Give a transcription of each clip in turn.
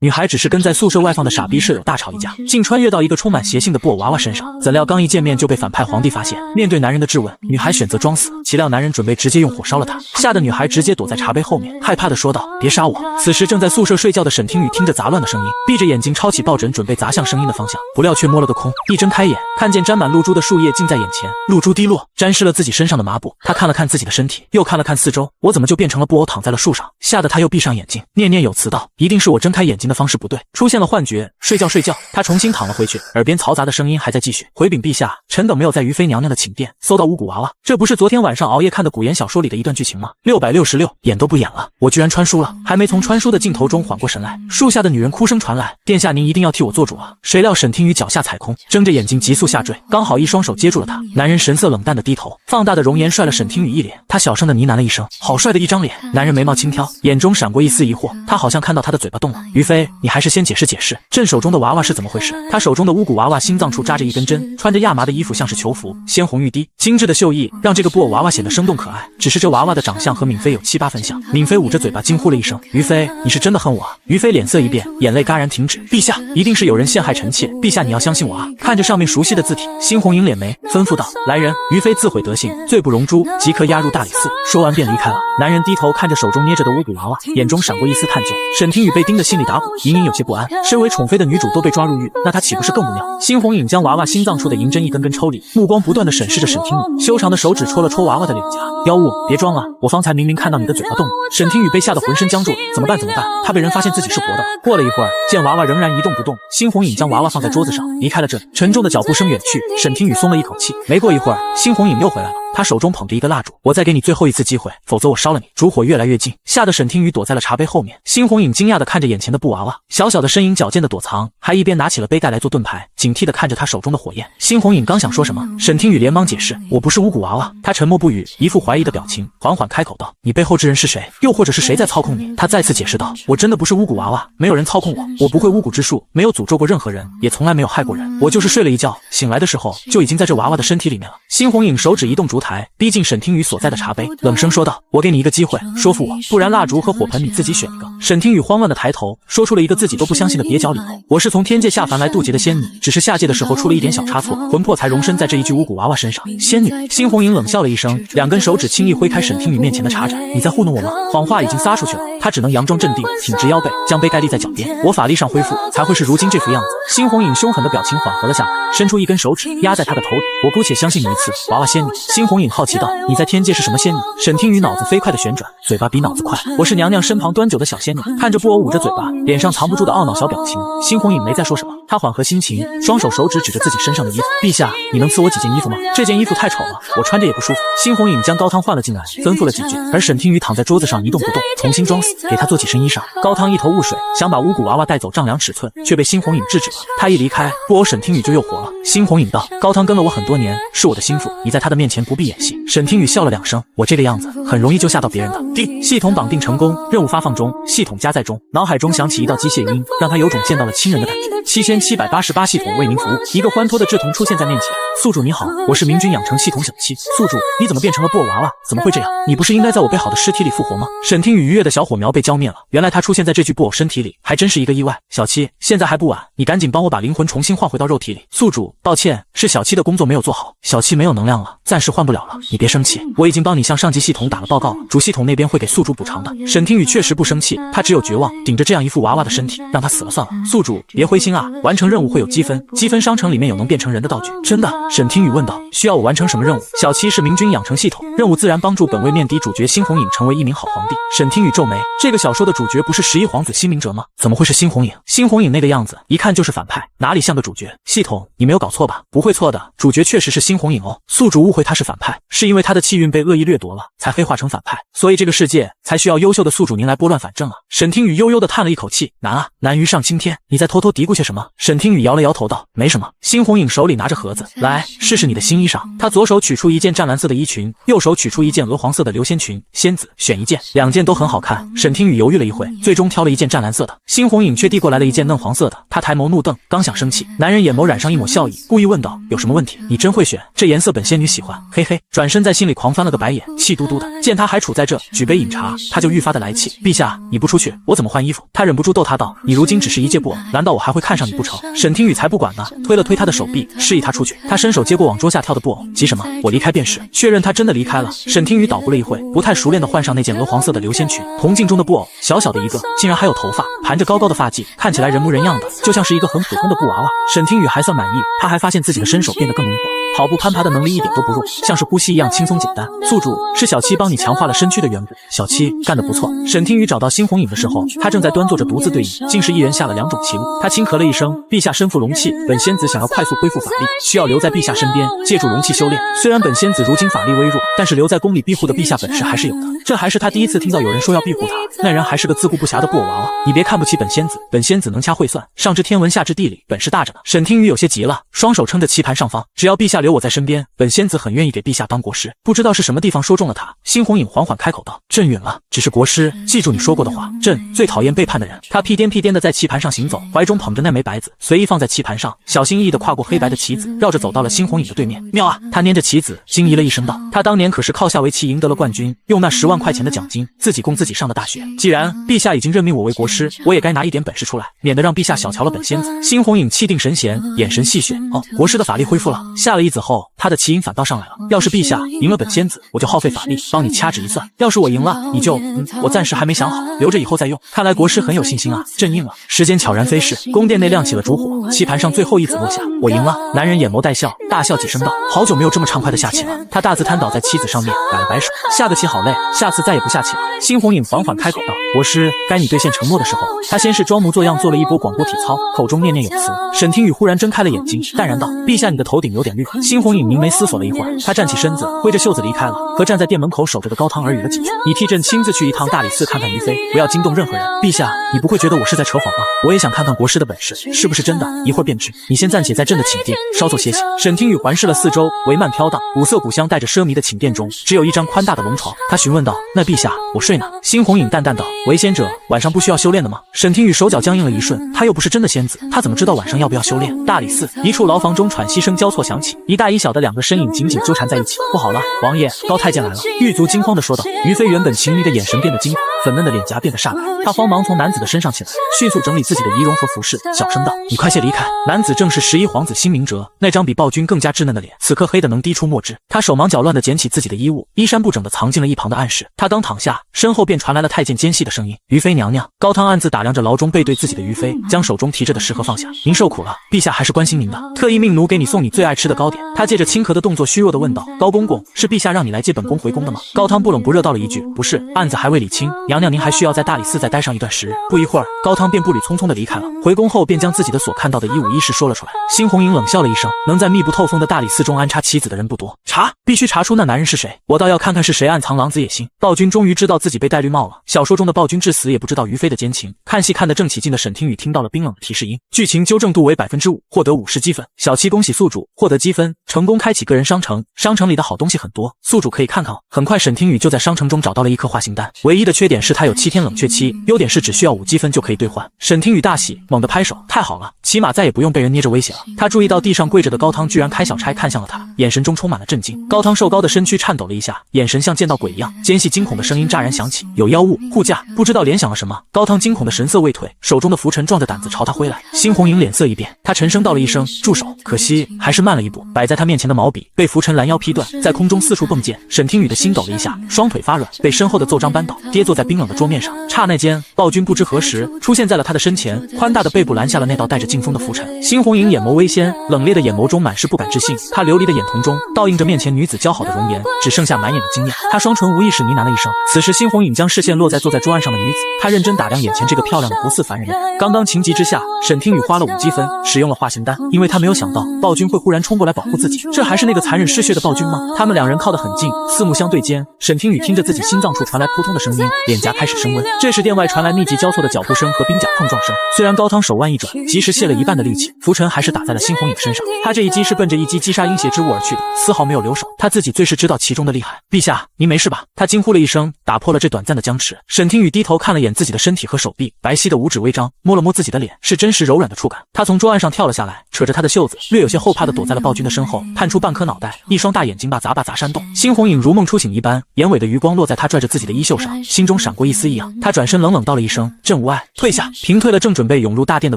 女孩只是跟在宿舍外放的傻逼舍友大吵一架，竟穿越到一个充满邪性的布偶娃娃身上。怎料刚一见面就被反派皇帝发现。面对男人的质问，女孩选择装死，岂料男人准备直接用火烧了她，吓得女孩直接躲在茶杯后面，害怕的说道：“别杀我！”此时正在宿舍睡觉的沈听雨听着杂乱的声音，闭着眼睛抄起抱枕准备砸向声音的方向，不料却摸了个空。一睁开眼，看见沾满露珠的树叶近在眼前，露珠滴落，沾湿了自己身上的麻布。他看了看自己的身体，又看了看四周，我怎么就变成了布偶躺在了树上？吓得他又闭上眼睛，念念有词道：“一定是我睁开眼睛的方式不对，出现了幻觉。”睡觉。他重新躺了回去，耳边嘈杂的声音还在继续。回禀陛下，臣等没有在于妃娘娘的寝殿搜到巫蛊娃娃，这不是昨天晚上熬夜看的古言小说里的一段剧情吗？666，演都不演了，我居然穿书了！还没从穿书的镜头中缓过神来，树下的女人哭声传来：“殿下您一定要替我做主啊！”谁料沈听雨脚下踩空，睁着眼睛急速下坠，刚好一双手接住了他。男人神色冷淡的低头，放大的容颜帅了沈听雨一脸。他小声的呢喃了一声：“好帅的一张脸。”男人眉毛轻挑，眼中闪过一丝疑惑，他好像看到他的嘴巴动了。于妃，你还是先解释解释，朕手中的娃娃是怎么回事？他手中的巫蛊娃娃心脏处扎着一根针，穿着亚麻的衣服，像是囚服，鲜红欲滴，精致的绣艺让这个布偶娃娃显得生动可爱。只是这娃娃的长相和敏妃有7、8分像。敏妃捂着嘴巴惊呼了一声：“于妃，你是真的恨我啊？”于妃脸色一变，眼泪戛然停止。陛下，一定是有人陷害臣妾，陛下你要相信我啊！看着上面熟悉的字体，猩红影敛眉，吩咐道：“来人！”于妃自悔得幸，罪不容诛，即刻押入大理寺。说完便离开了。男人低头看着手中捏着的巫蛊娃娃，眼中闪过一丝探究。沈听雨被盯得心里打鼓，隐隐有些不安。身为宠妃的女主都被抓入狱，那她岂不是更不妙？猩红影将娃娃心脏处的银针一根根抽离，目光不断地审视着沈听雨，修长的手指戳了戳娃娃的脸颊。妖物，别装了，我方才明明看到你的嘴巴动了。沈听雨被吓得浑身僵住了，怎么办？他被人发现自己是活的。过了一会儿，见娃娃仍然一动不动，猩红影将娃娃放在桌子上，离开了这里。沉重的脚步声远去，沈听雨松了一口气。没过一会儿，猩红影又回来了。他手中捧着一个蜡烛，我再给你最后一次机会，否则我烧了你。烛火越来越近，吓得沈听雨躲在了茶杯后面。猩红影惊讶地看着眼前的布娃娃，小小的身影矫健地躲藏，还一边拿起了杯盖来做盾牌，警惕地看着他手中的火焰。猩红影刚想说什么，沈听雨连忙解释：“我不是巫蛊娃娃。”他沉默不语，一副怀疑的表情，缓缓开口道：“你背后之人是谁？又或者是谁在操控你？”他再次解释道：“我真的不是巫蛊娃娃，没有人操控我，我不会巫蛊之术，没有诅咒过任何人，也从来没有害过人，我就是睡了一觉，醒来的时候就已经在这娃娃的身体里面了。”猩红影手指移动烛台，逼近沈听雨所在的茶杯，冷声说道：“我给你一个机会，说服我，不然蜡烛和火盆你自己选一个。”沈听雨慌乱的抬头，说出了一个自己都不相信的蹩脚理由：“我是从天界下凡来渡劫的仙女，只是下界的时候出了一点小差错，魂魄才容身在这一具巫蛊娃娃身上。”仙女？猩红影冷笑了一声，两根手指轻易挥开沈听雨面前的茶盏：“你在糊弄我吗？”谎话已经撒出去了，他只能佯装镇定，挺直腰背，将杯盖立在脚边。我法力上恢复，才会是如今这副样子。猩红影凶狠的表情缓和了下来，伸出一根手指压在他的头顶：“我姑且相信你一次，娃娃仙女。”猩红影好奇道：“你在天界是什么仙女？”沈听雨脑子飞快的旋转，嘴巴比脑子快：“我是娘娘身旁端久的小仙女。”看着布偶捂着嘴巴，脸上藏不住的懊恼小表情，猩红影没再说什么。他缓和心情，双手手指指着自己身上的衣服：“陛下，你能赐我几件衣服吗？这件衣服太丑了，我穿着也不舒服。”猩红影将高汤换了进来，吩咐了几句，而沈听雨躺在桌子上一动不动，重新装死，给他做几身衣裳。高汤一头雾水，想把巫蛊娃娃带走丈量尺寸，却被猩红影制止了。他一离开，布偶沈听雨就又活了。猩红影道：“高汤跟了我很多年，是我的心腹，你在他的面前不必演戏。”沈听雨笑了2声：“我这个样子很容易就吓到别人的。”系统绑定成功，任务发放中，系统加载中。脑海中响起一道机械音，让他有种见到了亲人的感觉。7788系统为您服务。一个欢脱的稚童出现在面前：“宿主你好，我是明君养成系统小七。宿主，你怎么变成了布偶娃娃？怎么会这样？你不是应该在我备好的尸体里复活吗？”沈听雨愉悦的小火苗被浇灭了，原来他出现在这具布偶身体里，还真是一个意外。小七，现在还不晚，你赶紧帮我把灵魂重新换回到肉体里。宿主，抱歉，是小七的工作没有做好，小七没有能量了，暂时换不了了，你别生气，我已经帮你向上级系统打了报告了，主系统那边会给宿主补偿的。沈听雨确实不生气，他只有绝望，顶着这样一副娃娃的身体，让他死了算了。宿主别灰心啊，完成任务会有积分，积分商城里面有能变成人的道具。真的？沈听雨问道。需要我完成什么任务？小七是明君养成系统，任务自然帮助本位面的主角猩红影成为一名好皇帝。沈听雨皱眉，这个小说的主角不是11皇子辛明哲吗？怎么会是猩红影？猩红影那个样子，一看就是反派，哪里像个主角？系统，你没有搞错吧？不会错的，主角确实是猩红影哦。宿主误会他是反派，是因为他的气运被恶意掠夺了，才黑化成反派，所以这个世界才需要优秀的宿主您来拨乱反正啊。沈听雨悠悠地叹了一口气，难啊，难于上青天。你在偷偷嘀咕些什么？沈听雨摇了摇头道：“没什么。”辛红影手里拿着盒子，来试试你的新衣裳。她左手取出一件湛蓝色的衣裙，右手取出一件鹅黄色的流仙裙。仙子，选一件，2件都很好看。沈听雨犹豫了一会，最终挑了一件湛蓝色的。辛红影却递过来了一件嫩黄色的。她抬眸怒瞪，刚想生气，男人眼眸染上一抹笑意，故意问道：“有什么问题？你真会选，这颜色本仙女喜欢。”嘿嘿，转身在心里狂翻了个白眼，气嘟嘟的。见他还处在这，举杯饮茶，他就愈发的来气。陛下，你不出去，我怎么换衣服？他忍不住逗他道：“你如今只是一介布偶，难道我还会看上你不成？”沈听雨才不管呢，推了推他的手臂，示意他出去。他伸手接过往桌下跳的布偶，急什么？我离开便是。确认他真的离开了，沈听雨捣鼓了一会，不太熟练的换上那件鹅黄色的流仙裙。铜镜中的布偶，小小的一个，竟然还有头发，盘着高高的发髻，看起来人模人样的，就像是一个很普通的布娃娃。沈听雨还算满意，他还发现自己的身手变得更灵活。跑步攀爬的能力一点都不弱，像是呼吸一样轻松简单。宿主，是小七帮你强化了身躯的缘故。小七干得不错。沈听雨找到辛红影的时候，他正在端坐着独自对饮，竟是一人下了2种奇物。他轻咳了一声：“陛下身负龙气，本仙子想要快速恢复法力，需要留在陛下身边，借助龙气修炼。虽然本仙子如今法力微弱，但是留在宫里庇护的陛下本事还是有的。”这还是他第一次听到有人说要庇护他，那人还是个自顾不暇的布偶娃娃。你别看不起本仙子，本仙子能掐会算，上知天文下知地理，本事大着呢。沈听雨有些急了，双手撑着棋盘上方，只要陛下留我在身边，本仙子很愿意给陛下当国师。不知道是什么地方说中了他，辛红影缓缓开口道：“朕允了，只是国师，记住你说过的话，朕最讨厌背叛的人。”他屁颠屁颠的在棋盘上行走，怀中捧着那枚白子，随意放在棋盘上，小心翼翼的跨过黑白的棋子，绕着走到了辛红影的对面。妙啊！他捏着棋子，惊疑了一声道：“他当年可是靠下围棋赢得了冠军，用那10万块钱的奖金，自己供自己上的大学。既然陛下已经任命我为国师，我也该拿一点本事出来，免得让陛下小瞧了本仙子。”辛红影气定神闲，眼神戏谑：“哦，国师的法力恢复了。”下了一子后，他的棋瘾反倒上来了。要是陛下赢了本仙子，我就耗费法力帮你掐指一算；要是我赢了，你就……我暂时还没想好，留着以后再用。看来国师很有信心啊，朕应了。时间悄然飞逝，宫殿内亮起了烛火，棋盘上最后一子落下。我赢了。男人眼眸带笑，大笑几声道：“好久没有这么畅快的下棋了。”他大字瘫倒在棋子上面，摆了摆手：“下个棋好累，下次再也不下棋了。”辛红影缓缓开口道：“国师，该你兑现承诺的时候。”他先是装模作样做了一波广播体操，口中念念有词。沈听雨忽然睁开了眼睛，淡然道：“陛下，你的头顶有点绿。”辛红影凝眉思索了一会儿，他站起身子，挥着袖子离开了，和站在店门口守着的高堂耳语了几句：“你替朕亲自去一趟大理寺看看于妃，不要惊动任何人。陛下，你不会觉得我是在扯谎吗？我也想看看国师的本事是不是真的，一会儿便知。你先暂且在朕的寝殿稍作歇息。”沈听雨环视了四周，帷幔飘荡，五色古香带着奢靡的寝殿中，只有一张宽大的龙床。他询问道：“那陛下，我睡呢？”辛红影淡淡道：“为仙者晚上不需要修炼的吗？”沈听雨手脚僵硬了一瞬，他又不是真的仙子，他怎么知道晚上要不要修炼？大理寺一处牢房中，喘息声交错响起，一大一小的2个身影紧紧纠缠在一起。“不好了，王爷，高太监来了！”狱卒惊慌地说道。于妃原本情迷的眼神变得惊恐，粉嫩的脸颊变得煞白，她慌忙从男子的身上起来，迅速整理自己的仪容和服饰，小声道：“你快些离开。”男子正是11皇子辛明哲，那张比暴君更加稚嫩的脸，此刻黑得能滴出墨汁。他手忙脚乱地捡起自己的衣物，衣衫不整地藏进了一旁的暗室。他刚躺下，身后便传来了太监尖细的声音：“于妃娘娘。”高汤暗自打量着牢中背对自己的于妃，将手中提着的食盒放下：“您受苦了，陛下还是关心您的，特意命奴给你送你最爱吃的糕点。”他借着轻咳的动作虚弱地问道：“高公公，是陛下让你来接本宫回宫的吗？”高汤不冷不热道了一句：“不是，案子还未理清，娘娘您还需要在大理寺再待上一段时日。”不一会儿，高汤便步履匆匆地离开了。回宫后便将自己的所看到的一五一十说了出来。辛红影冷笑了一声：“能在密不透风的大理寺中安插妻子的人不多，必须查出那男人是谁，我倒要看看是谁暗藏狼子野心。”暴君终于知道自己被戴绿帽了。小说中的暴君至死也不知道于妃的奸情。看戏看得正起劲的沈听雨听到了冰冷的提示音：剧情纠正度为5%，获得50积分。小七恭喜宿主获得积分，成功开启个人商城，商城里的好东西很多，宿主可以看看哦。很快沈听雨就在商城中找到了一颗化形丹，唯一的缺点是它有7天冷却期，优点是只需要5积分就可以兑换。沈听雨大喜，猛地拍手：“太好了，起码再也不用被人捏着威胁了。”他注意到地上跪着的高汤居然开小差看向了他，眼神中充满了震惊。高汤瘦高的身躯颤抖了一下，眼神像见到鬼一样，尖细惊恐的声音乍然响起：“有妖物护驾！”不知道联想了什么，高汤惊恐的神色未退，手中的拂尘壮着胆子朝他挥来。辛红影脸色一变，他沉声道了一声：“住手！”可惜还是慢了一步，摆在他面前的毛笔被拂尘拦腰劈断，在空中四处迸溅。沈听雨的心抖了一下，双腿发软，被身后的奏章扳倒，跌坐在冰冷的桌面上。刹那间，暴君不知何时出现在了他的身前，宽大的背部拦下了那道带着劲风的拂尘。辛红影眼眸微掀，冷冽的眼眸中满是不敢置信，她流离的眼瞳中倒映着面前女子姣好的容颜，只剩下满眼的惊讶。她双唇无意识呢喃了一声。此时辛红影将视线落在坐在桌案上的女子，她认真打量眼前这个漂亮的不似凡人样。刚刚情急之下，沈听雨花了5积分使用了化形丹，因为她没有想到暴君会忽然冲过来保保护自己。这还是那个残忍嗜血的暴君吗？他们两人靠得很近，四目相对间，沈听雨听着自己心脏处传来扑通的声音，脸颊开始升温。这时殿外传来密集交错的脚步声和兵甲碰撞声。虽然高汤手腕一转，及时泄了一半的力气，浮尘还是打在了猩红影身上。他这一击是奔着一击击杀阴邪之物而去的，丝毫没有留手。他自己最是知道其中的厉害。陛下，您没事吧？他惊呼了一声，打破了这短暂的僵持。沈听雨低头看了眼自己的身体和手臂，白皙的五指微张，摸了摸自己的脸，是真实柔软的触感。他从桌案上跳了下来，扯着他的袖子，略有些后怕的躲在了暴君的身后，探出半颗脑袋，一双大眼睛吧砸煽动。猩红影如梦初醒一般，眼尾的余光落在他拽着自己的衣袖上，心中闪过一丝异样。他转身冷冷道了一声：“朕无碍。”退下。平退了正准备涌入大殿的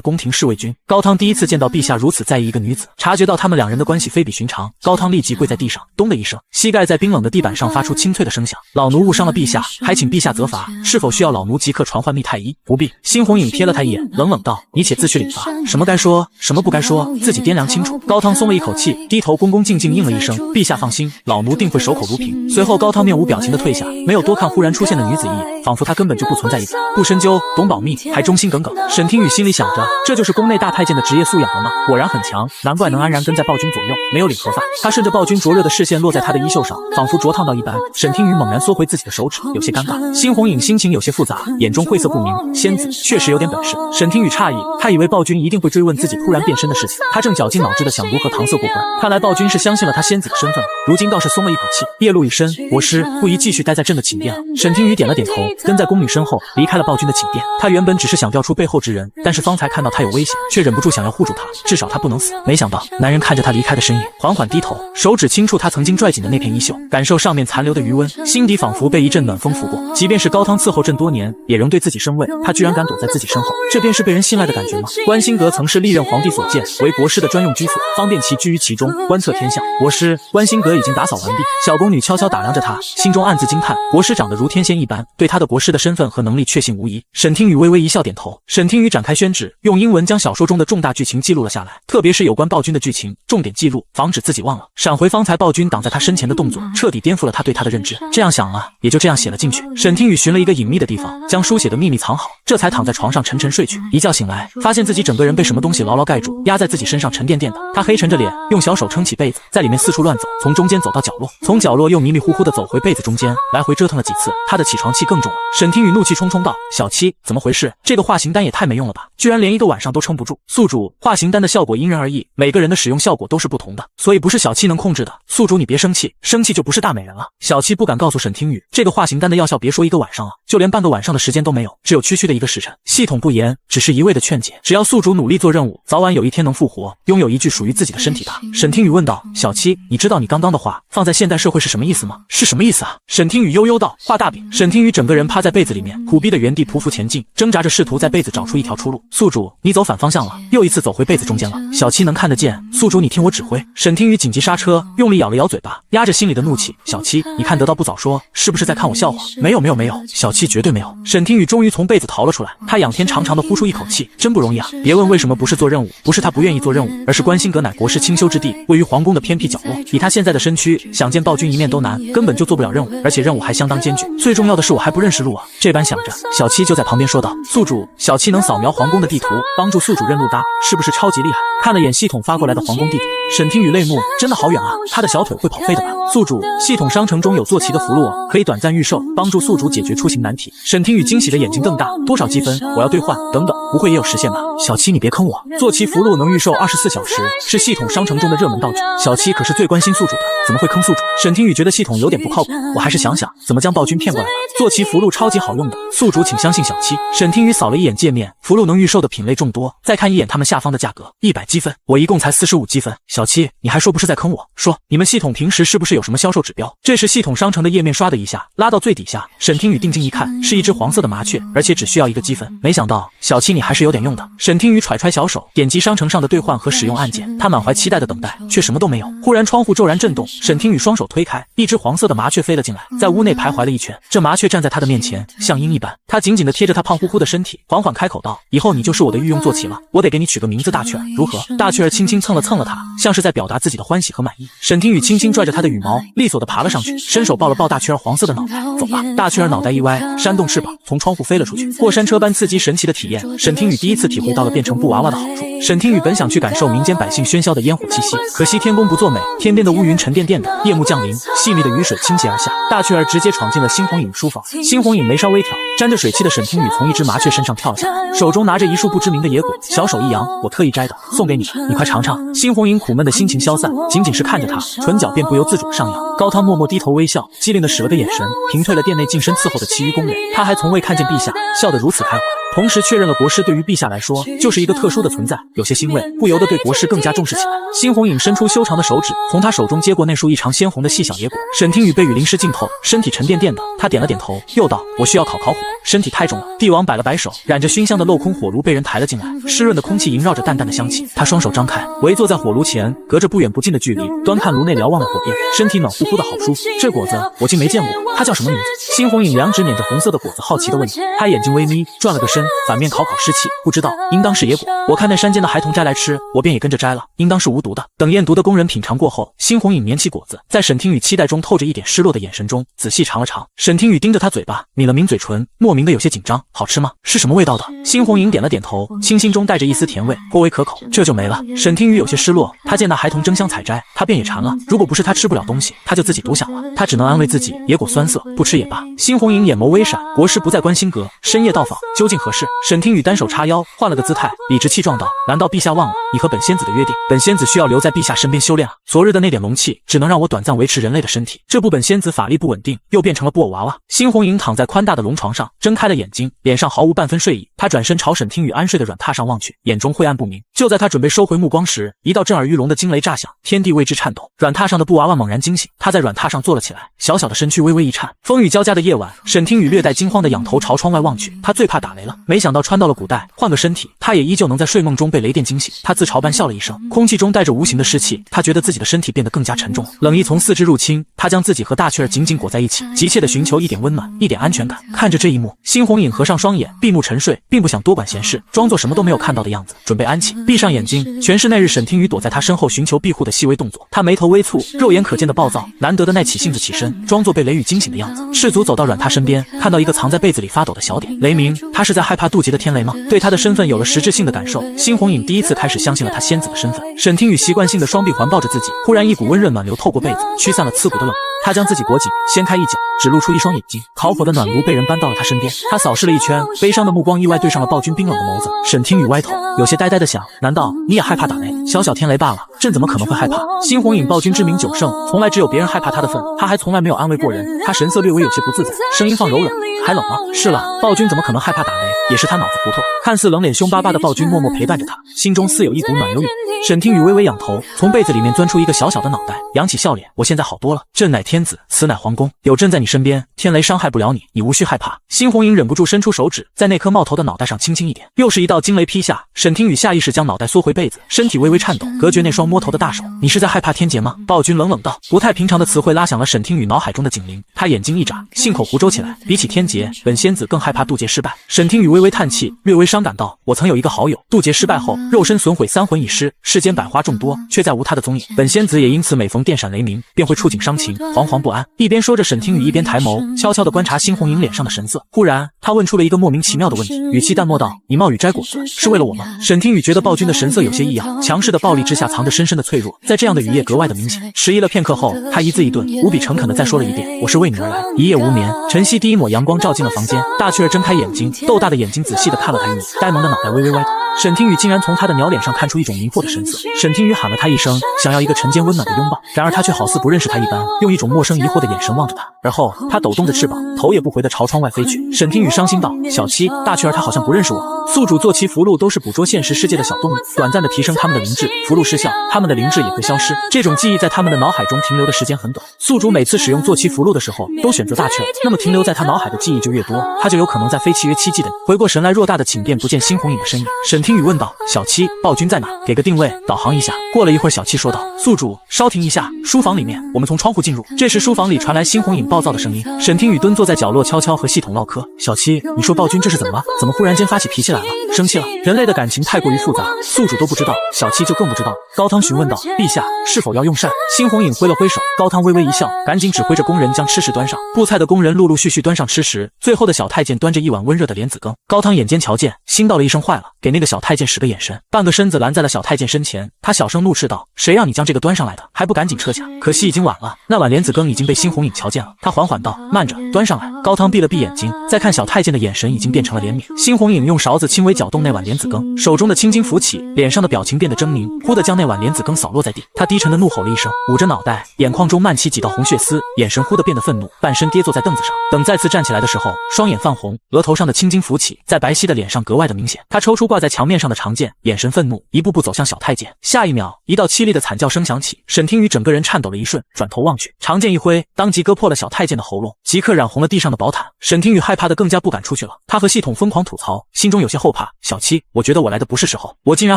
宫廷侍卫军。高汤第一次见到陛下如此在意一个女子，察觉到他们两人的关系非比寻常，高汤立即跪在地上，咚的一声，膝盖在冰冷的地板上发出清脆的声响。老奴误伤了陛下，还请陛下责罚，是否需要老奴即刻传唤密太医？不必。猩红影瞥了他一眼，冷冷道：“你且自去领罚，什么该说，什么不该说，自己掂量清楚。”高汤松了一口气，低头恭恭敬敬应了一声：“陛下放心，老奴定会守口如瓶。”随后高汤面无表情地退下，没有多看忽然出现的女子一眼，仿佛她根本就不存在一般。不深究，懂保密，还忠心耿耿。沈听雨心里想着，这就是宫内大太监的职业素养了吗？果然很强，难怪能安然跟在暴君左右，没有领盒饭。他顺着暴君灼热的视线落在他的衣袖上，仿佛灼烫到一般。沈听雨猛然缩回自己的手指，有些尴尬。猩红影心情有些复杂，眼中晦涩不明。仙子确实有点本事。沈听雨诧异，他以为暴君一定会追问自己突然变身的事情，他正绞尽脑汁的想如何搪塞过关。看来暴君是相信了他仙子的身份了，如今倒是松了一口气。夜路已深，国师不宜继续待在朕的寝殿了。沈听雨点了点头，跟在宫女身后离开了暴君的寝殿。他原本只是想调出背后之人，但是方才看到他有危险，却忍不住想要护住他，至少他不能死。没想到男人看着他离开的身影，缓缓低头，手指轻触他曾经拽紧的那片衣袖，感受上面残留的余温，心底仿佛被一阵暖风拂过。即便是高汤伺候朕多年，也仍对自己生畏，他居然敢躲在自己身后，这便是被人信赖的感觉吗？关心阁曾是历任皇帝所建，为国师的专用居所，方便其居于其中，观测天象。国师，关心阁已经打扫完毕。小宫女悄悄打量着他，心中暗自惊叹，国师长得如天仙一般，对他的国师的身份和能力确信无疑。沈听雨微微一笑，点头。沈听雨展开宣旨，用英文将小说中的重大剧情记录了下来，特别是有关暴君的剧情，重点记录，防止自己忘了。闪回方才暴君挡在他身前的动作，彻底颠覆了他对他的认知。这样想了，也就这样写了进去。沈听雨寻了一个隐秘的地方，将书写的秘密藏好，这才躺在床上沉沉睡去。一觉醒来，发现自己整个人被什么东西牢牢盖住，压在自己身上沉甸甸的。他黑沉着脸，用小手撑起被子，在里面四处乱走，从中间走到角落，从角落又迷迷糊糊的走回被子中间，来回折腾了几次，他的起床气更重了。沈听雨怒气冲冲道：“小七，怎么回事？这个化形丹也太没用了吧，居然连一个晚上都撑不住。”宿主，化形丹的效果因人而异，每个人的使用效果都是不同的，所以不是小七能控制的。宿主你别生气，生气就不是大美人了。小七不敢告诉沈听雨，这个化形丹的药效别说一个晚上了，就连半个晚上的时间都没有，只有区区的一个时辰。系统不严，只是一味的劝解，只要宿主努力做任务，早晚有一天能复活，拥有一具属于自己的身体吧。沈听雨问道：“小七，你知道你刚刚的话放在现代社会是什么意思吗？”是什么意思啊？沈听雨悠悠道：“画大饼。”沈听雨整个人趴在被子里面，苦逼的原地匍匐前进，挣扎着试图在被子找出一条出路。宿主，你走反方向了，又一次走回被子中间了。小七能看得见，宿主你听我指挥。沈听雨紧急刹车，用力咬了咬嘴巴，压着心里的怒气。小七，你看得到不早说，是不是在看我笑话？没有，小七绝对没有。沈听雨终于从被子逃了出来，他仰天长长的呼出一口气，真不容易啊！别问为什么不是做任务，不是他不愿意做任务，而是关心阁乃国师清修之地，位于皇宫的偏僻角落，以他现在的身躯，想见暴君一面都难，根本就做不了任务，而且任务还相当艰巨。最重要的是我还不认识路啊！这般想着，小七就在旁边说道：“宿主，小七能扫描皇宫的地图，帮助宿主认路哒，是不是超级厉害？”看了眼系统发过来的皇宫地图，沈听雨泪目，真的好远啊！他的小腿会跑废的吧？宿主，系统商城中有坐骑的符箓哦，可以短暂预售，帮助宿主解决出行难题。沈听雨惊喜的眼睛更大，多少积分？我要兑换，等等，不会也有时限吧？小七你别坑我，坐骑符箓能预售24小时，是系统商城中的热门道具。小七可是最关心宿主的，怎么会坑宿主？沈听雨觉得系统有点不靠谱，我还是想想怎么将暴君骗过来吧。坐骑符箓超级好用的，宿主请相信小七。沈听雨扫了一眼界面，符箓能预售的品类众多，再看一眼他们下方的价格，100积分，我一共才45积分。小七，你还说不是在坑我？说你们系统平时是不是有什么销售指标？这时系统商城的页面刷的一下拉到最底下，沈听雨定睛一看，是一只黄色的麻雀，而且只需要1个积分。没想到小七你还是有点用的。沈听雨揣揣小手，点击商城上的兑换和使用按键，他满怀期待的等待，却什么都没有。忽然窗户骤然震动，沈听雨双手推开，一只黄色的麻雀飞了进来，在屋内徘徊了一圈。这麻雀站在他的面前，像鹰一般，他紧紧地贴着他胖乎乎的身体，缓缓开口道：“以后你就是我的御用坐骑了，我得给你取个名字，大雀儿，如何？”大雀儿轻轻蹭了蹭了他，像是在表达自己的欢喜和满意。沈听雨轻轻拽着他的羽毛，利索地爬了上去，伸手抱了抱大雀儿黄色的脑袋。走吧。大雀儿脑袋一歪，扇动翅膀，从窗户飞了出去。过山车般刺激神奇的体验，沈听雨第一次体会到了变成布娃娃的好处。沈听雨本想去感受民间百姓喧嚣的烟火气息，可惜天公不作美，天边的乌云沉甸甸的，夜幕降临，细密的雨水倾泻而下，大雀儿直接闯进了猩红影书房。猩红影眉梢微挑，沾着水汽的沈听雨从一只麻雀身上跳了下来，手中拿着一束不知名的野果，小手一扬，我特意摘的，送给你，你快尝尝。猩红影苦闷的心情消散，仅仅是看着他，唇角便不由自主上扬。高汤默默低头微笑，机灵的使了个眼神，平退了店内近身伺候的其余工人。他还从未看见陛下笑得如此开怀，同时确认了国师对于陛下来说就是一个特殊的存在，有些欣慰，不由得对国师更加重视起来。猩红影伸出修长的手指，从他手中接过那束异常鲜红的细小野果。沈听雨被雨淋湿浸透，身体沉甸甸的，他点了点头，又道：我需要烤火，身体太重了。帝王摆了摆手，染着熏香的镂空火炉被人抬了进来，湿润的空气萦绕着淡淡的香气。他双手张开，围坐在火炉前，隔着不远不近的距离，端看炉内瞭望的火焰，身体暖乎乎的，好舒服。这果子我竟没见过，它叫什么名字？猩红影两指捻着红色的果子，好奇地问道。他眼睛微眯，转了个身，反面烤湿气，不知道，应当是野果。我看那山间的孩童摘来吃，我便也跟着摘了，应当是无毒的。等验毒的工人品尝过后，猩红影拈起果子，在沈听雨期待中透着一点失落的眼神中，仔细尝了尝。沈听雨盯着他嘴巴，抿了抿嘴唇，莫名的有些紧张。好吃吗？是什么味道的？猩红影点了点头，清新中带着一丝甜味，颇为可口。这就没了。沈听雨有些失落，他见那孩童争相采摘，他便也馋了。如果不是他吃不了东西，他就自己独享了。他只能安慰自己，野果酸涩，不吃也罢。猩红影眼眸微闪，国师不在观星阁，深夜到访，究竟何事？沈听雨单手叉腰，换了个姿态，理直气壮道：难道陛下忘了你和本仙子的约定？本仙子需要留在陛下身边修炼啊！昨日的那点龙气，只能让我短暂维持人类的身体。这不，本仙子法力不稳定，又变成了布偶娃娃。猩红影躺在宽大的龙床上，睁开了眼睛，脸上毫无半分睡意。他转身朝沈听雨安睡的软榻上望去，眼中晦暗不明。就在他准备收回目光时，一道震耳欲聋的惊雷炸响，天地为之颤抖。软榻上的布娃娃猛然惊醒，他在软榻上坐了起来，小小的身躯微微一颤。风雨交加的夜晚，沈听雨略带惊慌的仰头朝窗外望去，他最怕打雷了。没想到穿到了古代，换个身体，他也依旧能在睡梦中被雷电惊醒。他自嘲般笑了一声，空气中带着无形的湿气，他觉得自己的身体变得更加沉重，冷意从四肢入侵，他将自己和大雀儿紧紧裹在一起，急切地寻求一点温暖，一点安全感。看着这一幕，猩红影合上双眼，闭目沉睡，并不想多管闲事，装作什么都没有看到的样子，准备安寝。闭上眼睛，全是那日沈听雨躲在他身后寻求庇护的细微动作。他眉头微蹙，肉眼可见的暴躁，难得的耐起性子起身，装作被雷雨惊醒的样子，赤足走到软榻身边，看到一个藏在被子里发抖的小点。雷鸣，他是在害怕渡劫的天雷吗？对他的身份有了实质性的感受，猩红影第一次开始相信了他仙子的身份。沈听雨习惯性的双臂环抱着自己，忽然一股温润暖流透过被子，驱散了刺骨的冷。他将自己裹紧，掀开一角，只露出一双眼睛。烤火的暖炉被人搬到了他身边，他扫视了一圈，悲伤的目光意外对上了暴君冰冷的眸子。沈听雨歪头，有些呆呆的想：难道你也害怕打雷？小小天雷罢了，朕怎么可能会害怕？猩红影暴君之名久盛，从来只有别人害怕他的份，他还从来没有安慰过人。他神色略微有些不自在，声音放柔软：还冷吗？是了，暴君怎么可能害怕打雷？也是他脑子糊涂。看似冷脸凶巴巴的暴君默默陪伴着他，心中似有一股暖流涌。沈听雨微微仰头，从被子里面钻出一个小小的脑袋，扬起笑脸：我现在好多了，朕乃天子，此乃皇宫，有朕在你身边，天雷伤害不了你，你无需害怕。猩红影忍不住伸出手指，在那颗冒头的脑袋上轻轻一点，又是一道惊雷劈下。沈听雨下意识将脑袋缩回被子，身体微微颤抖，隔绝那双摸头的大手。你是在害怕天劫吗？暴君冷冷道。不太平常的词汇拉响了沈听雨脑海中的警铃，他眼睛一眨，信口胡诌起来：比起天劫，本仙子更害怕渡劫失败。沈听雨微微叹气，略微伤感道：我曾有一个好友，渡劫失败后，肉身损毁，三魂已失，世间百花众多，却再无他的踪影。本仙子也因此每逢电闪雷鸣，便会触景伤情，惶惶不安。一边说着，沈听雨一边抬眸，悄悄地观察猩红影脸上的神色。忽然，他问出了一个莫名其妙的问题，语气淡漠道：你冒雨摘果子，是为了我吗？沈听雨觉得暴君的神色有些异样，强势的暴力之下藏着深深的脆弱，在这样的雨夜格外的明显。迟疑了片刻后，他一字一顿，无比诚恳地再说了一遍：我是为你而来。一夜无眠，晨曦第一抹阳光照进了房间，大雀儿睁开眼睛，豆大的眼睛仔细地看了他一眼，呆萌的脑袋微微歪头。沈听雨竟然从他的鸟脸上看出一种迷惑的神色。沈听雨喊了他一声，想要一个晨间温暖的拥抱，然而他却好似不认识他一般，用一种陌生疑惑的眼神望着他。而后他抖动着翅膀，头也不回地朝窗外飞去。沈听雨伤心道：小七，大雀儿他好像不认识我。宿主坐骑符箓都是捕捉现实世界的小动物，短暂地提升他们的灵智，符箓失效，他们的灵智也会消失。这种记忆在他们的脑海中停留的时间很短。宿主每次使用坐骑符箓的时候都选择大雀儿，那么停留在他脑海的记忆就越多，他就有可能在飞契约期记得你。回过神来，偌大的寝殿不见猩红影的身影。沈听雨问道：小七，暴君在哪？给个定位，导航一下。过了一会儿，小七说道：宿主，稍停一下，书房里面，我们从窗户进入。这这时书房里传来辛红影暴躁的声音，沈听雨蹲坐在角落悄悄和系统唠嗑。小七，你说暴君这是怎么了？怎么忽然间发起脾气来了？生气了？人类的感情太过于复杂，宿主都不知道，小七就更不知道。高汤询问道：陛下是否要用膳？辛红影挥了挥手，高汤微微一笑，赶紧指挥着工人将吃食端上。布菜的工人陆陆续续端上吃食，最后的小太监端着一碗温热的莲子羹。高汤眼尖瞧见，心道了一声坏了，给那个小太监使个眼神，半个身子拦在了小太监身前。他小声怒斥道：谁让你将这个端上来的，还不赶紧撤下？可惜已经晚了，那碗莲子羹已经被辛红影瞧见了。他缓缓道：慢着，端上来。高汤闭了闭眼睛，再看小太监的眼神已经变成了怜悯。辛红影用勺子轻微搅动那碗莲子羹，手中的青筋浮起，脸上的表情变得狰狞，忽地将那碗莲子羹扫落在地。他低沉的怒吼了一声，捂着脑袋，眼眶中漫起几道红血丝，眼神忽地变得愤怒，半身跌坐在凳子上。等再次站起来的时候，双眼泛红，额头上的青筋浮起，在白皙的脸上格外的明显。他抽出挂在墙面上的长剑，眼神愤怒，一步步走向小太监。下一秒，一道凄厉的惨叫声响起，沈听雨整个人颤抖了一瞬，转头望去，长剑一挥，当即割破了小太监的喉咙，即刻染红了地上的宝毯。沈听雨害怕的更加不敢出去了，他和系统疯狂吐槽，心中有些后怕。小七，我觉得我来的不是时候，我竟然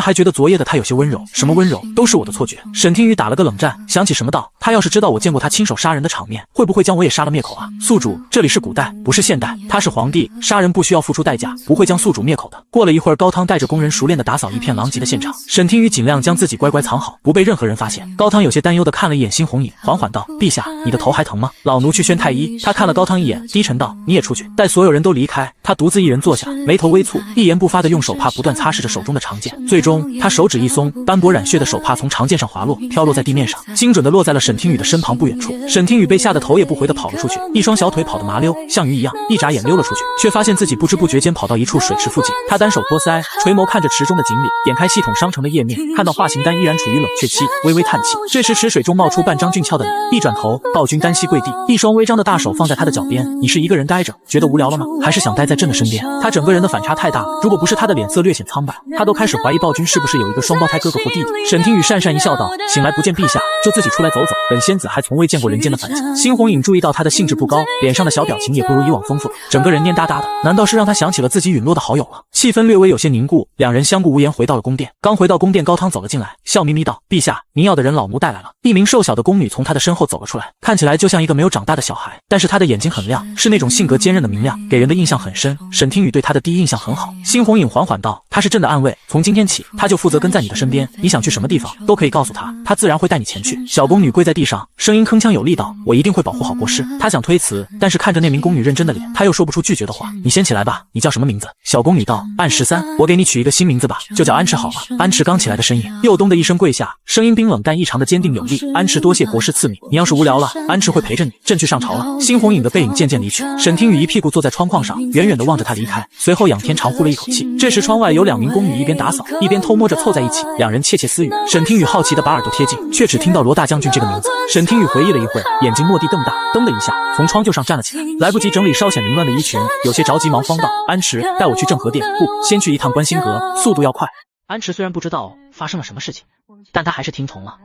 还觉得昨夜的他有些温柔，什么温柔，都是我的错觉。沈听雨打了个冷战，想起什么道：他要是知道我见过他亲手杀人的场面，会不会将我也杀了灭口啊？宿主，这里是古代，不是现代，他是皇帝，杀人不需要付出代价，不会将宿主灭口的。过了一会儿，高汤带着工人熟练的打扫一片狼藉的现场，沈听雨尽量将自己乖乖藏好，不被任何人发现。高汤有些担忧的看了一眼辛红影，缓缓道：陛下，你的头还疼吗？老奴去宣太医。他看了高汤一眼，低沉道：你也出去。待所有人都离开，他独自一人坐下，眉头微蹙，一言不发的用手帕不断擦拭着手中的长剑。最终他手指一松，斑驳染血的手帕从长剑上滑落，飘落在地面上，精准的落在了沈听雨的身旁不远处。沈听雨被吓得头也不回的跑了出去，一双小腿跑得麻溜，像鱼一样，一眨眼溜了出去，却发现自己不知不觉间跑到一处水池附近。他单手托腮，垂眸看着池中的锦鲤，点开系统商城的页面，看到化形丹依然处于冷却期，微微叹气。这时池水中冒出半张俊俏的脸，一转头，暴君单膝跪地，一双微张的大手放在他的脚边。你是一个人呆着，觉得无聊了吗？还是想待在朕的身边？他整个人的反差太大，如果不是他的脸色略显苍白，他都开始怀疑暴君是不是有一个双胞胎哥哥或弟弟。沈听雨讪讪一笑道：醒来不见陛下，就自己出来走走，本仙子还从未见过人间的凡情。辛红影注意到他的兴致不高，脸上的小表情也不如以往丰富，整个人蔫哒哒的，难道是让他想起了自己陨落的好友了？气氛略微有些凝固，两人相顾无言回到了宫殿。刚回到宫殿，高汤走了进来，笑眯眯道：陛下，您要的人老奴带来了。一名瘦小的宫女从他的身后走了出来，看起来就像一个没有长大的小孩，但是她的眼睛很亮，是那种性格坚韧的明亮，给人的印象很深。沈听雨对她的第一印象很好。辛红影缓缓道：他是朕的暗卫，从今天起他就负责跟在你的身边，你想去什么地方都可以告诉他，他自然会带你前去。小宫女跪在地上，声音铿锵有力道：我一定会保护好国师。她想推辞，但是看着那名宫女认真的脸，她又说不出拒绝的话。你先起来吧，你叫什么名字？小宫女道：安13，我给你取一个新名字吧，就叫安迟好了。安迟刚起来的身影又咚的一声跪下，声音冰冷但异常的坚定有力：安迟多谢国师赐命，你要是无聊了，安迟会陪着你，朕去上朝了。辛红影的背影渐渐离去，沈听雨一屁股坐在窗框上，远远的望着他离开，随后仰天长呼了一口气。这时窗外有两名宫女一边打扫一边偷摸着凑在一起，两人窃窃私语。沈听雨好奇的把耳朵贴近，却只听到罗大将军这个名字。沈听雨回忆了一会，眼睛蓦地瞪大，噔的一下从窗就上站了起来，来不及整理稍显凌乱的衣裙，有些着急忙慌道：安迟，带我去正和殿。不，先去一趟观星阁，速度要快。安迟虽然不知道发生了什么事情，但他还是听从了。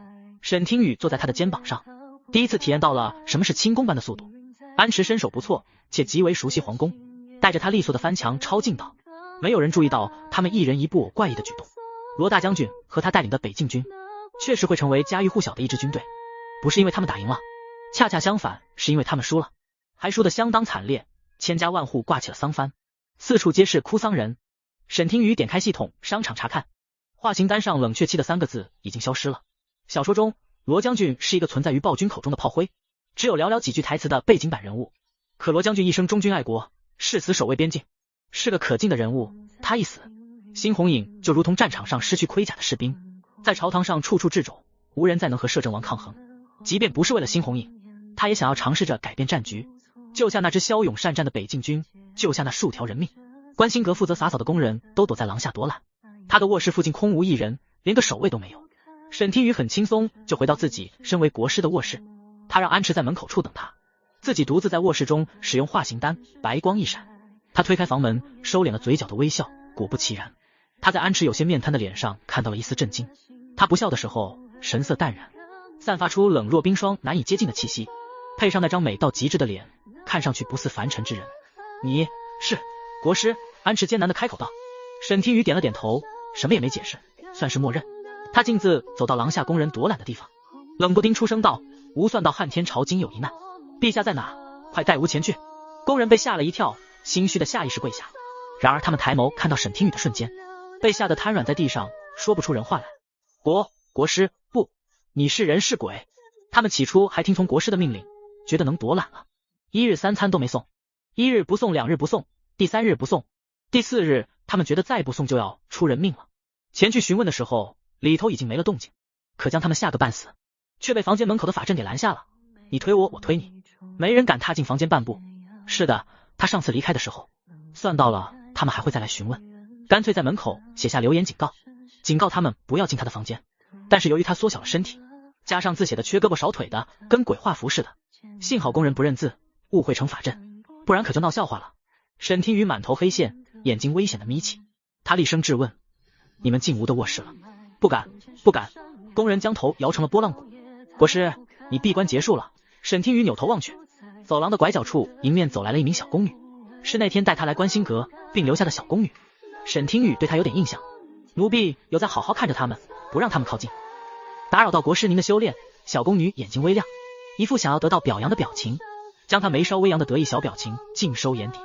沈听雨坐在他的肩膀上，第一次体验到了什么是轻功般的速度。安迟身手不错，且极为熟悉皇宫，带着他利索的翻墙抄近道，没有人注意到他们一人一步怪异的举动。罗大将军和他带领的北境军确实会成为家喻户晓的一支军队，不是因为他们打赢了，恰恰相反，是因为他们输了，还输得相当惨烈，千家万户挂起了丧帆，四处皆是哭丧人。沈听雨点开系统商场查看，化形丹上冷却期的3个字已经消失了。小说中罗将军是一个存在于暴君口中的炮灰，只有寥寥几句台词的背景版人物，可罗将军一生忠君爱国，誓死守卫边境，是个可敬的人物。他一死，辛红影就如同战场上失去盔甲的士兵，在朝堂上处处掣肘，无人再能和摄政王抗衡。即便不是为了辛红影，他也想要尝试着改变战局，救下那支骁勇善战的北境军，救下那数条人命。观星阁负责洒扫的工人都躲在廊下躲懒，他的卧室附近空无一人，连个守卫都没有。沈听雨很轻松就回到自己身为国师的卧室，他让安迟在门口处等他，自己独自在卧室中使用化形丹，白光一闪。他推开房门，收敛了嘴角的微笑，果不其然，他在安迟有些面瘫的脸上看到了一丝震惊。他不笑的时候神色淡然，散发出冷若冰霜难以接近的气息，配上那张美到极致的脸，看上去不似凡尘之人。你是国师？安迟艰难地开口道。沈听雨点了点头，什么也没解释，算是默认。他径自走到廊下工人躲懒的地方，冷不丁出声道：吾算到汉天朝今有一难，陛下在哪？快带吾前去。宫人被吓了一跳，心虚的下意识跪下。然而他们抬眸看到沈听雨的瞬间，被吓得瘫软在地上，说不出人话来。国师，不，你是人是鬼？他们起初还听从国师的命令，觉得能多懒了。1日3餐都没送，1日不送，2日不送，第3日不送，第4日他们觉得再不送就要出人命了。前去询问的时候，里头已经没了动静，可将他们吓个半死，却被房间门口的法阵给拦下了。你推我，我推你，没人敢踏进房间半步。是的，他上次离开的时候算到了他们还会再来询问，干脆在门口写下留言警告他们不要进他的房间。但是由于他缩小了身体，加上字写的缺胳膊少腿的，跟鬼画符似的，幸好工人不认字，误会成法阵，不然可就闹笑话了。沈听雨满头黑线，眼睛危险的眯起，他厉声质问：你们进吾的卧室了？不敢。工人将头摇成了拨浪鼓。国师，你闭关结束了。沈听雨扭头望去，走廊的拐角处迎面走来了一名小宫女，是那天带他来观星阁并留下的小宫女。沈听雨对他有点印象，奴婢有在好好看着他们，不让他们靠近。打扰到国师您的修炼。小宫女眼睛微亮，一副想要得到表扬的表情，将她眉梢微扬的得意小表情尽收眼底。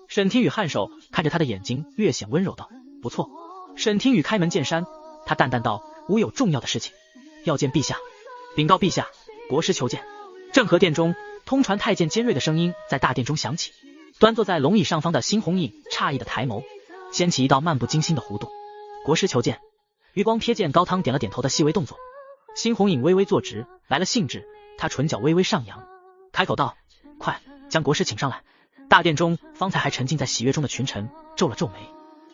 沈听雨颔首看着她的眼睛，略显温柔道：不错。沈听雨开门见山，他淡淡道：吾有重要的事情要见陛下。禀告陛下，国师求见。正和殿中，通传太监尖锐的声音在大殿中响起。端坐在龙椅上方的猩红影诧异的抬眸，掀起一道漫不经心的弧度。国师求见。余光瞥见高汤点了点头的细微动作，猩红影微微坐直，来了兴致，他唇角微微上扬，开口道：快将国师请上来。大殿中方才还沉浸在喜悦中的群臣皱了皱眉，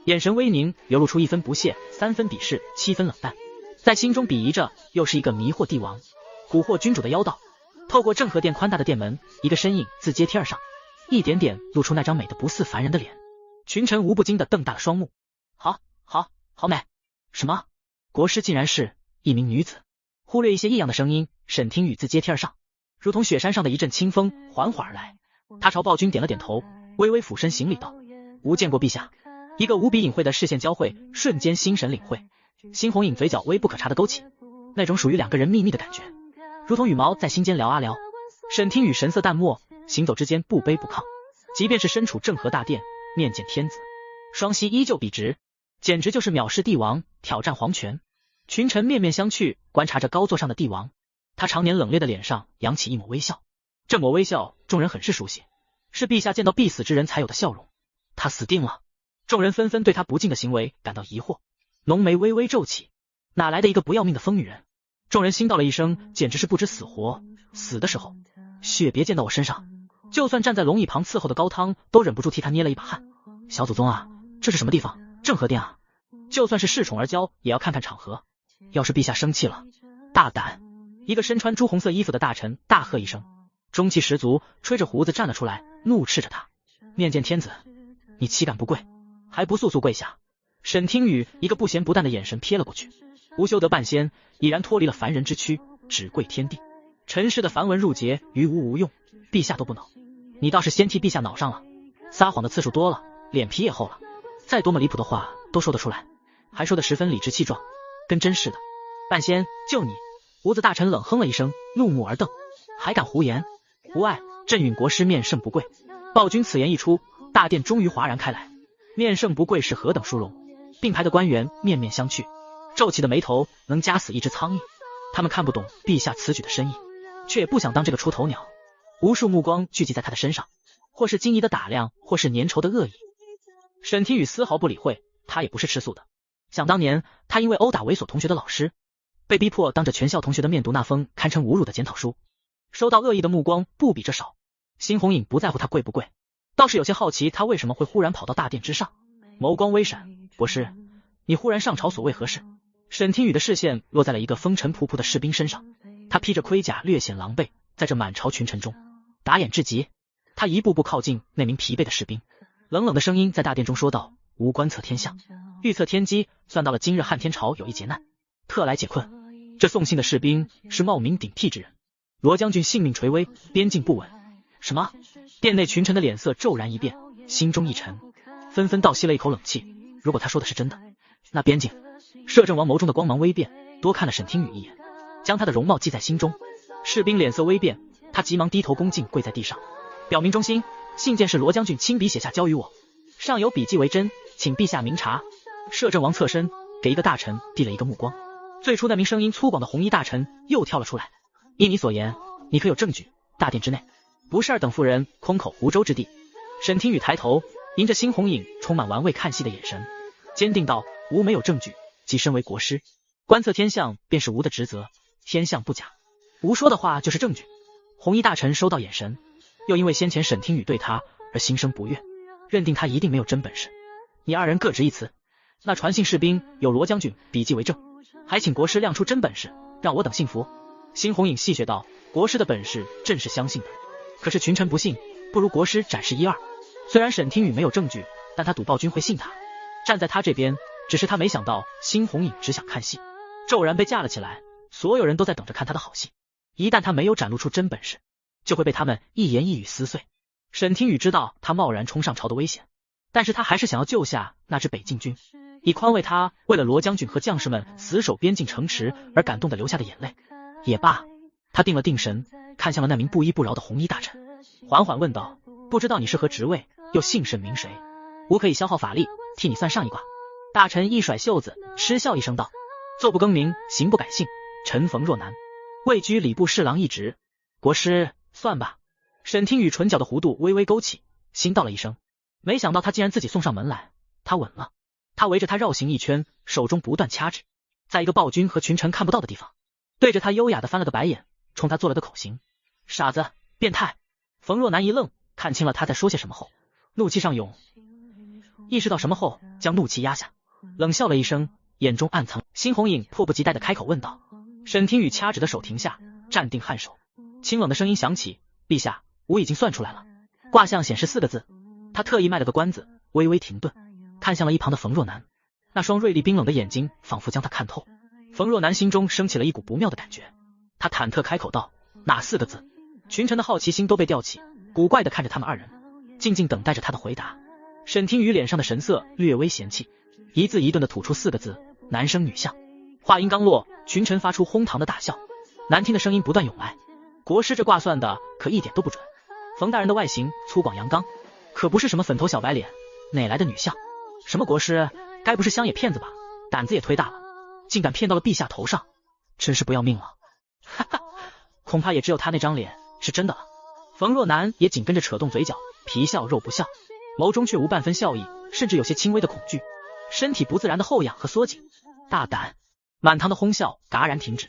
眼神微凝，流露出1分不屑，3分鄙视，7分冷淡，在心中鄙夷着又是一个迷惑帝王蛊惑君主的妖道。透过正和殿宽大的殿门，一个身影自阶梯而上，一点点露出那张美的不似凡人的脸。群臣无不惊的瞪大了双目，好美。什么？国师竟然是一名女子？忽略一些异样的声音，沈听雨自阶梯而上，如同雪山上的一阵清风缓缓而来。他朝暴君点了点头，微微俯身行礼道：吾见过陛下。一个无比隐晦的视线交汇，瞬间心神领会。猩红影嘴角微不可察的勾起，那种属于2个人秘密的感觉，如同羽毛在心间撩啊撩。沈听雨神色淡漠，行走之间不卑不亢，即便是身处正和大殿，面见天子，双膝依旧笔直，简直就是藐视帝王，挑战皇权。群臣面面相觑，观察着高座上的帝王，他常年冷冽的脸上扬起一抹微笑，这抹微笑众人很是熟悉，是陛下见到必死之人才有的笑容。他死定了。众人纷纷对他不敬的行为感到疑惑，浓眉微微皱起，哪来的一个不要命的疯女人？众人心道了一声，简直是不知死活。死的时候血别溅到我身上，就算站在龙椅旁伺候的高汤都忍不住替他捏了一把汗。小祖宗啊，这是什么地方？正和殿啊，就算是恃宠而骄也要看看场合。要是陛下生气了，大胆！一个身穿朱红色衣服的大臣大喝一声，中气十足，吹着胡子站了出来，怒斥着他：面见天子，你岂敢不跪？还不速速跪下！沈听雨一个不咸不淡的眼神瞥了过去，无修得半仙，已然脱离了凡人之躯，只跪天地。尘世的繁文缛节于吾无用，陛下都不恼，你倒是先替陛下恼上了。撒谎的次数多了，脸皮也厚了，再多么离谱的话都说得出来，还说得十分理直气壮，跟真似的。半仙，就你！胡子大臣冷哼了一声，怒目而瞪，还敢胡言？无碍，朕允国师面圣不跪。暴君此言一出，大殿终于哗然开来。面圣不跪是何等殊荣，并排的官员面面相觑，皱起的眉头能夹死一只苍蝇。他们看不懂陛下此举的深意，却也不想当这个出头鸟。无数目光聚集在他的身上，或是惊疑的打量，或是粘稠的恶意。沈听雨丝毫不理会，他也不是吃素的。想当年，他因为殴打猥琐同学的老师，被逼迫当着全校同学的面读那封堪称侮辱的检讨书，收到恶意的目光不比这少。猩红影不在乎他跪不跪，倒是有些好奇他为什么会忽然跑到大殿之上，眸光微闪：国师，你忽然上朝所为何事？沈听雨的视线落在了一个风尘仆仆的士兵身上，他披着盔甲略显狼狈，在这满朝群臣中打眼至极。他一步步靠近那名疲惫的士兵，冷冷的声音在大殿中说道：吾观测天象，预测天机，算到了今日汉天朝有一劫难，特来解困。这送信的士兵是冒名顶替之人，罗将军性命垂危，边境不稳。什么？殿内群臣的脸色骤然一变，心中一沉，纷纷倒吸了一口冷气。如果他说的是真的，那边境……摄政王眸中的光芒微变，多看了沈听雨一眼，将他的容貌记在心中。士兵脸色微变，他急忙低头恭敬跪在地上，表明忠心。信件是罗将军亲笔写下交予我，上有笔迹为真，请陛下明察。摄政王侧身给一个大臣递了一个目光，最初那名声音粗犷的红衣大臣又跳了出来。依你所言，你可有证据？大殿之内不是二等妇人空口无舟之地。沈听雨抬头，迎着新红影充满玩味看戏的眼神，坚定道：吾没有证据，即身为国师，观测天象便是吾的职责，天象不假，吾说的话就是证据。红衣大臣收到眼神，又因为先前沈听雨对他而心生不悦，认定他一定没有真本事。你二人各执一词，那传信士兵有罗将军笔迹为证，还请国师亮出真本事，让我等信服。新红影戏谑道：国师的本事朕是相信的，可是群臣不信，不如国师展示一二。虽然沈听雨没有证据，但他赌暴君会信他，站在他这边。只是他没想到新红影只想看戏，骤然被架了起来，所有人都在等着看他的好戏。一旦他没有展露出真本事，就会被他们一言一语撕碎。沈听雨知道他贸然冲上朝的危险，但是他还是想要救下那支北境军，以宽慰他为了罗将军和将士们死守边境城池而感动的流下的眼泪。也罢，他定了定神，看向了那名不依不饶的红衣大臣，缓缓问道：不知道你是何职位，又姓甚名谁？吾可以消耗法力替你算上一卦。大臣一甩袖子，嗤笑一声道：坐不更名，行不改姓，臣冯若男，位居礼部侍郎一职。国师，算吧。沈听雨唇角的弧度微微勾起，心道了一声，没想到他竟然自己送上门来。他稳了。他围着他绕行一圈，手中不断掐指，在一个暴君和群臣看不到的地方，对着他优雅的翻了个白眼，冲他做了个口型：傻子，变态。冯若男一愣，看清了他在说些什么后，怒气上涌，意识到什么后，将怒气压下，冷笑了一声，眼中暗藏。新红影迫不及待的开口问道。沈听雨掐指的手停下，站定颔首，清冷的声音响起：陛下，吾已经算出来了。卦象显示4个字。他特意卖了个关子，微微停顿，看向了一旁的冯若男，那双锐利冰冷的眼睛仿佛将他看透。冯若男心中升起了一股不妙的感觉，他忐忑开口道：哪4个字？群臣的好奇心都被吊起，古怪的看着他们二人，静静等待着他的回答。沈听雨脸上的神色略微嫌弃，一字一顿的吐出4个字：男生女相。话音刚落，群臣发出哄堂的大笑，难听的声音不断涌来。国师这卦算的可一点都不准，冯大人的外形粗犷阳刚，可不是什么粉头小白脸，哪来的女相？什么国师，该不是乡野骗子吧？胆子也忒大了，竟敢骗到了陛下头上，真是不要命了。哈哈，恐怕也只有他那张脸是真的了。冯若男也紧跟着扯动嘴角，皮笑肉不笑，眸中却无半分笑意，甚至有些轻微的恐惧，身体不自然的后仰和缩紧。大胆！满堂的哄笑戛然停止，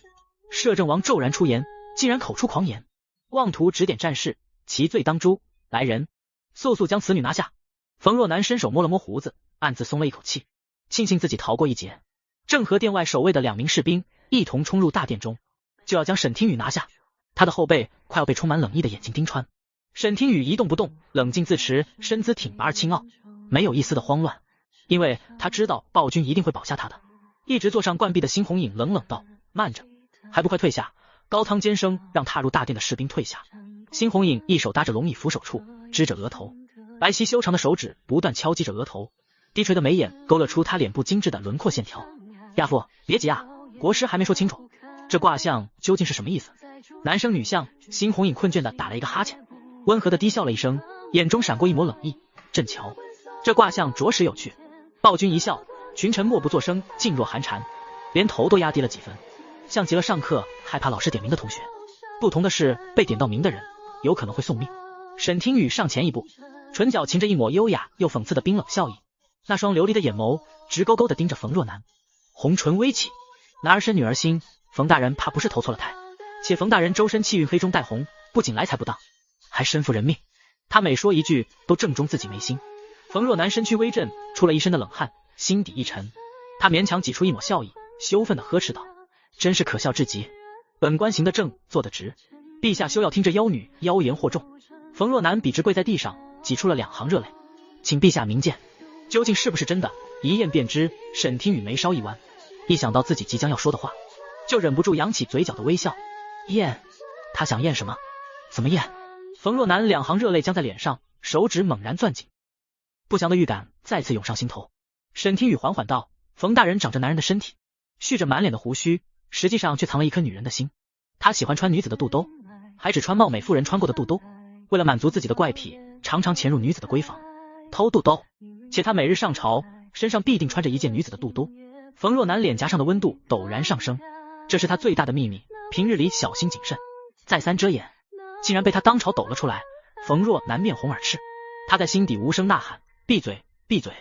摄政王骤然出言，竟然口出狂言，妄图指点战事，其罪当诛。来人，速速将此女拿下。冯若男伸手摸了摸胡子，暗自松了一口气，庆幸自己逃过一劫。正和殿外守卫的2名士兵一同冲入大殿中，就要将沈听雨拿下。他的后背快要被充满冷意的眼睛盯穿。沈听雨一动不动，冷静自持，身姿挺拔而清傲，没有一丝的慌乱，因为他知道暴君一定会保下他的。一直坐上冠壁的新红影冷冷道：慢着，还不快退下！高汤尖声让踏入大殿的士兵退下。新红影一手搭着龙椅扶手处，支着额头，白皙修长的手指不断敲击着额头，低垂的眉眼勾勒出他脸部精致的轮廓线条。亚父，别急啊，国师还没说清楚，这卦象究竟是什么意思？男生女相？新红影困倦的打了一个哈欠，温和的低笑了一声，眼中闪过一抹冷意。朕瞧，这卦象着实有趣。暴君一笑，群臣默不作声，噤若寒蝉，连头都压低了几分，像极了上课害怕老师点名的同学。不同的是，被点到名的人有可能会送命。沈听雨上前一步，唇角噙着一抹优雅又讽刺的冰冷笑意，那双流离的眼眸直勾勾的盯着冯若男，红唇微起。男儿身女儿心，冯大人怕不是投错了胎。且冯大人周身气运黑中带红，不仅来财不当，还身负人命。他每说一句都正中自己眉心。冯若男身躯微震，出了一身的冷汗，心底一沉，他勉强挤出一抹笑意，羞愤的呵斥道：真是可笑至极，本官行得正，坐得直，陛下休要听这妖女妖言惑众。冯若男笔直跪在地上，挤出了2行热泪，请陛下明鉴，究竟是不是真的？一验便知。沈听雨眉梢一弯，一想到自己即将要说的话，就忍不住扬起嘴角的微笑。验？他想验什么？怎么验？冯若男2行热泪将在脸上，手指猛然攥紧，不祥的预感再次涌上心头。沈听雨缓缓道：冯大人长着男人的身体，蓄着满脸的胡须，实际上却藏了一颗女人的心。他喜欢穿女子的肚兜，还只穿貌美妇人穿过的肚兜。为了满足自己的怪癖，常常潜入女子的闺房偷肚兜，且他每日上朝，身上必定穿着一件女子的肚兜。冯若楠脸颊上的温度陡然上升，这是他最大的秘密，平日里小心谨慎，再三遮掩，竟然被他当场抖了出来。冯若楠面红耳赤，他在心底无声呐喊：闭嘴，闭嘴，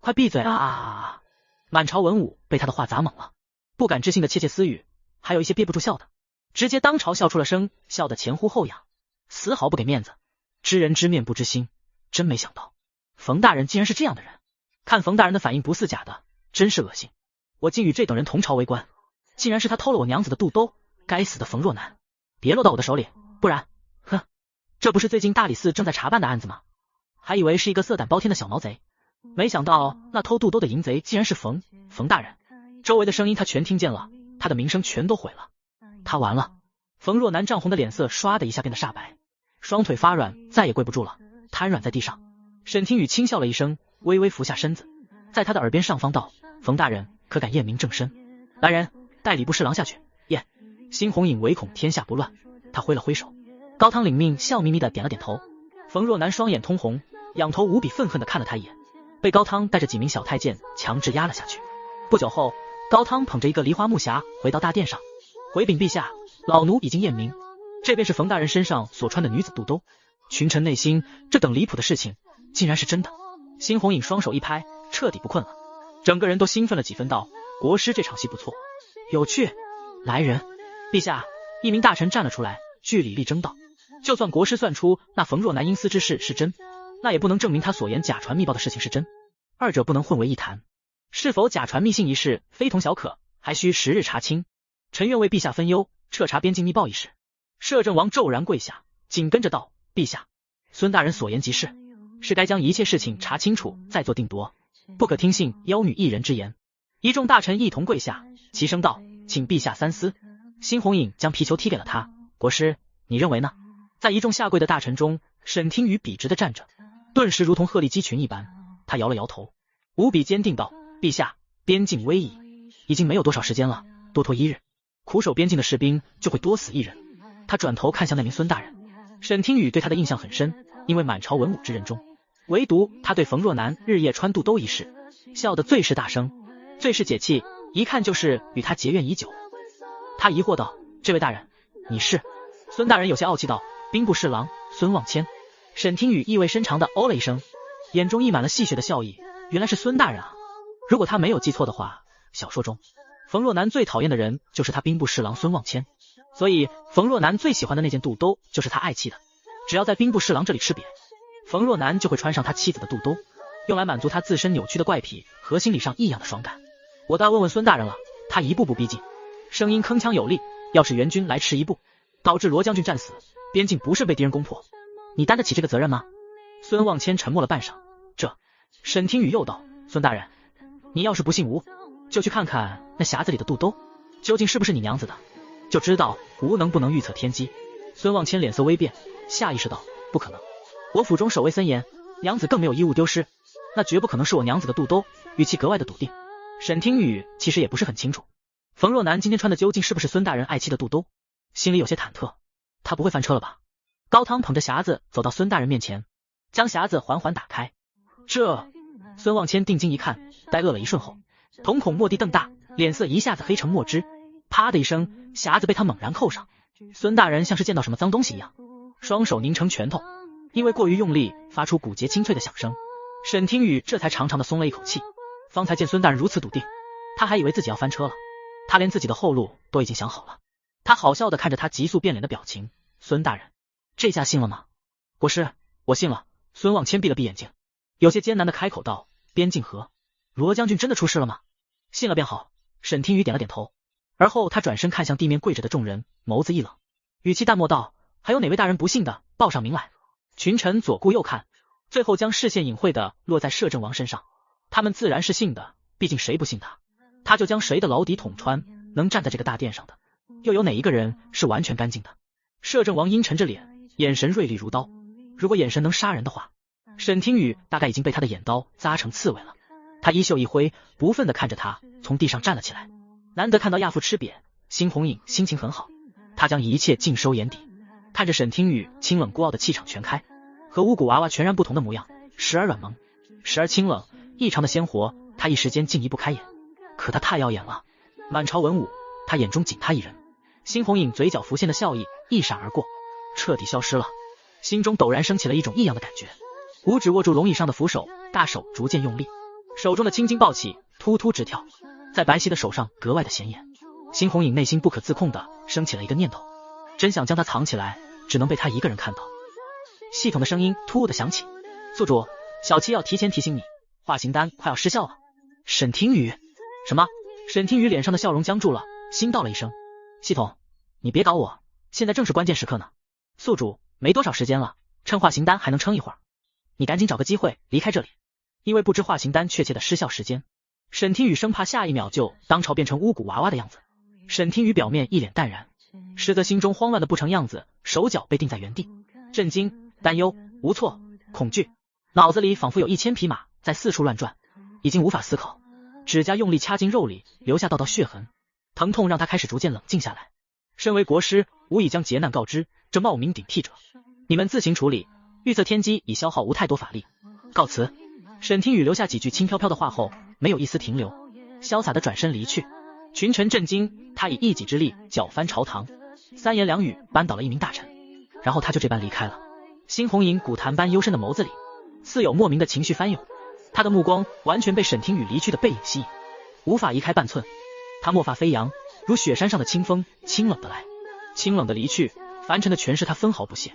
快闭嘴啊！满朝文武被他的话砸懵了，不敢置信的窃窃私语，还有一些憋不住笑的，直接当朝笑出了声，笑得前呼后仰，丝毫不给面子。知人知面不知心，真没想到冯大人竟然是这样的人。看冯大人的反应不似假的，真是恶心。我竟与这等人同朝为官，竟然是他偷了我娘子的肚兜，该死的冯若楠，别落到我的手里，不然，哼，这不是最近大理寺正在查办的案子吗？还以为是一个色胆包天的小毛贼，没想到那偷肚兜的淫贼竟然是冯大人。周围的声音他全听见了，他的名声全都毁了，他完了。冯若楠涨红的脸色唰的一下变得煞白，双腿发软，再也跪不住了，瘫软在地上。沈听雨轻笑了一声，微微俯下身子，在他的耳边上方道：冯大人可敢验明正身？来人，带礼部侍郎下去验。辛红影唯恐天下不乱，他挥了挥手。高汤领命，笑眯眯的点了点头。冯若楠双眼通红，仰头无比愤恨的看了他一眼，被高汤带着几名小太监强制压了下去。不久后，高汤捧着一个梨花木匣回到大殿上，回禀陛下，老奴已经验明，这便是冯大人身上所穿的女子肚兜。群臣内心，这等离谱的事情竟然是真的。辛红影双手一拍，彻底不困了，整个人都兴奋了几分，道：国师这场戏不错，有趣。来人！陛下，一名大臣站了出来，据理力争道：就算国师算出那冯若楠阴私之事是真，那也不能证明他所言假传密报的事情是真，二者不能混为一谈。是否假传密信一事非同小可，还需时日查清。臣愿为陛下分忧，彻查边境密报一事。摄政王骤然跪下，紧跟着道：陛下，孙大人所言极是，是该将一切事情查清楚再做定夺，不可听信妖女一人之言。一众大臣一同跪下，齐声道：请陛下三思。辛红影将皮球踢给了他：国师，你认为呢？在一众下跪的大臣中，沈听雨笔直的站着，顿时如同鹤立鸡群一般。他摇了摇头，无比坚定道：陛下，边境危矣，已经没有多少时间了，多拖一日，苦守边境的士兵就会多死一人。他转头看向那名孙大人，沈听雨对他的印象很深，因为满朝文武之人中，唯独他对冯若楠日夜穿肚兜一事笑得最是大声，最是解气，一看就是与他结怨已久。他疑惑道：这位大人，你是？孙大人有些傲气道：兵部侍郎孙望谦。沈听雨意味深长的哦了一声，眼中溢满了戏谑的笑意，原来是孙大人啊。如果他没有记错的话，小说中冯若楠最讨厌的人就是他兵部侍郎孙望谦，所以冯若楠最喜欢的那件肚兜就是他爱妻的。只要在兵部侍郎这里吃瘪，冯若楠就会穿上他妻子的肚兜，用来满足他自身扭曲的怪癖和心理上异样的爽感。我倒要问问孙大人了，他一步步逼近，声音铿锵有力，要是援军来迟一步，导致罗将军战死，边境不是被敌人攻破，你担得起这个责任吗？孙望谦沉默了半晌，沈听雨又道：孙大人，你要是不信吴，就去看看那匣子里的肚兜究竟是不是你娘子的，就知道吴能不能预测天机。孙望谦脸色微变，下意识道：不可能，我府中守卫森严，娘子更没有衣物丢失，那绝不可能是我娘子的肚兜，语气格外的笃定。沈听雨其实也不是很清楚，冯若楠今天穿的究竟是不是孙大人爱妻的肚兜，心里有些忐忑。他不会翻车了吧？高汤捧着匣子走到孙大人面前，将匣子缓缓打开。孙望谦定睛一看，呆愕了一瞬后，瞳孔蓦地瞪大，脸色一下子黑成墨汁。啪的一声，匣子被他猛然扣上。孙大人像是见到什么脏东西一样，双手凝成拳头，因为过于用力，发出骨节清脆的响声。沈听雨这才长长的松了一口气，方才见孙大人如此笃定，他还以为自己要翻车了。他连自己的后路都已经想好了。他好笑的看着他急速变脸的表情：孙大人，这下信了吗？国师，我信了。孙望谦闭了闭眼睛，有些艰难的开口道：边境河，罗将军真的出事了吗？信了便好。沈听雨点了点头，而后他转身看向地面跪着的众人，眸子一冷，语气淡漠道：还有哪位大人不信的，报上名来。群臣左顾右看，最后将视线隐晦的落在摄政王身上。他们自然是信的，毕竟谁不信他，他就将谁的牢底捅穿。能站在这个大殿上的，又有哪一个人是完全干净的？摄政王阴沉着脸，眼神锐利如刀，如果眼神能杀人的话，沈听雨大概已经被他的眼刀扎成刺猬了。他衣袖一挥，不忿地看着他，从地上站了起来。难得看到亚父吃瘪，辛红影心情很好，他将一切尽收眼底，看着沈听雨清冷孤傲的气场全开，和巫蛊娃娃全然不同的模样，时而软萌，时而清冷，异常的鲜活，他一时间竟移不开眼。可他太耀眼了，满朝文武，他眼中仅他一人。辛红影嘴角浮现的笑意一闪而过，彻底消失了，心中陡然升起了一种异样的感觉。五指握住龙椅上的扶手，大手逐渐用力，手中的青筋暴起，突突直跳，在白皙的手上格外的显眼。辛红影内心不可自控的升起了一个念头，真想将它藏起来，只能被他一个人看到。系统的声音突兀的响起，宿主，小七要提前提醒你，化形丹快要失效了。沈听雨？什么？沈听雨脸上的笑容僵住了，心道了一声，系统，你别搞我，现在正是关键时刻呢。宿主，没多少时间了，趁化形丹还能撑一会儿，你赶紧找个机会离开这里。因为不知化形丹确切的失效时间，沈听雨生怕下一秒就当朝变成巫蛊娃娃的样子。沈听雨表面一脸淡然，实则心中慌乱的不成样子，手脚被定在原地，震惊、担忧、无措、恐惧，脑子里仿佛有1000匹马在四处乱转，已经无法思考。指甲用力掐进肉里，留下道道血痕，疼痛让他开始逐渐冷静下来。身为国师，无以将劫难告知这冒名顶替者，你们自行处理。预测天机已消耗无太多法力，告辞。沈听雨留下几句轻飘飘的话后，没有一丝停留，潇洒的转身离去。群臣震惊，他以一己之力搅翻朝堂，3言2语扳倒了一名大臣，然后他就这般离开了。辛红影古潭般幽深的眸子里似有莫名的情绪翻涌，他的目光完全被沈听雨离去的背影吸引，无法移开半寸。他墨发飞扬，如雪山上的清风，清冷的来，清冷的离去，凡尘的全是他分毫不屑，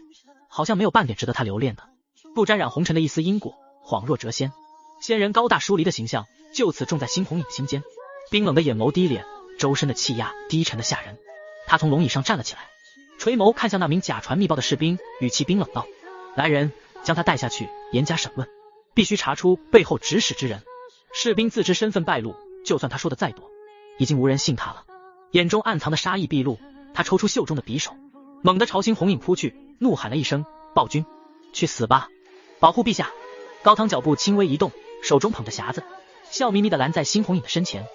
好像没有半点值得他留恋的，不沾染红尘的一丝因果，恍若谪仙。仙人高大疏离的形象就此种在辛红影心间，冰冷的眼眸低敛，周身的气压低沉的吓人。他从龙椅上站了起来，垂眸看向那名假传密报的士兵，语气冰冷道：来人，将他带下去严加审问，必须查出背后指使之人。士兵自知身份败露，就算他说的再多，已经无人信他了。眼中暗藏的杀意毕露，他抽出袖中的匕首，猛地朝辛红影扑去，怒喊了一声：暴君，去死吧，保护陛下。高堂脚步轻微移动，手中捧着匣子，笑眯眯地拦在辛红影的身前，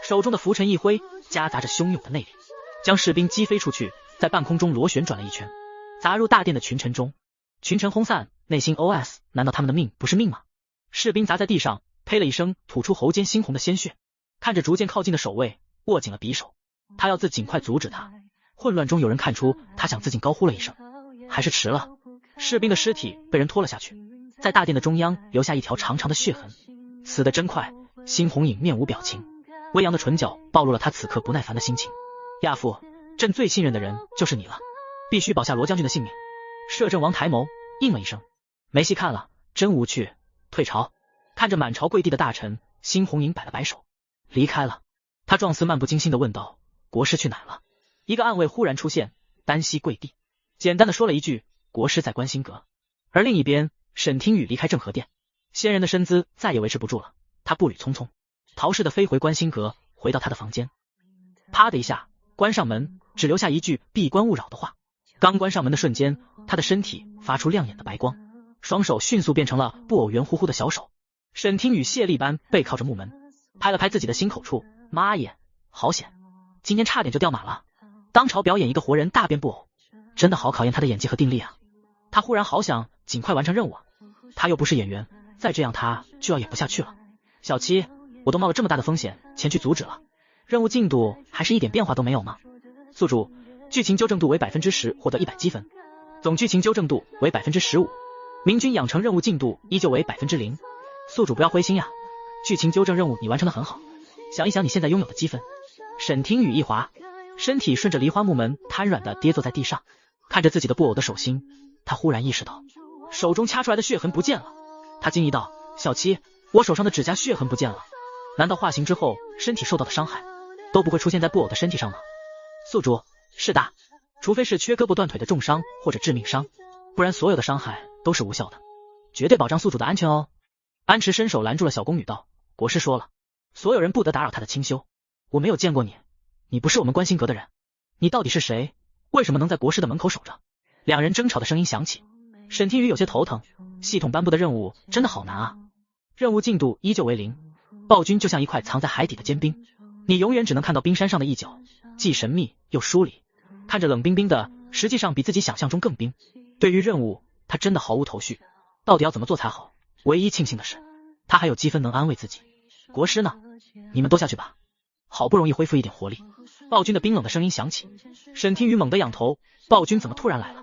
手中的拂尘一挥，夹杂着汹涌的内力，将士兵击飞出去，在半空中螺旋转了一圈，砸入大殿的群臣中。群臣轰散，内心 OS： 难道他们的命不是命吗？士兵砸在地上，呸了一声，吐出喉间猩红的鲜血，看着逐渐靠近的守卫，握紧了匕首，他要自尽快阻止他。混乱中有人看出他想自尽，高呼了一声，还是迟了。士兵的尸体被人拖了下去，在大殿的中央留下一条长长的血痕。死得真快。辛红影面无表情，微扬的唇角暴露了他此刻不耐烦的心情。亚父，朕最信任的人就是你了，必须保下罗将军的性命。摄政王抬眸应了一声，没戏看了，真无趣，退朝。看着满朝跪地的大臣，辛红影摆了摆手，离开了。他状似漫不经心地问道：国师去哪了？一个暗卫忽然出现，单膝跪地，简单的说了一句：国师在观星阁。而另一边，沈听雨离开正和殿，仙人的身姿再也维持不住了，他步履匆匆，逃似的飞回观星阁，回到他的房间。啪的一下关上门，只留下一句闭关勿扰的话。刚关上门的瞬间，他的身体发出亮眼的白光，双手迅速变成了布偶圆乎乎的小手。沈听雨泄力般背靠着木门，拍了拍自己的心口处，妈耶，好险，今天差点就掉马了。当朝表演一个活人大变布偶，真的好考验他的演技和定力啊。他忽然好想尽快完成任务啊，他又不是演员，再这样他就要演不下去了。小七，我都冒了这么大的风险前去阻止了，任务进度还是一点变化都没有吗？宿主，剧情纠正度为 10%， 获得100积分，总剧情纠正度为 15%， 明君养成任务进度依旧为 0%。 宿主不要灰心呀，剧情纠正任务你完成的很好，想一想你现在拥有的积分。沈听雨一滑，身体顺着梨花木门瘫软的跌坐在地上，看着自己的布偶的手心，他忽然意识到手中掐出来的血痕不见了。他惊疑道：小七，我手上的指甲血痕不见了，难道化形之后身体受到的伤害都不会出现在布偶的身体上吗？宿主，是的，除非是缺胳膊断腿的重伤或者致命伤，不然所有的伤害都是无效的，绝对保障宿主的安全哦。安池伸手拦住了小宫女道：国师说了，所有人不得打扰他的清修，我没有见过你，你不是我们观星阁的人，你到底是谁？为什么能在国师的门口守着？两人争吵的声音响起，沈听雨有些头疼，系统颁布的任务真的好难啊，任务进度依旧为0，暴君就像一块藏在海底的坚冰，你永远只能看到冰山上的一角，既神秘又疏离，看看着冷冰冰的，实际上比自己想象中更冰。对于任务，他真的毫无头绪，到底要怎么做才好？唯一庆幸的是，他还有积分能安慰自己。国师呢？你们都下去吧。好不容易恢复一点活力，暴君的冰冷的声音响起。沈听雨猛地仰头，暴君怎么突然来了？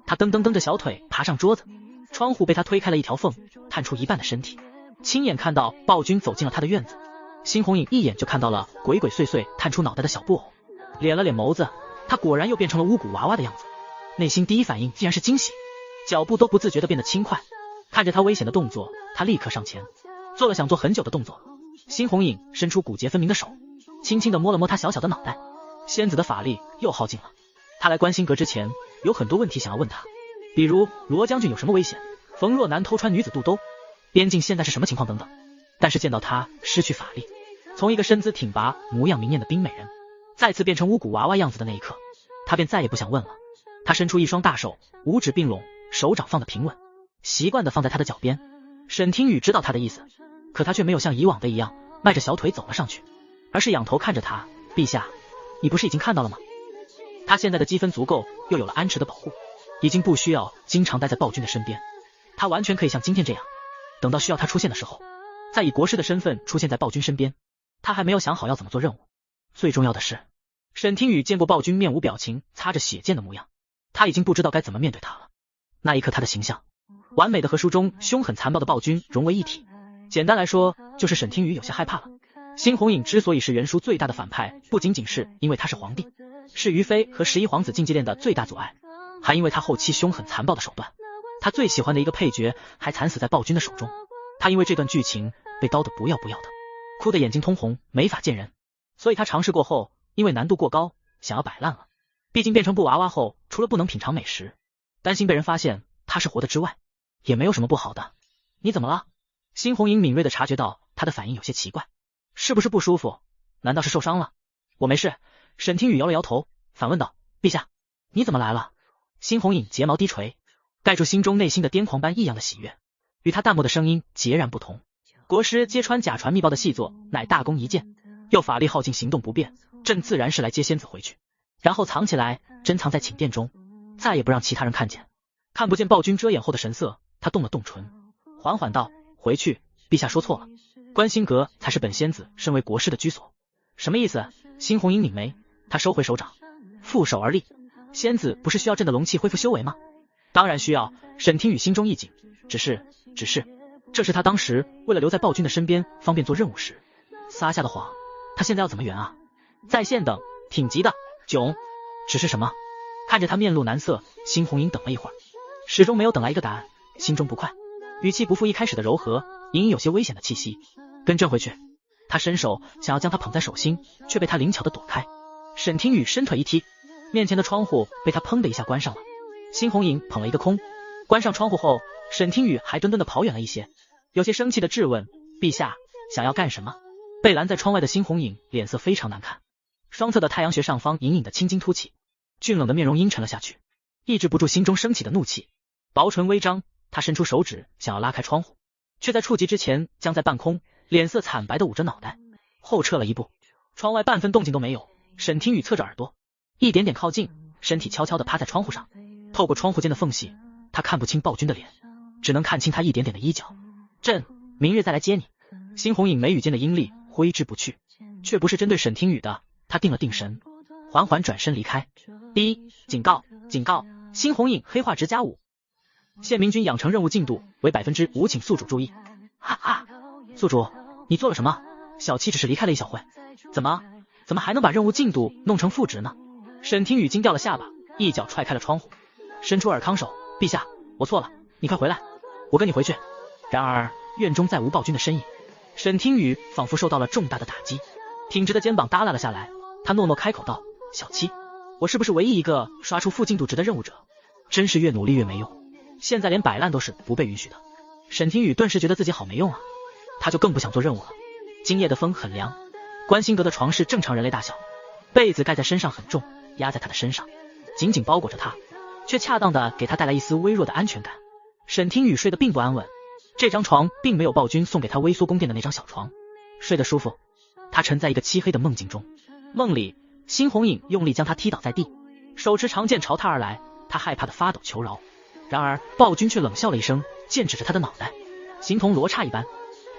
他蹬蹬蹬着小腿爬上桌子，窗户被他推开了一条缝，探出一半的身体，亲眼看到暴君走进了他的院子。辛红影一眼就看到了鬼鬼祟祟探出脑袋的小布偶，咧了咧眸子，他果然又变成了巫蛊娃娃的样子。内心第一反应竟然是惊喜，脚步都不自觉地变得轻快。看着他危险的动作，他立刻上前，做了想做很久的动作。辛红影伸出骨节分明的手，轻轻地摸了摸他小小的脑袋。仙子的法力又耗尽了，他来观星阁之前有很多问题想要问他，比如罗将军有什么危险，冯若男偷穿女子肚兜，边境现在是什么情况等等。但是见到他失去法力，从一个身姿挺拔模样明艳的冰美人再次变成巫蛊娃娃样子的那一刻，他便再也不想问了。他伸出一双大手，五指并拢，手掌放得平稳，习惯地放在他的脚边。沈听雨知道他的意思，可他却没有像以往的一样迈着小腿走了上去，而是仰头看着他。陛下，你不是已经看到了吗？他现在的积分足够，又有了安池的保护，已经不需要经常待在暴君的身边，他完全可以像今天这样，等到需要他出现的时候，再以国师的身份出现在暴君身边。他还没有想好要怎么做任务。最重要的是，沈听雨见过暴君面无表情擦着血溅的模样，他已经不知道该怎么面对他了。那一刻他的形象完美的和书中凶狠残暴的暴君融为一体，简单来说就是沈听雨有些害怕了。辛红影之所以是原书最大的反派，不仅仅是因为他是皇帝，是于妃和11皇子禁忌恋的最大阻碍，还因为他后期凶狠残暴的手段。他最喜欢的一个配角还惨死在暴君的手中，他因为这段剧情被刀得不要不要的，哭得眼睛通红，没法见人。所以他尝试过后，因为难度过高，想要摆烂了。毕竟变成布娃娃后，除了不能品尝美食，担心被人发现他是活的之外，也没有什么不好的。你怎么了？辛红影敏锐地察觉到他的反应有些奇怪，是不是不舒服？难道是受伤了？我没事。沈听雨摇了摇头，反问道：陛下，你怎么来了？辛红影睫毛低垂，盖住心中内心的癫狂般异样的喜悦，与他淡漠的声音截然不同。国师揭穿假传密报的细作，乃大功一件，又法力耗尽，行动不便，朕自然是来接仙子回去，然后藏起来，珍藏在寝殿中，再也不让其他人看见。看不见暴君遮掩后的神色，他动了动唇，缓缓道：回去，陛下说错了，观星阁才是本仙子身为国师的居所。什么意思？辛红影拧眉，他收回手掌，负手而立。仙子不是需要朕的龙气恢复修为吗？当然需要。沈听雨心中一紧，只是这是他当时为了留在暴君的身边方便做任务时撒下的谎，他现在要怎么圆啊？在线等，挺急的，囧。只是什么？看着他面露难色，辛红影等了一会儿，始终没有等来一个答案，心中不快，语气不复一开始的柔和，隐隐有些危险的气息。跟朕回去。他伸手想要将他捧在手心，却被他灵巧的躲开。沈听雨伸腿一踢，面前的窗户被他砰的一下关上了。辛红影捧了一个空。关上窗户后，沈听雨还墩墩的跑远了一些，有些生气的质问：陛下想要干什么？被拦在窗外的辛红影脸色非常难看，双侧的太阳穴上方隐隐的青筋凸起，俊冷的面容阴沉了下去，抑制不住心中升起的怒气，薄唇微张，他伸出手指想要拉开窗户，却在触及之前僵在半空，脸色惨白的捂着脑袋，后撤了一步。窗外半分动静都没有。沈听雨侧着耳朵，一点点靠近，身体悄悄地趴在窗户上，透过窗户间的缝隙，他看不清暴君的脸，只能看清他一点点的衣角。朕明日再来接你。辛红影眉宇间的阴厉挥之不去，却不是针对沈听雨的。他定了定神，缓缓转身离开。第一，警告，警告！辛红影黑化值+5，县民军养成任务进度为5%，请宿主注意。哈哈，宿主，你做了什么？小七只是离开了一小会，怎么还能把任务进度弄成负值呢？沈听雨惊掉了下巴，一脚踹开了窗户，伸出尔康手：陛下，我错了，你快回来，我跟你回去。然而院中再无暴君的身影，沈听雨仿佛受到了重大的打击，挺直的肩膀耷拉了下来。他诺诺开口道：小七，我是不是唯一一个刷出负进度值的任务者？真是越努力越没用，现在连摆烂都是不被允许的。沈听雨顿时觉得自己好没用啊，他就更不想做任务了。今夜的风很凉，观星阁的床是正常人类大小，被子盖在身上很重，压在他的身上，紧紧包裹着他，却恰当的给他带来一丝微弱的安全感。沈听雨睡得并不安稳，这张床并没有暴君送给他微缩宫殿的那张小床，睡得舒服。他沉在一个漆黑的梦境中，梦里辛红影用力将他踢倒在地，手持长剑朝他而来，他害怕的发抖求饶。然而暴君却冷笑了一声，剑指着他的脑袋，形同罗刹一般，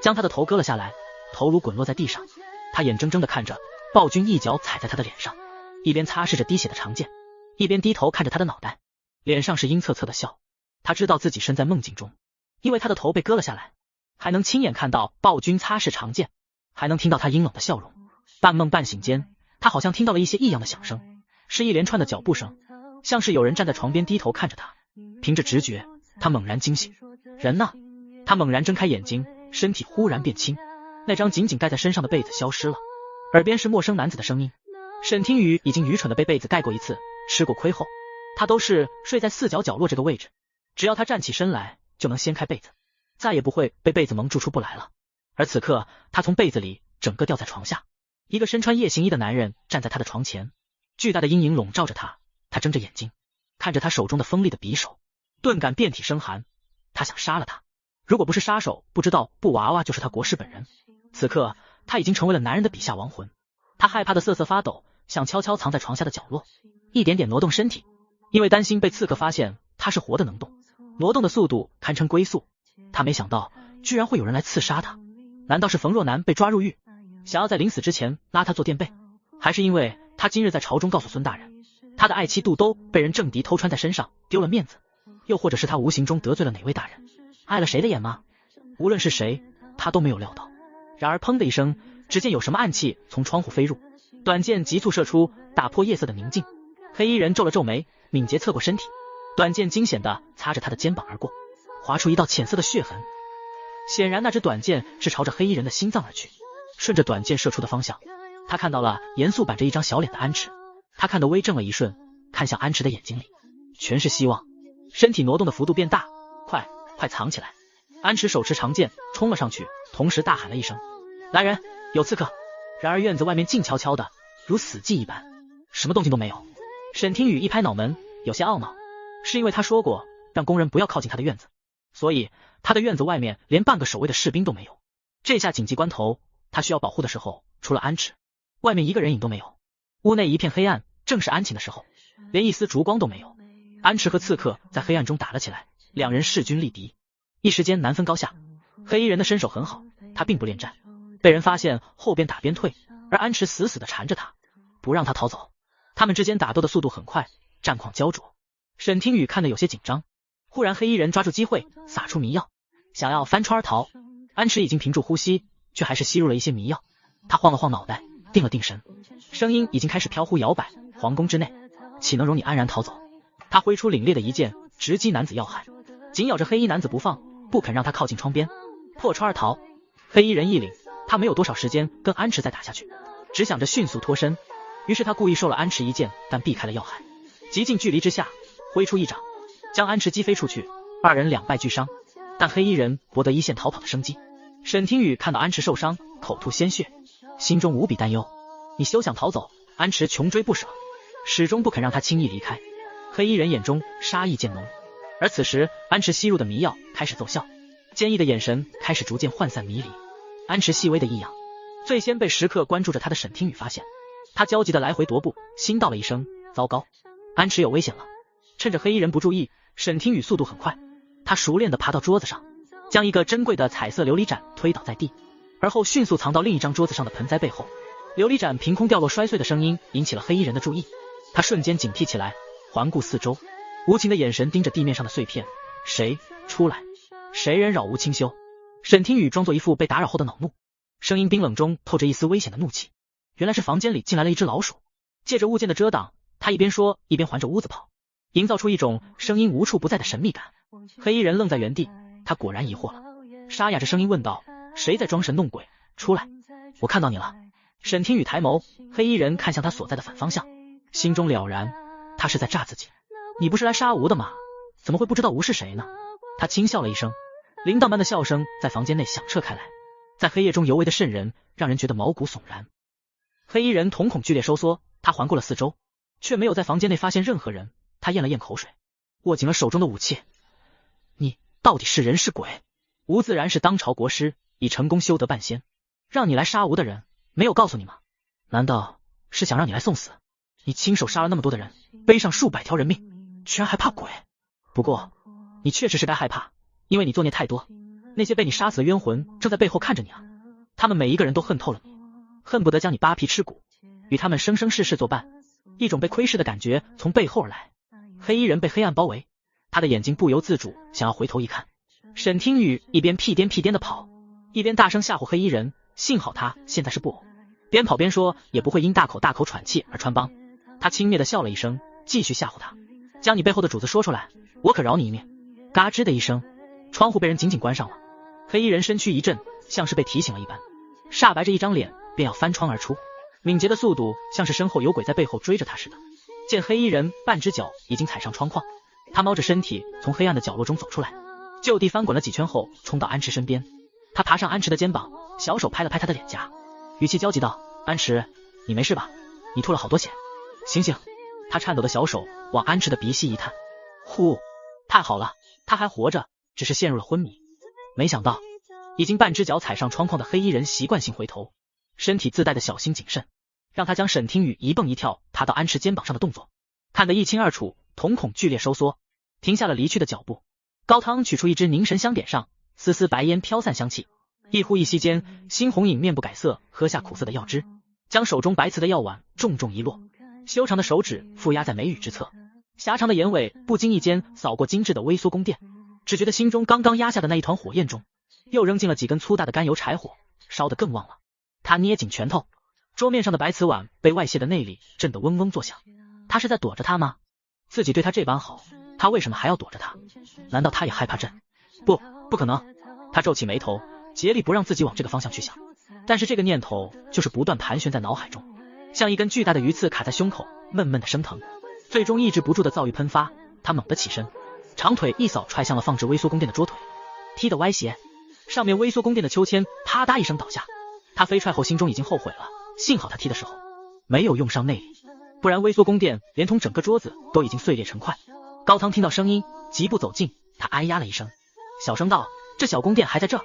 将他的头割了下来，头颅滚落在地上。他眼睁睁地看着暴君一脚踩在他的脸上，一边擦拭着滴血的长剑，一边低头看着他的脑袋，脸上是阴恻恻的笑。他知道自己身在梦境中，因为他的头被割了下来，还能亲眼看到暴君擦拭长剑，还能听到他阴冷的笑容。半梦半醒间，他好像听到了一些异样的响声，是一连串的脚步声，像是有人站在床边低头看着他。凭着直觉，他猛然惊醒，人呢？他猛然睁开眼睛，身体忽然变轻，那张紧紧盖在身上的被子消失了，耳边是陌生男子的声音。沈听雨已经愚蠢的被被子盖过一次，吃过亏后，他都是睡在四角角落这个位置，只要他站起身来就能掀开被子，再也不会被被子蒙住出不来了。而此刻他从被子里整个掉在床下，一个身穿夜行衣的男人站在他的床前，巨大的阴影笼罩着他。他睁着眼睛看着他手中的锋利的匕首，顿感遍体生寒。他想杀了他，如果不是杀手不知道布娃娃就是他国师本人。此刻他已经成为了男人的笔下亡魂，他害怕的瑟瑟发抖，想悄悄藏在床下的角落，一点点挪动身体，因为担心被刺客发现他是活的能动，挪动的速度堪称龟速。他没想到居然会有人来刺杀他，难道是冯若楠被抓入狱，想要在临死之前拉他做垫背？还是因为他今日在朝中告诉孙大人，他的爱妻杜兜被人政敌偷穿在身上，丢了面子？又或者是他无形中得罪了哪位大人，碍了谁的眼吗？无论是谁，他都没有料到。然而砰的一声，只见有什么暗器从窗户飞入，短剑急速射出，打破夜色的宁静。黑衣人皱了皱眉，敏捷侧过身体，短剑惊险地擦着他的肩膀而过，划出一道浅色的血痕。显然那支短剑是朝着黑衣人的心脏而去。顺着短剑射出的方向，他看到了严肃板着一张小脸的安池。他看得微怔了一瞬，看向安池的眼睛里全是希望，身体挪动的幅度变大，快藏起来！安池手持长剑冲了上去，同时大喊了一声：来人，有刺客！然而院子外面静悄悄的，如死寂一般，什么动静都没有。沈听雨一拍脑门，有些懊恼，是因为他说过让工人不要靠近他的院子，所以他的院子外面连半个守卫的士兵都没有。这下紧急关头，他需要保护的时候，除了安池，外面一个人影都没有。屋内一片黑暗，正是安寝的时候，连一丝烛光都没有。安池和刺客在黑暗中打了起来，两人势均力敌，一时间难分高下。黑衣人的身手很好，他并不恋战，被人发现后边打边退，而安池死死地缠着他，不让他逃走。他们之间打斗的速度很快，战况焦灼。沈听雨看得有些紧张，忽然黑衣人抓住机会撒出迷药，想要翻窗而逃。安池已经屏住呼吸，却还是吸入了一些迷药。他晃了晃脑袋，定了定神，声音已经开始飘忽摇摆。皇宫之内，岂能容你安然逃走？他挥出凛冽的一剑，直击男子要害，紧咬着黑衣男子不放，不肯让他靠近窗边，破窗而逃。黑衣人一凛，他没有多少时间跟安池再打下去，只想着迅速脱身。于是他故意受了安池一剑，但避开了要害，极近距离之下挥出一掌，将安池击飞出去，二人两败俱伤。但黑衣人博得一线逃跑的生机。沈听雨看到安池受伤，口吐鲜血，心中无比担忧。你休想逃走！安池穷追不舍，始终不肯让他轻易离开。黑衣人眼中杀意渐浓，而此时安池吸入的迷药开始奏效，坚毅的眼神开始逐渐涣散迷离。安池细微的异样，最先被时刻关注着他的沈听雨发现，他焦急的来回踱步，心道了一声糟糕，安池有危险了。趁着黑衣人不注意，沈听雨速度很快，他熟练的爬到桌子上，将一个珍贵的彩色琉璃盏推倒在地，而后迅速藏到另一张桌子上的盆栽背后。琉璃盏凭空掉落摔碎的声音引起了黑衣人的注意，他瞬间警惕起来，环顾四周，无情的眼神盯着地面上的碎片。谁出来？谁人扰无清修？沈听雨装作一副被打扰后的恼怒，声音冰冷中透着一丝危险的怒气。原来是房间里进来了一只老鼠。借着物件的遮挡，他一边说一边环着屋子跑，营造出一种声音无处不在的神秘感。黑衣人愣在原地，他果然疑惑了，沙哑着声音问道：谁在装神弄鬼？出来！我看到你了。沈听雨抬眸，黑衣人看向他所在的反方向，心中了然，他是在诈自己。你不是来杀吴的吗？怎么会不知道吴是谁呢？他轻笑了一声，铃铛般的笑声在房间内响彻开来，在黑夜中尤为的渗人，让人觉得毛骨悚然。黑衣人瞳孔剧烈收缩，他环顾了四周，却没有在房间内发现任何人。他咽了咽口水，握紧了手中的武器。你到底是人是鬼？吴自然是当朝国师，已成功修得半仙，让你来杀吴的人没有告诉你吗？难道是想让你来送死？你亲手杀了那么多的人，背上数百条人命，居然还怕鬼？不过，你确实是该害怕，因为你作孽太多。那些被你杀死的冤魂正在背后看着你啊，他们每一个人都恨透了你，恨不得将你扒皮吃骨，与他们生生世世作伴。一种被窥视的感觉从背后而来。黑衣人被黑暗包围，他的眼睛不由自主想要回头一看。沈听雨一边屁颠屁颠的跑，一边大声吓唬黑衣人，幸好他现在是布偶，边跑边说也不会因大口大口喘气而穿帮。他轻蔑的笑了一声，继续吓唬他，将你背后的主子说出来，我可饶你一命。嘎吱的一声，窗户被人紧紧关上了。黑衣人身躯一震，像是被提醒了一般，煞白着一张脸便要翻窗而出，敏捷的速度像是身后有鬼在背后追着他似的。见黑衣人半只脚已经踩上窗框，他猫着身体从黑暗的角落中走出来，就地翻滚了几圈后冲到安池身边。他爬上安池的肩膀，小手拍了拍他的脸颊，语气焦急道：安池，你没事吧？你吐了好多血，醒醒。他颤抖的小手往安池的鼻息一探，呼，太好了，他还活着，只是陷入了昏迷。没想到已经半只脚踩上窗框的黑衣人习惯性回头，身体自带的小心谨慎让他将沈听雨一蹦一跳踏到安池肩膀上的动作看得一清二楚，瞳孔剧烈收缩，停下了离去的脚步。高汤取出一支凝神香点上，丝丝白烟飘散香气，一呼一吸间，猩红影面不改色喝下苦涩的药汁，将手中白瓷的药碗重重一落，修长的手指负压在眉宇之侧，狭长的眼尾不经意间扫过精致的微缩宫殿，只觉得心中刚刚压下的那一团火焰中又扔进了几根粗大的甘油柴火，烧得更旺了。他捏紧拳头，桌面上的白瓷碗被外泄的内力震得嗡嗡作响。他是在躲着他吗？自己对他这般好，他为什么还要躲着他？难道他也害怕朕？不可能。他皱起眉头，竭力不让自己往这个方向去想，但是这个念头就是不断盘旋在脑海中，像一根巨大的鱼刺卡在胸口，闷闷的生疼，最终抑制不住的躁郁喷发。他猛地起身，长腿一扫踹向了放置微缩宫殿的桌腿，踢得歪斜，上面微缩宫殿的秋千啪嗒一声倒下。他飞踹后心中已经后悔了，幸好他踢的时候没有用上内力，不然微缩宫殿连同整个桌子都已经碎裂成块。高汤听到声音，疾步走近，他哎呀了一声，小声道：这小宫殿还在这，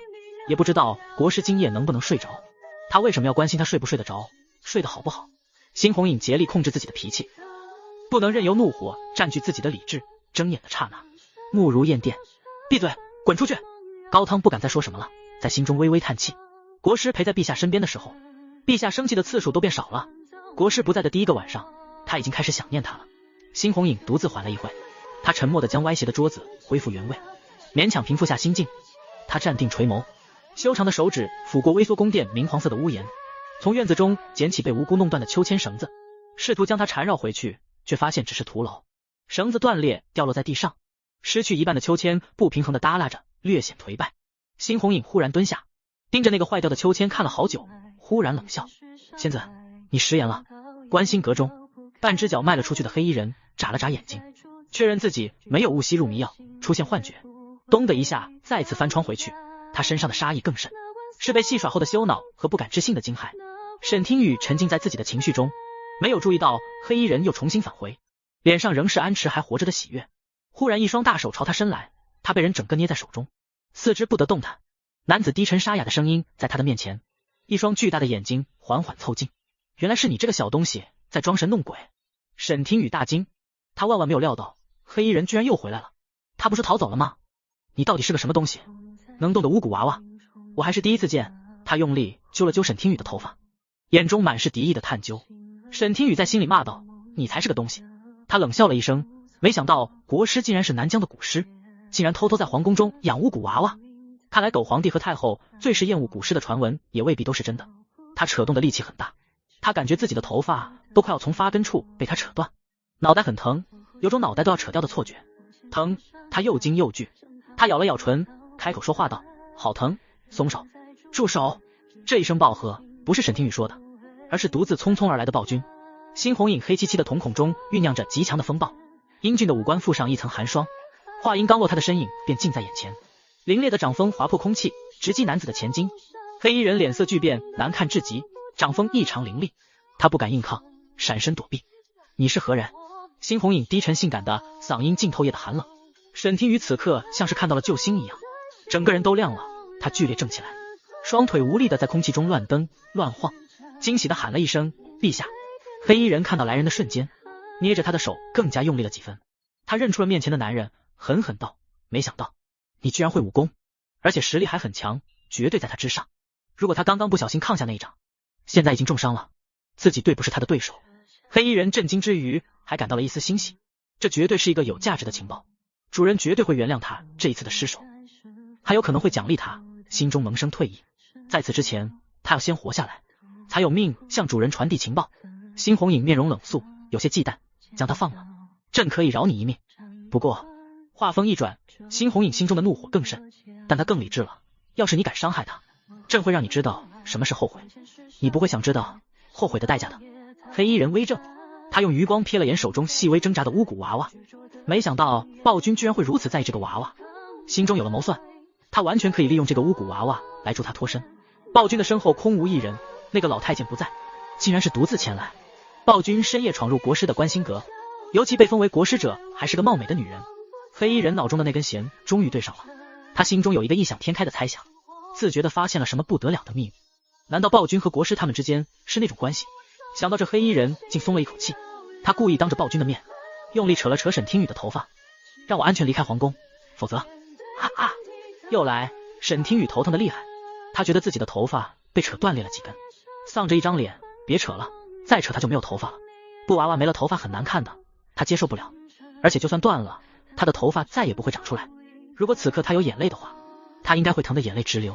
也不知道国师今夜能不能睡着。他为什么要关心他睡不睡得着，睡得好不好？猩红影竭力控制自己的脾气，不能任由怒火占据自己的理智。睁眼的刹那，目如焰电。闭嘴，滚出去！高汤不敢再说什么了，在心中微微叹气。国师陪在陛下身边的时候，陛下生气的次数都变少了。国师不在的第一个晚上，他已经开始想念他了。猩红影独自缓了一会，他沉默地将歪斜的桌子恢复原位，勉强平复下心境。他站定垂眸，修长的手指抚过微缩宫殿明黄色的屋檐，从院子中捡起被无辜弄断的秋千绳子，试图将它缠绕回去，却发现只是徒劳。绳子断裂，掉落在地上，失去一半的秋千不平衡地耷拉着，略显颓败。猩红影忽然蹲下，盯着那个坏掉的秋千看了好久，忽然冷笑：仙子，你食言了。观心阁中，半只脚迈了出去的黑衣人眨了眨眼睛，确认自己没有误吸入迷药，出现幻觉，咚的一下再次翻窗回去。他身上的杀意更甚，是被戏耍后的羞恼和不敢置信的惊骇。沈听雨沉浸在自己的情绪中，没有注意到黑衣人又重新返回，脸上仍是安池还活着的喜悦。忽然一双大手朝他伸来，他被人整个捏在手中，四肢不得动弹。男子低沉沙哑的声音在他的面前，一双巨大的眼睛缓缓凑近。原来是你这个小东西在装神弄鬼。沈听雨大惊，他万万没有料到黑衣人居然又回来了。他不是逃走了吗？你到底是个什么东西？能动的巫蛊娃娃？我还是第一次见。他用力揪了揪沈听雨的头发，眼中满是敌意的探究。沈听雨在心里骂道：你才是个东西。他冷笑了一声，没想到国师竟然是南疆的蛊师，竟然偷偷在皇宫中养巫蛊娃娃。看来狗皇帝和太后最是厌恶蛊师的传闻也未必都是真的。他扯动的力气很大，他感觉自己的头发都快要从发根处被他扯断，脑袋很疼，有种脑袋都要扯掉的错觉。疼，他又惊又惧。他咬了咬唇，开口说话道：好疼，松手，住手。这一声暴喝不是沈听雨说的，而是独自匆匆而来的暴君。猩红影黑漆漆的瞳孔中酝酿着极强的风暴，英俊的五官附上一层寒霜。话音刚落，他的身影便近在眼前，凛冽的掌风划破空气，直击男子的前襟。黑衣人脸色巨变，难看至极，掌风异常凌厉，他不敢硬抗，闪身躲避。你是何人？猩红影低沉性感的嗓音浸透夜的寒冷。沈听雨此刻像是看到了救星一样，整个人都亮了。他剧烈挣起来，双腿无力的在空气中乱蹬乱晃，惊喜的喊了一声：陛下！黑衣人看到来人的瞬间，捏着他的手更加用力了几分。他认出了面前的男人，狠狠道：没想到你居然会武功，而且实力还很强，绝对在他之上。如果他刚刚不小心抗下那一掌，现在已经重伤了，自己对不是他的对手。黑衣人震惊之余还感到了一丝欣喜，这绝对是一个有价值的情报，主人绝对会原谅他这一次的失手，还有可能会奖励他，心中萌生退意。在此之前，他要先活下来，才有命向主人传递情报。辛红影面容冷肃，有些忌惮，将他放了，朕可以饶你一命。不过话锋一转，辛红影心中的怒火更甚，但他更理智了，要是你敢伤害他，朕会让你知道什么是后悔，你不会想知道后悔的代价的。黑衣人微怔，他用余光瞥了眼手中细微挣扎的巫蛊娃娃，没想到暴君居然会如此在意这个娃娃，心中有了谋算，他完全可以利用这个巫蛊娃娃来助他脱身。暴君的身后空无一人，那个老太监不在，竟然是独自前来。暴君深夜闯入国师的观星阁，尤其被封为国师者还是个貌美的女人。黑衣人脑中的那根弦终于对上了，他心中有一个异想天开的猜想，自觉地发现了什么不得了的秘密。难道暴君和国师他们之间是那种关系？想到这，黑衣人竟松了一口气，他故意当着暴君的面用力扯了扯沈听雨的头发，让我安全离开皇宫，否则又来。沈听雨头疼的厉害，他觉得自己的头发被扯断裂了几根，丧着一张脸，别扯了，再扯他就没有头发了。布娃娃没了头发很难看的，他接受不了，而且就算断了，他的头发再也不会长出来。如果此刻他有眼泪的话，他应该会疼得眼泪直流。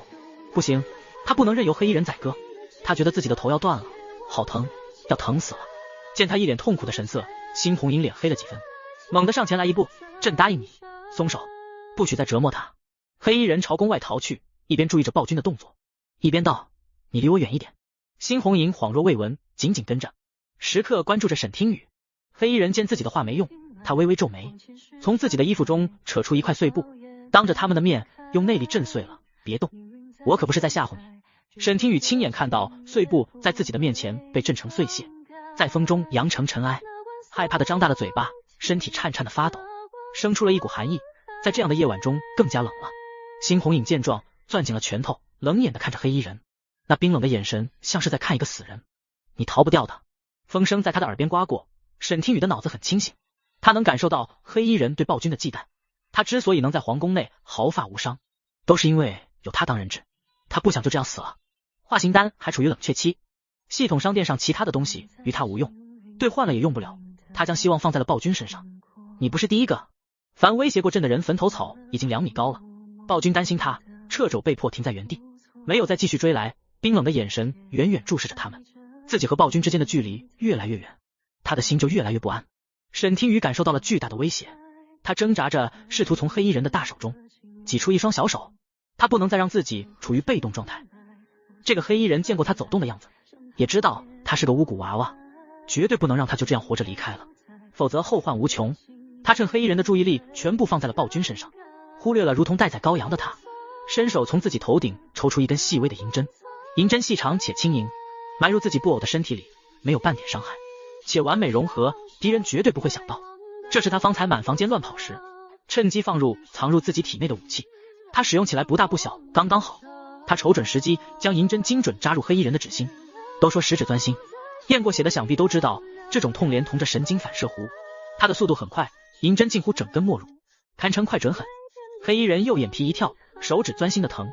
不行，他不能任由黑衣人宰割，他觉得自己的头要断了，好疼，要疼死了。见他一脸痛苦的神色，辛红影脸黑了几分，猛地上前来一步，朕答应你，松手，不许再折磨他。黑衣人朝宫外逃去，一边注意着暴君的动作，一边道：你离我远一点。辛红影恍若未闻，紧紧跟着，时刻关注着沈听雨。黑衣人见自己的话没用，他微微皱眉，从自己的衣服中扯出一块碎布，当着他们的面用内力震碎了。别动，我可不是在吓唬你。沈听雨亲眼看到碎布在自己的面前被震成碎屑，在风中扬成尘埃，害怕的张大了嘴巴，身体颤颤的发抖，生出了一股寒意，在这样的夜晚中更加冷了。辛红影见状，攥紧了拳头，冷眼的看着黑衣人，那冰冷的眼神像是在看一个死人。你逃不掉的。风声在他的耳边刮过，沈听雨的脑子很清醒，他能感受到黑衣人对暴君的忌惮。他之所以能在皇宫内毫发无伤，都是因为有他当人质，他不想就这样死了。化形丹还处于冷却期，系统商店上其他的东西与他无用，兑换了也用不了，他将希望放在了暴君身上。你不是第一个，凡威胁过朕的人坟头草已经2米高了。暴君担心他，掣肘被迫停在原地，没有再继续追来，冰冷的眼神远远注视着他们。自己和暴君之间的距离越来越远，他的心就越来越不安。沈听雨感受到了巨大的威胁，他挣扎着试图从黑衣人的大手中挤出一双小手，他不能再让自己处于被动状态。这个黑衣人见过他走动的样子，也知道他是个巫蛊娃娃，绝对不能让他就这样活着离开了，否则后患无穷。他趁黑衣人的注意力全部放在了暴君身上，忽略了如同待宰羔羊的他，伸手从自己头顶抽出一根细微的银针，银针细长且轻盈，埋入自己布偶的身体里，没有半点伤害，且完美融合，敌人绝对不会想到。这是他方才满房间乱跑时趁机放入藏入自己体内的武器，他使用起来不大不小，刚刚好。他瞅准时机，将银针精准扎入黑衣人的指心。都说十指钻心，验过血的想必都知道，这种痛连同着神经反射弧，他的速度很快，银针近乎整根没入，堪称快准狠。黑衣人右眼皮一跳，手指钻心的疼，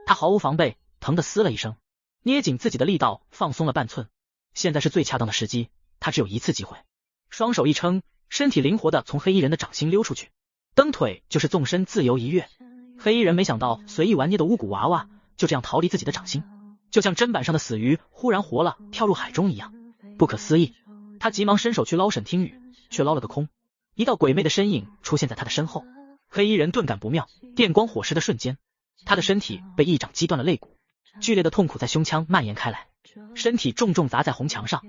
他毫无防备，疼得嘶了一声，捏紧自己的力道，放松了半寸。现在是最恰当的时机，他只有一次机会。双手一撑，身体灵活的从黑衣人的掌心溜出去，蹬腿就是纵身自由一跃。黑衣人没想到随意玩捏的巫蛊娃娃就这样逃离自己的掌心，就像砧板上的死鱼忽然活了，跳入海中一样，不可思议。他急忙伸手去捞沈听雨，却捞了个空。一道鬼魅的身影出现在他的身后，黑衣人顿感不妙，电光火石的瞬间，他的身体被一掌击断了肋骨，剧烈的痛苦在胸腔蔓延开来，身体重重砸在红墙上。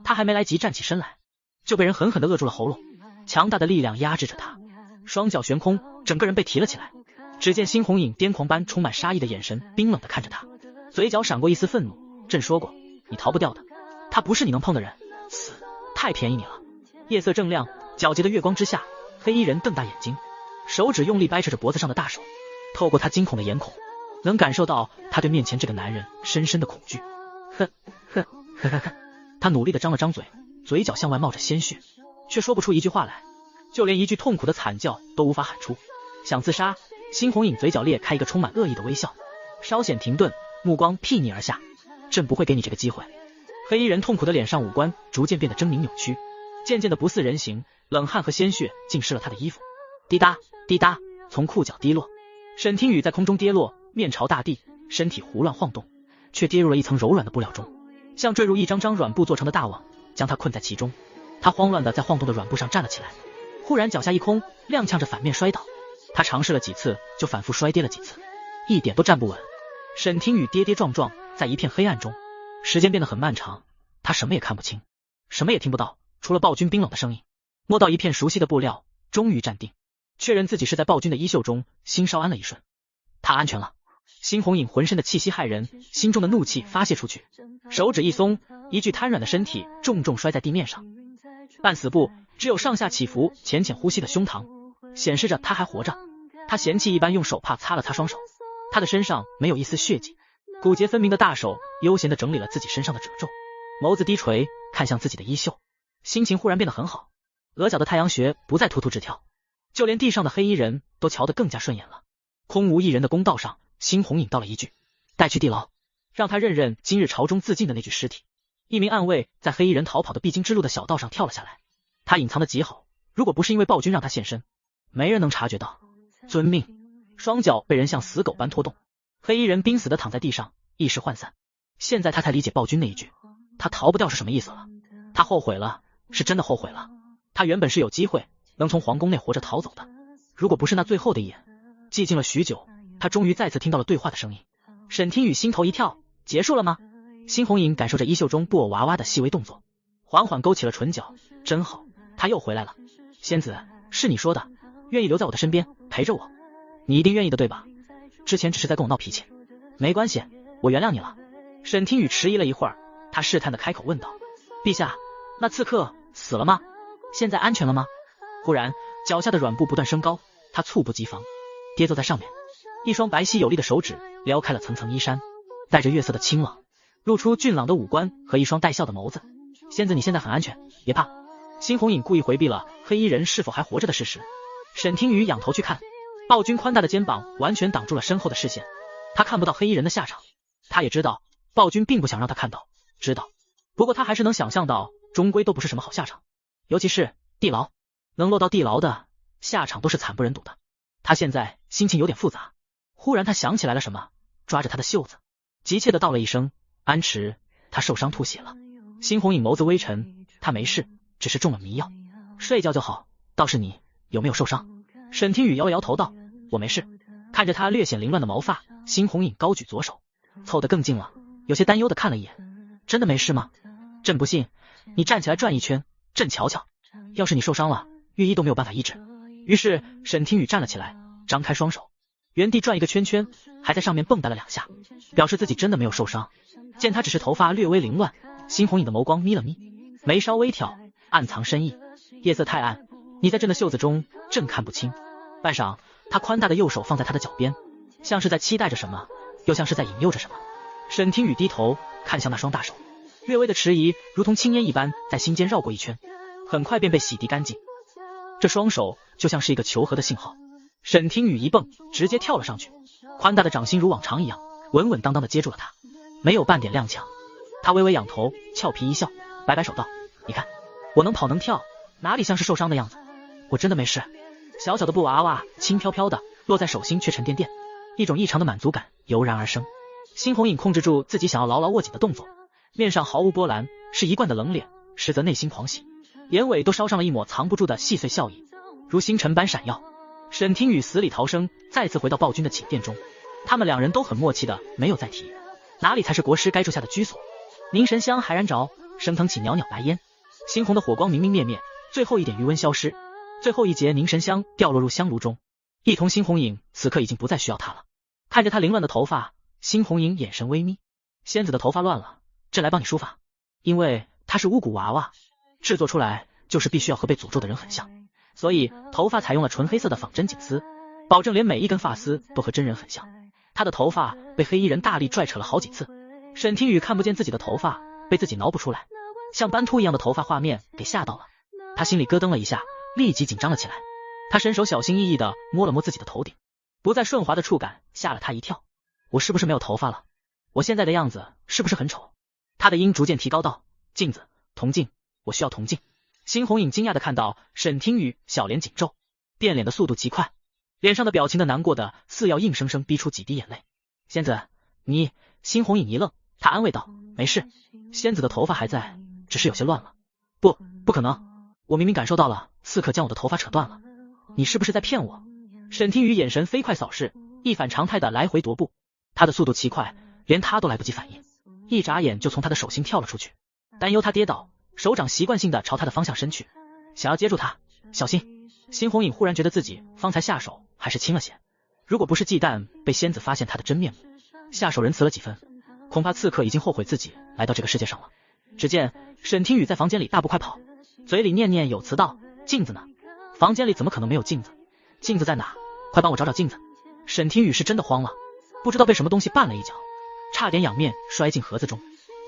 他还没来及站起身来，就被人狠狠地扼住了喉咙，强大的力量压制着他，双脚悬空，整个人被提了起来。只见辛红影癫狂般充满杀意的眼神冰冷地看着他，嘴角闪过一丝愤怒。朕说过，你逃不掉的，他不是你能碰的人，死，太便宜你了。夜色正亮，皎洁的月光之下，黑衣人瞪大眼睛，手指用力掰扯着脖子上的大手，透过他惊恐的眼孔，能感受到他对面前这个男人深深的恐惧。他努力地张了张嘴，嘴角向外冒着鲜血，却说不出一句话来，就连一句痛苦的惨叫都无法喊出。想自杀，猩红影嘴角裂开一个充满恶意的微笑，稍显停顿，目光睥睨而下。朕不会给你这个机会。黑衣人痛苦的脸上五官逐渐变得狰狞扭曲，渐渐的不似人形，冷汗和鲜血浸湿了他的衣服，滴答滴答从裤脚滴落。沈听雨在空中跌落，面朝大地，身体胡乱晃动，却跌入了一层柔软的布料中，像坠入一张张软布做成的大网，将他困在其中。他慌乱的在晃动的软布上站了起来，忽然脚下一空，踉跄着反面摔倒。他尝试了几次，就反复摔跌了几次，一点都站不稳。沈听雨跌跌撞撞在一片黑暗中，时间变得很漫长，他什么也看不清，什么也听不到，除了暴君冰冷的声音。摸到一片熟悉的布料，终于站定，确认自己是在暴君的衣袖中，心稍安了一瞬。他安全了。猩红影浑身的气息骇人，心中的怒气发泄出去，手指一松，一具瘫软的身体重重摔在地面上。半死不，只有上下起伏浅浅呼吸的胸膛，显示着他还活着。他嫌弃一般用手帕擦了擦双手，他的身上没有一丝血迹，骨节分明的大手悠闲地整理了自己身上的褶皱，眸子低垂，看向自己的衣袖，心情忽然变得很好。额角的太阳穴不再突突直跳，就连地上的黑衣人都瞧得更加顺眼了。空无一人的公道上，猩红引到了一句：带去地牢，让他认认今日朝中自尽的那具尸体。一名暗卫在黑衣人逃跑的必经之路的小道上跳了下来，他隐藏得极好，如果不是因为暴君让他现身，没人能察觉到。遵命。双脚被人像死狗般拖动，黑衣人濒死的躺在地上，意识涣散。现在他才理解暴君那一句他逃不掉是什么意思了。他后悔了，是真的后悔了。他原本是有机会能从皇宫内活着逃走的，如果不是那最后的一眼。寂静了许久，他终于再次听到了对话的声音。沈听雨心头一跳，结束了吗？猩红影感受着衣袖中布偶娃娃的细微动作，缓缓勾起了唇角。真好，他又回来了。仙子，是你说的，愿意留在我的身边陪着我，你一定愿意的对吧？之前只是在跟我闹脾气。没关系，我原谅你了。沈听雨迟疑了一会儿，他试探的开口问道：陛下，那刺客死了吗？现在安全了吗？忽然脚下的软布不断升高，他猝不及防跌坐在上面，一双白皙有力的手指撩开了层层衣衫，带着月色的清冷，露出俊朗的五官和一双带笑的眸子。仙子，你现在很安全，别怕。猩红影故意回避了黑衣人是否还活着的事实。沈听雨仰头去看，暴君宽大的肩膀完全挡住了身后的视线，他看不到黑衣人的下场。他也知道暴君并不想让他看到，知道，不过他还是能想象到终归都不是什么好下场，尤其是地牢，能落到地牢的下场都是惨不忍睹的。他现在心情有点复杂，忽然他想起来了什么，抓着他的袖子急切的道了一声：安迟，他受伤吐血了。猩红影眸子微沉，他没事，只是中了迷药，睡觉就好。倒是你有没有受伤？沈听雨摇了摇头道：我没事。看着他略显凌乱的毛发，猩红影高举左手凑得更近了，有些担忧的看了一眼。真的没事吗？朕不信，你站起来转一圈，朕瞧瞧。要是你受伤了，御医都没有办法医治。于是沈听雨站了起来，张开双手，原地转一个圈圈，还在上面蹦跶了2下，表示自己真的没有受伤。见他只是头发略微凌乱，猩红影的眸光眯了眯，眉梢微挑，暗藏深意。夜色太暗，你在朕的袖子中，朕看不清。半晌，他宽大的右手放在他的脚边，像是在期待着什么，又像是在引诱着什么。沈听雨低头看向那双大手，略微的迟疑如同青烟一般在心间绕过一圈，很快便被洗涤干净。这双手就像是一个求和的信号。沈听雨一蹦，直接跳了上去，宽大的掌心如往常一样稳稳当当的接住了他，没有半点踉跄。他微微仰头，俏皮一笑，摆摆手道：你看，我能跑能跳，哪里像是受伤的样子？我真的没事。小小的布娃娃轻飘飘的落在手心，却沉甸甸，一种异常的满足感油然而生。猩红影控制住自己想要牢牢握紧的动作，面上毫无波澜，是一贯的冷脸，实则内心狂喜，眼尾都烧上了一抹藏不住的细碎笑意，如星辰般闪耀。沈听雨死里逃生，再次回到暴君的寝殿中，他们两人都很默契的没有再提哪里才是国师该住下的居所。凝神香还燃着，升腾起袅袅白烟，猩红的火光明明灭灭，最后一点余温消失，最后一节凝神香掉落入香炉中。一同猩红影此刻已经不再需要他了。看着他凌乱的头发，猩红影眼神微眯：仙子的头发乱了，朕来帮你梳发。因为它是巫蛊娃娃，制作出来就是必须要和被诅咒的人很像，所以头发采用了纯黑色的仿真锦丝，保证连每一根发丝都和真人很像。他的头发被黑衣人大力拽扯了好几次，沈听雨看不见自己的头发，被自己挠不出来，像斑秃一样的头发画面给吓到了，他心里咯噔了一下，立即紧张了起来。他伸手小心翼翼地摸了摸自己的头顶，不再顺滑的触感吓了他一跳。我是不是没有头发了？我现在的样子是不是很丑？他的音逐渐提高到，镜子，铜镜，我需要铜镜。辛红影惊讶地看到沈听雨小脸紧皱，变脸的速度极快，脸上的表情的难过的似要硬生生逼出几滴眼泪。仙子，你……辛红影一愣，他安慰道，没事，仙子的头发还在，只是有些乱了。不可能，我明明感受到了刺客将我的头发扯断了，你是不是在骗我？沈听雨眼神飞快扫视，一反常态的来回踱步，他的速度奇快，连他都来不及反应，一眨眼就从他的手心跳了出去。担忧他跌倒，手掌习惯性的朝他的方向伸去，想要接住他，小心。辛红影忽然觉得自己方才下手还是轻了些，如果不是忌惮被仙子发现他的真面目，下手仁慈了几分，恐怕刺客已经后悔自己来到这个世界上了。只见沈听雨在房间里大步快跑，嘴里念念有词道，镜子呢？房间里怎么可能没有镜子？镜子在哪？快帮我找找镜子。沈听雨是真的慌了，不知道被什么东西绊了一脚，差点仰面摔进盒子中。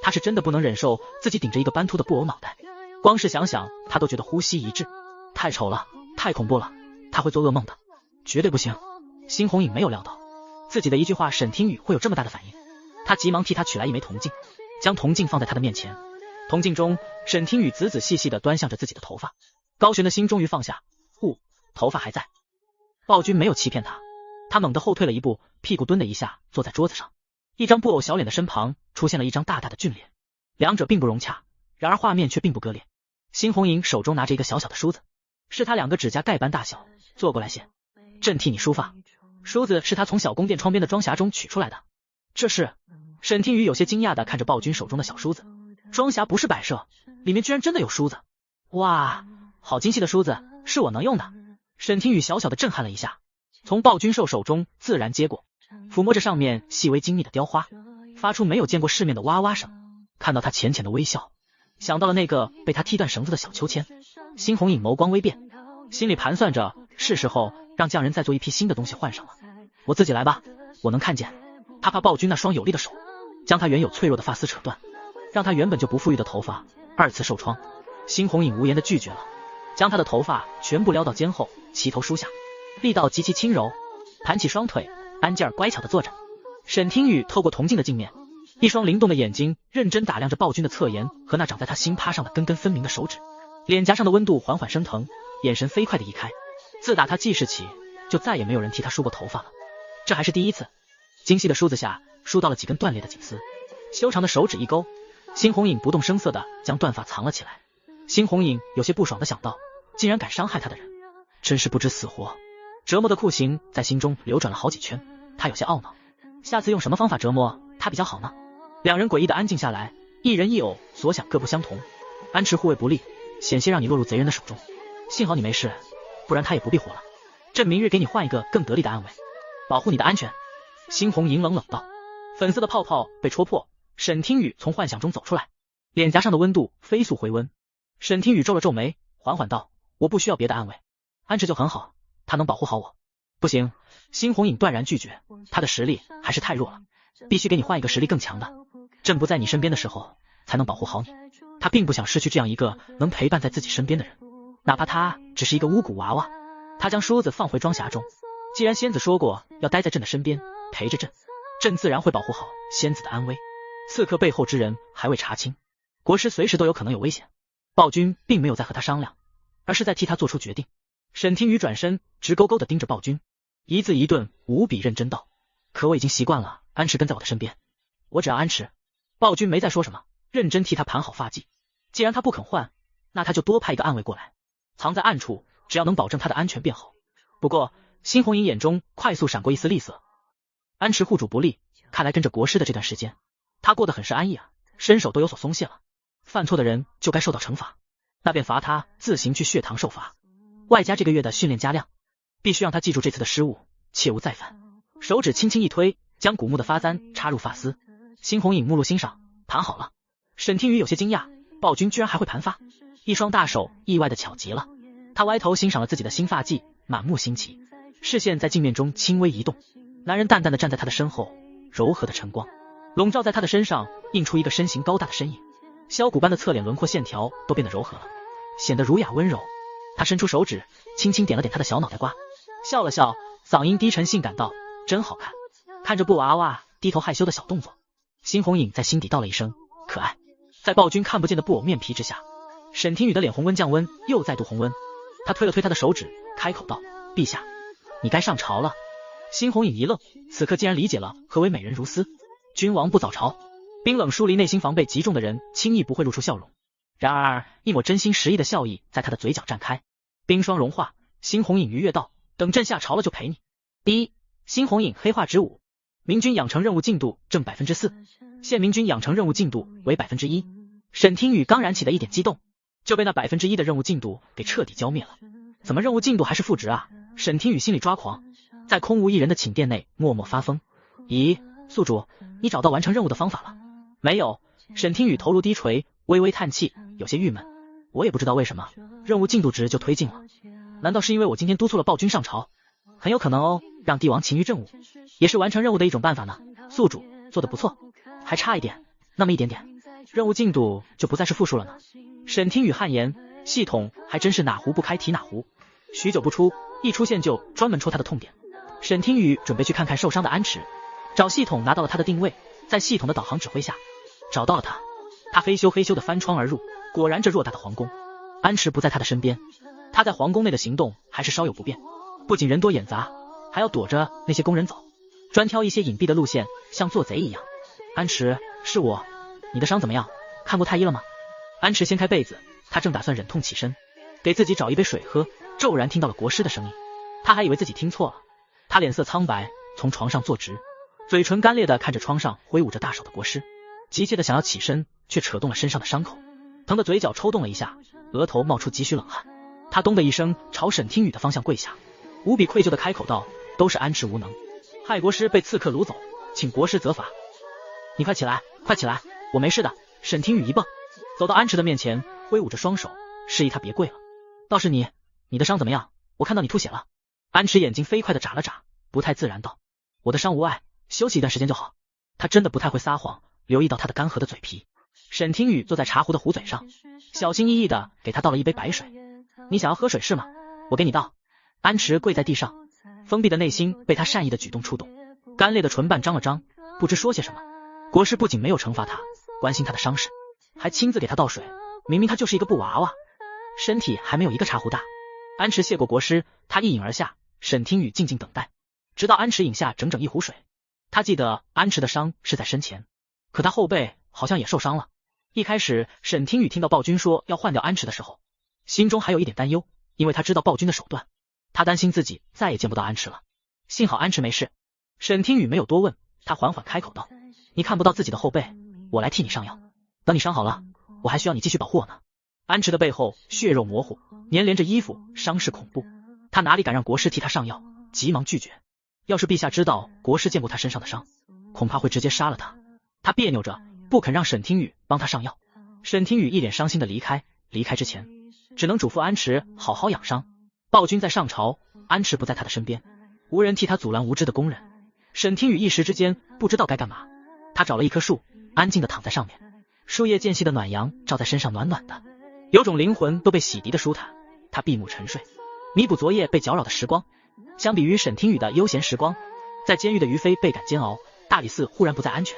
他是真的不能忍受自己顶着一个斑秃的布偶脑袋，光是想想他都觉得呼吸一滞，太丑了，太恐怖了，他会做噩梦的，绝对不行。辛红影没有料到自己的一句话沈听雨会有这么大的反应，他急忙替他取来一枚铜镜，将铜镜放在他的面前。铜镜中沈听雨仔仔细细地端详着自己的头发，高悬的心终于放下，头发还在。暴君没有欺骗他，他猛地后退了一步，屁股蹲了一下坐在桌子上，一张布偶小脸的身旁出现了一张大大的俊脸，两者并不融洽，然而画面却并不割裂。辛红影手中拿着一个小小的梳子，是他2个指甲盖般大小，坐过来些，朕替你梳发。梳子是他从小宫殿窗边的装匣中取出来的。这是……沈听雨有些惊讶地看着暴君手中的小梳子，装匣不是摆设，里面居然真的有梳子。哇，好精细的梳子，是我能用的。沈听雨小小的震撼了一下，从暴君兽手中自然接过，抚摸着上面细微精密的雕花，发出没有见过世面的哇哇声。看到他浅浅的微笑，想到了那个被他踢断绳子的小秋千，辛红影眸光微变，心里盘算着是时候让匠人再做一批新的东西换上了。我自己来吧，我能看见。他怕暴君那双有力的手将他原有脆弱的发丝扯断，让他原本就不富裕的头发2次受创。辛红影无言的拒绝了，将他的头发全部撩到肩后，齐头梳下，力道极其轻柔，盘起双腿，安静而乖巧的坐着。沈听雨透过铜镜的镜面，一双灵动的眼睛认真打量着暴君的侧颜和那长在他心趴上的根根分明的手指，脸颊上的温度缓缓升腾，眼神飞快的移开。自打他记事起，就再也没有人替他梳过头发了，这还是第一次。精细的梳子下梳到了几根断裂的锦丝，修长的手指一勾，辛红影不动声色的将断发藏了起来。辛红影有些不爽的想到，竟然敢伤害他的人，真是不知死活。折磨的酷刑在心中流转了好几圈，他有些懊恼，下次用什么方法折磨他比较好呢？2人诡异的安静下来，一人一偶所想各不相同。安迟护卫不利，险些让你落入贼人的手中，幸好你没事，不然他也不必活了。朕明日给你换一个更得力的安慰，保护你的安全。辛红影冷冷道。粉色的泡泡被戳破，沈听雨从幻想中走出来，脸颊上的温度飞速回温。沈听雨皱了皱眉，缓缓道，我不需要别的安慰，安迟就很好，他能保护好我。不行，辛红影断然拒绝，他的实力还是太弱了，必须给你换一个实力更强的，朕不在你身边的时候才能保护好你。他并不想失去这样一个能陪伴在自己身边的人，哪怕他只是一个巫蛊娃娃。他将梳子放回装匣中，既然仙子说过要待在朕的身边陪着朕，朕自然会保护好仙子的安危。刺客背后之人还未查清，国师随时都有可能有危险。暴君并没有在和他商量，而是在替他做出决定。沈听雨转身直勾勾地盯着暴君，一字一顿无比认真道，可我已经习惯了安迟跟在我的身边，我只要安迟。暴君没再说什么，认真替他盘好发髻。既然他不肯换，那他就多派一个暗卫过来，藏在暗处，只要能保证他的安全便好。不过辛红影眼中快速闪过一丝厉色，安迟护主不利，看来跟着国师的这段时间他过得很是安逸啊，身手都有所松懈了，犯错的人就该受到惩罚，那便罚他自行去血堂受罚，外加这个月的训练加量，必须让他记住这次的失误，切勿再犯。手指轻轻一推，将古木的发簪插入发丝，辛红影目露欣赏，盘好了。沈听雨有些惊讶，暴君居然还会盘发，一双大手意外的巧极了。他歪头欣赏了自己的新发髻，满目新奇，视线在镜面中轻微移动，男人淡淡的站在他的身后，柔和的晨光笼罩在他的身上，映出一个身形高大的身影。削骨般的侧脸轮廓线条都变得柔和了，显得儒雅温柔。他伸出手指，轻轻点了点他的小脑袋瓜，笑了笑，嗓音低沉性感道：“真好看。”看着布娃娃低头害羞的小动作，辛红影在心底道了一声可爱。在暴君看不见的布偶面皮之下，沈听雨的脸红温降温，又再度红温。他推了推他的手指，开口道：“陛下，你该上朝了。”辛红影一愣，此刻竟然理解了何为美人如斯。君王不早朝，冰冷疏离、内心防备极重的人轻易不会露出笑容。然而一抹真心实意的笑意在他的嘴角绽开，冰霜融化。辛红影愉悦道：“等朕下朝了就陪你。”辛红影黑化指舞，明君养成任务进度正4%，现明君养成任务进度为1%。沈听雨刚燃起的一点激动，就被那1%的任务进度给彻底浇灭了。怎么任务进度还是负值啊？沈听雨心里抓狂，在空无一人的寝殿内默默发疯。咦，宿主，你找到完成任务的方法了？没有。沈听雨头颅低垂，微微叹气，有些郁闷。我也不知道为什么任务进度值就推进了，难道是因为我今天督促了暴君上朝？很有可能哦，让帝王勤于政务也是完成任务的一种办法呢。宿主做得不错，还差一点，那么一点点，任务进度就不再是负数了呢。沈听雨汗颜，系统还真是哪壶不开提哪壶，许久不出，一出现就专门戳他的痛点。沈听雨准备去看看受伤的安池，找系统拿到了他的定位，在系统的导航指挥下找到了他。他嘿咻嘿咻的翻窗而入，果然这偌大的皇宫，安池不在他的身边。他在皇宫内的行动还是稍有不便，不仅人多眼杂，还要躲着那些工人走，专挑一些隐蔽的路线，像做贼一样。安池，是我，你的伤怎么样？看过太医了吗？安池掀开被子，他正打算忍痛起身给自己找一杯水喝，骤然听到了国师的声音。他还以为自己听错了，他脸色苍白，从床上坐直，嘴唇干裂的看着窗上挥舞着大手的国师，急切的想要起身，却扯动了身上的伤口，疼得嘴角抽动了一下，额头冒出几许冷汗。他咚的一声朝沈听雨的方向跪下，无比愧疚的开口道：“都是安池无能，害国师被刺客掳走，请国师责罚。”你快起来，快起来，我没事的。沈听雨一蹦走到安池的面前，挥舞着双手示意他别跪了。倒是你的伤怎么样？我看到你吐血了。安池眼睛飞快的眨了眨，不太自然道：“我的伤无碍，休息一段时间就好。”他真的不太会撒谎，留意到他的干涸的嘴皮。沈听雨坐在茶壶的壶嘴上，小心翼翼的给他倒了一杯白水。你想要喝水是吗？我给你倒。安池跪在地上，封闭的内心被他善意的举动触动，干裂的唇瓣张了张，不知说些什么。国师不仅没有惩罚他，关心他的伤势，还亲自给他倒水，明明他就是一个布娃娃，身体还没有一个茶壶大。安池谢过国师，他一饮而下。沈听雨静静等待，直到安池饮下整整一壶水。他记得安池的伤是在身前，可他后背好像也受伤了。一开始沈听雨听到暴君说要换掉安池的时候，心中还有一点担忧，因为他知道暴君的手段，他担心自己再也见不到安池了。幸好安池没事。沈听雨没有多问，他缓缓开口道：“你看不到自己的后背，我来替你上药，等你伤好了，我还需要你继续保护我呢。”安池的背后血肉模糊，粘连着衣服，伤势恐怖，他哪里敢让国师替他上药，急忙拒绝。要是陛下知道国师见过他身上的伤，恐怕会直接杀了他。他别扭着不肯让沈听雨帮他上药。沈听雨一脸伤心的离开之前只能嘱咐安池好好养伤。暴君在上朝，安池不在他的身边，无人替他阻拦无知的工人。沈听雨一时之间不知道该干嘛。他找了一棵树，安静的躺在上面，树叶间隙的暖阳照在身上暖暖的，有种灵魂都被洗涤的舒坦。他闭目沉睡，弥补昨夜被搅扰的时光。相比于沈听雨的悠闲时光，在监狱的于飞倍感煎熬。大理寺忽然不再安全，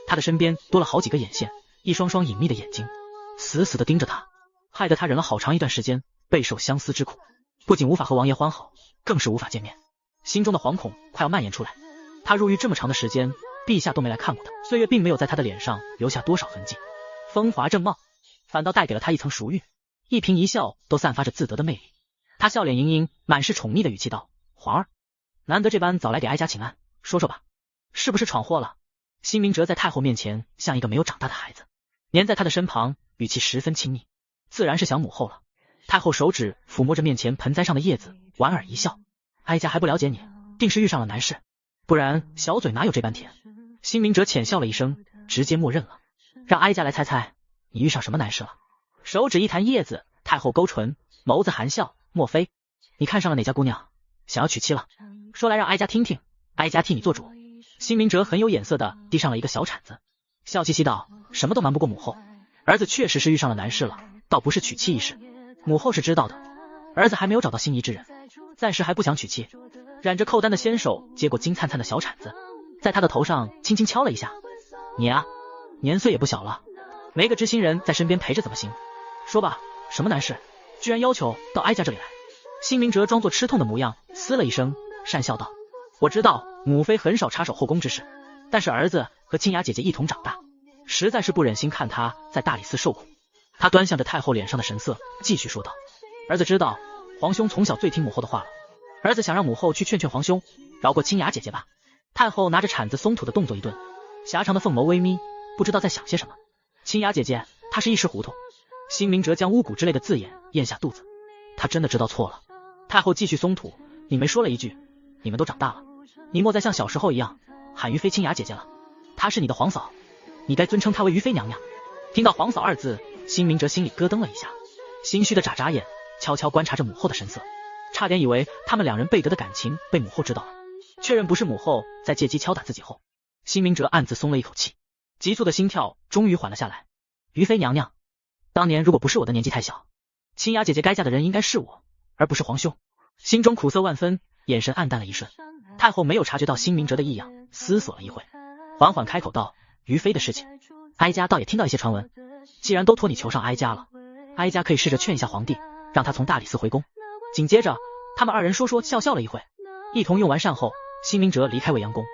他的身边多了好几个眼线，一双双隐秘的眼睛死死的盯着他，害得他忍了好长一段时间，备受相思之苦，不仅无法和王爷欢好，更是无法见面，心中的惶恐快要蔓延出来。他入狱这么长的时间，陛下都没来看过他，岁月并没有在他的脸上留下多少痕迹，风华正茂，反倒带给了他一层熟誉，一颦一笑都散发着自得的魅力。他笑脸盈盈，满是宠溺的语气道：“皇儿，难得这般早来给哀家请安，说说吧，是不是闯祸了？”辛明哲在太后面前像一个没有长大的孩子，黏在他的身旁，语气十分亲昵，自然是想母后了。太后手指抚摸着面前盆栽上的叶子，莞尔一笑：“哀家还不了解你，定是遇上了难事，不然小嘴哪有这般甜。”辛明哲浅笑了一声，直接默认了。让哀家来猜猜，你遇上什么难事了？手指一弹叶子，太后勾唇，眸子含笑：“莫非你看上了哪家姑娘，想要娶妻了？说来让哀家听听，哀家替你做主。”辛明哲很有眼色的递上了一个小铲子，笑嘻嘻道：“什么都瞒不过母后，儿子确实是遇上了难事了，倒不是娶妻一事。母后是知道的，儿子还没有找到心仪之人，暂时还不想娶妻。染着扣丹的纤手接过金灿灿的小铲子，在他的头上轻轻敲了一下。你啊，年岁也不小了，没个知心人在身边陪着怎么行？说吧，什么难事？居然要求到哀家这里来。辛明哲装作吃痛的模样，嘶了一声，讪笑道：我知道母妃很少插手后宫之事，但是儿子和清雅姐姐一同长大，实在是不忍心看他在大理寺受苦。他端详着太后脸上的神色，继续说道：儿子知道皇兄从小最听母后的话了，儿子想让母后去劝劝皇兄，饶过清雅姐姐吧。太后拿着铲子松土的动作一顿，狭长的凤眸微眯，不知道在想些什么。清雅姐姐，她是一时糊涂。辛明哲将巫蛊之类的字眼咽下肚子，他真的知道错了。太后继续松土，你没说了一句，你们都长大了，你莫再像小时候一样喊于妃清雅姐姐了，她是你的皇嫂，你该尊称她为于妃娘娘。听到皇嫂二字，辛明哲心里咯噔了一下，心虚的眨眨眼，悄悄观察着母后的神色，差点以为他们两人背德的感情被母后知道了。确认不是母后在借机敲打自己后，辛明哲暗自松了一口气，急促的心跳终于缓了下来。于妃娘娘，当年如果不是我的年纪太小，清雅姐姐该嫁的人应该是我，而不是皇兄。心中苦涩万分，眼神暗淡了一瞬。太后没有察觉到辛明哲的异样，思索了一会，缓缓开口道：于妃的事情，哀家倒也听到一些传闻，既然都托你求上哀家了，哀家可以试着劝一下皇帝，让他从大理寺回宫。紧接着他们二人说说笑笑了一会，一同用完膳后，辛明哲离开未央宫。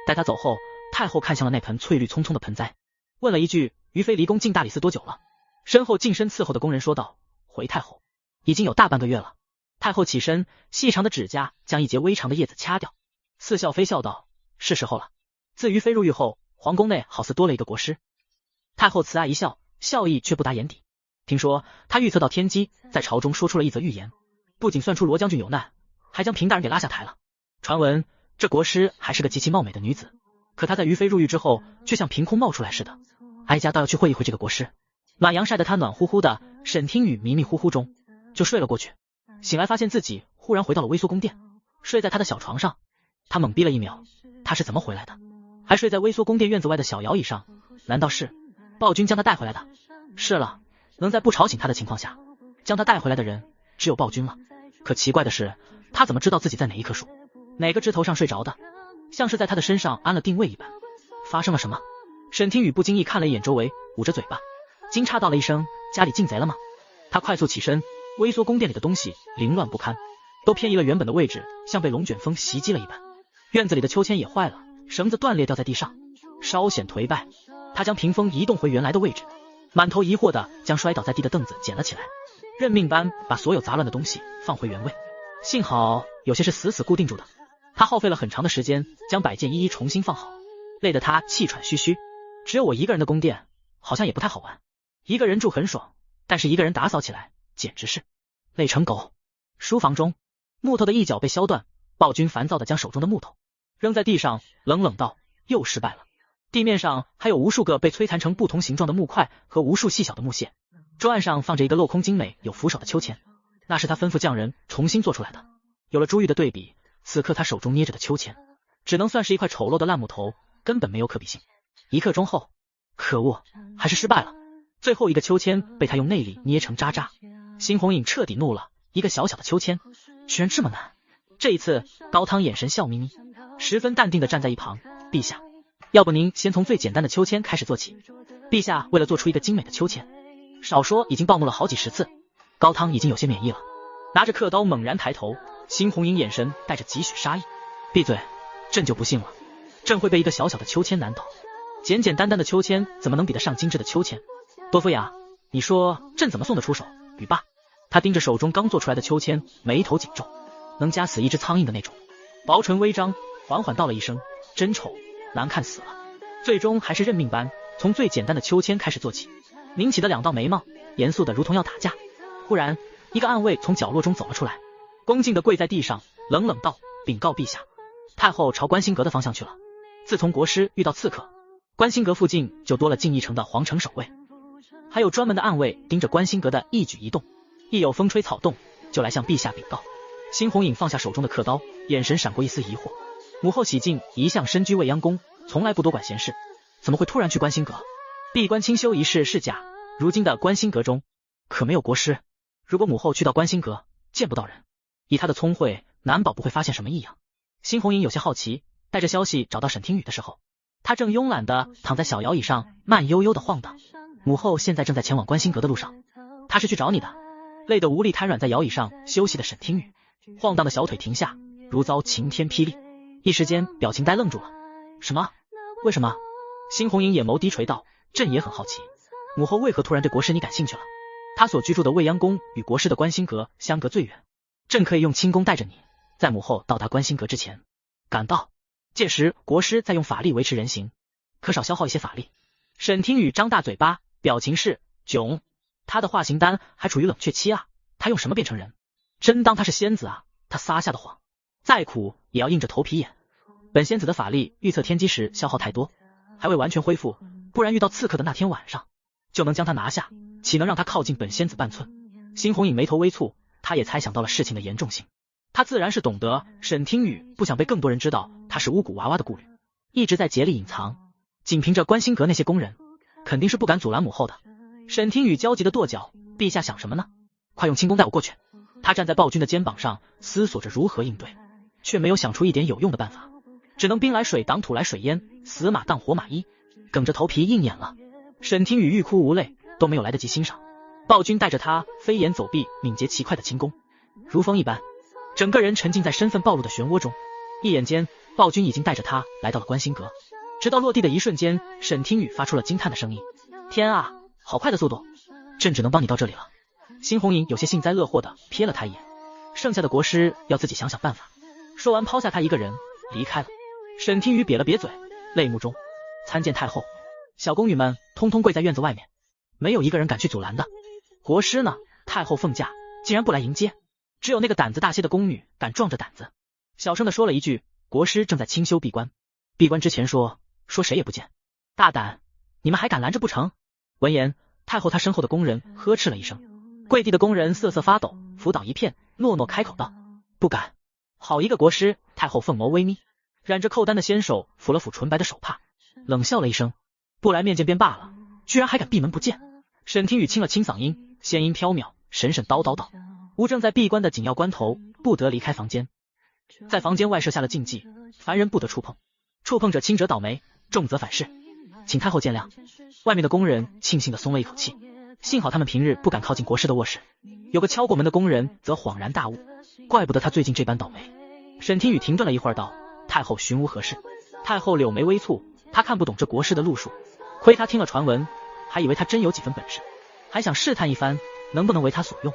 待他走后，太后看向了那盆翠绿葱葱的盆栽，问了一句：于妃离宫进大理寺多久了？身后近身伺候的宫人说道：回太后，已经有大半个月了。太后起身，细长的指甲将一截微长的叶子掐掉，似笑非笑道：是时候了。自于妃入狱后，皇宫内好似多了一个国师。太后慈爱一笑，笑意却不达眼底。听说他预测到天机，在朝中说出了一则预言，不仅算出罗将军有难，还将平大人给拉下台了。传闻这国师还是个极其貌美的女子，可她在于妃入狱之后，却像凭空冒出来似的。哀家倒要去会一会这个国师。暖阳晒得他暖乎乎的，沈听雨迷迷糊糊中就睡了过去。醒来发现自己忽然回到了微缩宫殿，睡在他的小床上。他懵逼了一秒，他是怎么回来的？还睡在微缩宫殿院子外的小摇椅上？难道是暴君将他带回来的？是了，能在不吵醒他的情况下将他带回来的人只有暴君了。可奇怪的是，他怎么知道自己在哪一棵树哪个枝头上睡着的？像是在他的身上安了定位一般。发生了什么？沈听雨不经意看了一眼周围，捂着嘴巴惊诧道了一声：家里进贼了吗？他快速起身，微缩宫殿里的东西凌乱不堪，都偏移了原本的位置，像被龙卷风袭击了一般。院子里的秋千也坏了，绳子断裂掉在地上，稍显颓败。他将屏风移动回原来的位置，满头疑惑的将摔倒在地的凳子捡了起来，认命般把所有杂乱的东西放回原位。幸好有些是死死固定住的，他耗费了很长的时间将摆件一一重新放好，累得他气喘吁吁。只有我一个人的宫殿好像也不太好玩，一个人住很爽，但是一个人打扫起来简直是累成狗。书房中，木头的一角被削断，暴君烦躁地将手中的木头扔在地上，冷冷道：又失败了。地面上还有无数个被摧残成不同形状的木块和无数细小的木屑，桌案上放着一个镂空精美有扶手的秋千，那是他吩咐匠人重新做出来的。有了珠玉的对比，此刻他手中捏着的秋千只能算是一块丑陋的烂木头，根本没有可比性。一刻钟后，可恶，还是失败了。最后一个秋千被他用内力捏成渣渣。辛红影彻底怒了，一个小小的秋千居然这么难。这一次高汤眼神笑眯眯，十分淡定地站在一旁：陛下，要不您先从最简单的秋千开始做起。陛下为了做出一个精美的秋千，少说已经暴怒了好几十次。高汤已经有些免疫了，拿着刻刀猛然抬头，辛红影眼神带着几许杀意：闭嘴，朕就不信了，朕会被一个小小的秋千难倒。简简单单的秋千怎么能比得上精致的秋千？多夫雅，你说朕怎么送得出手？语罢。他盯着手中刚做出来的秋千，眉头紧皱，能夹死一只苍蝇的那种。薄唇微张，缓缓道了一声：真丑，难看死了。最终还是认命般从最简单的秋千开始做起，拧起的两道眉毛严肃的如同要打架。忽然一个暗卫从角落中走了出来，恭敬的跪在地上，冷冷道：禀告陛下，太后朝观星阁的方向去了。自从国师遇到刺客，观星阁附近就多了近一城的皇城守卫，还有专门的暗卫盯着观星阁的一举一动，一有风吹草动就来向陛下禀告。辛红影放下手中的刻刀，眼神闪过一丝疑惑。母后喜静一向身居未央宫，从来不多管闲事，怎么会突然去观星阁？闭关清修一事是假，如今的观星阁中可没有国师，如果母后去到观星阁见不到人，以她的聪慧，难保不会发现什么异样。辛红莹有些好奇，带着消息找到沈听雨的时候，她正慵懒地躺在小摇椅上慢悠悠地晃荡。母后现在正在前往观星阁的路上，她是去找你的。累得无力瘫软在摇椅上休息的沈听雨，晃荡的小腿停下，如遭晴天霹雳，一时间表情呆愣住了。什么？为什么？辛红莹眼眸低垂道，朕也很好奇，母后为何突然对国师你感兴趣了？她所居住的未央宫与国师的观星阁相隔最远，朕可以用轻功带着你，在母后到达观星阁之前赶到，届时国师再用法力维持人形，可少消耗一些法力。沈听雨张大嘴巴，表情是囧，他的化形丹还处于冷却期啊，他用什么变成人？真当他是仙子啊？他撒下的谎，再苦也要硬着头皮演。本仙子的法力预测天机时消耗太多，还未完全恢复，不然遇到刺客的那天晚上就能将他拿下，岂能让他靠近本仙子半寸？辛红影眉头微蹙，他也猜想到了事情的严重性，他自然是懂得沈听雨不想被更多人知道他是巫蛊娃娃的顾虑，一直在竭力隐藏，仅凭着观星阁那些宫人肯定是不敢阻拦母后的。沈听雨焦急的跺脚，陛下想什么呢？快用轻功带我过去。他站在暴君的肩膀上思索着如何应对，却没有想出一点有用的办法，只能兵来水挡土来水淹，死马当活马医，梗着头皮应演了。沈听雨欲哭无泪，都没有来得及欣赏，暴君带着他飞檐走壁，敏捷奇快的轻功如风一般，整个人沉浸在身份暴露的漩涡中。一眼间暴君已经带着他来到了观星阁，直到落地的一瞬间，沈听雨发出了惊叹的声音，天啊，好快的速度，朕只能帮你到这里了。辛红莹有些幸灾乐祸的瞥了他一眼，剩下的国师要自己想想办法。说完抛下他一个人离开了。沈听雨瘪了瘪嘴，泪目中参见太后。小宫女们通通跪在院子外面，没有一个人敢去阻拦的。国师呢？太后奉驾竟然不来迎接，只有那个胆子大些的宫女敢壮着胆子小声的说了一句，国师正在清修闭关，闭关之前说谁也不见。大胆，你们还敢拦着不成？闻言，太后她身后的宫人呵斥了一声，跪地的宫人瑟瑟发抖，伏倒一片，诺诺开口道，不敢。好一个国师！太后凤眸微眯，染着蔻丹的纤手抚了抚纯白的手帕，冷笑了一声，不来面见便罢了，居然还敢闭门不见。沈听雨清了清嗓音，仙音飘渺，神神叨叨道，吾正在闭关的紧要关头，不得离开房间。在房间外设下了禁忌，凡人不得触碰，触碰者轻则倒霉，重则反噬，请太后见谅。外面的工人庆幸的松了一口气，幸好他们平日不敢靠近国师的卧室，有个敲过门的工人则恍然大悟，怪不得他最近这般倒霉。沈听雨停顿了一会儿道，太后寻吾何事？太后柳眉微蹙，她看不懂这国师的路数，亏他听了传闻，还以为他真有几分本事，还想试探一番能不能为他所用，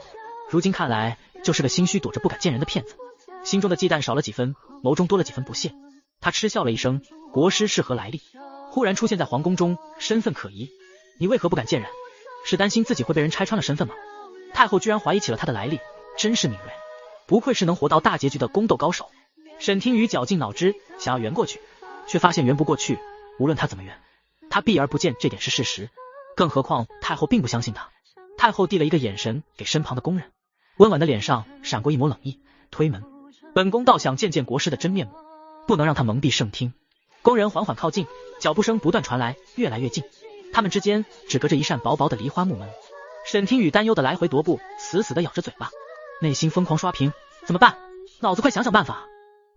如今看来就是个心虚躲着不敢见人的骗子。心中的忌惮少了几分，眸中多了几分不屑。他嗤笑了一声，国师是何来历？忽然出现在皇宫中，身份可疑，你为何不敢见人？是担心自己会被人拆穿了身份吗？太后居然怀疑起了他的来历，真是敏锐，不愧是能活到大结局的宫斗高手。沈听雨绞尽脑汁想要圆过去，却发现圆不过去，无论他怎么圆，他避而不见，这点是事实。更何况太后并不相信他。太后递了一个眼神给身旁的宫人，温婉的脸上闪过一抹冷意，推门，本宫倒想见见国师的真面目，不能让他蒙蔽圣听。宫人缓缓靠近，脚步声不断传来，越来越近，他们之间只隔着一扇薄薄的梨花木门。沈听雨担忧的来回踱步，死死的咬着嘴巴，内心疯狂刷屏，怎么办？脑子快想想办法。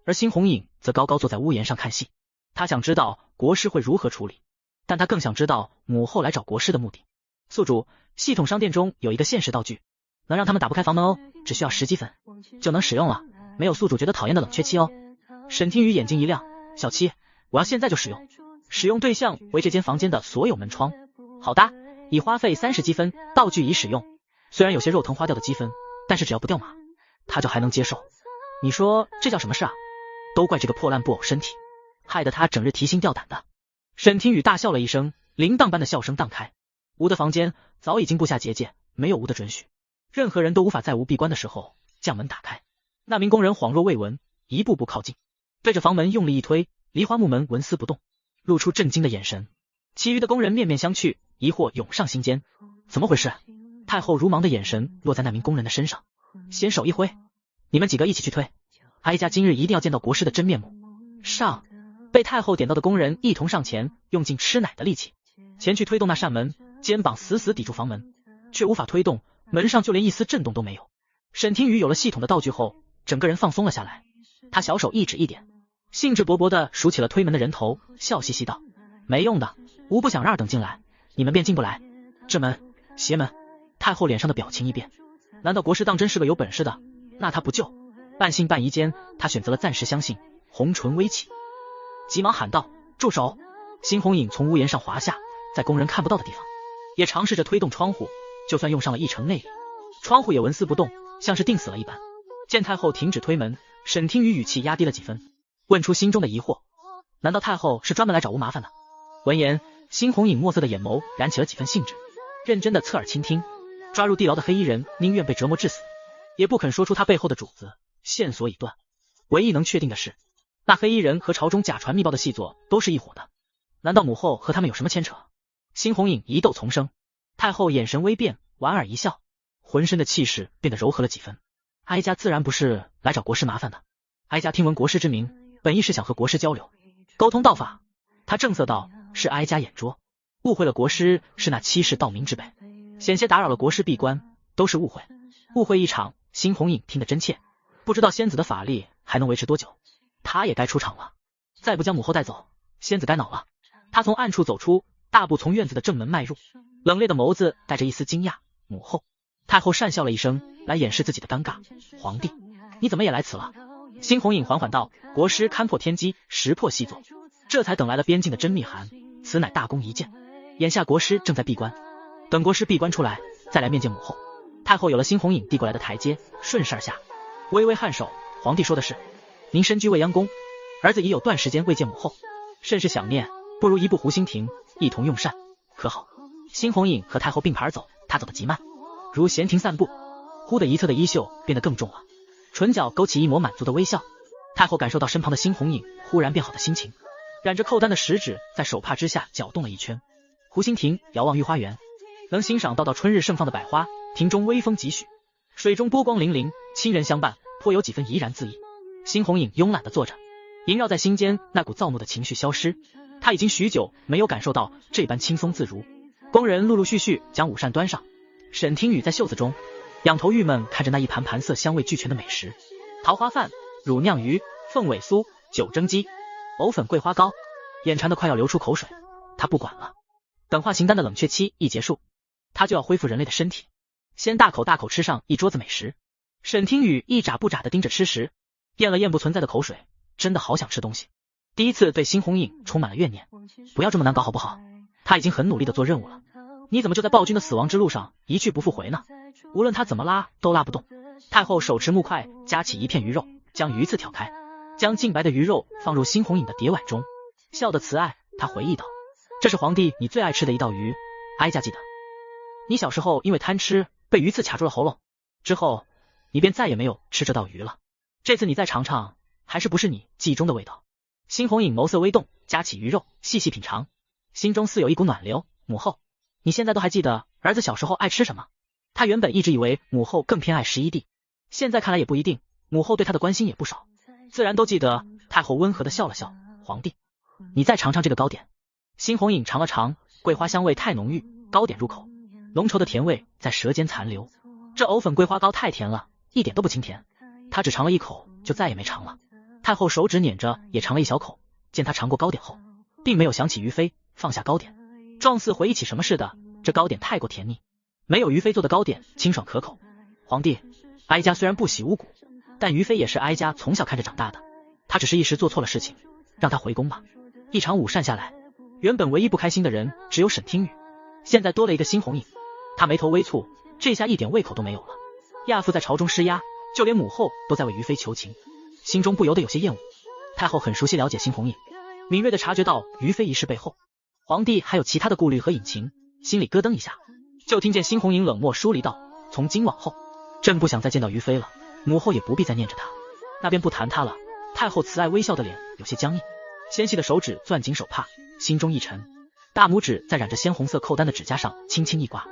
而辛红影则高高坐在屋檐上看戏，他想知道国师会如何处理，但他更想知道母后来找国师的目的。宿主，系统商店中有一个限时道具，能让他们打不开房门哦，只需要10积分就能使用了，没有宿主觉得讨厌的冷却期哦。沈听雨眼睛一亮，小七，我要现在就使用，使用对象为这间房间的所有门窗。好的，已花费30积分，道具已使用。虽然有些肉疼花掉的积分，但是只要不掉码，他就还能接受。你说这叫什么事啊？都怪这个破烂布偶身体，害得他整日提心吊胆的。沈听雨大笑了一声，铃铛般的笑声荡开。吴的房间早已经布下结界，没有吴的准许，任何人都无法在吴闭关的时候将门打开。那名工人恍若未闻，一步步靠近，对着房门用力一推，梨花木门纹丝不动，露出震惊的眼神。其余的工人面面相觑，疑惑涌上心间，怎么回事？太后如芒的眼神落在那名工人的身上，纤手一挥，你们几个一起去推，哀家今日一定要见到国师的真面目。上！被太后点到的工人一同上前，用尽吃奶的力气前去推动那扇门，肩膀死死抵住房门，却无法推动，门上就连一丝震动都没有。沈听雨有了系统的道具后，整个人放松了下来，他小手一指一点，兴致勃勃地数起了推门的人头，笑嘻嘻道：没用的，吾不想让二等进来，你们便进不来。这门邪门。太后脸上的表情一变，难道国师当真是个有本事的？那他不救？半信半疑间，他选择了暂时相信，红唇微起，急忙喊道：住手！猩红影从屋檐上滑下，在工人看不到的地方，也尝试着推动窗户，就算用上了一成内力，窗户也纹丝不动，像是定死了一般。见太后停止推门，沈听雨语气压低了几分，问出心中的疑惑：难道太后是专门来找吴麻烦的？闻言，猩红影墨色的眼眸燃起了几分兴致，认真的侧耳倾听。抓入地牢的黑衣人宁愿被折磨致死，也不肯说出他背后的主子，线索已断。唯一能确定的是，那黑衣人和朝中假传密报的细作都是一伙的。难道母后和他们有什么牵扯？猩红影疑窦丛生。太后眼神微变，莞尔一笑，浑身的气势变得柔和了几分。哀家自然不是来找国师麻烦的，哀家听闻国师之名，本意是想和国师交流，沟通道法。他正色道：是哀家眼拙，误会了国师是那欺世盗名之辈，险些打扰了国师闭关，都是误会，误会一场。猩红影听得真切，不知道仙子的法力还能维持多久，他也该出场了。再不将母后带走，仙子该恼了。他从暗处走出，大步从院子的正门迈入，冷冽的眸子带着一丝惊讶。母后。太后讪笑了一声，来掩饰自己的尴尬。皇帝，你怎么也来此了？猩红影缓缓道：国师勘破天机，识破细作，这才等来了边境的真密函，此乃大功一件。眼下国师正在闭关，等国师闭关出来，再来面见母后。太后有了猩红影递过来的台阶，顺势而下，微微颔首：皇帝说的是，您身居未央宫，儿子已有段时间未见母后，甚是想念，不如移步湖心亭，一同用膳，可好？猩红影和太后并排而走，他走得极慢，如闲庭散步。忽的一侧的衣袖变得更重了，唇角勾起一抹满足的微笑。太后感受到身旁的猩红影忽然变好的心情，染着扣丹的食指在手帕之下搅动了一圈。湖心亭遥望御花园，能欣赏到春日盛放的百花，亭中微风几许，水中波光粼粼，亲人相伴，颇有几分怡然自意。猩红影慵懒地坐着，萦绕在心间那股躁怒的情绪消失，他已经许久没有感受到这般轻松自如。工人陆陆续续将午膳端上，沈听雨在袖子中仰头郁闷看着那一盘盘色香味俱全的美食：桃花饭、乳酿鱼、凤尾酥、酒蒸鸡、藕粉桂花糕，眼馋得快要流出口水。他不管了，等化形丹的冷却期一结束，他就要恢复人类的身体，先大口大口吃上一桌子美食。沈听雨一眨不眨地盯着吃食，咽了咽不存在的口水，真的好想吃东西。第一次对猩红影充满了怨念，不要这么难搞好不好？他已经很努力地做任务了，你怎么就在暴君的死亡之路上一去不复回呢？无论他怎么拉都拉不动。太后手持木块夹起一片鱼肉，将鱼刺挑开，将净白的鱼肉放入猩红影的碟碗中，笑得慈爱。他回忆道：这是皇帝你最爱吃的一道鱼，哀家记得你小时候因为贪吃被鱼刺卡住了喉咙，之后你便再也没有吃这道鱼了，这次你再尝尝，还是不是你记忆中的味道？猩红影眸色微动，夹起鱼肉细细品尝，心中似有一股暖流。母后，你现在都还记得儿子小时候爱吃什么？他原本一直以为母后更偏爱11弟，现在看来也不一定，母后对他的关心也不少，自然都记得。太后温和地笑了笑：皇帝，你再尝尝这个糕点。猩红影尝了尝，桂花香味太浓郁，糕点入口，浓稠的甜味在舌尖残留。这藕粉桂花糕太甜了，一点都不清甜，他只尝了一口就再也没尝了。太后手指捻着也尝了一小口，见他尝过糕点后，并没有想起于妃，放下糕点，状似回忆起什么似的。这糕点太过甜腻，没有于妃做的糕点清爽可口。皇帝，哀家虽然不喜巫蛊，但于妃也是哀家从小看着长大的，他只是一时做错了事情，让他回宫吧。一场午膳下来，原本唯一不开心的人只有沈听雨，现在多了一个猩红影，他眉头微蹙，这下一点胃口都没有了。亚父在朝中施压，就连母后都在为于妃求情，心中不由得有些厌恶。太后很熟悉了解猩红影，敏锐地察觉到于妃一事背后皇帝还有其他的顾虑和隐情，心里咯噔一下，就听见猩红影冷漠疏离道：从今往后，朕不想再见到于妃了，母后也不必再念着她，那便不谈她了。太后慈爱微笑的脸有些僵硬，纤细的手指攥紧手帕，心中一沉，大拇指在染着鲜红色扣丹的指甲上轻轻一刮，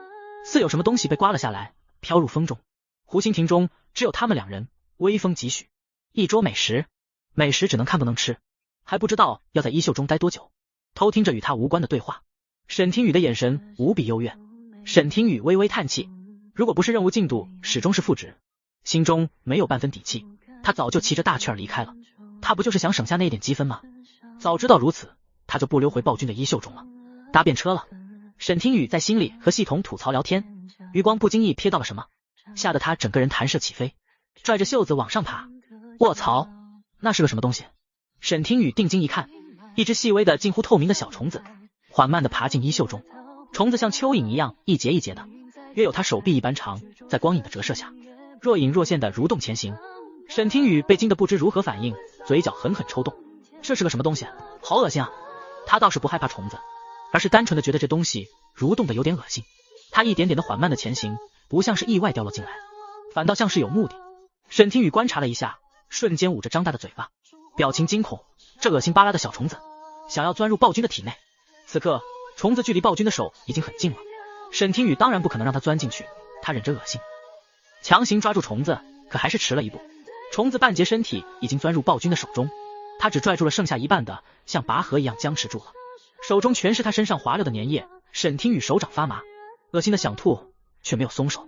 似有什么东西被刮了下来，飘入风中。湖心亭中只有他们两人，微风几许，一桌美食，美食只能看不能吃，还不知道要在衣袖中待多久，偷听着与他无关的对话。沈听雨的眼神无比幽怨，沈听雨微微叹气，如果不是任务进度始终是负值，心中没有半分底气，他早就骑着大券离开了。他不就是想省下那一点积分吗？早知道如此，他就不溜回暴君的衣袖中了。搭便车了，沈听雨在心里和系统吐槽聊天，余光不经意瞥到了什么，吓得他整个人弹射起飞，拽着袖子往上爬。卧槽，那是个什么东西？沈听雨定睛一看，一只细微的近乎透明的小虫子缓慢地爬进衣袖中，虫子像蚯蚓一样一节一节的，约有他手臂一般长，在光影的折射下若隐若现地蠕动前行。沈听雨被惊得不知如何反应，嘴角狠狠抽动。这是个什么东西？好恶心啊！他倒是不害怕虫子，而是单纯的觉得这东西蠕动的有点恶心。他一点点的缓慢的前行，不像是意外掉落进来，反倒像是有目的。沈听雨观察了一下，瞬间捂着张大的嘴巴，表情惊恐。这恶心巴拉的小虫子想要钻入暴君的体内。此刻虫子距离暴君的手已经很近了，沈听雨当然不可能让他钻进去，他忍着恶心强行抓住虫子，可还是迟了一步。虫子半截身体已经钻入暴君的手中，他只拽住了剩下一半的，像拔河一样僵持住了，手中全是他身上滑溜的粘液。沈听雨手掌发麻，恶心的想吐，却没有松手，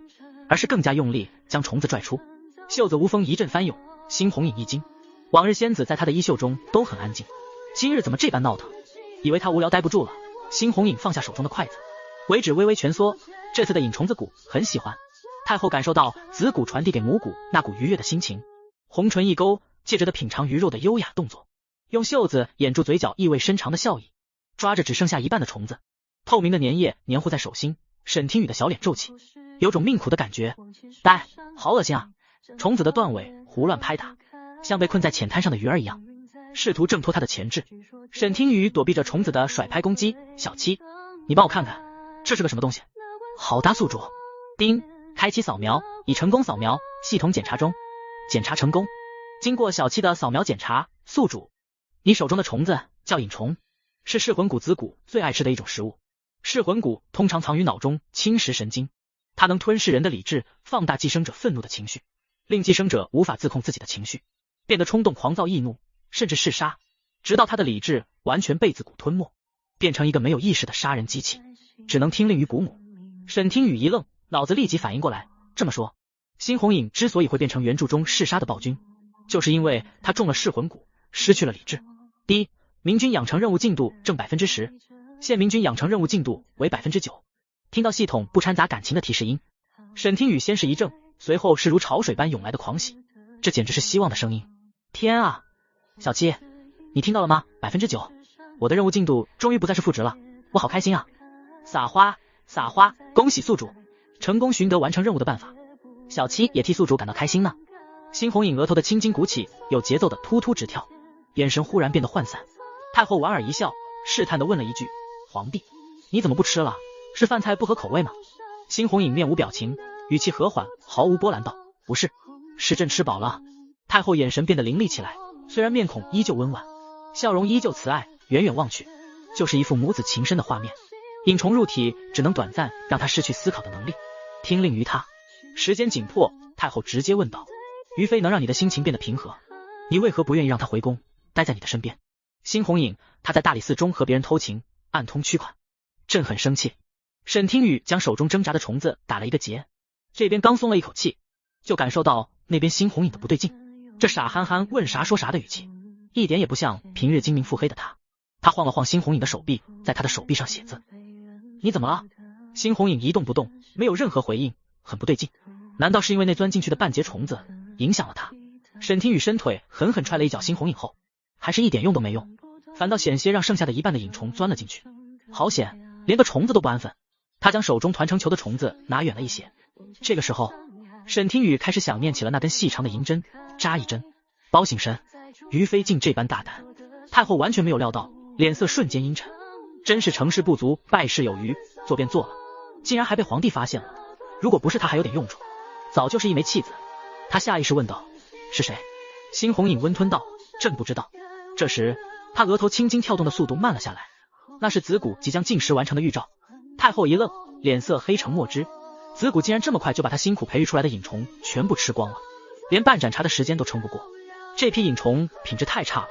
而是更加用力将虫子拽出。袖子无风一阵翻涌，猩红影一惊，往日仙子在他的衣袖中都很安静，今日怎么这般闹腾？以为他无聊待不住了，猩红影放下手中的筷子，尾指微微蜷缩，这次的引虫子骨很喜欢。太后感受到子骨传递给母骨那股愉悦的心情，红唇一勾，借着的品尝鱼肉的优雅动作，用袖子掩住嘴角意味深长的笑意，抓着只剩下一半的虫子，透明的粘液黏糊在手心。沈听雨的小脸皱起，有种命苦的感觉。呆，好恶心啊！虫子的断尾胡乱拍打，像被困在浅滩上的鱼儿一样，试图挣脱他的钳制。沈听雨躲避着虫子的甩拍攻击。小七，你帮我看看，这是个什么东西？好大宿主！叮，开启扫描，已成功扫描，系统检查中，检查成功。经过小七的扫描检查，宿主，你手中的虫子叫隐虫，是噬魂骨子骨最爱吃的一种食物。噬魂骨通常藏于脑中，侵蚀神经，它能吞噬人的理智，放大寄生者愤怒的情绪，令寄生者无法自控自己的情绪，变得冲动、狂躁、易怒，甚至嗜杀，直到他的理智完全被自骨吞没，变成一个没有意识的杀人机器，只能听令于骨母。沈听雨一愣，脑子立即反应过来，这么说，猩红影之所以会变成原著中嗜杀的暴君，就是因为他中了噬魂骨，失去了理智。第一，明君养成任务进度正 10%， 现明君养成任务进度为 9%。 听到系统不掺杂感情的提示音，沈听雨先是一怔，随后是如潮水般涌来的狂喜，这简直是希望的声音。天啊，小七，你听到了吗？ 9%， 我的任务进度终于不再是负值了，我好开心啊！撒花撒花，恭喜宿主成功寻得完成任务的办法，小七也替宿主感到开心呢。猩红影额头的青筋鼓起，有节奏的突突直跳，眼神忽然变得涣散。太后莞尔一笑，试探地问了一句，皇帝，你怎么不吃了？是饭菜不合口味吗？猩红影面无表情，语气和缓，毫无波澜道，不是，是朕吃饱了。太后眼神变得凌厉起来，虽然面孔依旧温婉，笑容依旧慈爱，远远望去，就是一副母子情深的画面。引虫入体只能短暂让他失去思考的能力，听令于他。时间紧迫，太后直接问道，于妃能让你的心情变得平和，你为何不愿意让他回宫，待在你的身边？猩红影，他在大理寺中和别人偷情，暗通驱款，朕很生气。沈听雨将手中挣扎的虫子打了一个结，这边刚松了一口气，就感受到那边猩红影的不对劲，这傻憨憨问啥说啥的语气，一点也不像平日精明腹黑的他。他晃了晃猩红影的手臂，在他的手臂上写字。你怎么了？猩红影一动不动，没有任何回应，很不对劲。难道是因为那钻进去的半截虫子影响了他？沈听雨伸腿狠狠踹了一脚猩红影后，还是一点用都没用，反倒险些让剩下的一半的影虫钻了进去。好险，连个虫子都不安分。他将手中团成球的虫子拿远了一些。这个时候，沈听雨开始想念起了那根细长的银针，扎一针，包醒神。于妃竟这般大胆，太后完全没有料到，脸色瞬间阴沉。真是成事不足败事有余，做便做了，竟然还被皇帝发现了。如果不是他还有点用处，早就是一枚弃子。他下意识问道，是谁？猩红影温吞道，朕不知道。这时他额头青筋跳动的速度慢了下来，那是子骨即将进食完成的预兆。太后一愣，脸色黑成墨汁，子骨竟然这么快就把他辛苦培育出来的引虫全部吃光了，连半盏茶的时间都撑不过。这批引虫品质太差了，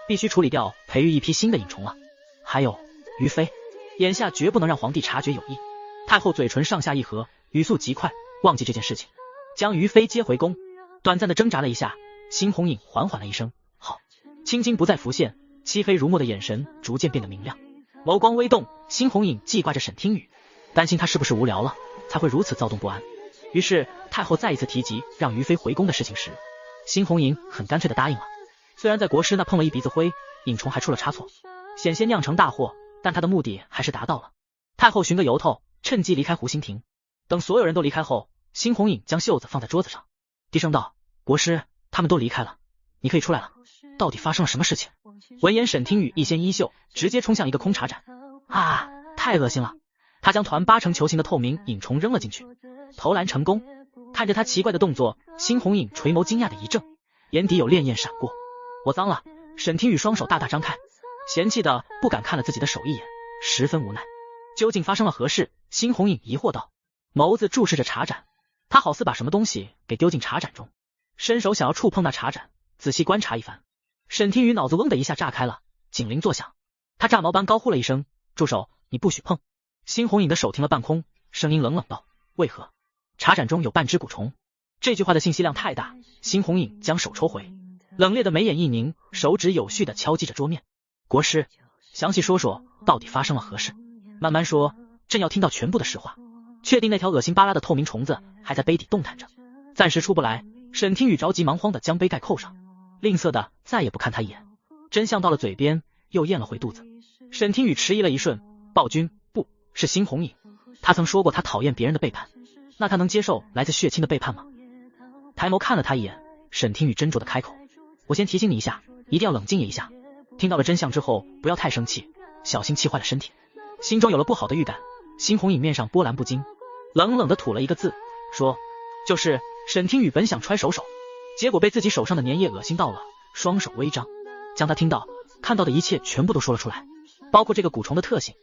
必须处理掉，培育一批新的引虫了。还有于妃，眼下绝不能让皇帝察觉有异。太后嘴唇上下一合，语速极快，忘记这件事情，将于妃接回宫。短暂的挣扎了一下，辛红影缓缓了一声好，青筋不再浮现，漆黑如墨的眼神逐渐变得明亮，眸光微动。辛红影记挂着沈听雨，担心他是不是无聊了才会如此躁动不安。于是太后再一次提及让于妃回宫的事情时，辛红影很干脆的答应了。虽然在国师那碰了一鼻子灰，影虫还出了差错，险些酿成大祸，但他的目的还是达到了。太后寻个由头，趁机离开湖心亭。等所有人都离开后，辛红影将袖子放在桌子上，低声道：国师，他们都离开了，你可以出来了。到底发生了什么事情？闻言，沈听雨一掀衣袖，直接冲向一个空茶盏。啊，太恶心了！他将团8成球形的透明影虫扔了进去，投篮成功。看着他奇怪的动作，辛红影垂眸惊讶的一怔，眼底有潋滟闪过。我脏了！沈听雨双手大大张开，嫌弃的不敢看了自己的手一眼，十分无奈。究竟发生了何事？辛红影疑惑道，眸子注视着茶盏，他好似把什么东西给丢进茶盏中，伸手想要触碰那茶盏，仔细观察一番。沈听雨脑子嗡的一下炸开了，警铃作响，他炸毛般高呼了一声：住手，你不许碰！辛红影的手停了半空，声音冷冷道：为何？茶盏中有半只蛊虫。这句话的信息量太大，辛红影将手抽回，冷冽的眉眼一凝，手指有序的敲击着桌面。国师，详细说说到底发生了何事？慢慢说，朕要听到全部的实话。确定那条恶心巴拉的透明虫子还在杯底动弹着，暂时出不来。沈听雨着急忙慌的将杯盖扣上，吝啬的再也不看他一眼。真相到了嘴边，又咽了回肚子。沈听雨迟疑了一瞬，暴君，不是辛红影。他曾说过他讨厌别人的背叛，那他能接受来自血亲的背叛吗？抬眸看了他一眼，沈听雨斟酌的开口：我先提醒你一下，一定要冷静一下，听到了真相之后不要太生气，小心气坏了身体。心中有了不好的预感，辛红影面上波澜不惊，冷冷的吐了一个字，说：就是。沈听雨本想揣手，结果被自己手上的粘液恶心到了，双手微张，将他听到看到的一切全部都说了出来，包括这个蛊虫的特性。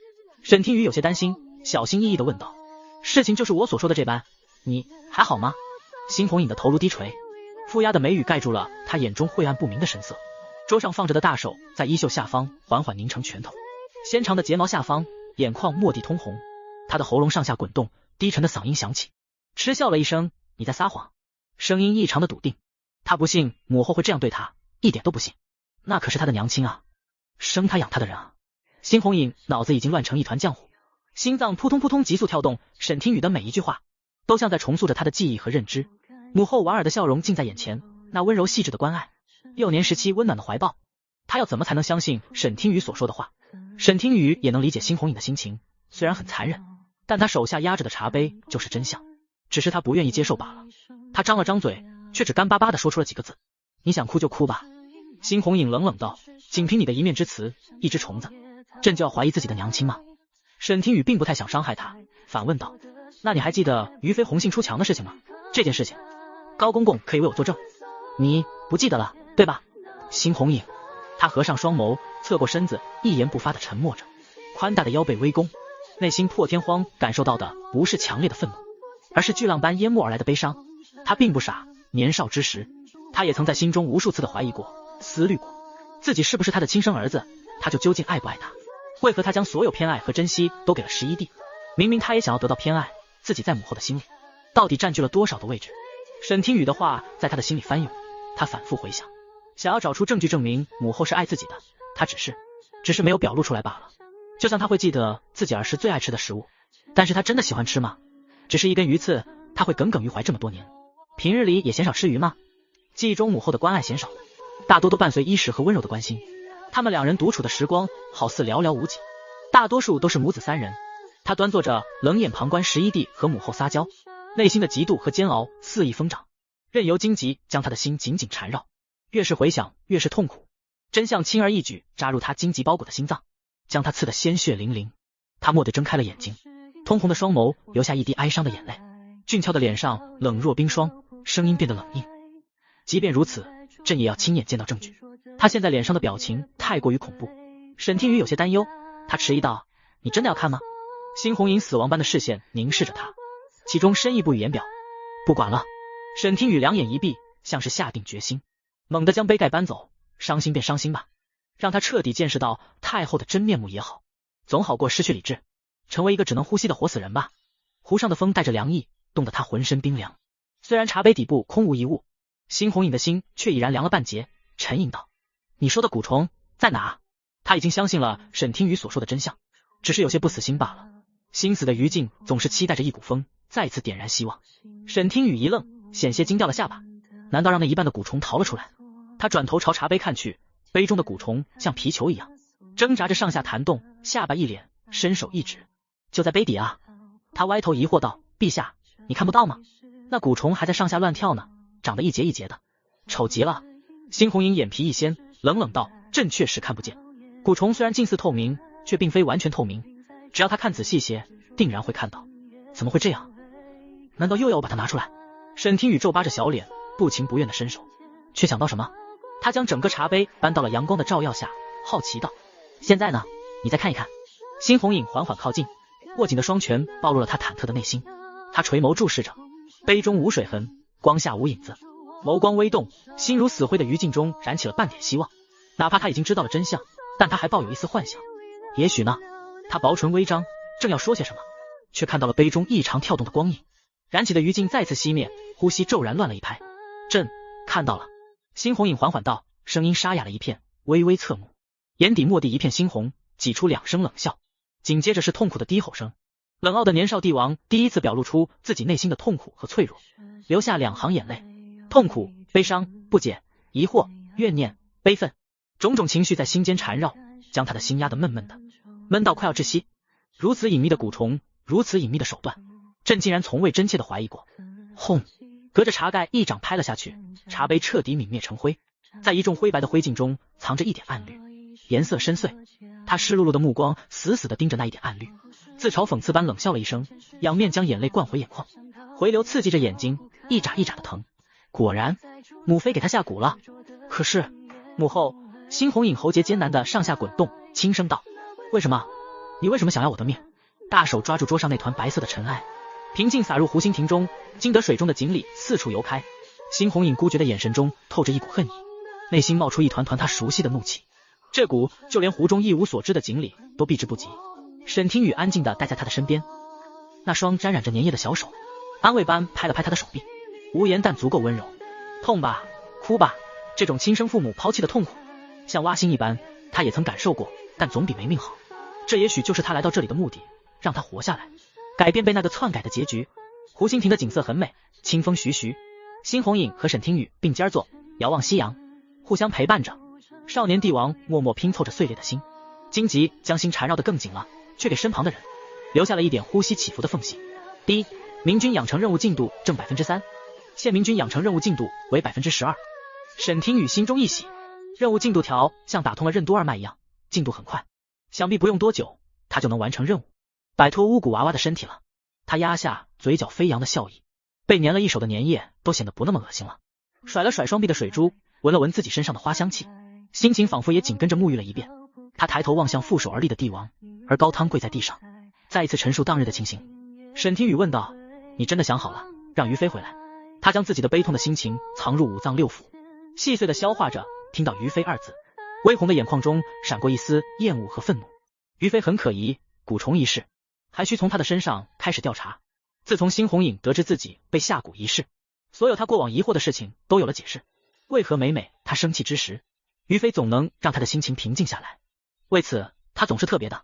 沈听雨有些担心，小心翼翼的问道：事情就是我所说的这般，你还好吗？辛红影的头颅低垂，负压的眉宇盖住了他眼中晦暗不明的神色。桌上放着的大手在衣袖下方缓缓凝成拳头，纤长的睫毛下方眼眶蓦地通红，他的喉咙上下滚动，低沉的嗓音响起，嗤笑了一声：你在撒谎。声音异常的笃定，他不信母后会这样对他，一点都不信，那可是他的娘亲啊，生他养他的人啊。辛红影脑子已经乱成一团浆糊，心脏扑通扑通急速跳动，沈听雨的每一句话都像在重塑着他的记忆和认知。母后莞尔的笑容近在眼前，那温柔细致的关爱，幼年时期温暖的怀抱，他要怎么才能相信沈听雨所说的话？沈听雨也能理解辛红影的心情，虽然很残忍，但他手下压着的茶杯就是真相，只是他不愿意接受罢了。他张了张嘴，却只干巴巴地说出了几个字：你想哭就哭吧。辛红影冷冷道：仅凭你的一面之词，一只虫子，朕就要怀疑自己的娘亲吗？沈听雨并不太想伤害他，反问道：那你还记得于妃红杏出墙的事情吗？这件事情高公公可以为我作证。你不记得了对吧？辛红影他合上双眸，侧过身子，一言不发地沉默着，宽大的腰背微弓，内心破天荒感受到的不是强烈的愤怒，而是巨浪般淹没而来的悲伤。他并不傻，年少之时他也曾在心中无数次的怀疑过，思虑过自己是不是他的亲生儿子，他就究竟爱不爱他？为何他将所有偏爱和珍惜都给了11弟？明明他也想要得到偏爱，自己在母后的心里到底占据了多少的位置？沈听雨的话在他的心里翻涌，他反复回想，想要找出证据证明母后是爱自己的，他只是没有表露出来罢了。就像他会记得自己儿时最爱吃的食物，但是他真的喜欢吃吗？只是一根鱼刺，他会耿耿于怀这么多年。平日里也鲜少吃鱼吗？记忆中母后的关爱鲜少，大多都伴随衣食和温柔的关心。他们两人独处的时光好似寥寥无几，大多数都是母子三人。他端坐着，冷眼旁观11弟和母后撒娇，内心的嫉妒和煎熬肆意疯长，任由荆棘将他的心紧紧缠绕。越是回想，越是痛苦。真相轻而易举扎入他荆棘包裹的心脏，将他刺得鲜血淋淋。他蓦地睁开了眼睛，通红的双眸流下一滴哀伤的眼泪，俊俏的脸上冷若冰霜，声音变得冷硬。即便如此，朕也要亲眼见到证据。他现在脸上的表情太过于恐怖。沈听雨有些担忧，他迟疑道：你真的要看吗？辛红影死亡般的视线凝视着他，其中深意不予言表。不管了。沈听雨两眼一闭，像是下定决心，猛地将杯盖搬走。伤心便伤心吧，让他彻底见识到太后的真面目也好，总好过失去理智，成为一个只能呼吸的活死人吧。湖上的风带着凉意，冻得他浑身冰凉。虽然茶杯底部空无一物，辛红影的心却已然凉了半截，沉吟道：“你说的蛊虫在哪？”他已经相信了沈听雨所说的真相，只是有些不死心罢了。心死的于静总是期待着一股风再次点燃希望。沈听雨一愣，险些惊掉了下巴。难道让那一半的蛊虫逃了出来？他转头朝茶杯看去，杯中的蛊虫像皮球一样挣扎着上下弹动，下巴一咧，伸手一指：“就在杯底啊！”他歪头疑惑道：“陛下，你看不到吗？那蛊虫还在上下乱跳呢，长得一节一节的，丑极了。”辛红影眼皮一掀，冷冷道：“朕确实看不见。蛊虫虽然近似透明，却并非完全透明，只要他看仔细些，定然会看到。怎么会这样？难道又要我把它拿出来？”沈听雨皱巴着小脸，不情不愿的伸手，却想到什么？他将整个茶杯搬到了阳光的照耀下，好奇道：“现在呢？你再看一看。”辛红影缓缓靠近，握紧的双拳暴露了他忐忑的内心。他垂眸注视着，杯中无水痕，光下无影子，眸光微动，心如死灰的于静中燃起了半点希望。哪怕他已经知道了真相，但他还抱有一丝幻想，也许呢？他薄唇微张，正要说些什么，却看到了杯中异常跳动的光影。燃起的于静再次熄灭，呼吸骤然乱了一拍。“朕看到了。”辛红影缓缓道，声音沙哑了一片，微微侧目，眼底蓦地一片猩红，挤出两声冷笑，紧接着是痛苦的低吼声。冷傲的年少帝王第一次表露出自己内心的痛苦和脆弱，流下两行眼泪。痛苦、悲伤、不解、疑惑、怨念、悲愤，种种情绪在心间缠绕，将他的心压得闷闷的，闷到快要窒息。如此隐秘的蛊虫，如此隐秘的手段，朕竟然从未真切的怀疑过。轰！隔着茶盖一掌拍了下去，茶杯彻底泯灭成灰，在一众灰白的灰烬中藏着一点暗绿，颜色深邃。他湿漉漉的目光死死地盯着那一点暗绿，自嘲讽刺般冷笑了一声，仰面将眼泪灌回眼眶，回流刺激着眼睛，一眨一眨的疼。果然，母妃给他下蛊了。可是母后，辛红影喉结艰难的上下滚动，轻声道：“为什么？你为什么想要我的命？”大手抓住桌上那团白色的尘埃，平静洒入湖心亭中，惊得水中的锦鲤四处游开。辛红影孤绝的眼神中透着一股恨意，内心冒出一团团他熟悉的怒气。这股就连湖中一无所知的锦鲤都避之不及。沈听雨安静地待在他的身边，那双沾染着粘液的小手安慰般拍了拍他的手臂，无言但足够温柔。痛吧，哭吧，这种亲生父母抛弃的痛苦，像挖心一般，他也曾感受过，但总比没命好。这也许就是他来到这里的目的，让他活下来，改变被那个篡改的结局。湖心亭的景色很美，清风徐徐，辛红影和沈听雨并肩坐，遥望夕阳，互相陪伴着。少年帝王默默拼凑着碎裂的心，荆棘将心缠绕得更紧了，却给身旁的人留下了一点呼吸起伏的缝隙。第一，明军养成任务进度正 3%， 现明军养成任务进度为 12%。 沈听雨心中一喜，任务进度条像打通了任督二脉一样，进度很快，想必不用多久他就能完成任务，摆脱巫蛊娃娃的身体了。他压下嘴角飞扬的笑意，被粘了一手的粘液都显得不那么恶心了。甩了甩双臂的水珠，闻了闻自己身上的花香气，心情仿佛也紧跟着沐浴了一遍。他抬头望向负手而立的帝王，而高汤跪在地上，再一次陈述当日的情形。沈听雨问道：“你真的想好了，让于妃回来？”他将自己的悲痛的心情藏入五脏六腑，细碎的消化着。听到于妃二字，微红的眼眶中闪过一丝厌恶和愤怒。于妃很可疑，蛊虫一事还需从他的身上开始调查。自从辛红影得知自己被下蛊一事，所有他过往疑惑的事情都有了解释。为何每每他生气之时，于妃总能让他的心情平静下来？为此他总是特别的。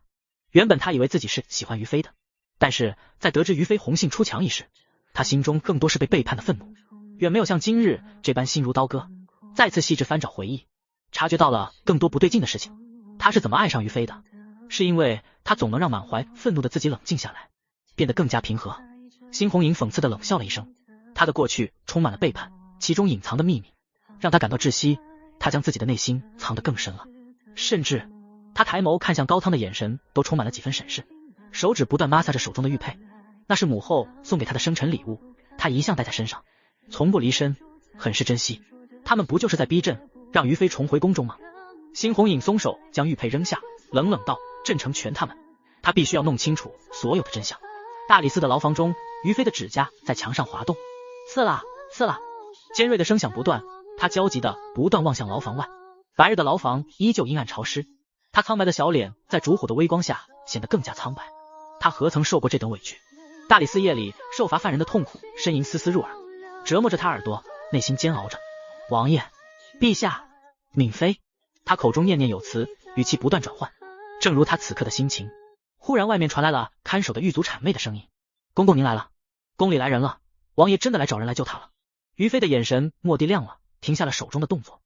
原本他以为自己是喜欢于妃的，但是在得知于妃红杏出墙一事，他心中更多是被背叛的愤怒，远没有像今日这般心如刀割。再次细致翻找回忆，察觉到了更多不对劲的事情。他是怎么爱上于妃的？是因为他总能让满怀愤怒的自己冷静下来，变得更加平和。辛红影讽刺的冷笑了一声，他的过去充满了背叛，其中隐藏的秘密让他感到窒息。他将自己的内心藏得更深了，甚至他抬眸看向高汤的眼神都充满了几分审视，手指不断摩挲着手中的玉佩，那是母后送给他的生辰礼物，他一向带在身上，从不离身，很是珍惜。他们不就是在逼朕让于妃重回宫中吗？辛红影松手将玉佩扔下，冷冷道：“朕成全他们，他必须要弄清楚所有的真相。”大理寺的牢房中，于妃的指甲在墙上滑动，刺啦刺啦，尖锐的声响不断。他焦急的不断望向牢房外，白日的牢房依旧阴暗潮湿，他苍白的小脸在烛火的微光下显得更加苍白。他何曾受过这等委屈？大理寺夜里受罚犯人的痛苦呻吟丝丝入耳，折磨着他耳朵，内心煎熬着。王爷，陛下，闵妃。他口中念念有词，语气不断转换，正如他此刻的心情。忽然外面传来了看守的狱卒谄媚的声音：公公您来了，宫里来人了，王爷真的来找人来救他了。于妃的眼神蓦地亮了，停下了手中的动作，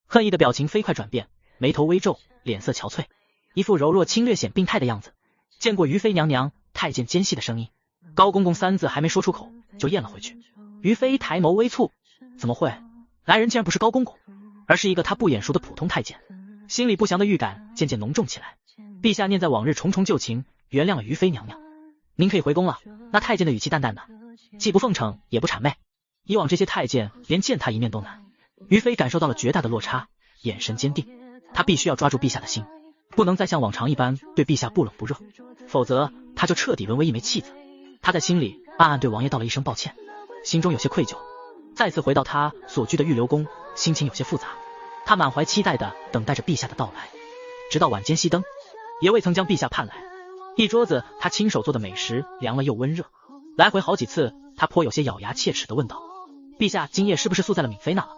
恨意的表情飞快转变，眉头微皱，脸色憔悴，一副柔弱侵略显病态的样子。见过于妃娘娘，太监尖细的声音。高公公三字还没说出口，就咽了回去。于妃抬眸微蹙，怎么会？来人竟然不是高公公，而是一个他不眼熟的普通太监。心里不祥的预感渐渐浓重起来。陛下念在往日重重旧情，原谅了于妃娘娘，您可以回宫了。那太监的语气淡淡的，既不奉承也不谄媚。以往这些太监连见他一面都难。于妃感受到了绝大的落差，眼神坚定，他必须要抓住陛下的心，不能再像往常一般对陛下不冷不热，否则他就彻底沦为一枚弃子。他在心里暗暗对王爷道了一声抱歉，心中有些愧疚。再次回到他所居的玉流宫，心情有些复杂。他满怀期待地等待着陛下的到来，直到晚间熄灯，也未曾将陛下盼来。一桌子他亲手做的美食，凉了又温热。来回好几次，他颇有些咬牙切齿地问道：陛下今夜是不是宿在了闵妃那了？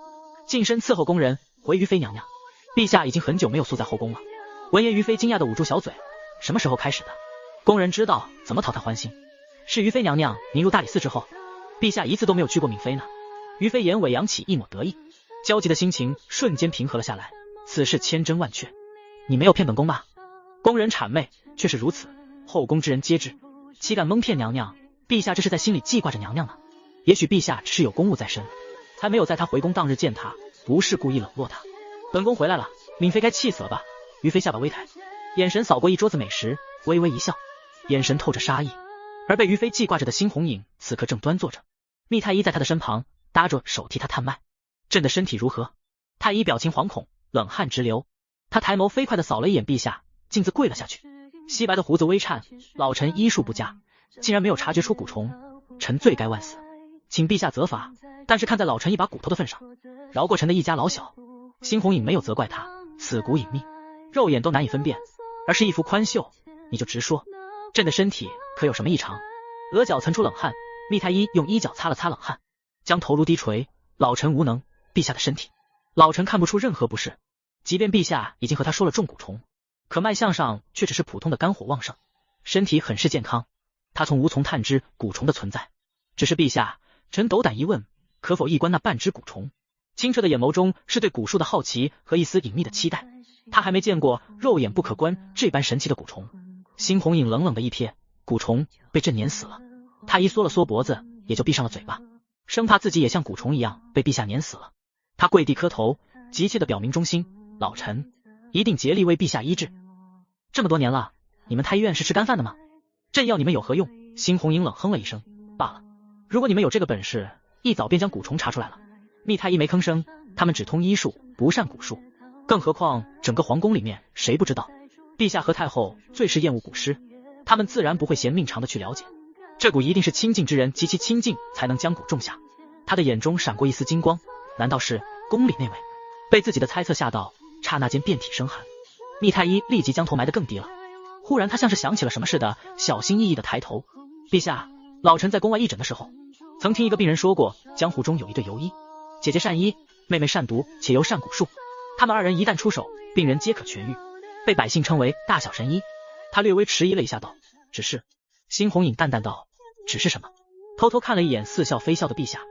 近身伺候宫人回于妃娘娘，陛下已经很久没有宿在后宫了。闻言，于妃惊讶地捂住小嘴，什么时候开始的？宫人知道怎么讨他欢心。是于妃娘娘您入大理寺之后，陛下一次都没有去过闵妃呢。于妃眼尾扬起一抹得意，焦急的心情瞬间平和了下来。此事千真万确，你没有骗本宫吧？宫人谄媚，却是如此，后宫之人皆知，岂敢蒙骗娘娘？陛下这是在心里记挂着娘娘呢。也许陛下只是有公务在身，才没有在他回宫当日见他，不是故意冷落他。本宫回来了，闵妃该气死了吧？于妃下巴微抬，眼神扫过一桌子美食，微微一笑，眼神透着杀意。而被于妃记挂着的辛红影此刻正端坐着，密太医在他的身旁搭着手替他探脉。朕的身体如何？太医表情惶恐，冷汗直流。他抬眸飞快地扫了一眼陛下，径自跪了下去，稀白的胡子微颤。老臣医术不佳，竟然没有察觉出蛊虫，臣罪该万死，请陛下责罚。但是看在老臣一把骨头的份上，饶过臣的一家老小。辛红影没有责怪他，此骨隐秘，肉眼都难以分辨，而是一副宽袖。你就直说，朕的身体可有什么异常？额角淌出冷汗，密太医用衣角擦了擦冷汗，将头颅低垂。老臣无能，陛下的身体，老臣看不出任何不适。即便陛下已经和他说了中蛊虫，可脉象上却只是普通的肝火旺盛，身体很是健康。他从无从探知蛊虫的存在，只是陛下，臣斗胆一问，可否一观那半只蛊虫？清澈的眼眸中是对蛊术的好奇和一丝隐秘的期待。他还没见过肉眼不可观这般神奇的蛊虫。辛红影冷冷的一瞥，蛊虫被朕碾死了。太医缩了缩脖子，也就闭上了嘴巴，生怕自己也像蛊虫一样被陛下碾死了。他跪地磕头，急切地表明忠心，老臣一定竭力为陛下医治。这么多年了，你们太医院是吃干饭的吗？朕要你们有何用？辛红影冷哼了一声，罢了，如果你们有这个本事，一早便将蛊虫查出来了。密太医没吭声，他们只通医术，不善蛊术，更何况整个皇宫里面谁不知道，陛下和太后最是厌恶蛊师，他们自然不会嫌命长的去了解。这蛊一定是亲近之人极其亲近才能将蛊种下。他的眼中闪过一丝金光，难道是宫里那位？被自己的猜测吓到，刹那间遍体生寒。密太医立即将头埋得更低了。忽然他像是想起了什么似的，小心翼翼地抬头。陛下，老臣在宫外义诊的时候，曾听一个病人说过，江湖中有一对游医，姐姐善医，妹妹善毒，且又善蛊术，他们二人一旦出手，病人皆可痊愈，被百姓称为大小神医。他略微迟疑了一下道，只是。辛红影淡淡道，只是什么？偷偷看了一眼似笑非笑的陛下。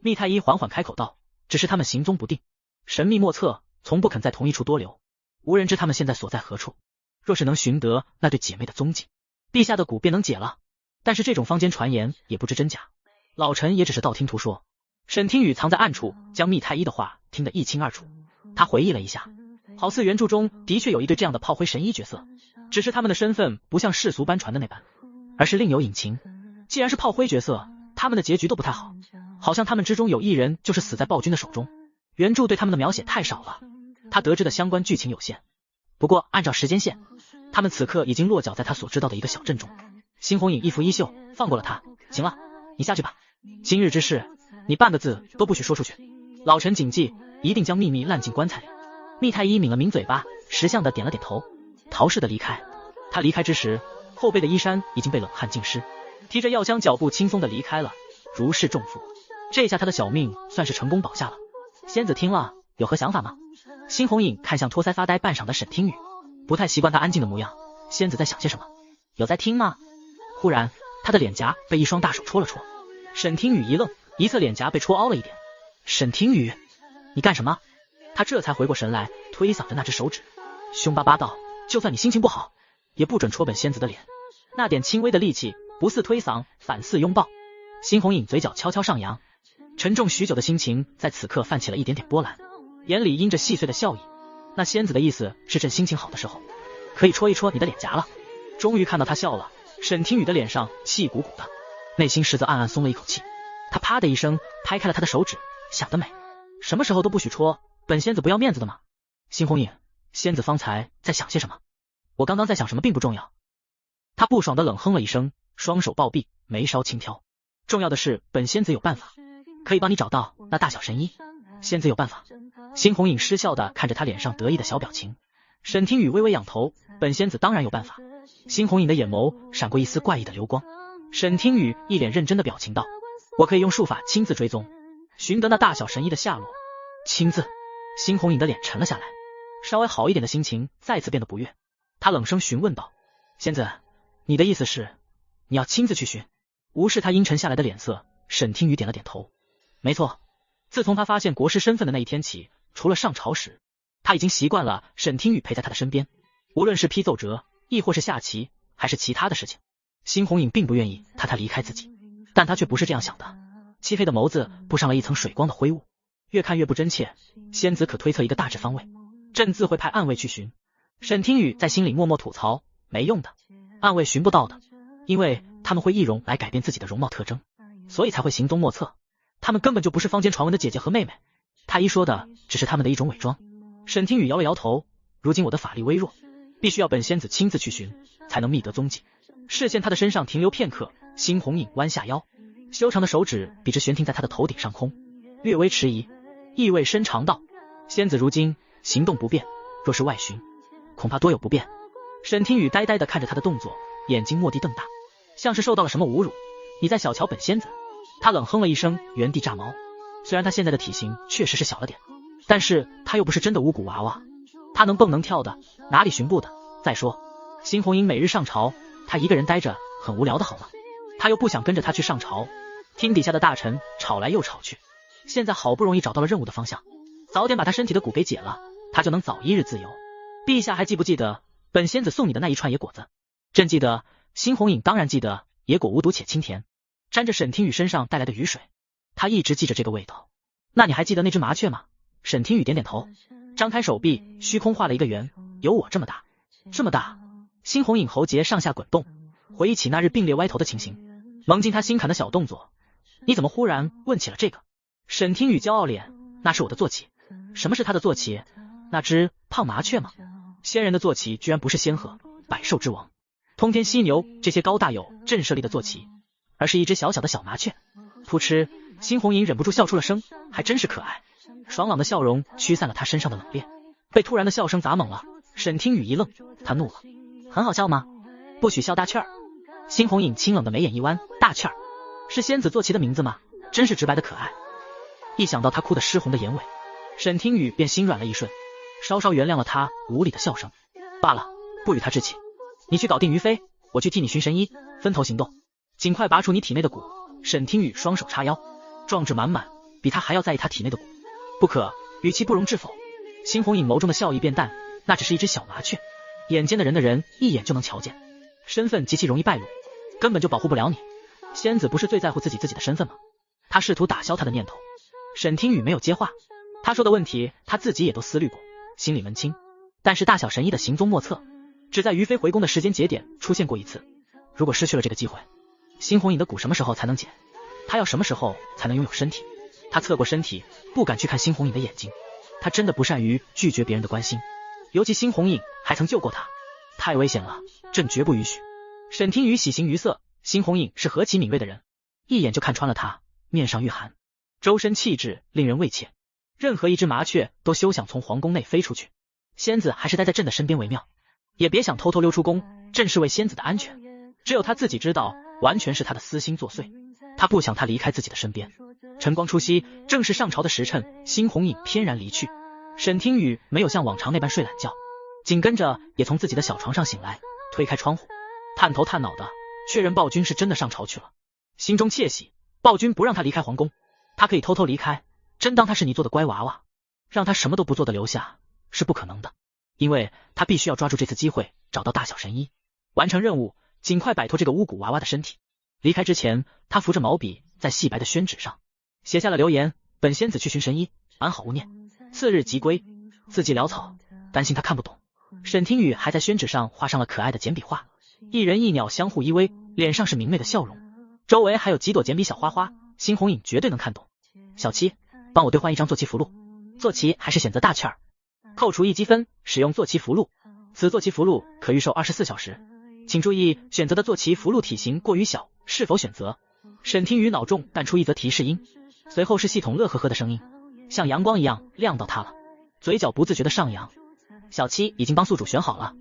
密太医缓缓开口道，只是他们行踪不定，神秘莫测，从不肯在同一处多留，无人知他们现在所在何处。若是能寻得那对姐妹的踪迹，陛下的蛊便能解了。但是这种坊间传言也不知真假，老臣也只是道听途说。沈听雨藏在暗处，将密太医的话听得一清二楚。他回忆了一下，好似原著中的确有一对这样的炮灰神医角色，只是他们的身份不像世俗般传的那般，而是另有隐情。既然是炮灰角色，他们的结局都不太好，好像他们之中有一人就是死在暴君的手中。原著对他们的描写太少了，他得知的相关剧情有限。不过按照时间线，他们此刻已经落脚在他所知道的一个小镇中。辛红影一拂衣袖，放过了他。行了，你下去吧，今日之事你半个字都不许说出去，老臣谨记，一定将秘密烂进棺材里。密太医抿了抿嘴巴，识相的点了点头，逃似的离开。他离开之时，后背的衣衫已经被冷汗浸湿，提着药箱脚步轻松地离开了，如释重负。这下他的小命算是成功保下了。仙子听了有何想法吗？辛红影看向托腮发呆半晌的沈听雨，不太习惯他安静的模样。仙子在想些什么？有在听吗？忽然他的脸颊被一双大手戳了戳，沈听雨一愣，一侧脸颊被戳凹了一点。沈听雨，你干什么？他这才回过神来，推搡着那只手指，凶巴巴道：就算你心情不好，也不准戳本仙子的脸。那点轻微的力气，不似推搡，反似拥抱。辛红影嘴角悄悄上扬，沉重许久的心情在此刻泛起了一点点波澜，眼里阴着细碎的笑意。那仙子的意思是趁心情好的时候，可以戳一戳你的脸颊了。终于看到他笑了，沈听雨的脸上气鼓鼓的，内心实则暗暗松了一口气。他啪的一声拍开了他的手指，想得美，什么时候都不许戳，本仙子不要面子的吗？辛红影，仙子方才在想些什么？我刚刚在想什么并不重要。他不爽的冷哼了一声，双手抱臂，眉梢轻挑。重要的是本仙子有办法，可以帮你找到那大小神医。仙子有办法。辛红影失笑的看着他脸上得意的小表情。沈听雨微微仰头，本仙子当然有办法。辛红影的眼眸闪过一丝怪异的流光。沈听雨一脸认真的表情道：我可以用术法亲自追踪，寻得那大小神医的下落。亲自？辛红影的脸沉了下来，稍微好一点的心情再次变得不悦。他冷声询问道：仙子，你的意思是你要亲自去寻？无视他阴沉下来的脸色，沈听雨点了点头。没错，自从他发现国师身份的那一天起，除了上朝时，他已经习惯了沈听雨陪在他的身边，无论是批奏折，亦或是下棋，还是其他的事情。辛红影并不愿意他离开自己，但他却不是这样想的。漆黑的眸子布上了一层水光的灰雾，越看越不真切。仙子可推测一个大致方位，朕自会派暗卫去寻。沈听雨在心里默默吐槽，没用的，暗卫寻不到的，因为他们会易容来改变自己的容貌特征，所以才会行踪莫测。他们根本就不是坊间传闻的姐姐和妹妹，太医说的只是他们的一种伪装。沈听雨摇了摇头，如今我的法力微弱，必须要本仙子亲自去寻，才能觅得踪迹。视线他的身上停留片刻，辛红影弯下腰，修长的手指笔直悬停在他的头顶上空，略微迟疑，意味深长道：仙子如今行动不便，若是外寻，恐怕多有不便。沈听雨呆呆地看着他的动作，眼睛蓦地瞪大，像是受到了什么侮辱。你在小瞧本仙子？他冷哼了一声，原地炸毛。虽然他现在的体型确实是小了点，但是他又不是真的五谷娃娃，他能蹦能跳的，哪里寻不得？再说辛红影每日上朝，他一个人待着很无聊的好吗？他又不想跟着他去上朝，厅底下的大臣吵来又吵去，现在好不容易找到了任务的方向，早点把他身体的蛊给解了，他就能早一日自由。陛下还记不记得本仙子送你的那一串野果子？朕记得。辛红影当然记得，野果无毒且清甜，沾着沈听雨身上带来的雨水，他一直记着这个味道。那你还记得那只麻雀吗？沈听雨点点头，张开手臂，虚空画了一个圆，有我这么大。这么大？辛红影喉结上下滚动，回忆起那日并列歪头的情形，蒙进他心坎的小动作。你怎么忽然问起了这个？沈听雨骄傲脸，那是我的坐骑。什么是他的坐骑？那只胖麻雀吗？仙人的坐骑居然不是仙鹤，百兽之王通天犀牛这些高大有震慑力的坐骑，而是一只小小的小麻雀。噗嗤，辛红影忍不住笑出了声，还真是可爱。爽朗的笑容驱散了他身上的冷冽，被突然的笑声砸懵了。沈听雨一愣，他怒了：很好笑吗？不许笑大雀儿。辛红影清冷的眉眼一弯，大雀儿是仙子坐骑的名字吗？真是直白的可爱。一想到他哭得湿红的眼尾，沈听雨便心软了一瞬，稍稍原谅了他无理的笑声。罢了，不与他置气。你去搞定于飞，我去替你寻神医，分头行动，尽快拔出你体内的蛊。沈听雨双手叉腰，壮志满满，比他还要在意他体内的蛊。不可，语气不容置否。辛红影眸中的笑意变淡，那只是一只小麻雀，眼尖的人一眼就能瞧见，身份极其容易败露，根本就保护不了你。仙子不是最在乎自己的身份吗？他试图打消他的念头。沈听雨没有接话，他说的问题他自己也都思虑过，心里门清。但是大小神医的行踪莫测，只在于飞回宫的时间节点出现过一次。如果失去了这个机会，辛红影的蛊什么时候才能解？他要什么时候才能拥有身体？他侧过身体，不敢去看辛红影的眼睛。他真的不善于拒绝别人的关心，尤其辛红影还曾救过他，太危险了，朕绝不允许。沈听雨喜形于色，辛红影是何其敏锐的人，一眼就看穿了他，面上御寒，周身气质令人畏怯。任何一只麻雀都休想从皇宫内飞出去，仙子还是待在朕的身边为妙，也别想偷偷溜出宫，朕是为仙子的安全。只有他自己知道，完全是他的私心作祟。他不想他离开自己的身边。晨光初曦，正是上朝的时辰，辛红影翩然离去。沈听雨没有像往常那般睡懒觉，紧跟着也从自己的小床上醒来，推开窗户，探头探脑的确认暴君是真的上朝去了，心中窃喜。暴君不让他离开皇宫，他可以偷偷离开，真当他是你做的乖娃娃，让他什么都不做的留下是不可能的，因为他必须要抓住这次机会，找到大小神医，完成任务，尽快摆脱这个巫蛊娃娃的身体。离开之前，他扶着毛笔在细白的宣纸上写下了留言：本仙子去寻神医，安好勿念，次日即归。字迹潦草，担心他看不懂。沈听雨还在宣纸上画上了可爱的简笔画，一人一鸟相互依偎，脸上是明媚的笑容，周围还有几朵简笔小花花，辛红影绝对能看懂。小七，帮我兑换一张坐骑符箓，坐骑还是选择大雀儿，扣除1积分，使用坐骑符箓，此坐骑符箓可预售24小时，请注意选择的坐骑符箓体型过于小，是否选择？沈听雨脑中弹出一则提示音，随后是系统乐呵呵的声音，像阳光一样亮到他了，嘴角不自觉的上扬。小七已经帮宿主选好了，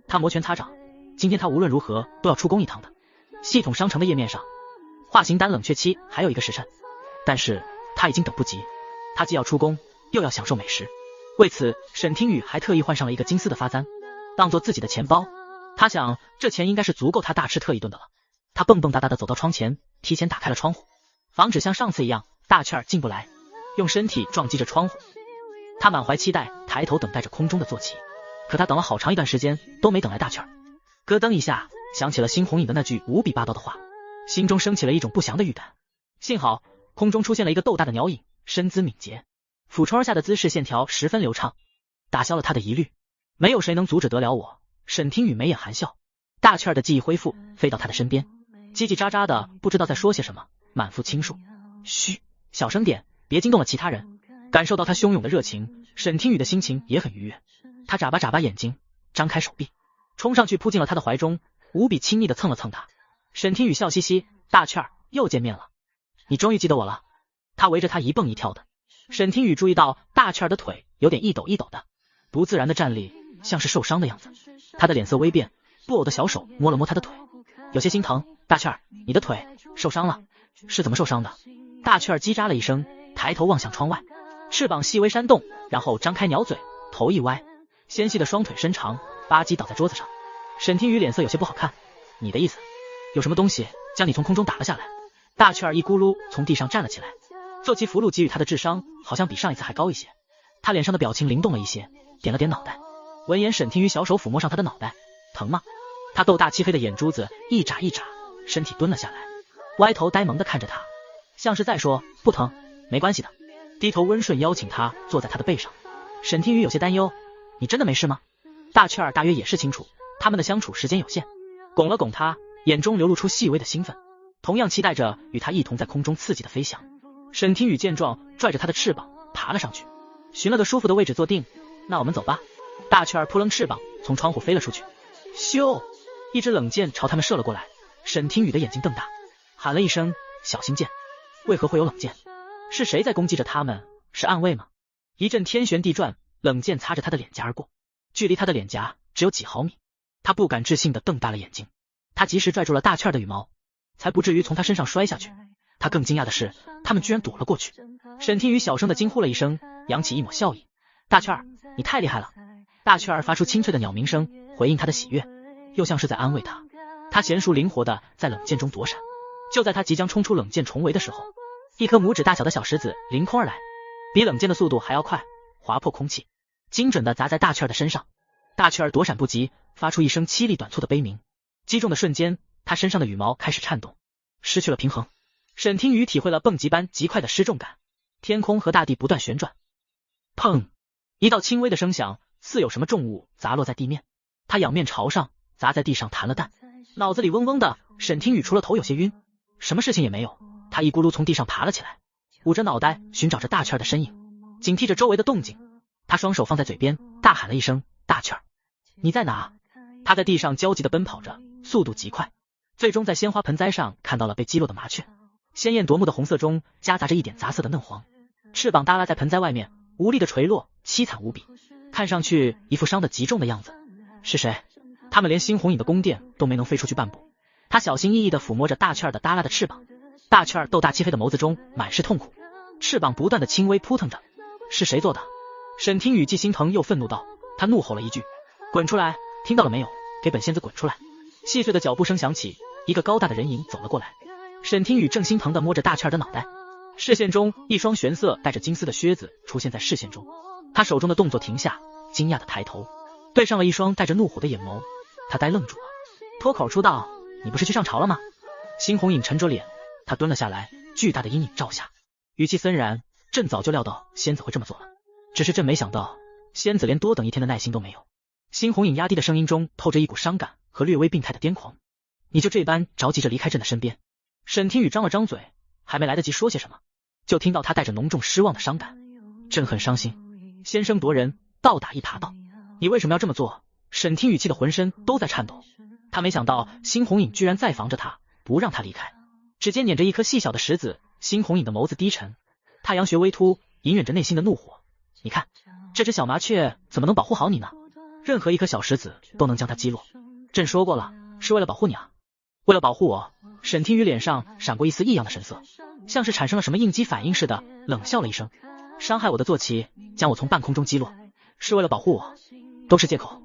他摩拳擦掌，今天他无论如何都要出宫一趟的。系统商城的页面上，化形丹冷却期还有1个时辰，但是他已经等不及，他既要出宫，又要享受美食。为此，沈听雨还特意换上了一个金丝的发簪，当做自己的钱包。他想，这钱应该是足够他大吃特一顿的了。他蹦蹦哒哒的走到窗前，提前打开了窗户，防止像上次一样大雀儿进不来，用身体撞击着窗户。他满怀期待，抬头等待着空中的坐骑，可他等了好长一段时间都没等来大雀儿。咯噔一下，想起了辛红影的那句无比霸道的话，心中升起了一种不祥的预感。幸好空中出现了一个豆大的鸟影，身姿敏捷，俯冲而下的姿势线条十分流畅，打消了他的疑虑。没有谁能阻止得了我。沈听雨眉眼含笑，大雀儿的记忆恢复，飞到他的身边，叽叽喳喳的不知道在说些什么，满腹倾诉。嘘，小声点，别惊动了其他人。感受到他汹涌的热情，沈听雨的心情也很愉悦。他眨巴眨巴眼睛，张开手臂，冲上去扑进了他的怀中，无比亲昵的蹭了蹭他。沈听雨笑嘻嘻，大雀儿，又见面了，你终于记得我了。他围着他一蹦一跳的。沈听雨注意到大雀儿的腿有点一抖一抖的，不自然的站立，像是受伤的样子。他的脸色微变，布偶的小手摸了摸他的腿，有些心疼。大雀儿，你的腿受伤了？是怎么受伤的？大雀儿叽喳了一声，抬头望向窗外，翅膀细微扇动，然后张开鸟嘴，头一歪，纤细的双腿伸长，吧唧倒在桌子上。沈听雨脸色有些不好看，你的意思，有什么东西将你从空中打了下来？大雀儿一咕噜从地上站了起来，坐骑符箓给予他的智商好像比上一次还高一些。他脸上的表情灵动了一些，点了点脑袋。闻言，沈听雨小手抚摸上他的脑袋，疼吗？他斗大漆黑的眼珠子一眨一眨，身体蹲了下来，歪头呆萌的看着他，像是在说不疼，没关系的。低头温顺邀请他坐在他的背上。沈听雨有些担忧，你真的没事吗？大雀儿大约也是清楚他们的相处时间有限，拱了拱他，眼中流露出细微的兴奋，同样期待着与他一同在空中刺激的飞翔。沈听雨见状，拽着他的翅膀爬了上去，寻了个舒服的位置坐定。那我们走吧。大雀儿扑棱翅膀从窗户飞了出去，咻，一支冷箭朝他们射了过来。沈听雨的眼睛瞪大，喊了一声小心箭。为何会有冷箭？是谁在攻击着他们？是暗卫吗？一阵天旋地转，冷箭擦着他的脸颊而过，距离他的脸颊只有几毫米。他不敢置信的瞪大了眼睛，他及时拽住了大雀儿的羽毛，才不至于从他身上摔下去。他更惊讶的是，他们居然躲了过去。沈听雨小声的惊呼了一声，扬起一抹笑意，大雀儿，你太厉害了。大雀儿发出清脆的鸟鸣声，回应他的喜悦，又像是在安慰他。他娴熟灵活的在冷箭中躲闪，就在他即将冲出冷箭重围的时候，一颗拇指大小的小石子凌空而来，比冷箭的速度还要快，划破空气，精准的砸在大雀儿的身上。大雀儿躲闪不及，发出一声凄厉短促的悲鸣。击中的瞬间，他身上的羽毛开始颤动，失去了平衡。沈听雨体会了蹦极般极快的失重感，天空和大地不断旋转。砰！一道轻微的声响，似有什么重物砸落在地面。他仰面朝上，砸在地上弹了弹，脑子里嗡嗡的。沈听雨除了头有些晕，什么事情也没有。他一咕噜从地上爬了起来，捂着脑袋寻找着大雀儿的身影，警惕着周围的动静。他双手放在嘴边，大喊了一声：大雀儿，你在哪？他在地上焦急地奔跑着，速度极快，最终在鲜花盆栽上看到了被击落的麻雀，鲜艳夺目的红色中夹杂着一点杂色的嫩黄，翅膀耷拉在盆栽外面，无力的垂落，凄惨无比，看上去一副伤得极重的样子。是谁？他们连猩红影的宫殿都没能飞出去半步，他小心翼翼地抚摸着大雀儿的耷拉的翅膀，大雀儿斗大漆黑的眸子中满是痛苦，翅膀不断的轻微扑腾着。是谁做的？沈听雨既心疼又愤怒道，他怒吼了一句：滚出来，听到了没有？给本仙子滚出来！细碎的脚步声响起，一个高大的人影走了过来。沈听雨正心疼地摸着大雀儿的脑袋，视线中一双玄色带着金丝的靴子出现在视线中，他手中的动作停下，惊讶地抬头，对上了一双带着怒火的眼眸，他呆愣住了，脱口出道：你不是去上朝了吗？猩红影沉着脸，他蹲了下来，巨大的阴影照下，语气森然：朕早就料到仙子会这么做了，只是朕没想到仙子连多等一天的耐心都没有。猩红影压低的声音中透着一股伤感和略微病态的癫狂。你就这般着急着离开朕的身边？沈听雨张了张嘴，还没来得及说些什么，就听到他带着浓重失望的伤感：朕很伤心，先声夺人，倒打一耙道。你为什么要这么做？沈听雨气的浑身都在颤抖，他没想到猩红影居然在防着他，不让他离开。指尖捻着一颗细小的石子，猩红影的眸子低沉，太阳穴微凸，隐忍着内心的怒火。你看，这只小麻雀怎么能保护好你呢？任何一颗小石子都能将它击落。朕说过了，是为了保护你啊。为了保护我？沈听雨脸上闪过一丝异样的神色，像是产生了什么应激反应似的，冷笑了一声。伤害我的坐骑，将我从半空中击落，是为了保护我？都是借口。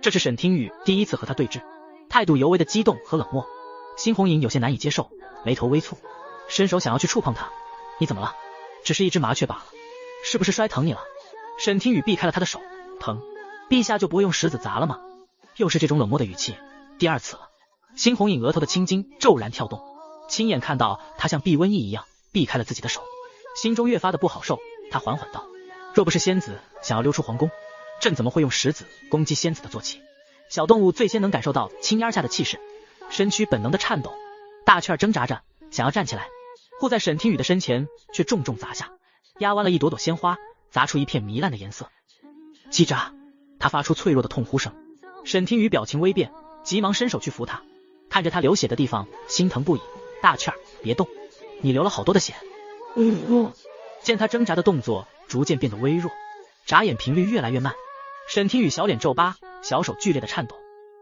这是沈听雨第一次和他对峙，态度尤为的激动和冷漠。猩红影有些难以接受，眉头微蹙，伸手想要去触碰他。你怎么了？只是一只麻雀罢了，是不是摔疼你了？沈听雨避开了他的手。疼？陛下就不会用石子砸了吗？又是这种冷漠的语气，第二次了。猩红影额头的青筋骤然跳动，亲眼看到他像避瘟疫一样避开了自己的手，心中越发的不好受。他缓缓道：若不是仙子想要溜出皇宫，朕怎么会用石子攻击仙子的坐骑？小动物最先能感受到青烟下的气势，身躯本能的颤抖。大雀儿挣扎着想要站起来，护在沈听雨的身前，却重重砸下，压弯了一朵朵鲜花，砸出一片糜烂的颜色。叽喳，他发出脆弱的痛呼声。沈听雨表情微变，急忙伸手去扶他，看着他流血的地方，心疼不已。大雀儿，别动，你流了好多的血。见他挣扎的动作逐渐变得微弱，眨眼频率越来越慢。沈听雨小脸皱巴，小手剧烈的颤抖，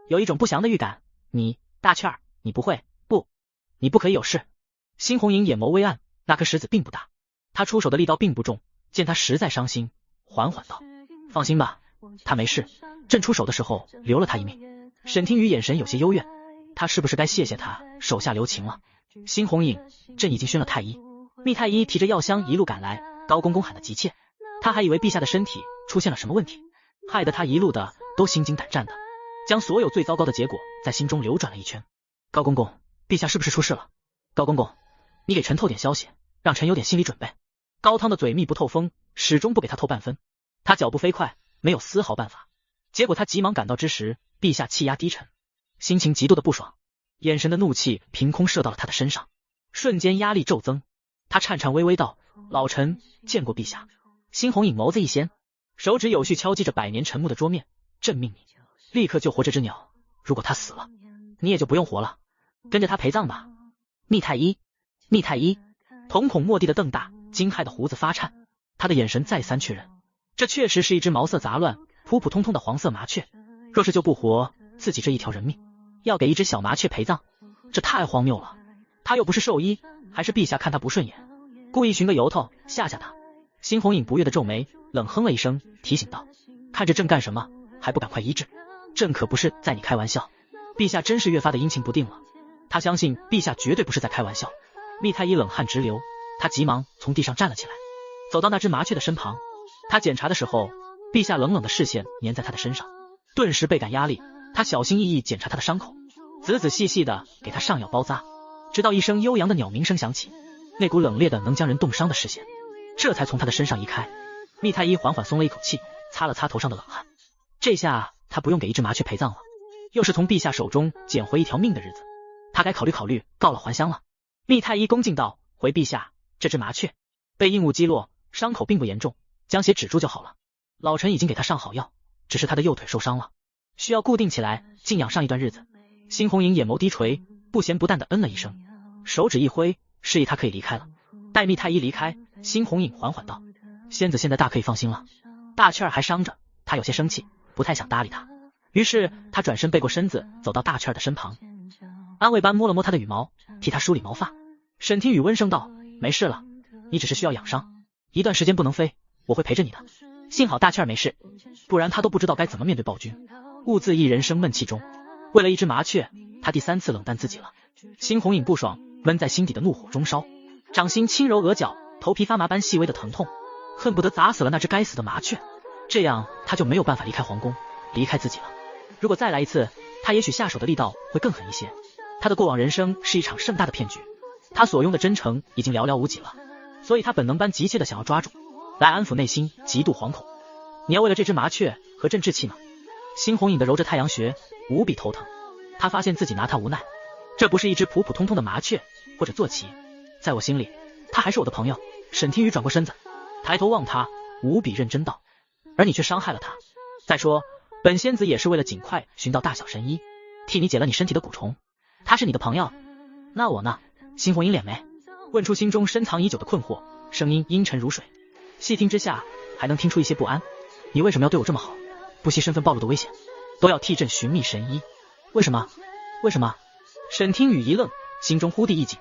有一种不祥的预感。大雀儿，你不会，你不可以有事。猩红影眼眸微暗，那颗石子并不大，他出手的力道并不重，见他实在伤心，缓缓道：放心吧，他没事，朕出手的时候留了他一命。沈听雨眼神有些幽怨，他是不是该谢谢他手下留情了？猩红影，朕已经熏了太医。密太医提着药箱一路赶来，高公公喊得急切，他还以为陛下的身体出现了什么问题，害得他一路的都心惊胆战的，将所有最糟糕的结果在心中流转了一圈。高公公，陛下是不是出事了？高公公，你给臣透点消息，让臣有点心理准备。高汤的嘴密不透风，始终不给他透半分，他脚步飞快，没有丝毫办法。结果他急忙赶到之时，陛下气压低沉，心情极度的不爽，眼神的怒气凭空射到了他的身上，瞬间压力骤增。他颤颤巍巍道：老臣见过陛下。猩红影眸子一掀，手指有序敲击着百年沉木的桌面，朕命你立刻救活这只鸟，如果它死了，你也就不用活了，跟着他陪葬吧。密太医，瞳孔蓦地的瞪大，惊骇的胡子发颤，他的眼神再三确认，这确实是一只毛色杂乱、普普通通的黄色麻雀，若是救不活自己这一条人命，要给一只小麻雀陪葬，这太荒谬了。他又不是兽医，还是陛下看他不顺眼，故意寻个由头吓吓他？猩红影不悦的皱眉，冷哼了一声，提醒道：看着朕干什么，还不赶快医治？朕可不是在你开玩笑。陛下真是越发的阴晴不定了，他相信陛下绝对不是在开玩笑。密太医冷汗直流，他急忙从地上站了起来，走到那只麻雀的身旁。他检查的时候，陛下冷冷的视线粘在他的身上，顿时倍感压力。他小心翼翼检查他的伤口，仔仔细细的给他上药包扎，直到一声悠扬的鸟鸣声响起，那股冷冽的能将人冻伤的视线这才从他的身上移开。密太医缓缓松了一口气，擦了擦头上的冷汗。这下他不用给一只麻雀陪葬了，又是从陛下手中捡回一条命的日子，他该考虑考虑告老还乡了。密太医恭敬道：回陛下，这只麻雀被硬物击落，伤口并不严重，将血止住就好了。老臣已经给他上好药，只是他的右腿受伤了，需要固定起来静养上一段日子。猩红影眼眸低垂，不咸不淡的嗯了一声，手指一挥，示意他可以离开了。待密太医离开，猩红影缓缓道：仙子现在大可以放心了，大雀儿还伤着，他有些生气，不太想搭理他，于是他转身背过身子走到大雀儿的身旁。安慰般摸了摸他的羽毛，替他梳理毛发。沈听雨温声道：没事了，你只是需要养伤，一段时间不能飞，我会陪着你的。幸好大气儿没事，不然他都不知道该怎么面对暴君，兀自一人生闷气中。为了一只麻雀，他第3次冷淡自己了。辛红影不爽，闷在心底的怒火中烧，掌心轻揉额角，头皮发麻般细微的疼痛，恨不得砸死了那只该死的麻雀，这样他就没有办法离开皇宫，离开自己了。如果再来一次，他也许下手的力道会更狠一些。他的过往人生是一场盛大的骗局，他所用的真诚已经寥寥无几了，所以他本能般急切的想要抓住，来安抚内心极度惶恐。你要为了这只麻雀和朕置气吗？辛红影的揉着太阳穴，无比头疼。他发现自己拿他无奈，这不是一只普普通通的麻雀或者坐骑，在我心里，他还是我的朋友。沈听雨转过身子，抬头望他，无比认真道：而你却伤害了他。再说，本仙子也是为了尽快寻到大小神医，替你解了你身体的蛊虫。他是你的朋友，那我呢？辛红影脸眉，问出心中深藏已久的困惑，声音阴沉如水，细听之下还能听出一些不安。你为什么要对我这么好，不惜身份暴露的危险，都要替朕寻觅神医？为什么？为什么？沈听雨一愣，心中忽地一紧。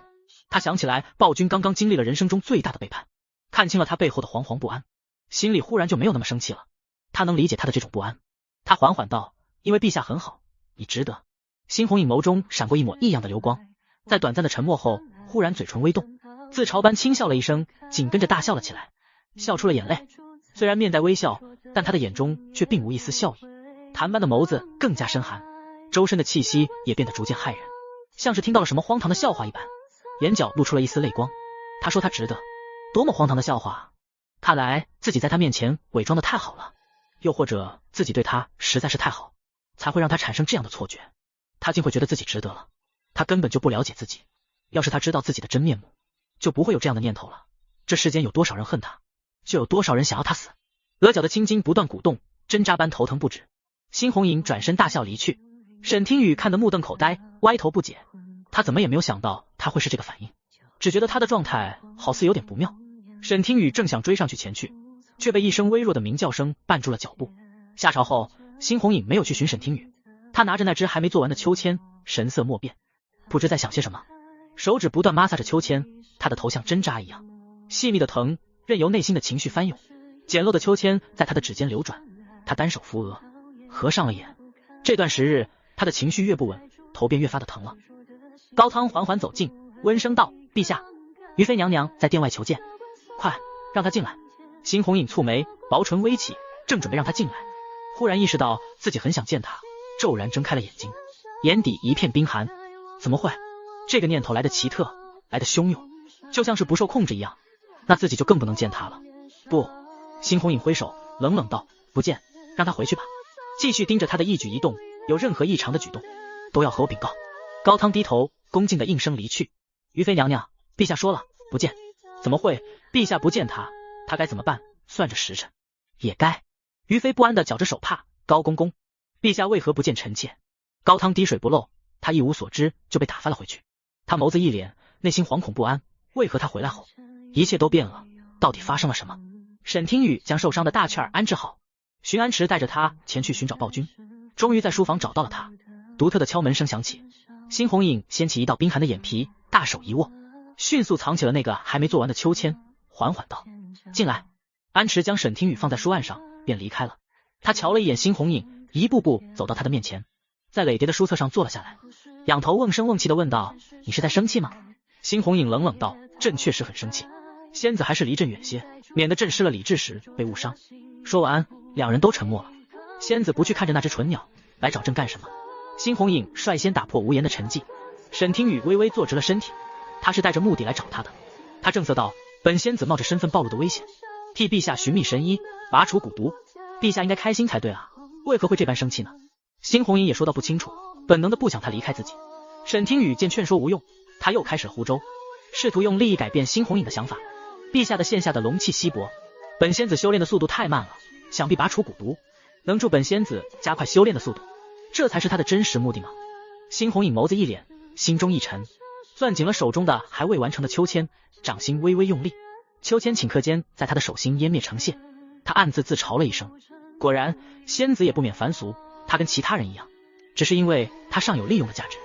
他想起来暴君刚刚经历了人生中最大的背叛，看清了他背后的惶惶不安，心里忽然就没有那么生气了。他能理解他的这种不安。他缓缓道：因为陛下很好，你值得。辛红影眸中闪过一抹异样的流光，在短暂的沉默后，忽然嘴唇微动，自嘲般轻笑了一声，紧跟着大笑了起来，笑出了眼泪。虽然面带微笑，但他的眼中却并无一丝笑意，潭般的眸子更加深寒，周身的气息也变得逐渐骇人，像是听到了什么荒唐的笑话一般，眼角露出了一丝泪光。他说他值得，多么荒唐的笑话！看来自己在他面前伪装的太好了，又或者自己对他实在是太好，才会让他产生这样的错觉。他竟会觉得自己值得了，他根本就不了解自己。要是他知道自己的真面目，就不会有这样的念头了。这世间有多少人恨他，就有多少人想要他死。额角的青筋不断鼓动，针扎般头疼不止。辛红影转身大笑离去。沈听雨看得目瞪口呆，歪头不解。他怎么也没有想到他会是这个反应，只觉得他的状态好似有点不妙。沈听雨正想追上去前去，却被一声微弱的鸣叫声绊住了脚步。下朝后，辛红影没有去寻沈听雨，他拿着那只还没做完的秋千，神色莫变，不知在想些什么，手指不断摩挲着秋千，他的头像针扎一样，细密的疼任由内心的情绪翻涌。简陋的秋千在他的指尖流转，他单手扶额，合上了眼。这段时日，他的情绪越不稳，头便越发的疼了。高汤缓缓走近，温声道：陛下，于妃娘娘在殿外求见，快让她进来。辛红影蹙眉，薄唇微起，正准备让她进来，忽然意识到自己很想见她，骤然睁开了眼睛，眼底一片冰寒。怎么会？这个念头来得奇特，来得汹涌，就像是不受控制一样。那自己就更不能见她了。不，辛红影挥手冷冷道：不见，让她回去吧。继续盯着她的一举一动，有任何异常的举动都要和我禀告。高汤低头恭敬的应声离去。于妃娘娘，陛下说了不见。怎么会？陛下不见他该怎么办？算着时辰，也该。于妃不安的绞着手帕，高公公，陛下为何不见臣妾？高汤滴水不漏，他一无所知就被打发了回去。他眸子一脸，内心惶恐不安。为何他回来后一切都变了？到底发生了什么？沈听雨将受伤的大雀儿安置好，荀安池带着他前去寻找暴君，终于在书房找到了他。独特的敲门声响起，辛红影掀起一道冰寒的眼皮，大手一握，迅速藏起了那个还没做完的秋千，缓缓道：进来。安池将沈听雨放在书案上，便离开了。他瞧了一眼辛红影，一步步走到他的面前，在累叠的书册上坐了下来，仰头瓮声瓮气的问道：你是在生气吗？辛红影冷冷道：朕确实很生气，仙子还是离朕远些，免得朕失了理智时被误伤。说完，两人都沉默了。仙子不去看着那只蠢鸟，来找朕干什么？辛红影率先打破无言的沉寂。沈听雨微微坐直了身体，他是带着目的来找他的。他正色道：本仙子冒着身份暴露的危险，替陛下寻觅神医，拔除蛊毒，陛下应该开心才对啊，为何会这般生气呢？辛红影也说道不清楚，本能的不想他离开自己。沈听雨见劝说无用，他又开始了胡诌，试图用利益改变辛红影的想法。陛下的线下的龙气稀薄，本仙子修炼的速度太慢了，想必拔除蛊毒能助本仙子加快修炼的速度，这才是他的真实目的吗？辛红影眸子一敛，心中一沉，攥紧了手中的还未完成的秋千，掌心微微用力，秋千顷刻间在他的手心湮灭成屑。他暗自自嘲了一声，果然仙子也不免凡俗，他跟其他人一样，只是因为他尚有利用的价值，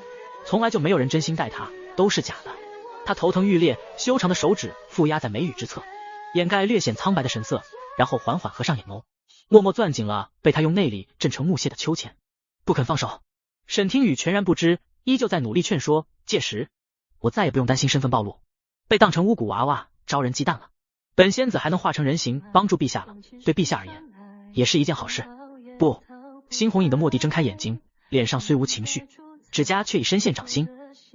从来就没有人真心待他，都是假的。他头疼欲裂，修长的手指负压在眉宇之侧，掩盖略显苍白的神色，然后缓缓合上眼眸，默默攥紧了被他用内力震成木屑的秋千，不肯放手。沈听雨全然不知，依旧在努力劝说，届时我再也不用担心身份暴露，被当成巫蛊娃娃招人忌惮了。本仙子还能化成人形帮助陛下了，对陛下而言也是一件好事。不，猩红影的蓦地睁开眼睛，脸上虽无情绪，指甲却已深陷掌心。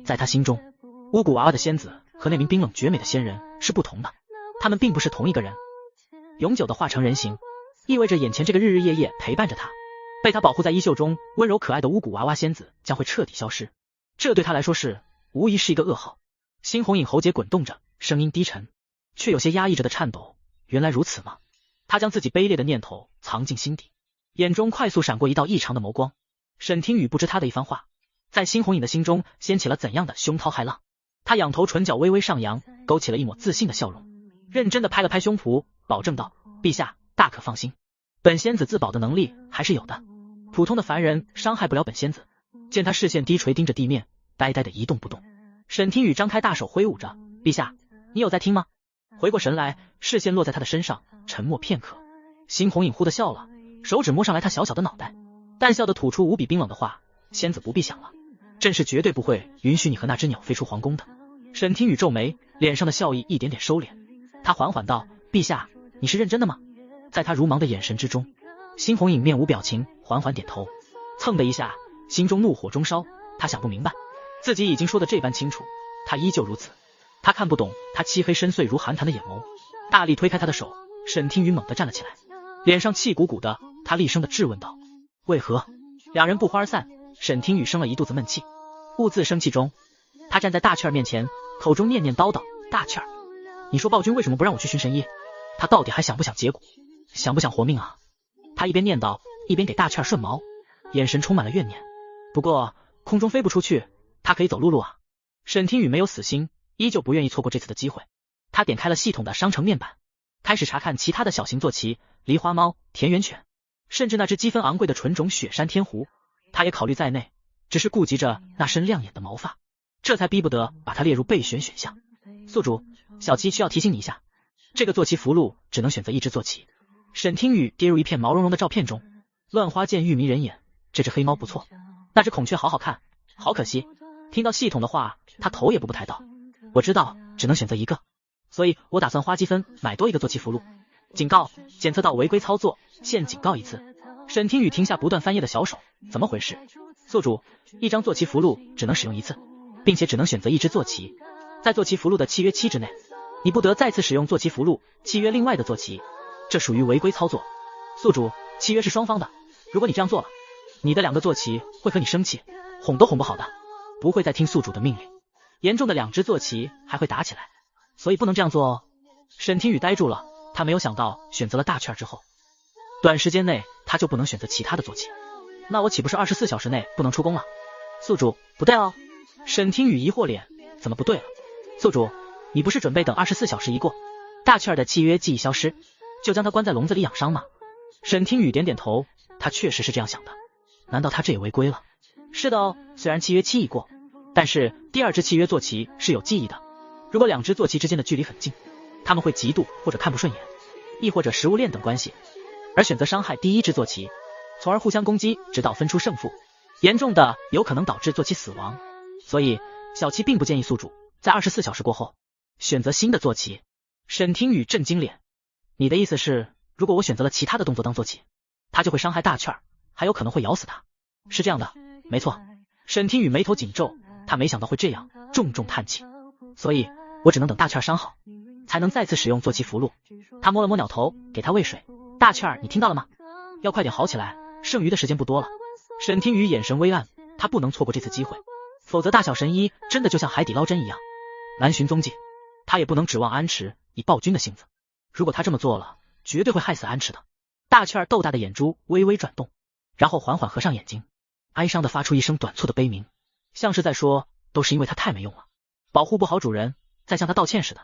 在他心中，巫蛊娃娃的仙子和那名冰冷绝美的仙人是不同的，他们并不是同一个人。永久的化成人形，意味着眼前这个日日夜夜陪伴着他，被他保护在衣袖中温柔可爱的巫蛊娃娃仙子将会彻底消失，这对他来说无疑是一个噩耗。猩红影喉结滚动着，声音低沉，却有些压抑着的颤抖。原来如此吗？他将自己卑劣的念头藏进心底，眼中快速闪过一道异常的眸光。沈听雨不知他的一番话，在猩红影的心中掀起了怎样的惊涛骇浪。他仰头，唇角微微上扬，勾起了一抹自信的笑容，认真的拍了拍胸脯，保证道：陛下大可放心，本仙子自保的能力还是有的，普通的凡人伤害不了本仙子。见他视线低垂盯着地面，呆呆的一动不动。沈听雨张开大手挥舞着：陛下，你有在听吗？回过神来，视线落在他的身上，沉默片刻。猩红影忽的笑了，手指摸上来他小小的脑袋，淡笑的吐出无比冰冷的话：仙子不必想了，朕是绝对不会允许你和那只鸟飞出皇宫的。沈听雨皱眉，脸上的笑意一点点收敛，他缓缓道：陛下，你是认真的吗？在他如芒的眼神之中，猩红影面无表情，缓缓点头。蹭的一下，心中怒火中烧，他想不明白，自己已经说的这般清楚，他依旧如此。他看不懂他漆黑深邃如寒潭的眼眸，大力推开他的手。沈听雨猛地站了起来，脸上气鼓鼓的，他厉声的质问道：为何？两人不欢而散。沈听雨生了一肚子闷气，兀自生气中，他站在大雀儿面前，口中念念叨叨：大雀儿，你说暴君为什么不让我去寻神医？他到底还想不想结果，想不想活命啊？他一边念叨，一边给大雀儿顺毛，眼神充满了怨念。不过空中飞不出去，他可以走陆路啊。沈听雨没有死心，依旧不愿意错过这次的机会。他点开了系统的商城面板，开始查看其他的小型坐骑、狸花猫、田园犬，甚至那只积分昂贵的纯种雪山天狐，他也考虑在内，只是顾及着那身亮眼的毛发，这才逼不得把它列入备选选项。宿主，小七需要提醒你一下，这个坐骑符箓只能选择一只坐骑。沈听雨跌入一片毛茸茸的照片中，乱花渐欲迷人眼，这只黑猫不错，那只孔雀好好看，好可惜。听到系统的话，他头也不抬道：我知道只能选择一个，所以我打算花积分买多一个坐骑符箓。警告，检测到违规操作，现警告一次。沈听雨停下不断翻页的小手，怎么回事？宿主，一张坐骑符箓只能使用一次，并且只能选择一只坐骑，在坐骑符箓的契约期之内，你不得再次使用坐骑符箓契约另外的坐骑，这属于违规操作。宿主，契约是双方的，如果你这样做了，你的两个坐骑会和你生气，哄都哄不好的，不会再听宿主的命令，严重的两只坐骑还会打起来，所以不能这样做哦。沈听雨呆住了，他没有想到选择了大雀之后，短时间内他就不能选择其他的坐骑，那我岂不是24小时内不能出宫了？宿主，不对哦。沈听雨疑惑脸，怎么不对了？宿主，你不是准备等24小时一过，大雀的契约记忆消失，就将他关在笼子里养伤吗？沈听雨点点头，他确实是这样想的。难道他这也违规了？是的哦，虽然契约期已过，但是第二只契约坐骑是有记忆的，如果两只坐骑之间的距离很近，他们会嫉妒或者看不顺眼，亦或者食物链等关系，而选择伤害第一只坐骑，从而互相攻击，直到分出胜负，严重的有可能导致坐骑死亡。所以小七并不建议宿主在24小时过后选择新的坐骑。沈听雨震惊脸，你的意思是，如果我选择了其他的动作当坐骑，他就会伤害大雀儿，还有可能会咬死他？是这样的，没错。沈听雨眉头紧皱，他没想到会这样，重重叹气。所以我只能等大雀儿伤好，才能再次使用坐骑符箓。他摸了摸鸟头，给他喂水。大雀儿，你听到了吗？要快点好起来，剩余的时间不多了。沈听雨眼神微暗，他不能错过这次机会，否则大小神医真的就像海底捞针一样难寻踪迹。他也不能指望安迟以暴君的性子，如果他这么做了，绝对会害死安迟的。大雀儿豆大的眼珠微微转动，然后缓缓合上眼睛，哀伤的发出一声短促的悲鸣，像是在说，都是因为他太没用了，保护不好主人，在向他道歉似的。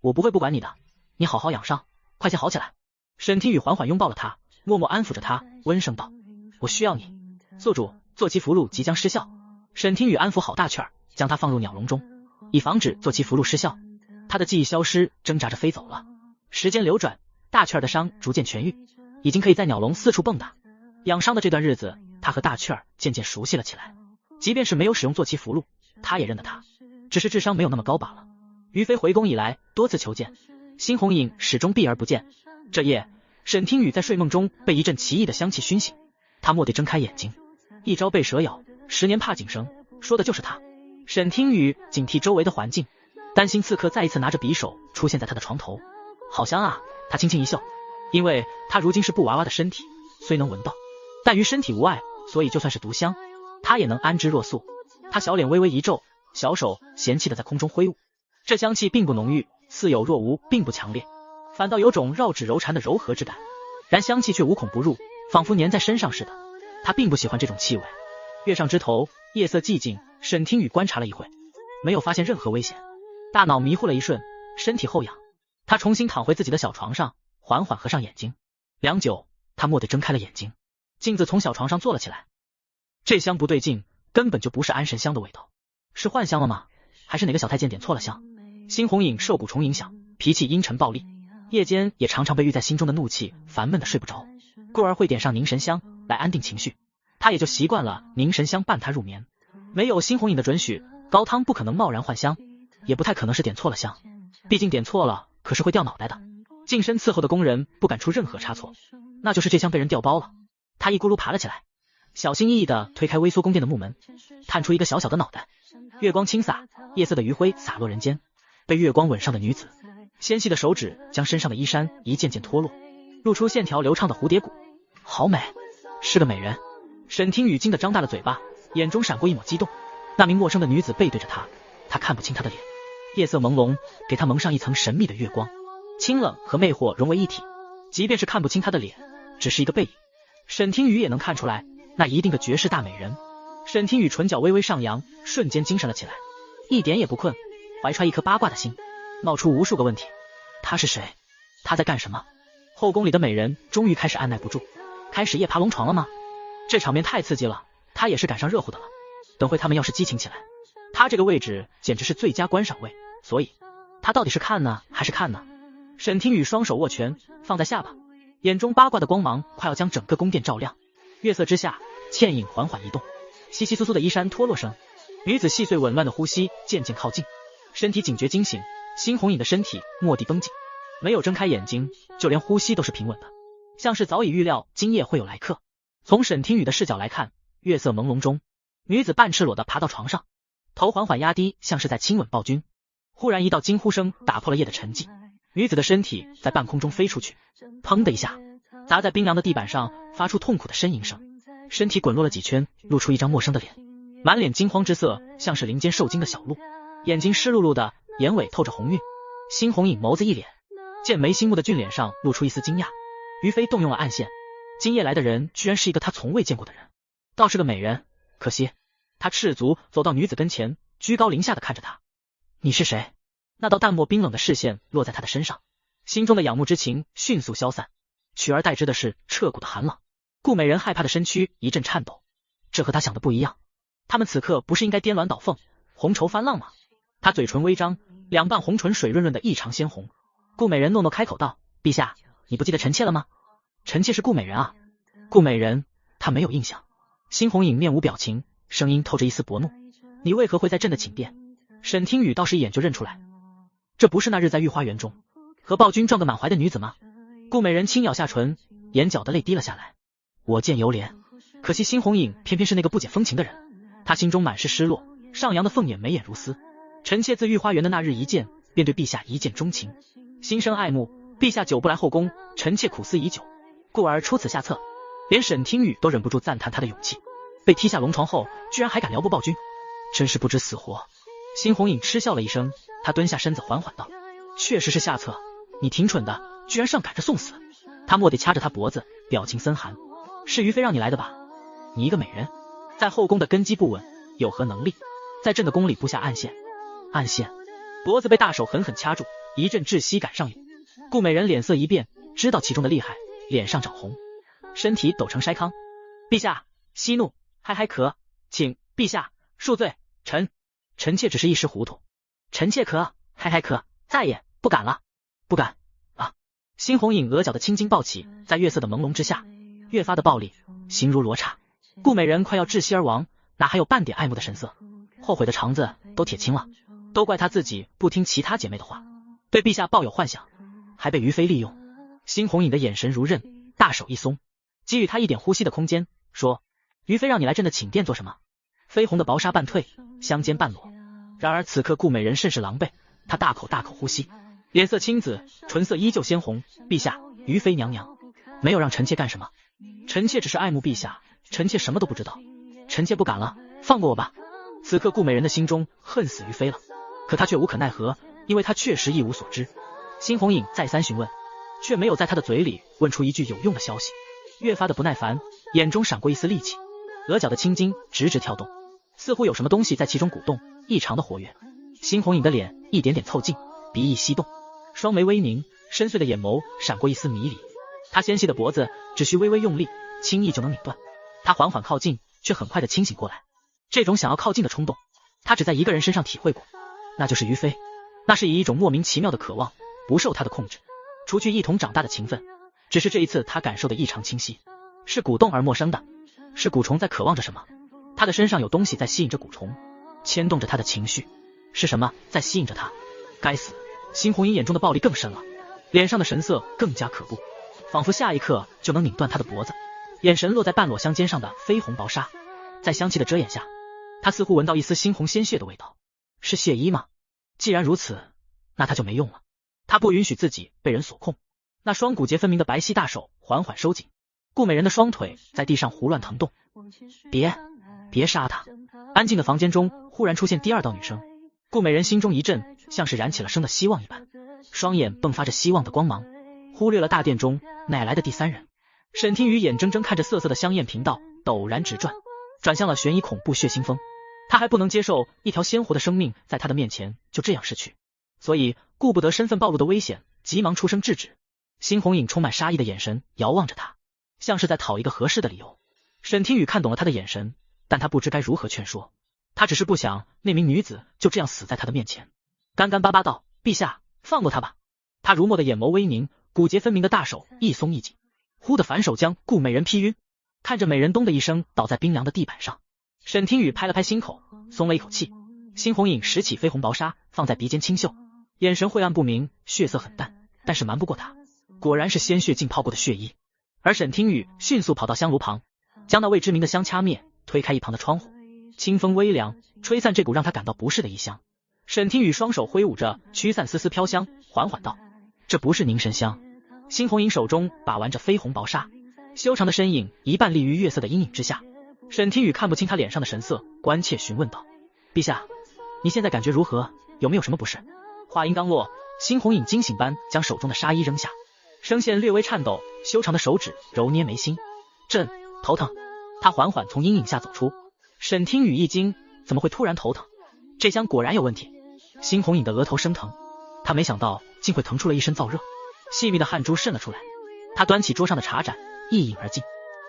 我不会不管你的，你好好养伤，快些好起来。沈听雨缓缓拥抱了他，默默安抚着他，温声道：我需要你。宿主，坐骑符箓即将失效，沈听雨安抚好大雀儿，将它放入鸟笼中，以防止做其符箓失效。他的记忆消失，挣扎着飞走了。时间流转，大雀儿的伤逐渐痊愈，已经可以在鸟笼四处蹦跶。养伤的这段日子，他和大雀儿渐渐熟悉了起来。即便是没有使用坐骑符箓，他也认得他，只是智商没有那么高罢了。于飞回宫以来，多次求见，新红影始终避而不见。这夜，沈听雨在睡梦中被一阵奇异的香气熏醒，他蓦地睁开眼睛，一朝被蛇咬，10年怕井绳，说的就是他。沈听雨警惕周围的环境，担心刺客再一次拿着匕首出现在他的床头。好香啊，他轻轻一笑，因为他如今是布娃娃的身体，虽能闻到，但于身体无碍，所以就算是毒香，他也能安之若素。他小脸微微一皱，小手嫌弃的在空中挥舞，这香气并不浓郁，似有若无，并不强烈，反倒有种绕指柔缠的柔和之感，然香气却无孔不入，仿佛粘在身上似的。他并不喜欢这种气味。月上枝头，夜色寂静，沈听雨观察了一会，没有发现任何危险，大脑迷糊了一瞬，身体后仰，他重新躺回自己的小床上，缓缓合上眼睛。良久，他蓦地睁开了眼睛，径自从小床上坐了起来。这香不对劲，根本就不是安神香的味道，是幻香了吗？还是哪个小太监点错了香？新红影受蛊虫影响，脾气阴沉暴戾，夜间也常常被郁在心中的怒气烦闷的睡不着，故而会点上凝神香来安定情绪。他也就习惯了凝神香伴他入眠。没有新红影的准许，高汤不可能贸然换香，也不太可能是点错了香，毕竟点错了可是会掉脑袋的。近身伺候的工人不敢出任何差错，那就是这香被人调包了。他一咕噜爬了起来，小心翼翼地推开微缩宫殿的木门，探出一个小小的脑袋。月光倾洒，夜色的余晖洒落人间，被月光吻上的女子，纤细的手指将身上的衣衫一件件脱落，露出线条流畅的蝴蝶骨。好美，是个美人。沈听雨惊得张大了嘴巴，眼中闪过一抹激动。那名陌生的女子背对着他，他看不清她的脸，夜色朦胧，给她蒙上一层神秘的月光，清冷和魅惑融为一体。即便是看不清她的脸，只是一个背影，沈听雨也能看出来，那一定个绝世大美人。沈听雨唇角微微上扬，瞬间精神了起来，一点也不困，怀揣一颗八卦的心，冒出无数个问题。他是谁？他在干什么？后宫里的美人终于开始按耐不住，开始夜爬龙床了吗？这场面太刺激了，他也是赶上热乎的了。等会他们要是激情起来，他这个位置简直是最佳观赏位，所以他到底是看呢还是看呢？沈听雨双手握拳放在下巴，眼中八卦的光芒快要将整个宫殿照亮。月色之下，倩影缓缓移动，窸窸窣窣的衣衫脱落声，女子细碎紊乱的呼吸渐渐靠近，身体警觉惊醒，新红影的身体蓦地绷紧，没有睁开眼睛，就连呼吸都是平稳的，像是早已预料今夜会有来客。从沈听雨的视角来看，月色朦胧中，女子半赤裸的爬到床上，头缓缓压低，像是在亲吻暴君。忽然一道惊呼声打破了夜的沉寂，女子的身体在半空中飞出去，砰的一下砸在冰凉的地板上，发出痛苦的呻吟声，身体滚落了几圈，露出一张陌生的脸，满脸惊慌之色，像是林间受惊的小鹿，眼睛湿漉漉的，眼尾透着红晕。新红影眸子一敛，见眉星目的俊脸上露出一丝惊讶。于飞动用了暗线，今夜来的人居然是一个他从未见过的人，倒是个美人，可惜。他赤足走到女子跟前，居高临下的看着她。你是谁？那道淡漠冰冷的视线落在他的身上，心中的仰慕之情迅速消散，取而代之的是彻骨的寒冷。顾美人害怕的身躯一阵颤抖，这和他想的不一样，他们此刻不是应该颠鸾倒凤，红绸翻浪吗？他嘴唇微张，两瓣红唇水润润的异常鲜红。顾美人诺诺开口道，陛下，你不记得臣妾了吗？臣妾是顾美人啊。顾美人，他没有印象。新红影面无表情，声音透着一丝薄怒，你为何会在朕的寝殿？沈听雨倒是一眼就认出来，这不是那日在御花园中和暴君撞个满怀的女子吗？顾美人轻咬下唇，眼角的泪滴了下来。我见犹怜，可惜新红影偏偏是那个不解风情的人。他心中满是失落，上扬的凤眼眉眼如丝。臣妾自御花园的那日一见，便对陛下一见钟情，心生爱慕。陛下久不来后宫，臣妾苦思已久，故而出此下策。连沈听雨都忍不住赞叹他的勇气，被踢下龙床后居然还敢撩拨暴君，真是不知死活。新红影嗤笑了一声，他蹲下身子缓缓道，确实是下策，你挺蠢的，居然上赶着送死。他蓦地掐着他脖子，表情森寒，是于妃让你来的吧？你一个美人，在后宫的根基不稳，有何能力在朕的宫里布下暗线？暗线？脖子被大手狠狠掐住，一阵窒息感上涌。顾美人脸色一变，知道其中的厉害，脸上涨红，身体抖成筛糠。陛下息怒，嗨嗨咳，请陛下恕罪，臣妾只是一时糊涂。臣妾可再也不敢了，不敢啊！猩红影额角的青筋暴起，在月色的朦胧之下，越发的暴力，形如罗刹。顾美人快要窒息而亡，哪还有半点爱慕的神色？后悔的肠子都铁青了，都怪她自己不听其他姐妹的话，对陛下抱有幻想，还被于妃利用。猩红影的眼神如刃，大手一松，给予她一点呼吸的空间，说：于妃让你来朕的寝殿做什么？绯红的薄纱半退，香肩半裸。然而此刻顾美人甚是狼狈，她大口呼吸，脸色青紫，唇色依旧鲜红。陛下，于妃娘娘没有让臣妾干什么，臣妾只是爱慕陛下，臣妾什么都不知道，臣妾不敢了，放过我吧。此刻顾美人的心中恨死于妃了，可她却无可奈何，因为她确实一无所知。猩红影再三询问，却没有在她的嘴里问出一句有用的消息，越发的不耐烦，眼中闪过一丝戾气，额角的青筋直跳动，似乎有什么东西在其中鼓动，异常的活跃。猩红影的脸一点点凑近，鼻翼翕动，双眉微凝，深邃的眼眸闪过一丝迷离。她纤细的脖子只需微微用力，轻易就能拧断。她缓缓靠近，却很快的清醒过来。这种想要靠近的冲动，她只在一个人身上体会过，那就是于妃。那是以一种莫名其妙的渴望，不受她的控制，除去一同长大的情分。只是这一次她感受的异常清晰，是鼓动而陌生的，是蛊虫在渴望着什么。她的身上有东西在吸引着蛊虫，牵动着她的情绪。是什么在吸引着她？该死！猩红影眼中的暴力更深了，脸上的神色更加可怖，仿佛下一刻就能拧断她的脖子。眼神落在半裸香肩上的绯红薄纱，在香气的遮掩下，她似乎闻到一丝猩红鲜血的味道。是血衣吗？既然如此，那她就没用了。她不允许自己被人所控。那双骨节分明的白皙大手缓缓收紧，顾美人的双腿在地上胡乱腾动。别杀她！安静的房间中忽然出现第二道女声。顾美人心中一震，像是燃起了生的希望一般，双眼迸发着希望的光芒，忽略了大殿中乃来的第三人。沈听雨眼睁睁看着涩涩的香艳频道陡然直转，转向了悬疑恐怖血腥风。他还不能接受一条鲜活的生命在他的面前就这样逝去，所以顾不得身份暴露的危险，急忙出声制止。猩红影充满杀意的眼神遥望着他，像是在讨一个合适的理由。沈听雨看懂了他的眼神，但他不知该如何劝说，他只是不想那名女子就这样死在他的面前，干巴巴道：陛下，放过他吧。他如墨的眼眸微凝，骨节分明的大手一松一紧，忽的反手将顾美人劈晕。看着美人咚的一声倒在冰凉的地板上，沈听雨拍了拍心口，松了一口气。猩红影拾起绯红薄纱放在鼻尖轻嗅，眼神晦暗不明，血色很淡，但是瞒不过他，果然是鲜血浸泡过的血衣。而沈听雨迅速跑到香炉旁，将那未知名的香掐灭，推开一旁的窗户，清风微凉，吹散这股让他感到不适的异香。沈听雨双手挥舞着驱散丝丝飘香，缓缓道：这不是凝神香。猩红影手中把玩着绯红薄纱，修长的身影一半立于月色的阴影之下。沈听雨看不清他脸上的神色，关切询问道：陛下，你现在感觉如何？有没有什么不适？话音刚落，猩红影惊醒般将手中的纱衣扔下，声线略微颤抖，修长的手指揉捏眉心。朕头疼。他缓缓从阴影下走出。沈听雨一惊，怎么会突然头疼？这香果然有问题。猩红影的额头生疼，他没想到竟会疼出了一身燥热，细密的汗珠渗了出来。他端起桌上的茶盏，一饮而尽。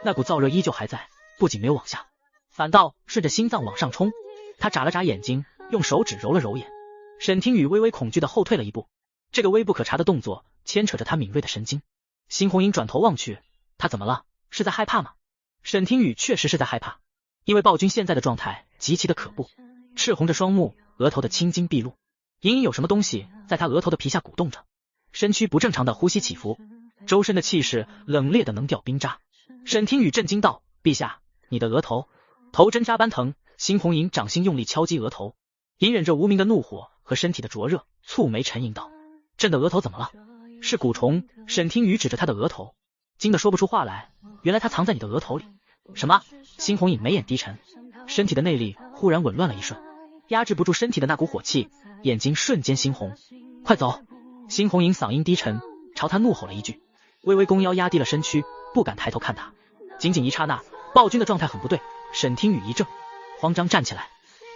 那股燥热依旧还在，不仅没有往下，反倒顺着心脏往上冲。他眨了眨眼睛，用手指揉了揉眼。沈听雨微微恐惧的后退了一步，这个微不可察的动作牵扯着他敏锐的神经。猩红影转头望去，他怎么了？是在害怕吗？沈听雨确实是在害怕，因为暴君现在的状态极其的可怖，赤红着双目，额头的青筋毕露，隐隐有什么东西在他额头的皮下鼓动着，身躯不正常的呼吸起伏，周身的气势冷冽的能掉冰渣。沈听雨震惊道：陛下，你的额头头针扎般疼。猩红影掌心用力敲击额头，隐忍着无名的怒火和身体的灼热，蹙眉沉吟道：朕的额头怎么了？是蛊虫。沈听雨指着他的额头，惊得说不出话来，原来他藏在你的额头里。什么？猩红影眉眼低沉，身体的内力忽然紊乱了一瞬，压制不住身体的那股火气，眼睛瞬间猩红。快走！猩红影嗓音低沉，朝他怒吼了一句，微微弓腰压低了身躯，不敢抬头看他。仅仅一刹那，暴君的状态很不对。沈听雨一怔，慌张站起来，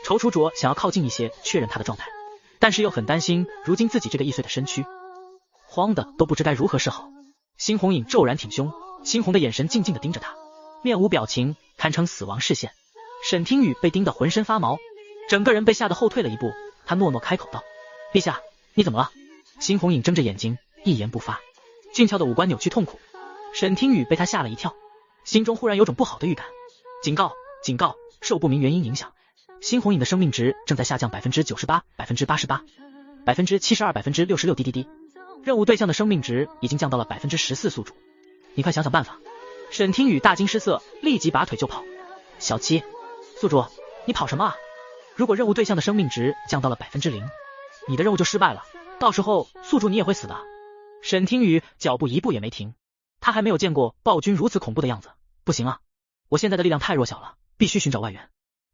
踌躇着想要靠近一些确认他的状态，但是又很担心如今自己这个易碎的身躯，慌的都不知该如何是好。猩红影骤然挺胸，猩红的眼神静静的盯着他，面无表情，堪称死亡视线。沈听雨被盯得浑身发毛，整个人被吓得后退了一步。他诺诺开口道：“陛下，你怎么了？”辛红影睁着眼睛，一言不发，俊俏的五官扭曲痛苦。沈听雨被他吓了一跳，心中忽然有种不好的预感。警告！警告！受不明原因影响，辛红影的生命值正在下降 98%、88%、72%、66滴滴滴。任务对象的生命值已经降到了 14%， 宿主，你快想想办法。沈听雨大惊失色，立即拔腿就跑。小七，宿主，你跑什么啊？如果任务对象的生命值降到了 0%， 你的任务就失败了，到时候宿主你也会死的。沈听雨脚步一步也没停，他还没有见过暴君如此恐怖的样子。不行啊，我现在的力量太弱小了，必须寻找外援。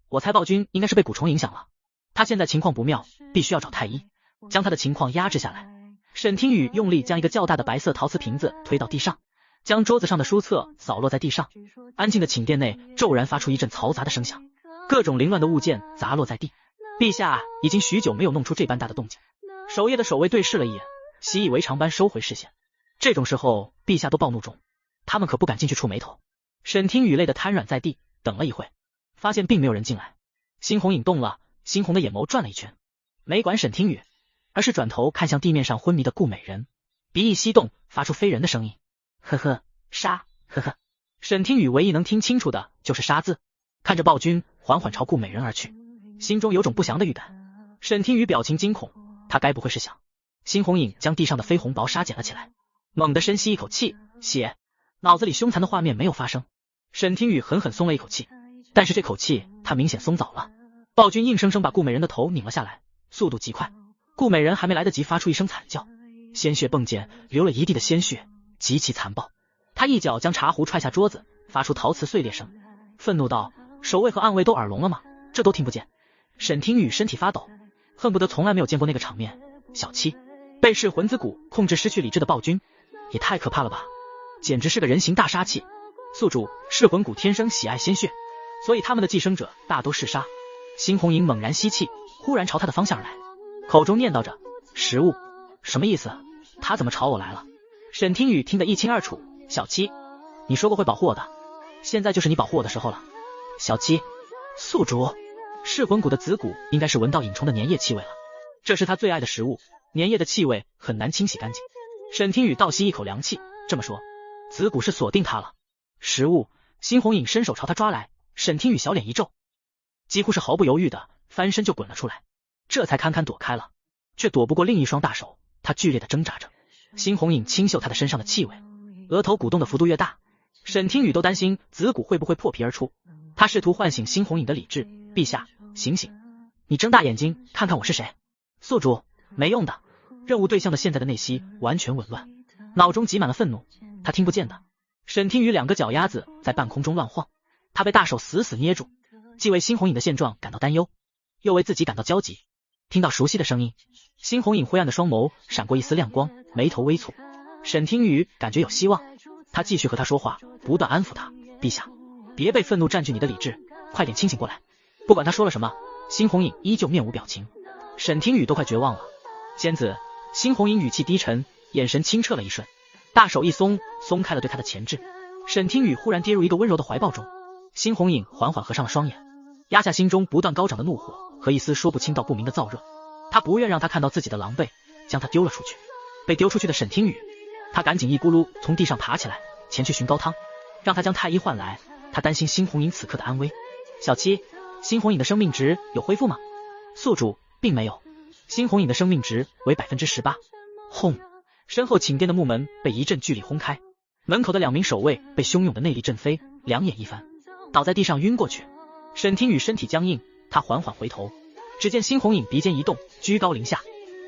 我猜暴君应该是被蛊虫影响了，他现在情况不妙，必须要找太医，将他的情况压制下来。沈听雨用力将一个较大的白色陶瓷瓶子推到地上，将桌子上的书册扫落在地上。安静的寝殿内骤然发出一阵嘈杂的声响，各种凌乱的物件砸落在地。陛下已经许久没有弄出这般大的动静。守夜的守卫对视了一眼，习以为常般收回视线。这种时候陛下都暴怒中，他们可不敢进去触眉头。沈听雨累得瘫软在地，等了一会，发现并没有人进来。辛红影动了，猩红的眼眸转了一圈，没管沈听雨，而是转头看向地面上昏迷的顾美人，鼻翼翕动，发出非人的声音：呵呵，杀，呵呵。沈听雨唯一能听清楚的就是杀字，看着暴君缓缓朝顾美人而去，心中有种不祥的预感。沈听雨表情惊恐，他该不会是想……辛红影将地上的绯红薄纱捡了起来，猛地深吸一口气，血，脑子里凶残的画面没有发生。沈听雨狠狠松了一口气，但是这口气他明显松早了。暴君硬生生把顾美人的头拧了下来，速度极快，顾美人还没来得及发出一声惨叫，鲜血迸溅，流了一地的鲜血，极其残暴。他一脚将茶壶踹下桌子，发出陶瓷碎裂声，愤怒道：守卫和暗卫都耳聋了吗？这都听不见。沈听雨身体发抖，恨不得从来没有见过那个场面。小七，被噬魂子骨控制失去理智的暴君，也太可怕了吧，简直是个人形大杀器。宿主，噬魂骨天生喜爱鲜血，所以他们的寄生者大都嗜杀。辛红影猛然吸气，忽然朝他的方向而来，口中念叨着：食物？什么意思？他怎么朝我来了？沈听雨听得一清二楚。小七，你说过会保护我的，现在就是你保护我的时候了。小七，宿主，噬魂骨的子骨应该是闻到蚁虫的粘液气味了，这是他最爱的食物，粘液的气味很难清洗干净。沈听雨倒吸一口凉气，这么说，子骨是锁定他了。食物，辛红影伸手朝他抓来，沈听雨小脸一皱，几乎是毫不犹豫的翻身就滚了出来，这才堪堪躲开了，却躲不过另一双大手，他剧烈的挣扎着。辛红影轻嗅他的身上的气味，额头鼓动的幅度越大，沈听雨都担心子骨会不会破皮而出。他试图唤醒辛红影的理智：陛下，醒醒，你睁大眼睛看看我是谁。宿主，没用的，任务对象的现在的内息完全紊乱，脑中挤满了愤怒，他听不见的。沈听雨两个脚丫子在半空中乱晃，他被大手死死捏住，既为辛红影的现状感到担忧，又为自己感到焦急。听到熟悉的声音，辛红影灰暗的双眸闪过一丝亮光，眉头微蹙。沈听雨感觉有希望，他继续和他说话，不断安抚他：陛下，别被愤怒占据你的理智，快点清醒过来。不管他说了什么，辛红影依旧面无表情。沈听雨都快绝望了。仙子，辛红影语气低沉，眼神清澈了一瞬，大手一松，松开了对他的钳制。沈听雨忽然跌入一个温柔的怀抱中，辛红影缓缓合上了双眼，压下心中不断高涨的怒火和一丝说不清道不明的燥热。他不愿让他看到自己的狼狈，将他丢了出去。被丢出去的沈听雨，他赶紧一咕噜从地上爬起来，前去寻高汤，让他将太医唤来。他担心辛红影此刻的安危。小七，辛红影的生命值有恢复吗？宿主，并没有，辛红影的生命值为 18%。轰！身后寝殿的木门被一阵巨力轰开，门口的两名守卫被汹涌的内力震飞，两眼一翻，倒在地上晕过去。沈听雨身体僵硬，他缓缓回头，只见辛红影鼻尖一动，居高临下，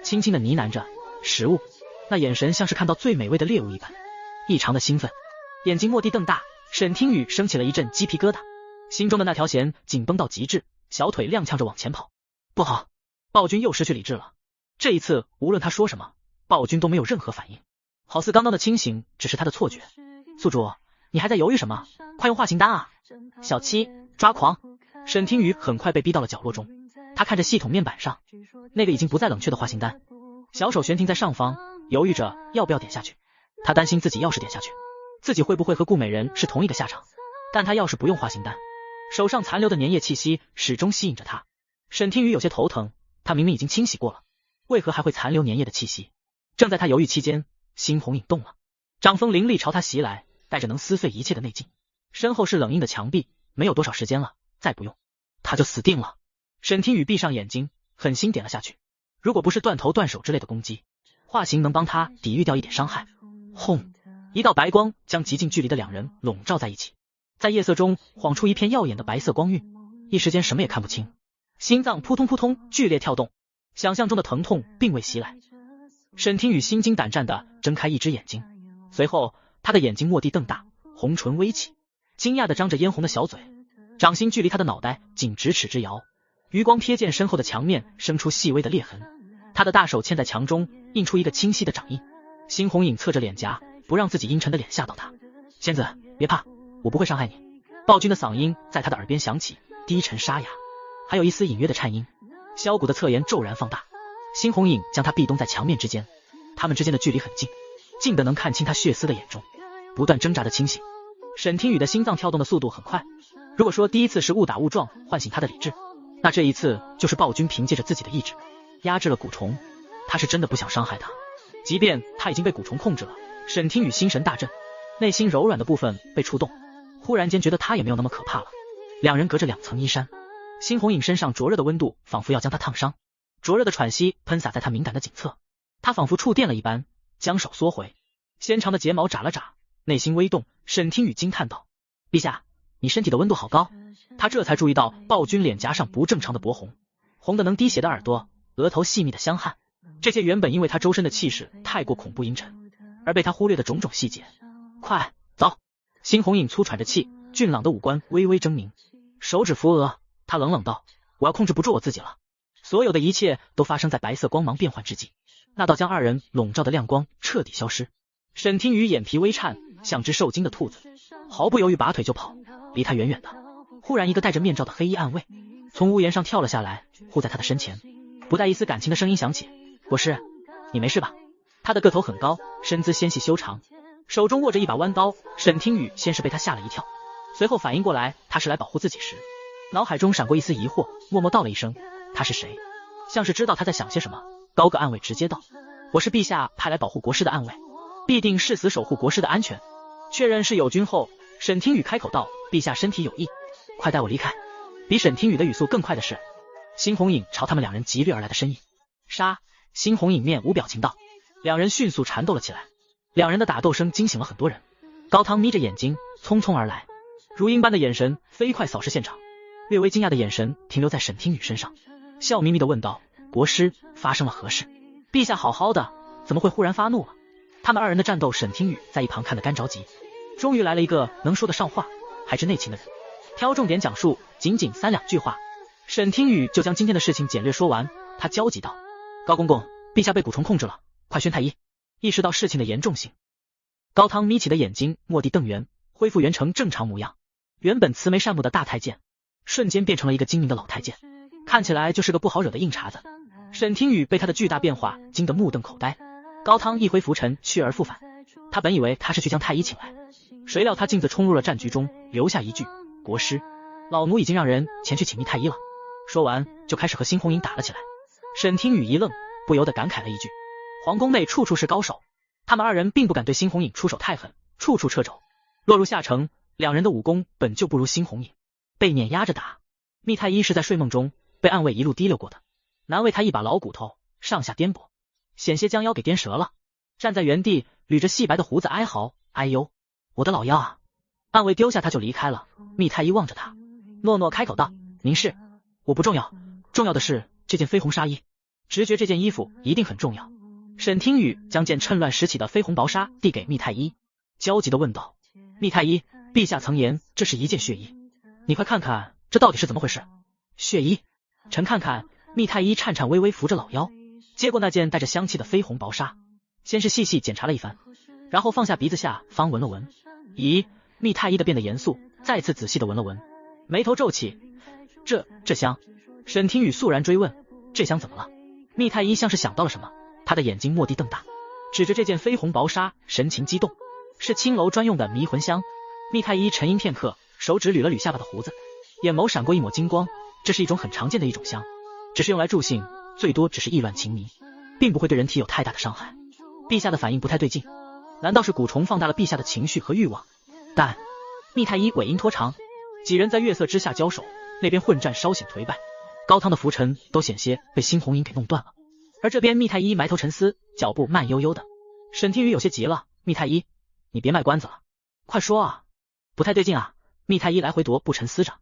轻轻的呢喃着：食物。那眼神像是看到最美味的猎物一般，异常的兴奋，眼睛蓦地瞪大。沈听雨升起了一阵鸡皮疙瘩，心中的那条弦紧绷到极致，小腿踉跄着往前跑。不好，暴君又失去理智了。这一次无论他说什么，暴君都没有任何反应，好似刚刚的清醒只是他的错觉。宿主，你还在犹豫什么？快用化形丹啊！小七，抓狂！沈听雨很快被逼到了角落中，他看着系统面板上那个已经不再冷却的化形丹，小手悬停在上方，犹豫着要不要点下去。他担心自己要是点下去，自己会不会和顾美人是同一个下场，但他要是不用化形丹，手上残留的粘液气息始终吸引着他。沈听雨有些头疼，他明明已经清洗过了，为何还会残留粘液的气息？正在他犹豫期间，猩红影动了，掌风凌厉朝他袭来，带着能撕碎一切的内劲。身后是冷硬的墙壁，没有多少时间了，再不用他就死定了。沈听雨闭上眼睛，狠心点了下去。如果不是断头断手之类的攻击，化形能帮他抵御掉一点伤害。轰！一道白光将极近距离的两人笼罩在一起，在夜色中晃出一片耀眼的白色光晕，一时间什么也看不清。心脏扑通扑通剧烈跳动，想象中的疼痛并未袭来。沈听雨心惊胆战地睁开一只眼睛，随后他的眼睛蓦地瞪大，红唇微起，惊讶地张着嫣红的小嘴，掌心距离他的脑袋仅咫尺之遥。余光瞥见身后的墙面生出细微的裂痕，他的大手嵌在墙中，印出一个清晰的掌印。猩红影侧着脸颊，不让自己阴沉的脸吓到他。仙子，别怕，我不会伤害你。暴君的嗓音在他的耳边响起，低沉沙哑，还有一丝隐约的颤音。萧谷的侧颜骤然放大，猩红影将他壁咚在墙面之间，他们之间的距离很近，近的能看清他血丝的眼中不断挣扎的清醒。沈听雨的心脏跳动的速度很快，如果说第一次是误打误撞唤醒他的理智，那这一次就是暴君凭借着自己的意志压制了蛊虫。他是真的不想伤害他，即便他已经被蛊虫控制了。沈听雨心神大振，内心柔软的部分被触动，忽然间觉得他也没有那么可怕了。两人隔着2层衣衫，猩红影身上灼热的温度仿佛要将他烫伤，灼热的喘息喷洒在他敏感的颈侧，他仿佛触电了一般，将手缩回，纤长的睫毛眨了眨，内心微动。沈听雨惊叹道：陛下，你身体的温度好高。他这才注意到暴君脸颊上不正常的薄红，红的能滴血的耳朵，额头细密的香汗，这些原本因为他周身的气势太过恐怖阴沉而被他忽略的种种细节。快走！猩红影粗喘着气，俊朗的五官微微狰狞，手指扶额，他冷冷道：我要控制不住我自己了。所有的一切都发生在白色光芒变幻之际，那道将二人笼罩的亮光彻底消失。沈听雨眼皮微颤，像只受惊的兔子，毫不犹豫拔腿就跑，离他远远的。忽然一个戴着面罩的黑衣暗卫从屋檐上跳了下来，护在他的身前，不带一丝感情的声音响起：国师，你没事吧？他的个头很高，身姿纤细修长，手中握着一把弯刀。沈听雨先是被他吓了一跳，随后反应过来他是来保护自己时，脑海中闪过一丝疑惑，默默道了一声：他是谁？像是知道他在想些什么，高个暗卫直接道：我是陛下派来保护国师的暗卫，必定誓死守护国师的安全。确认是友军后，沈听雨开口道：陛下身体有异，快带我离开。比沈听雨的语速更快的是猩红影朝他们两人急掠而来的身影。杀！猩红影面无表情道。两人迅速缠斗了起来，两人的打斗声惊醒了很多人。高汤眯着眼睛匆匆而来，如鹰般的眼神飞快扫视现场，略微惊讶的眼神停留在沈听雨身上，笑眯眯地问道：国师，发生了何事？陛下好好的，怎么会忽然发怒了？他们二人的战斗，沈听雨在一旁看得干着急。终于来了一个能说得上话还知内情的人，挑重点讲述，仅仅3-2句话，沈听雨就将今天的事情简略说完。他焦急道：高公公，陛下被蛊虫控制了，快宣太医。意识到事情的严重性，高汤眯起的眼睛蓦地瞪圆，恢复原成正常模样。原本慈眉善目的大太监瞬间变成了一个精明的老太监，看起来就是个不好惹的硬茬子。沈听雨被他的巨大变化惊得目瞪口呆。高汤一挥拂尘，去而复返，他本以为他是去将太医请来，谁料他径自冲入了战局中，留下一句：国师，老奴已经让人前去请密太医了。说完就开始和猩红影打了起来。沈听雨一愣，不由得感慨了一句：皇宫内处处是高手，他们二人并不敢对猩红影出手太狠，处处掣肘。落入下城，两人的武功本就不如猩红影，被碾压着打。密太医是在睡梦中被暗卫一路提溜过的，难为他一把老骨头，上下颠簸，险些将腰给颠折了，站在原地捋着细白的胡子哀嚎：哎呦，我的老腰啊！暗卫丢下他就离开了。密太医望着他，诺诺开口道：您是？我不重要，重要的是这件绯红纱衣，直觉这件衣服一定很重要。沈听雨将件趁乱拾起的绯红薄纱递给密太医，焦急地问道：密太医，陛下曾言这是一件血衣，你快看看这到底是怎么回事？血衣？臣看看。密太医颤颤巍巍扶着老腰，接过那件带着香气的绯红薄纱，先是细细检查了一番，然后放下鼻子下方闻了闻。咦，密太医的变得严肃，再次仔细地闻了闻，眉头皱起。这香？沈听雨肃然追问：这香怎么了？密太医像是想到了什么，他的眼睛蓦地瞪大，指着这件绯红薄纱，神情激动：是青楼专用的迷魂香。密太医沉吟片刻，手指捋了捋下巴的胡子，眼眸闪过一抹金光，这是一种很常见的一种香，只是用来助兴，最多只是意乱情迷，并不会对人体有太大的伤害。陛下的反应不太对劲，难道是蛊虫放大了陛下的情绪和欲望？但密太医尾音拖长，几人在月色之下交手，那边混战稍显颓败，高汤的浮尘都险些被猩红影给弄断了。而这边密太医埋头沉思，脚步慢悠悠的。沈听雨有些急了，密太医，你别卖关子了，快说啊！不太对劲啊！密太医来回踱步沉思着，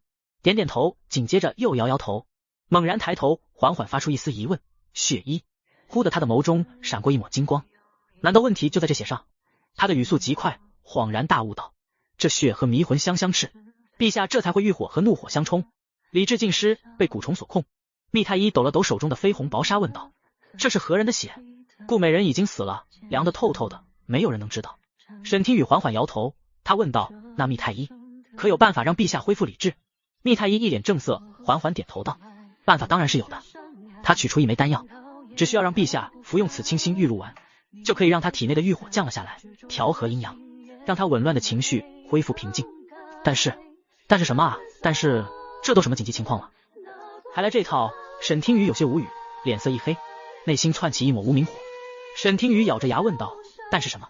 点点头，紧接着又摇摇头，猛然抬头，缓缓发出一丝疑问：血衣。忽的他的眸中闪过一抹金光，难道问题就在这血上？他的语速极快，恍然大悟道：这血和迷魂香相斥，陛下这才会欲火和怒火相冲，理智尽失，被蛊虫所控。密太医抖了抖手中的绯红薄纱，问道：这是何人的血？顾美人已经死了，凉得透透的，没有人能知道。沈听雨缓缓摇头，他问道：那密太医可有办法让陛下恢复理智？密太医一脸正色，缓缓点头道：办法当然是有的。他取出一枚丹药，只需要让陛下服用此清心玉露丸，就可以让他体内的欲火降了下来，调和阴阳，让他紊乱的情绪恢复平静。但是什么啊？但是这都什么紧急情况了，还来这套？沈听雨有些无语，脸色一黑，内心窜起一抹无名火。沈听雨咬着牙问道：但是什么？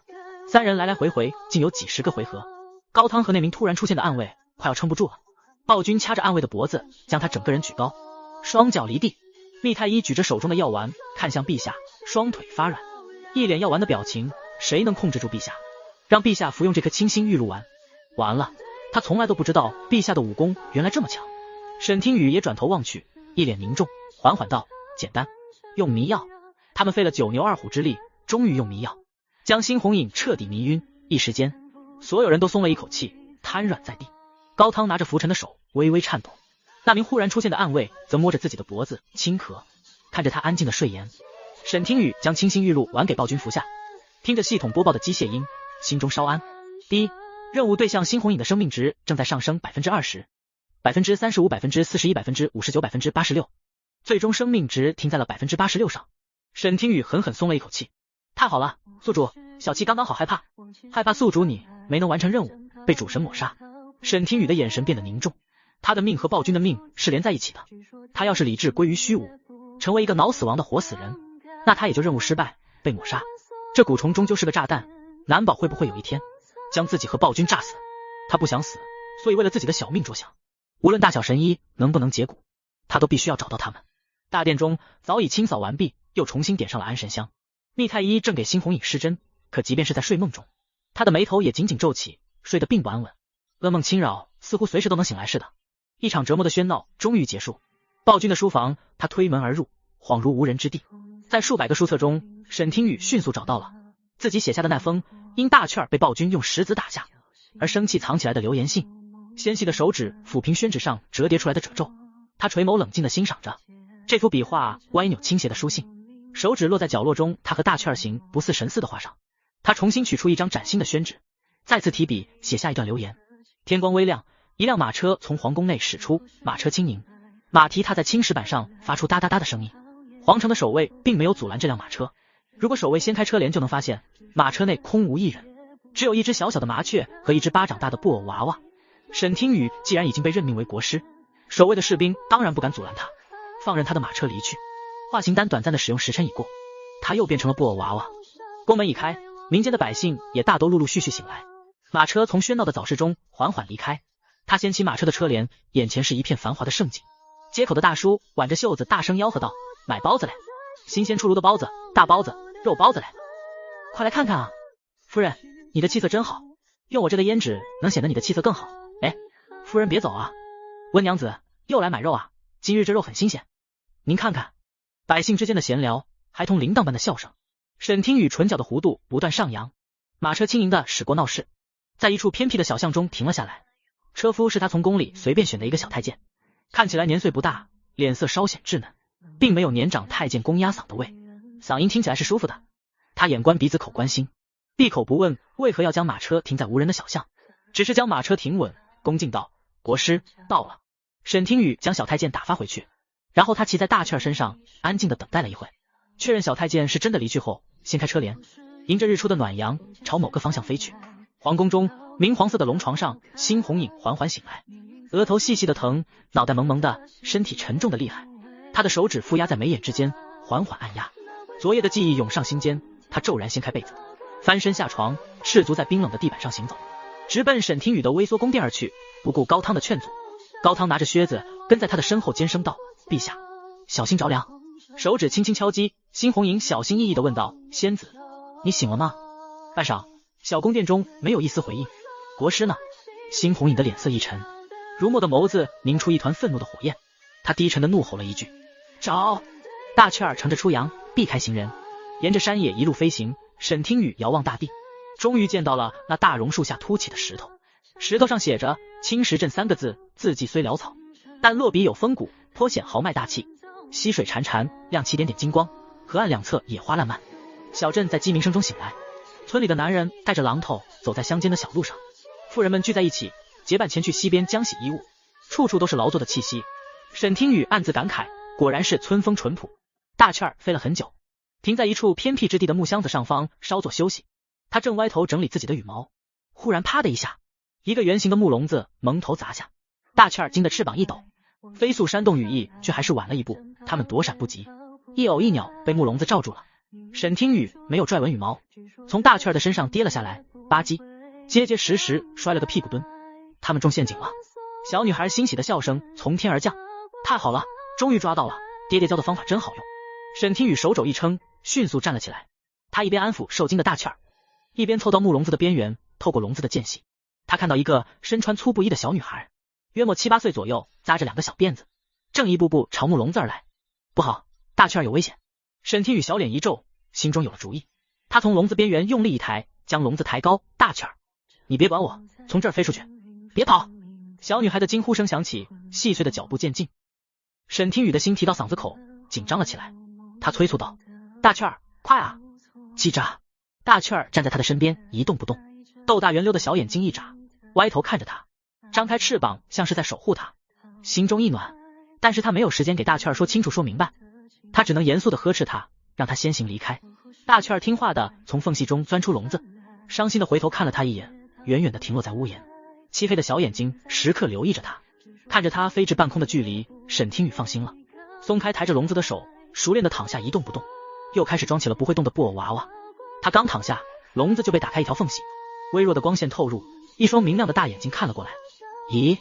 三人来来回回竟有几十个回合，高汤和那名突然出现的暗卫快要撑不住了。暴君掐着暗卫的脖子，将他整个人举高，双脚离地。密太医举着手中的药丸看向陛下，双腿发软，一脸药丸的表情。谁能控制住陛下，让陛下服用这颗清心玉露丸？完了，他从来都不知道陛下的武功原来这么强。沈听雨也转头望去，一脸凝重，缓缓道：简单，用迷药。他们费了九牛二虎之力，终于用迷药将猩红影彻底迷晕。一时间，所有人都松了一口气，瘫软在地。高汤拿着拂尘的手微微颤抖，那名忽然出现的暗卫则摸着自己的脖子轻咳，看着他安静的睡颜。沈听雨将清心玉露丸给暴君服下，听着系统播报的机械音，心中稍安。第一，任务对象猩红影的生命值正在上升 20%、 35%、41%、59%、86%，最终生命值停在了 86% 上。沈听雨狠狠松了一口气，太好了，宿主，小七刚刚好害怕宿主你没能完成任务，被主神抹杀。沈听雨的眼神变得凝重，他的命和暴君的命是连在一起的，他要是理智归于虚无，成为一个脑死亡的活死人，那他也就任务失败，被抹杀。这蛊虫终究是个炸弹，难保会不会有一天将自己和暴君炸死。他不想死，所以为了自己的小命着想，无论大小神医能不能解蛊，他都必须要找到他们。大殿中早已清扫完毕，又重新点上了安神香。密太医正给猩红影施针，可即便是在睡梦中，他的眉头也紧紧皱起，睡得并不安稳，噩梦侵扰，似乎随时都能醒来似的。一场折磨的喧闹终于结束。暴君的书房，他推门而入，恍如无人之地。在数百个书册中，沈听雨迅速找到了自己写下的那封因大券被暴君用石子打下而生气藏起来的留言信。纤细的手指抚平宣纸上折叠出来的褶皱，他垂眸冷静地欣赏着这幅笔画歪扭倾斜的书信。手指落在角落中，他和大券形不似神似的画上。他重新取出一张崭新的宣纸，再次提笔写下一段留言。天光微亮，一辆马车从皇宫内驶出，马车轻盈，马蹄踏在青石板上发出哒哒哒的声音。皇城的守卫并没有阻拦这辆马车，如果守卫掀开车帘就能发现马车内空无一人，只有一只小小的麻雀和一只巴掌大的布偶娃娃。沈听雨既然已经被任命为国师，守卫的士兵当然不敢阻拦他，放任他的马车离去。化形丹短暂的使用时辰已过，他又变成了布偶娃娃。宫门一开，民间的百姓也大都陆陆续续醒来。马车从喧闹的早市中缓缓离开，他掀起马车的车帘，眼前是一片繁华的盛景。街口的大叔挽着袖子大声吆喝道：买包子来，新鲜出炉的包子，大包子，肉包子来，快来看看啊！夫人，你的气色真好，用我这个胭脂能显得你的气色更好。哎，夫人别走啊，温娘子又来买肉啊，今日这肉很新鲜，您看看。百姓之间的闲聊，孩童铃铛般的笑声。沈听雨唇角的弧度不断上扬，马车轻盈地驶过闹市，在一处偏僻的小巷中停了下来。车夫是他从宫里随便选的一个小太监，看起来年岁不大，脸色稍显稚嫩，并没有年长太监公鸭嗓的味，嗓音听起来是舒服的。他眼观鼻子口观心，闭口不问为何要将马车停在无人的小巷，只是将马车停稳，恭敬道：国师到了。沈听雨将小太监打发回去，然后他骑在大雀身上，安静地等待了一会，确认小太监是真的离去后，掀开车帘，迎着日出的暖阳朝某个方向飞去。皇宫中明黄色的龙床上，猩红影缓缓醒来，额头细细的疼，脑袋蒙蒙的，身体沉重的厉害。他的手指负压在眉眼之间，缓缓按压。昨夜的记忆涌上心间，他骤然掀开被子，翻身下床，赤足在冰冷的地板上行走，直奔沈听雨的微缩宫殿而去，不顾高汤的劝阻。高汤拿着靴子跟在他的身后，尖声道：“陛下，小心着凉。”手指轻轻敲击，辛红莹小心翼翼地问道：“仙子，你醒了吗？”半晌，小宫殿中没有一丝回应。国师呢？辛红影的脸色一沉，如墨的眸子凝出一团愤怒的火焰。他低沉地怒吼了一句：“找！”大雀儿乘着初阳，避开行人，沿着山野一路飞行。沈听雨遥望大地，终于见到了那大榕树下凸起的石头，石头上写着“青石镇”3个字，字迹虽潦草，但落笔有风骨，颇显豪迈大气。溪水潺潺，亮起点点金光，河岸两侧野花烂漫。小镇在鸡鸣声中醒来，村里的男人带着榔头走在乡间的小路上，妇人们聚在一起，结伴前去溪边浆洗衣物，处处都是劳作的气息。沈听雨暗自感慨，果然是村风淳朴。大雀儿飞了很久，停在一处偏僻之地的木箱子上方稍作休息。他正歪头整理自己的羽毛，忽然啪的一下，一个圆形的木笼子蒙头砸下。大雀儿惊得翅膀一抖，飞速扇动羽翼，却还是晚了一步，他们躲闪不及，一偶一鸟被木笼子罩住了。沈听雨没有拽稳羽毛，从大雀儿的身上跌了下来，吧唧，结结实实摔了个屁股墩。他们中陷阱了！小女孩欣喜的笑声从天而降，太好了，终于抓到了，爹爹教的方法真好用。沈听雨手肘一撑，迅速站了起来。他一边安抚受惊的大雀儿，一边凑到木笼子的边缘，透过笼子的间隙，他看到一个身穿粗布衣的小女孩，约莫7、8岁左右，扎着2个小辫子，正一步步朝木笼子而来。不好，大雀儿有危险！沈听雨小脸一皱，心中有了主意。他从笼子边缘用力一抬，将笼子抬高。大雀儿，你别管我，从这儿飞出去，别跑！小女孩的惊呼声响起，细碎的脚步渐近。沈听雨的心提到嗓子口，紧张了起来。他催促道：“大雀儿，快啊！”叽喳，大雀儿站在他的身边一动不动，豆大圆溜的小眼睛一眨，歪头看着他，张开翅膀像是在守护他。心中一暖，但是他没有时间给大雀儿说清楚说明白，他只能严肃地呵斥他，让他先行离开。大雀儿听话的从缝隙中钻出笼子，伤心的回头看了他一眼，远远的停落在屋檐，漆黑的小眼睛时刻留意着他。看着他飞至半空的距离，沈听雨放心了，松开抬着笼子的手，熟练的躺下一动不动，又开始装起了不会动的布偶娃娃。他刚躺下，笼子就被打开一条缝隙，微弱的光线透入，一双明亮的大眼睛看了过来。咦，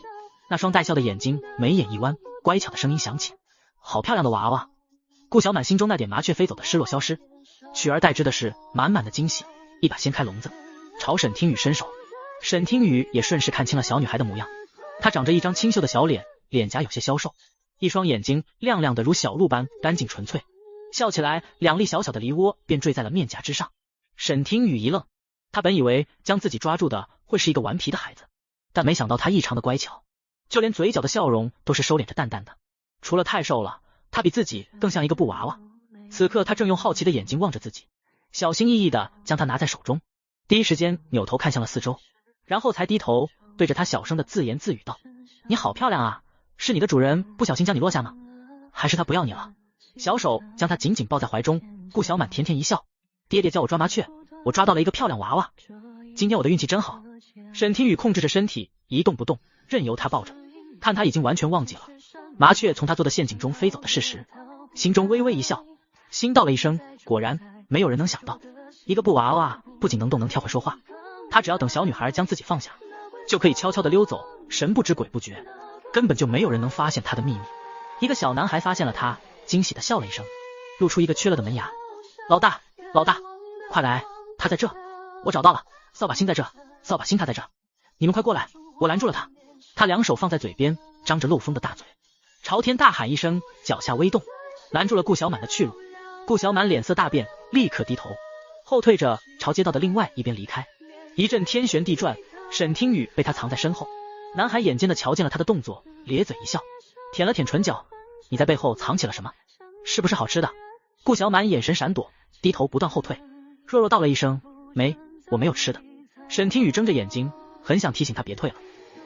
那双带笑的眼睛眉眼一弯，乖巧的声音响起：“好漂亮的娃娃！”顾小满心中那点麻雀飞走的失落消失，取而代之的是满满的惊喜，一把掀开笼子，朝沈听雨伸手。沈听雨也顺势看清了小女孩的模样，她长着一张清秀的小脸，脸颊有些消瘦，一双眼睛亮亮的如小鹿般干净纯粹，笑起来2粒小小的梨窝便坠在了面颊之上。沈听雨一愣，他本以为将自己抓住的会是一个顽皮的孩子，但没想到他异常的乖巧，就连嘴角的笑容都是收敛着淡淡的。除了太瘦了，他比自己更像一个布娃娃。此刻他正用好奇的眼睛望着自己，小心翼翼地将它拿在手中，第一时间扭头看向了四周，然后才低头对着他小声的自言自语道：“你好漂亮啊，是你的主人不小心将你落下吗？还是他不要你了？”小手将他紧紧抱在怀中，顾小满甜甜一笑：“爹爹叫我抓麻雀，我抓到了一个漂亮娃娃，今天我的运气真好。”沈听雨控制着身体一动不动，任由他抱着，看他已经完全忘记了麻雀从他做的陷阱中飞走的事实，心中微微一笑，心道了一声：果然没有人能想到，一个布娃娃不仅能动能跳会说话，他只要等小女孩将自己放下，就可以悄悄地溜走，神不知鬼不觉，根本就没有人能发现他的秘密。一个小男孩发现了他，惊喜地笑了一声，露出一个缺了的门牙：“老大，老大，快来，他在这，我找到了，扫把星在这，扫把星他在这，你们快过来，我拦住了他。”他2手放在嘴边，张着漏风的大嘴，朝天大喊一声，脚下微动，拦住了顾小满的去路。顾小满脸色大变，立刻低头后退着朝街道的另外一边离开。一阵天旋地转，沈听雨被他藏在身后。男孩眼尖的瞧见了他的动作，咧嘴一笑，舔了舔唇角：“你在背后藏起了什么？是不是好吃的？”顾小满眼神闪躲，低头不断后退，弱弱道了一声：“没，我没有吃的。”沈听雨睁着眼睛，很想提醒他别退了。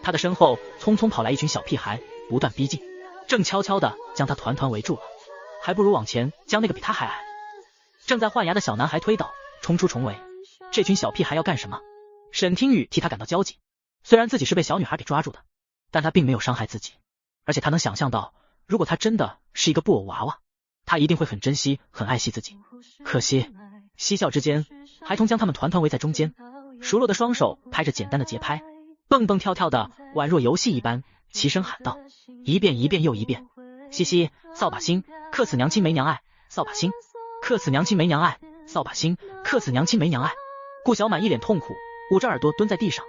他的身后匆匆跑来一群小屁孩，不断逼近，正悄悄地将他团团围住了，还不如往前将那个比他还矮正在换牙的小男孩推倒，冲出重围。这群小屁孩要干什么？沈听雨替他感到焦急，虽然自己是被小女孩给抓住的，但他并没有伤害自己，而且他能想象到，如果他真的是一个布偶娃娃，他一定会很珍惜、很爱惜自己。可惜，嬉笑之间，孩童将他们团团围在中间，熟络的双手拍着简单的节拍，蹦蹦跳跳的，宛若游戏一般，齐声喊道：一遍一遍又一遍，嘻嘻，扫把星，克死娘亲没娘爱，扫把星，克死娘亲没娘爱，扫把星，克死娘亲没娘爱。顾小满一脸痛苦，捂着耳朵蹲在地上，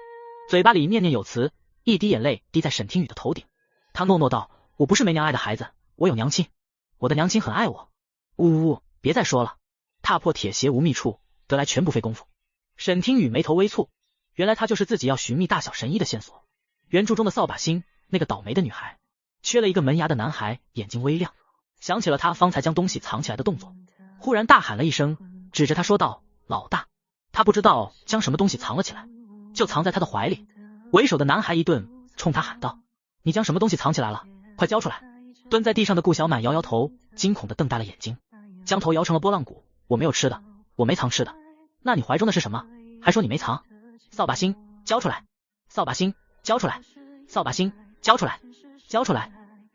嘴巴里念念有词，一滴眼泪滴在沈听雨的头顶。他诺诺道：我不是没娘爱的孩子，我有娘亲，我的娘亲很爱我。呜呜，别再说了，踏破铁鞋无觅处，得来全不费工夫。沈听雨眉头微蹙，原来他就是自己要寻觅大小神医的线索。原著中的扫把星，那个倒霉的女孩，缺了一个门牙的男孩眼睛微亮，想起了他方才将东西藏起来的动作，忽然大喊了一声，指着他说道：老大。他不知道将什么东西藏了起来，就藏在他的怀里。为首的男孩一顿，冲他喊道：你将什么东西藏起来了？快交出来！蹲在地上的顾小满摇摇头，惊恐地瞪大了眼睛，将头摇成了拨浪鼓。我没有吃的，我没藏吃的。那你怀中的是什么？还说你没藏？扫把星，交出来！扫把星，交出来！扫把星，交出来！交出来！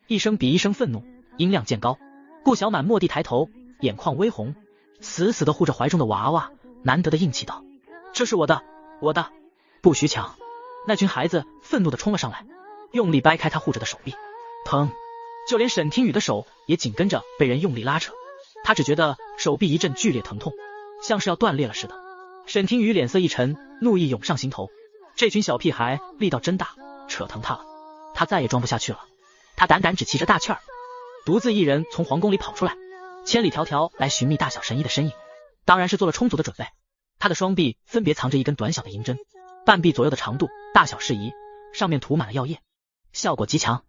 一声比一声愤怒，音量渐高。顾小满蓦地抬头，眼眶微红，死死地护着怀中的娃娃，难得的硬气道：这是我的，我的，不许抢！那群孩子愤怒地冲了上来，用力掰开他护着的手臂，疼！就连沈听雨的手也紧跟着被人用力拉扯，他只觉得手臂一阵剧烈疼痛，像是要断裂了似的。沈听雨脸色一沉，怒意涌上心头，这群小屁孩力道真大，扯疼他了，他再也装不下去了。他胆敢只骑着大气儿，独自一人从皇宫里跑出来，千里迢迢来寻觅大小神医的身影，当然是做了充足的准备。他的双臂分别藏着一根短小的银针，半臂左右的长度，大小适宜，上面涂满了药液，效果极强。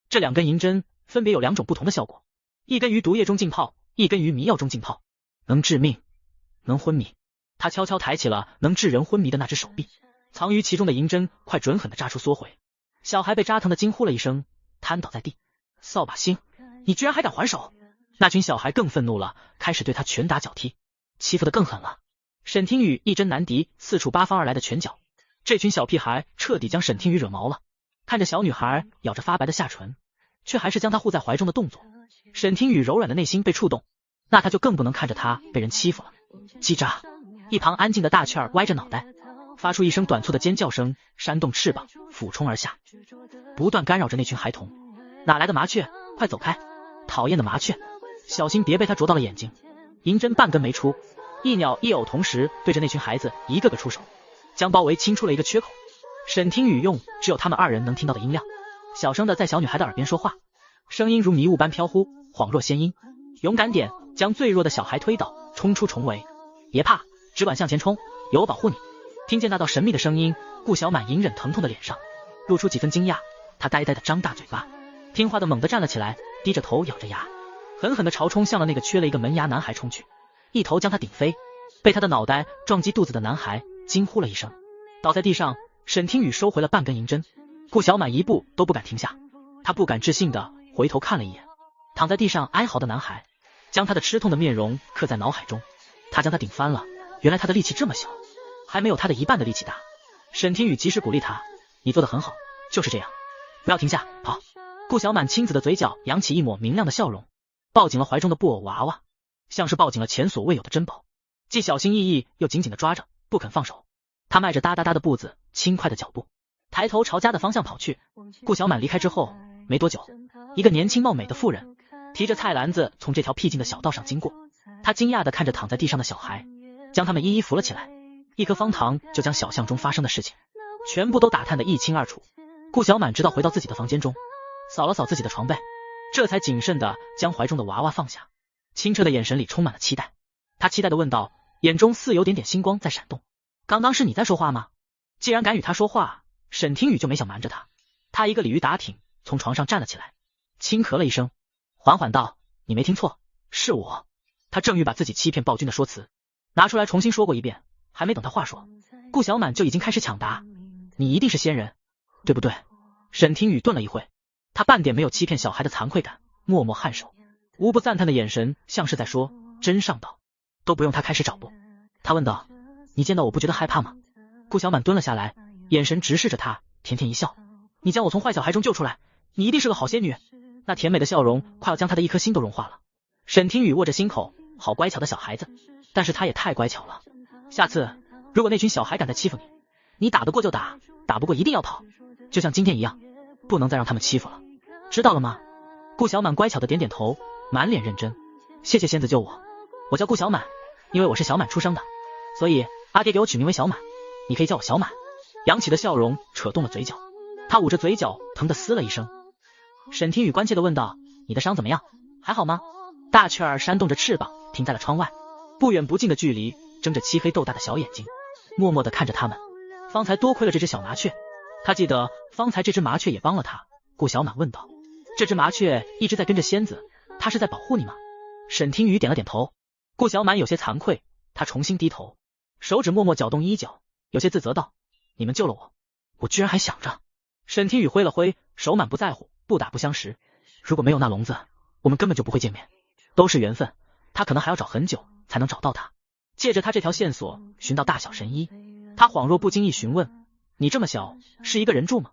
这2根银针分别有2种不同的效果，一根于毒液中浸泡，一根于迷药中浸泡，能致命，能昏迷。他悄悄抬起了能致人昏迷的那只手臂，藏于其中的银针快准狠地扎出缩回。小孩被扎疼的惊呼了一声，瘫倒在地。扫把星，你居然还敢还手！那群小孩更愤怒了，开始对他拳打脚踢，欺负得更狠了。沈听雨一针难敌四处八方而来的拳脚，这群小屁孩彻底将沈听雨惹毛了。看着小女孩咬着发白的下唇，却还是将她护在怀中的动作，沈听雨柔软的内心被触动，那他就更不能看着她被人欺负了。叽喳，一旁安静的大雀儿歪着脑袋，发出一声短促的尖叫声，扇动翅膀俯冲而下，不断干扰着那群孩童。哪来的麻雀，快走开！讨厌的麻雀，小心别被他啄到了眼睛。银针半根没出，一鸟一偶同时对着那群孩子一个个出手，将包围清出了一个缺口。沈听雨用只有他们2人能听到的音量，小声的在小女孩的耳边说话，声音如迷雾般飘忽，恍若仙音。勇敢点，将最弱的小孩推倒，冲出重围。别怕，只管向前冲，有我保护你。听见那道神秘的声音，顾小满隐忍疼痛的脸上露出几分惊讶，他呆呆的张大嘴巴，听话的猛地站了起来，低着头咬着牙，狠狠地朝冲向了那个缺了一个门牙男孩冲去，一头将他顶飞。被他的脑袋撞击肚子的男孩惊呼了一声，倒在地上。沈听雨收回了半根银针，顾小满一步都不敢停下，他不敢置信地回头看了一眼躺在地上哀嚎的男孩，将他的吃痛的面容刻在脑海中。他将他顶翻了，原来他的力气这么小，还没有他的一半的力气大。沈听雨及时鼓励他，你做得很好，就是这样，不要停下，跑。顾小满亲子的嘴角扬起一抹明亮的笑容，抱紧了怀中的布偶娃娃，像是抱紧了前所未有的珍宝，既小心翼翼又紧紧地抓着，不肯放手。他迈着哒哒哒的步子，轻快的脚步，抬头朝家的方向跑去。顾小满离开之后没多久，一个年轻貌美的妇人提着菜篮子从这条僻静的小道上经过，他惊讶地看着躺在地上的小孩，将他们一一扶了起来，一颗方糖就将小巷中发生的事情全部都打探得一清二楚。顾小满直到回到自己的房间中，扫了扫自己的床被，这才谨慎地将怀中的娃娃放下，清澈的眼神里充满了期待。他期待地问道，眼中似有点星光在闪动，刚刚是你在说话吗？既然敢与他说话，沈听雨就没想瞒着他，他一个鲤鱼打挺从床上站了起来，轻咳了一声，缓缓道，你没听错，是我。他正欲把自己欺骗暴君的说辞拿出来重新说过一遍，还没等他话说，顾小满就已经开始抢答，你一定是仙人，对不对？沈听雨顿了一会，他半点没有欺骗小孩的惭愧感，默默颔首，无不赞叹的眼神像是在说，真上道，都不用他开始找补。他问道，你见到我不觉得害怕吗？顾小满蹲了下来，眼神直视着他，甜甜一笑，你将我从坏小孩中救出来，你一定是个好仙女。那甜美的笑容快要将他的一颗心都融化了。沈听雨握着心口，好乖巧的小孩子，但是他也太乖巧了。下次如果那群小孩敢再欺负你，你打得过就打，打不过一定要跑，就像今天一样，不能再让他们欺负了，知道了吗？顾小满乖巧的点点头，满脸认真。谢谢仙子救我，我叫顾小满，因为我是小满出生的，所以阿爹给我取名为小满，你可以叫我小满。扬起的笑容扯动了嘴角，他捂着嘴角，疼得嘶了一声。沈听雨关切地问道：你的伤怎么样？还好吗？大雀儿扇动着翅膀停在了窗外，不远不近的距离睁着漆黑豆大的小眼睛，默默地看着他们。方才多亏了这只小麻雀，他记得方才这只麻雀也帮了他。顾小满问道：这只麻雀一直在跟着仙子，它是在保护你吗？沈听雨点了点头。顾小满有些惭愧，他重新低头，手指默默搅动衣角，有些自责道：你们救了我，我居然还想着。沈听雨挥了挥手，满不在乎，不打不相识。如果没有那笼子，我们根本就不会见面，都是缘分，他可能还要找很久才能找到他。借着他这条线索寻到大小神医，他恍若不经意询问：你这么小，是一个人住吗？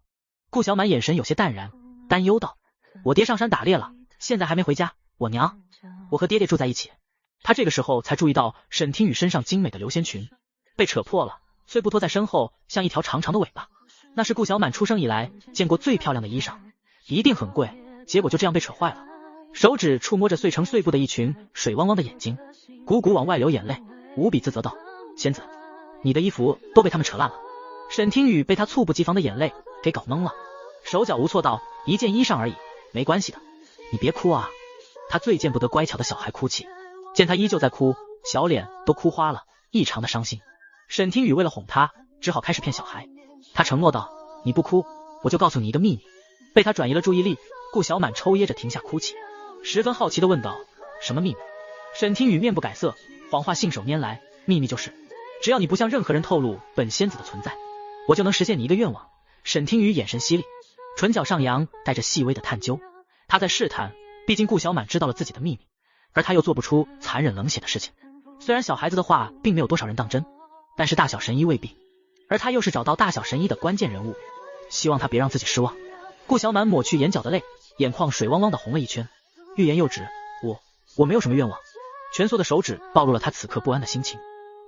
顾小满眼神有些淡然，担忧道：我爹上山打猎了，现在还没回家，我和爹爹住在一起。他这个时候才注意到沈听雨身上精美的流仙裙被扯破了，碎布拖在身后，像一条长长的尾巴。那是顾小满出生以来见过最漂亮的衣裳，一定很贵，结果就这样被扯坏了。手指触摸着碎成碎布的一群水汪汪的眼睛，汩汩往外流眼泪，无比自责道：仙子，你的衣服都被他们扯烂了。沈听雨被他猝不及防的眼泪给搞懵了，手脚无措道：一件衣裳而已，没关系的，你别哭啊。他最见不得乖巧的小孩哭泣，见他依旧在哭，小脸都哭花了，异常的伤心。沈听雨为了哄他，只好开始骗小孩。他承诺道：你不哭，我就告诉你一个秘密。被他转移了注意力，顾小满抽噎着停下哭泣，十分好奇地问道：什么秘密？沈听雨面不改色，谎话信手拈来：秘密就是，只要你不向任何人透露本仙子的存在，我就能实现你一个愿望。沈听雨眼神犀利，唇角上扬，带着细微的探究。他在试探，毕竟顾小满知道了自己的秘密，而他又做不出残忍冷血的事情。虽然小孩子的话并没有多少人当真，但是大小神医未必，而他又是找到大小神医的关键人物，希望他别让自己失望。顾小满抹去眼角的泪，眼眶水汪汪的红了一圈，欲言又止：我没有什么愿望。蜷缩的手指暴露了他此刻不安的心情。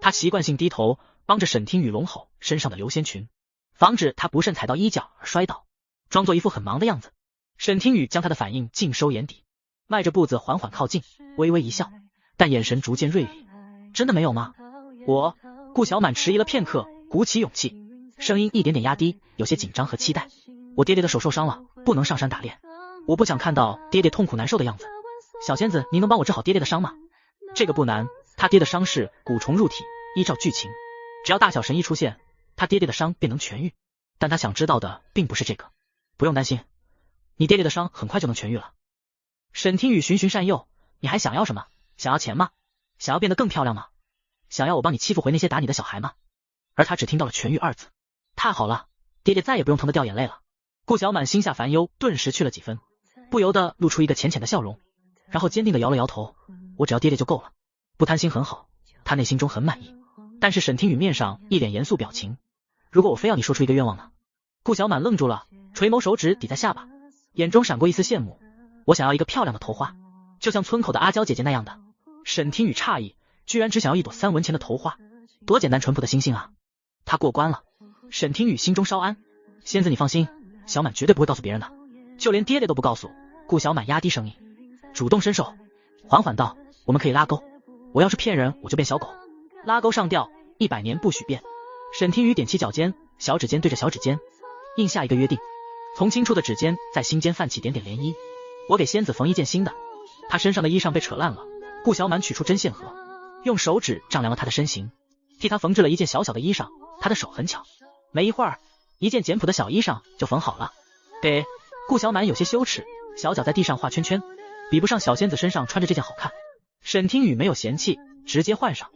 他习惯性低头，帮着沈听雨拢好身上的流仙裙，防止他不慎踩到衣角而摔倒，装作一副很忙的样子。沈听雨将他的反应尽收眼底，迈着步子缓缓靠近，微微一笑，但眼神逐渐锐利。真的没有吗？顾小满迟疑了片刻，鼓起勇气，声音一点点压低，有些紧张和期待。我爹爹的手受伤了，不能上山打猎，我不想看到爹爹痛苦难受的样子。小仙子，您能帮我治好爹爹的伤吗？这个不难，他爹的伤是蛊虫入体，依照剧情，只要大小神医出现，他爹爹的伤便能痊愈。但他想知道的并不是这个。不用担心，你爹爹的伤很快就能痊愈了。沈听雨循循善诱：你还想要什么？想要钱吗？想要变得更漂亮吗？想要我帮你欺负回那些打你的小孩吗？而他只听到了痊愈二字。太好了，爹爹再也不用疼得掉眼泪了。顾小满心下烦忧顿时去了几分，不由得露出一个浅浅的笑容，然后坚定地摇了摇头：我只要爹爹就够了，不贪心很好。他内心中很满意，但是沈听雨面上一脸严肃表情：如果我非要你说出一个愿望呢？顾小满愣住了，垂眸手指抵在下巴，眼中闪过一丝羡慕：我想要一个漂亮的头花，就像村口的阿娇姐姐那样的。沈听雨诧异，居然只想要一朵3文钱的头花，多简单淳朴的心性啊！他过关了。沈听雨心中稍安：仙子你放心，小满绝对不会告诉别人的，就连爹爹都不告诉。顾小满压低声音，主动伸手，缓缓道：我们可以拉钩，我要是骗人我就变小狗。拉钩上吊，100年不许变。沈听雨踮起脚尖，小指尖对着小指尖，应下一个约定。从轻触的指尖在心间泛起点点涟漪。我给仙子缝一件新的。她身上的衣裳被扯烂了，顾小满取出针线盒，用手指丈量了她的身形，替她缝制了一件小小的衣裳。她的手很巧，没一会儿，一件简朴的小衣裳就缝好了。顾小满有些羞耻，小脚在地上画圈圈，比不上小仙子身上穿着这件好看。沈听雨没有嫌弃，直接换上，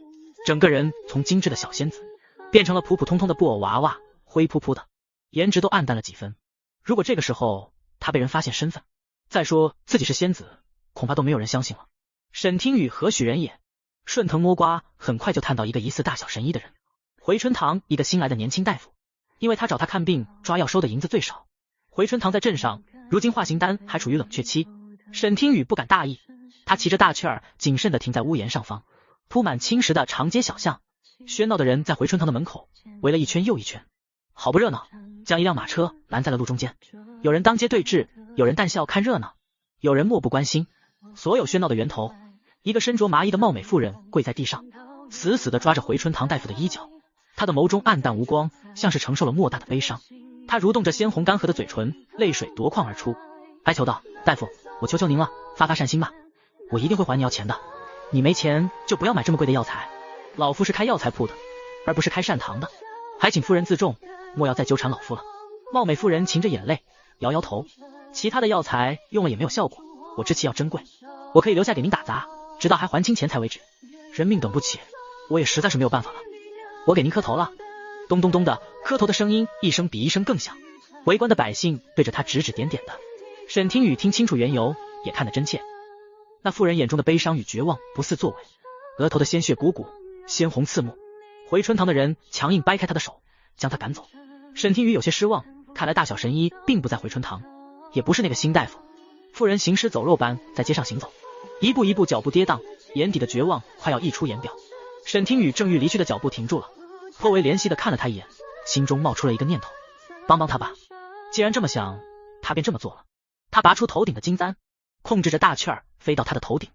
整个人从精致的小仙子变成了普普通通的布偶娃娃，灰扑扑的，颜值都暗淡了几分。如果这个时候她被人发现身份，再说自己是仙子，恐怕都没有人相信了。沈听雨何许人也？顺藤摸瓜，很快就探到一个疑似大小神医的人。回春堂一个新来的年轻大夫，因为他找他看病抓药收的银子最少，回春堂在镇上，如今化形丹还处于冷却期。沈听雨不敢大意，他骑着大雀儿谨慎地停在屋檐上方，铺满青石的长街小巷，喧闹的人在回春堂的门口围了一圈又一圈，好不热闹，将一辆马车拦在了路中间。有人当街对峙，有人淡笑看热闹，有人漠不关心。所有喧闹的源头，一个身着麻衣的貌美妇人跪在地上，死死地抓着回春堂大夫的衣角，她的眸中暗淡无光，像是承受了莫大的悲伤。她蠕动着鲜红干涸的嘴唇，泪水夺眶而出，哀求道：大夫，我求求您了，发发善心吧，我一定会还你要钱的。你没钱就不要买这么贵的药材，老夫是开药材铺的，而不是开善堂的，还请夫人自重，莫要再纠缠老夫了。貌美妇人噙着眼泪摇摇头，其他的药材用了也没有效果，我知其药珍贵，我可以留下给您打杂，直到还还清钱财为止，人命等不起，我也实在是没有办法了，我给您磕头了。咚咚咚的磕头的声音一声比一声更响，围观的百姓对着他指指点点的。沈听雨听清楚缘由，也看得真切。那妇人眼中的悲伤与绝望不似作为，额头的鲜血汩汩，鲜红刺目。回春堂的人强硬掰开他的手，将他赶走。沈听雨有些失望，看来大小神医并不在回春堂，也不是那个新大夫。妇人行尸走肉般在街上行走，一步一步脚步跌宕，眼底的绝望快要溢出言表。沈听雨正欲离去的脚步停住了，颇为怜惜地看了他一眼，心中冒出了一个念头，帮帮他吧。既然这么想，他便这么做了。他拔出头顶的金簪，控制着大雀儿飞到他的头顶，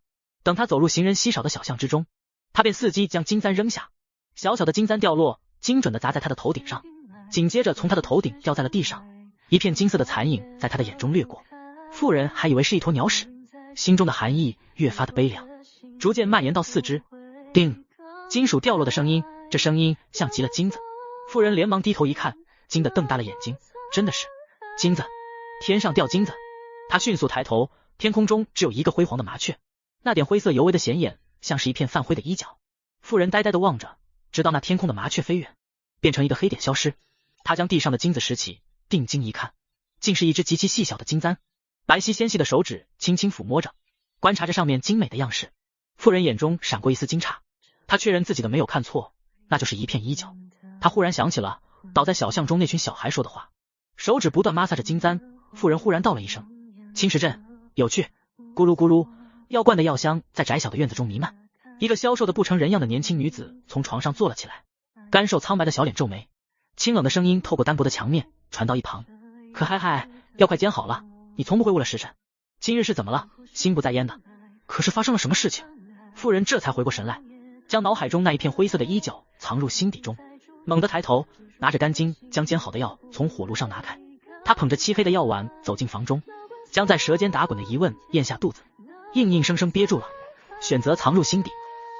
等他走入行人稀少的小巷之中，他便伺机将金簪扔下，小小的金簪掉落，精准地砸在他的头顶上，紧接着从他的头顶掉在了地上，一片金色的残影在他的眼中掠过。妇人还以为是一坨鸟屎，心中的寒意越发的悲凉，逐渐蔓延到四肢。叮，金属掉落的声音，这声音像极了金子。妇人连忙低头一看，惊得瞪大了眼睛，真的是金子，天上掉金子。他迅速抬头，天空中只有一个辉煌的麻雀，那点灰色尤为的显眼，像是一片泛灰的衣角。妇人呆呆地望着，直到那天空的麻雀飞远，变成一个黑点消失。他将地上的金子拾起，定睛一看，竟是一只极其细小的金簪，白皙纤细的手指轻轻抚摸着，观察着上面精美的样式。妇人眼中闪过一丝惊诧，她确认自己的没有看错，那就是一片衣角。她忽然想起了倒在小巷中那群小孩说的话，手指不断摩挲着金簪。妇人忽然道了一声：青石镇有趣。咕噜咕噜，药罐的药香在窄小的院子中弥漫。一个消瘦的不成人样的年轻女子从床上坐了起来，干瘦苍白的小脸皱眉，清冷的声音透过单薄的墙面传到一旁：可嗨嗨，药快煎好了，你从不会误了时辰，今日是怎么了，心不在焉的？可是发生了什么事情？妇人这才回过神来，将脑海中那一片灰色的衣角藏入心底中，猛地抬头，拿着干巾将煎好的药从火炉上拿开。他捧着漆黑的药碗走进房中，将在舌尖打滚的疑问咽下肚子，硬硬生生憋住了，选择藏入心底。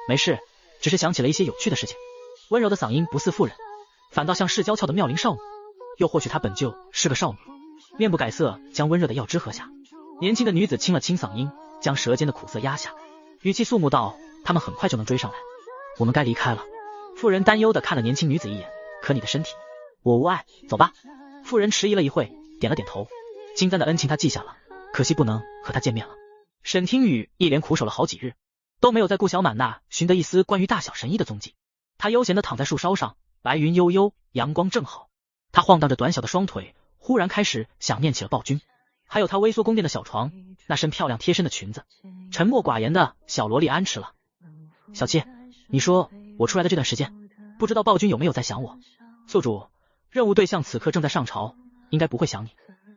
没事，只是想起了一些有趣的事情。温柔的嗓音不似妇人，反倒像是娇俏的妙龄少女，又或许她本就是个少女。面不改色，将温热的药汁喝下。年轻的女子清了清嗓音，将舌尖的苦涩压下，语气肃穆道：他们很快就能追上来，我们该离开了。妇人担忧地看了年轻女子一眼：可你的身体我无碍，走吧。妇人迟疑了一会，点了点头。金簪的恩情她记下了，可惜不能和她见面了。沈听雨一连苦守了好几日，都没有在顾小满那寻得一丝关于大小神医的踪迹。他悠闲地躺在树梢上，白云悠悠，阳光正好。他晃荡着短小的双腿，忽然开始想念起了暴君，还有他微缩宫殿的小床，那身漂亮贴身的裙子，沉默寡言的小萝莉安迟了。小七，你说我出来的这段时间，不知道暴君有没有在想我？宿主，任务对象此刻正在上朝，应该不会想你。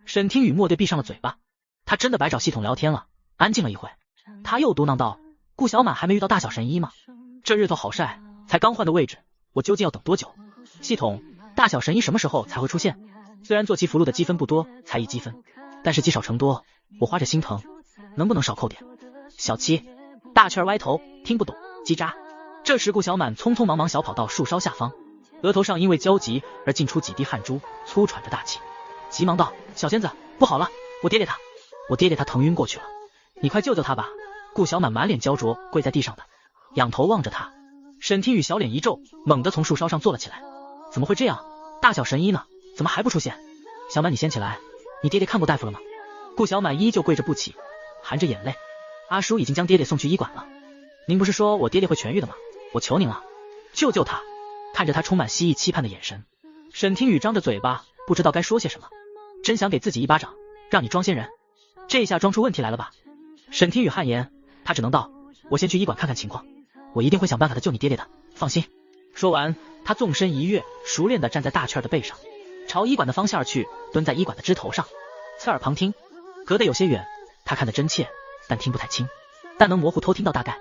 沈听雨蓦地闭上了嘴巴，他真的白找系统聊天了。安静了一会，他又嘟囔道：顾小满还没遇到大小神医吗？这日头好晒，才刚换的位置，我究竟要等多久？系统，大小神医什么时候才会出现？虽然坐骑符箓的积分不多，才1积分，但是积少成多，我花着心疼，能不能少扣点？小七，大雀儿歪头听不懂，叽喳。这时顾小满匆匆忙忙小跑到树梢下方，额头上因为焦急而浸出几滴汗珠，粗喘着大气，急忙道：小仙子，不好了，我爹爹他疼晕过去了，你快救救他吧。顾小满满脸焦灼，跪在地上的，仰头望着他。沈听雨小脸一皱，猛地从树梢上坐了起来。怎么会这样？大小神医呢？怎么还不出现？小满，你先起来，你爹爹看过大夫了吗？顾小满依旧跪着不起，含着眼泪。阿叔已经将爹爹送去医馆了。您不是说我爹爹会痊愈的吗？我求您了，救救他。看着他充满希冀期盼的眼神，沈听雨张着嘴巴，不知道该说些什么。真想给自己一巴掌，让你装仙人。这一下装出问题来了吧？沈听雨汗颜，他只能道：我先去医馆看看情况，我一定会想办法的救你爹爹的，放心。说完，他纵身一跃，熟练地站在大雀儿的背上，朝医馆的方向而去，蹲在医馆的枝头上，侧耳旁听。隔得有些远，他看得真切，但听不太清，但能模糊偷听到大概。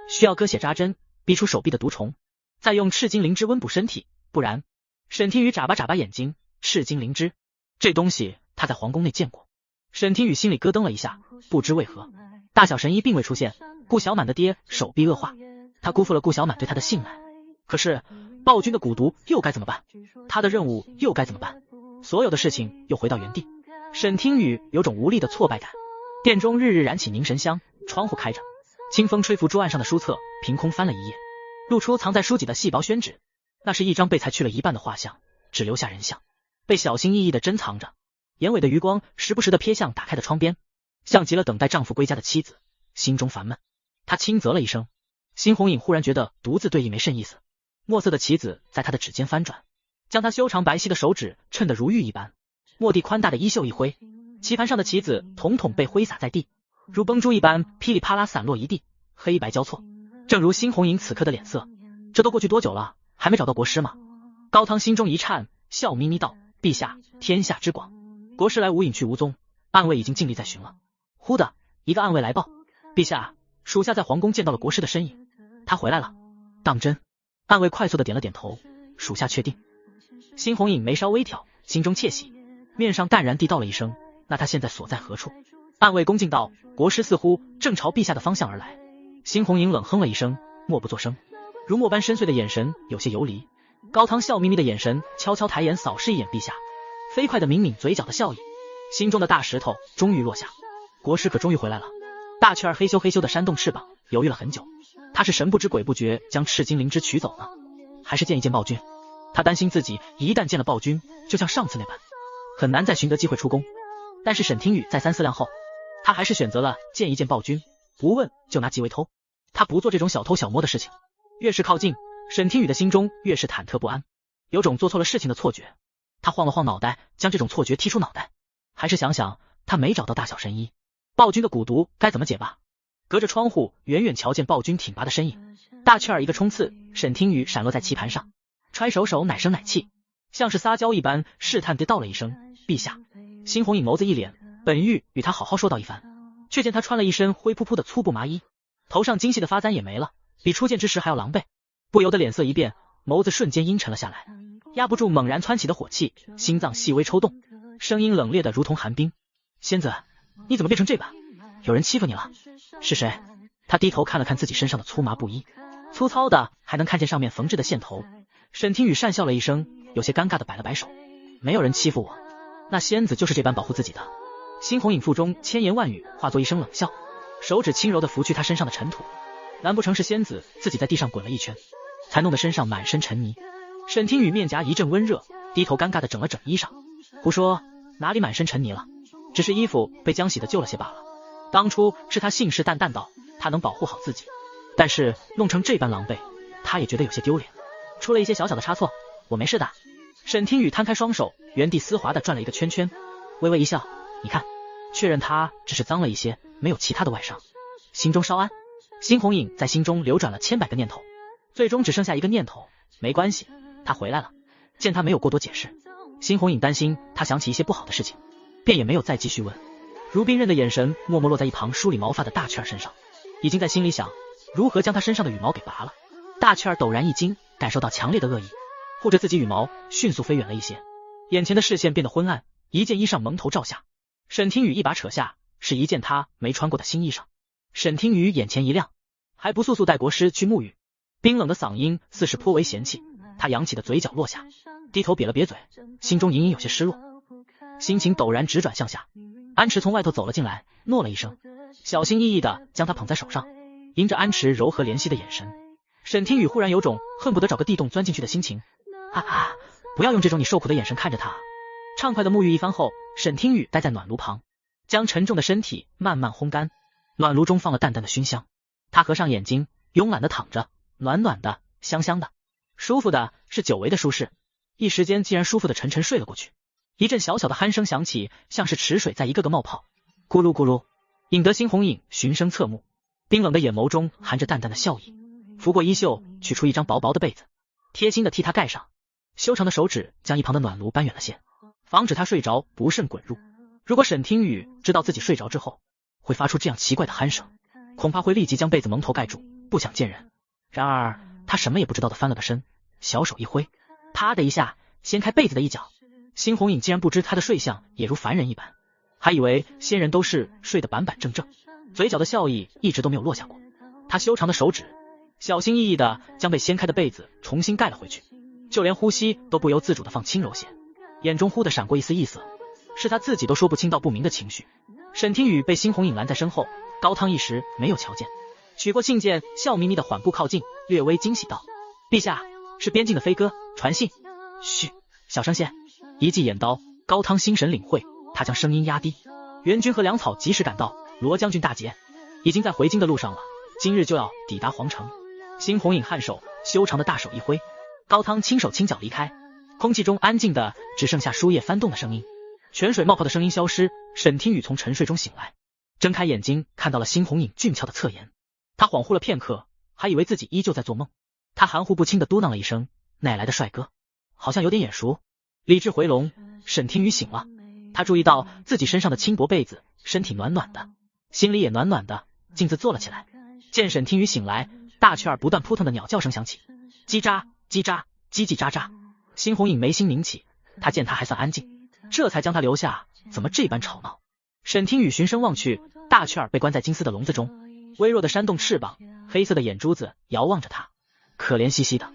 需要割血扎针，逼出手臂的毒虫，再用赤金灵芝温补身体，不然。沈听雨眨巴眨巴眼睛，赤金灵芝这东西他在皇宫内见过。沈听雨心里咯噔了一下，不知为何，大小神医并未出现，顾小满的爹手臂恶化，他辜负了顾小满对他的信赖。可是暴君的蛊毒又该怎么办？他的任务又该怎么办？所有的事情又回到原地。沈听雨有种无力的挫败感。殿中日日燃起凝神香，窗户开着，清风吹拂桌案上的书册，凭空翻了一页，露出藏在书脊的细薄宣纸。那是一张被裁去了一半的画像，只留下人像，被小心翼翼地珍藏着。眼尾的余光时不时地瞥向打开的窗边，像极了等待丈夫归家的妻子，心中烦闷。她轻啧了一声。辛红影忽然觉得独自对弈没甚意思。墨色的棋子在她的指尖翻转，将她修长白皙的手指衬得如玉一般。蓦地宽大的衣袖一挥，棋盘上的棋子统统被挥洒在地，如崩珠一般噼里啪啦散落一地，黑白交错。正如辛红影此刻的脸色。这都过去多久了，还没找到国师吗？高汤心中一颤，笑眯眯道：陛下，天下之广，国师来无影去无踪，暗卫已经尽力在寻了。忽的一个暗卫来报：陛下，属下在皇宫见到了国师的身影，他回来了。当真？暗卫快速的点了点头，属下确定。辛红影眉梢微挑，心中窃喜，面上淡然地道了一声：那他现在所在何处？暗卫恭敬道：国师似乎正朝陛下的方向而来。辛红影冷哼了一声，默不作声，如墨般深邃的眼神有些游离。高汤笑眯眯的眼神悄悄抬眼扫视一眼陛下，飞快的抿抿嘴角的笑意，心中的大石头终于落下。国师可终于回来了。大雀儿嘿咻嘿咻的扇动翅膀，犹豫了很久，他是神不知鬼不觉将赤金灵芝取走呢，还是见一见暴君？他担心自己一旦见了暴君，就像上次那般，很难再寻得机会出宫。但是沈听雨再三思量后，他还是选择了见一见暴君，不问就拿鸡为偷。他不做这种小偷小摸的事情。越是靠近，沈听雨的心中越是忐忑不安，有种做错了事情的错觉。他晃了晃脑袋，将这种错觉踢出脑袋，还是想想他没找到大小神医，暴君的蛊毒该怎么解吧。隔着窗户远远瞧见暴君挺拔的身影，大雀儿一个冲刺，沈听雨闪落在棋盘上，揣手手奶声奶气，像是撒娇一般试探地道了一声：陛下。辛红影眸子一敛，本欲与他好好说道一番，却见他穿了一身灰扑扑的粗布麻衣，头上精细的发簪也没了，比初见之时还要狼狈，不由得脸色一变，眸子瞬间阴沉了下来，压不住猛然蹿起的火气，心脏细微抽动，声音冷冽的如同寒冰：仙子，你怎么变成这般？有人欺负你了？是谁？他低头看了看自己身上的粗麻布衣，粗糙的还能看见上面缝制的线头。沈听雨讪笑了一声，有些尴尬的摆了摆手：没有人欺负我，那仙子就是这般保护自己的。辛红影腹中千言万语化作一声冷笑，手指轻柔的拂去他身上的尘土，难不成是仙子自己在地上滚了一圈，才弄得身上满身尘泥？沈听雨面颊一阵温热，低头尴尬的整了整衣裳：胡说，哪里满身尘泥了，只是衣服被浆洗的旧了些罢了。当初是他信誓旦旦道他能保护好自己，但是弄成这般狼狈，他也觉得有些丢脸。出了一些小小的差错，我没事的。沈听雨摊开双手，原地丝滑的转了一个圈圈，微微一笑：你看，确认他只是脏了一些，没有其他的外伤。心中稍安。辛红影在心中流转了千百个念头，最终只剩下一个念头：没关系，他回来了。见他没有过多解释，辛红影担心他想起一些不好的事情，便也没有再继续问。如冰刃的眼神默默落在一旁梳理毛发的大雀儿身上，已经在心里想如何将他身上的羽毛给拔了。大雀儿陡然一惊，感受到强烈的恶意，护着自己羽毛迅速飞远了一些，眼前的视线变得昏暗，一件衣裳蒙头照下。沈听雨一把扯下，是一件他没穿过的新衣裳。沈听雨眼前一亮，还不速速带国师去沐浴？冰冷的嗓音似是颇为嫌弃，他扬起的嘴角落下，低头瘪了瘪嘴，心中隐隐有些失落，心情陡然直转向下。安池从外头走了进来，诺了一声，小心翼翼地将他捧在手上，迎着安池柔和怜惜的眼神，沈听雨忽然有种恨不得找个地洞钻进去的心情。不要用这种你受苦的眼神看着他。畅快的沐浴一番后，沈听雨待在暖炉旁，将沉重的身体慢慢烘干。暖炉中放了淡淡的熏香，他合上眼睛，慵懒的躺着，暖暖的，香香的，舒服的是久违的舒适，一时间竟然舒服的沉沉睡了过去。一阵小小的鼾声响起，像是池水在一个个冒泡，咕噜咕噜，引得猩红影循声侧目，冰冷的眼眸中含着淡淡的笑意，拂过衣袖，取出一张薄薄的被子，贴心的替他盖上，修长的手指将一旁的暖炉搬远了些，防止他睡着不慎滚入。如果沈听雨知道自己睡着之后会发出这样奇怪的鼾声，恐怕会立即将被子蒙头盖住，不想见人。然而他什么也不知道的翻了个身，小手一挥，啪的一下掀开被子的一角。猩红影竟然不知他的睡相也如凡人一般，还以为仙人都是睡得板板正正，嘴角的笑意一直都没有落下过。他修长的手指小心翼翼地将被掀开的被子重新盖了回去，就连呼吸都不由自主地放轻柔些，眼中忽地闪过一丝异色，是他自己都说不清道不明的情绪。沈听雨被猩红影拦在身后，高汤一时没有瞧见，取过信件，笑眯眯地缓步靠近，略微惊喜道：陛下，是边境的飞鸽传信。嘘，小声些。一记眼刀，高汤心神领会，他将声音压低。援军和粮草及时赶到，罗将军大捷，已经在回京的路上了，今日就要抵达皇城。猩红影颔首，修长的大手一挥，高汤轻手轻脚离开，空气中安静的只剩下书页翻动的声音，泉水冒泡的声音消失。沈听雨从沉睡中醒来，睁开眼睛看到了猩红影俊俏的侧颜，他恍惚了片刻，还以为自己依旧在做梦。他含糊不清的嘟囔了一声：哪来的帅哥，好像有点眼熟。理智回笼，沈听雨醒了，他注意到自己身上的轻薄被子，身体暖暖的，心里也暖暖的，径自坐了起来。见沈听雨醒来，大雀儿不断扑腾的鸟叫声响起，叽喳叽喳叽叽喳喳。猩红影眉心拧起，他见他还算安静，这才将他留下，怎么这般吵闹？沈听雨循声望去，大雀儿被关在金丝的笼子中，微弱的扇动翅膀，黑色的眼珠子遥望着他，可怜兮兮的。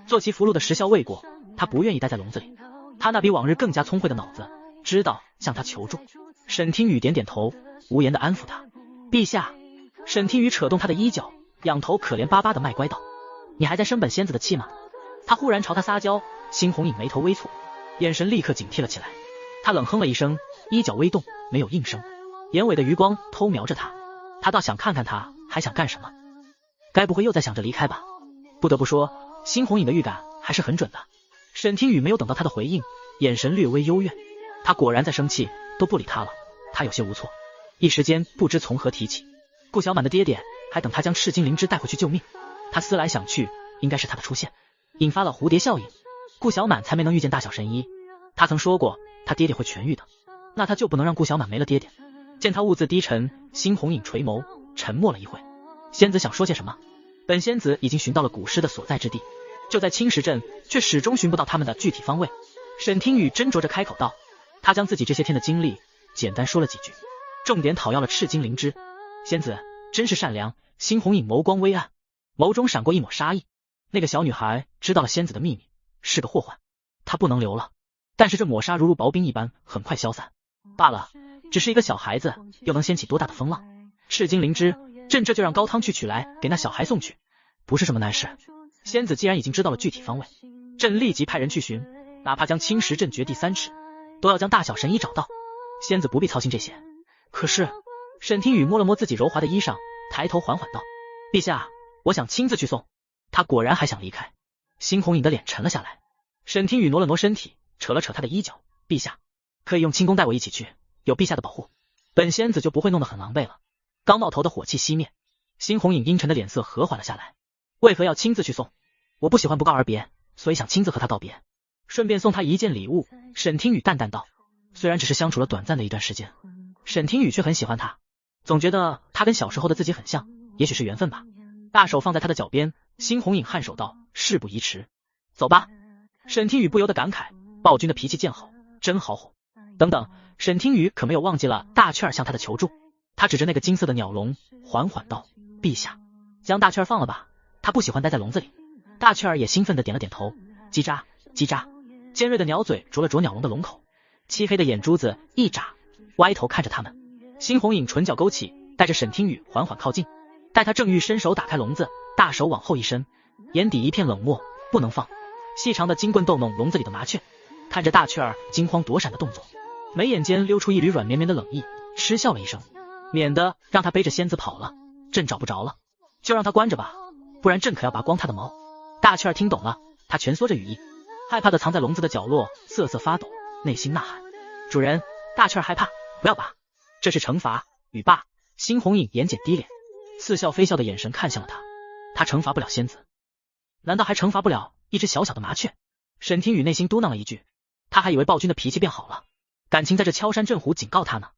做其俘虏的时效未过，他不愿意待在笼子里。他那比往日更加聪慧的脑子知道向他求助。沈听雨点点头，无言的安抚他。陛下。沈听雨扯动他的衣角，仰头可怜巴巴的卖乖道：你还在生本仙子的气吗？他忽然朝他撒娇。猩红影眉头微蹙，眼神立刻警惕了起来。他冷哼了一声，衣角微动，没有应声，眼尾的余光偷瞄着他。他倒想看看他还想干什么，该不会又在想着离开吧？不得不说，猩红影的预感还是很准的。沈听雨没有等到他的回应，眼神略微幽怨。他果然在生气，都不理他了。他有些无措，一时间不知从何提起。顾小满的爹爹还等他将赤金灵芝带回去救命。他思来想去，应该是他的出现引发了蝴蝶效应，顾小满才没能遇见大小神医。他曾说过他爹爹会痊愈的，那他就不能让顾小满没了爹爹。见他兀自低沉，猩红影垂眸，沉默了一会。仙子想说些什么？本仙子已经寻到了古尸的所在之地，就在青石镇，却始终寻不到他们的具体方位。沈听雨斟酌着开口道，他将自己这些天的经历简单说了几句，重点讨要了赤金灵芝。仙子真是善良。猩红影眸光微暗，眸中闪过一抹杀意。那个小女孩知道了仙子的秘密，是个祸患，她不能留了。但是这抹杀如薄冰一般，很快消散。罢了，只是一个小孩子，又能掀起多大的风浪？赤金灵芝，朕这就让高汤去取来，给那小孩送去，不是什么难事。仙子既然已经知道了具体方位，朕立即派人去寻，哪怕将青石镇掘地3尺，都要将大小神医找到。仙子不必操心这些。可是，沈听雨摸了摸自己柔滑的衣裳，抬头缓缓道：陛下，我想亲自去送。他果然还想离开。猩红影的脸沉了下来。沈听雨挪了挪身体，扯了扯他的衣角：陛下，可以用轻功带我一起去，有陛下的保护，本仙子就不会弄得很狼狈了。刚冒头的火气熄灭，猩红影阴沉的脸色和缓了下来。为何要亲自去送？我不喜欢不告而别，所以想亲自和他道别，顺便送他一件礼物。沈听雨淡淡道。虽然只是相处了短暂的一段时间，沈听雨却很喜欢他，总觉得他跟小时候的自己很像，也许是缘分吧。大手放在他的脚边，猩红影颔首道：事不宜迟，走吧。沈听雨不由得感慨，暴君的脾气见好，真好哄。等等，沈听雨可没有忘记了大雀儿向他的求助。他指着那个金色的鸟笼，缓缓道：陛下，将大雀儿放了吧，他不喜欢待在笼子里。大雀儿也兴奋地点了点头，叽喳叽喳，尖锐的鸟嘴啄了啄鸟笼的笼口，漆黑的眼珠子一眨，歪头看着他们。猩红影唇角勾起，带着沈听雨缓缓靠近。待他正欲伸手打开笼子，大手往后一伸，眼底一片冷漠，不能放。细长的金棍逗弄笼子里的麻雀，看着大雀儿惊慌躲闪的动作，眉眼间溜出一缕软绵绵的冷意，嗤笑了一声，免得让他背着仙子跑了，朕找不着了，就让他关着吧，不然朕可要拔光他的毛。大雀儿听懂了，他蜷缩着羽翼，害怕的藏在笼子的角落，瑟瑟发抖，内心呐喊。主人，大雀儿害怕，不要拔，这是惩罚。雨罢，猩红影眼睑低脸，似笑非笑的眼神看向了他。他惩罚不了仙子，难道还惩罚不了一只小小的麻雀？沈听雨内心嘟囔了一句，他还以为暴君的脾气变好了，感情在这敲山震虎警告他呢。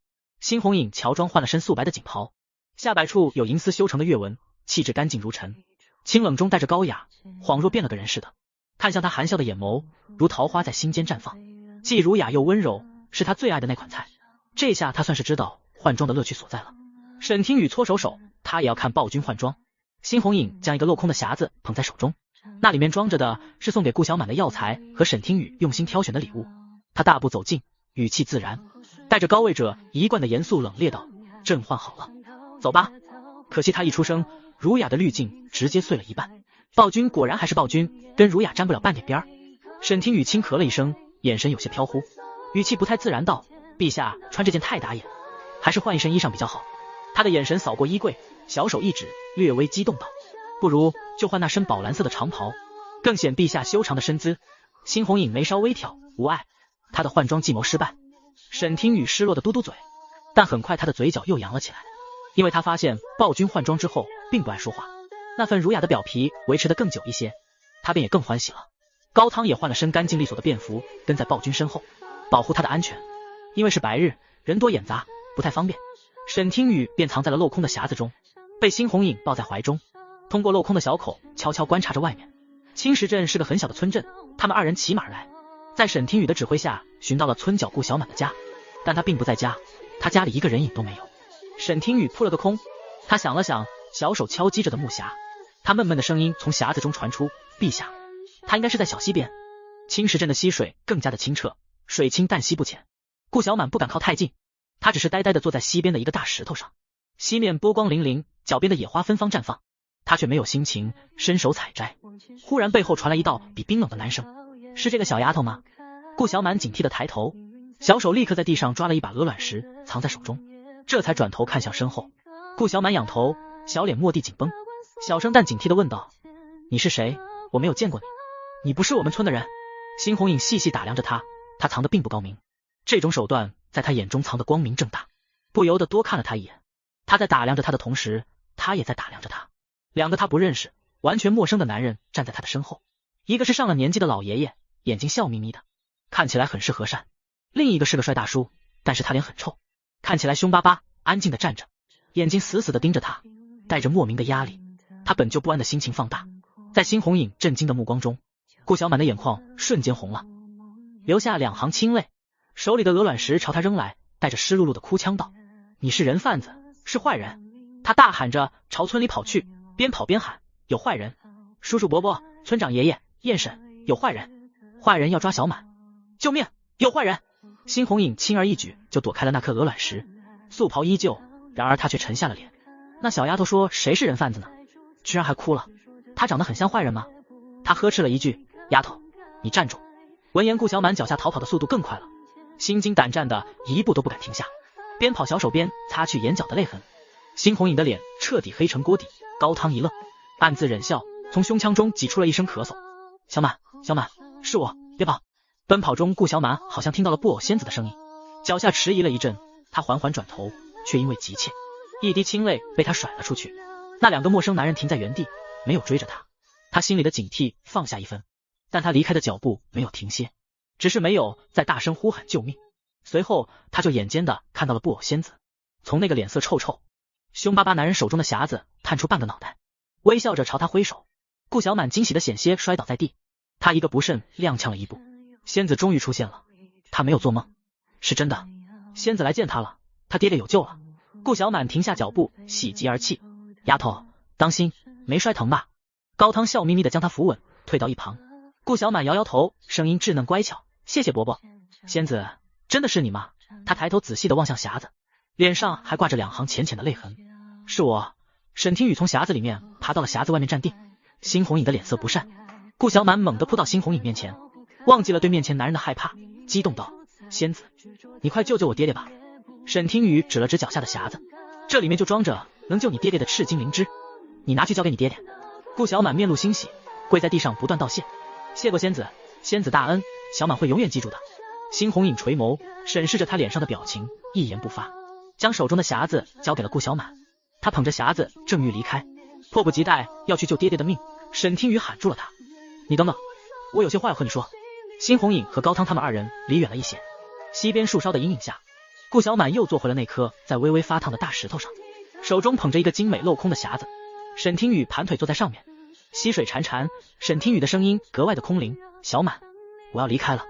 猩红影乔装换了身素白的锦袍，下摆处有银丝修成的月纹，气质干净如尘，清冷中带着高雅，恍若变了个人似的。看向他含笑的眼眸，如桃花在心间绽放，既儒雅又温柔，是他最爱的那款菜。这下他算是知道换装的乐趣所在了。沈听雨搓手，他也要看暴君换装。猩红影将一个镂空的匣子捧在手中，那里面装着的是送给顾小满的药材和沈听雨用心挑选的礼物。他大步走近，语气自然，带着高位者一贯的严肃冷冽道：朕换好了，走吧。可惜他一出声，儒雅的滤镜直接碎了一半。暴君果然还是暴君，跟儒雅沾不了半点边儿。沈听雨轻咳了一声，眼神有些飘忽，语气不太自然道：陛下穿这件太打眼，还是换一身衣裳比较好。他的眼神扫过衣柜，小手一指，略微激动道：不如就换那身宝蓝色的长袍，更显陛下修长的身姿。猩红影眉梢微挑，无碍。他的换装计谋失败。沈听雨失落的嘟嘟嘴，但很快他的嘴角又扬了起来，因为他发现暴君换装之后并不爱说话，那份儒雅的表皮维持得更久一些，他便也更欢喜了。高汤也换了身干净利索的便服，跟在暴君身后，保护他的安全。因为是白日，人多眼杂，不太方便，沈听雨便藏在了镂空的匣子中，被猩红影抱在怀中，通过镂空的小口悄悄观察着外面。青石镇是个很小的村镇，他们二人骑马来，在沈听雨的指挥下寻到了村角顾小满的家，但他并不在家，他家里一个人影都没有。沈听雨扑了个空，他想了想，小手敲击着的木匣，他闷闷的声音从匣子中传出：陛下。他应该是在小溪边。青石镇的溪水更加的清澈，水清淡溪不浅。顾小满不敢靠太近，他只是呆呆地坐在溪边的一个大石头上，溪面波光粼粼，脚边的野花芬芳绽放，他却没有心情伸手采摘。忽然背后传来一道比冰冷的男声：是这个小丫头吗？顾小满警惕地抬头，小手立刻在地上抓了一把鹅卵石藏在手中，这才转头看向身后。顾小满仰头，小脸蓦地紧绷，小声但警惕地问道：你是谁？我没有见过你。你不是我们村的人。猩红影细细打量着他，他藏得并不高明，这种手段在他眼中藏得光明正大，不由得多看了他一眼。他在打量着他的同时，他也在打量着他。两个他不认识完全陌生的男人站在他的身后，一个是上了年纪的老爷爷，眼睛笑眯眯的，看起来很是和善，另一个是个帅大叔，但是他脸很臭，看起来凶巴巴，安静的站着，眼睛死死的盯着他，带着莫名的压力。他本就不安的心情放大，在猩红影震惊的目光中，顾小满的眼眶瞬间红了，流下2行清泪，手里的鹅卵石朝他扔来，带着湿漉漉的哭腔道：你是人贩子，是坏人。他大喊着朝村里跑去，边跑边喊：有坏人，叔叔伯伯，村长爷爷，燕婶，有坏人，坏人要抓小满，救命，有坏人。猩红影轻而易举就躲开了那颗鹅卵石，素袍依旧，然而他却沉下了脸。那小丫头说谁是人贩子呢？居然还哭了，她长得很像坏人吗？他呵斥了一句：丫头，你站住。闻言顾小满脚下逃跑的速度更快了，心惊胆战的一步都不敢停下，边跑小手边擦去眼角的泪痕。猩红影的脸彻底黑成锅底，高汤一愣，暗自忍笑，从胸腔中挤出了一声咳嗽：小满，小满，是我，别跑。奔跑中顾小满好像听到了布偶仙子的声音，脚下迟疑了一阵，他缓缓转头，却因为急切，一滴清泪被他甩了出去。那2个陌生男人停在原地，没有追着他，他心里的警惕放下一分，但他离开的脚步没有停歇，只是没有再大声呼喊救命。随后他就眼尖的看到了布偶仙子，从那个脸色臭臭凶巴巴男人手中的匣子探出半个脑袋，微笑着朝他挥手。顾小满惊喜的险些摔倒在地，他一个不慎踉跄了一步。仙子终于出现了，他没有做梦，是真的，仙子来见他了，他爹爹有救了。顾小满停下脚步，喜极而泣：丫头，当心，没摔疼吧？高汤笑眯眯的将他扶稳，退到一旁。顾小满摇摇头，声音稚嫩乖巧：谢谢伯伯。仙子，真的是你吗？他抬头仔细的望向匣子，脸上还挂着2行浅浅的泪痕。是我。沈听雨从匣子里面爬到了匣子外面站定。猩红影的脸色不善，顾小满猛地扑到猩红影面前，忘记了对面前男人的害怕，激动道：仙子，你快救救我爹爹吧。沈听雨指了指脚下的匣子，这里面就装着能救你爹爹的赤金灵芝，你拿去交给你爹爹。顾小满面露欣喜，跪在地上不断道谢：谢过仙子，仙子大恩，小满会永远记住的。辛红影垂眸审视着他脸上的表情，一言不发，将手中的匣子交给了顾小满。他捧着匣子正欲离开，迫不及待要去救爹爹的命。沈听雨喊住了他：“你等等，我有些话要和你说。”辛红影和高汤他们二人离远了一些，西边树梢的阴影下，顾小满又坐回了那颗在微微发烫的大石头上，手中捧着一个精美镂空的匣子。沈听雨盘腿坐在上面，溪水潺潺，沈听雨的声音格外的空灵：“小满，我要离开了。”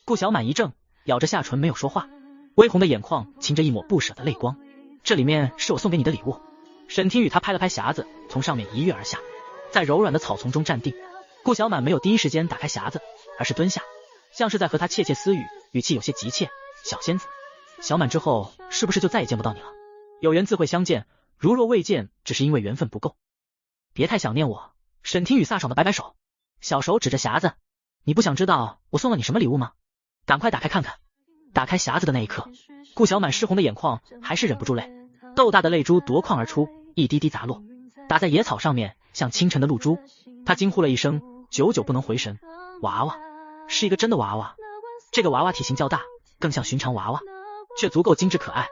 顾小满一怔，咬着下唇没有说话，微红的眼眶噙着一抹不舍的泪光。这里面是我送给你的礼物。沈听雨他拍了拍匣子，从上面一跃而下，在柔软的草丛中站定。顾小满没有第一时间打开匣子，而是蹲下，像是在和他窃窃私语，语气有些急切：“小仙子，小满之后是不是就再也见不到你了？有缘自会相见，如若未见，只是因为缘分不够。别太想念我。”沈听雨飒爽的摆摆手，小手指着匣子：“你不想知道我送了你什么礼物吗？赶快打开看看。”打开匣子的那一刻，顾小满湿红的眼眶还是忍不住泪，豆大的泪珠夺眶而出，一滴滴砸落，打在野草上面，像清晨的露珠。他惊呼了一声，久久不能回神。娃娃，是一个真的娃娃。这个娃娃体型较大，更像寻常娃娃，却足够精致可爱。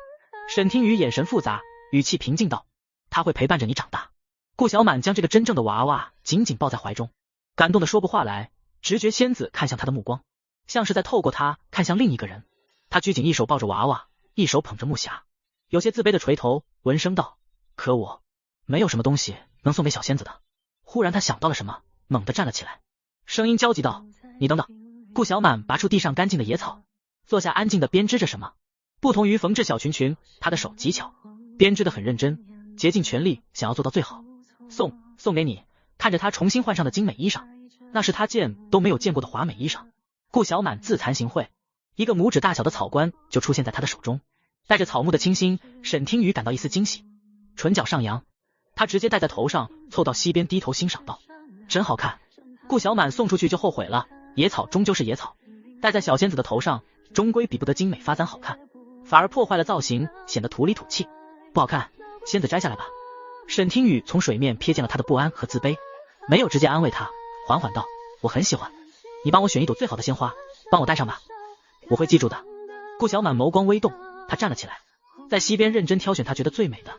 沈听雨眼神复杂，语气平静道：“他会陪伴着你长大。”顾小满将这个真正的娃娃紧紧抱在怀中，感动的说不话来，直觉仙子看向他的目光，像是在透过他看向另一个人。他拘谨一手抱着娃娃，一手捧着木匣，有些自卑的垂头，闻声道：“可我没有什么东西能送给小仙子的。”忽然他想到了什么，猛地站了起来，声音焦急道：“你等等！”顾小满拔出地上干净的野草，坐下安静的编织着什么。不同于缝制小裙裙，他的手极巧，编织的很认真，竭尽全力想要做到最好。送给你。看着他重新换上的精美衣裳，那是他见都没有见过的华美衣裳。顾小满自惭形秽，一个拇指大小的草冠就出现在他的手中，带着草木的清新。沈听雨感到一丝惊喜，唇角上扬，他直接戴在头上，凑到溪边低头欣赏道：“真好看。”顾小满送出去就后悔了，野草终究是野草，戴在小仙子的头上终归比不得精美发簪好看，反而破坏了造型，显得土里土气。不好看，仙子摘下来吧。沈听雨从水面瞥见了他的不安和自卑，没有直接安慰他，缓缓道：“我很喜欢，你帮我选一朵最好的鲜花，帮我戴上吧，我会记住的。”顾小满眸光微动，他站了起来，在溪边认真挑选他觉得最美的，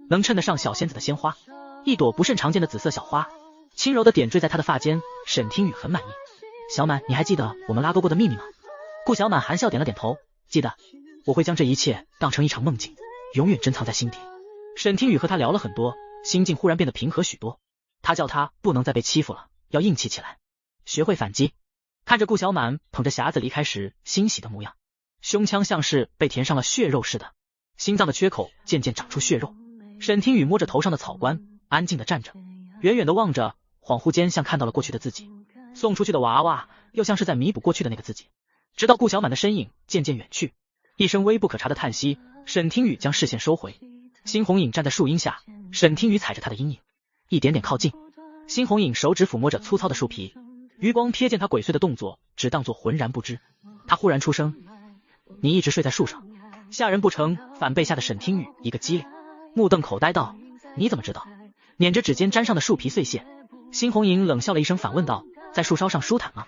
能衬得上小仙子的鲜花。一朵不甚常见的紫色小花，轻柔的点缀在他的发间。沈听雨很满意。小满，你还记得我们拉勾过的秘密吗？顾小满含笑点了点头，记得，我会将这一切当成一场梦境，永远珍藏在心底。沈听雨和他聊了很多，心境忽然变得平和许多。他叫他不能再被欺负了，要硬气起来，学会反击。看着顾小满捧着匣子离开时欣喜的模样，胸腔像是被填上了血肉似的，心脏的缺口渐渐长出血肉。沈听雨摸着头上的草冠，安静的站着，远远的望着，恍惚间像看到了过去的自己，送出去的娃娃又像是在弥补过去的那个自己。直到顾小满的身影渐渐远去，一声微不可察的叹息，沈听雨将视线收回。辛红影站在树荫下，沈听雨踩着他的阴影，一点点靠近。辛红影手指抚摸着粗糙的树皮，余光瞥见他鬼祟的动作，只当作浑然不知。他忽然出声：“你一直睡在树上，吓人不成？”反被吓得沈听雨一个激灵，目瞪口呆道：“你怎么知道？”捻着指尖沾上的树皮碎屑，辛红影冷笑了一声，反问道：“在树梢上舒坦吗？”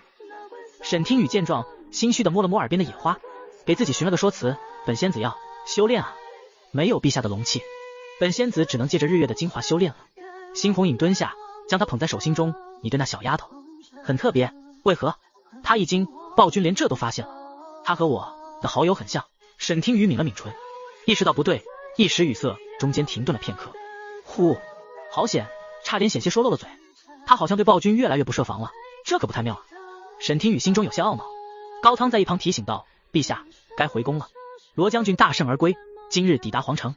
沈听雨见状，心虚的摸了摸耳边的野花，给自己寻了个说辞：“本仙子要修炼啊，没有陛下的龙气，本仙子只能借着日月的精华修炼了。”辛红影蹲下，将她捧在手心中：“你对那小丫头很特别，为何？”他一惊，暴君连这都发现了，他和我的好友很像。沈听雨抿了抿唇，意识到不对，一时语塞，中间停顿了片刻。呼，好险，差点险些说漏了嘴。他好像对暴君越来越不设防了，这可不太妙啊。沈听雨心中有些懊恼。高汤在一旁提醒道：“陛下，该回宫了。罗将军大胜而归，今日抵达皇城，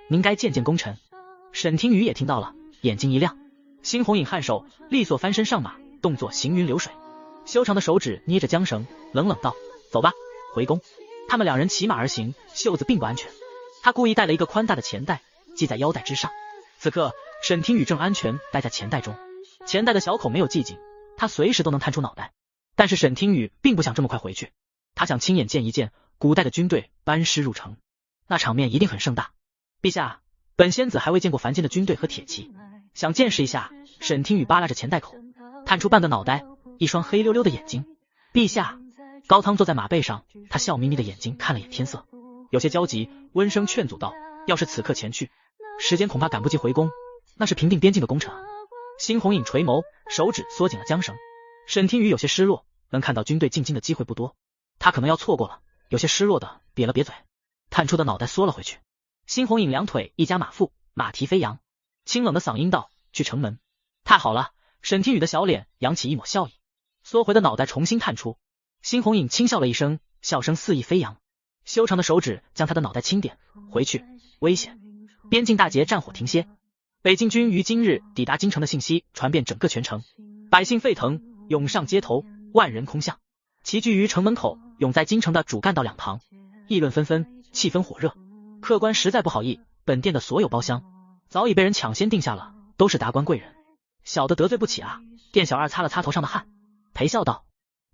您该见见功臣。”沈听雨也听到了，眼睛一亮。辛红影颔首，利索翻身上马，动作行云流水，修长的手指捏着缰绳，冷冷道：“走吧，回宫。”他们两人骑马而行，袖子并不安全。他故意带了一个宽大的钱袋，系在腰带之上。此刻沈听雨正安全待在钱袋中，钱袋的小口没有系紧，他随时都能探出脑袋。但是沈听雨并不想这么快回去，他想亲眼见一见古代的军队班师入城，那场面一定很盛大。陛下，本仙子还未见过凡间的军队和铁骑，想见识一下。沈听雨扒拉着钱袋口，探出半个脑袋，一双黑溜溜的眼睛。陛下，高汤坐在马背上，他笑眯眯的眼睛看了眼天色，有些焦急，温声劝阻道：要是此刻前去，时间恐怕赶不及回宫，那是平定边境的工程。辛红影垂眸，手指缩紧了缰绳。沈听雨有些失落，能看到军队进京的机会不多，他可能要错过了，有些失落的瘪了瘪嘴，探出的脑袋缩了回去。辛红影两腿一夹马腹，马蹄飞扬，清冷的嗓音道：去城门。太好了。沈听雨的小脸扬起一抹笑意，缩回的脑袋重新探出。辛红影轻笑了一声，笑声肆意飞扬，修长的手指将他的脑袋轻点。回去，危险。边境大捷，战火停歇。北境军于今日抵达京城的信息传遍整个全城，百姓沸腾，涌上街头，万人空巷，齐聚于城门口，涌在京城的主干道两旁，议论纷纷，气氛火热。客官实在不好意，本店的所有包厢早已被人抢先定下了，都是达官贵人，小的得罪不起啊。店小二擦了擦头上的汗，陪笑道：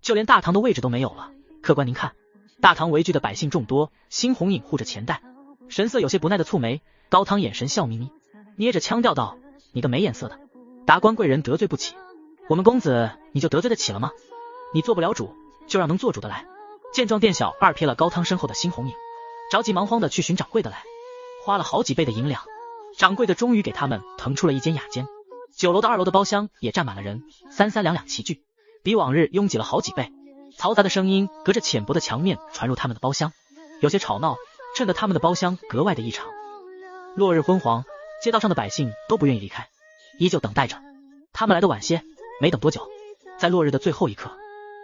就连大堂的位置都没有了。客官您看，大堂围聚的百姓众多，辛红影护着钱袋，神色有些不耐的蹙眉。高汤眼神笑眯眯，捏着腔调道：你个没眼色的，达官贵人得罪不起，我们公子你就得罪得起了吗？你做不了主，就让能做主的来。见状，店小二瞥了高汤身后的辛红影，着急忙慌的去寻掌柜的来，花了好几倍的银两，掌柜的终于给他们腾出了一间雅间。9楼的2楼的包厢也站满了人，三三两两齐聚，比往日拥挤了好几倍。嘈杂的声音隔着浅薄的墙面传入他们的包厢，有些吵闹，衬得他们的包厢格外的异常。落日昏黄，街道上的百姓都不愿意离开，依旧等待着。他们来的晚些，没等多久，在落日的最后一刻，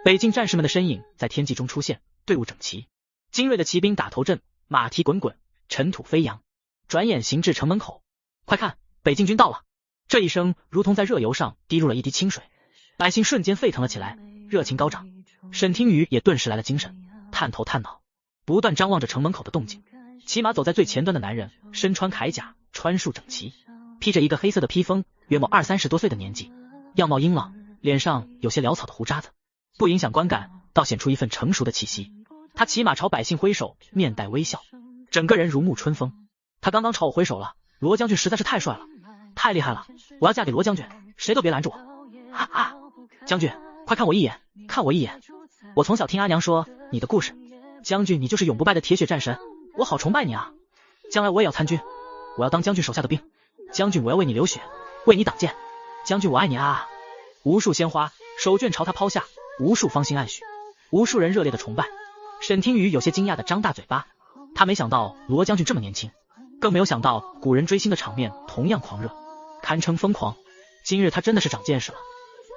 北境战士们的身影在天际中出现，队伍整齐，精锐的骑兵打头阵，马蹄滚滚，尘土飞扬，转眼行至城门口。快看，北境军到了！这一声如同在热油上滴入了一滴清水，百姓瞬间沸腾了起来，热情高涨。沈听雨也顿时来了精神，探头探脑，不断张望着城门口的动静。骑马走在最前端的男人身穿铠甲，穿束整齐，披着一个黑色的披风，约莫20-30多岁的年纪，样貌英朗，脸上有些潦草的胡渣子，不影响观感，倒显出一份成熟的气息。他骑马朝百姓挥手，面带微笑，整个人如沐春风。他刚刚朝我挥手了，罗将军实在是太帅了，太厉害了，我要嫁给罗将军，谁都别拦着我。哈哈，将军快看我一眼，看我一眼，我从小听阿娘说你的故事，将军你就是永不败的铁血战神，我好崇拜你啊！将来我也要参军，我要当将军手下的兵，将军我要为你流血，为你挡箭，将军我爱你啊！无数鲜花手绢朝他抛下，无数芳心暗许，无数人热烈的崇拜。沈听雨有些惊讶的张大嘴巴，他没想到罗将军这么年轻，更没有想到古人追星的场面同样狂热，堪称疯狂。今日他真的是长见识了。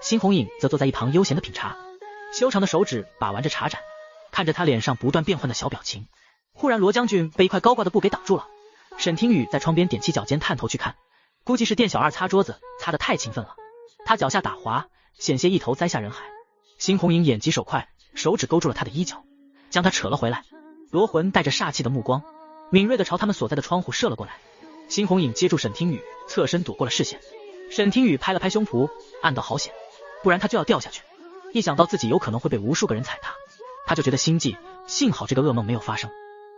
辛红影则坐在一旁悠闲的品茶，修长的手指把玩着茶盏，看着他脸上不断变换的小表情。忽然罗将军被一块高挂的布给挡住了，沈听雨在窗边踮起脚尖探头去看，估计是店小二擦桌子擦得太勤奋了，他脚下打滑，险些一头栽下人海。辛红影眼疾手快，手指勾住了他的衣角，将他扯了回来。罗魂带着煞气的目光敏锐地朝他们所在的窗户射了过来。辛红影接住沈听雨，侧身躲过了视线。沈听雨拍了拍胸脯，暗道好险，不然他就要掉下去。一想到自己有可能会被无数个人踩踏，他就觉得心悸，幸好这个噩梦没有发生。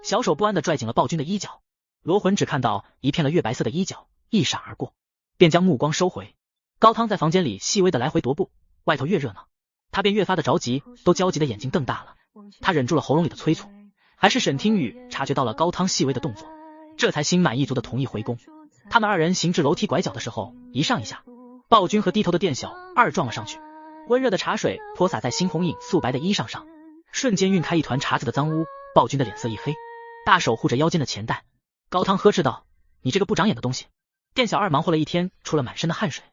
小手不安地拽紧了暴君的衣角，罗魂只看到一片了月白色的衣角一闪而过，便将目光收回。高汤在房间里细微的来回踱步，外头越热闹，他便越发的着急，都焦急的眼睛瞪大了。他忍住了喉咙里的催促，还是沈听雨察觉到了高汤细微的动作，这才心满意足的同意回宫。他们二人行至楼梯拐角的时候，一上一下，暴君和低头的店小二撞了上去，温热的茶水泼洒在辛红影素白的衣裳上，瞬间晕开一团茶渍的脏污。暴君的脸色一黑，大手护着腰间的钱袋。高汤呵斥道：你这个不长眼的东西！店小二忙活了一天，出了满身的汗水，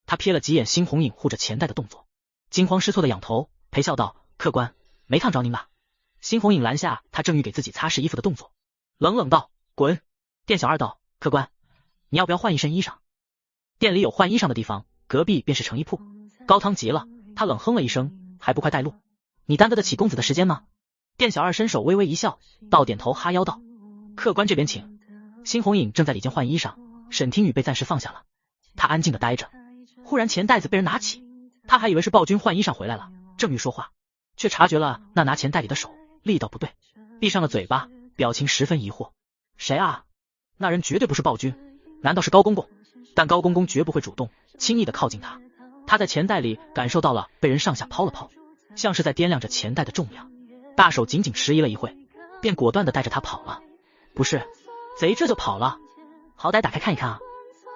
他瞥了几眼辛红影护着钱袋的动作，惊慌失措的仰头陪笑道：客官，没烫着您吧？辛红影拦下他正欲给自己擦拭衣服的动作，冷冷道：滚！店小二道：客官，你要不要换一身衣裳？店里有换衣裳的地方，隔壁便是成衣铺。高汤急了，他冷哼了一声：还不快带路！你担得得起公子的时间吗？店小二伸手微微一笑，倒点头哈腰道：客官这边请。辛红影正在里间换衣裳，沈听雨被暂时放下了，他安静的待着。忽然钱袋子被人拿起，他还以为是暴君换衣裳回来了，正欲说话，却察觉了那拿钱袋里的手力道不对，闭上了嘴巴，表情十分疑惑。谁啊？那人绝对不是暴君，难道是高公公？但高公公绝不会主动轻易的靠近他。他在钱袋里感受到了被人上下抛了抛，像是在掂量着钱袋的重量。大手仅仅迟疑了一会，便果断地带着他跑了。不是，贼这就跑了？好歹打开看一看啊！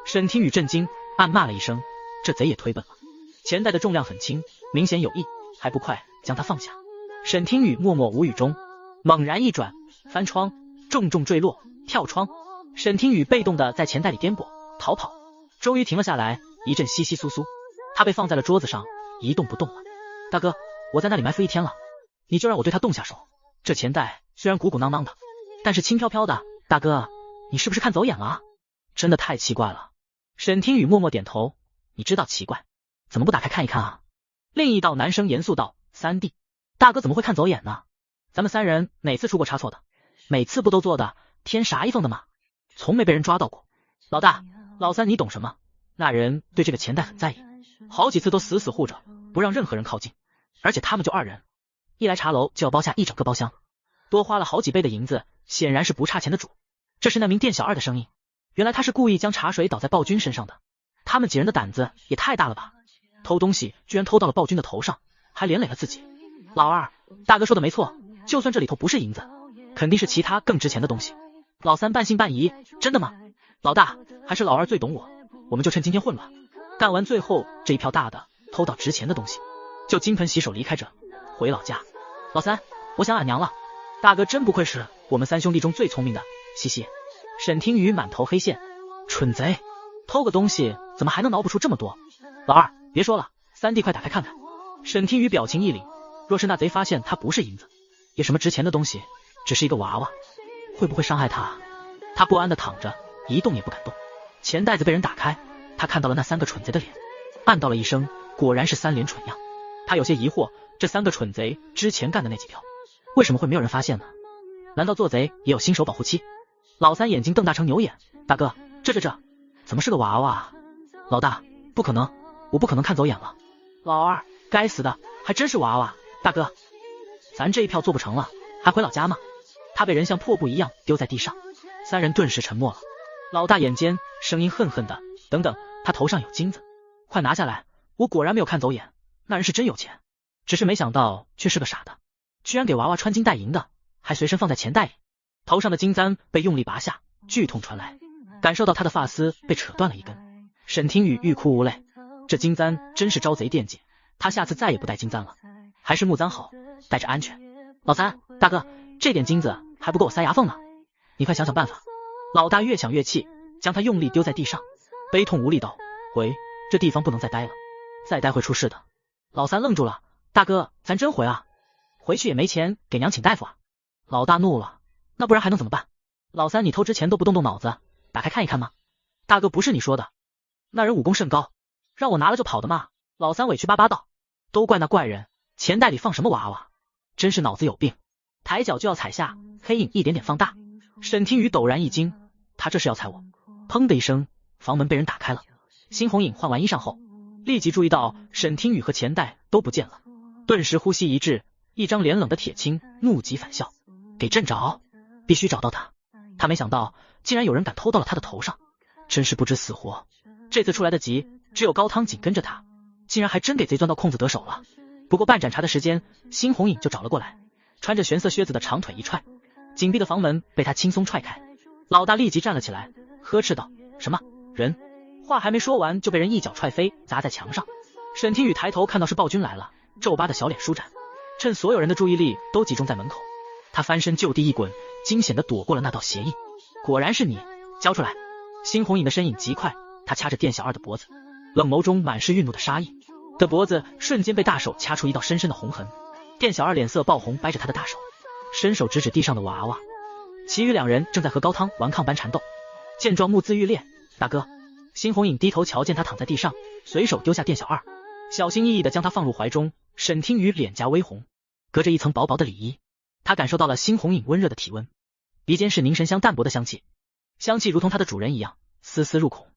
沈听雨震惊，暗骂了一声，这贼也忒笨了。钱袋的重量很轻，明显有意，还不快将它放下。沈听雨默默无语中，猛然一转，翻窗，重重坠落，跳窗。沈听雨被动地在钱袋里颠簸逃跑，终于停了下来，一阵窸窸窣窣。他被放在了桌子上，一动不动了。大哥，我在那里埋伏一天了，你就让我对他动下手？这钱袋虽然鼓鼓囊囊的，但是轻飘飘的，大哥，你是不是看走眼了？真的太奇怪了。沈听雨默默点头，你知道奇怪，怎么不打开看一看啊？另一道男生严肃道，三弟，大哥怎么会看走眼呢？咱们三人哪次出过差错的？每次不都做的天傻一缝的吗？从没被人抓到过。老大，老三你懂什么？那人对这个钱袋很在意，好几次都死死护着，不让任何人靠近。而且他们就2人，一来茶楼就要包下一整个包厢，多花了好几倍的银子，显然是不差钱的主。这是那名店小二的生意，原来他是故意将茶水倒在暴君身上的。他们几人的胆子也太大了吧，偷东西居然偷到了暴君的头上，还连累了自己。老二，大哥说的没错，就算这里头不是银子，肯定是其他更值钱的东西。老三半信半疑，真的吗？老大，还是老二最懂我们就趁今天混了，干完最后这一票大的，偷到值钱的东西，就金盆洗手离开这，回老家。老三，我想俺娘了，大哥真不愧是我们3兄弟中最聪明的，嘻嘻。沈听雨满头黑线，蠢贼，偷个东西怎么还能脑补出这么多？老二，别说了，三弟快打开看看。沈听雨表情一凛，若是那贼发现他不是银子，也什么值钱的东西，只是一个娃娃，会不会伤害他？他不安地躺着，一动也不敢动。钱袋子被人打开，他看到了那3个蠢贼的脸，暗道了一声，果然是3脸蠢样。他有些疑惑，这3个蠢贼之前干的那几条，为什么会没有人发现呢？难道做贼也有新手保护期？老三眼睛瞪大成牛眼，大哥，这怎么是个娃娃？老大，不可能，我不可能看走眼了。老二，该死的，还真是娃娃。大哥，咱这一票做不成了，还回老家吗？他被人像破布一样丢在地上，3人顿时沉默了。老大眼尖，声音恨恨的，等等，他头上有金子，快拿下来！我果然没有看走眼，那人是真有钱，只是没想到却是个傻的，居然给娃娃穿金戴银的，还随身放在钱袋里。头上的金簪被用力拔下，剧痛传来，感受到他的发丝被扯断了一根。沈听雨欲哭无泪，这金簪真是招贼惦记，他下次再也不戴金簪了，还是木簪好，戴着安全。老三，大哥，这点金子还不够我塞牙缝呢，你快想想办法。老大越想越气，将他用力丢在地上，悲痛无力道，回，这地方不能再待了，再待会出事的。老三愣住了，大哥，咱真回啊？回去也没钱给娘请大夫啊。老大怒了，那不然还能怎么办？老三，你偷之前都不动动脑子，打开看一看吗？大哥，不是你说的，那人武功甚高，让我拿了就跑的嘛。老三委屈巴巴道，都怪那怪人，钱袋里放什么娃娃，真是脑子有病。抬脚就要踩下，黑影一点点放大。沈听雨陡然一惊，他这是要踩我。砰的一声，房门被人打开了。辛红影换完衣裳后，立即注意到沈听雨和钱袋都不见了，顿时呼吸一滞，一张脸冷的铁青，怒极反笑，给朕找，必须找到他。他没想到竟然有人敢偷到了他的头上，真是不知死活。这次出来的急，只有高汤紧跟着他，竟然还真给贼钻到空子得手了。不过半盏茶的时间，辛红影就找了过来，穿着玄色靴子的长腿一踹，紧闭的房门被他轻松踹开。老大立即站了起来，呵斥道，什么人？话还没说完就被人一脚踹飞，砸在墙上。沈听雨抬头看到是暴君来了，皱巴的小脸舒展，趁所有人的注意力都集中在门口，他翻身就地一滚，惊险的躲过了那道鞋印。果然是你，交出来！辛红影的身影极快，他掐着店小二的脖子，冷眸中满是愠怒的杀意，的脖子瞬间被大手掐出一道深深的红痕。店小二脸色爆红，掰着他的大手，伸手指指地上的娃娃。其余2人正在和高汤顽抗般缠斗，见状目眦欲裂。大哥，辛红影低头瞧见他躺在地上，随手丢下店小二，小心翼翼地将他放入怀中。沈听雨脸颊微红，隔着一层薄薄的里衣，他感受到了辛红影温热的体温，鼻尖是凝神香淡薄的香气，香气如同他的主人一样丝丝入孔，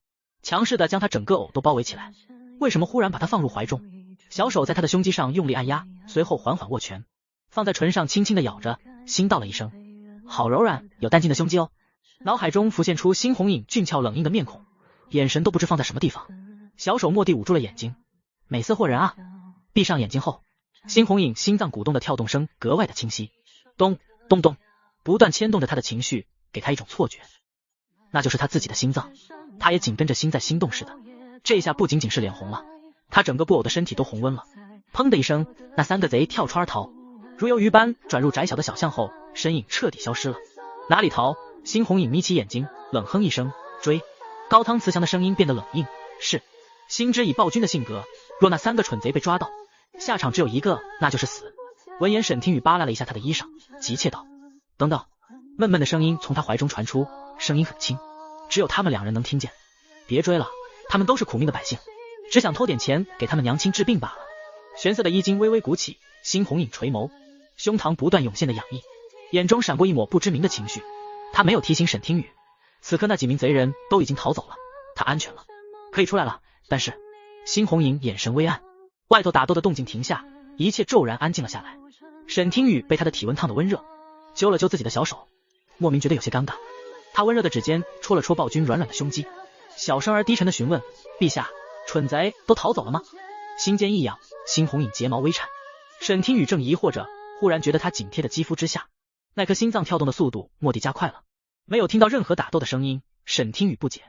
强势地将他整个藕都包围起来。为什么忽然把他放入怀中？小手在他的胸肌上用力按压，随后缓缓握拳，放在唇上轻轻地咬着，心道了一声，好柔软有弹劲的胸肌哦。脑海中浮现出辛红影俊俏冷硬的面孔，眼神都不知放在什么地方，小手蓦地捂住了眼睛，美色惑人啊。闭上眼睛后，辛红影心脏鼓动的跳动声格外的清晰，咚咚咚，不断牵动着他的情绪，给他一种错觉，那就是他自己的心脏，他也紧跟着心在心动似的。这下不仅仅是脸红了，他整个布偶的身体都红温了。砰的一声，那3个贼跳出而逃，如游鱼般转入窄小的小巷后，身影彻底消失了。哪里逃？辛红影眯起眼睛，冷哼一声，追。高汤慈祥的声音变得冷硬，是。心知以暴君的性格，若那3个蠢贼被抓到，下场只有一个，那就是死。闻言，沈听雨扒拉了一下他的衣裳，急切道：等等。闷闷的声音从他怀中传出，声音很轻，只有他们2人能听见。别追了，他们都是苦命的百姓，只想偷点钱给他们娘亲治病罢了。玄色的衣襟微微鼓起，辛红影垂眸，胸膛不断涌现的痒意，眼中闪过一抹不知名的情绪。他没有提醒沈听雨，此刻那几名贼人都已经逃走了，他安全了，可以出来了。但是辛红影眼神微暗，外头打斗的动静停下，一切骤然安静了下来。沈听雨被他的体温烫得温热，揪了揪自己的小手，莫名觉得有些尴尬。他温热的指尖戳了戳暴君软软的胸肌，小声而低沉的询问：陛下，蠢贼都逃走了吗？心尖一痒，辛红影睫毛微颤。沈听雨正疑惑着，忽然觉得他紧贴的肌肤之下，那颗心脏跳动的速度蓦地加快了。没有听到任何打斗的声音，沈听雨不解，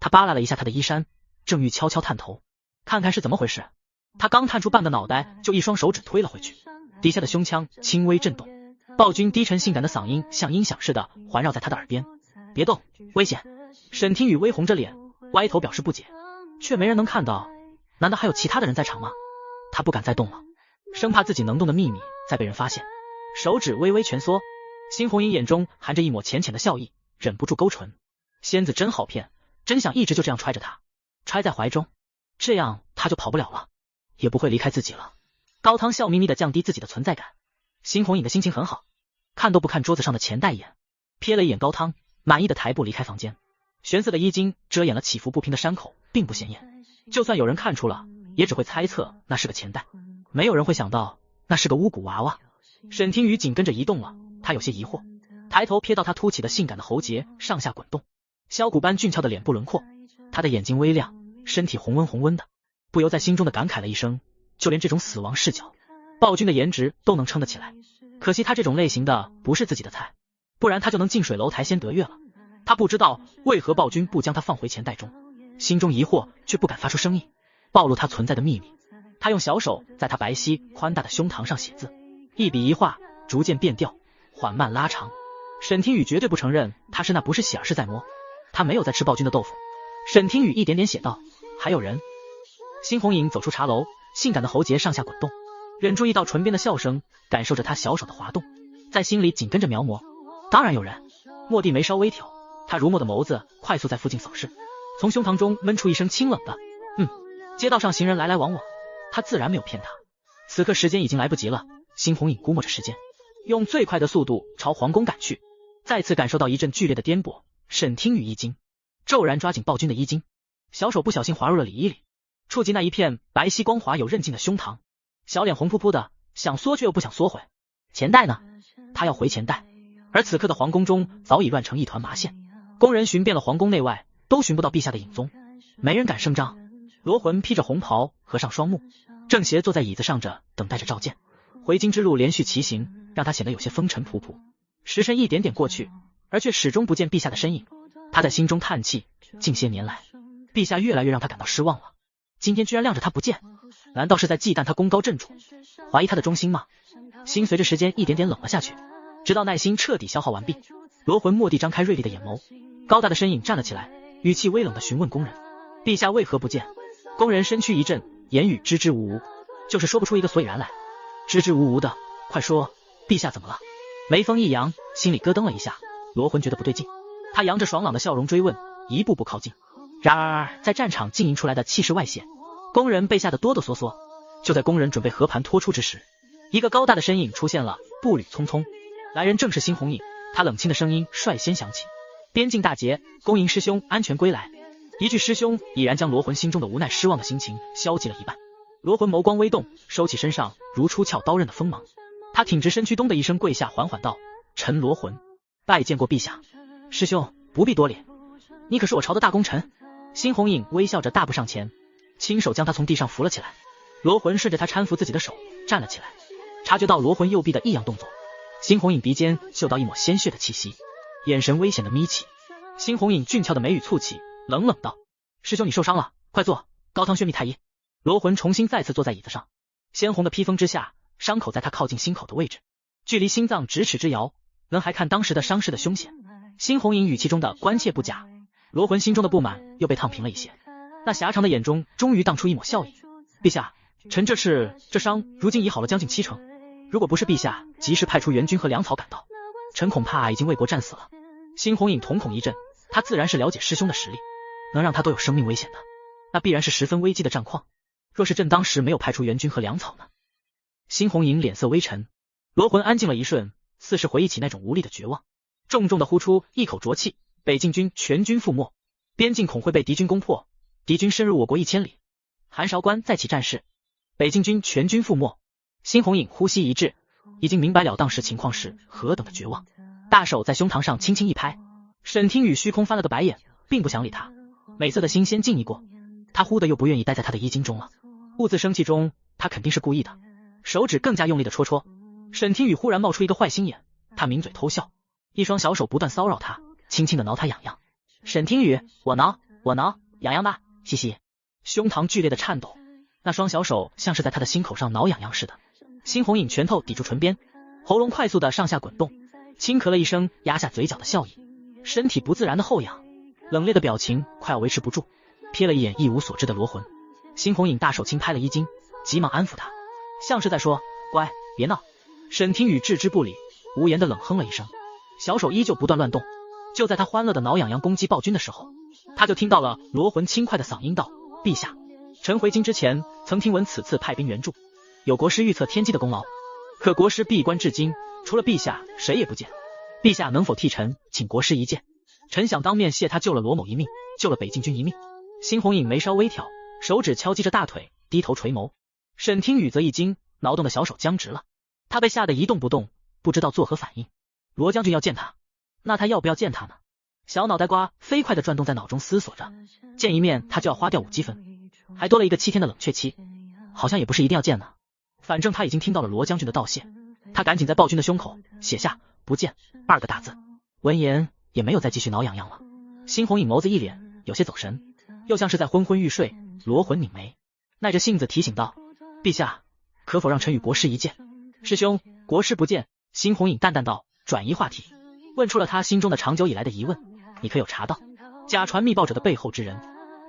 他扒拉了一下他的衣衫，正欲悄悄探头看看是怎么回事，他刚探出半个脑袋，就一双手指推了回去，底下的胸腔轻微震动，暴君低沉性感的嗓音像音响似的环绕在他的耳边：别动，危险。沈听雨微红着脸，歪头表示不解，却没人能看到，难道还有其他的人在场吗？他不敢再动了，生怕自己能动的秘密再被人发现，手指微微蜷缩。辛红影眼中含着一抹浅浅的笑意，忍不住勾唇，仙子真好骗，真想一直就这样揣着他，揣在怀中，这样他就跑不了了，也不会离开自己了。高汤笑眯眯的降低自己的存在感，辛红影的心情很好，看都不看桌子上的钱袋一眼，瞥了一眼高汤，满意的抬步离开房间。玄色的衣襟遮掩了起伏不平的山口，并不显眼，就算有人看出了，也只会猜测那是个钱袋，没有人会想到那是个巫蛊娃娃。沈听雨紧跟着移动了，他有些疑惑，抬头瞥到他凸起的性感的喉结上下滚动，箫鼓般俊俏的脸部轮廓，他的眼睛微亮，身体红温红温的，不由在心中的感慨了一声，就连这种死亡视角，暴君的颜值都能撑得起来，可惜他这种类型的不是自己的菜，不然他就能近水楼台先得月了。他不知道为何暴君不将他放回钱袋中，心中疑惑却不敢发出声音，暴露他存在的秘密。他用小手在他白皙宽大的胸膛上写字，一笔一画逐渐变调，缓慢拉长。沈听雨绝对不承认他是那不是喜而是在摸，他没有在吃暴君的豆腐。沈听雨一点点写道：还有人。辛红影走出茶楼，性感的喉结上下滚动，忍住一道唇边的笑声，感受着他小手的滑动，在心里紧跟着描摹。当然有人。蓦地眉梢微挑，他如墨的眸子快速在附近扫视，从胸膛中闷出一声清冷的街道上行人来来往往，他自然没有骗他。此刻时间已经来不及了，辛红影估摸着时间，用最快的速度朝皇宫赶去。再次感受到一阵剧烈的颠簸，沈听雨一惊，骤然抓紧暴君的衣襟，小手不小心滑入了里衣里，触及那一片白皙光滑有韧劲的胸膛，小脸红扑扑的，想缩却又不想缩回。钱袋呢？他要回钱袋。而此刻的皇宫中早已乱成一团麻线，宫人寻遍了皇宫内外，都寻不到陛下的影踪，没人敢声张。罗魂披着红袍，合上双目，正斜坐在椅子上着，等待着召见。回京之路连续骑行，让他显得有些风尘仆仆。时辰一点点过去，而却始终不见陛下的身影。他在心中叹气，近些年来，陛下越来越让他感到失望了。今天居然晾着他不见，难道是在忌惮他功高震主，怀疑他的忠心吗？心随着时间一点点冷了下去，直到耐心彻底消耗完毕，罗魂蓦地张开锐利的眼眸，高大的身影站了起来，语气微冷的询问宫人：陛下为何不见？宫人身躯一震，言语支支吾吾，就是说不出一个所以然来。支支吾吾的，快说，陛下怎么了？眉峰一扬，心里咯噔了一下，罗魂觉得不对劲，他扬着爽朗的笑容追问，一步步靠近。然而在战场经营出来的气势外泄，宫人被吓得哆哆嗦嗦。就在宫人准备和盘托出之时，一个高大的身影出现了，步履匆匆，来人正是辛红影。他冷清的声音率先响起：边境大捷，恭迎师兄安全归来。一句师兄已然将罗魂心中的无奈失望的心情消极了一半。罗魂眸光微动，收起身上如出鞘刀刃的锋芒，他挺直身躯，咚的一声跪下，缓缓道：臣罗魂拜见过陛下。师兄不必多礼，你可是我朝的大功臣。辛红影微笑着大步上前，亲手将他从地上扶了起来。罗魂顺着他搀扶自己的手，站了起来，察觉到罗魂右臂的异样动作。辛红影鼻尖嗅到一抹鲜血的气息，眼神危险的眯起。辛红影俊俏的眉宇蹙起，冷冷道：师兄你受伤了，快坐，高汤宣秘太医。罗魂重新再次坐在椅子上，鲜红的披风之下，伤口在他靠近心口的位置，距离心脏咫尺之遥，能还看当时的伤势的凶险。辛红影语气中的关切不假，罗魂心中的不满又被烫平了一些，那狭长的眼中终于荡出一抹笑意。陛下，臣这伤如今已好了将近70%，如果不是陛下及时派出援军和粮草赶到，臣恐怕已经为国战死了。辛红影瞳孔一震，他自然是了解师兄的实力，能让他都有生命危险的，那必然是十分危机的战况。若是朕当时没有派出援军和粮草呢？辛红影脸色微沉，罗魂安静了一瞬，似是回忆起那种无力的绝望，重重的呼出一口浊气。北境军全军覆没，边境恐会被敌军攻破，敌军深入我国1000里，韩韶关再起战事，北境军全军覆没。辛红影呼吸一滞，已经明白了当时情况是何等的绝望，大手在胸膛上轻轻一拍。沈听雨虚空翻了个白眼，并不想理他，美色的心先静一过，他忽的又不愿意待在他的衣襟中了。兀自生气中，他肯定是故意的，手指更加用力的戳。沈听雨忽然冒出一个坏心眼，他抿嘴偷笑，一双小手不断骚扰他，轻轻的挠他痒痒。沈听雨，我挠，痒痒吧，嘻嘻。胸膛剧烈的颤抖，那双小手像是在他的心口上挠痒痒似的。辛红影拳头抵住唇边，喉咙快速的上下滚动，轻咳了一声，压下嘴角的笑意，身体不自然的后仰，冷冽的表情快要维持不住，瞥了一眼一无所知的罗魂。辛红影大手轻拍了衣襟，急忙安抚他，像是在说乖别闹。沈听雨置之不理，无言的冷哼了一声，小手依旧不断乱动。就在他欢乐的挠痒痒攻击暴君的时候，他就听到了罗魂轻快的嗓音道：陛下，臣回京之前曾听闻此次派兵援助，有国师预测天机的功劳，可国师闭关至今，除了陛下谁也不见，陛下能否替臣请国师一见？臣想当面谢他救了罗某一命，救了北境军一命。辛红影眉梢微挑，手指敲击着大腿，低头垂眸。沈听雨则一惊，挠动的小手僵直了，他被吓得一动不动，不知道作何反应。罗将军要见他，那他要不要见他呢？小脑袋瓜飞快地转动在脑中思索着，见一面他就要花掉5积分，还多了一个7天的冷却期，好像也不是一定要见呢。反正他已经听到了罗将军的道谢，他赶紧在暴君的胸口写下不见2个大字，闻言也没有再继续挠痒痒了。辛红影眸子一脸有些走神，又像是在昏昏欲睡。罗魂拧眉，耐着性子提醒道：陛下，可否让臣与国师一见？师兄，国师不见。辛红影淡淡道，转移话题，问出了他心中的长久以来的疑问：你可有查到假传密报者的背后之人？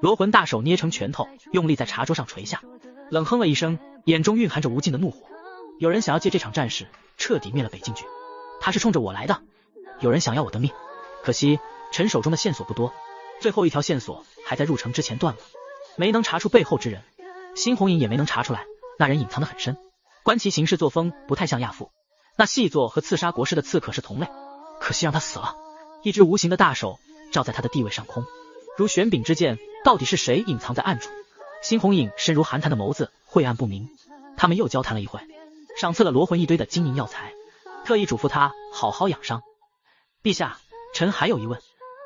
罗魂大手捏成拳头，用力在茶桌上捶下，冷哼了一声，眼中蕴含着无尽的怒火。有人想要借这场战事彻底灭了北境军，他是冲着我来的。有人想要我的命，可惜臣手中的线索不多，最后一条线索还在入城之前断了，没能查出背后之人。辛红影也没能查出来，那人隐藏得很深，观其行事作风不太像亚父，那细作和刺杀国师的刺客是同类，可惜让他死了。一只无形的大手罩在他的地位上空，如悬柄之剑，到底是谁隐藏在暗处？辛红影深如寒潭的眸子晦暗不明。他们又交谈了一会，赏赐了罗魂一堆的金银药材，特意嘱咐他好好养伤。陛下，臣还有疑问。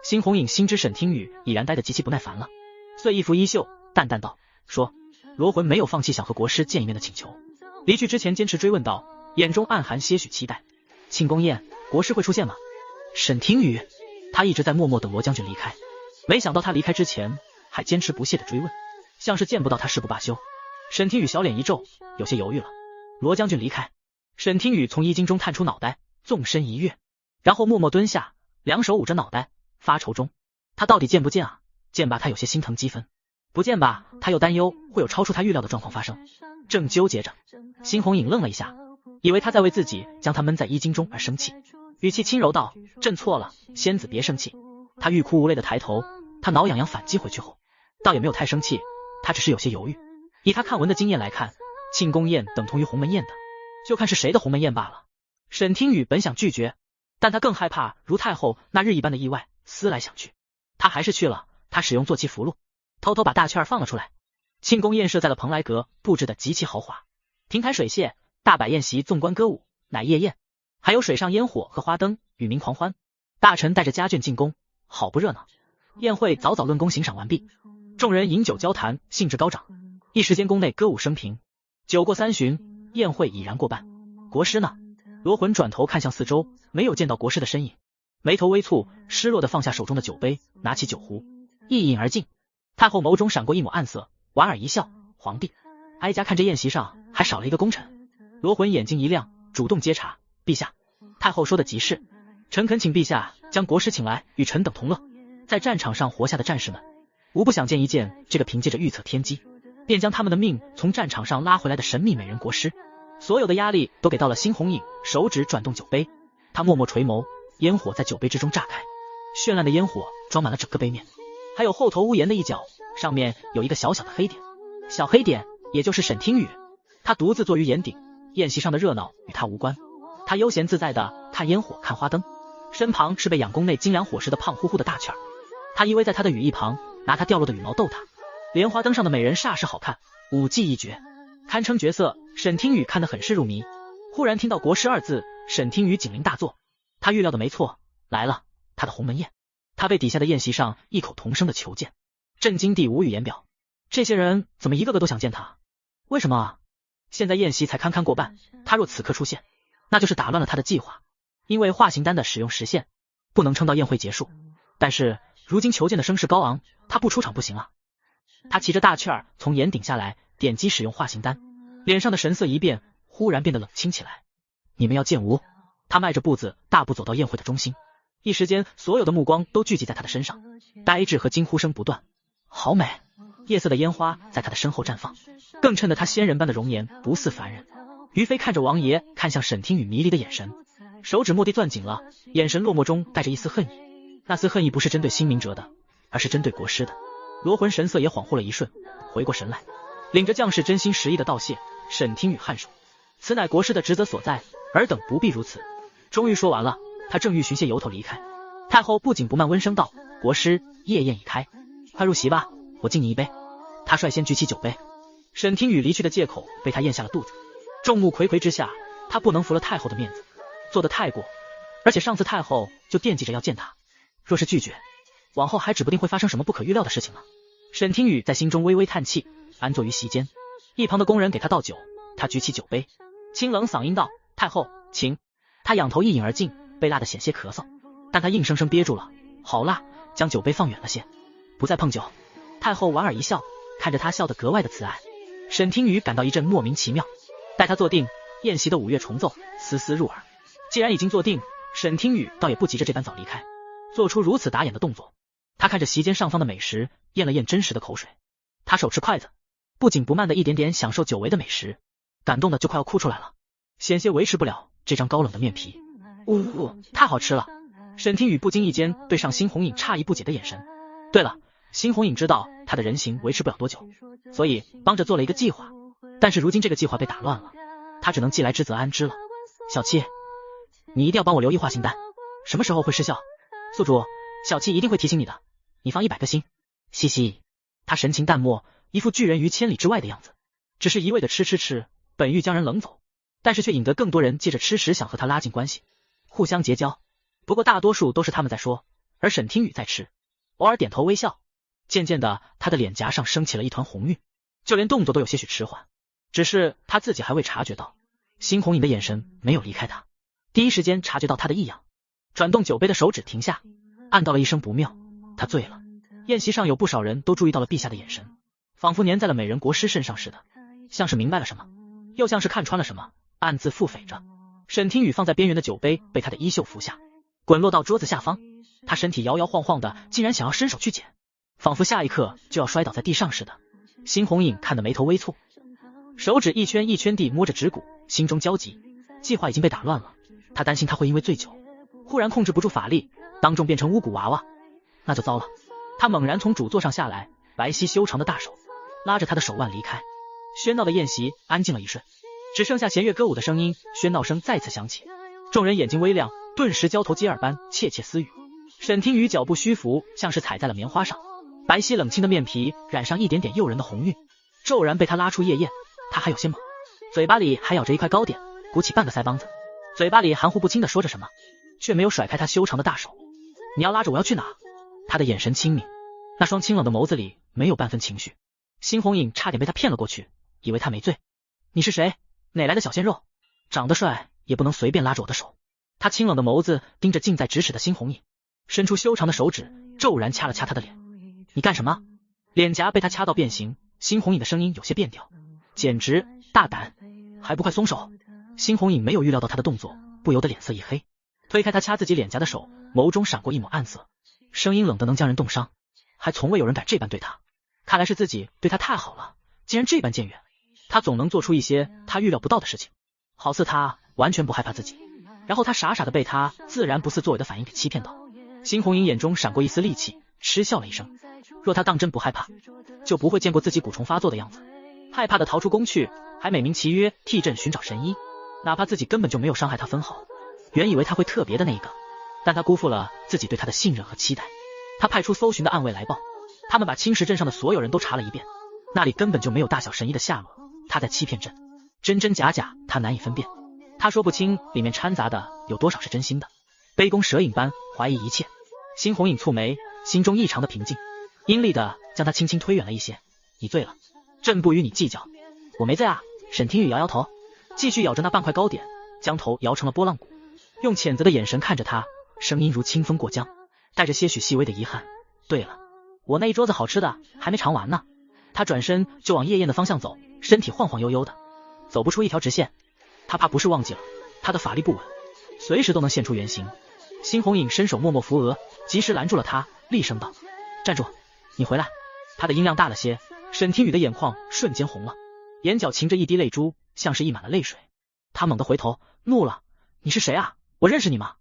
辛红影心知沈听雨已然待得极其不耐烦了，遂一拂衣袖，淡淡道：说。罗魂没有放弃想和国师见一面的请求，离去之前坚持追问道，眼中暗含些许期待：庆功宴，国师会出现吗？沈听雨，他一直在默默等罗将军离开，没想到他离开之前还坚持不懈的追问，像是见不到他誓不罢休。沈听雨小脸一皱，有些犹豫了。罗将军离开。沈听雨从衣襟中探出脑袋，纵身一跃，然后默默蹲下，两手捂着脑袋，发愁中。他到底见不见啊？见吧，他有些心疼积分；不见吧，他又担忧会有超出他预料的状况发生。正纠结着，辛红影愣了一下，以为他在为自己将他闷在衣襟中而生气，语气轻柔道：朕错了，仙子别生气。他欲哭无泪的抬头，他挠痒痒反击回去后，倒也没有太生气，他只是有些犹豫。以他看文的经验来看，庆功宴等同于鸿门宴的，就看是谁的鸿门宴罢了。沈听雨本想拒绝，但他更害怕如太后那日一般的意外，思来想去，他还是去了。他使用坐骑符箓，偷偷把大圈放了出来。庆功宴设在了蓬莱阁，布置的极其豪华，亭台水榭，大摆宴席，纵观歌舞，乃夜宴，还有水上烟火和花灯，与民狂欢。大臣带着家眷进宫，好不热闹。宴会早早论功行赏完毕，众人饮酒交谈，兴致高涨。一时间宫内歌舞升平。酒过3巡，宴会已然过半。国师呢？罗魂转头看向四周，没有见到国师的身影，眉头微蹙，失落地放下手中的酒杯，拿起酒壶，一饮而尽。太后眸中闪过一抹暗色，莞尔一笑：皇帝。哀家看这宴席上还少了一个功臣。罗魂眼睛一亮，主动接茬：陛下。太后说的极是，臣恳请陛下将国师请来，与臣等同乐。在战场上活下的战士们，无不想见一见这个凭借着预测天机便将他们的命从战场上拉回来的神秘美人国师。所有的压力都给到了新红影，手指转动酒杯，他默默垂眸，烟火在酒杯之中炸开，绚烂的烟火装满了整个杯面，还有后头屋檐的一角，上面有一个小小的黑点，小黑点也就是沈听雨。他独自坐于檐顶，宴席上的热闹与他无关，他悠闲自在的看烟火看花灯，身旁是被养宫内精良伙食的胖乎乎的大雀儿，他依偎在他的羽翼旁，拿他掉落的羽毛逗他。莲花灯上的美人煞是好看，舞技一绝，堪称绝色。沈听雨看得很是入迷，忽然听到国师二字，沈听雨警铃大作，他预料的没错，来了，他的鸿门宴。他被底下的宴席上异口同声的求见，震惊地无语言表，这些人怎么一个个都想见他？为什么啊？现在宴席才堪堪过半，他若此刻出现，那就是打乱了他的计划。因为化形丹的使用时限不能撑到宴会结束，但是如今求见的声势高昂，他不出场不行啊。他骑着大雀儿从檐顶下来，点击使用化形丹，脸上的神色一变，忽然变得冷清起来。你们要见吾？他迈着步子大步走到宴会的中心，一时间所有的目光都聚集在他的身上，呆滞和惊呼声不断。好美！夜色的烟花在他的身后绽放，更衬得他仙人般的容颜不似凡人。于飞看着王爷看向沈听雨迷离的眼神，手指蓦地攥紧了，眼神落寞中带着一丝恨意。那丝恨意不是针对新明哲的，而是针对国师的。罗魂神色也恍惚了一瞬，回过神来，领着将士真心实意的道谢。沈听雨颔首，此乃国师的职责所在，尔等不必如此。终于说完了，他正欲寻些由头离开，太后不紧不慢温声道：国师，夜宴已开，快入席吧，我敬你一杯。他率先举起酒杯，沈听雨离去的借口被他咽下了肚子。众目睽睽之下，他不能服了太后的面子，做得太过，而且上次太后就惦记着要见他，若是拒绝，往后还指不定会发生什么不可预料的事情呢。沈听雨在心中微微叹气，安坐于席间，一旁的工人给他倒酒，他举起酒杯，清冷嗓音道：太后，请。他仰头一饮而尽，被辣得险些咳嗽，但他硬生生憋住了。好辣，将酒杯放远了些，不再碰酒。太后莞尔一笑，看着他笑得格外的慈爱。沈听雨感到一阵莫名其妙。待他坐定，宴席的五乐重奏丝丝入耳。既然已经坐定，沈听雨倒也不急着这般早离开，做出如此打眼的动作。他看着席间上方的美食，咽了咽真实的口水。他手持筷子，不紧不慢的一点点享受久违的美食，感动的就快要哭出来了，险些维持不了这张高冷的面皮。太好吃了！沈听雨不经意间对上新红影诧异不解的眼神。对了，新红影知道他的人形维持不了多久，所以帮着做了一个计划，但是如今这个计划被打乱了，他只能既来之则安之了。小七，你一定要帮我留意化形丹，什么时候会失效？宿主，小七一定会提醒你的，你放100个心。嘻嘻。他神情淡漠，一副拒人于千里之外的样子，只是一味的吃，本欲将人冷走，但是却引得更多人借着吃食想和他拉近关系，互相结交。不过大多数都是他们在说，而沈听雨在吃，偶尔点头微笑。渐渐的，他的脸颊上升起了一团红晕，就连动作都有些许迟缓，只是他自己还未察觉到，新红影的眼神没有离开他，第一时间察觉到他的异样，转动酒杯的手指停下，暗道了一声不妙，他醉了。宴席上有不少人都注意到了陛下的眼神，仿佛粘在了美人国师身上似的，像是明白了什么，又像是看穿了什么，暗自腹诽着。沈听雨放在边缘的酒杯被他的衣袖拂下，滚落到桌子下方，他身体摇摇晃晃的，竟然想要伸手去捡，仿佛下一刻就要摔倒在地上似的。新红影看得眉头微蹙，手指一圈一圈地摸着指骨，心中焦急，计划已经被打乱了，他担心他会因为醉酒忽然控制不住法力，当众变成巫蛊娃娃，那就糟了。他猛然从主座上下来，白皙修长的大手拉着他的手腕离开。喧闹的宴席安静了一瞬，只剩下弦乐歌舞的声音，喧闹声再次响起，众人眼睛微亮，顿时交头接耳般窃窃私语。沈听雨脚步虚浮，像是踩在了棉花上，白皙冷清的面皮染上一点点诱人的红晕，骤然被他拉出夜宴。他还有些懵，嘴巴里还咬着一块糕点，鼓起半个腮帮子，嘴巴里含糊不清的说着什么，却没有甩开他修长的大手。你要拉着我要去哪？他的眼神清明，那双清冷的眸子里没有半分情绪。新红影差点被他骗了过去，以为他没醉。你是谁？哪来的小鲜肉？长得帅也不能随便拉着我的手。他清冷的眸子盯着近在咫尺的猩红影，伸出修长的手指骤然掐了掐他的脸。你干什么？脸颊被他掐到变形，猩红影的声音有些变调。简直大胆，还不快松手！猩红影没有预料到他的动作，不由得脸色一黑，推开他掐自己脸颊的手，眸中闪过一抹暗色，声音冷得能将人冻伤。还从未有人敢这般对他，看来是自己对他太好了，竟然这般僭越。他总能做出一些他预料不到的事情，好似他完全不害怕自己，然后他傻傻的被他自然不似作为的反应给欺骗到。猩红影眼中闪过一丝戾气，嗤笑了一声。若他当真不害怕，就不会见过自己蛊虫发作的样子，害怕的逃出宫去，还美名其曰替朕寻找神医，哪怕自己根本就没有伤害他分毫。原以为他会特别的那一个，但他辜负了自己对他的信任和期待。他派出搜寻的暗卫来报，他们把青石镇上的所有人都查了一遍，那里根本就没有大小神医的下落。他在欺骗朕，真真假假他难以分辨，他说不清里面掺杂的有多少是真心的，杯弓蛇影般怀疑一切。猩红影蹙眉，心中异常的平静，阴厉的将他轻轻推远了一些。你醉了，朕不与你计较。我没醉啊。沈听雨摇摇头，继续咬着那半块糕点，将头摇成了波浪鼓，用谴责的眼神看着他，声音如清风过江，带着些许细微的遗憾。对了，我那一桌子好吃的还没尝完呢。他转身就往夜宴的方向走，身体晃晃悠悠的，走不出一条直线。他怕不是忘记了，他的法力不稳，随时都能现出原形。猩红影伸手默默扶额，及时拦住了他，厉声道：站住，你回来。他的音量大了些，沈听雨的眼眶瞬间红了，眼角噙着一滴泪珠，像是溢满了泪水。他猛地回头，怒了：你是谁啊？我认识你吗？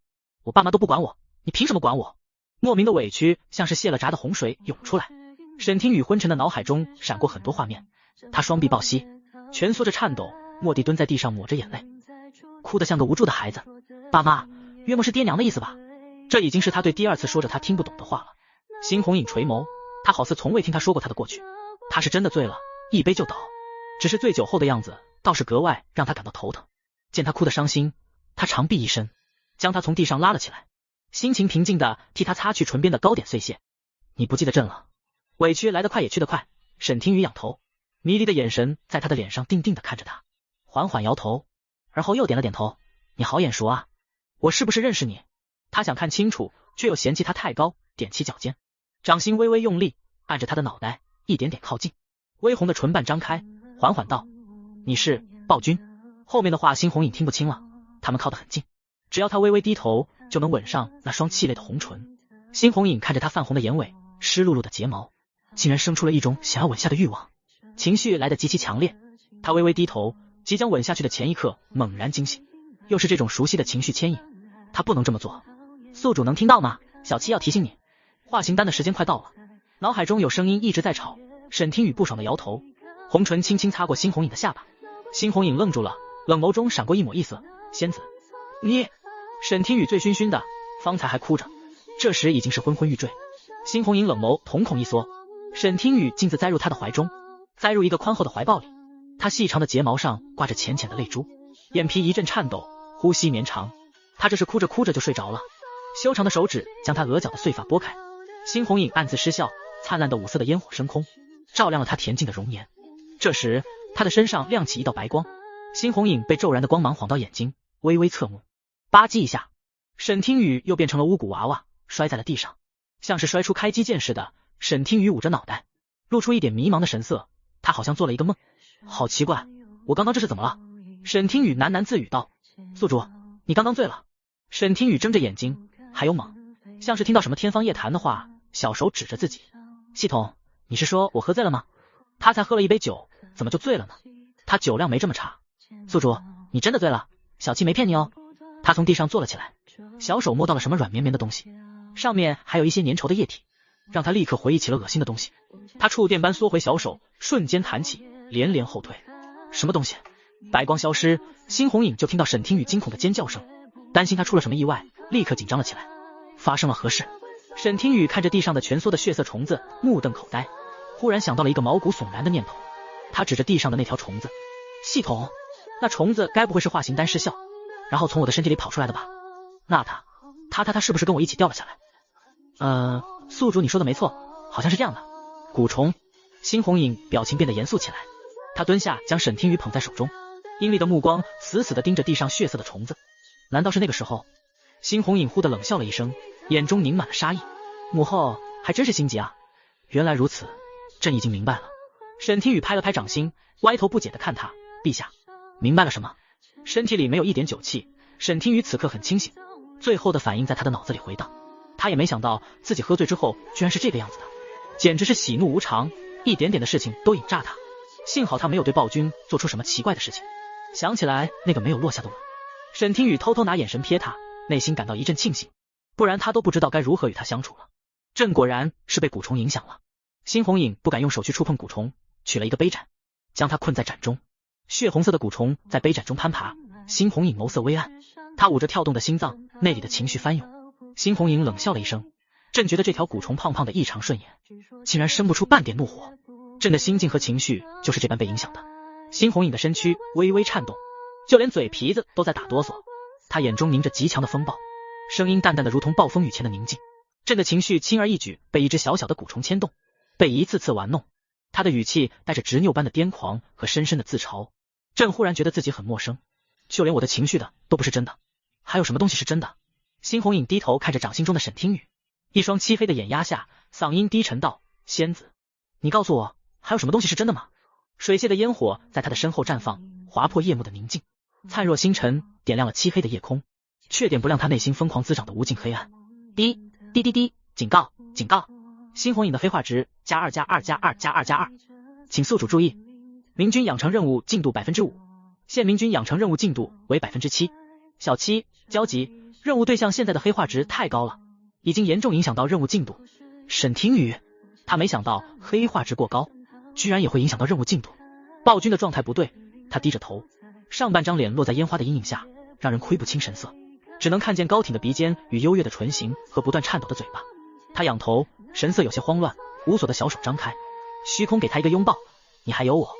我爸妈都不管我，你凭什么管我？莫名的委屈像是泄了闸的洪水涌出来。沈听雨昏沉的脑海中闪过很多画面，他双臂抱膝，蜷缩着颤抖，蓦地蹲在地上抹着眼泪，哭得像个无助的孩子。爸妈，约莫是爹娘的意思吧？这已经是他对第二次说着他听不懂的话了。猩红影垂眸，他好似从未听他说过他的过去。他是真的醉了，一杯就倒，只是醉酒后的样子倒是格外让他感到头疼。见他哭得伤心，他长臂一伸，将他从地上拉了起来，心情平静的替他擦去唇边的糕点碎屑。你不记得朕了？委屈来得快也去得快。沈听雨仰头，迷离的眼神在他的脸上定定的看着他，缓缓摇头，而后又点了点头。你好眼熟啊，我是不是认识你？他想看清楚，却又嫌弃他太高，踮起脚尖，掌心微微用力，按着他的脑袋一点点靠近，微红的唇瓣张开，缓缓道：你是暴君。后面的话猩红影听不清了，他们靠得很近，只要他微微低头，就能吻上那双气泪的红唇。猩红影看着他泛红的眼尾，湿漉漉的睫毛，竟然生出了一种想要吻下的欲望，情绪来得极其强烈。他微微低头，即将吻下去的前一刻猛然惊醒，又是这种熟悉的情绪牵引，他不能这么做。宿主能听到吗？小七要提醒你，化形丹的时间快到了。脑海中有声音一直在吵。沈听雨不爽的摇头，红唇轻轻擦过猩红影的下巴。猩红影愣住了，冷眸中闪过一抹异色。仙子，你……沈听雨醉醺醺的，方才还哭着，这时已经是昏昏欲坠。猩红影冷眸瞳孔一缩，沈听雨径自栽入他的怀中，栽入一个宽厚的怀抱里。他细长的睫毛上挂着浅浅的泪珠，眼皮一阵颤抖，呼吸绵长。他这是哭着哭着就睡着了。修长的手指将他额角的碎发拨开，猩红影暗自失笑，灿烂的五色的烟火升空，照亮了他恬静的容颜。这时他的身上亮起一道白光，猩红影被骤然的光芒晃到眼睛，微微侧目，吧唧一下，沈听雨又变成了巫蛊娃娃，摔在了地上，像是摔出开机键似的。沈听雨捂着脑袋，露出一点迷茫的神色，他好像做了一个梦。好奇怪，我刚刚这是怎么了？沈听雨喃喃自语道：宿主，你刚刚醉了。沈听雨睁着眼睛，还有猛，像是听到什么天方夜谭的话，小手指着自己。系统，你是说我喝醉了吗？他才喝了一杯酒，怎么就醉了呢？他酒量没这么差。宿主，你真的醉了，小七没骗你哦。他从地上坐了起来，小手摸到了什么软绵绵的东西，上面还有一些粘稠的液体，让他立刻回忆起了恶心的东西。他触电般缩回小手，瞬间弹起，连连后退。什么东西？白光消失，猩红影就听到沈听雨惊恐的尖叫声，担心他出了什么意外，立刻紧张了起来。发生了何事？沈听雨看着地上的蜷缩的血色虫子，目瞪口呆，忽然想到了一个毛骨悚然的念头。他指着地上的那条虫子，系统，那虫子该不会是化形丹失效，然后从我的身体里跑出来的吧？那他是不是跟我一起掉了下来？宿主你说的没错，好像是这样的。蛊虫。猩红影表情变得严肃起来，他蹲下将沈听雨捧在手中，阴厉的目光死死地盯着地上血色的虫子。难道是那个时候？辛红影忽地冷笑了一声，眼中凝满了杀意。母后还真是心急啊！原来如此，朕已经明白了。沈听雨拍了拍掌心，歪头不解地看他，陛下，明白了什么？身体里没有一点酒气，沈听雨此刻很清醒，最后的反应在他的脑子里回荡。他也没想到自己喝醉之后居然是这个样子的，简直是喜怒无常，一点点的事情都引炸他。幸好他没有对暴君做出什么奇怪的事情。想起来那个没有落下的吻，沈听雨偷偷拿眼神瞥他，内心感到一阵庆幸，不然他都不知道该如何与他相处了。朕果然是被蛊虫影响了。辛红影不敢用手去触碰蛊虫，取了一个杯盏，将它困在盏中。血红色的蛊虫在杯盏中攀爬，辛红影眸色微暗，他捂着跳动的心脏，内里的情绪翻涌。辛红影冷笑了一声，朕觉得这条蛊虫胖胖的异常顺眼，竟然生不出半点怒火。朕的心境和情绪就是这般被影响的。辛红影的身躯微微颤动，就连嘴皮子都在打哆嗦，他眼中凝着极强的风暴，声音淡淡的如同暴风雨前的宁静。朕的情绪轻而易举被一只小小的蛊虫牵动，被一次次玩弄。他的语气带着执拗般的癫狂和深深的自嘲。朕忽然觉得自己很陌生，就连我的情绪的都不是真的，还有什么东西是真的？辛红影低头看着掌心中的沈听雨，一双漆黑的眼压下，嗓音低沉道：仙子，你告诉我，还有什么东西是真的吗？水泄的烟火在他的身后绽放，划破夜幕的宁静，灿若星辰，点亮了漆黑的夜空，却点不亮他内心疯狂滋长的无尽黑暗。滴滴滴滴，警告警告！辛红影的黑化值+2+2+2+2+2，请宿主注意，明君养成任务进度 5%， 现明君养成任务进度为 7%。 小七，焦急，任务对象现在的黑化值太高了，已经严重影响到任务进度。沈听雨，他没想到黑化值过高居然也会影响到任务进度。暴君的状态不对，他低着头，上半张脸落在烟花的阴影下，让人窥不清神色，只能看见高挺的鼻尖与优越的唇形和不断颤抖的嘴巴。他仰头，神色有些慌乱，无所的小手张开，虚空给他一个拥抱。你还有我。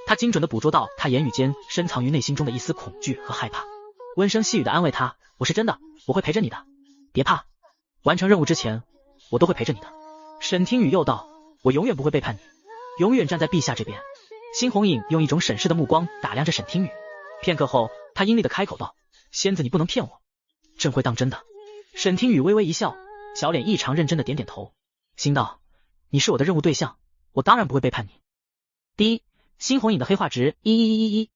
他精准地捕捉到他言语间深藏于内心中的一丝恐惧和害怕，温声细语地安慰他，我是真的，我会陪着你的，别怕，完成任务之前我都会陪着你的。沈听雨又道，我永远不会背叛你，永远站在陛下这边。辛红影用一种审视的目光打量着沈听雨，片刻后他阴厉地开口道，仙子你不能骗我，朕会当真的。沈听雨微微一笑，小脸异常认真地点点头，心道，你是我的任务对象，我当然不会背叛你。第一，辛红影的黑化值11111，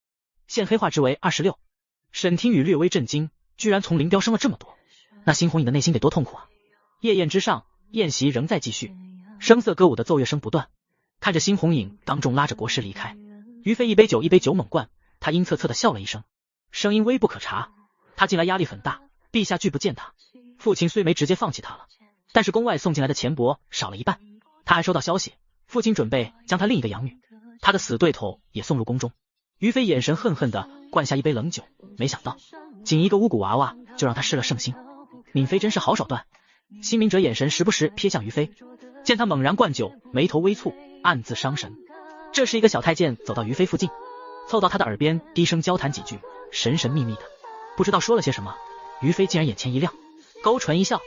现黑化值为26。沈听雨略微震惊，居然从零飙升了这么多，那辛红影的内心得多痛苦啊！夜宴之上，宴席仍在继续，声色歌舞的奏乐声不断。看着辛红影当众拉着国师离开，于飞一杯酒猛灌，他阴恻恻地笑了一声，声音微不可察。他近来压力很大，陛下拒不见他，父亲虽没直接放弃他了，但是宫外送进来的钱帛少了一半。他还收到消息，父亲准备将他另一个养女，他的死对头也送入宫中。于飞眼神恨恨地灌下一杯冷酒，没想到仅一个巫蛊娃娃就让他失了圣心。闵妃真是好手段。新明哲眼神时不时瞥向于飞，见他猛然灌酒，眉头微蹙，暗自伤神。这时一个小太监走到于飞附近，凑到他的耳边低声交谈几句，神神秘秘的，不知道说了些什么。于飞竟然眼前一亮，勾唇一笑，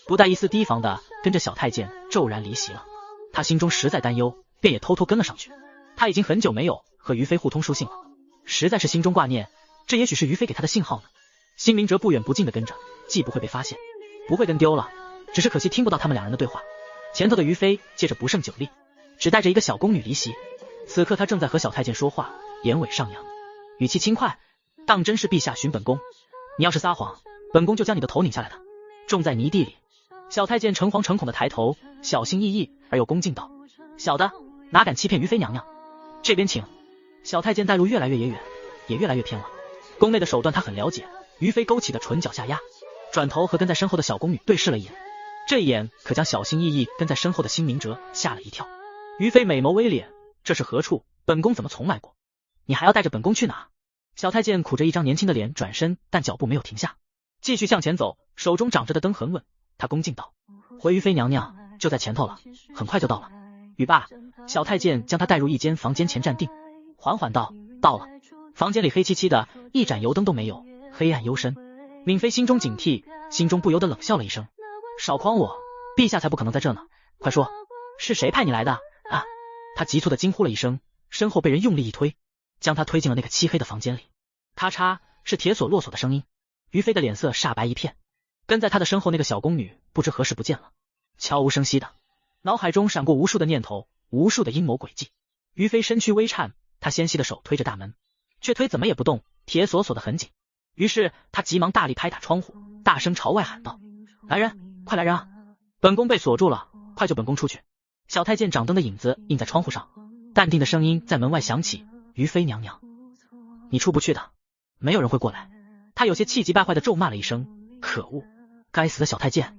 不带一丝提防的跟着小太监骤然离席了。他心中实在担忧，便也偷偷跟了上去。他已经很久没有和于飞互通书信了，实在是心中挂念，这也许是于飞给他的信号呢。辛明哲不远不近的跟着，既不会被发现，不会跟丢了，只是可惜听不到他们两人的对话。前头的于飞借着不胜酒力，只带着一个小宫女离席，此刻他正在和小太监说话，眼尾上扬，语气轻快，当真是陛下寻本宫，你要是撒谎，本宫就将你的头拧下来的，种在泥地里。小太监诚惶诚恐的抬头，小心翼翼而又恭敬道，小的哪敢欺骗于妃娘娘，这边请。小太监带路越来越远，也越来越偏了。宫内的手段他很了解，于飞勾起的唇角下压，转头和跟在身后的小宫女对视了一眼，这一眼可将小心翼翼跟在身后的辛明哲吓了一跳。于飞美眸微敛，这是何处？本宫怎么从来过？你还要带着本宫去哪？小太监苦着一张年轻的脸转身，但脚步没有停下，继续向前走，手中掌着的灯很稳。他恭敬道，回于妃娘娘，就在前头了，很快就到了。语罢，小太监将他带入一间房间前站定，缓缓道，到了。房间里黑漆漆的，一盏油灯都没有，黑暗幽深。闵妃心中警惕，心中不由得冷笑了一声，少诓我，陛下才不可能在这呢，快说，是谁派你来的啊？他急促的惊呼了一声，身后被人用力一推，将他推进了那个漆黑的房间里。咔嚓，是铁锁落锁的声音。于飞的脸色煞白一片，跟在他的身后那个小宫女不知何时不见了，悄无声息的，脑海中闪过无数的念头，无数的阴谋诡计。于飞身躯微颤，他纤细的手推着大门，却推怎么也不动，铁锁锁得很紧。于是他急忙大力拍打窗户，大声朝外喊道：来人，快来人啊！本宫被锁住了，快救本宫出去！小太监掌灯的影子映在窗户上，淡定的声音在门外响起：于妃娘娘，你出不去的，没有人会过来。他有些气急败坏的咒骂了一声：可恶，该死的小太监，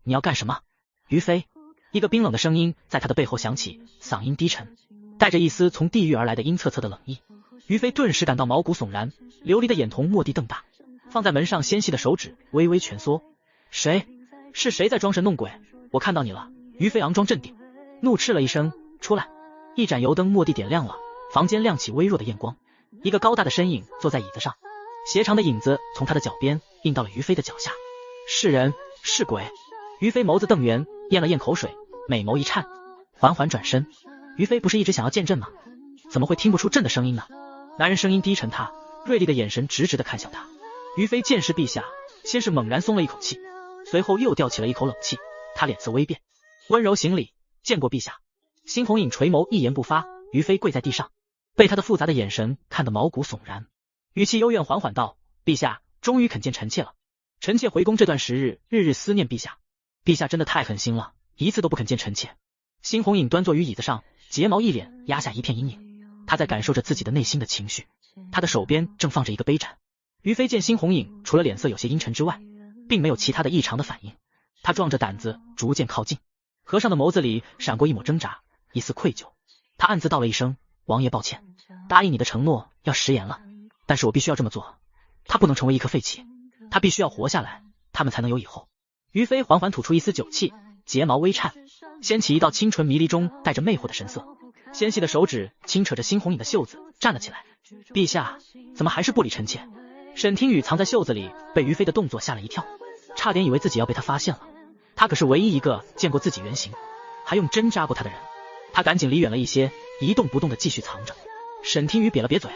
你要干什么？于妃，一个冰冷的声音在他的背后响起，嗓音低沉，带着一丝从地狱而来的阴恻恻的冷意。于妃顿时感到毛骨悚然，流离的眼瞳蓦地瞪大，放在门上纤细的手指微微蜷缩。谁？是谁在装神弄鬼？我看到你了！于妃佯装镇定，怒斥了一声：出来！一盏油灯蓦地点亮了，房间亮起微弱的焰光，一个高大的身影坐在椅子上，斜长的影子从他的脚边映到了于妃的脚下。是人是鬼？于妃眸子瞪圆，咽了咽口水，美眸一颤，缓缓转身。于妃不是一直想要见朕吗？怎么会听不出朕的声音呢？男人声音低沉，他锐利的眼神直直地看向他。于妃见是陛下，先是猛然松了一口气，随后又吊起了一口冷气，他脸色微变，温柔行礼：见过陛下。辛红影垂眸一言不发，于妃跪在地上，被他的复杂的眼神看得毛骨悚然，语气幽怨缓缓道：陛下终于肯见臣妾了，臣妾回宫这段时日，日日思念陛下，陛下真的太狠心了，一次都不肯见臣妾。辛红影端坐于椅子上，睫毛一脸压下一片阴影，他在感受着自己的内心的情绪，他的手边正放着一个杯盏。于妃见辛红影除了脸色有些阴沉之外，并没有其他的异常的反应，他壮着胆子逐渐靠近，和尚的眸子里闪过一抹挣扎，一丝愧疚。他暗自道了一声：王爷抱歉，答应你的承诺要食言了，但是我必须要这么做，他不能成为一颗废弃，他必须要活下来，他们才能有以后。于妃缓缓吐出一丝酒气，睫毛微颤，掀起一道清纯迷离中带着魅惑的神色，纤细的手指轻扯着辛红影的袖子站了起来。陛下怎么还是不理臣妾？沈听雨藏在袖子里，被于妃的动作吓了一跳，差点以为自己要被他发现了。他可是唯一一个见过自己原形还用针扎过他的人。他赶紧离远了一些，一动不动的继续藏着。沈听雨瘪了瘪嘴，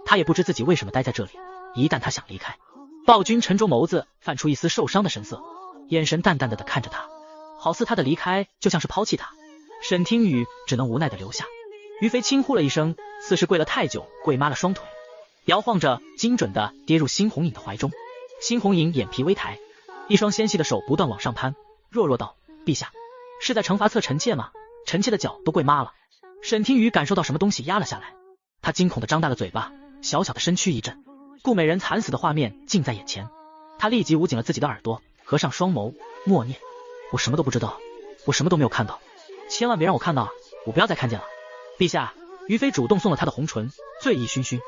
他也不知自己为什么待在这里，一旦他想离开，暴君沉着眸子泛出一丝受伤的神色，眼神淡淡的看着他，好似他的离开就像是抛弃他。沈听雨只能无奈的留下。于妃轻呼了一声，似是跪了太久，跪麻了双腿，摇晃着精准的跌入辛红影的怀中。辛红影眼皮微抬，一双纤细的手不断往上攀，弱弱道：陛下是在惩罚侧臣妾吗？臣妾的脚都跪麻了。沈听雨感受到什么东西压了下来，他惊恐的张大了嘴巴，小小的身躯一震，顾美人惨死的画面近在眼前。他立即捂紧了自己的耳朵，合上双眸，默念：我什么都不知道，我什么都没有看到，千万别让我看到啊，我不要再看见了。陛下，于妃主动送了他的红唇，醉意醺醺，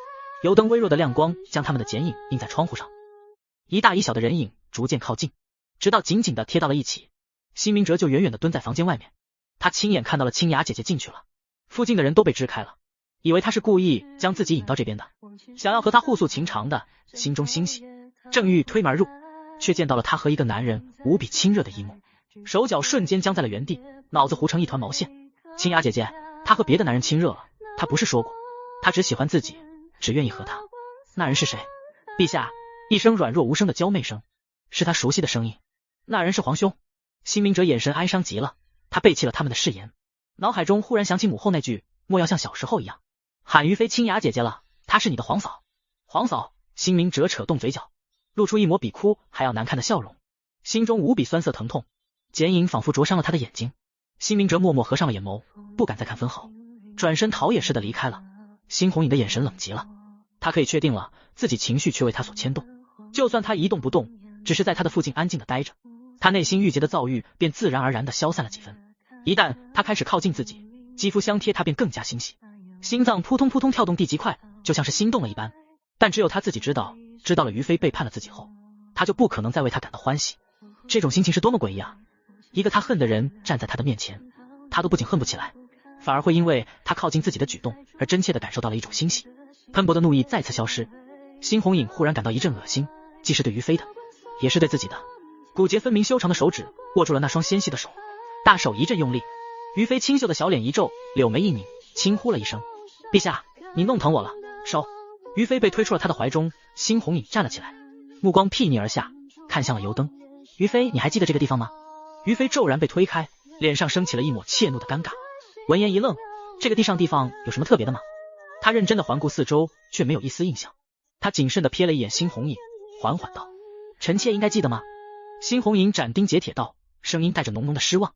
油灯微弱的亮光将他们的剪影映在窗户上，一大一小的人影逐渐靠近，直到紧紧的贴到了一起。辛明哲就远远的蹲在房间外面，他亲眼看到了清雅姐姐进去了，附近的人都被支开了，以为他是故意将自己引到这边的，想要和他互诉情长的，心中欣喜，正欲推门而入，却见到了他和一个男人无比亲热的一幕，手脚瞬间僵在了原地，脑子糊成一团毛线。清雅姐姐，他和别的男人亲热了，他不是说过，他只喜欢自己，只愿意和他。那人是谁？陛下，一声软弱无声的娇媚声，是他熟悉的声音。那人是皇兄。辛明哲眼神哀伤极了，他背弃了他们的誓言，脑海中忽然想起母后那句莫要像小时候一样喊于妃清雅姐姐了，她是你的皇嫂。皇嫂。辛明哲扯动嘴角，露出一抹比哭还要难看的笑容，心中无比酸涩疼痛，剪影仿佛灼伤了他的眼睛。辛明哲默默合上了眼眸，不敢再看分毫，转身逃也似的离开了。辛红影的眼神冷极了，他可以确定了自己情绪却为他所牵动，就算他一动不动，只是在他的附近安静的待着，他内心郁结的躁郁便自然而然的消散了几分。一旦他开始靠近自己，肌肤相贴，他便更加欣喜，心脏扑通扑通跳动地极快，就像是心动了一般。但只有他自己知道，知道了于妃背叛了自己后，他就不可能再为他感到欢喜。这种心情是多么诡异啊！一个他恨的人站在他的面前，他都不仅恨不起来，反而会因为他靠近自己的举动而真切的感受到了一种欣喜。喷薄的怒意再次消失，辛红影忽然感到一阵恶心，既是对于妃的，也是对自己的。骨节分明修长的手指握住了那双纤细的手，大手一阵用力，于妃清秀的小脸一皱，柳眉一拧，轻呼了一声：陛下，你弄疼我了，收。于飞被推出了他的怀中，猩红影站了起来，目光睥睨而下，看向了油灯。于飞，你还记得这个地方吗？于飞骤然被推开，脸上升起了一抹怯怒的尴尬。闻言一愣，这个地方有什么特别的吗？他认真的环顾四周，却没有一丝印象。他谨慎的瞥了一眼猩红影，缓缓道：臣妾应该记得吗？猩红影斩钉截铁道，声音带着浓浓的失望。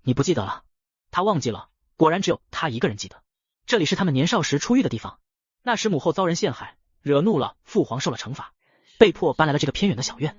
你不记得了？他忘记了，果然只有他一个人记得。这里是他们年少时出狱的地方，那时母后遭人陷害，惹怒了父皇，受了惩罚，被迫搬来了这个偏远的小院。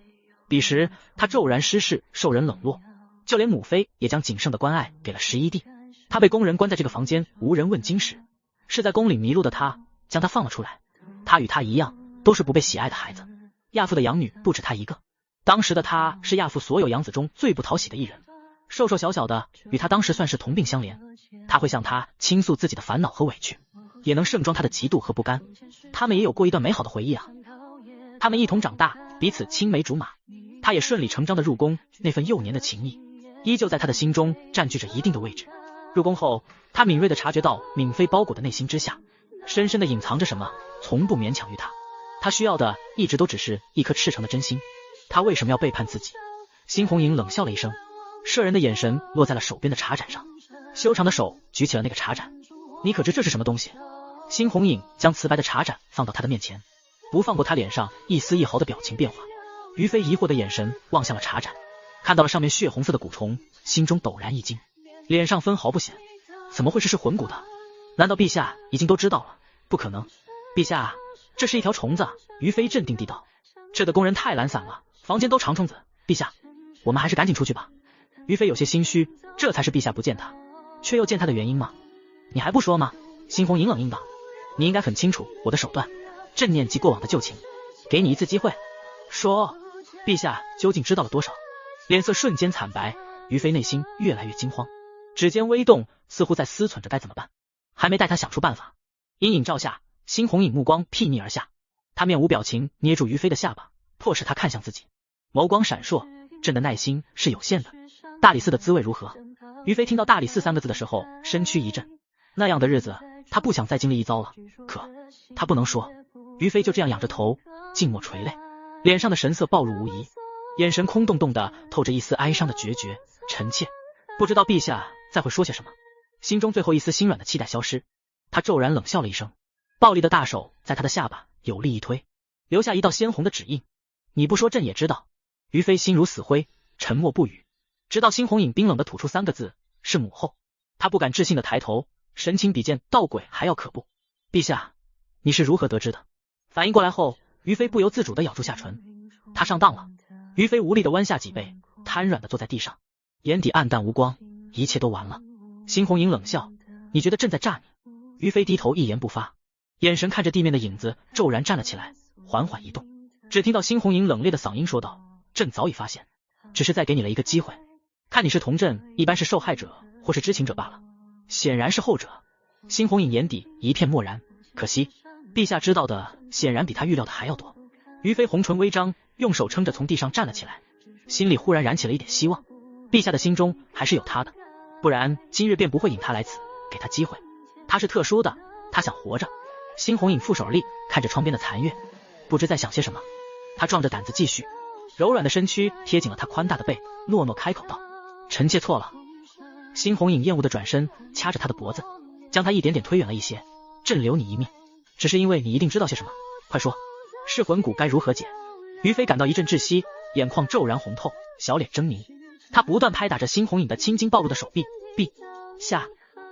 彼时他骤然失势，受人冷落，就连母妃也将仅剩的关爱给了11弟。他被宫人关在这个房间，无人问津时，是在宫里迷路的他将他放了出来。他与他一样，都是不被喜爱的孩子，亚父的养女不止他一个。当时的他是亚父所有养子中最不讨喜的一人，瘦瘦小小的，与他当时算是同病相怜。他会向他倾诉自己的烦恼和委屈，也能盛装他的嫉妒和不甘。他们也有过一段美好的回忆啊。他们一同长大，彼此青梅竹马，他也顺理成章的入宫，那份幼年的情谊依旧在他的心中占据着一定的位置。入宫后，他敏锐地察觉到闵妃包裹的内心之下，深深地隐藏着什么，从不勉强于他。他需要的一直都只是一颗赤诚的真心。他为什么要背叛自己？猩红影冷笑了一声，摄人的眼神落在了手边的茶盏上，修长的手举起了那个茶盏。你可知这是什么东西？猩红影将瓷白的茶盏放到他的面前，不放过他脸上一丝一毫的表情变化。于飞疑惑的眼神望向了茶盏，看到了上面血红色的蛊虫，心中陡然一惊，脸上分毫不显。怎么会是魂骨的？难道陛下已经都知道了？不可能，陛下，这是一条虫子。于飞镇定地道，这的宫人太懒散了，房间都长虫子。陛下，我们还是赶紧出去吧。于飞有些心虚，这才是陛下不见他，却又见他的原因吗？你还不说吗？猩红影冷硬道，你应该很清楚我的手段，朕念及过往的旧情，给你一次机会。说，陛下究竟知道了多少？脸色瞬间惨白，于飞内心越来越惊慌，指尖微动，似乎在思忖着该怎么办。还没待他想出办法，阴影照下，猩红影目光睥睨而下，他面无表情捏住于飞的下巴，迫使他看向自己，眸光闪烁。朕的耐心是有限的，大理寺的滋味如何？于飞听到大理寺3个字的时候，身躯一震，那样的日子他不想再经历一遭了。可他不能说。于飞就这样仰着头，静默垂泪，脸上的神色暴露无遗，眼神空洞洞的，透着一丝哀伤的决绝。臣妾不知道陛下再会说些什么。心中最后一丝心软的期待消失，他骤然冷笑了一声，暴力的大手在他的下巴有力一推，留下一道鲜红的指印。你不说朕也知道。于飞心如死灰，沉默不语，直到猩红影冰冷的吐出3个字，是母后。他不敢置信的抬头，神情比见盗鬼还要可怖。陛下，你是如何得知的？反应过来后，于飞不由自主的咬住下唇。他上当了。于飞无力的弯下脊背，瘫软的坐在地上，眼底暗淡无光，一切都完了。猩红影冷笑，你觉得朕在诈你？于飞低头一言不发，眼神看着地面的影子，骤然站了起来，缓缓移动。只听到猩红影冷冽的嗓音说道，朕早已发现，只是再给你了一个机会，看你是同朕一般是受害者或是知情者罢了。显然是后者。猩红影眼底一片漠然，可惜陛下知道的显然比他预料的还要多。于飞红唇微张，用手撑着从地上站了起来，心里忽然燃起了一点希望，陛下的心中还是有他的，不然今日便不会引他来此，给他机会。他是特殊的，他想活着。猩红影负手而立，看着窗边的残月，不知在想些什么。他壮着胆子继续，柔软的身躯贴紧了他宽大的背，诺诺开口道，臣妾错了。猩红影厌恶的转身，掐着他的脖子，将他一点点推远了一些。朕留你一命，只是因为你一定知道些什么，快说，噬魂蛊该如何解？于飞感到一阵窒息，眼眶骤然红透，小脸狰狞。他不断拍打着猩红影的青筋暴露的手臂，陛下，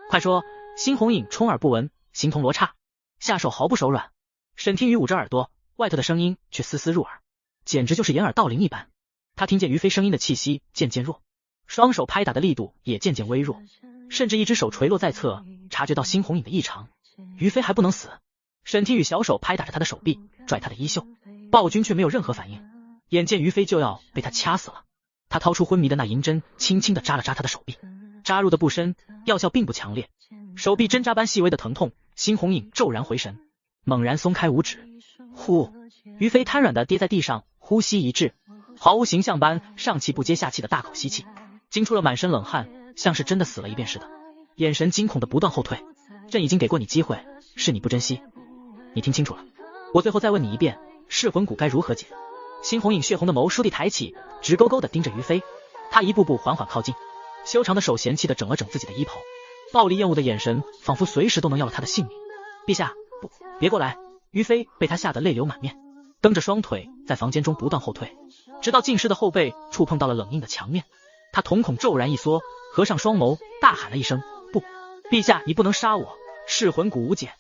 快说！猩红影充耳不闻，形同罗刹，下手毫不手软。沈听雨捂着耳朵，外头的声音却丝丝入耳，简直就是掩耳盗铃一般。他听见于飞声音的气息渐渐弱，双手拍打的力度也渐渐微弱，甚至一只手垂落在侧，察觉到猩红影的异常。于飞还不能死。沈听雨小手拍打着他的手臂，拽他的衣袖，暴君却没有任何反应。眼见于飞就要被他掐死了，他掏出昏迷的那银针，轻轻地扎了扎他的手臂，扎入的不深，药效并不强烈，手臂针扎般细微的疼痛。猩红影骤然回神，猛然松开五指，呼！于飞瘫软地跌在地上，呼吸一滞，毫无形象般上气不接下气的大口吸气，惊出了满身冷汗，像是真的死了一遍似的，眼神惊恐的不断后退。朕已经给过你机会，是你不珍惜。你听清楚了，我最后再问你一遍，噬魂蛊该如何解？猩红影血红的眸倏地抬起，直勾勾地盯着于飞。他一步步缓缓靠近，修长的手嫌弃地整了整自己的衣袍，暴力厌恶的眼神仿佛随时都能要了他的性命。陛下，不，别过来！于飞被他吓得泪流满面，蹬着双腿在房间中不断后退，直到浸湿的后背触碰到了冷硬的墙面。他瞳孔骤然一缩，合上双眸，大喊了一声：不！陛下，你不能杀我！噬魂蛊无解，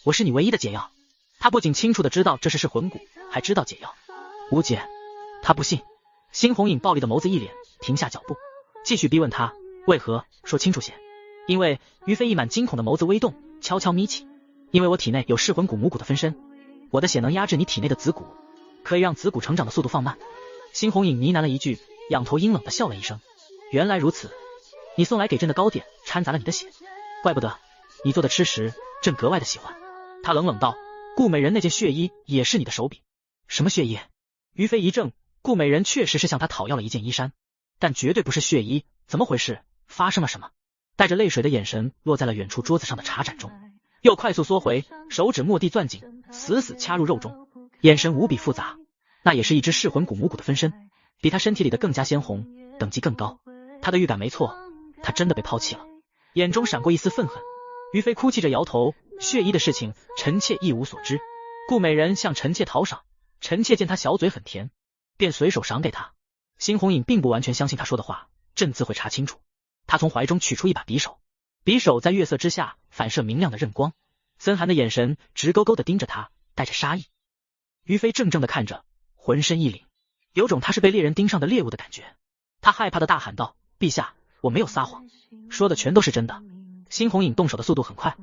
我是你唯一的解药。他不仅清楚地知道这是噬魂蛊，还知道解药无解。他不信。猩红影暴力的眸子一敛，停下脚步，继续逼问他为何，说清楚些。因为于飞一满惊恐的眸子微动，悄悄眯起。因为我体内有噬魂蛊母蛊的分身，我的血能压制你体内的子蛊，可以让子蛊成长的速度放慢。猩红影呢喃了一句，仰头阴冷地笑了一声。原来如此，你送来给朕的糕点掺杂了你的血，怪不得你做的吃食朕格外的喜欢。他冷冷道，顾美人那件血衣也是你的手笔？什么血衣？于飞一怔，顾美人确实是向他讨要了一件衣衫，但绝对不是血衣，怎么回事？发生了什么？带着泪水的眼神落在了远处桌子上的茶盏中，又快速缩回，手指蓦地攥紧，死死掐入肉中，眼神无比复杂。那也是一只噬魂蛊母蛊的分身，比他身体里的更加鲜红，等级更高。他的预感没错，他真的被抛弃了。眼中闪过一丝愤恨。于飞哭泣着摇头，血衣的事情臣妾一无所知。顾美人向臣妾讨赏，臣妾见他小嘴很甜，便随手赏给他。猩红影并不完全相信他说的话，朕自会查清楚。他从怀中取出一把匕首，匕首在月色之下反射明亮的刃光，森寒的眼神直勾勾地盯着他，带着杀意。于飞怔怔地看着，浑身一凛，有种他是被猎人盯上的猎物的感觉。他害怕地大喊道，陛下，我没有撒谎，说的全都是真的。猩红影动手的速度很快，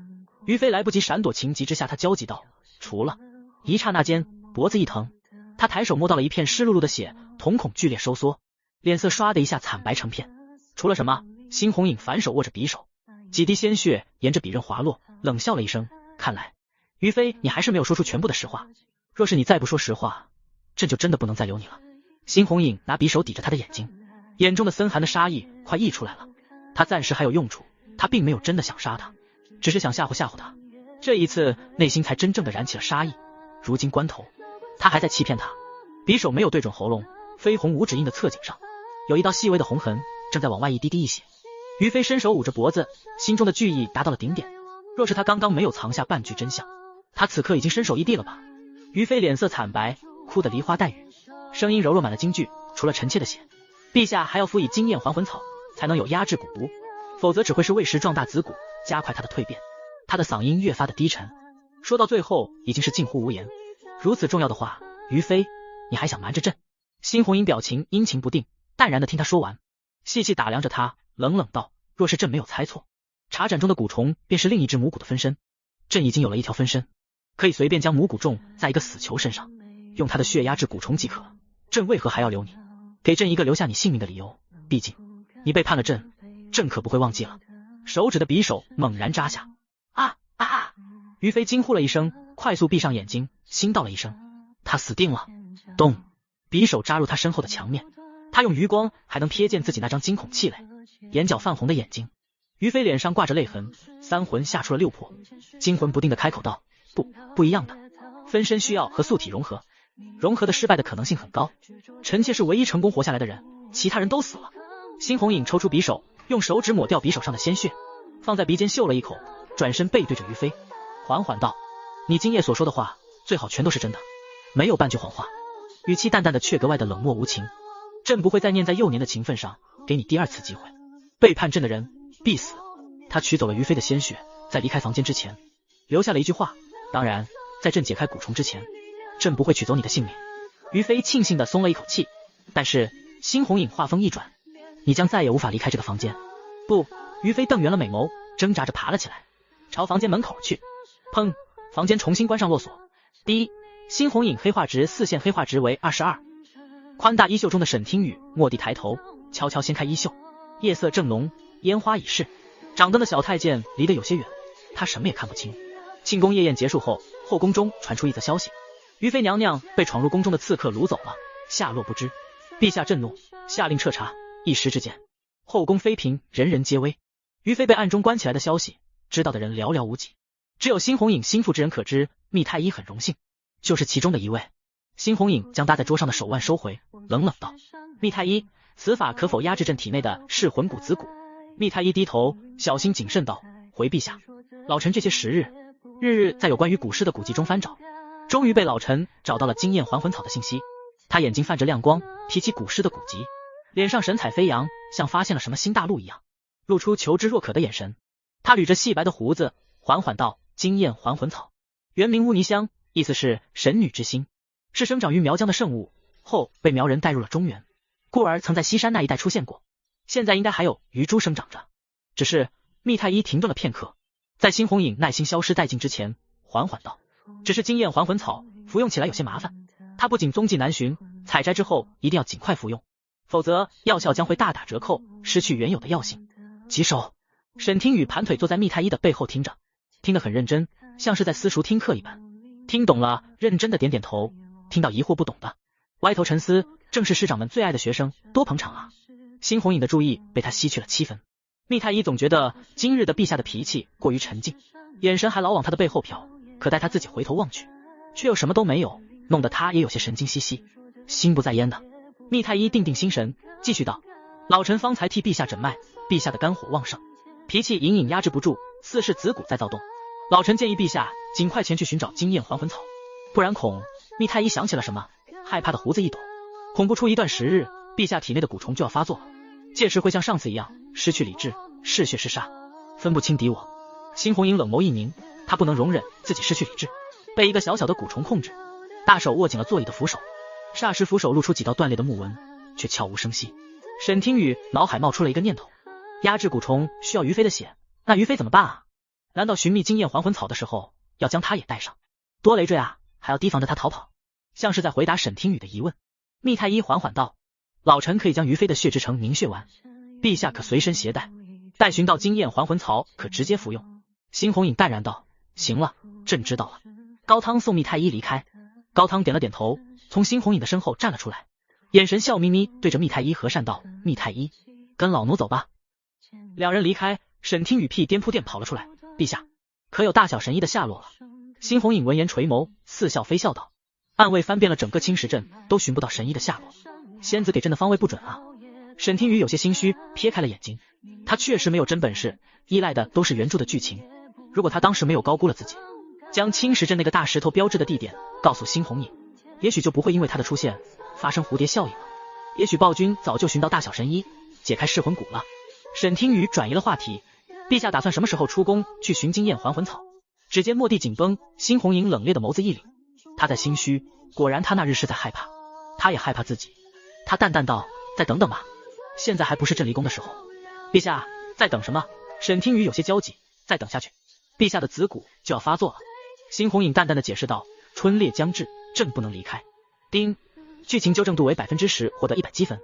于飞来不及闪躲，情急之下他焦急道，除了。一刹那间脖子一疼，他抬手摸到了一片湿漉漉的血，瞳孔剧烈收缩，脸色唰的一下惨白成片。除了什么？猩红影反手握着匕首，几滴鲜血沿着笔刃滑落，冷笑了一声，看来于飞你还是没有说出全部的实话，若是你再不说实话，朕就真的不能再留你了。猩红影拿匕首抵着他的眼睛，眼中的森寒的杀意快溢出来了。他暂时还有用处，他并没有真的想杀他，只是想吓唬吓唬他。这一次内心才真正的燃起了杀意。如今关头，他还在欺骗他。匕首没有对准喉咙，绯红五指印的侧颈上有一道细微的红痕，正在往外一滴滴一血。于飞伸手捂着脖子，心中的惧意达到了顶点。若是他刚刚没有藏下半句真相，他此刻已经身首异地了吧？于飞脸色惨白，哭得梨花带雨，声音柔弱满了京剧，除了臣妾的血，陛下还要辅以经验还魂草，才能有压制蛊毒，否则只会是喂食壮大子蛊，加快他的蜕变。他的嗓音越发的低沉，说到最后已经是近乎无言。如此重要的话，于飞，你还想瞒着朕？猩红影表情阴晴不定，淡然的听他说完，细细打量着他，冷冷道，若是朕没有猜错，茶盏中的蛊虫便是另一只母蛊的分身。朕已经有了一条分身，可以随便将母蛊种在一个死囚身上，用他的血压制蛊虫即可。朕为何还要留你？给朕一个留下你性命的理由，毕竟你背叛了朕，朕可不会忘记了。手指的匕首猛然扎下，啊啊啊！于飞惊呼了一声，快速闭上眼睛，心道了一声，他死定了。咚！匕首扎入他身后的墙面，他用余光还能瞥见自己那张惊恐气蕾、眼角泛红的眼睛。于飞脸上挂着泪痕，三魂吓出了六魄，惊魂不定的开口道，不一样的分身需要和素体融合，融合的失败的可能性很高，臣妾是唯一成功活下来的人，其他人都死了。猩红影抽出匕首，用手指抹掉匕首上的鲜血，放在鼻尖嗅了一口，转身背对着于飞，缓缓道，你今夜所说的话最好全都是真的，没有半句谎话。语气淡淡的却格外的冷漠无情，朕不会再念在幼年的情分上给你第二次机会，背叛朕的人必死。他取走了于飞的鲜血，在离开房间之前留下了一句话，当然在朕解开蛊虫之前，朕不会取走你的性命。于飞庆幸的松了一口气，但是猩红影话锋一转，你将再也无法离开这个房间。不！于飞瞪圆了美眸，挣扎着爬了起来，朝房间门口去。砰！房间重新关上落锁。第一，猩红影黑化值4线，黑化值为22。宽大衣袖中的沈听雨蓦地抬头，悄悄掀开衣袖，夜色正浓，烟花已逝，掌灯的小太监离得有些远，他什么也看不清。庆功夜宴结束后，后宫中传出一则消息，于妃娘娘被闯入宫中的刺客掳走了，下落不知。陛下震怒，下令彻查，一时之间后宫妃嫔人人皆危。于妃被暗中关起来的消息，知道的人寥寥无几，只有猩红影心腹之人可知。密太医很荣幸，就是其中的一位。辛红影将搭在桌上的手腕收回，冷冷道：密太医，此法可否压制朕体内的噬魂骨子骨？密太医低头小心谨慎道：回陛下，老臣这些时日，日在有关于古尸的古籍中翻找，终于被老臣找到了经验还魂草的信息。他眼睛泛着亮光，提起古尸的古籍，脸上神采飞扬，像发现了什么新大陆一样，露出求知若渴的眼神。他捋着细白的胡子，缓缓道：经验还魂草，原名乌泥香，意思是神女之心，是生长于苗疆的圣物，后被苗人带入了中原，故而曾在西山那一带出现过，现在应该还有余株生长着。只是密太医停顿了片刻，在辛红影耐心消失殆尽之前，缓缓道：只是经验还魂草服用起来有些麻烦，它不仅踪迹难寻，采摘之后一定要尽快服用，否则药效将会大打折扣，失去原有的药性。棘手。沈听雨盘腿坐在密太医的背后听着，听得很认真，像是在私塾听课一般。听懂了，认真的点点头；听到疑惑不懂的，歪头沉思。正是师长们最爱的学生，多捧场啊！辛红影的注意被他吸去了7分。密太医总觉得今日的陛下的脾气过于沉静，眼神还老往他的背后瞟，可待他自己回头望去，却又什么都没有，弄得他也有些神经兮兮，心不在焉的。密太医定定心神，继续道：老臣方才替陛下诊脉，陛下的肝火旺盛，脾气隐隐压制不住，似是子骨在躁动。老臣建议陛下尽快前去寻找经验还魂草，不然恐……密太医想起了什么，害怕的胡子一抖，恐不出一段时日，陛下体内的蛊虫就要发作了，届时会像上次一样失去理智，嗜血嗜杀，分不清敌我。辛红影冷眸一凝，他不能容忍自己失去理智，被一个小小的蛊虫控制。大手握紧了座椅的扶手，霎时扶手露出几道断裂的木纹，却悄无声息。沈听雨脑海冒出了一个念头，压制蛊虫需要于飞的血，那于飞怎么办啊？难道寻觅经验还魂草的时候要将他也带上？多累赘啊，还要提防着他逃跑。像是在回答沈听雨的疑问。密太医缓缓道：老臣可以将于飞的血制成凝血丸，陛下可随身携带，待寻到经验还魂草可直接服用。辛红影淡然道：行了，朕知道了。高汤送密太医离开。高汤点了点头，从辛红影的身后站了出来，眼神笑眯眯，对着密太医和善道：密太医，跟老奴走吧。两人离开，沈听雨屁颠扑颠跑了出来：陛下，可有大小神医的下落了？辛红影闻言垂眸，似笑非笑道：暗卫翻遍了整个青石镇，都寻不到神医的下落，仙子给朕的方位不准啊。沈听雨有些心虚，撇开了眼睛。他确实没有真本事，依赖的都是原著的剧情。如果他当时没有高估了自己，将青石镇那个大石头标志的地点告诉辛红影，也许就不会因为他的出现发生蝴蝶效应了，也许暴君早就寻到大小神医，解开噬魂蛊了。沈听雨转移了话题：陛下打算什么时候出宫去寻经验还魂草？只见蓦地紧绷，辛红影冷冽的眸子一凛，他在心虚，果然他那日是在害怕，他也害怕自己。他淡淡道：再等等吧，现在还不是朕离宫的时候。陛下在等什么？沈听雨有些焦急，再等下去，陛下的子骨就要发作了。辛红影淡淡的解释道：春猎将至，朕不能离开。丁，剧情纠正度为 10%， 获得100积分，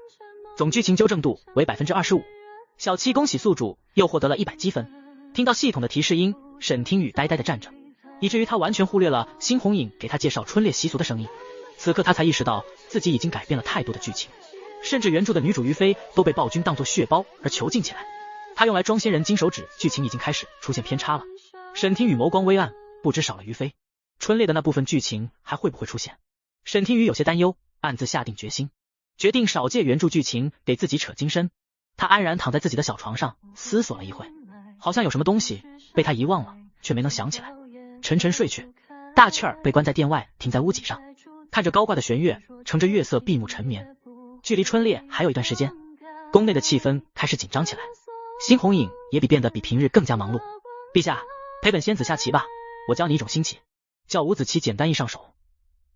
总剧情纠正度为 25%。 小七恭喜宿主又获得了100积分。听到系统的提示音，沈听雨呆呆的站着，以至于他完全忽略了辛红影给他介绍春猎习俗的声音。此刻他才意识到自己已经改变了太多的剧情，甚至原著的女主于飞都被暴君当作血包而囚禁起来。他用来装仙人金手指，剧情已经开始出现偏差了。沈听雨眸光微暗，不知少了于飞，春猎的那部分剧情还会不会出现？沈听雨有些担忧，暗自下定决心，决定少借原著剧情给自己扯精神。他安然躺在自己的小床上，思索了一会，好像有什么东西被他遗忘了，却没能想起来。沉沉睡去，大雀儿被关在殿外，停在屋脊上，看着高挂的弦月，乘着月色闭目沉眠。距离春猎还有一段时间，宫内的气氛开始紧张起来。辛红影也变得比平日更加忙碌。陛下，陪本仙子下棋吧，我教你一种新棋，叫五子棋，简单易上手，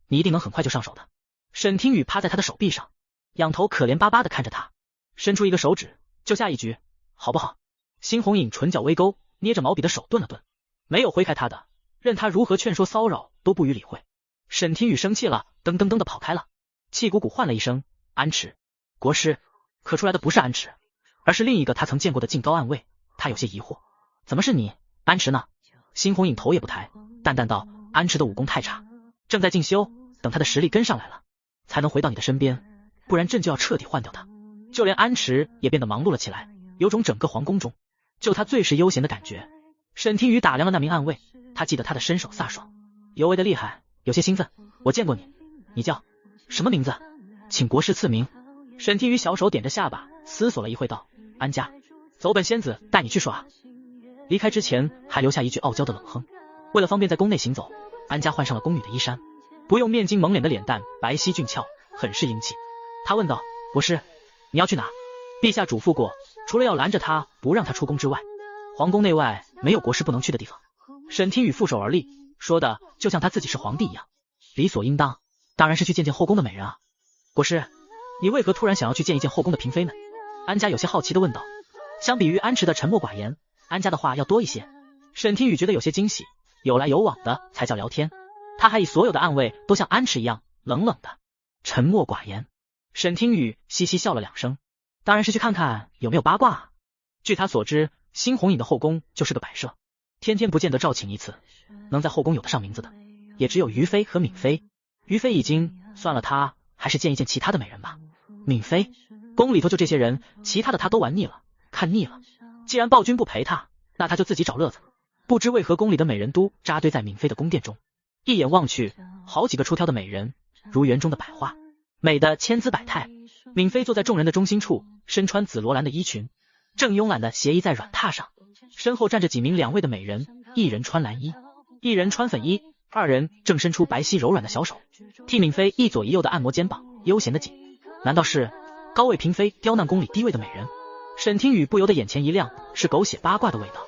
你一定能很快就上手的。沈听雨趴在他的手臂上，仰头可怜巴巴的看着他，伸出一个手指，就下一局，好不好？辛红影唇角微勾，捏着毛笔的手顿了顿，没有挥开他的，任他如何劝说骚扰都不予理会。沈听雨生气了，噔噔噔的跑开了，气鼓鼓唤了一声：安迟。国师，可出来的不是安迟，而是另一个他曾见过的晋高暗卫。他有些疑惑，怎么是你？安迟呢？辛红影头也不抬，淡淡道：安迟的武功太差，正在进修，等他的实力跟上来了，才能回到你的身边，不然朕就要彻底换掉他。就连安迟也变得忙碌了起来，有种整个皇宫中就他最是悠闲的感觉。沈听雨打量了那名暗卫，他记得他的身手飒爽，尤为的厉害，有些兴奋。我见过你，你叫什么名字？请国师赐名。沈听雨小手点着下巴，思索了一会道：安家，走，本仙子带你去耍。离开之前还留下一句傲娇的冷哼。为了方便在宫内行走，安家换上了宫女的衣衫，不用面巾蒙脸的脸蛋白皙俊俏，很是英气。他问道：国师，你要去哪？陛下嘱咐过，除了要拦着他不让他出宫之外，皇宫内外没有国师不能去的地方。沈听雨负手而立，说的就像他自己是皇帝一样，理所应当，当然是去见见后宫的美人啊。国师，你为何突然想要去见一见后宫的嫔妃们？安家有些好奇地问道。相比于安池的沉默寡言，安家的话要多一些。沈听雨觉得有些惊喜，有来有往的才叫聊天，他还以所有的暗卫都像安池一样冷冷的沉默寡言。沈听雨嘻嘻笑了两声，当然是去看看有没有八卦啊。据他所知，新红影的后宫就是个摆设，天天不见得召请一次，能在后宫有得上名字的也只有于妃和敏妃。于妃已经算了，他还是见一见其他的美人吧。敏妃，宫里头就这些人，其他的他都玩腻了，看腻了。既然暴君不陪他，那他就自己找乐子。不知为何宫里的美人都扎堆在敏妃的宫殿中，一眼望去，好几个出挑的美人，如园中的百花，美的千姿百态。敏妃坐在众人的中心处，身穿紫罗兰的衣裙，正慵懒的斜倚在软榻上，身后站着几名两位的美人，一人穿蓝衣，一人穿粉衣，二人正伸出白皙柔软的小手，替敏妃一左一右的按摩肩膀，悠闲的紧。难道是高位嫔妃刁难宫里低位的美人？沈听雨不由得眼前一亮，是狗血八卦的味道。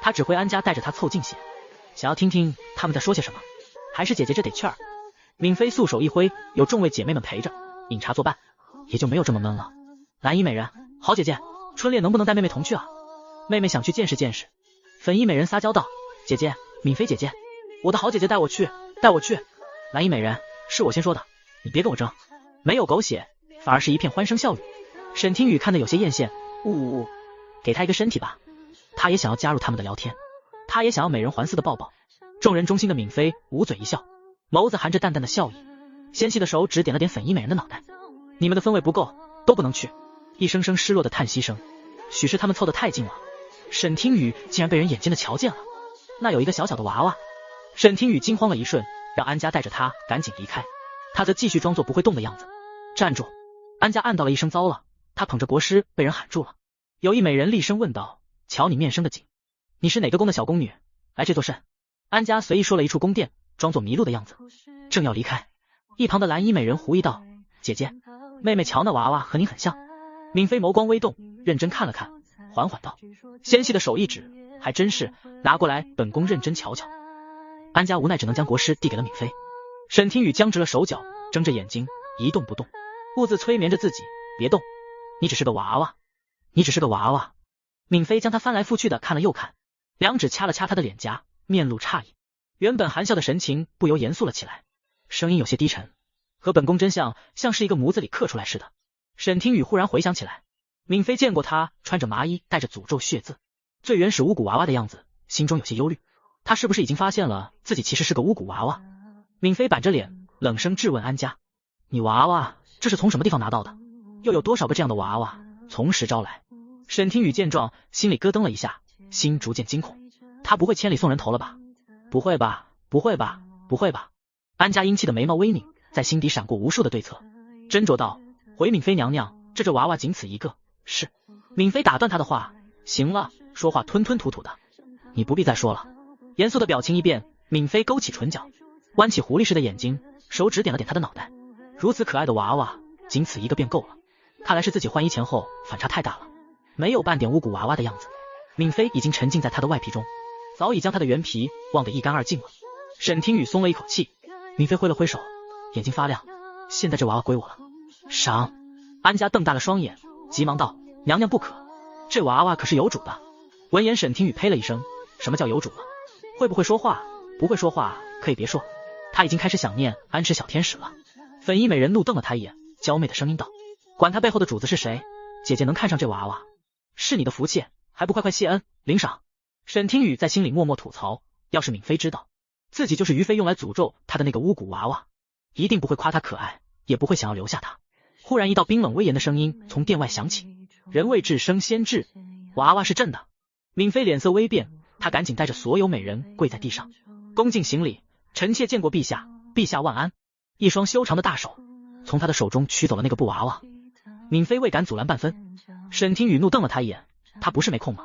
他指挥安家带着他凑近些，想要听听他们在说些什么。还是姐姐这得气儿。敏妃素手一挥，有众位姐妹们陪着，饮茶作伴，也就没有这么闷了。蓝衣美人，好姐姐，春猎能不能带妹妹同去啊？妹妹想去见识见识。粉衣美人撒娇道：姐姐，敏妃姐姐，我的好姐姐带我去，带我去。蓝衣美人，是我先说的，你别跟我争。没有狗血，反而是一片欢声笑语。沈听雨看得有些艳羡，呜，给他一个身体吧。他也想要加入他们的聊天，他也想要美人环似的抱抱。众人中心的敏妃捂嘴一笑，眸子含着淡淡的笑意，纤细的手指点了点粉衣美人的脑袋。你们的分位不够，都不能去。一声声失落的叹息声，许是他们凑得太近了。沈听雨竟然被人眼尖的瞧见了，那有一个小小的娃娃。沈听雨惊慌了一瞬，让安家带着他赶紧离开，他则继续装作不会动的样子。站住！安家暗道了一声糟了，他捧着国师被人喊住了。有一美人厉声问道：瞧你面生的紧，你是哪个宫的小宫女，来这座甚？安家随意说了一处宫殿，装作迷路的样子，正要离开，一旁的蓝衣美人狐疑道：姐姐，妹妹瞧那娃娃和你很像。敏妃眸光微动，认真看了看，缓缓道：纤细的手一指，还真是，拿过来本宫认真瞧瞧。安家无奈只能将国师递给了敏妃。沈听雨僵直了手脚，睁着眼睛一动不动，兀自催眠着自己，别动，你只是个娃娃，你只是个娃娃。敏妃将他翻来覆去的看了又看，两指掐了掐他的脸颊，面露诧异，原本含笑的神情不由严肃了起来，声音有些低沉，和本宫真像是一个模子里刻出来似的。沈听雨忽然回想起来，敏妃见过他穿着麻衣，带着诅咒血字最原始巫蛊娃娃的样子，心中有些忧虑，他是不是已经发现了自己其实是个巫蛊娃娃？敏妃板着脸冷声质问安家：你娃娃这是从什么地方拿到的？又有多少个这样的娃娃从实招来？沈听雨见状，心里咯噔了一下，心逐渐惊恐，他不会千里送人头了吧？不会吧，不会吧，不会吧。安家英气的眉毛微拧，在心底闪过无数的对策，斟酌道：回敏妃娘娘，这娃娃仅此一个。是。敏妃打断他的话：行了，说话吞吞吐吐的，你不必再说了。严肃的表情一变，敏妃勾起唇角，弯起狐狸似的眼睛，手指点了点他的脑袋。如此可爱的娃娃，仅此一个便够了。看来是自己换衣前后反差太大了，没有半点巫蛊娃娃的样子。敏妃已经沉浸在他的外皮中，早已将他的原皮忘得一干二净了。沈听雨松了一口气，敏妃挥了挥手，眼睛发亮，现在这娃娃归我了。赏！安家瞪大了双眼，急忙道：娘娘不可，这娃娃可是有主的。闻言沈听雨呸了一声：什么叫有主了？会不会说话？不会说话可以别说。他已经开始想念安池小天使了。粉衣美人怒瞪了他一眼，娇媚的声音道：管他背后的主子是谁，姐姐能看上这娃娃，是你的福气，还不快快谢恩领赏？沈听雨在心里默默吐槽，要是敏妃知道自己就是于妃用来诅咒他的那个巫蛊娃娃，一定不会夸他可爱，也不会想要留下他。忽然一道冰冷威严的声音从殿外响起：人未至升仙至，娃娃是朕的。敏妃脸色微变，她赶紧带着所有美人跪在地上，恭敬行礼：臣妾见过陛下，陛下万安。一双修长的大手从他的手中取走了那个布娃娃。闵妃未敢阻拦半分，沈听雨怒瞪了他一眼，他不是没空吗？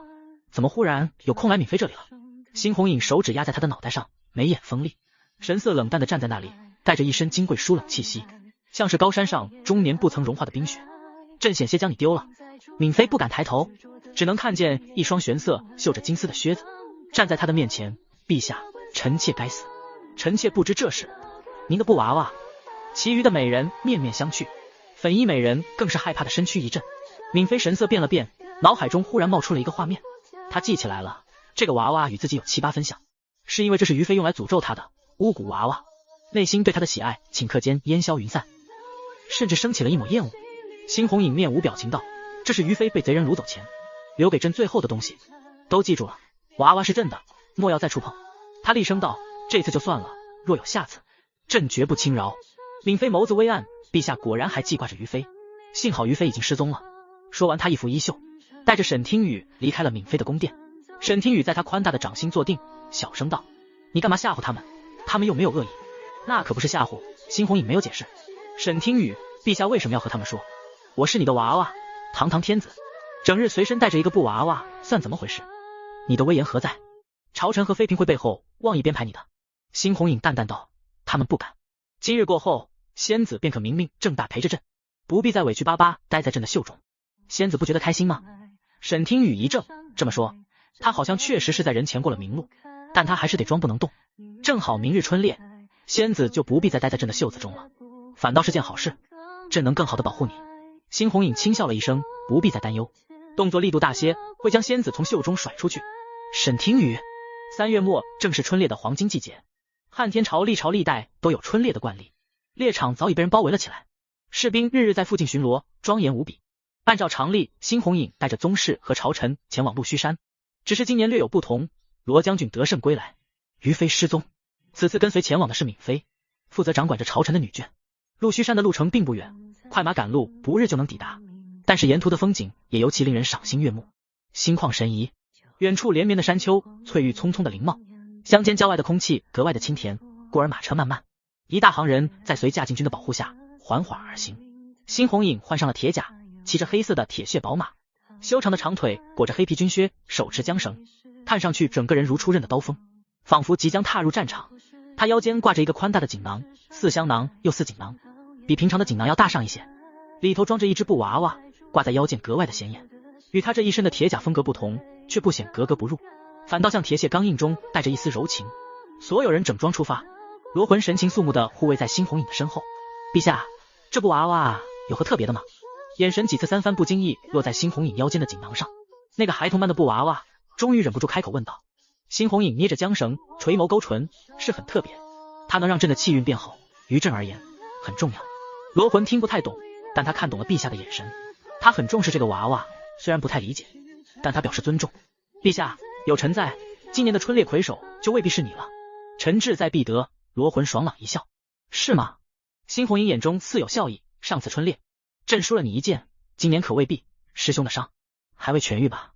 怎么忽然有空来闵妃这里了？辛红影手指压在他的脑袋上，眉眼锋利，神色冷淡地站在那里，带着一身金贵疏冷气息，像是高山上终年不曾融化的冰雪。朕险些将你丢了。闵妃不敢抬头，只能看见一双玄色绣着金丝的靴子站在他的面前。陛下，臣妾该死，臣妾不知这事。您的布娃娃。其余的美人面面相觑，粉衣美人更是害怕的身躯一震。闵妃神色变了变，脑海中忽然冒出了一个画面，她记起来了，这个娃娃与自己有7、8分像，是因为这是于妃用来诅咒她的巫蛊娃娃。内心对她的喜爱顷刻间烟消云散，甚至升起了一抹厌恶。辛红影面无表情道，这是于妃被贼人掳走前留给朕最后的东西，都记住了，娃娃是朕的，莫要再触碰。他厉声道，这次就算了，若有下次，朕绝不轻饶。闵妃眸子微暗，陛下果然还记挂着于妃，幸好于妃已经失踪了。说完，他一拂衣袖，带着沈听雨离开了闵妃的宫殿。沈听雨在他宽大的掌心坐定，小声道，你干嘛吓唬他们？他们又没有恶意。那可不是吓唬。辛红影没有解释。沈听雨，陛下为什么要和他们说我是你的娃娃？堂堂天子整日随身带着一个布娃娃，算怎么回事？你的威严何在？朝臣和妃嫔会背后妄议编排你的。辛红影淡淡道，他们不敢。今日过后，仙子便可明明正大陪着朕，不必再委屈巴巴待在朕的袖中。仙子不觉得开心吗？沈听雨一怔，这么说，他好像确实是在人前过了明路，但他还是得装不能动。正好明日春猎，仙子就不必再待在朕的袖子中了，反倒是件好事，朕能更好的保护你。辛红影轻笑了一声，不必再担忧，动作力度大些，会将仙子从袖中甩出去。沈听雨，3月末正是春猎的黄金季节，汉天朝历朝历代都有春猎的惯例，猎场早已被人包围了起来，士兵日日在附近巡逻，庄严无比。按照常例，辛红影带着宗室和朝臣前往鹿须山，只是今年略有不同，罗将军得胜归来，于妃失踪。此次跟随前往的是闵妃，负责掌管着朝臣的女眷。鹿须山的路程并不远，快马赶路不日就能抵达，但是沿途的风景也尤其令人赏心悦目，心旷神怡。远处连绵的山丘，翠郁葱葱的林茂，乡间郊外的空气格外的清甜。过儿马车漫漫，一大行人在随驾进军的保护下缓缓而行。辛红影换上了铁甲，骑着黑色的铁屑宝马，修长的长腿裹着黑皮军靴，手持缰绳，看上去整个人如出刃的刀锋，仿佛即将踏入战场。他腰间挂着一个宽大的锦囊，似香囊又似锦囊，比平常的锦囊要大上一些，里头装着一只布娃娃，挂在腰间格外的显眼。与他这一身的铁甲风格不同，却不显格格不入，反倒像铁血刚硬中带着一丝柔情。所有人整装出发，罗魂神情肃穆地护卫在辛红影的身后。陛下，这布娃娃有何特别的吗？眼神几次三番不经意落在辛红影腰间的锦囊上，那个孩童般的布娃娃终于忍不住开口问道。辛红影捏着缰绳，垂眸勾唇，是很特别，它能让朕的气运变好，于朕而言很重要。罗魂听不太懂，但他看懂了陛下的眼神，他很重视这个娃娃，虽然不太理解，但他表示尊重。陛下，有臣在，今年的春猎魁首就未必是你了。臣志在必得。罗魂爽朗一笑。是吗？辛红影眼中似有笑意。上次春猎，朕输了你一剑，今年可未必。师兄的伤还未痊愈吧？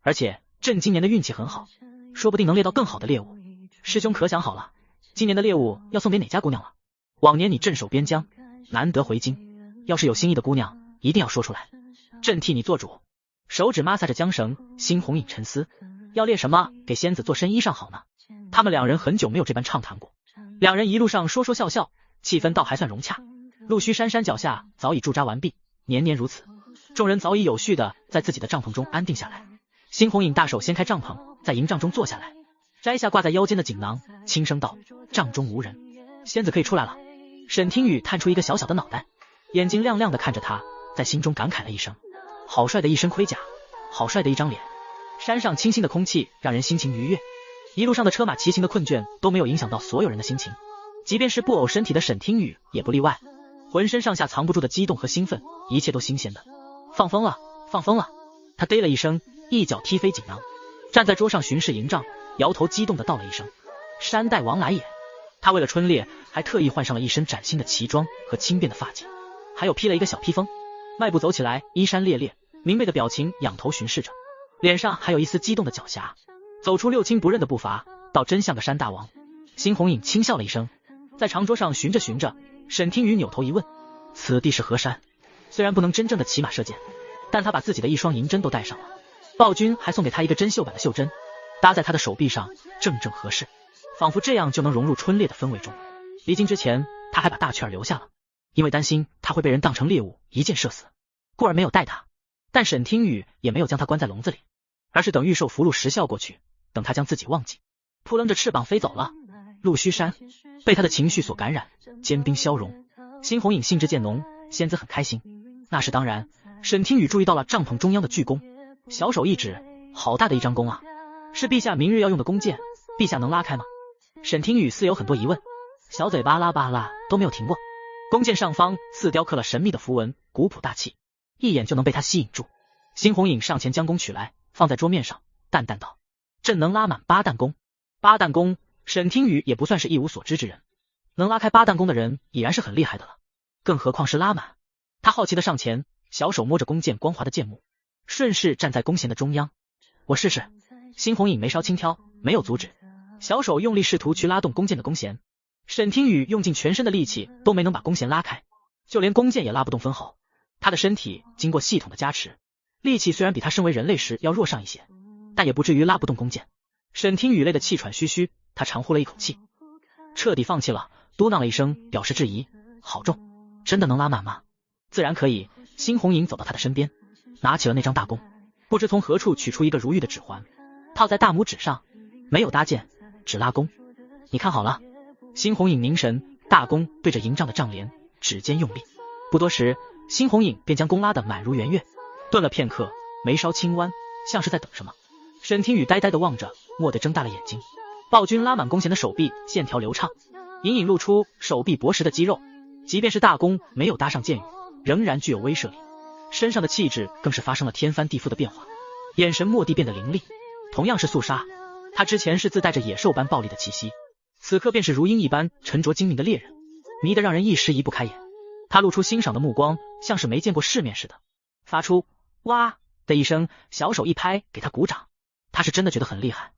而且朕今年的运气很好，说不定能猎到更好的猎物。师兄可想好了，今年的猎物要送给哪家姑娘了？往年你镇守边疆，难得回京，要是有心意的姑娘，一定要说出来，朕替你做主。手指摩挲着缰绳，辛红影沉思，要猎什么给仙子做身衣裳好呢？他们两人很久没有这般畅谈过，两人一路上说说笑笑，气氛倒还算融洽。鹿须山山脚下早已驻扎完毕，年年如此，众人早已有序的在自己的帐篷中安定下来。辛红影大手掀开帐篷，在营帐中坐下来，摘下挂在腰间的锦囊，轻声道，帐中无人，仙子可以出来了。沈听雨探出一个小小的脑袋，眼睛亮亮的看着他，在心中感慨了一声，好帅的一身盔甲，好帅的一张脸。山上清新的空气让人心情愉悦，一路上的车马骑行的困倦都没有影响到所有人的心情，即便是布偶身体的沈听雨也不例外，浑身上下藏不住的激动和兴奋，一切都新鲜的。放风了，放风了！他嘚了一声，一脚踢飞锦囊，站在桌上巡视营帐，摇头激动的道了一声，山大王来也。他为了春猎还特意换上了一身崭新的旗装和轻便的发髻，还有披了一个小披风，迈步走起来衣衫猎猎，明媚的表情仰头巡视着，脸上还有一丝激动的狡黠，走出六亲不认的步伐，倒真像个山大王。辛红影轻笑了一声，在长桌上寻着寻着，沈听雨扭头一问，此地是何山？虽然不能真正的骑马射箭，但他把自己的一双银针都带上了。暴君还送给他一个针绣版的袖针，搭在他的手臂上，正正合适，仿佛这样就能融入春猎的氛围中。离京之前，他还把大雀儿留下了，因为担心他会被人当成猎物，一箭射死，故而没有带他。但沈听雨也没有将他关在笼子里，而是等御兽符箓时效过去，等他将自己忘记，扑棱着翅膀飞走了。陆虚山被他的情绪所感染，坚冰消融。新红影兴致渐浓，仙子很开心。那是当然，沈听雨注意到了帐篷中央的巨弓，小手一指，好大的一张弓啊！是陛下明日要用的弓箭，陛下能拉开吗？沈听雨似有很多疑问，小嘴巴拉巴拉都没有停过。弓箭上方似雕刻了神秘的符文，古朴大气，一眼就能被他吸引住。新红影上前将弓取来，放在桌面上，淡淡道：“朕能拉满8弹弓。”8弹弓，沈听雨也不算是一无所知之人，能拉开8弹弓的人已然是很厉害的了，更何况是拉满。他好奇的上前，小手摸着弓箭光滑的箭木，顺势站在弓弦的中央。我试试。新红影眉梢轻挑，没有阻止，小手用力试图去拉动弓箭的弓弦。沈听雨用尽全身的力气都没能把弓弦拉开，就连弓箭也拉不动分毫。他的身体经过系统的加持，力气虽然比他身为人类时要弱上一些，但也不至于拉不动弓箭。沈听雨累得气喘吁吁，他长呼了一口气，彻底放弃了，嘟囔了一声表示质疑：“好重，真的能拉满吗？”自然可以。新红影走到他的身边，拿起了那张大弓，不知从何处取出一个如玉的指环，套在大拇指上，没有搭箭，只拉弓。你看好了。新红影凝神，大弓对着营帐的帐帘，指尖用力，不多时，新红影便将弓拉得满如圆月。顿了片刻，眉梢轻弯，像是在等什么。沈听雨呆呆地望着，蓦地睁大了眼睛。暴君拉满弓弦的手臂线条流畅，隐隐露出手臂薄实的肌肉，即便是大弓没有搭上箭羽，仍然具有威慑力，身上的气质更是发生了天翻地覆的变化，眼神蓦地变得凌厉。同样是肃杀，他之前是自带着野兽般暴力的气息，此刻便是如鹰一般沉着精明的猎人，迷得让人一时移不开眼。他露出欣赏的目光，像是没见过世面似的，发出哇的一声，小手一拍，给他鼓掌。他是真的觉得很厉害，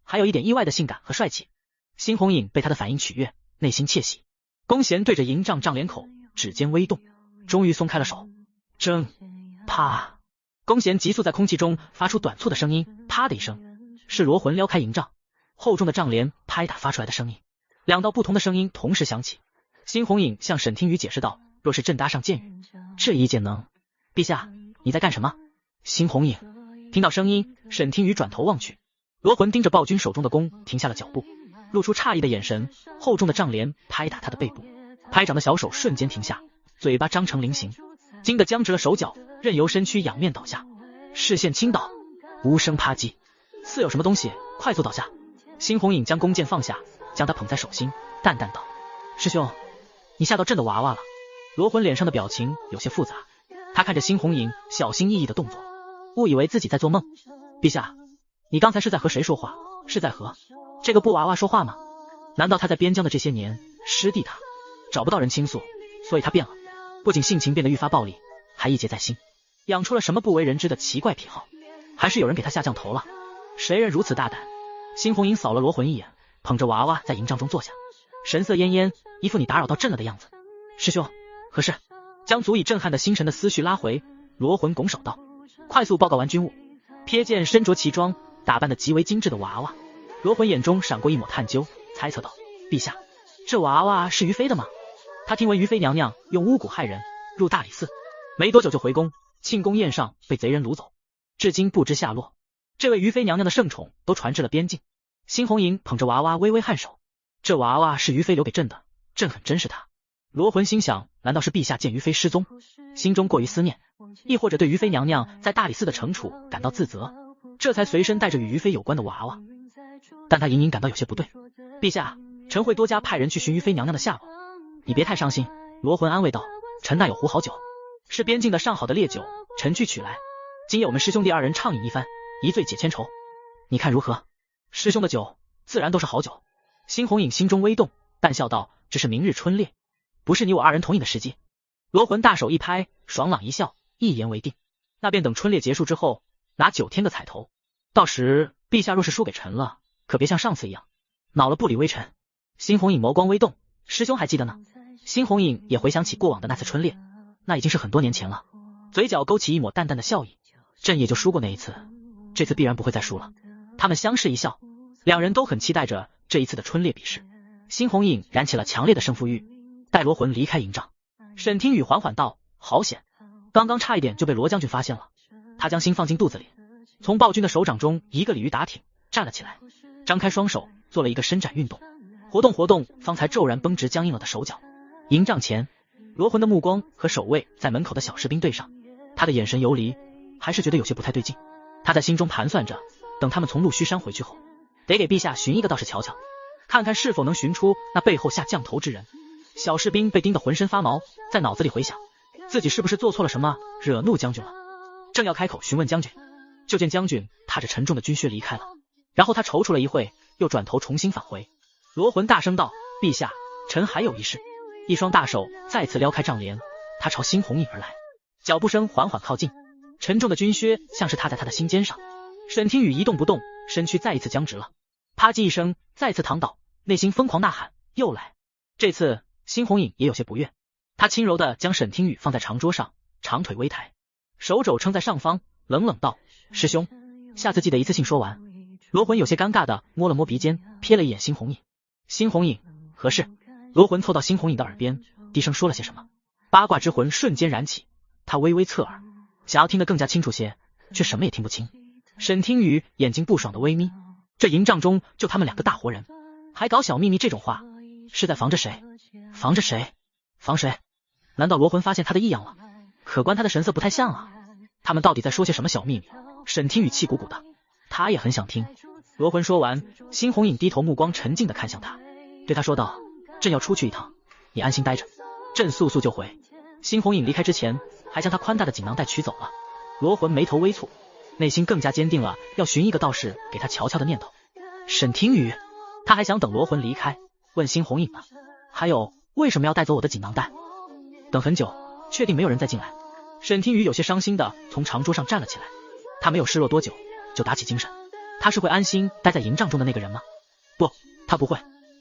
还有一点意外的性感和帅气。新红影被他的反应取悦，内心窃喜。弓弦对着营帐帐帘口，指尖微动，终于松开了手。铮，啪，弓弦急速在空气中发出短促的声音，啪的一声，是罗魂撩开营帐，厚重的帐帘拍打发出来的声音。2道不同的声音同时响起。新红影向沈听雨解释道：“若是朕搭上箭羽，这一箭能……陛下，你在干什么？”新红影听到声音，沈听雨转头望去，罗魂盯着暴君手中的弓，停下了脚步，露出诧异的眼神。厚重的帐帘拍打他的背部，拍掌的小手瞬间停下，嘴巴张成菱形，惊得僵直了手脚，任由身躯仰面倒下，视线倾倒，无声啪击，似有什么东西快速倒下。新红影将弓箭放下，将他捧在手心，淡淡道：“师兄，你吓到朕的娃娃了。”罗魂脸上的表情有些复杂，他看着新红影小心翼翼的动作，误以为自己在做梦。陛下，你刚才是在和谁说话？是在和这个布娃娃说话吗？难道他在边疆的这些年失地他找不到人倾诉，所以他变了，不仅性情变得愈发暴力，还一结在心，养出了什么不为人知的奇怪癖好？还是有人给他下降头了？谁人如此大胆？新红影扫了罗魂一眼，捧着娃娃在营帐中坐下，神色恹恹，一副你打扰到朕了的样子。师兄，何事？将足以震撼的星辰的思绪拉回，罗魂拱手道：“快速报告完军务。”瞥见身着奇装，打扮得极为精致的娃娃，罗魂眼中闪过一抹探究，猜测道：“陛下，这娃娃是于妃的吗？”他听闻于妃娘娘用巫蛊害人，入大理寺，没多久就回宫，庆功宴上被贼人掳走，至今不知下落。这位于妃娘娘的圣宠都传至了边境。新红影捧着娃娃微微颔首，这娃娃是于妃留给朕的，朕很珍视她。罗魂心想，难道是陛下见于妃失踪，心中过于思念，亦或者对于妃娘娘在大理寺的惩处感到自责，这才随身带着与于妃有关的娃娃。但他隐隐感到有些不对。陛下，臣会多加派人去寻于妃娘娘的下落。你别太伤心，罗魂安慰道，臣那有壶好酒，是边境的上好的烈酒，臣去取来，今夜我们师兄弟2人畅饮一番，一醉解千愁，你看如何？师兄的酒自然都是好酒。新红影心中微动，淡笑道：“只是明日春猎，不是你我2人同饮的时机。”罗魂大手一拍，爽朗一笑，一言为定。那便等春猎结束之后，拿酒添个彩头。到时陛下若是输给臣了，可别像上次一样恼了不理微臣。新红影眸光微动，师兄还记得呢。辛红影也回想起过往的那次春猎，那已经是很多年前了，嘴角勾起一抹淡淡的笑意。朕也就输过那一次，这次必然不会再输了。他们相视一笑，两人都很期待着这一次的春猎比试。辛红影燃起了强烈的胜负欲，带罗魂离开营帐。沈听雨缓缓道：好险，刚刚差一点就被罗将军发现了。他将心放进肚子里，从暴君的手掌中一个鲤鱼打挺，站了起来，张开双手做了一个伸展运动，活动方才骤然绷直僵硬了的手脚。营帐前，罗魂的目光和守卫在门口的小士兵对上，他的眼神游离，还是觉得有些不太对劲。他在心中盘算着，等他们从鹿须山回去后，得给陛下寻一个道士瞧瞧，看看是否能寻出那背后下降头之人。小士兵被盯得浑身发毛，在脑子里回想自己是不是做错了什么，惹怒将军了。正要开口询问将军，就见将军踏着沉重的军靴离开了。然后他踌躇了一会，又转头重新返回。罗魂大声道：陛下，臣还有一事。一双大手再次撩开帐帘，他朝辛红影而来，脚步声缓缓靠近，沉重的军靴像是踏在他的心尖上。沈听雨一动不动，身躯再一次僵直了，啪叽一声再次躺倒，内心疯狂呐喊：又来！这次辛红影也有些不悦，他轻柔地将沈听雨放在长桌上，长腿微抬，手肘撑在上方，冷冷道：师兄，下次记得一次性说完。罗魂有些尴尬地摸了摸鼻尖，瞥了一眼辛红影。辛红影，何事？罗魂凑到辛红影的耳边，低声说了些什么。八卦之魂瞬间燃起，他微微侧耳，想要听得更加清楚些，却什么也听不清。沈听雨眼睛不爽的微眯，这营帐中就他们两个大活人，还搞小秘密，这种话是在防着谁？防着谁？防谁？难道罗魂发现他的异样了？可观他的神色不太像啊，他们到底在说些什么小秘密？沈听雨气鼓鼓的，他也很想听。罗魂说完，辛红影低头，目光沉静的看向他，对他说道：朕要出去一趟，你安心待着，朕速速就回。辛红影离开之前，还将他宽大的锦囊袋取走了。罗魂眉头微蹙，内心更加坚定了要寻一个道士给他瞧瞧的念头。沈听雨，他还想等罗魂离开，问辛红影呢。还有，为什么要带走我的锦囊袋？等很久，确定没有人再进来。沈听雨有些伤心的从长桌上站了起来，他没有失落多久，就打起精神。他是会安心待在营帐中的那个人吗？不，他不会。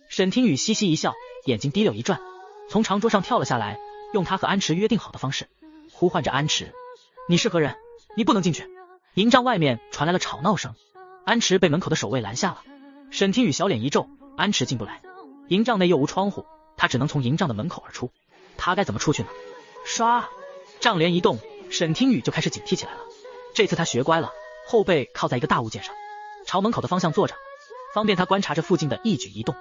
沈听雨嘻嘻一笑，眼睛滴溜一转，从长桌上跳了下来，用他和安池约定好的方式呼唤着安池：你是何人？你不能进去。营帐外面传来了吵闹声，安池被门口的守卫拦下了。沈听雨小脸一皱，安池进不来，营帐内又无窗户，他只能从营帐的门口而出。他该怎么出去呢？唰，帐帘一动，沈听雨就开始警惕起来了。这次他学乖了，后背靠在一个大物件上，朝门口的方向坐着，方便他观察着附近的一举一动。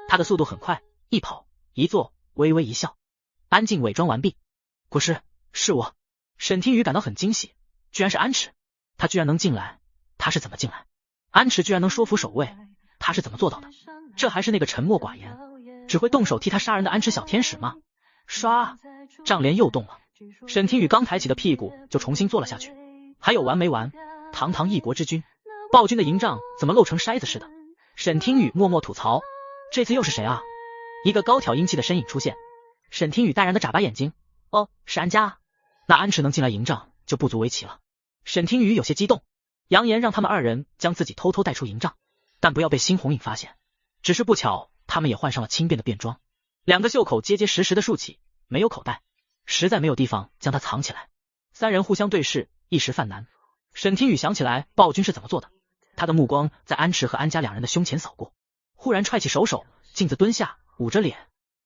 他的速度很快，一跑一坐，微微一笑，安静伪装完毕。国师，是我。沈听雨感到很惊喜，居然是安池，他居然能进来，他是怎么进来？安池居然能说服守卫，他是怎么做到的？这还是那个沉默寡言，只会动手替他杀人的安池小天使吗？唰，帐帘又动了，沈听雨刚抬起的屁股就重新坐了下去。还有完没完？堂堂一国之君，暴君的营帐怎么漏成筛子似的？沈听雨默默吐槽，这次又是谁啊？一个高挑英气的身影出现，沈听雨淡然的眨巴眼睛，哦，是安家啊。那安池能进来营帐就不足为奇了。沈听雨有些激动，扬言让他们二人将自己偷偷带出营帐，但不要被辛红影发现。只是不巧，他们也换上了轻便的便装，两个袖口结结实实的竖起，没有口袋，实在没有地方将它藏起来。三人互相对视，一时犯难。沈听雨想起来暴君是怎么做的，他的目光在安池和安家两人的胸前扫过，忽然踹起手，径自蹲下，捂着脸，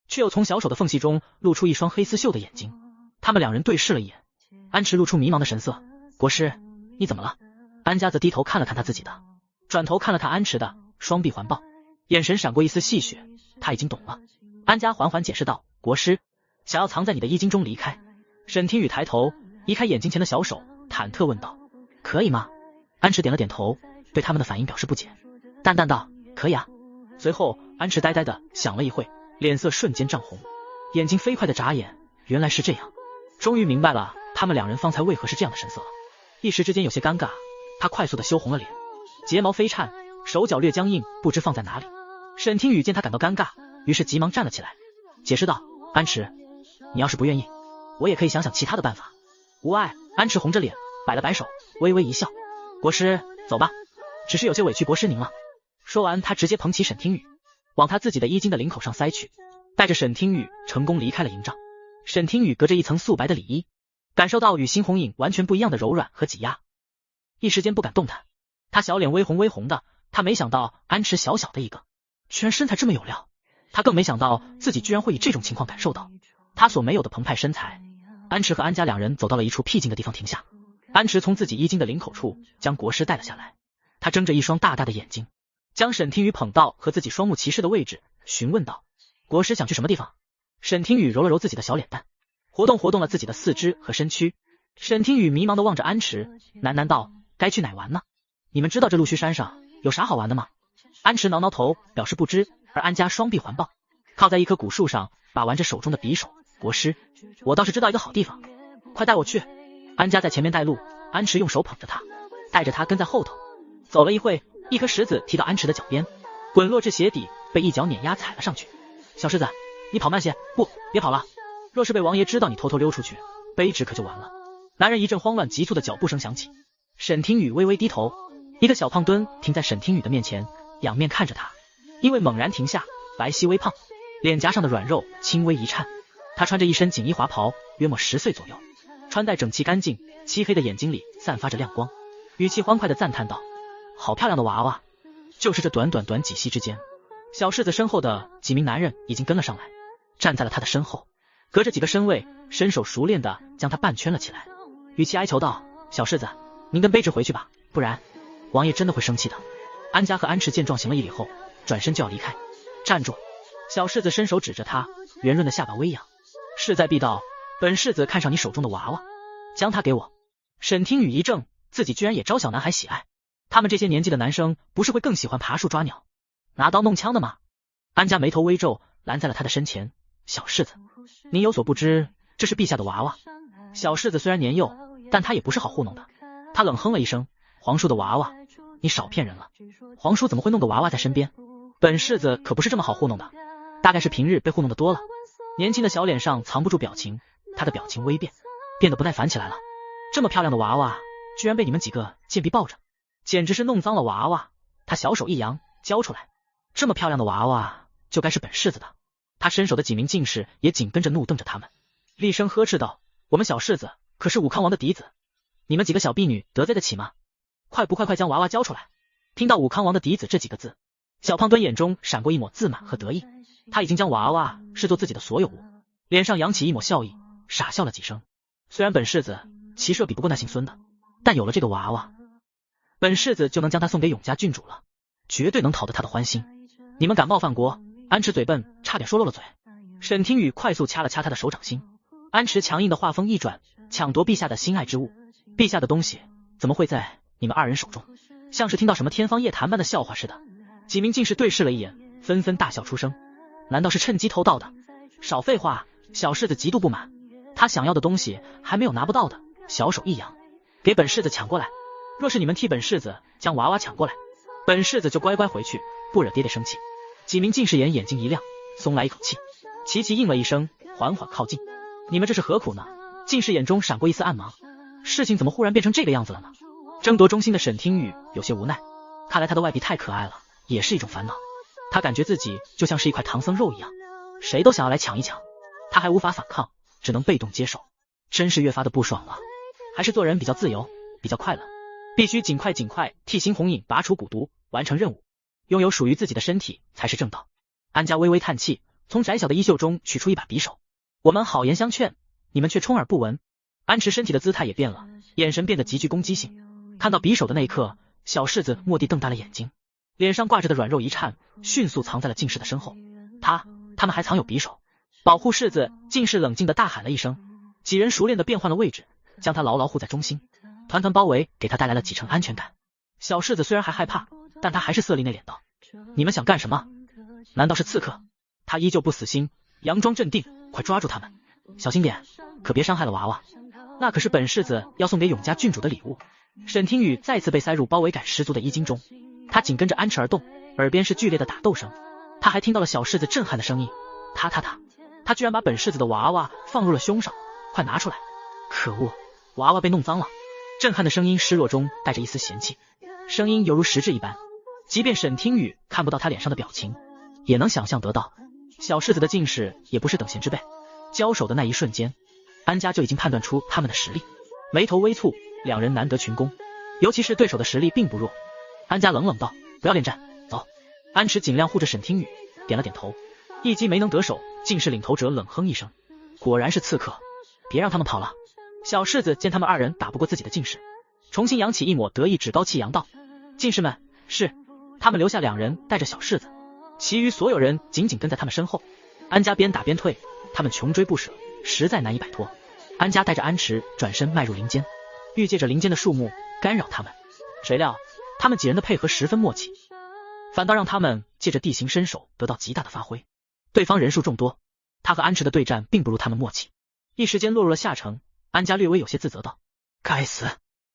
却又从小手的缝隙中露出一双黑丝绣的眼睛。他们两人对视了一眼，安池露出迷茫的神色，国师，你怎么了？安家则低头看了看他自己的，转头看了看安池的，双臂环抱，眼神闪过一丝戏谑，他已经懂了。安家缓缓解释道，国师，想要藏在你的衣襟中离开。沈听雨抬头移开眼睛前的小手，忐忑问道，可以吗？安池点了点头，对他们的反应表示不解，淡淡道，可以啊。随后安池呆呆的想了一会，脸色瞬间涨红，眼睛飞快的眨眼，原来是这样，终于明白了他们两人方才为何是这样的神色了。一时之间有些尴尬，他快速的羞红了脸，睫毛飞颤，手脚略僵硬，不知放在哪里。沈听雨见他感到尴尬，于是急忙站了起来，解释道，安池，你要是不愿意，我也可以想想其他的办法。无碍。安池红着脸摆了摆手，微微一笑，国师，走吧，只是有些委屈国师您了。说完他直接捧起沈听雨，往他自己的衣襟的领口上塞去，带着沈听雨成功离开了营帐。沈听雨隔着一层素白的里衣，感受到与新红影完全不一样的柔软和挤压，一时间不敢动弹。他小脸微红微红的，他没想到安池小小的一个，居然身材这么有料。他更没想到自己居然会以这种情况感受到他所没有的澎湃身材。安池和安家两人走到了一处僻静的地方停下，安池从自己衣襟的领口处将国师带了下来，他睁着一双大大的眼睛，将沈听雨捧到和自己双目齐视的位置，询问道：国师想去什么地方？沈听雨揉了揉自己的小脸蛋，活动活动了自己的四肢和身躯。沈听雨迷茫地望着安池，喃喃道：该去哪玩呢？你们知道这陆须山上有啥好玩的吗？安池挠挠头表示不知，而安家双臂环抱，靠在一棵古树上把玩着手中的匕首。国师，我倒是知道一个好地方，快带我去。安家在前面带路，安池用手捧着他，带着他跟在后头。走了一会，一颗石子踢到安池的脚边，滚落至鞋底，被一脚碾压踩了上去。小狮子，你跑慢些，不，别跑了，若是被王爷知道你偷偷溜出去，卑职可就完了。男人一阵慌乱急促的脚步声响起，沈听雨微微低头，一个小胖墩停在沈听雨的面前，仰面看着他，因为猛然停下，白皙微胖，脸颊上的软肉轻微一颤。他穿着一身锦衣华袍，约莫10岁左右，穿戴整齐干净，漆黑的眼睛里散发着亮光，语气欢快地赞叹道：好漂亮的娃娃。就是这短几息之间，小柿子身后的几名男人已经跟了上来，站在了他的身后，隔着几个身位，身手熟练地将他半圈了起来，语气哀求道：小柿子，您跟卑职回去吧，不然王爷真的会生气的。安家和安池见状行了一礼后，转身就要离开。站住！小柿子伸手指着他，圆润的下巴微扬，势在必到，本世子看上你手中的娃娃，将它给我。沈听雨一怔，自己居然也招小男孩喜爱，他们这些年纪的男生不是会更喜欢爬树抓鸟，拿刀弄枪的吗？安家眉头微皱，拦在了他的身前。小柿子，您有所不知，这是陛下的娃娃。小柿子虽然年幼，但他也不是好糊弄的，他冷哼了一声：皇叔的娃娃，你少骗人了，皇叔怎么会弄个娃娃在身边？本世子可不是这么好糊弄的，大概是平日被糊弄的多了。年轻的小脸上藏不住表情，他的表情微变，变得不耐烦起来了。这么漂亮的娃娃，居然被你们几个贱婢抱着，简直是弄脏了娃娃。他小手一扬，交出来。这么漂亮的娃娃，就该是本世子的。他身手的几名进士也紧跟着怒瞪着他们，厉声呵斥道：我们小世子可是武康王的嫡子，你们几个小婢女得罪得起吗？快不快将娃娃交出来！听到武康王的嫡子这几个字，小胖墩眼中闪过一抹自满和得意，他已经将娃娃视作自己的所有物，脸上扬起一抹笑意，傻笑了几声。虽然本世子骑射比不过那姓孙的，但有了这个娃娃，本世子就能将他送给永嘉郡主了，绝对能讨得他的欢心。你们敢冒犯国？安池嘴笨，差点说漏了嘴。沈听雨快速掐了掐他的手掌心，安池强硬的话锋一转，抢夺陛下的心爱之物，陛下的东西怎么会在你们二人手中？像是听到什么天方夜谭般的笑话似的。几名进士对视了一眼，纷纷大笑出声。难道是趁机偷盗的？少废话！小世子极度不满，他想要的东西还没有拿不到的，小手一扬，给本世子抢过来。若是你们替本世子将娃娃抢过来，本世子就乖乖回去，不惹爹爹生气。几名进士眼睛一亮，松来一口气，齐齐应了一声，缓缓靠近。你们这是何苦呢？进士眼中闪过一丝暗芒，事情怎么忽然变成这个样子了呢？争夺中心的沈听雨有些无奈，看来他的外婢太可爱了，也是一种烦恼。他感觉自己就像是一块唐僧肉一样，谁都想要来抢一抢，他还无法反抗，只能被动接受，真是越发的不爽了。还是做人比较自由，比较快乐，必须尽快替新红影拔除蛊毒，完成任务，拥有属于自己的身体才是正道。安家微微叹气，从窄小的衣袖中取出一把匕首。我们好言相劝，你们却充耳不闻。安池身体的姿态也变了，眼神变得极具攻击性。看到匕首的那一刻，小世子蓦地瞪大了眼睛，脸上挂着的软肉一颤，迅速藏在了进士的身后。他们还藏有匕首？保护世子！进士冷静地大喊了一声。几人熟练地变换了位置，将他牢牢护在中心，团团包围，给他带来了几成安全感。小世子虽然还害怕，但他还是色厉内敛道：你们想干什么？难道是刺客？他依旧不死心，佯装镇定，快抓住他们，小心点，可别伤害了娃娃，那可是本世子要送给永嘉郡主的礼物。沈听雨再次被塞入包围感十足的衣襟中，他紧跟着安池而动，耳边是剧烈的打斗声，他还听到了小世子震撼的声音：他居然把本世子的娃娃放入了胸上，快拿出来！可恶，娃娃被弄脏了！震撼的声音失落中带着一丝嫌弃，声音犹如实质一般，即便沈听雨看不到他脸上的表情，也能想象得到。小世子的近视也不是等闲之辈，交手的那一瞬间，安家就已经判断出他们的实力，眉头微蹙，两人难得群攻，尤其是对手的实力并不弱。安家冷冷道：“不要恋战，走。”安池尽量护着沈听雨，点了点头。一击没能得手，近视领头者冷哼一声：“果然是刺客，别让他们跑了。”小世子见他们二人打不过自己的近视，重新扬起一抹得意，趾高气扬道：“近视们，是。”他们留下两人带着小世子，其余所有人紧紧跟在他们身后。安家边打边退，他们穷追不舍，实在难以摆脱。安家带着安池转身迈入林间，欲借着林间的树木干扰他们，谁料他们几人的配合十分默契，反倒让他们借着地形身手得到极大的发挥。对方人数众多，他和安池的对战并不如他们默契，一时间落入了下乘。安家略微有些自责道：“该死！”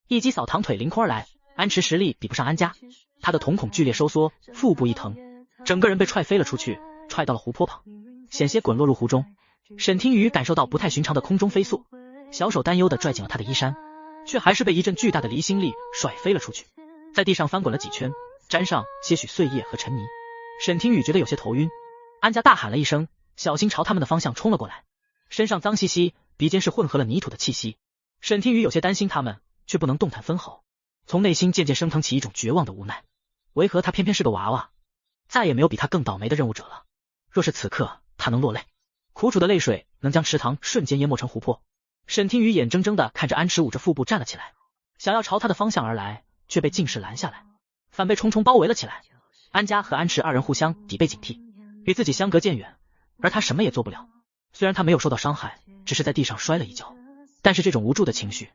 一击扫堂腿凌空而来，安池实力比不上安家，他的瞳孔剧烈收缩，腹部一疼，整个人被踹飞了出去，踹到了湖泊旁，险些滚落入湖中。沈听雨感受到不太寻常的空中飞速，小手担忧地拽紧了他的衣衫，却还是被一阵巨大的离心力甩飞了出去，在地上翻滚了几圈，沾上些许碎叶和尘泥。沈听雨觉得有些头晕，安家大喊了一声，小心朝他们的方向冲了过来，身上脏兮兮，鼻尖是混合了泥土的气息。沈听雨有些担心他们，却不能动弹分毫，从内心渐渐升腾起一种绝望的无奈。为何他偏偏是个娃娃？再也没有比他更倒霉的任务者了。若是此刻他能落泪，苦楚的泪水能将池塘瞬间淹没成湖泊。沈听雨眼睁睁地看着安池捂着腹部站了起来，想要朝他的方向而来，却被近视拦下来，反被重重包围了起来。安家和安池二人互相抵背警惕，与自己相隔渐远，而他什么也做不了。虽然他没有受到伤害，只是在地上摔了一跤，但是这种无助的情绪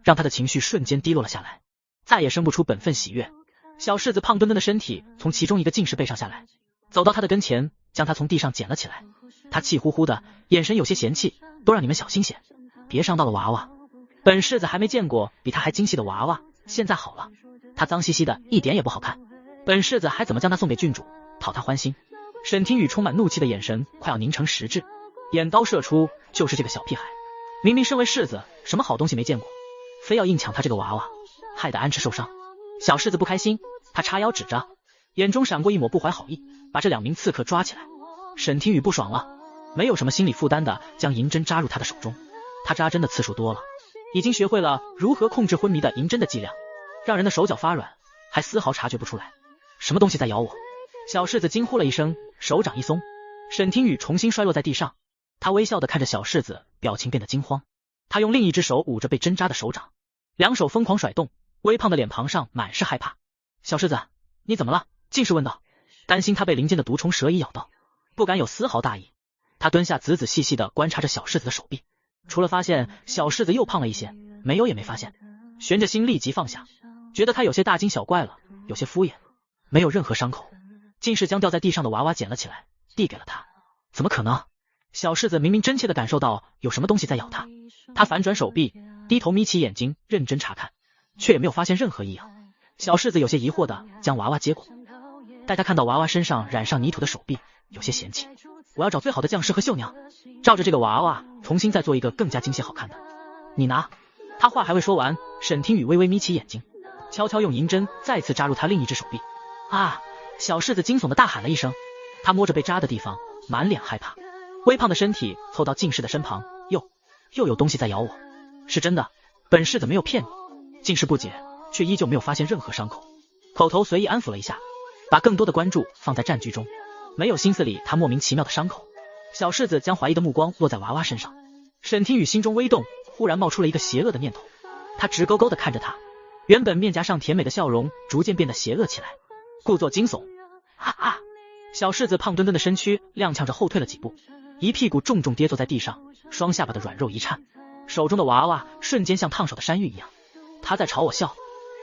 让他的情绪瞬间低落了下来，再也生不出本分喜悦。小世子胖墩墩的身体从其中一个近视背上下来，走到他的跟前，将他从地上捡了起来。他气呼呼的，眼神有些嫌弃：“都让你们小心些，别伤到了娃娃。”本世子还没见过比他还精细的娃娃，现在好了，他脏兮兮的，一点也不好看。本世子还怎么将他送给郡主，讨他欢心？沈听雨充满怒气的眼神快要凝成实质，眼刀射出，就是这个小屁孩，明明身为世子，什么好东西没见过，非要硬抢他这个娃娃，害得安池受伤。小世子不开心，他叉腰指着，眼中闪过一抹不怀好意，把这两名刺客抓起来。沈听雨不爽了，没有什么心理负担的将银针扎入他的手中。他扎针的次数多了，已经学会了如何控制昏迷的银针的剂量，让人的手脚发软，还丝毫察觉不出来。什么东西在咬我？小世子惊呼了一声，手掌一松，沈听雨重新摔落在地上。他微笑的看着小世子，表情变得惊慌。他用另一只手捂着被针扎的手掌，两手疯狂甩动，微胖的脸庞上满是害怕。小世子，你怎么了？近视问道，担心他被林间的毒虫蛇蚁咬到，不敢有丝毫大意。他蹲下仔仔细细的观察着小世子的手臂，除了发现小世子又胖了一些，没有也没发现。悬着心立即放下，觉得他有些大惊小怪了，有些敷衍，没有任何伤口。近视将掉在地上的娃娃捡了起来，递给了他。怎么可能？小世子明明真切的感受到有什么东西在咬他，他反转手臂，低头眯起眼睛认真查看，却也没有发现任何异样。小世子有些疑惑的将娃娃接过，待他看到娃娃身上染上泥土的手臂，有些嫌弃：“我要找最好的匠师和绣娘，照着这个娃娃重新再做一个更加精细好看的。你拿。”他话还未说完，沈听雨微微眯起眼睛，悄悄用银针再次扎入他另一只手臂。啊！小世子惊悚的大喊了一声，他摸着被扎的地方，满脸害怕，微胖的身体凑到近视的身旁，又有东西在咬我。是真的，本世子没有骗你。近视不解，却依旧没有发现任何伤口，口头随意安抚了一下，把更多的关注放在战局中，没有心思理他莫名其妙的伤口。小世子将怀疑的目光落在娃娃身上，沈听雨心中微动，忽然冒出了一个邪恶的念头。他直勾勾的看着他，原本面颊上甜美的笑容逐渐变得邪恶起来，故作惊悚。小世子胖墩墩的身躯踉跄着后退了几步，一屁股重重跌坐在地上，双下巴的软肉一颤，手中的娃娃瞬间像烫手的山芋一样。他在朝我笑，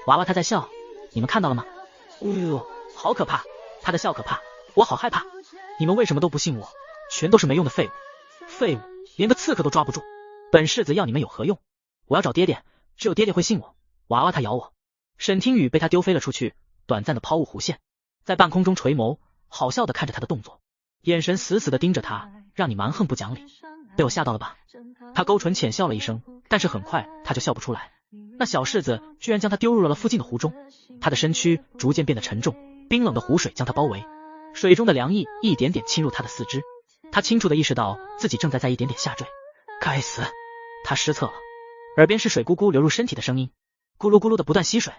娃娃他在笑，你们看到了吗？好可怕，他的笑可怕，我好害怕。你们为什么都不信我？全都是没用的废物，废物，连个刺客都抓不住。本世子要你们有何用？我要找爹爹，只有爹爹会信我。娃娃他咬我。沈听雨被他丢飞了出去，短暂的抛物弧线，在半空中垂眸，好笑的看着他的动作，眼神死死的盯着他，让你蛮横不讲理。被我吓到了吧？他勾唇浅笑了一声，但是很快他就笑不出来。那小世子居然将他丢入了附近的湖中，他的身躯逐渐变得沉重，冰冷的湖水将他包围，水中的凉意一点点侵入他的四肢，他清楚地意识到自己正在一点点下坠。该死！他失策了。耳边是水咕咕流入身体的声音，咕噜咕噜的不断吸水，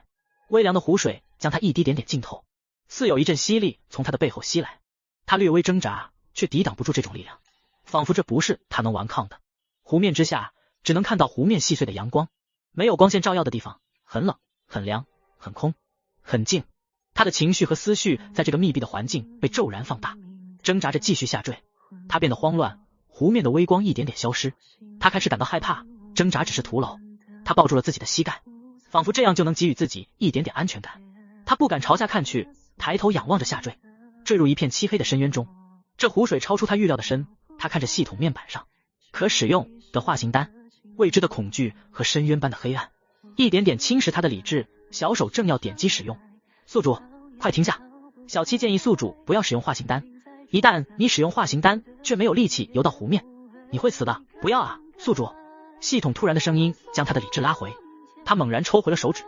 微凉的湖水将他一滴点点浸透，似有一阵吸力从他的背后袭来。他略微挣扎，却抵挡不住这种力量，仿佛这不是他能顽抗的。湖面之下只能看到湖面细碎的阳光，没有光线照耀的地方很冷、很凉、很空、很静。他的情绪和思绪在这个密闭的环境被骤然放大，挣扎着继续下坠。他变得慌乱，湖面的微光一点点消失，他开始感到害怕，挣扎只是徒劳。他抱住了自己的膝盖，仿佛这样就能给予自己一点点安全感。他不敢朝下看去，抬头仰望着下坠，坠入一片漆黑的深渊中。这湖水超出他预料的深，他看着系统面板上可使用的化形丹，未知的恐惧和深渊般的黑暗一点点侵蚀他的理智。小手正要点击使用，宿主快停下！小七建议宿主不要使用化形丹，一旦你使用化形丹却没有力气游到湖面，你会死的。不要啊，宿主！系统突然的声音将他的理智拉回，他猛然抽回了手指。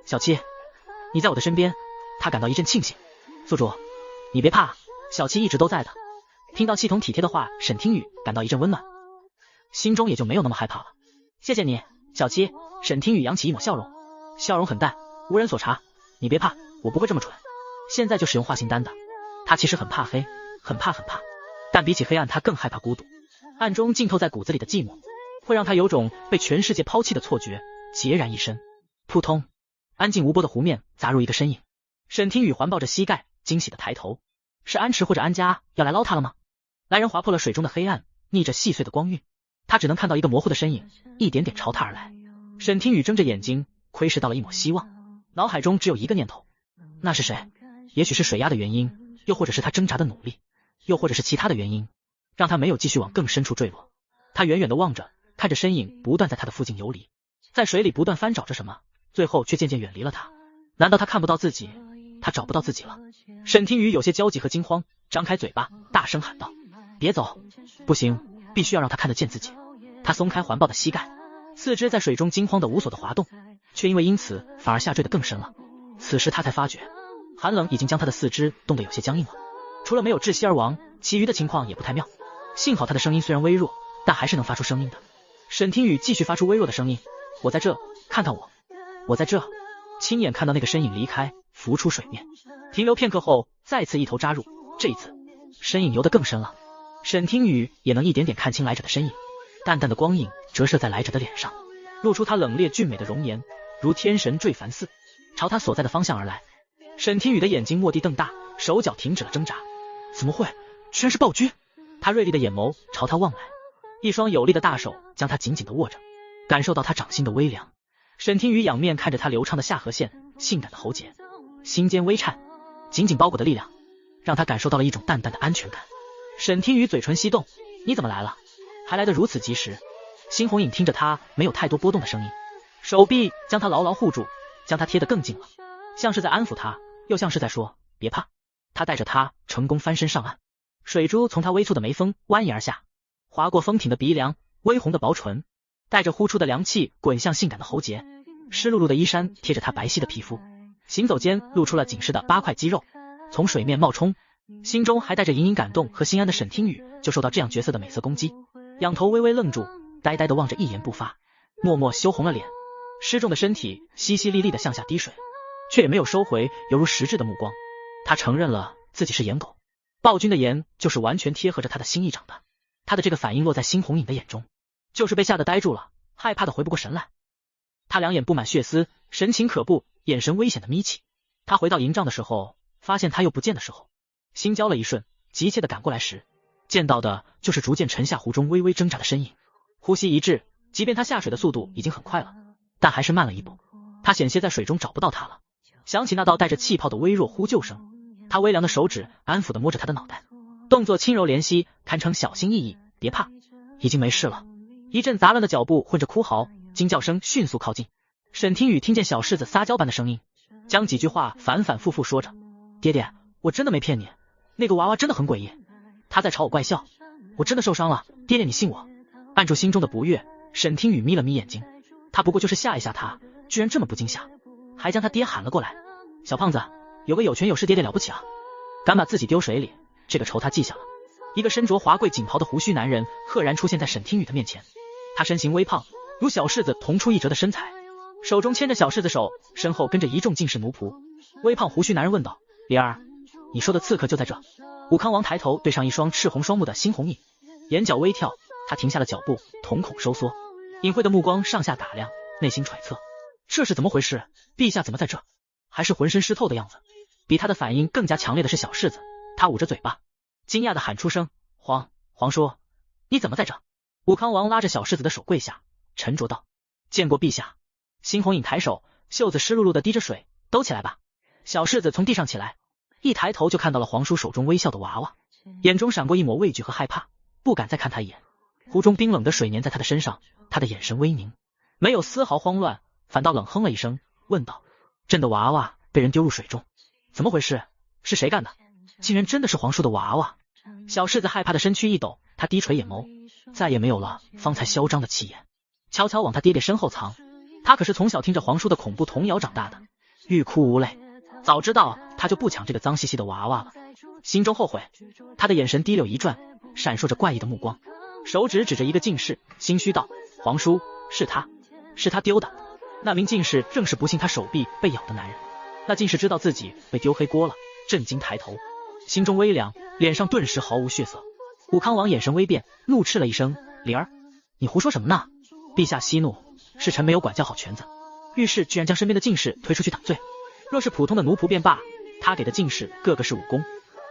小七，你在我的身边。他感到一阵庆幸。宿主，你别怕，小七一直都在的。听到系统体贴的话，沈听雨感到一阵温暖，心中也就没有那么害怕了。谢谢你，小七。沈听雨扬起一抹笑容，笑容很淡，无人所察。你别怕，我不会这么蠢，现在就使用化形丹的。他其实很怕黑，很怕，但比起黑暗，他更害怕孤独。暗中浸透在骨子里的寂寞，会让他有种被全世界抛弃的错觉，孑然一身。扑通，安静无波的湖面砸入一个身影。沈听雨环抱着膝盖，惊喜的抬头，是安池或者安家要来捞他了吗？来人划破了水中的黑暗，逆着细碎的光晕，他只能看到一个模糊的身影，一点点朝他而来。沈听雨睁着眼睛，窥视到了一抹希望，脑海中只有一个念头，那是谁？也许是水压的原因，又或者是他挣扎的努力，又或者是其他的原因，让他没有继续往更深处坠落。他远远地望着，看着身影不断在他的附近游离，在水里不断翻找着什么，最后却渐渐远离了他。难道他看不到自己？他找不到自己了。沈听雨有些焦急和惊慌，张开嘴巴大声喊道：别走！不行，必须要让他看得见自己。他松开环抱的膝盖，四肢在水中惊慌的无所的滑动，却因为因此反而下坠得更深了。此时他才发觉，寒冷已经将他的四肢冻得有些僵硬了，除了没有窒息而亡，其余的情况也不太妙。幸好他的声音虽然微弱，但还是能发出声音的。沈听雨继续发出微弱的声音：我在这，看看我，我在这。亲眼看到那个身影离开，浮出水面，停留片刻后再次一头扎入，这一次身影游得更深了。沈听雨也能一点点看清来者的身影，淡淡的光影折射在来者的脸上，露出他冷冽俊美的容颜，如天神坠凡似，朝他所在的方向而来。沈听雨的眼睛蓦地瞪大，手脚停止了挣扎。怎么会？居然是暴君！他锐利的眼眸朝他望来，一双有力的大手将他紧紧地握着，感受到他掌心的微凉。沈听雨仰面看着他流畅的下颌线，性感的喉结，心间微颤，紧紧包裹的力量让他感受到了一种淡淡的安全感。沈听雨嘴唇翕动：你怎么来了？还来得如此及时。辛红影听着他没有太多波动的声音，手臂将他牢牢护住，将他贴得更近了，像是在安抚他，又像是在说别怕。他带着他成功翻身上岸，水珠从他微蹙的眉峰蜿蜒而下，划过丰挺的鼻梁，微红的薄唇带着呼出的凉气滚向性感的喉结，湿漉漉的衣衫贴着他白皙的皮肤，行走间露出了紧实的8块肌肉从水面冒冲。心中还带着隐隐感动和心安的沈听雨就受到这样角色的美色攻击，仰头微微愣住，呆呆地望着一言不发，默默羞红了脸，失重的身体淅淅沥沥地向下滴水，却也没有收回犹如实质的目光。他承认了自己是颜狗，暴君的颜就是完全贴合着他的心意长的。他的这个反应落在辛红影的眼中，就是被吓得呆住了，害怕的回不过神来。他两眼布满血丝，神情可怖，眼神危险的眯起。他回到营帐的时候，发现他又不见的时候，心焦了一瞬，急切的赶过来时，见到的就是逐渐沉下湖中微微挣扎的身影。呼吸一滞，即便他下水的速度已经很快了，但还是慢了一步。他险些在水中找不到他了。想起那道带着气泡的微弱呼救声，他微凉的手指安抚地摸着他的脑袋，动作轻柔怜惜，堪称小心翼翼。别怕，已经没事了。一阵杂乱的脚步混着哭嚎，惊叫声迅速靠近。沈听雨听见小柿子撒娇般的声音，将几句话反反复复说着：爹爹，我真的没骗你，那个娃娃真的很诡异，他在朝我怪笑，我真的受伤了，爹爹你信我。按住心中的不悦，沈听雨眯了眯眼睛，他不过就是吓一吓他，居然这么不惊吓，还将他爹喊了过来。小胖子，有个有权有势爹爹了不起啊，敢把自己丢水里，这个仇他记下了。一个身着华贵锦袍的胡须男人赫然出现在沈听雨的面前。他身形微胖，如小柿子同出一辙的身材，手中牵着小柿子手，身后跟着一众进士奴仆。微胖胡须男人问道：“灵儿，你说的刺客就在这？”武康王抬头对上一双赤红双目的猩红影，眼角微跳，他停下了脚步，瞳孔收缩，隐晦的目光上下打量，内心揣测：这是怎么回事？陛下怎么在这？还是浑身湿透的样子？比他的反应更加强烈的是小柿子，他捂着嘴巴，惊讶地喊出声：“皇叔，你怎么在这？”武康王拉着小柿子的手跪下，沉着道：“见过陛下。”猩红影抬手，袖子湿漉漉的滴着水，兜起来吧。小柿子从地上起来，一抬头就看到了皇叔手中微笑的娃娃，眼中闪过一抹畏惧和害怕，不敢再看他一眼。湖中冰冷的水粘在他的身上，他的眼神微凝，没有丝毫慌乱，反倒冷哼了一声，问道：“朕的娃娃被人丢入水中，怎么回事？是谁干的？竟然真的是皇叔的娃娃！”小柿子害怕的身躯一抖，他低垂眼眸，再也没有了方才嚣张的气焰，悄悄往他爹爹身后藏。他可是从小听着皇叔的恐怖童谣长大的，欲哭无泪。早知道他就不抢这个脏兮兮的娃娃了，心中后悔。他的眼神滴溜一转，闪烁着怪异的目光，手指指着一个进士，心虚道：“皇叔，是他丢的。”那名进士正是不幸他手臂被咬的男人。那进士知道自己被丢黑锅了，震惊抬头，心中微凉，脸上顿时毫无血色。武康王眼神微变，怒斥了一声：“灵儿，你胡说什么呢？陛下息怒，是臣没有管教好犬子。”御史居然将身边的进士推出去打罪。若是普通的奴仆便罢，他给的进士个个是武功，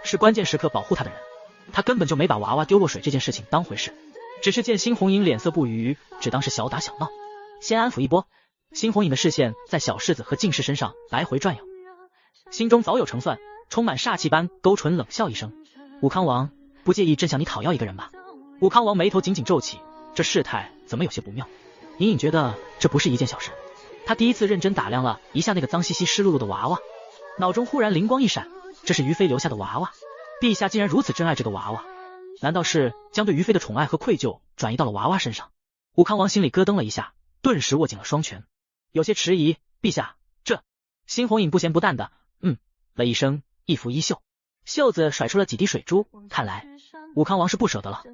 是关键时刻保护他的人。他根本就没把娃娃丢落水这件事情当回事，只是见猩红影脸色不愉，只当是小打小闹，先安抚一波。猩红影的视线在小柿子和进士身上来回转悠，心中早有成算，充满煞气般勾唇冷笑一声：“武康王，不介意朕向你讨要一个人吧？”武康王眉头紧紧皱起，这事态怎么有些不妙？隐隐觉得这不是一件小事。他第一次认真打量了一下那个脏兮兮湿漉漉的娃娃，脑中忽然灵光一闪，这是于妃留下的娃娃，陛下竟然如此珍爱这个娃娃，难道是将对于妃的宠爱和愧疚转移到了娃娃身上？武康王心里咯噔了一下，顿时握紧了双拳，有些迟疑：“陛下，这……”猩红影不咸不淡的了一声，一拂衣袖，袖子甩出了几滴水珠，看来武康王是不舍得了。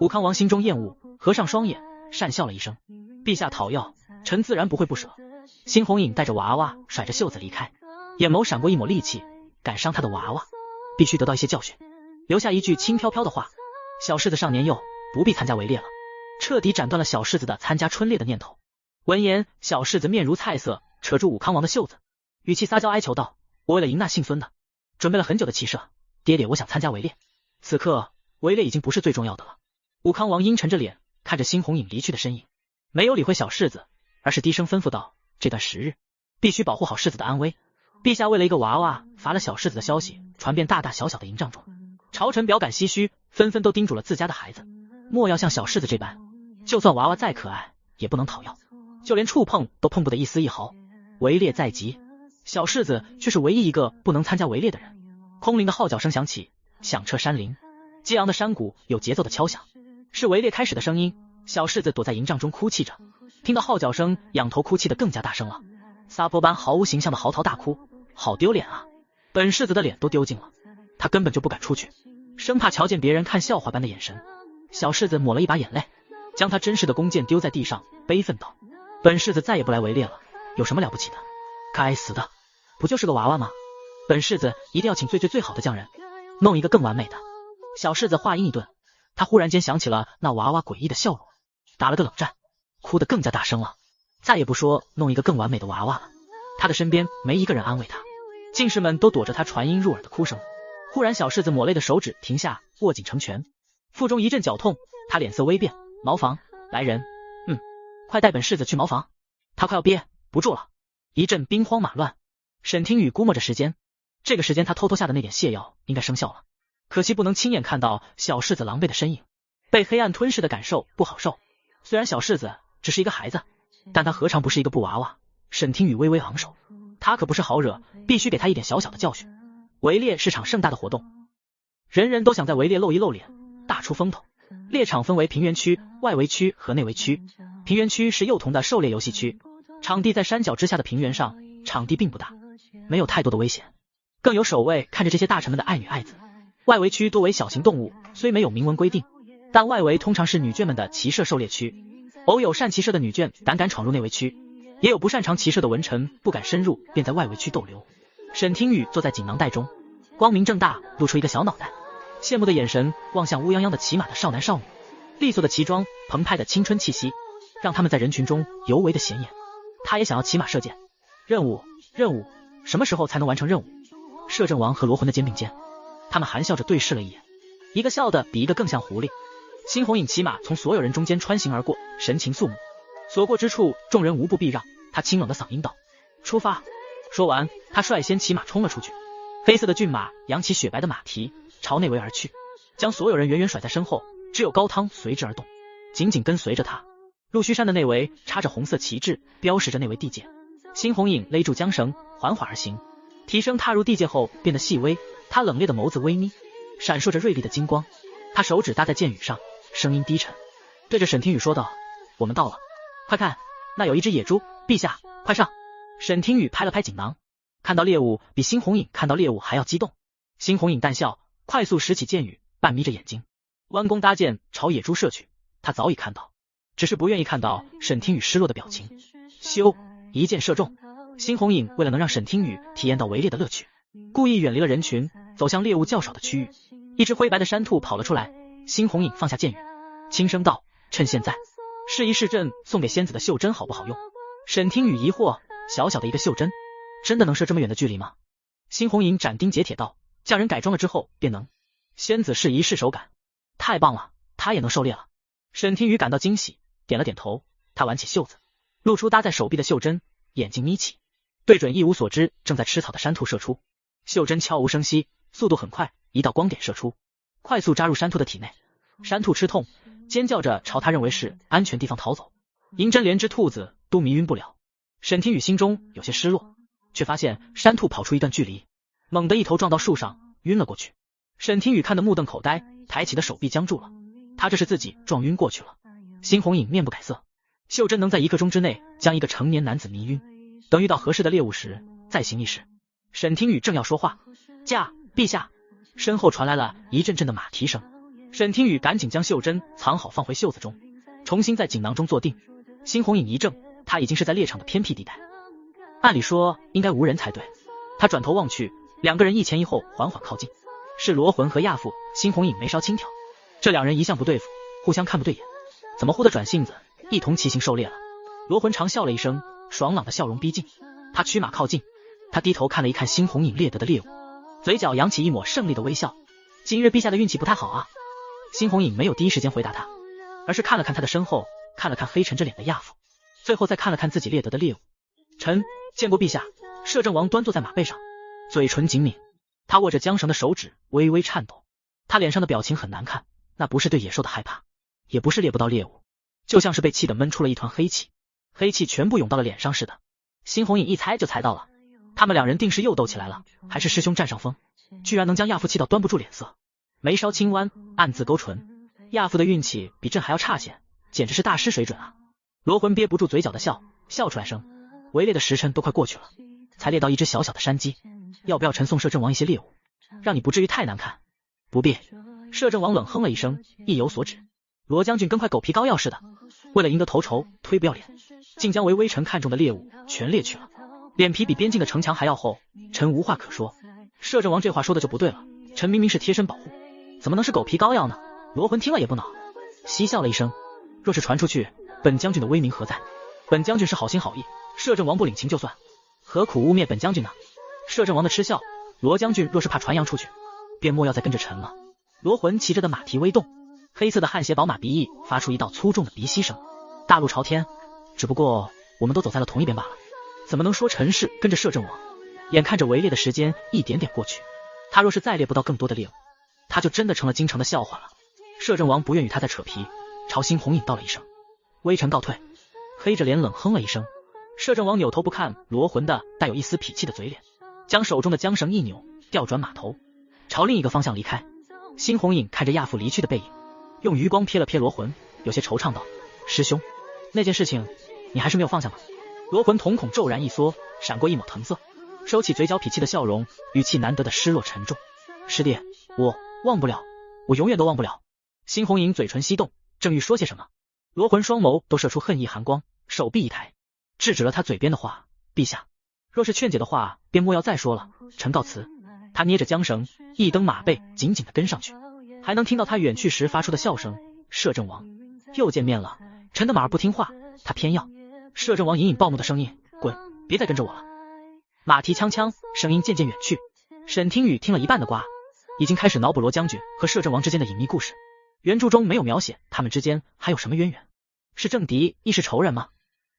武康王心中厌恶，合上双眼，讪笑了一声：“陛下讨要，臣自然不会不舍。”猩红影带着娃娃甩着袖子离开，眼眸闪过一抹戾气，敢伤他的娃娃，必须得到一些教训。留下一句轻飘飘的话：“小柿子尚年幼，不必参加围猎了。”彻底斩断了小柿子的参加春猎的念头。闻言，小柿子面如菜色，扯住武康王的袖子，语气撒娇哀求道：“我为了迎那幸孙的，准备了很久的骑射，爹爹，我想参加围猎。”此刻围猎已经不是最重要的了。武康王阴沉着脸看着猩红影离去的身影，没有理会小柿子，而是低声吩咐道：“这段时日必须保护好柿子的安危。陛下为了一个娃娃罚了小柿子的消息传遍大大小小的营帐中，朝臣表感唏嘘，纷纷都叮嘱了自家的孩子，莫要像小柿子这般，就算娃娃再可爱也不能讨要，就连触碰都碰不得一丝一毫。围猎在即，小柿子却是唯一一个不能参加围猎的人。”空灵的号角声响起，响彻山林，激昂的山谷有节奏的敲响，是围猎开始的声音。小柿子躲在营帐中哭泣着，听到号角声，仰头哭泣得更加大声了，撒泼般毫无形象的嚎啕大哭，好丢脸啊！本柿子的脸都丢尽了，他根本就不敢出去，生怕瞧见别人看笑话般的眼神。小柿子抹了一把眼泪，将他珍视的弓箭丢在地上，悲愤道：“本柿子再也不来围猎了，有什么了不起的？该死的，不就是个娃娃吗？本柿子一定要请最好的匠人，弄一个更完美的。”小柿子话音一顿，他忽然间想起了那娃娃诡异的笑容，打了个冷战，哭得更加大声了，再也不说弄一个更完美的娃娃了。他的身边没一个人安慰他，进士们都躲着他传音入耳的哭声。忽然小柿子抹泪的手指停下，握紧成拳，腹中一阵绞痛，他脸色微变：“茅房来人，快带本柿子去茅房，他快要憋不住了。”一阵兵荒马乱，沈听雨估摸着时间，这个时间他偷偷下的那点泻药应该生效了，可惜不能亲眼看到小柿子狼狈的身影，被黑暗吞噬的感受不好受。虽然小柿子只是一个孩子，但他何尝不是一个布娃娃？沈听雨微微昂首，他可不是好惹，必须给他一点小小的教训。围猎是场盛大的活动，人人都想在围猎露一露脸，大出风头。猎场分为平原区、外围区和内围区。平原区是幼童的狩猎游戏区，场地在山脚之下的平原上，场地并不大，没有太多的危险，更有守卫看着这些大臣们的爱女爱子。外围区多为小型动物，虽没有明文规定，但外围通常是女眷们的骑射狩猎区，偶有善骑射的女眷胆敢闯入内围区，也有不擅长骑射的文臣不敢深入，便在外围区逗留。沈听雨坐在锦囊袋中，光明正大露出一个小脑袋，羡慕的眼神望向乌泱泱的骑马的少男少女，利索的骑装，澎湃的青春气息，让他们在人群中尤为的显眼。他也想要骑马射箭。任务，什么时候才能完成任务？摄政王和罗魂的肩并肩，他们含笑着对视了一眼，一个笑得比一个更像狐狸。猩红影骑马从所有人中间穿行而过，神情肃穆，所过之处众人无不避让。他清冷的嗓音道：出发。说完，他率先骑马冲了出去，黑色的骏马扬起雪白的马蹄，朝内围而去，将所有人远远甩在身后，只有高汤随之而动，紧紧跟随着他。鹿须山的内围插着红色旗帜，标识着内围地界。猩红影勒住缰绳，缓缓而行，蹄声踏入地界后变得细微，他冷冽的眸子微眯，闪烁着锐利的金光。他手指搭在箭羽上，声音低沉，对着沈听雨说道：我们到了，快看，那有一只野猪，陛下，快上。沈听雨拍了拍锦囊，看到猎物比猩红影看到猎物还要激动。猩红影淡笑，快速拾起箭羽，半眯着眼睛，弯弓搭箭朝野猪射去。他早已看到，只是不愿意看到沈听雨失落的表情。咻，一箭射中。猩红影为了能让沈听雨体验到围猎的乐趣，故意远离了人群，走向猎物较少的区域。一只灰白的山兔跑了出来，猩红影放下箭羽，轻声道：趁现在，试一试朕送给仙子的袖珍好不好用？沈听雨疑惑，小小的一个袖珍，真的能射这么远的距离吗？猩红影斩钉截铁道：匠人改装了之后便能。仙子是一试手感，太棒了，他也能狩猎了。沈听雨感到惊喜，点了点头。他挽起袖子，露出搭在手臂的袖珍，眼睛眯起，对准一无所知正在吃草的山兔射出。袖珍悄无声息，速度很快，一道光点射出，快速扎入山兔的体内。山兔吃痛，尖叫着朝他认为是安全地方逃走。银针连只兔子都迷晕不了。沈听雨心中有些失落，却发现山兔跑出一段距离，猛地一头撞到树上，晕了过去。沈听雨看得目瞪口呆，抬起的手臂僵住了，他这是自己撞晕过去了。猩红影面不改色，袖珍能在1刻钟之内将一个成年男子迷晕，等遇到合适的猎物时再行一试。沈听雨正要说话，驾，陛下！身后传来了一阵阵的马蹄声。沈听雨赶紧将袖珍藏好，放回袖子中，重新在锦囊中坐定。猩红影一怔，他已经是在猎场的偏僻地带，按理说应该无人才对。他转头望去，两个人一前一后缓缓靠近，是罗魂和亚父。猩红影眉梢轻挑，这两人一向不对付，互相看不对眼，怎么忽地转性子，一同骑行狩猎了？罗魂长笑了一声，爽朗的笑容逼近，他驱马靠近，他低头看了一看猩红影猎得的猎物，嘴角扬起一抹胜利的微笑。今日陛下的运气不太好啊。猩红影没有第一时间回答他，而是看了看他的身后，看了看黑沉着脸的亚父，最后再看了看自己猎得的猎物。臣见过陛下。摄政王端坐在马背上，嘴唇紧抿，他握着缰绳的手指微微颤抖，他脸上的表情很难看，那不是对野兽的害怕，也不是猎不到猎物，就像是被气得闷出了一团黑气，黑气全部涌到了脸上似的。猩红影一猜就猜到了，他们两人定是又斗起来了，还是师兄占上风，居然能将亚父气到端不住脸色。眉梢轻弯，暗自勾唇，亚父的运气比朕还要差些，简直是大师水准啊。罗魂憋不住嘴角的笑，笑出来声。围猎的时辰都快过去了，才猎到一只小小的山鸡，要不要臣送摄政王一些猎物，让你不至于太难看？不必。摄政王冷哼了一声，意有所指。罗将军跟块狗皮膏药似的，为了赢得头筹，忒不要脸，竟将为微臣看中的猎物全猎去了，脸皮比边境的城墙还要厚，臣无话可说。摄政王这话说的就不对了，臣明明是贴身保护，怎么能是狗皮膏药呢？罗魂听了也不恼，嬉笑了一声，若是传出去，本将军的威名何在？本将军是好心好意，摄政王不领情就算，何苦污蔑本将军呢？摄政王的嗤笑，罗将军若是怕传扬出去，便莫要再跟着臣了。罗魂骑着的马蹄微动，黑色的汗血宝马鼻翼发出一道粗重的鼻息声。大路朝天，只不过我们都走在了同一边罢了，怎么能说臣是跟着摄政王？眼看着围猎的时间一点点过去，他若是再猎不到更多的猎物，他就真的成了京城的笑话了。摄政王不愿与他再扯皮，朝猩红影道了一声，微臣告退。黑着脸冷哼了一声，摄政王扭头不看罗魂的带有一丝痞气的嘴脸，将手中的缰绳一扭，调转马头，朝另一个方向离开。猩红影看着亚父离去的背影，用余光瞥了瞥罗魂，有些惆怅道：师兄，那件事情你还是没有放下吗？罗魂瞳孔骤然一缩，闪过一抹疼色，收起嘴角痞气的笑容，语气难得的失落沉重。师弟，忘不了，我永远都忘不了。辛红影嘴唇翕动，正欲说些什么，罗魂双眸都射出恨意寒光，手臂一抬，制止了他嘴边的话。陛下，若是劝解的话，便莫要再说了，臣告辞。他捏着缰绳，一蹬马背，紧紧地跟上去，还能听到他远去时发出的笑声。摄政王，又见面了，臣的马儿不听话，他偏要。摄政王隐隐暴怒的声音，滚，别再跟着我了。马蹄锵锵，声音渐渐远去。沈听雨听了一半的瓜，已经开始脑补罗将军和摄政王之间的隐秘故事。原著中没有描写他们之间还有什么渊源，是政敌亦是仇人吗？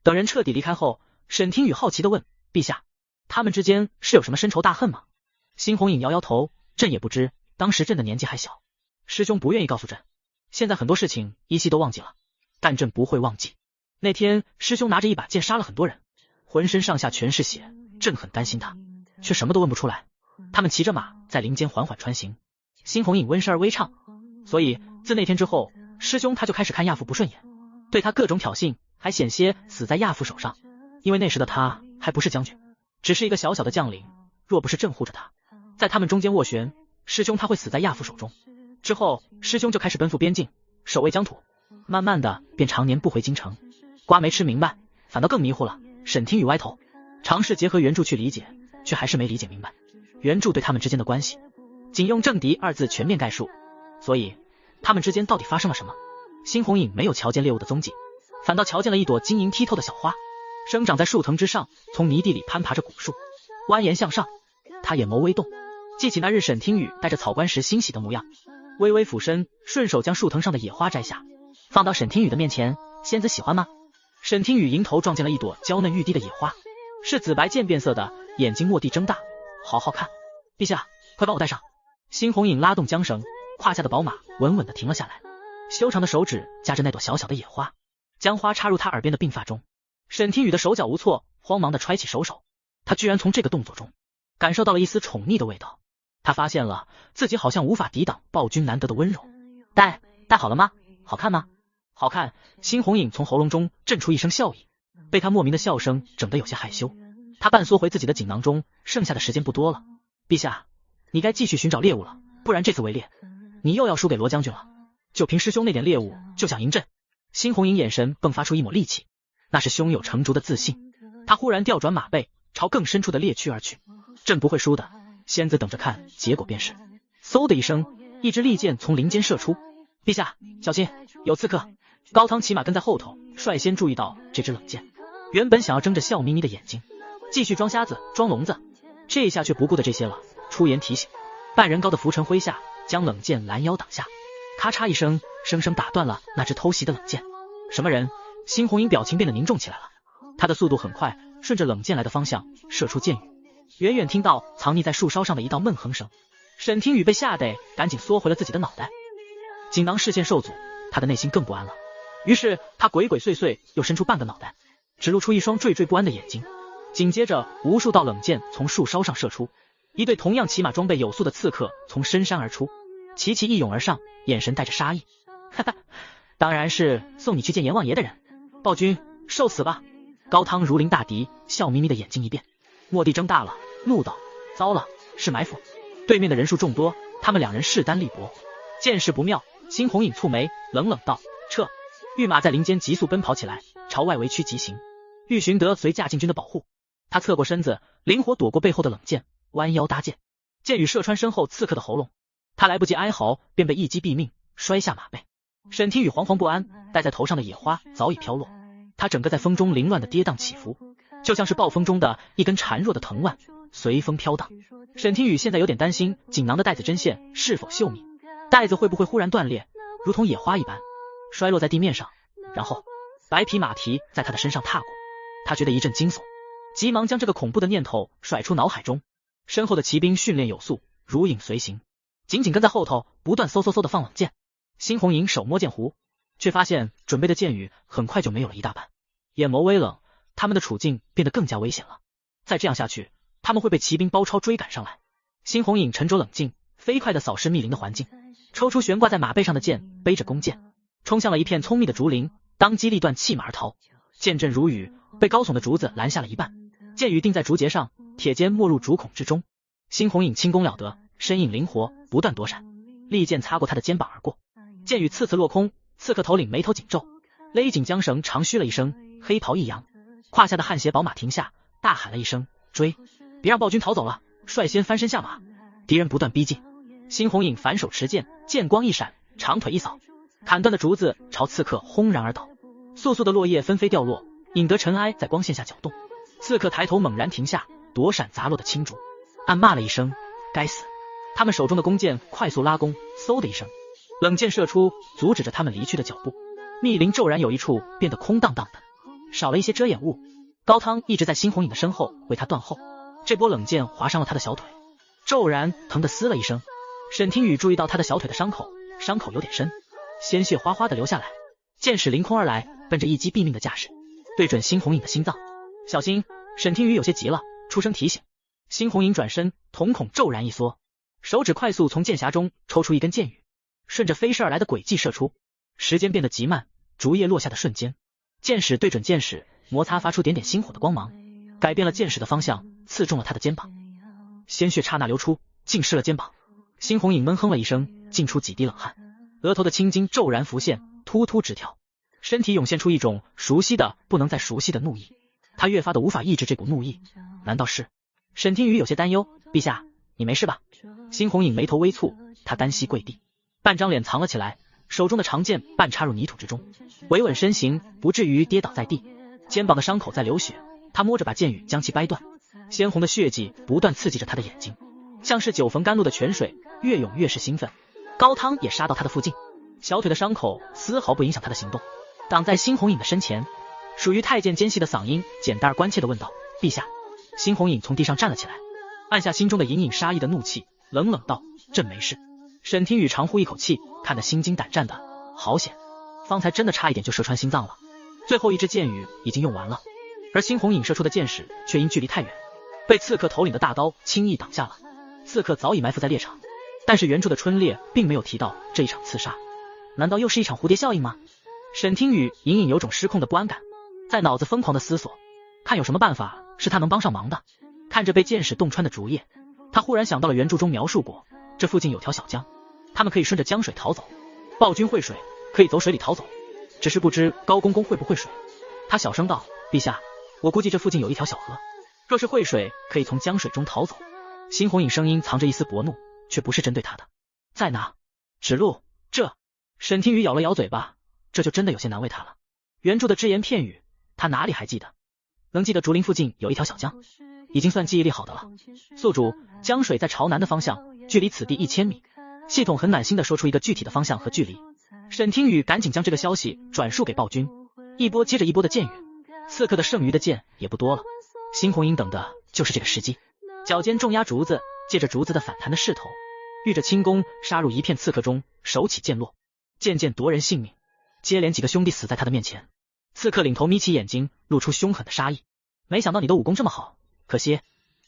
等人彻底离开后，沈听雨好奇地问，陛下，他们之间是有什么深仇大恨吗？辛红影摇摇头，朕也不知，当时朕的年纪还小，师兄不愿意告诉朕，现在很多事情依稀都忘记了，但朕不会忘记。那天师兄拿着一把剑杀了很多人，浑身上下全是血，朕很担心他，却什么都问不出来。他们骑着马在林间缓缓穿行，辛红影温声而微唱，所以自那天之后，师兄他就开始看亚父不顺眼，对他各种挑衅，还险些死在亚父手上。因为那时的他还不是将军，只是一个小小的将领，若不是朕护着他，在他们中间斡旋，师兄他会死在亚父手中。之后师兄就开始奔赴边境，守卫疆土，慢慢的便常年不回京城。瓜没吃明白，反倒更迷糊了。沈听雨歪头，尝试结合原著去理解，却还是没理解明白原著对他们之间的关系，仅用政敌二字全面概述，所以他们之间到底发生了什么？辛红影没有瞧见猎物的踪迹，反倒瞧见了一朵晶莹剔透的小花，生长在树藤之上，从泥地里攀爬着古树，蜿蜒向上。他眼眸微动，记起那日沈听雨带着草冠时欣喜的模样，微微俯身，顺手将树藤上的野花摘下，放到沈听雨的面前。仙子喜欢吗？沈听雨迎头撞见了一朵娇嫩欲滴的野花，是紫白渐变色的，眼睛蓦地睁大，好好看。陛下，快帮我带上。辛红影拉动缰绳，胯下的宝马稳稳地停了下来，修长的手指夹着那朵小小的野花，将花插入他耳边的鬓发中。沈听雨的手脚无措，慌忙地揣起手手，他居然从这个动作中感受到了一丝宠溺的味道。他发现了自己好像无法抵挡暴君难得的温柔。带好了吗？好看吗？好看。辛红影从喉咙中震出一声笑意，被他莫名的笑声整得有些害羞。他半缩回自己的锦囊中，剩下的时间不多了。陛下，你该继续寻找猎物了，不然这次围猎你又要输给罗将军了。就凭师兄那点猎物就想赢朕？辛红影眼神迸发出一抹戾气，那是胸有成竹的自信。他忽然调转马背，朝更深处的猎区而去。朕不会输的，仙子等着看结果便是。嗖的一声，一支利箭从林间射出。陛下小心，有刺客。高汤骑马跟在后头，率先注意到这支冷箭，原本想要睁着笑眯眯的眼睛继续装瞎子装聋子，这一下却不顾的这些了，出言提醒。半人高的拂尘挥下，将冷箭拦腰挡下，咔嚓一声，生生打断了那只偷袭的冷箭。什么人？辛红影表情变得凝重起来了，他的速度很快，顺着冷箭来的方向射出箭雨。远远听到藏匿在树梢上的一道闷哼声，沈听雨被吓得赶紧缩回了自己的脑袋。锦囊视线受阻，他的内心更不安了。于是他鬼鬼祟祟又伸出半个脑袋，只露出一双惴惴不安的眼睛。紧接着无数道冷箭从树梢上射出，一队同样骑马装备有素的刺客从深山而出，齐齐一拥而上，眼神带着杀意。哈哈，当然是送你去见阎王爷的人，暴君受死吧。高汤如临大敌，笑眯眯的眼睛一变，蓦地睁大了，怒道：糟了，是埋伏。对面的人数众多，他们两人势单力薄，见势不妙。辛红影蹙眉，冷冷道：撤。御马在林间急速奔跑起来，朝外围区急行。玉寻德随驾进军的保护，他侧过身子，灵活躲过背后的冷箭，弯腰搭箭，箭雨射穿身后刺客的喉咙，他来不及哀嚎，便被一击毙命，摔下马背。沈听雨惶惶不安，戴在头上的野花早已飘落，他整个在风中凌乱的跌宕起伏，就像是暴风中的一根孱弱的藤蔓，随风飘荡。沈听雨现在有点担心锦囊的带子针线是否秀密，带子会不会忽然断裂，如同野花一般摔落在地面上，然后白匹马蹄在他的身上踏过。他觉得一阵惊悚，急忙将这个恐怖的念头甩出脑海中。身后的骑兵训练有素，如影随形，紧紧跟在后头，不断嗖嗖嗖的放冷箭。辛红影手摸剑壶，却发现准备的箭雨很快就没有了一大半，眼眸微冷，他们的处境变得更加危险了。再这样下去，他们会被骑兵包抄追赶上来。辛红影沉着冷静，飞快地扫视密林的环境，抽出悬挂在马背上的剑，背着弓箭冲向了一片葱密的竹林，当机立断，弃马而逃。剑阵如雨，被高耸的竹子拦下了一半，剑雨定在竹节上，铁尖没入竹孔之中。辛红影轻功了得，身影灵活，不断躲闪。利剑擦过他的肩膀而过，剑雨次次落空。刺客头领眉头紧皱，勒紧缰绳，长吁了一声，黑袍一扬，胯下的汗鞋宝马停下，大喊了一声：“追！别让暴君逃走了！”率先翻身下马。敌人不断逼近，猩红影反手持剑，剑光一闪，长腿一扫，砍断的竹子朝刺客轰然而倒，簌簌的落叶纷飞掉落，引得尘埃在光线下搅动。刺客抬头猛然停下，躲闪砸落的青竹，暗骂了一声：“该死！”他们手中的弓箭快速拉弓，嗖的一声，冷箭射出，阻止着他们离去的脚步。密林骤然有一处变得空荡荡的，少了一些遮掩物。高汤一直在猩红影的身后为他断后，这波冷箭划伤了他的小腿，骤然疼得嘶了一声。沈听雨注意到他的小腿的伤口有点深，鲜血哗哗的流下来。箭矢凌空而来，奔着一击毙命的架势，对准猩红影的心脏。小心！沈听雨有些急了，出声提醒。猩红影转身，瞳孔骤然一缩，手指快速从剑匣中抽出一根箭羽，顺着飞逝而来的轨迹射出。时间变得极慢，竹叶落下的瞬间，箭矢对准箭矢，摩擦发出点点星火的光芒，改变了箭矢的方向，刺中了他的肩膀。鲜血刹那流出，浸湿了肩膀。猩红影闷哼了一声，浸出几滴冷汗，额头的青筋骤然浮现，突突直跳，身体涌现出一种熟悉的不能再熟悉的怒意。他越发的无法抑制这股怒意，难道是？沈听雨有些担忧：“陛下，你没事吧？”猩红影眉头微蹙，他单膝跪地，半张脸藏了起来，手中的长剑半插入泥土之中，维稳身形，不至于跌倒在地。肩膀的伤口在流血，他摸着把剑羽将其掰断，鲜红的血迹不断刺激着他的眼睛，像是久逢甘露的泉水，越涌越是兴奋。高汤也杀到他的附近，小腿的伤口丝毫不影响他的行动，挡在猩红影的身前。属于太监尖细的嗓音简单而关切地问道：“陛下。”猩红影从地上站了起来，按下心中的隐隐杀意的怒气，冷冷道：“朕没事。”沈听雨长呼一口气，看得心惊胆战的，好险，方才真的差一点就射穿心脏了。最后一支箭羽已经用完了，而猩红影射出的箭矢却因距离太远，被刺客头领的大刀轻易挡下了。刺客早已埋伏在猎场，但是原著的春猎并没有提到这一场刺杀，难道又是一场蝴蝶效应吗？沈听雨隐隐有种失控的不安感，在脑子疯狂的思索，看有什么办法是他能帮上忙的。看着被箭矢洞穿的竹叶，他忽然想到了原著中描述过，这附近有条小江，他们可以顺着江水逃走。暴君会水，可以走水里逃走，只是不知高公公会不会水。他小声道：“陛下，我估计这附近有一条小河，若是会水，可以从江水中逃走。”猩红影声音藏着一丝薄怒，却不是针对他的。在哪？指路。这。沈听雨咬了咬嘴巴，这就真的有些难为他了。原著的只言片语，他哪里还记得？能记得竹林附近有一条小江，已经算记忆力好的了。宿主，江水在朝南的方向，距离此地1000米。系统很暖心的说出一个具体的方向和距离。沈听雨赶紧将这个消息转述给暴君，一波接着一波的箭雨，刺客的剩余的箭也不多了。猩红影等的就是这个时机，脚尖重压竹子，借着竹子的反弹的势头，遇着轻功杀入一片刺客中，手起剑落，渐渐夺人性命。接连几个兄弟死在他的面前，刺客领头眯起眼睛，露出凶狠的杀意。没想到你的武功这么好，可惜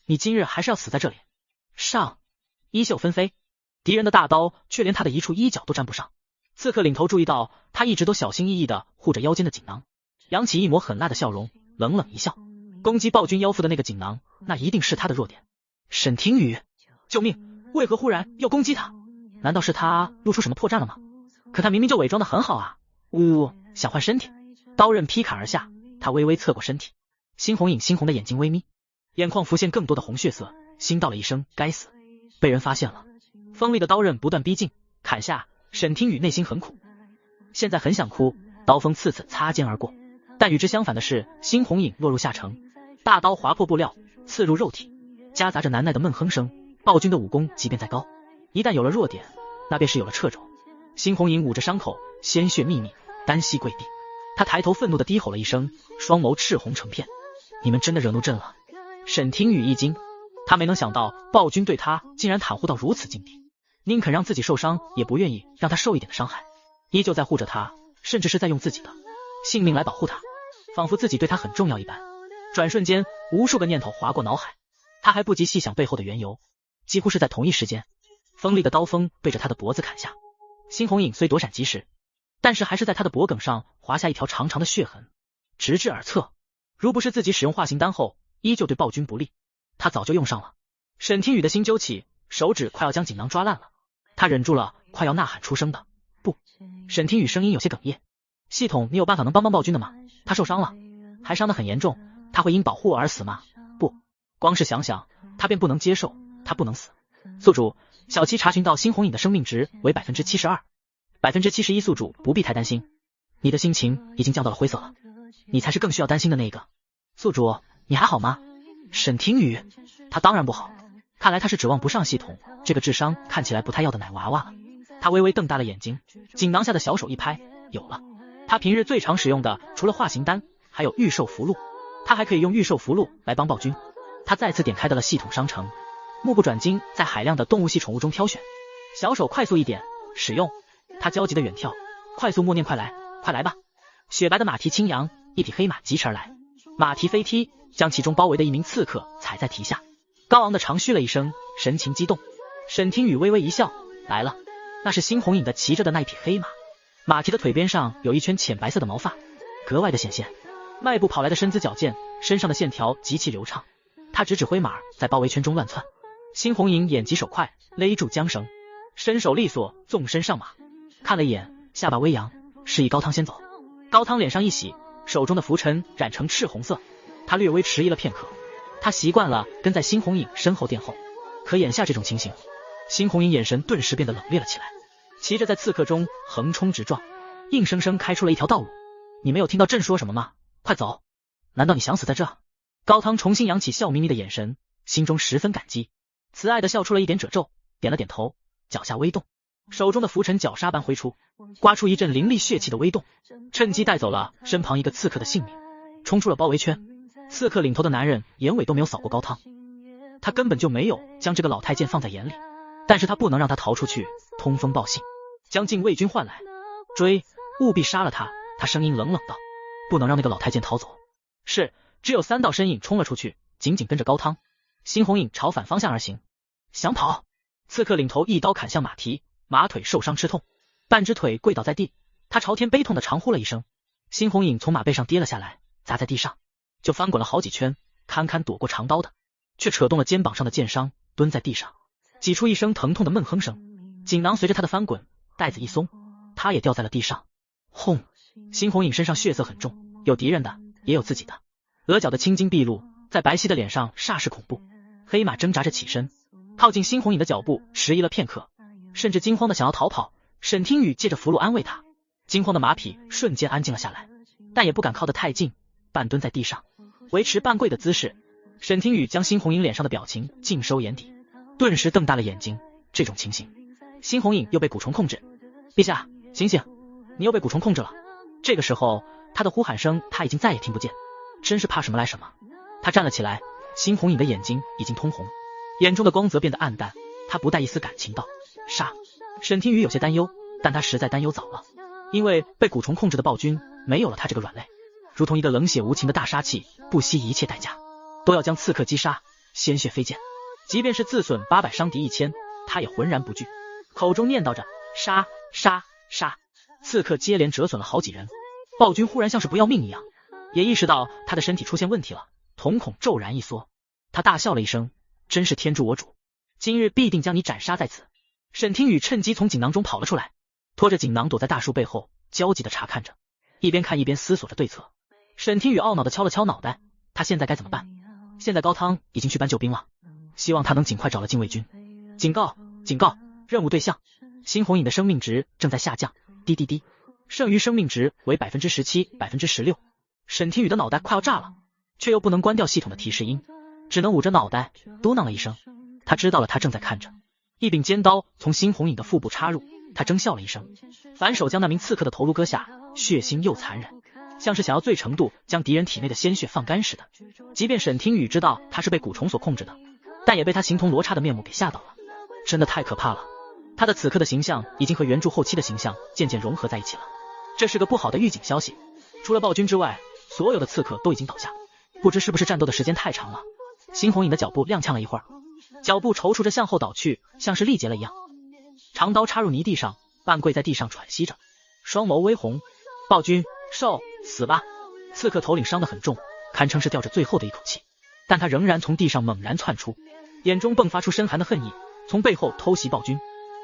你今日还是要死在这里。上！衣袖纷飞，敌人的大刀却连他的一处衣角都沾不上。刺客领头注意到他一直都小心翼翼地护着腰间的锦囊，扬起一抹狠辣的笑容，冷冷一笑。攻击暴君腰腹的那个锦囊，那一定是他的弱点。沈听雨，救命！为何忽然要攻击他？难道是他露出什么破绽了吗？可他明明就伪装得很好啊！呜，想换身体？刀刃劈砍而下，他微微侧过身体。猩红影猩红的眼睛微眯，眼眶浮现更多的红血色，心道了一声该死，被人发现了。锋利的刀刃不断逼近，砍下。沈听雨内心很苦，现在很想哭，刀锋刺刺擦肩而过。但与之相反的是，猩红影落入下乘，大刀划破布料，刺入肉体，夹杂着难耐的闷哼声。暴君的武功即便再高，一旦有了弱点，那便是有了掣肘。猩红影捂着伤口，鲜血密密，单膝跪地。他抬头愤怒地低吼了一声，双眸赤红成片。你们真的惹怒朕了？沈听雨一惊，他没能想到暴君对他竟然袒护到如此境地，宁肯让自己受伤，也不愿意让他受一点的伤害，依旧在护着他，甚至是在用自己的性命来保护他，仿佛自己对他很重要一般。转瞬间，无数个念头划过脑海，他还不及细想背后的缘由。几乎是在同一时间，锋利的刀锋背着他的脖子砍下。猩红影虽躲闪及时，但是还是在他的脖颈上划下一条长长的血痕，直至耳侧。如不是自己使用化形丹后依旧对暴君不利，他早就用上了。沈听雨的心揪起，手指快要将锦囊抓烂了。他忍住了快要呐喊出声的不。沈听雨声音有些哽咽，系统，你有办法能帮暴君的吗？他受伤了，还伤得很严重，他会因保护我而死吗？不，光是想想他便不能接受，他不能死。宿主，小七查询到猩红影的生命值为 72%，71%宿主不必太担心，你的心情已经降到了灰色了，你才是更需要担心的那一个。宿主，你还好吗？沈听雨，他当然不好，看来他是指望不上系统这个智商看起来不太要的奶娃娃了。他微微瞪大了眼睛，锦囊下的小手一拍，有了。他平日最常使用的除了化形丹，还有御兽符箓，他还可以用御兽符箓来帮暴君。他再次点开了系统商城，目不转睛在海量的动物系宠物中挑选，小手快速一点使用，他焦急的远眺，快速默念快来，快来吧。雪白的马蹄轻扬，一匹黑马疾驰而来，马蹄飞踢，将其中包围的一名刺客踩在蹄下，高昂的长吁了一声，神情激动。沈听雨微微一笑，来了，那是猩红影的骑着的那一匹黑马，马蹄的腿边上有一圈浅白色的毛发，格外的显现，迈步跑来的身姿矫健，身上的线条极其流畅，他直指挥马在包围圈中乱窜。猩红影眼疾手快，勒住缰绳，身手利索，纵身上马，看了一眼，下巴微扬，示意高汤先走。高汤脸上一喜，手中的拂尘染成赤红色，他略微迟疑了片刻，他习惯了跟在猩红影身后殿后，可眼下这种情形，猩红影眼神顿时变得冷冽了起来，骑着在刺客中横冲直撞，硬生生开出了一条道路。你没有听到朕说什么吗？快走！难道你想死在这？高汤重新扬起笑眯眯的眼神，心中十分感激，慈爱的笑出了一点褶皱，点了点头，脚下微动，手中的拂尘绞杀般挥出，刮出一阵凌厉血气的微动，趁机带走了身旁一个刺客的性命，冲出了包围圈。刺客领头的男人眼尾都没有扫过高汤，他根本就没有将这个老太监放在眼里，但是他不能让他逃出去，通风报信，将禁卫军唤来，追，务必杀了他。他声音冷冷道，不能让那个老太监逃走。是，只有3道身影冲了出去，紧紧跟着高汤。猩红影朝反方向而行，想跑，刺客领头一刀砍向马蹄，马腿受伤吃痛，半只腿跪倒在地，他朝天悲痛的长呼了一声。猩红影从马背上跌了下来，砸在地上，就翻滚了好几圈，堪堪躲过长刀的，却扯动了肩膀上的剑伤，蹲在地上，挤出一声疼痛的闷哼声。锦囊随着他的翻滚，带子一松，他也掉在了地上。轰！猩红影身上血色很重，有敌人的，也有自己的，额角的青筋毕露，在白皙的脸上煞是恐怖。黑马挣扎着起身，靠近猩红影的脚步，迟疑了片刻，甚至惊慌的想要逃跑。沈听雨借着符箓安慰他，惊慌的马匹瞬间安静了下来，但也不敢靠得太近，半蹲在地上，维持半跪的姿势。沈听雨将猩红影脸上的表情尽收眼底，顿时瞪大了眼睛。这种情形，猩红影又被蛊虫控制。陛下，醒醒，你又被蛊虫控制了。这个时候，他的呼喊声他已经再也听不见，真是怕什么来什么。他站了起来，猩红影的眼睛已经通红，眼中的光泽变得暗淡，他不带一丝感情道：杀！沈听雨有些担忧，但他实在担忧早了，因为被蛊虫控制的暴君没有了他这个软肋，如同一个冷血无情的大杀器，不惜一切代价都要将刺客击杀，鲜血飞溅，即便是自损800伤敌1000，他也浑然不惧，口中念叨着杀杀杀。刺客接连折损了好几人，暴君忽然像是不要命一样，也意识到他的身体出现问题了，瞳孔骤然一缩，他大笑了一声，真是天助我主，今日必定将你斩杀在此。沈听雨趁机从锦囊中跑了出来，拖着锦囊躲在大树背后，焦急的查看着，一边看一边思索着对策。沈听雨懊恼的敲了敲脑袋，他现在该怎么办？现在高汤已经去搬救兵了，希望他能尽快找了禁卫军。警告，警告，任务对象，猩红影的生命值正在下降，滴滴滴，剩余生命值为 17%、16%。沈听雨的脑袋快要炸了，却又不能关掉系统的提示音，只能捂着脑袋嘟囔了一声。他知道了，他正在看着。一柄尖刀从猩红影的腹部插入，他狰笑了一声，反手将那名刺客的头颅割下，血腥又残忍，像是想要最程度将敌人体内的鲜血放干似的。即便沈听雨知道他是被蛊虫所控制的，但也被他形同罗刹的面目给吓到了，真的太可怕了。他的此刻的形象已经和原著后期的形象渐渐融合在一起了，这是个不好的预警消息。除了暴君之外，所有的刺客都已经倒下，不知是不是战斗的时间太长了。猩红影的脚步踉跄了一会儿，脚步踌躇着向后倒去，像是力竭了一样，长刀插入泥地上，半跪在地上喘息着，双眸微红。暴君，受死吧！刺客头领伤得很重，堪称是吊着最后的一口气，但他仍然从地上猛然窜出，眼中迸发出深寒的恨意，从背后偷袭暴君。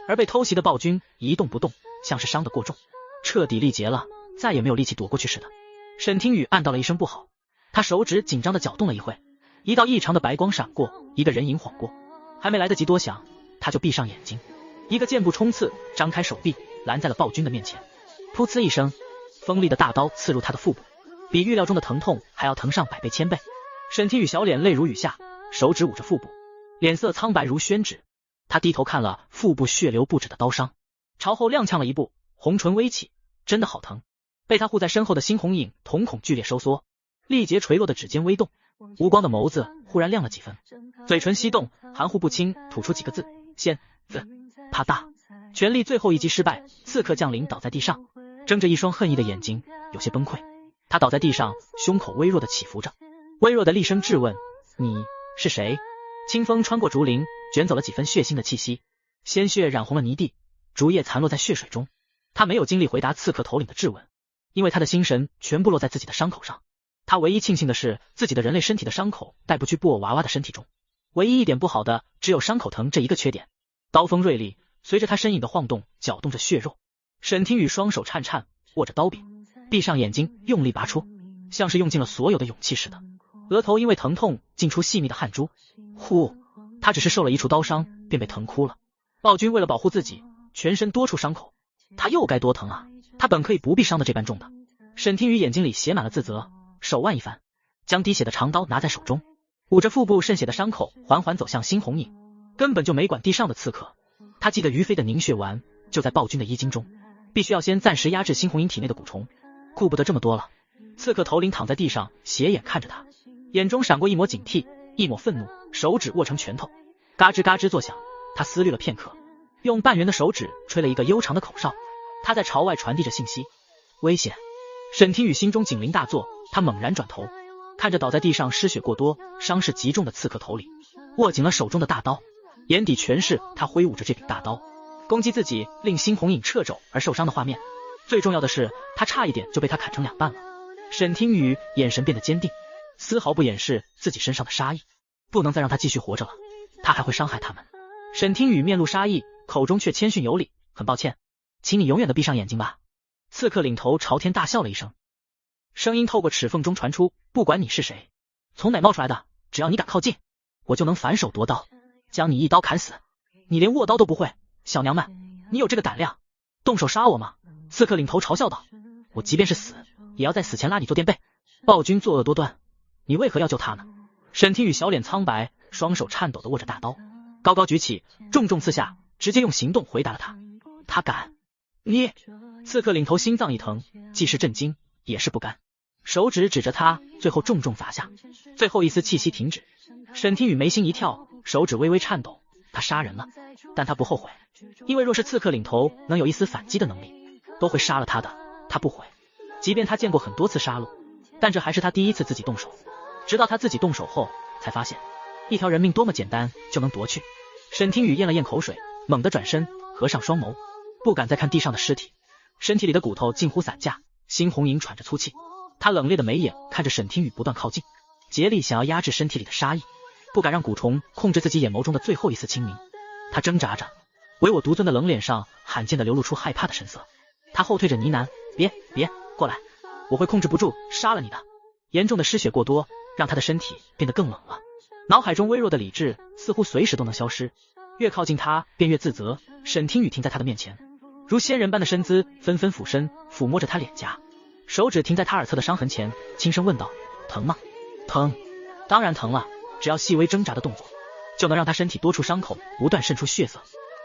而被偷袭的暴君一动不动，像是伤得过重，彻底力竭了，再也没有力气躲过去似的。沈听雨暗道了一声不好，他手指紧张地搅动了一会，一道异常的白光闪过，一个人影晃过，还没来得及多想，他就闭上眼睛，一个箭步冲刺，张开手臂拦在了暴君的面前。噗呲一声，锋利的大刀刺入他的腹部，比预料中的疼痛还要疼上100倍1000倍。沈听雨小脸泪如雨下，手指捂着腹部，脸色苍白如宣纸。他低头看了腹部血流不止的刀伤，朝后踉跄了一步，红唇微起，真的好疼。被他护在身后的猩红影瞳孔剧烈收缩，力竭垂落的指尖微动，无光的眸子忽然亮了几分，嘴唇翕动，含糊不清吐出几个字：仙子。啪嗒，全力最后一击失败，刺客降临倒在地上，睁着一双恨意的眼睛，有些崩溃。他倒在地上，胸口微弱的起伏着，微弱的厉声质问：你是谁？清风穿过竹林，卷走了几分血腥的气息，鲜血染红了泥地，竹叶残落在血水中。他没有精力回答刺客头领的质问，因为他的心神全部落在自己的伤口上。他唯一庆幸的是，自己的人类身体的伤口带不去布偶娃娃的身体中。唯一一点不好的，只有伤口疼这一个缺点。刀锋锐利，随着他身影的晃动，搅动着血肉。沈听雨双手颤颤握着刀柄，闭上眼睛，用力拔出，像是用尽了所有的勇气似的。额头因为疼痛浸出细密的汗珠。呼，他只是受了一处刀伤，便被疼哭了。暴君为了保护自己，全身多处伤口，他又该多疼啊！他本可以不必伤得这般重的。沈听雨眼睛里写满了自责，手腕一翻，将滴血的长刀拿在手中，捂着腹部渗血的伤口，缓缓走向猩红影，根本就没管地上的刺客。他记得于飞的凝血丸就在暴君的衣襟中，必须要先暂时压制猩红影体内的蛊虫，顾不得这么多了。刺客头领躺在地上，斜眼看着他，眼中闪过一抹警惕，一抹愤怒，手指握成拳头，嘎吱嘎吱作响。他思虑了片刻，用半圆的手指吹了一个悠长的口哨，他在朝外传递着信息：危险！沈听雨心中警铃大作，他猛然转头，看着倒在地上失血过多、伤势极重的刺客头领，握紧了手中的大刀，眼底全是他挥舞着这柄大刀攻击自己，令猩红影掣肘而受伤的画面。最重要的是，他差一点就被他砍成2半了。沈听雨眼神变得坚定，丝毫不掩饰自己身上的杀意，不能再让他继续活着了，他还会伤害他们。沈听雨面露杀意，口中却谦逊有礼：很抱歉，请你永远的闭上眼睛吧。刺客领头朝天大笑了一声，声音透过齿缝中传出：不管你是谁，从哪冒出来的，只要你敢靠近，我就能反手夺刀，将你一刀砍死。你连握刀都不会，小娘们，你有这个胆量，动手杀我吗？刺客领头嘲笑道：我即便是死，也要在死前拉你做垫背。暴君作恶多端，你为何要救他呢？沈听雨小脸苍白，双手颤抖地握着大刀，高高举起，重重刺下，直接用行动回答了他。他敢？你！刺客领头心脏一疼，既是震惊，也是不甘，手指指着他，最后重重砸下，最后一丝气息停止。沈听雨眉心一跳，手指微微颤抖。他杀人了，但他不后悔，因为若是刺客领头能有一丝反击的能力，都会杀了他的。他不悔，即便他见过很多次杀戮，但这还是他第一次自己动手。直到他自己动手后，才发现一条人命多么简单就能夺去。沈听雨咽了咽口水，猛地转身，合上双眸，不敢再看地上的尸体，身体里的骨头近乎散架。猩红影喘着粗气，他冷冽的眉眼看着沈听雨不断靠近，竭力想要压制身体里的杀意，不敢让蛊虫控制自己眼眸中的最后一丝清明。他挣扎着，唯我独尊的冷脸上罕见的流露出害怕的神色。他后退着呢喃：别过来，我会控制不住杀了你的。严重的失血过多让他的身体变得更冷了，脑海中微弱的理智似乎随时都能消失，越靠近他便越自责。沈听雨停在他的面前，如仙人般的身姿，纷纷俯身抚摸着他脸颊，手指停在他耳侧的伤痕前，轻声问道：疼吗？疼，当然疼了，只要细微挣扎的动作，就能让他身体多处伤口不断渗出血色。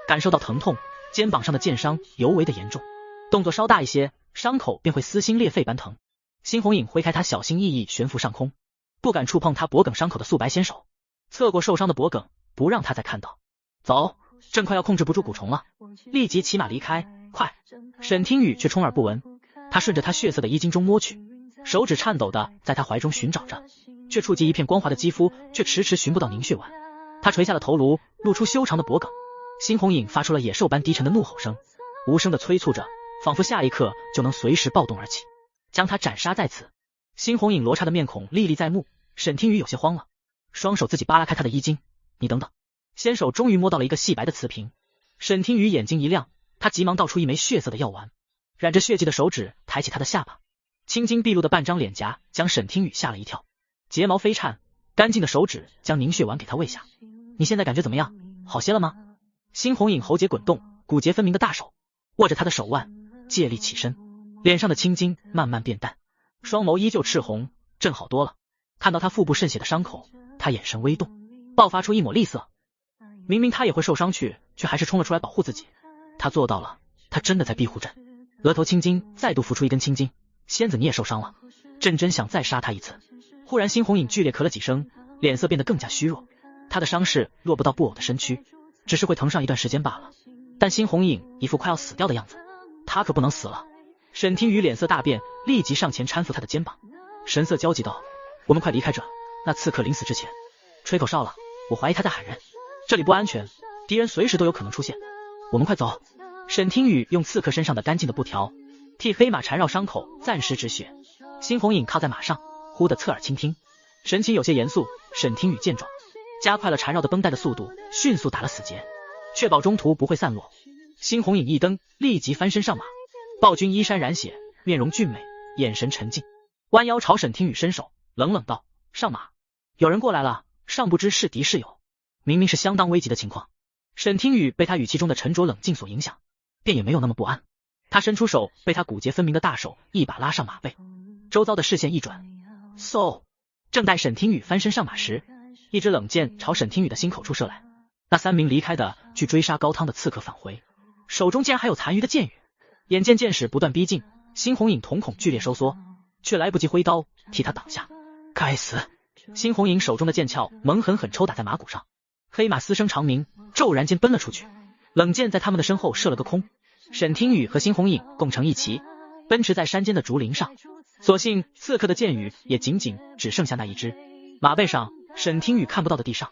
感受到疼痛，肩膀上的剑伤尤为的严重，动作稍大一些，伤口便会撕心裂肺般疼。猩红影挥开他小心翼翼悬浮上空，不敢触碰他脖颈伤口的素白纤手，侧过受伤的脖颈，不让他再看到。走，正快要控制不住蛊虫了，立即骑马离开，快！沈听雨却充耳不闻，他顺着他血色的衣襟中摸去，手指颤抖的在他怀中寻找着，却触及一片光滑的肌肤，却迟迟寻不到凝血丸。他垂下了头颅，露出修长的脖颈。猩红影发出了野兽般低沉的怒吼声，无声的催促着，仿佛下一刻就能随时暴动而起，将他斩杀在此。猩红影罗刹的面孔历历在目，沈听雨有些慌了，双手自己扒拉开他的衣襟。你等等。纤手终于摸到了一个细白的瓷瓶，沈听雨眼睛一亮，他急忙倒出一枚血色的药丸，染着血迹的手指抬起他的下巴，青筋毕露的半张脸颊将沈听雨吓了一跳，睫毛飞颤，干净的手指将凝血丸给他喂下。你现在感觉怎么样？好些了吗？猩红影喉结滚动，骨节分明的大手握着他的手腕，借力起身，脸上的青筋慢慢变淡，双眸依旧赤红，正好多了。看到他腹部渗血的伤口，他眼神微动，爆发出一抹厉色。明明他也会受伤去，却还是冲了出来保护自己。他做到了，他真的在庇护朕。额头青筋再度浮出一根青筋，仙子你也受伤了。朕真想再杀他一次。忽然猩红影剧烈咳了几声，脸色变得更加虚弱。他的伤势落不到布偶的身躯，只是会疼上一段时间罢了。但猩红影一副快要死掉的样子，他可不能死了。沈听雨脸色大变，立即上前搀扶他的肩膀，神色焦急道：我们快离开这，那刺客临死之前吹口哨了，我怀疑他在喊人，这里不安全，敌人随时都有可能出现，我们快走。沈听雨用刺客身上的干净的布条替黑马缠绕伤口，暂时止血。猩红影靠在马上，忽地侧耳倾听，神情有些严肃。沈听雨见状，加快了缠绕的绷带的速度，迅速打了死结，确保中途不会散落。猩红影一蹬，立即翻身上马。暴君衣衫染血，面容俊美，眼神沉静，弯腰朝沈听雨伸手，冷冷道：上马，有人过来了，尚不知是敌是友。明明是相当危急的情况。沈听雨被他语气中的沉着冷静所影响，便也没有那么不安。他伸出手，被他骨节分明的大手一把拉上马背，周遭的视线一转，嗖！正待沈听雨翻身上马时，一支冷箭朝沈听雨的心口处射来。那3名离开的去追杀高汤的刺客返回，手中竟然还有残余的箭雨。眼见箭矢不断逼近，猩红影瞳孔剧烈收缩，却来不及挥刀替他挡下。该死！猩红影手中的剑鞘猛狠狠抽打在马骨上，黑马嘶声长鸣，骤然间奔了出去，冷箭在他们的身后射了个空。沈听雨和猩红影共乘一骑，奔驰在山间的竹林上。所幸刺客的箭雨也仅仅只剩下那一支。马背上，沈听雨看不到的地上，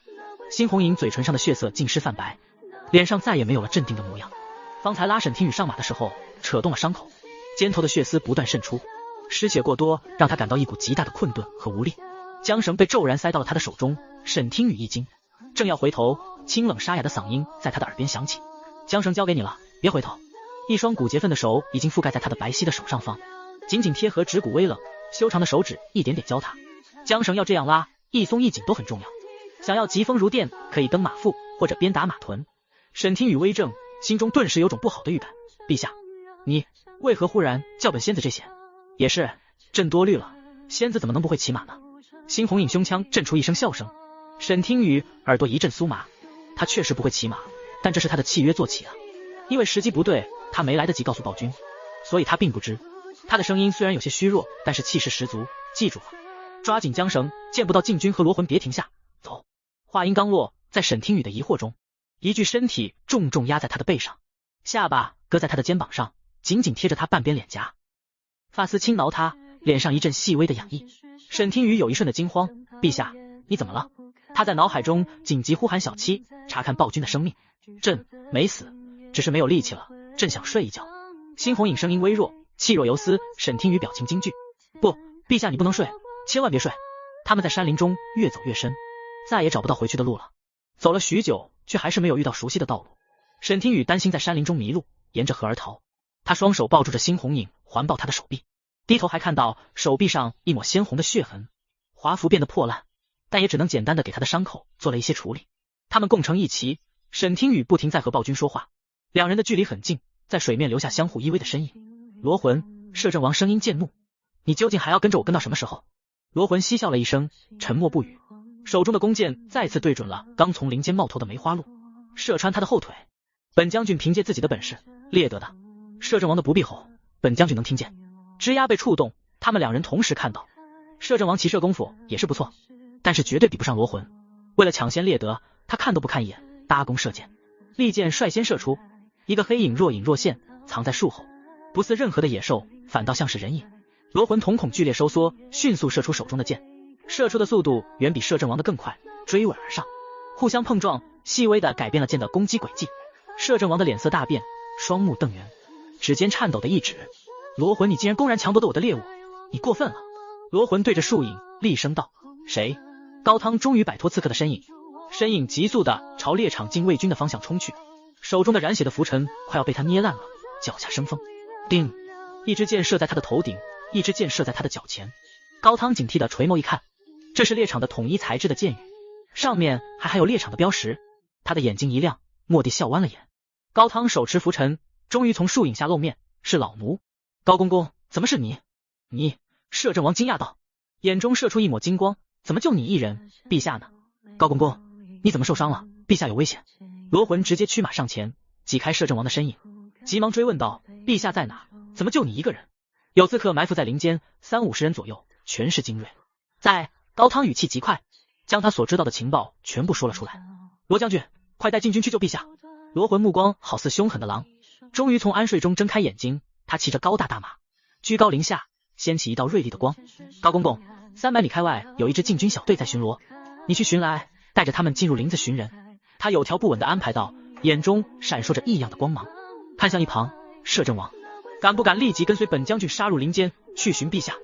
猩红影嘴唇上的血色尽失泛白，脸上再也没有了镇定的模样。方才拉沈听雨上马的时候扯动了伤口，肩头的血丝不断渗出，失血过多让他感到一股极大的困顿和无力。缰绳被骤然塞到了他的手中，沈听雨一惊，正要回头，清冷沙哑的嗓音在他的耳边响起：缰绳交给你了，别回头。一双骨节分的手已经覆盖在他的白皙的手上方，紧紧贴合，指骨微冷，修长的手指一点点教他，缰绳要这样拉，一松一紧都很重要。想要疾风如电，可以蹬马腹或者鞭打马臀。沈听雨微怔，心中顿时有种不好的预感。陛下，你为何忽然叫本仙子这些？也是，朕多虑了，仙子怎么能不会骑马呢？猩红影胸腔震出一声笑声。沈听雨耳朵一阵酥麻，他确实不会骑马，但这是他的契约坐骑啊。因为时机不对，他没来得及告诉暴君，所以他并不知。他的声音虽然有些虚弱，但是气势十足。记住了，抓紧缰绳，见不到禁军和罗魂别停下，走。话音刚落，在沈听雨的疑惑中，一具身体重重压在他的背上，下巴搁在他的肩膀上，紧紧贴着他半边脸颊，发丝轻挠他脸上一阵细微的痒意。沈听雨有一瞬的惊慌，陛下，你怎么了？他在脑海中紧急呼喊小七，查看暴君的生命。朕没死，只是没有力气了，朕想睡一觉。猩红影声音微弱，气若游丝。沈听雨表情惊惧，不，陛下你不能睡，千万别睡。他们在山林中越走越深，再也找不到回去的路了。走了许久，却还是没有遇到熟悉的道路。沈听雨担心在山林中迷路，沿着河而逃。他双手抱住着猩红影，环抱他的手臂，低头还看到手臂上一抹鲜红的血痕，华服变得破烂，但也只能简单的给他的伤口做了一些处理。他们共乘一骑，沈听雨不停在和暴君说话，两人的距离很近，在水面留下相互依偎的身影。罗魂，摄政王声音渐怒，你究竟还要跟着我跟到什么时候？罗魂嬉笑了一声，沉默不语，手中的弓箭再次对准了刚从林间冒头的梅花鹿，射穿他的后腿。本将军凭借自己的本事猎得的，摄政王的不必吼，本将军能听见。枝桠被触动，他们两人同时看到，摄政王骑射功夫也是不错，但是绝对比不上罗魂。为了抢先猎得，他看都不看一眼，搭弓射箭，利箭率先射出，一个黑影若隐若现，藏在树后，不似任何的野兽，反倒像是人影。罗魂瞳孔剧烈收缩，迅速射出手中的箭，射出的速度远比摄政王的更快，追尾而上，互相碰撞，细微的改变了箭的攻击轨迹。摄政王的脸色大变，双目瞪圆，指尖颤抖的一指：罗魂，你竟然公然抢夺的我的猎物，你过分了。罗魂对着树影厉声道：谁？高汤终于摆脱刺客的身影，身影急速的朝猎场禁卫军的方向冲去，手中的染血的浮尘快要被他捏烂了，脚下生风。叮，一支箭射在他的头顶，一支箭射在他的脚前。高汤警惕地垂眸一看，这是猎场的统一材质的箭羽，上面还含有猎场的标识。他的眼睛一亮，蓦地笑弯了眼。高汤手持浮尘，终于从树影下露面，是老奴。高公公，怎么是你？你，摄政王惊讶道，眼中射出一抹金光，怎么就你一人？陛下呢？高公公，你怎么受伤了？陛下有危险。罗魂直接驱马上前，挤开摄政王的身影，急忙追问道，陛下在哪？怎么就你一个人？有刺客埋伏在林间，30-50人左右，全是精锐。在。高汤语气极快，将他所知道的情报全部说了出来。罗将军，快带禁军去救陛下。罗魂目光好似凶狠的狼，终于从安睡中睁开眼睛。他骑着高大大马，居高临下，掀起一道锐利的光。高公公，300米开外有一支禁军小队在巡逻，你去寻来，带着他们进入林子寻人。他有条不紊地安排道，眼中闪烁着异样的光芒。看向一旁，摄政王，敢不敢立即跟随本将军杀入林间，去寻陛下？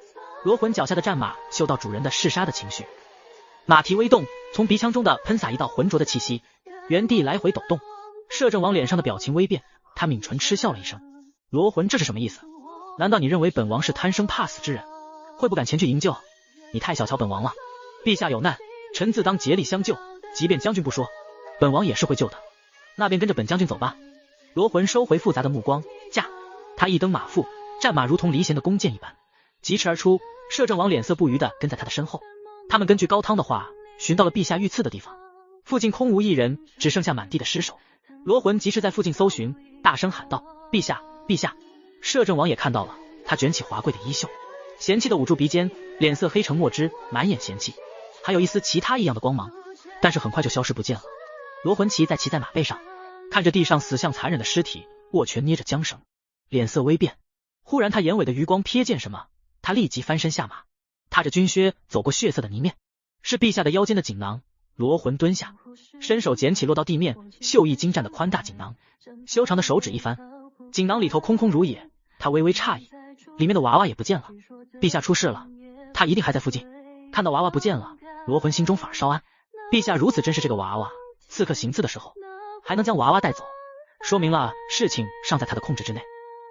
罗魂脚下的战马嗅到主人的嗜杀的情绪，马蹄微动，从鼻腔中的喷洒一道浑浊的气息，原地来回抖动。摄政王脸上的表情微变，他抿唇嗤笑了一声。罗魂，这是什么意思？难道你认为本王是贪生怕死之人，会不敢前去营救？你太小瞧本王了。陛下有难，臣自当竭力相救，即便将军不说，本王也是会救的。那便跟着本将军走吧。罗魂收回复杂的目光，驾！他一蹬马腹，战马如同离弦的弓箭一般疾驰而出。摄政王脸色不愉地跟在他的身后。他们根据高汤的话，寻到了陛下遇刺的地方，附近空无一人，只剩下满地的尸首。罗魂及时在附近搜寻，大声喊道，陛下，陛下！摄政王也看到了，他卷起华贵的衣袖，嫌弃地捂住鼻尖，脸色黑成墨汁，满眼嫌弃，还有一丝其他异样的光芒，但是很快就消失不见了。罗魂骑在马背上，看着地上死相残忍的尸体，握拳捏着缰绳，脸色微变。忽然他眼尾的余光瞥见什么，他立即翻身下马，踏着军靴走过血色的泥面，是陛下的腰间的锦囊。罗魂蹲下，伸手捡起落到地面绣艺精湛的宽大锦囊，修长的手指一翻，锦囊里头空空如也。他微微诧异，里面的娃娃也不见了。陛下出事了，他一定还在附近。看到娃娃不见了，罗魂心中反而稍安。陛下如此珍视这个娃娃，刺客行刺的时候还能将娃娃带走，说明了事情尚在他的控制之内。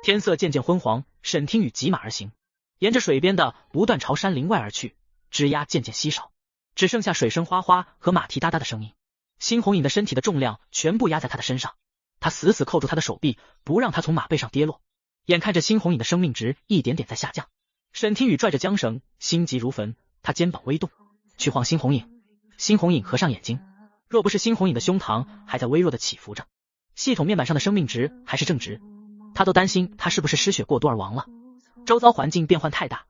天色渐渐昏黄，沈听雨急马而行，沿着水边的不断朝山林外而去，枝桠渐渐稀少，只剩下水声哗哗和马蹄哒哒的声音。猩红影的身体的重量全部压在他的身上，他死死扣住他的手臂，不让他从马背上跌落。眼看着猩红影的生命值一点点在下降，沈听雨拽着缰绳，心急如焚，他肩膀微动，去晃猩红影。猩红影合上眼睛，若不是猩红影的胸膛还在微弱的起伏着，系统面板上的生命值还是正值，他都担心他是不是失血过多而亡了。周遭环境变换太大，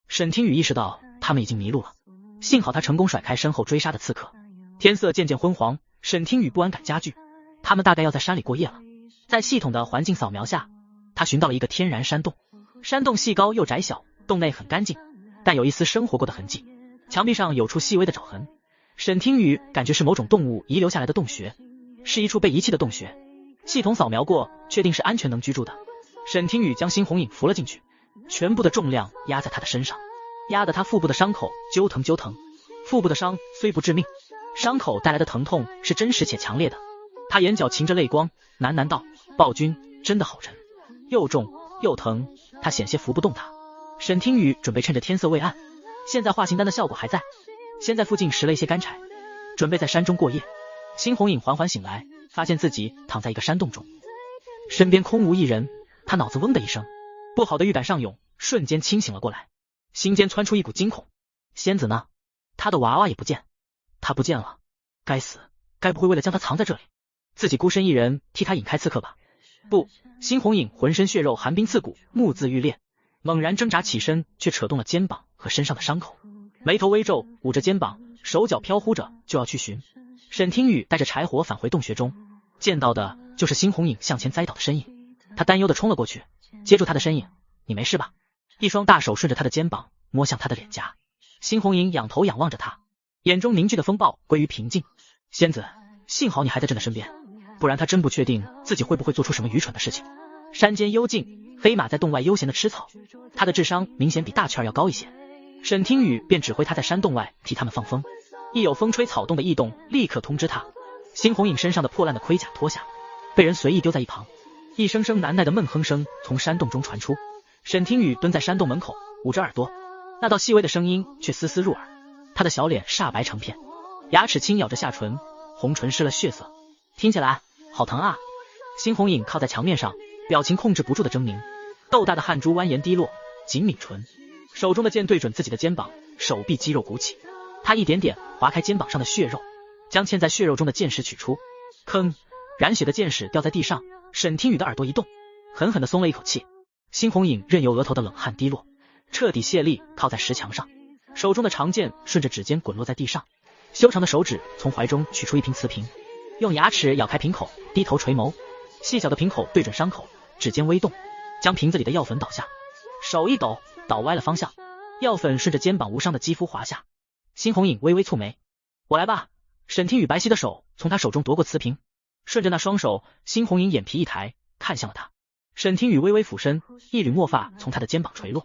沈听雨意识到他们已经迷路了，幸好他成功甩开身后追杀的刺客。天色渐渐昏黄，沈听雨不安感加剧，他们大概要在山里过夜了。在系统的环境扫描下，他寻到了一个天然山洞，山洞细高又窄小，洞内很干净，但有一丝生活过的痕迹，墙壁上有处细微的爪痕。沈听雨感觉是某种动物遗留下来的洞穴，是一处被遗弃的洞穴，系统扫描过，确定是安全能居住的。沈听雨将猩红影扶了进去，全部的重量压在他的身上，压得他腹部的伤口揪疼揪疼。腹部的伤虽不致命，伤口带来的疼痛是真实且强烈的。他眼角噙着泪光，喃喃道，暴君真的好沉，又重又疼，他险些扶不动他。沈听雨准备趁着天色未暗，现在化形丹的效果还在，先在附近拾了一些干柴，准备在山中过夜。猩红影缓缓醒来，发现自己躺在一个山洞中，身边空无一人，他脑子嗡的一声，不好的预感上涌，瞬间清醒了过来，心间窜出一股惊恐。仙子呢？他的娃娃也不见，他不见了，该死，该不会为了将他藏在这里，自己孤身一人替他引开刺客吧？不，猩红影浑身血肉寒冰刺骨，目眦欲裂，猛然挣扎起身，却扯动了肩膀和身上的伤口，眉头微皱，捂着肩膀，手脚飘忽着就要去寻。沈听雨带着柴火返回洞穴中，见到的就是猩红影向前栽倒的身影。他担忧地冲了过去，接住他的身影，你没事吧？一双大手顺着他的肩膀摸向他的脸颊。猩红影仰头仰望着他，眼中凝聚的风暴归于平静。仙子，幸好你还在朕的身边，不然他真不确定自己会不会做出什么愚蠢的事情。山间幽静，飞马在洞外悠闲的吃草，他的智商明显比大雀儿要高一些。沈听雨便指挥他在山洞外替他们放风，一有风吹草动的异动，立刻通知他。猩红影身上的破烂的盔甲脱下，被人随意丢在一旁。一声声难耐的闷哼声从山洞中传出，沈听雨蹲在山洞门口，捂着耳朵，那道细微的声音却丝丝入耳。他的小脸煞白成片，牙齿轻咬着下唇，红唇失了血色，听起来好疼啊！辛红影靠在墙面上，表情控制不住的狰狞，豆大的汗珠蜿蜒滴落，紧抿唇，手中的剑对准自己的肩膀，手臂肌肉鼓起，他一点点划开肩膀上的血肉，将嵌在血肉中的剑矢取出。吭，染血的剑矢掉在地上，沈听雨的耳朵一动，狠狠地松了一口气。辛红影任由额头的冷汗滴落，彻底泄力靠在石墙上，手中的长剑顺着指尖滚落在地上，修长的手指从怀中取出一瓶瓷瓶，用牙齿咬开瓶口，低头垂眸，细小的瓶口对准伤口，指尖微动，将瓶子里的药粉倒下，手一抖，倒歪了方向，药粉顺着肩膀无伤的肌肤滑下。辛红影微微蹙眉，我来吧。沈听雨白皙的手从他手中夺过瓷瓶，顺着那双手，辛红影眼皮一抬，看向了他。沈听雨微微俯身，一缕墨发从他的肩膀垂落，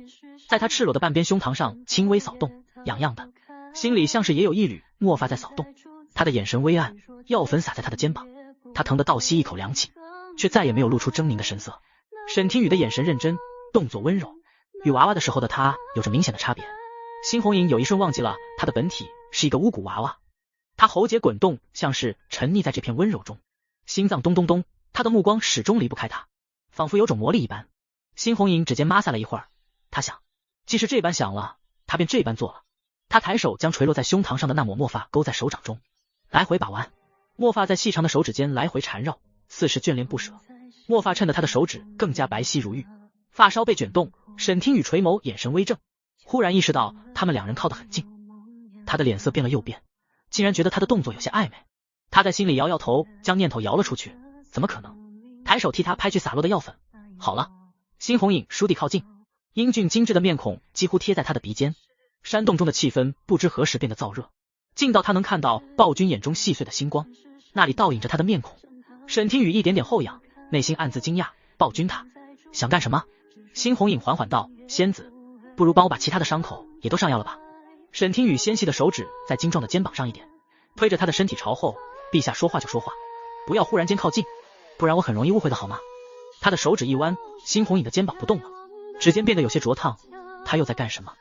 在他赤裸的半边胸膛上轻微扫动，痒痒的，心里像是也有一缕墨发在扫动。他的眼神微暗，药粉洒在他的肩膀，他疼得倒吸一口凉气，却再也没有露出狰狞的神色。沈听雨的眼神认真，动作温柔，与娃娃的时候的他有着明显的差别。辛红影有一瞬忘记了他的本体是一个巫蛊娃娃，他喉结滚动，像是沉溺在这片温柔中，心脏咚咚咚，他的目光始终离不开他，仿佛有种魔力一般。辛红影指尖抹撒了一会儿，他想，既是这般想了，他便这般做了。他抬手将垂落在胸膛上的那抹墨发勾在手掌中，来回把玩，墨发在细长的手指间来回缠绕，似是眷恋不舍。墨发衬得他的手指更加白皙如玉，发梢被卷动，沈听雨垂眸，眼神微正，忽然意识到他们两人靠得很近，他的脸色变了又变，竟然觉得他的动作有些暧昧。他在心里摇摇头，将念头摇了出去，怎么可能？抬手替他拍去洒落的药粉。好了，辛红影倏地靠近，英俊精致的面孔几乎贴在他的鼻尖。山洞中的气氛不知何时变得燥热，近到他能看到暴君眼中细碎的星光，那里倒映着他的面孔。沈听雨一点点后仰，内心暗自惊讶，暴君他想干什么？辛红影缓缓道，仙子，不如帮我把其他的伤口也都上药了吧。沈听雨纤细的手指在精壮的肩膀上一点，推着他的身体朝后，陛下说话就说话，不要忽然间靠近，不然我很容易误会的好吗？他的手指一弯，辛红影的肩膀不动了，指尖变得有些灼烫，他又在干什么？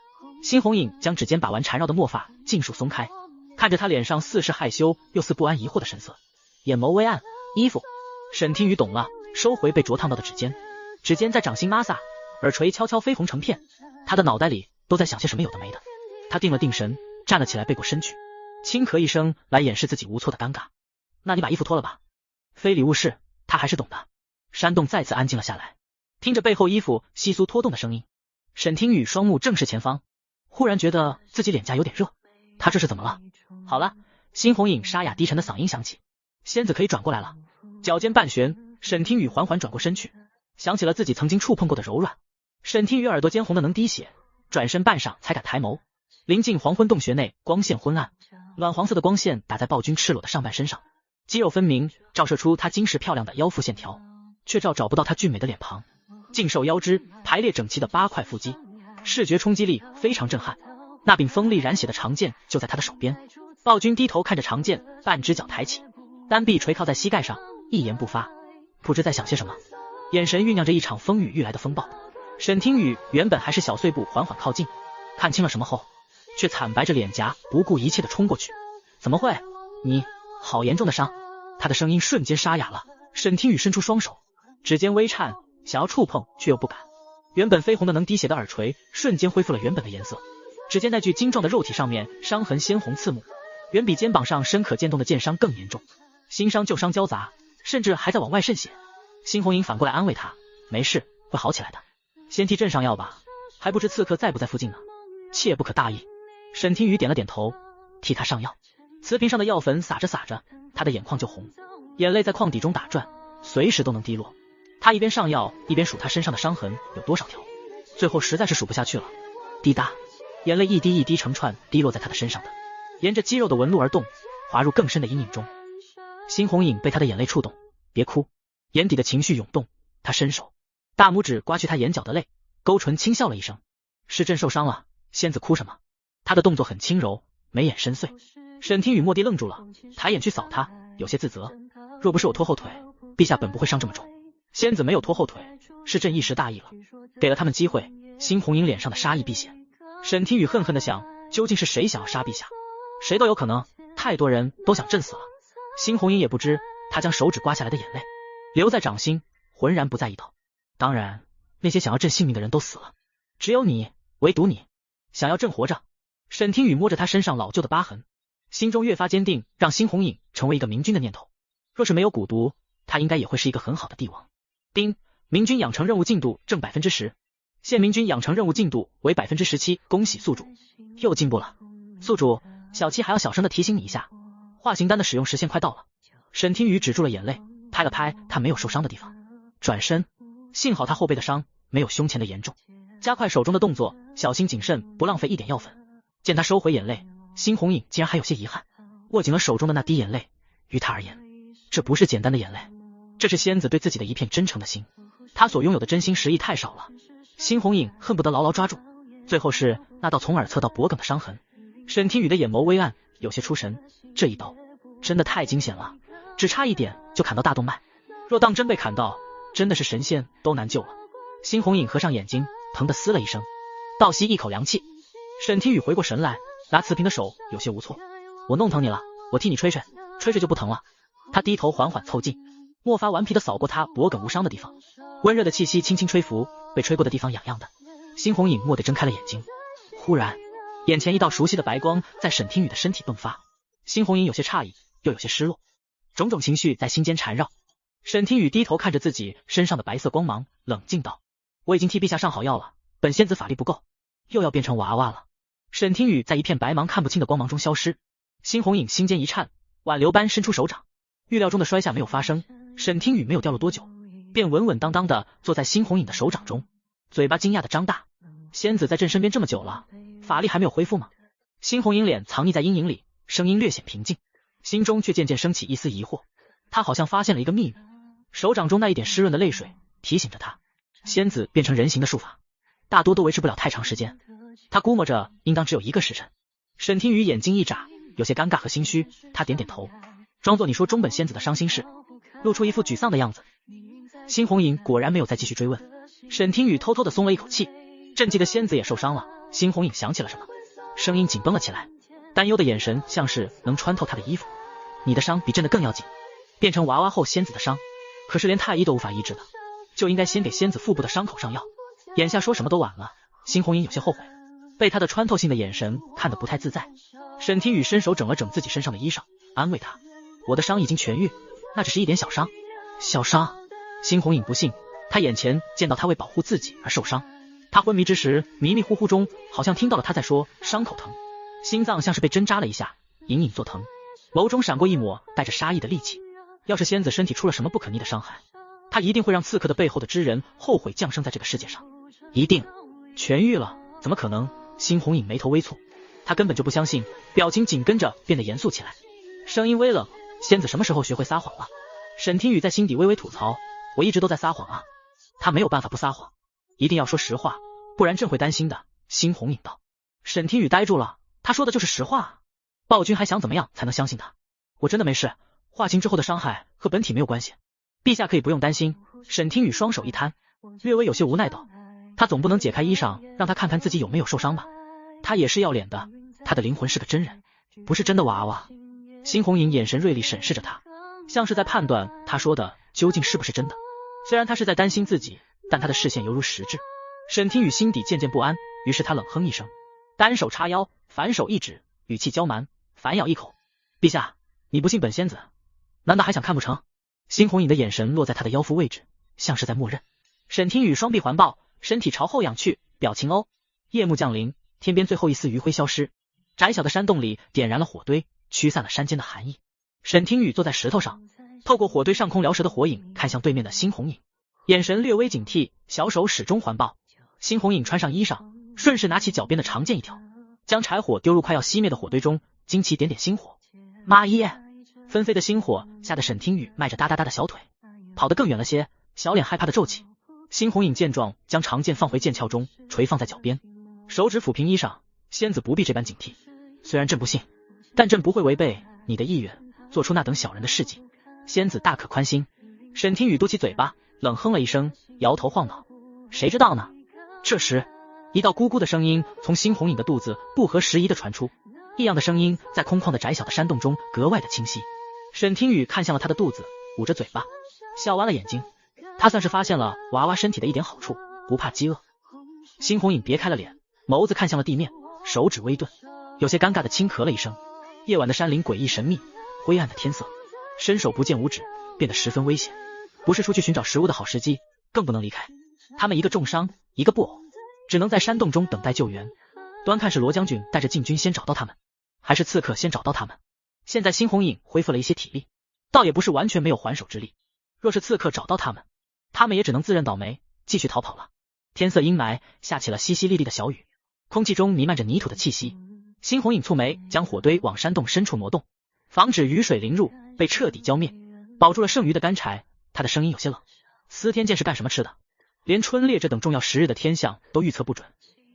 辛红影将指尖把玩缠绕的墨发尽数松开，看着他脸上似是害羞又似不安疑惑的神色，眼眸微暗。衣服。沈听雨懂了，收回被灼烫到的指尖，指尖在掌心摩挲，耳垂悄悄绯红成片，他的脑袋里都在想些什么有的没的。他定了定神，站了起来，背过身去，轻咳一声来掩饰自己无措的尴尬。那你把衣服脱了吧。非礼勿视，他还是懂的。山洞再次安静了下来，听着背后衣服窸窣脱动的声音，沈听雨双目正视前方，忽然觉得自己脸颊有点热，他这是怎么了？好了，辛红影沙哑低沉的嗓音响起，仙子可以转过来了。脚尖半旋，沈听雨缓缓转过身去，想起了自己曾经触碰过的柔软。沈听雨耳朵尖红的能滴血，转身半晌才敢抬眸，临近黄昏洞穴内光线昏暗，暖黄色的光线打在暴君赤裸的上半身上，肌肉分明，照射出他精实漂亮的腰腹线条，却找不到他俊美的脸庞。劲瘦腰肢排列整齐的8块腹肌，视觉冲击力非常震撼。那柄锋利染血的长剑就在他的手边，暴君低头看着长剑，半只脚抬起，单臂垂靠在膝盖上，一言不发，不知在想些什么，眼神酝酿着一场风雨欲来的风暴。沈听雨原本还是小碎步缓缓靠近，看清了什么后，却惨白着脸颊，不顾一切的冲过去。怎么会？你好严重的伤。他的声音瞬间沙哑了。沈听雨伸出双手，指尖微颤，想要触碰却又不敢。原本绯红的能滴血的耳垂瞬间恢复了原本的颜色，只见那具精壮的肉体上面伤痕鲜红刺目，远比肩膀上深可见动的剑伤更严重，新伤旧伤交杂，甚至还在往外渗血。辛红影反过来安慰他，没事，会好起来的，先替朕上药吧，还不知刺客在不在附近呢，切不可大意。沈听雨点了点头，替他上药。瓷瓶上的药粉洒着洒着，他的眼眶就红，眼泪在眶底中打转，随时都能滴落。他一边上药一边数他身上的伤痕有多少条，最后实在是数不下去了。滴答，眼泪一滴一滴成串滴落在他的身上的，沿着肌肉的纹路而动，滑入更深的阴影中。辛红影被他的眼泪触动，别哭。眼底的情绪涌动，他伸手大拇指刮去他眼角的泪，勾唇轻笑了一声，是朕受伤了，仙子哭什么？他的动作很轻柔，眉眼深邃。沈听雨蓦地愣住了，抬眼去扫他，有些自责，若不是我拖后腿，陛下本不会伤这么重。仙子没有拖后腿，是朕一时大意了，给了他们机会。猩红影脸上的杀意毕显。沈听雨恨恨地想，究竟是谁想要杀陛下？谁都有可能，太多人都想朕死了。猩红影也不知，他将手指刮下来的眼泪留在掌心，浑然不在意道：当然，那些想要朕性命的人都死了，只有你，唯独你想要朕活着。沈听雨摸着他身上老旧的疤痕，心中越发坚定让猩红影成为一个明君的念头。若是没有蛊毒，他应该也会是一个很好的帝王。丁，明君养成任务进度正 10%， 现明君养成任务进度为 17%， 恭喜宿主，又进步了。宿主，小七还要小声的提醒你一下，化形丹的使用时限快到了。沈听雨止住了眼泪，拍了拍他没有受伤的地方，转身，幸好他后背的伤没有胸前的严重，加快手中的动作，小心谨慎，不浪费一点药粉。见他收回眼泪，猩红影竟然还有些遗憾，握紧了手中的那滴眼泪。于他而言，这不是简单的眼泪，这是仙子对自己的一片真诚的心。他所拥有的真心实意太少了，猩红影恨不得牢牢抓住。最后是那道从耳侧到脖颈的伤痕。沈听雨的眼眸微暗，有些出神，这一刀真的太惊险了，只差一点就砍到大动脉，若当真被砍到，真的是神仙都难救了。猩红影合上眼睛，疼得嘶了一声，倒吸一口凉气。沈听雨回过神来，拿瓷瓶的手有些无措，我弄疼你了，我替你吹吹，吹吹就不疼了。他低头缓缓凑近，莫发顽皮地扫过他脖颈无伤的地方，温热的气息轻轻吹拂，被吹过的地方痒痒的。猩红影蓦地睁开了眼睛，忽然眼前一道熟悉的白光在沈听雨的身体迸发，猩红影有些诧异，又有些失落，种种情绪在心间缠绕。沈听雨低头看着自己身上的白色光芒，冷静道：我已经替陛下上好药了，本仙子法力不够，又要变成娃娃了。沈听雨在一片白茫看不清的光芒中消失，猩红影心间一颤，挽留般伸出手掌，预料中的摔下没有发生，沈听雨没有掉落多久，便稳稳当当的坐在猩红影的手掌中，嘴巴惊讶的张大。仙子在朕身边这么久了，法力还没有恢复吗？猩红影脸藏匿在阴影里，声音略显平静，心中却渐渐升起一丝疑惑。他好像发现了一个秘密，手掌中那一点湿润的泪水提醒着他，仙子变成人形的术法大多都维持不了太长时间，他估摸着应当只有1个时辰。沈听雨眼睛一眨，有些尴尬和心虚，他点点头，装作你说中本仙子的伤心事，露出一副沮丧的样子。猩红影果然没有再继续追问，沈听雨偷偷的松了一口气，朕记得仙子也受伤了。猩红影想起了什么，声音紧绷了起来，担忧的眼神像是能穿透他的衣服。你的伤比朕的更要紧，变成娃娃后仙子的伤可是连太医都无法医治的，就应该先给仙子腹部的伤口上药，眼下说什么都晚了。猩红影有些后悔，被他的穿透性的眼神看得不太自在。沈听雨伸手整了整自己身上的衣裳，安慰他，我的伤已经痊愈，那只是一点小伤。小伤？猩红影不信，他眼前见到他为保护自己而受伤。他昏迷之时，迷迷糊糊中好像听到了他在说伤口疼，心脏像是被针扎了一下，隐隐作疼，眸中闪过一抹带着杀意的戾气。要是仙子身体出了什么不可逆的伤害，他一定会让刺客的背后的知人后悔降生在这个世界上。一定痊愈了？怎么可能？猩红影眉头微蹙，他根本就不相信，表情紧跟着变得严肃起来，声音微冷，仙子什么时候学会撒谎了？沈听雨在心底微微吐槽，我一直都在撒谎啊。他没有办法不撒谎，一定要说实话，不然朕会担心的。猩红影道。沈听雨呆住了，他说的就是实话啊，暴君还想怎么样才能相信他？我真的没事，化形之后的伤害和本体没有关系，陛下可以不用担心。沈听雨双手一摊，略微有些无奈道，他总不能解开衣裳让他看看自己有没有受伤吧？他也是要脸的，他的灵魂是个真人，不是真的娃娃。猩红影眼神锐利审视着他，像是在判断他说的究竟是不是真的。虽然他是在担心自己，但他的视线犹如实质。沈听雨心底渐渐不安，于是他冷哼一声，单手叉腰，反手一指，语气娇蛮，反咬一口，陛下，你不信本仙子，难道还想看不成？猩红影的眼神落在他的腰腹位置，像是在默认。沈听雨双臂环抱，身体朝后仰去，表情哦。夜幕降临，天边最后一丝余晖消失，窄小的山洞里点燃了火堆，驱散了山间的寒意。沈听雨坐在石头上，透过火堆上空燎蛇的火影看向对面的猩红影，眼神略微警惕，小手始终环抱。猩红影穿上衣裳，顺势拿起脚边的长剑一条，将柴火丢入快要熄灭的火堆中，惊奇点点星火。妈耶！纷飞的星火吓得沈听雨迈着哒哒哒的小腿跑得更远了些，小脸害怕的皱起。猩红影见状，将长剑放回剑鞘中，垂放在脚边，手指抚平衣裳，仙子不必这般警惕，虽然朕不信，但朕不会违背你的意愿，做出那等小人的事迹，仙子大可宽心。沈听雨嘟起嘴巴，冷哼了一声，摇头晃脑。谁知道呢？这时，一道咕咕的声音从猩红影的肚子不合时宜地传出，异样的声音在空旷的窄小的山洞中格外的清晰。沈听雨看向了他的肚子，捂着嘴巴，笑弯了眼睛。他算是发现了娃娃身体的一点好处，不怕饥饿。猩红影别开了脸，眸子看向了地面，手指微顿，有些尴尬的轻咳了一声。夜晚的山林诡异神秘，灰暗的天色，伸手不见五指，变得十分危险。不是出去寻找食物的好时机，更不能离开。他们一个重伤，一个布偶，只能在山洞中等待救援。端看是罗将军带着禁军先找到他们，还是刺客先找到他们。现在猩红影恢复了一些体力，倒也不是完全没有还手之力。若是刺客找到他们，他们也只能自认倒霉，继续逃跑了。天色阴霾，下起了淅淅沥沥的小雨，空气中弥漫着泥土的气息。猩红影蹙眉，将火堆往山洞深处挪动，防止雨水淋入，被彻底浇灭，保住了剩余的干柴。他的声音有些冷。司天监是干什么吃的？连春猎这等重要时日的天象都预测不准，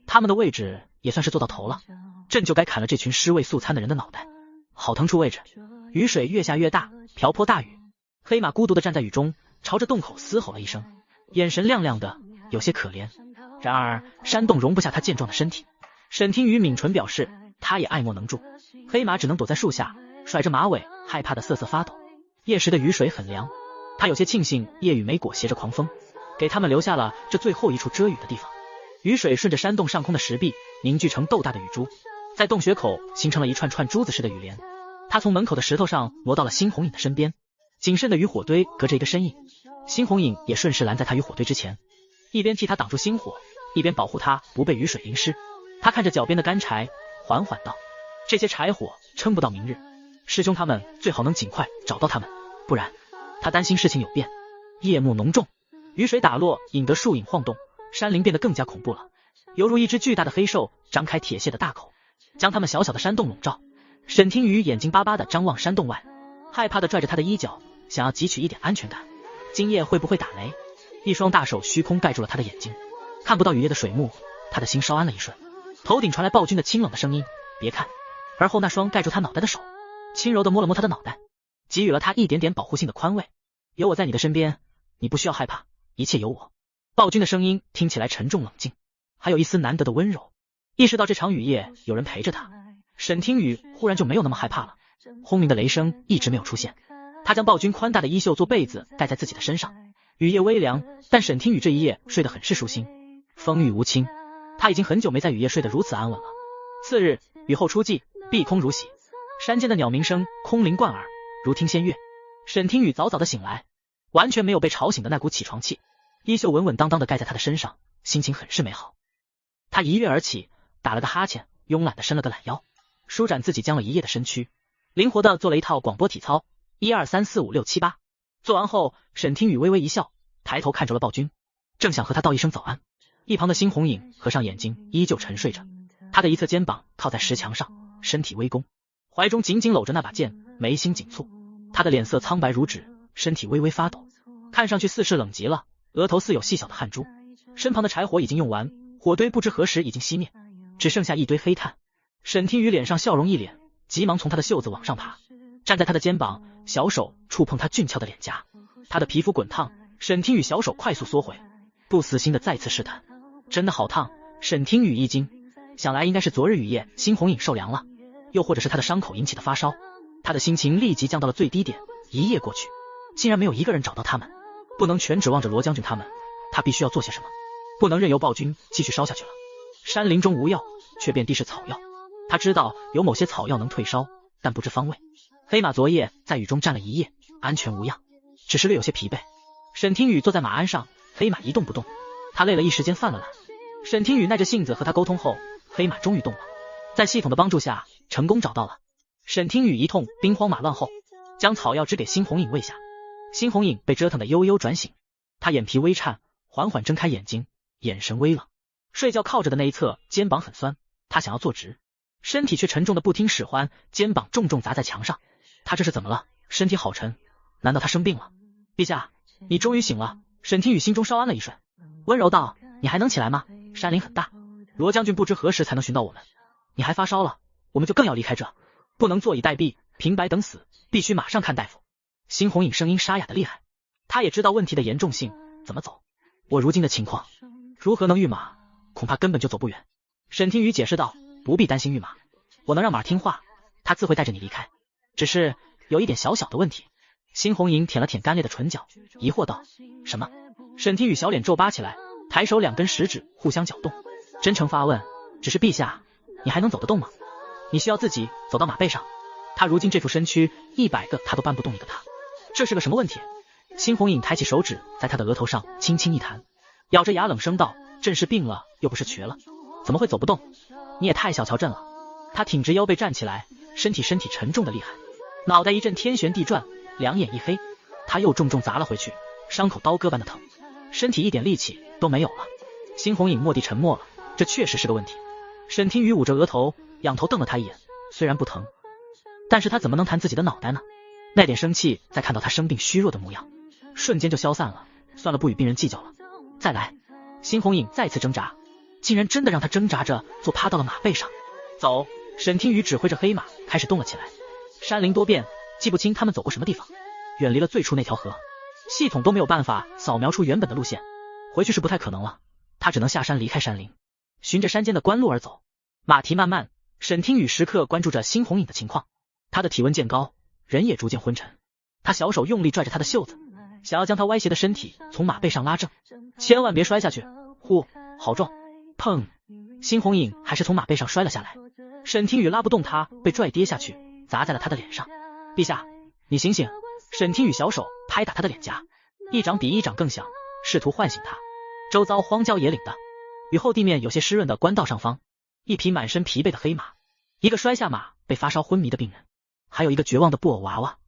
他们的位置也算是做到头了。朕就该砍了这群尸位素餐的人的脑袋，好腾出位置。雨水越下越大，瓢泼大雨。黑马孤独地站在雨中，朝着洞口嘶吼了一声，眼神亮亮的，有些可怜。然而山洞容不下他健壮的身体。沈听雨抿唇表示他也爱莫能助。黑马只能躲在树下，甩着马尾，害怕的瑟瑟发抖。夜时的雨水很凉，他有些庆幸夜雨没裹挟着狂风，给他们留下了这最后一处遮雨的地方。雨水顺着山洞上空的石壁凝聚成豆大的雨珠，在洞穴口形成了一串串珠子似的雨帘。他从门口的石头上挪到了猩红影的身边，谨慎的与火堆隔着一个身影。猩红影也顺势拦在他与火堆之前，一边替他挡住星火，一边保护他不被雨水淋湿。他看着脚边的干柴，缓缓道：这些柴火撑不到明日，师兄他们最好能尽快找到他们，不然他担心事情有变。夜幕浓重，雨水打落，引得树影晃动，山林变得更加恐怖了，犹如一只巨大的黑兽张开铁屑的大口，将他们小小的山洞笼罩。沈听雨眼睛巴巴地张望山洞外，害怕地拽着他的衣角，想要汲取一点安全感。今夜会不会打雷？一双大手虚空盖住了他的眼睛，看不到雨夜的水幕，他的心稍安了一瞬。头顶传来暴君的清冷的声音：别看。而后那双盖住他脑袋的手轻柔地摸了摸他的脑袋，给予了他一点点保护性的宽慰。有我在你的身边，你不需要害怕，一切有我。暴君的声音听起来沉重冷静，还有一丝难得的温柔。意识到这场雨夜有人陪着他，沈听雨忽然就没有那么害怕了。轰鸣的雷声一直没有出现，他将暴君宽大的衣袖做被子盖在自己的身上。雨夜微凉，但沈听雨这一夜睡得很是舒心，风雨无侵。他已经很久没在雨夜睡得如此安稳了。次日雨后初霁，碧空如洗，山间的鸟鸣声空灵贯耳，如听仙乐。沈听雨早早的醒来，完全没有被吵醒的那股起床气，衣袖稳稳当当的盖在他的身上，心情很是美好。他一跃而起，打了个哈欠，慵懒的伸了个懒腰，舒展自己僵了一夜的身躯，灵活的做了一套广播体操，1、2、3、4、5、6、7、8。做完后，沈听雨微微一笑，抬头看着了暴君，正想和他道一声早安，一旁的猩红影合上眼睛，依旧沉睡着。他的一侧肩膀靠在石墙上，身体微弓，怀中紧紧搂着那把剑，眉心紧蹙。他的脸色苍白如纸，身体微微发抖，看上去似是冷极了，额头似有细小的汗珠。身旁的柴火已经用完，火堆不知何时已经熄灭，只剩下一堆黑炭。沈听雨脸上笑容一敛，急忙从他的袖子往上爬，站在他的肩膀，小手触碰他俊俏的脸颊。他的皮肤滚烫，沈听雨小手快速缩回，不死心的再次试探。真的好烫！沈听雨一惊，想来应该是昨日雨夜猩红影受凉了，又或者是他的伤口引起的发烧。他的心情立即降到了最低点。一夜过去，竟然没有一个人找到他们，不能全指望着罗将军他们，他必须要做些什么，不能任由暴君继续烧下去了。山林中无药，却遍地是草药。他知道有某些草药能退烧，但不知方位。黑马昨夜在雨中站了一夜，安全无恙，只是略有些疲惫。沈听雨坐在马鞍上，黑马一动不动，他累了一时间犯了懒。沈听雨耐着性子和他沟通后，黑马终于动了，在系统的帮助下成功找到了。沈听雨一通兵荒马乱后，将草药只给猩红影喂下。猩红影被折腾得悠悠转醒，他眼皮微颤，缓缓睁开眼睛，眼神微冷。睡觉靠着的那一侧肩膀很酸，他想要坐直，身体却沉重的不听使唤，肩膀重重砸在墙上。他这是怎么了？身体好沉，难道他生病了？陛下，你终于醒了。沈听雨心中稍安了一瞬，温柔道：你还能起来吗？山林很大，罗将军不知何时才能寻到我们，你还发烧了，我们就更要离开这，不能坐以待毙，平白等死，必须马上看大夫。猩红影声音沙哑的厉害，他也知道问题的严重性，怎么走？我如今的情况，如何能御马？恐怕根本就走不远。沈听雨解释道，不必担心御马，我能让马听话，他自会带着你离开。只是有一点小小的问题。辛红莹舔了舔干裂的唇角，疑惑道，什么？沈听雨小脸皱巴起来，抬手2根食指互相搅动，真诚发问，只是陛下，你还能走得动吗？你需要自己走到马背上。他如今这副身躯，100个他都搬不动一个他，这是个什么问题？辛红影抬起手指，在他的额头上轻轻一弹，咬着牙冷声道，朕是病了，又不是瘸了，怎么会走不动？你也太小瞧朕了。他挺直腰背站起来，身体沉重的厉害，脑袋一阵天旋地转，两眼一黑，他又重重砸了回去，伤口刀割般的疼，身体一点力气都没有了。辛红影蓦地沉默了，这确实是个问题。沈听雨捂着额头，仰头瞪了他一眼，虽然不疼，但是他怎么能弹自己的脑袋呢？那点生气在看到他生病虚弱的模样，瞬间就消散了。算了，不与病人计较了，再来。辛红影再次挣扎，竟然真的让他挣扎着坐趴到了马背上。走！沈听雨指挥着黑马开始动了起来。山林多变，记不清他们走过什么地方，远离了最初那条河，系统都没有办法扫描出原本的路线，回去是不太可能了。他只能下山离开山林，循着山间的官路而走。马蹄慢慢，沈听雨时刻关注着辛红影的情况。他的体温渐高，人也逐渐昏沉。他小手用力拽着他的袖子，想要将他歪斜的身体从马背上拉正，千万别摔下去。呼，好重！砰！辛红影还是从马背上摔了下来。沈听雨拉不动他，被拽跌下去，砸在了他的脸上。陛下，你醒醒！沈听雨小手拍打他的脸颊，一掌比一掌更响，试图唤醒他。周遭荒郊野岭的，雨后地面有些湿润的官道上方，一匹满身疲惫的黑马，一个摔下马被发烧昏迷的病人，还有一个绝望的布偶娃娃。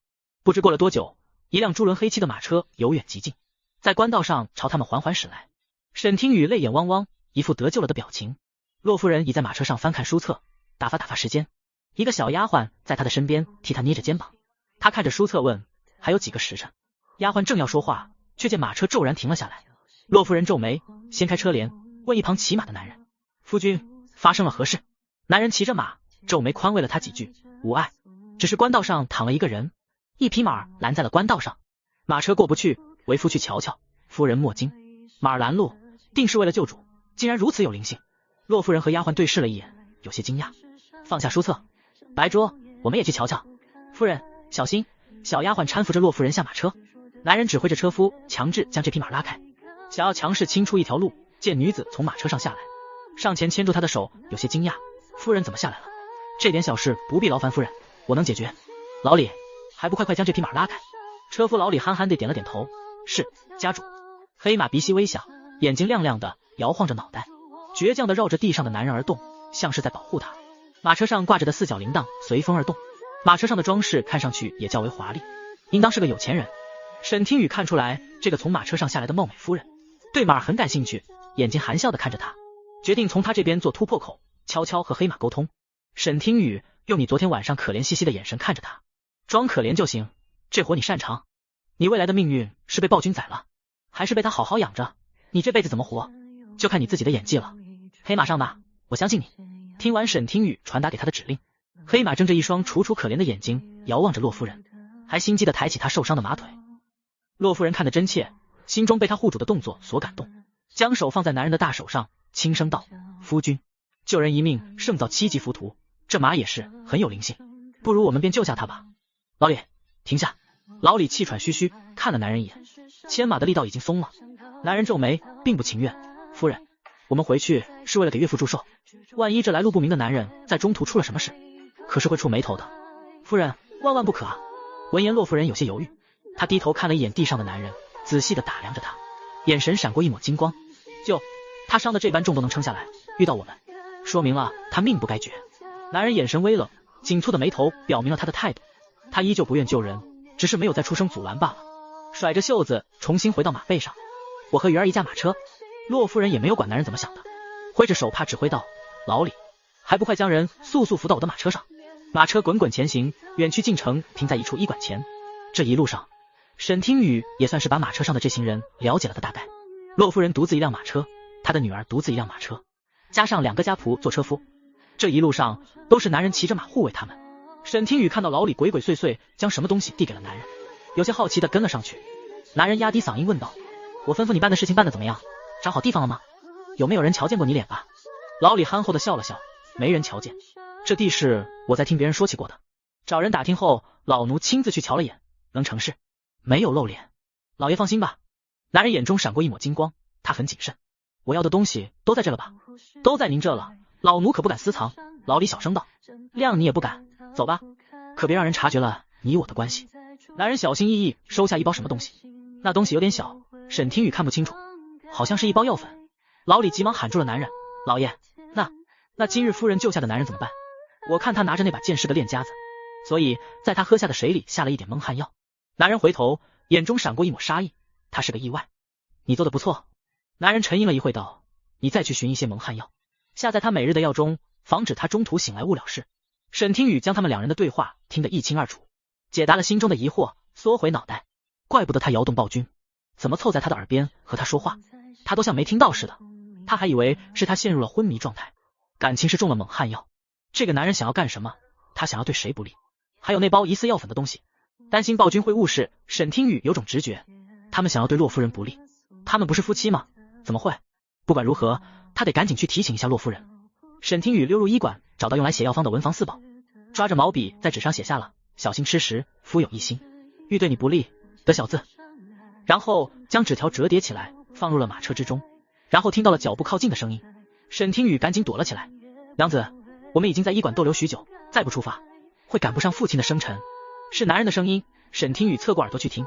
不知过了多久，一辆朱轮黑漆的马车由远及近，在官道上朝他们缓缓驶来。沈听雨泪眼汪汪，一副得救了的表情。骆夫人倚在马车上翻看书册，打发时间。一个小丫鬟在他的身边替他捏着肩膀。他看着书册问，还有几个时辰？丫鬟正要说话，却见马车骤然停了下来。骆夫人皱眉，掀开车帘，问一旁骑马的男人，夫君，发生了何事？男人骑着马，皱眉宽慰了他几句，无碍，只是官道上躺了一个人，一匹马拦在了官道上，马车过不去，为夫去瞧瞧。夫人莫惊，马儿拦路，定是为了救主，竟然如此有灵性。骆夫人和丫鬟对视了一眼，有些惊讶。放下书册，白桌，我们也去瞧瞧。夫人，小心！小丫鬟搀扶着骆夫人下马车，男人指挥着车夫强制将这匹马拉开，想要强势清出一条路。见女子从马车上下来，上前牵住她的手，有些惊讶。夫人怎么下来了？这点小事不必劳烦夫人，我能解决。老李，还不快将这匹马拉开？车夫老李憨憨地点了点头，是，家主。黑马鼻息微响，眼睛亮亮的，摇晃着脑袋，倔强地绕着地上的男人而动，像是在保护他。马车上挂着的4角铃铛随风而动，马车上的装饰看上去也较为华丽，应当是个有钱人。沈听雨看出来，这个从马车上下来的貌美夫人对马很感兴趣，眼睛含笑地看着他，决定从他这边做突破口，悄悄和黑马沟通。沈听雨用你昨天晚上可怜兮兮的眼神看着他，装可怜就行，这活你擅长。你未来的命运是被暴君宰了，还是被他好好养着？你这辈子怎么活，就看你自己的演技了。黑马上吧，我相信你。听完沈听雨传达给他的指令，黑马睁着一双楚楚可怜的眼睛，遥望着骆夫人，还心机地抬起他受伤的马腿。骆夫人看得真切，心中被他护主的动作所感动，将手放在男人的大手上，轻声道，夫君，救人一命胜造7级浮屠，这马也是很有灵性，不如我们便救下他吧。老李，停下！老李气喘吁吁看了男人一眼，牵马的力道已经松了。男人皱眉，并不情愿。夫人，我们回去是为了给岳父祝寿，万一这来路不明的男人在中途出了什么事，可是会触眉头的。夫人，万万不可啊！闻言，骆夫人有些犹豫，她低头看了一眼地上的男人，仔细地打量着他，眼神闪过一抹金光。他伤得这般重都能撑下来，遇到我们，说明了他命不该绝。男人眼神微冷，紧蹙的眉头表明了他的态度。他依旧不愿救人，只是没有再出声阻拦罢了。甩着袖子重新回到马背上，我和鱼儿一驾马车。骆夫人也没有管男人怎么想的，挥着手帕指挥道，老李，还不快将人速速扶到我的马车上。马车滚滚前行，远去进城，停在一处医馆前。这一路上，沈听雨也算是把马车上的这行人了解了个大概。骆夫人独自一辆马车，他的女儿独自一辆马车，加上2个家仆做车夫，这一路上都是男人骑着马护卫他们。沈听雨看到老李鬼鬼祟祟将什么东西递给了男人，有些好奇地跟了上去。男人压低嗓音问道：“我吩咐你办的事情办得怎么样？找好地方了吗？有没有人瞧见过你脸吧？”老李憨厚的笑了笑：“没人瞧见，这地是我在听别人说起过的。找人打听后，老奴亲自去瞧了眼，能成事，没有露脸。老爷放心吧。”男人眼中闪过一抹金光，他很谨慎：“我要的东西都在这了吧？”“都在您这了，老奴可不敢私藏。”老李小声道：“谅你也不敢，走吧，可别让人察觉了你我的关系。”男人小心翼翼收下一包什么东西，那东西有点小，沈听雨看不清楚，好像是一包药粉。老李急忙喊住了男人：“老爷，那今日夫人救下的男人怎么办？我看他拿着那把剑是个练家子，所以在他喝下的水里下了一点蒙汗药。”男人回头，眼中闪过一抹杀意，他是个意外。你做的不错。男人沉吟了一会道：“你再去寻一些蒙汗药，下在他每日的药中，防止他中途醒来误了事。”沈听雨将他们两人的对话听得一清二楚，解答了心中的疑惑，缩回脑袋。怪不得他摇动暴君，怎么凑在他的耳边和他说话，他都像没听到似的。他还以为是他陷入了昏迷状态，感情是中了猛汗药。这个男人想要干什么？他想要对谁不利？还有那包疑似药粉的东西，担心暴君会误事。沈听雨有种直觉，他们想要对洛夫人不利。他们不是夫妻吗？怎么会？不管如何，他得赶紧去提醒一下洛夫人。沈听雨溜入医馆，找到用来写药方的文房四宝，抓着毛笔在纸上写下了：“小心吃食，夫有一心，欲对你不利，得小字。”然后将纸条折叠起来，放入了马车之中。然后听到了脚步靠近的声音，沈听雨赶紧躲了起来。“娘子，我们已经在医馆逗留许久，再不出发，会赶不上父亲的生辰。”是男人的声音。沈听雨侧过耳朵去听：“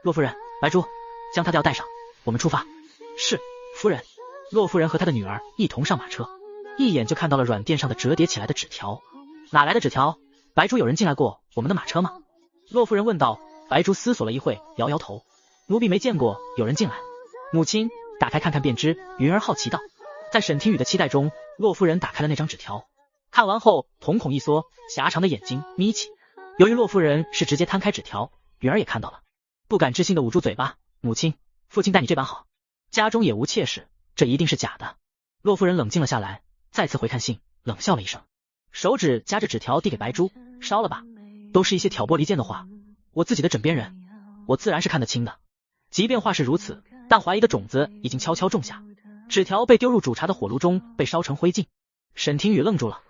洛夫人，白珠，将他的药带上，我们出发。”“是，夫人。”洛夫人和她的女儿一同上马车，一眼就看到了软垫上的折叠起来的纸条。“哪来的纸条？白珠有人进来过我们的马车吗？”洛夫人问道。白珠思索了一会，摇摇头：“奴婢没见过有人进来。”“母亲，打开看看便知。”云儿好奇道。在沈听雨的期待中，洛夫人打开了那张纸条，看完后瞳孔一缩，狭长的眼睛眯起。由于洛夫人是直接摊开纸条，云儿也看到了，不敢置信的捂住嘴巴：“母亲，父亲待你这般好，家中也无妾室，这一定是假的。”洛夫人冷静了下来，再次回看信，冷笑了一声，手指夹着纸条递给白珠：“烧了吧，都是一些挑拨离间的话，我自己的枕边人，我自然是看得清的。即便话是如此，但怀疑的种子已经悄悄种下。”纸条被丢入煮茶的火炉中，被烧成灰烬。沈听雨愣住了，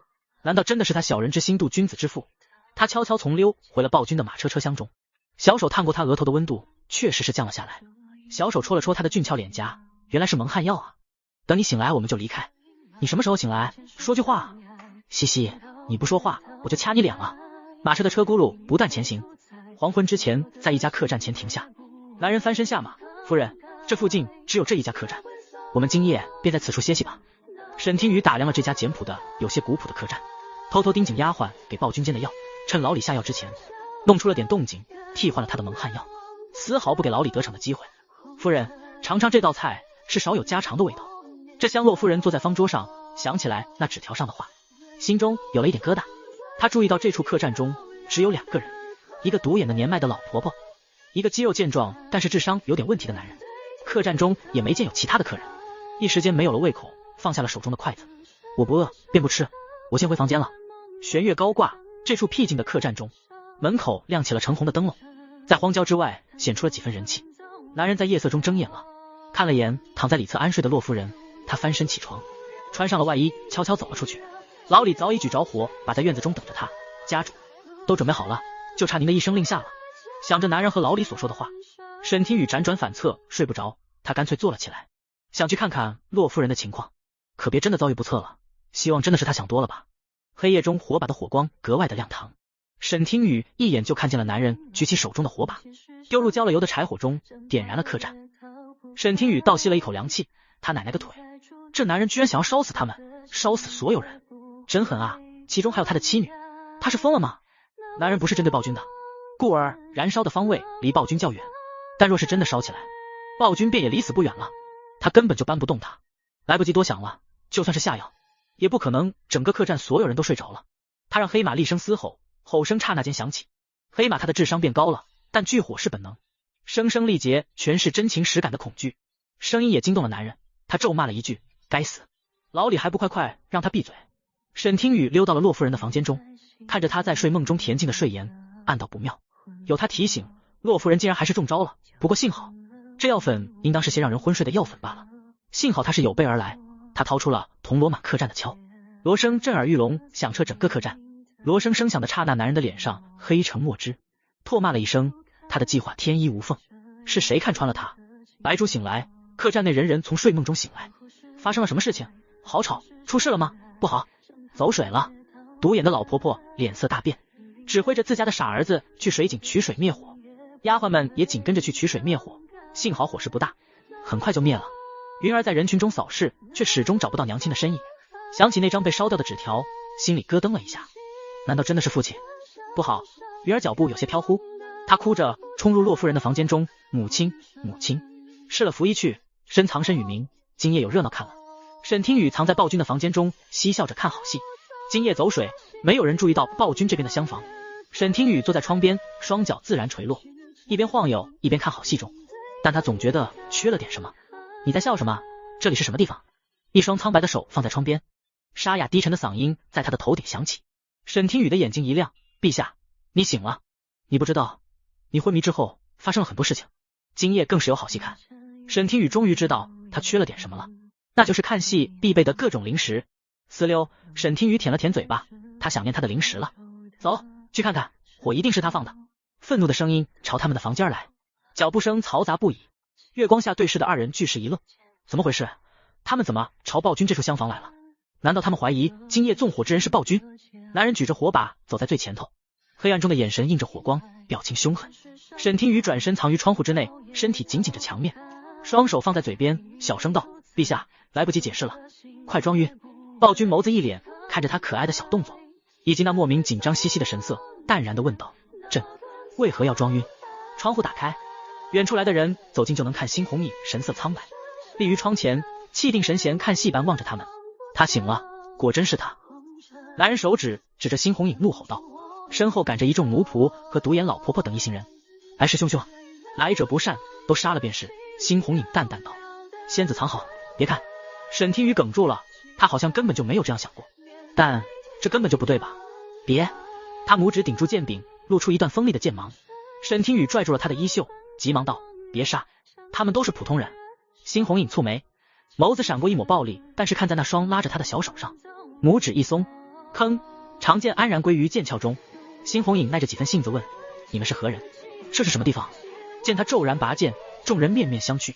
难道真的是他小人之心度君子之腹？他悄悄从溜回了暴君的马车车厢中，小手探过他额头的温度，确实是降了下来。小手戳了戳他的俊俏脸颊，原来是蒙汗药啊！等你醒来我们就离开。你什么时候醒来？说句话啊！西西，你不说话我就掐你脸了。马车的车轱辘不断前行，黄昏之前在一家客栈前停下。男人翻身下马：“夫人，这附近只有这一家客栈，我们今夜便在此处歇息吧。”沈听雨打量了这家简朴的有些古朴的客栈，偷偷盯紧丫鬟给暴君煎的药，趁老李下药之前弄出了点动静，替换了他的蒙汗药，丝毫不给老李得逞的机会。“夫人，尝尝这道菜，是少有家常的味道。”这香洛夫人坐在方桌上，想起来那纸条上的话，心中有了一点疙瘩。她注意到这处客栈中只有2个人，一个独眼的年迈的老婆婆，一个肌肉健壮但是智商有点问题的男人。客栈中也没见有其他的客人，一时间没有了胃口，放下了手中的筷子。“我不饿便不吃，我先回房间了。”弦月高挂，这处僻静的客栈中，门口亮起了橙红的灯笼，在荒郊之外显出了几分人气。男人在夜色中睁眼了，看了眼躺在里侧安睡的洛夫人，他翻身起床，穿上了外衣，悄悄走了出去。老李早已举着火把在院子中等着他：“家主，都准备好了，就差您的一声令下了。”想着男人和老李所说的话，沈听雨辗转反侧，睡不着，他干脆坐了起来，想去看看洛夫人的情况，可别真的遭遇不测了，希望真的是他想多了吧。黑夜中火把的火光格外的亮堂，沈听雨一眼就看见了男人举起手中的火把，丢入浇了油的柴火中，点燃了客栈。沈听雨倒吸了一口凉气，他奶奶个腿，这男人居然想要烧死他们，烧死所有人，真狠啊！其中还有他的妻女，他是疯了吗？男人不是针对暴君的，故而燃烧的方位离暴君较远，但若是真的烧起来，暴君便也离死不远了，他根本就搬不动他。来不及多想了，就算是下药，也不可能整个客栈所有人都睡着了。他让黑马厉声嘶吼，吼声刹那间响起。黑马他的智商变高了，但惧火是本能，声声力竭全是真情实感的恐惧，声音也惊动了男人。他咒骂了一句：“该死！”老李还不快快让他闭嘴！沈听雨溜到了洛夫人的房间中，看着他在睡梦中恬静的睡颜，暗道不妙。有他提醒，洛夫人竟然还是中招了。不过幸好这药粉应当是些让人昏睡的药粉罢了。幸好他是有备而来，他掏出了铜锣满客栈的敲锣声，震耳欲聋，响彻整个客栈。锣声声响的刹那，男人的脸上黑成墨汁，唾骂了一声，他的计划天衣无缝。是谁看穿了他？白珠醒来，客栈内人人从睡梦中醒来。发生了什么事情？好吵，出事了吗？不好，走水了。独眼的老婆婆脸色大变，指挥着自家的傻儿子去水井取水灭火，丫鬟们也紧跟着去取水灭火。幸好火势不大，很快就灭了。云儿在人群中扫视，却始终找不到娘亲的身影。想起那张被烧掉的纸条，心里咯噔了一下。难道真的是父亲？不好！云儿脚步有些飘忽，她哭着冲入洛夫人的房间中。母亲，母亲！试了符衣去，深藏身与民，今夜有热闹看了。沈听雨藏在暴君的房间中，嬉笑着看好戏。今夜走水，没有人注意到暴君这边的厢房。沈听雨坐在窗边，双脚自然垂落，一边晃悠一边看好戏中，但他总觉得缺了点什么。你在笑什么？这里是什么地方？一双苍白的手放在窗边，沙哑低沉的嗓音在他的头顶响起。沈听雨的眼睛一亮，陛下，你醒了。你不知道，你昏迷之后发生了很多事情，今夜更是有好戏看。沈听雨终于知道他缺了点什么了，那就是看戏必备的各种零食。呲溜，沈听雨舔了舔嘴巴，他想念他的零食了。走，去看看，火一定是他放的。愤怒的声音朝他们的房间来，脚步声嘈杂不已。月光下对视的二人俱是一愣，怎么回事？他们怎么朝暴君这处厢房来了？难道他们怀疑今夜纵火之人是暴君？男人举着火把走在最前头，黑暗中的眼神映着火光，表情凶狠。沈听雨转身藏于窗户之内，身体紧紧着墙面，双手放在嘴边，小声道：陛下，来不及解释了，快装晕。暴君眸子一脸，看着他可爱的小动作，以及那莫名紧张兮兮的神色，淡然地问道：朕为何要装晕？窗户打开，远处来的人走近就能看新红影神色苍白，立于窗前，气定神闲看戏般望着他们。他醒了，果真是他。男人手指指着新红影怒吼道，身后赶着一众奴仆和独眼老婆婆等一行人。来势汹汹，来者不善，都杀了便是。新红影淡淡道，仙子藏好，别看。沈听雨哽住了，他好像根本就没有这样想过，但这根本就不对吧？别！他拇指顶住剑柄，露出一段锋利的剑芒。沈听雨拽住了他的衣袖，急忙道：别杀，他们都是普通人。新红影蹙眉，眸子闪过一抹暴力，但是看在那双拉着他的小手上，拇指一松，吭，长剑安然归于剑鞘中。新红影耐着几分性子问：你们是何人？这是什么地方？见他骤然拔剑，众人面面相觑，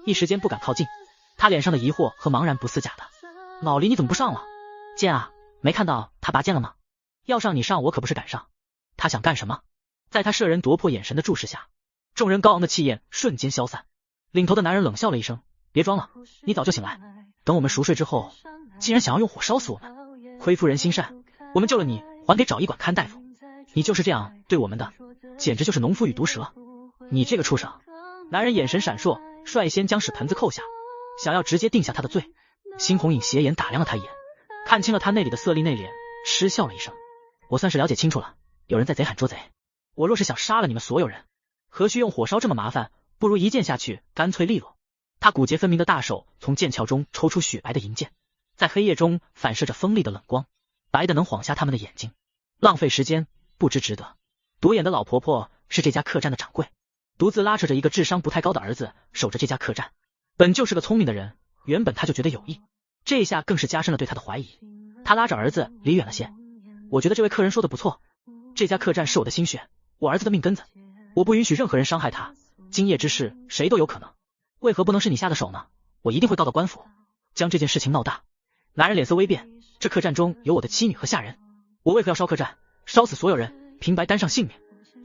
一时间不敢靠近。他脸上的疑惑和茫然不似假的。老黎，你怎么不上了？剑啊，没看到他拔剑了吗？要上你上，我可不是赶上。他想干什么？在他摄人夺魄眼神的注视下，众人高昂的气焰瞬间消散。领头的男人冷笑了一声：别装了，你早就醒来，等我们熟睡之后，竟然想要用火烧死我们。亏夫人心善，我们救了你，还给找医馆看大夫。你就是这样对我们的，简直就是农夫与毒蛇。你这个畜生！男人眼神闪烁，率先将屎盆子扣下，想要直接定下他的罪。新红影斜眼打量了他一眼，看清了他内里的色厉内敛，嗤笑了一声：我算是了解清楚了，有人在贼喊捉贼。我若是想杀了你们所有人，何须用火烧这么麻烦？不如一剑下去，干脆利落。他骨节分明的大手从剑鞘中抽出雪白的银剑，在黑夜中反射着锋利的冷光，白的能晃瞎他们的眼睛。浪费时间，不知值得。独眼的老婆婆是这家客栈的掌柜，独自拉扯着一个智商不太高的儿子守着这家客栈，本就是个聪明的人，原本他就觉得有意，这一下更是加深了对他的怀疑。他拉着儿子离远了些，我觉得这位客人说的不错，这家客栈是我的心血，我儿子的命根子，我不允许任何人伤害他，今夜之事谁都有可能，为何不能是你下的手呢？我一定会告到官府，将这件事情闹大。男人脸色微变，这客栈中有我的妻女和下人，我为何要烧客栈，烧死所有人，平白担上性命？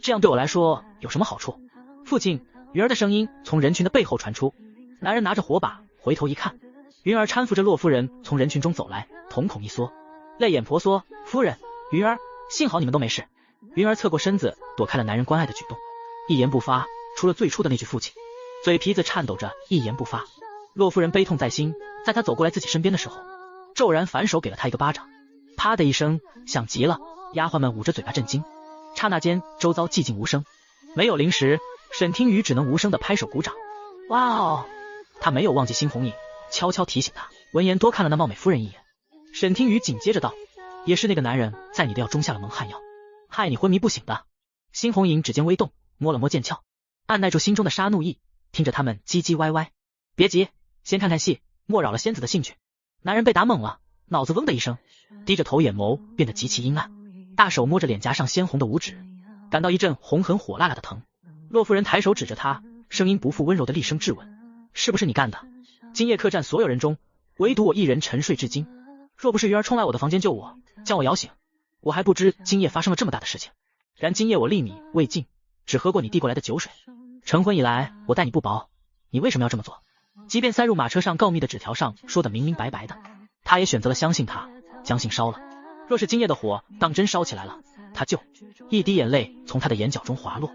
这样对我来说有什么好处？父亲，云儿的声音从人群的背后传出。男人拿着火把回头一看，云儿搀扶着洛夫人从人群中走来，瞳孔一缩，泪眼婆娑。夫人，云儿，幸好你们都没事。云儿侧过身子躲开了男人关爱的举动，一言不发，除了最初的那句父亲，嘴皮子颤抖着一言不发。洛夫人悲痛在心，在他走过来自己身边的时候，骤然反手给了他一个巴掌，啪的一声响极了，丫鬟们捂着嘴巴震惊。刹那间周遭寂静无声，没有零食，沈听雨只能无声的拍手鼓掌。哇哦！他没有忘记新红影，悄悄提醒他。闻言多看了那貌美夫人一眼。沈听雨紧接着道：也是那个男人在你的药中下了蒙汗药，害你昏迷不醒的。新红影指尖微动，摸了摸剑鞘，按耐住心中的杀怒意，听着他们唧唧歪歪。别急，先看看戏，莫扰了仙子的兴趣。男人被打懵了，脑子嗡的一声，低着头，眼眸变得极其阴暗，大手摸着脸颊上鲜红的五指，感到一阵红痕火辣辣的疼。洛夫人抬手指着他，声音不复温柔的厉声质问：是不是你干的？今夜客栈所有人中，唯独我一人沉睡至今，若不是鱼儿冲来我的房间救我，将我摇醒，我还不知今夜发生了这么大的事情。然今夜我粒米未进，只喝过你递过来的酒水。成婚以来我待你不薄，你为什么要这么做？即便塞入马车上告密的纸条上说的明明白白的，他也选择了相信他，将信烧了。若是今夜的火当真烧起来了，他就……一滴眼泪从他的眼角中滑落。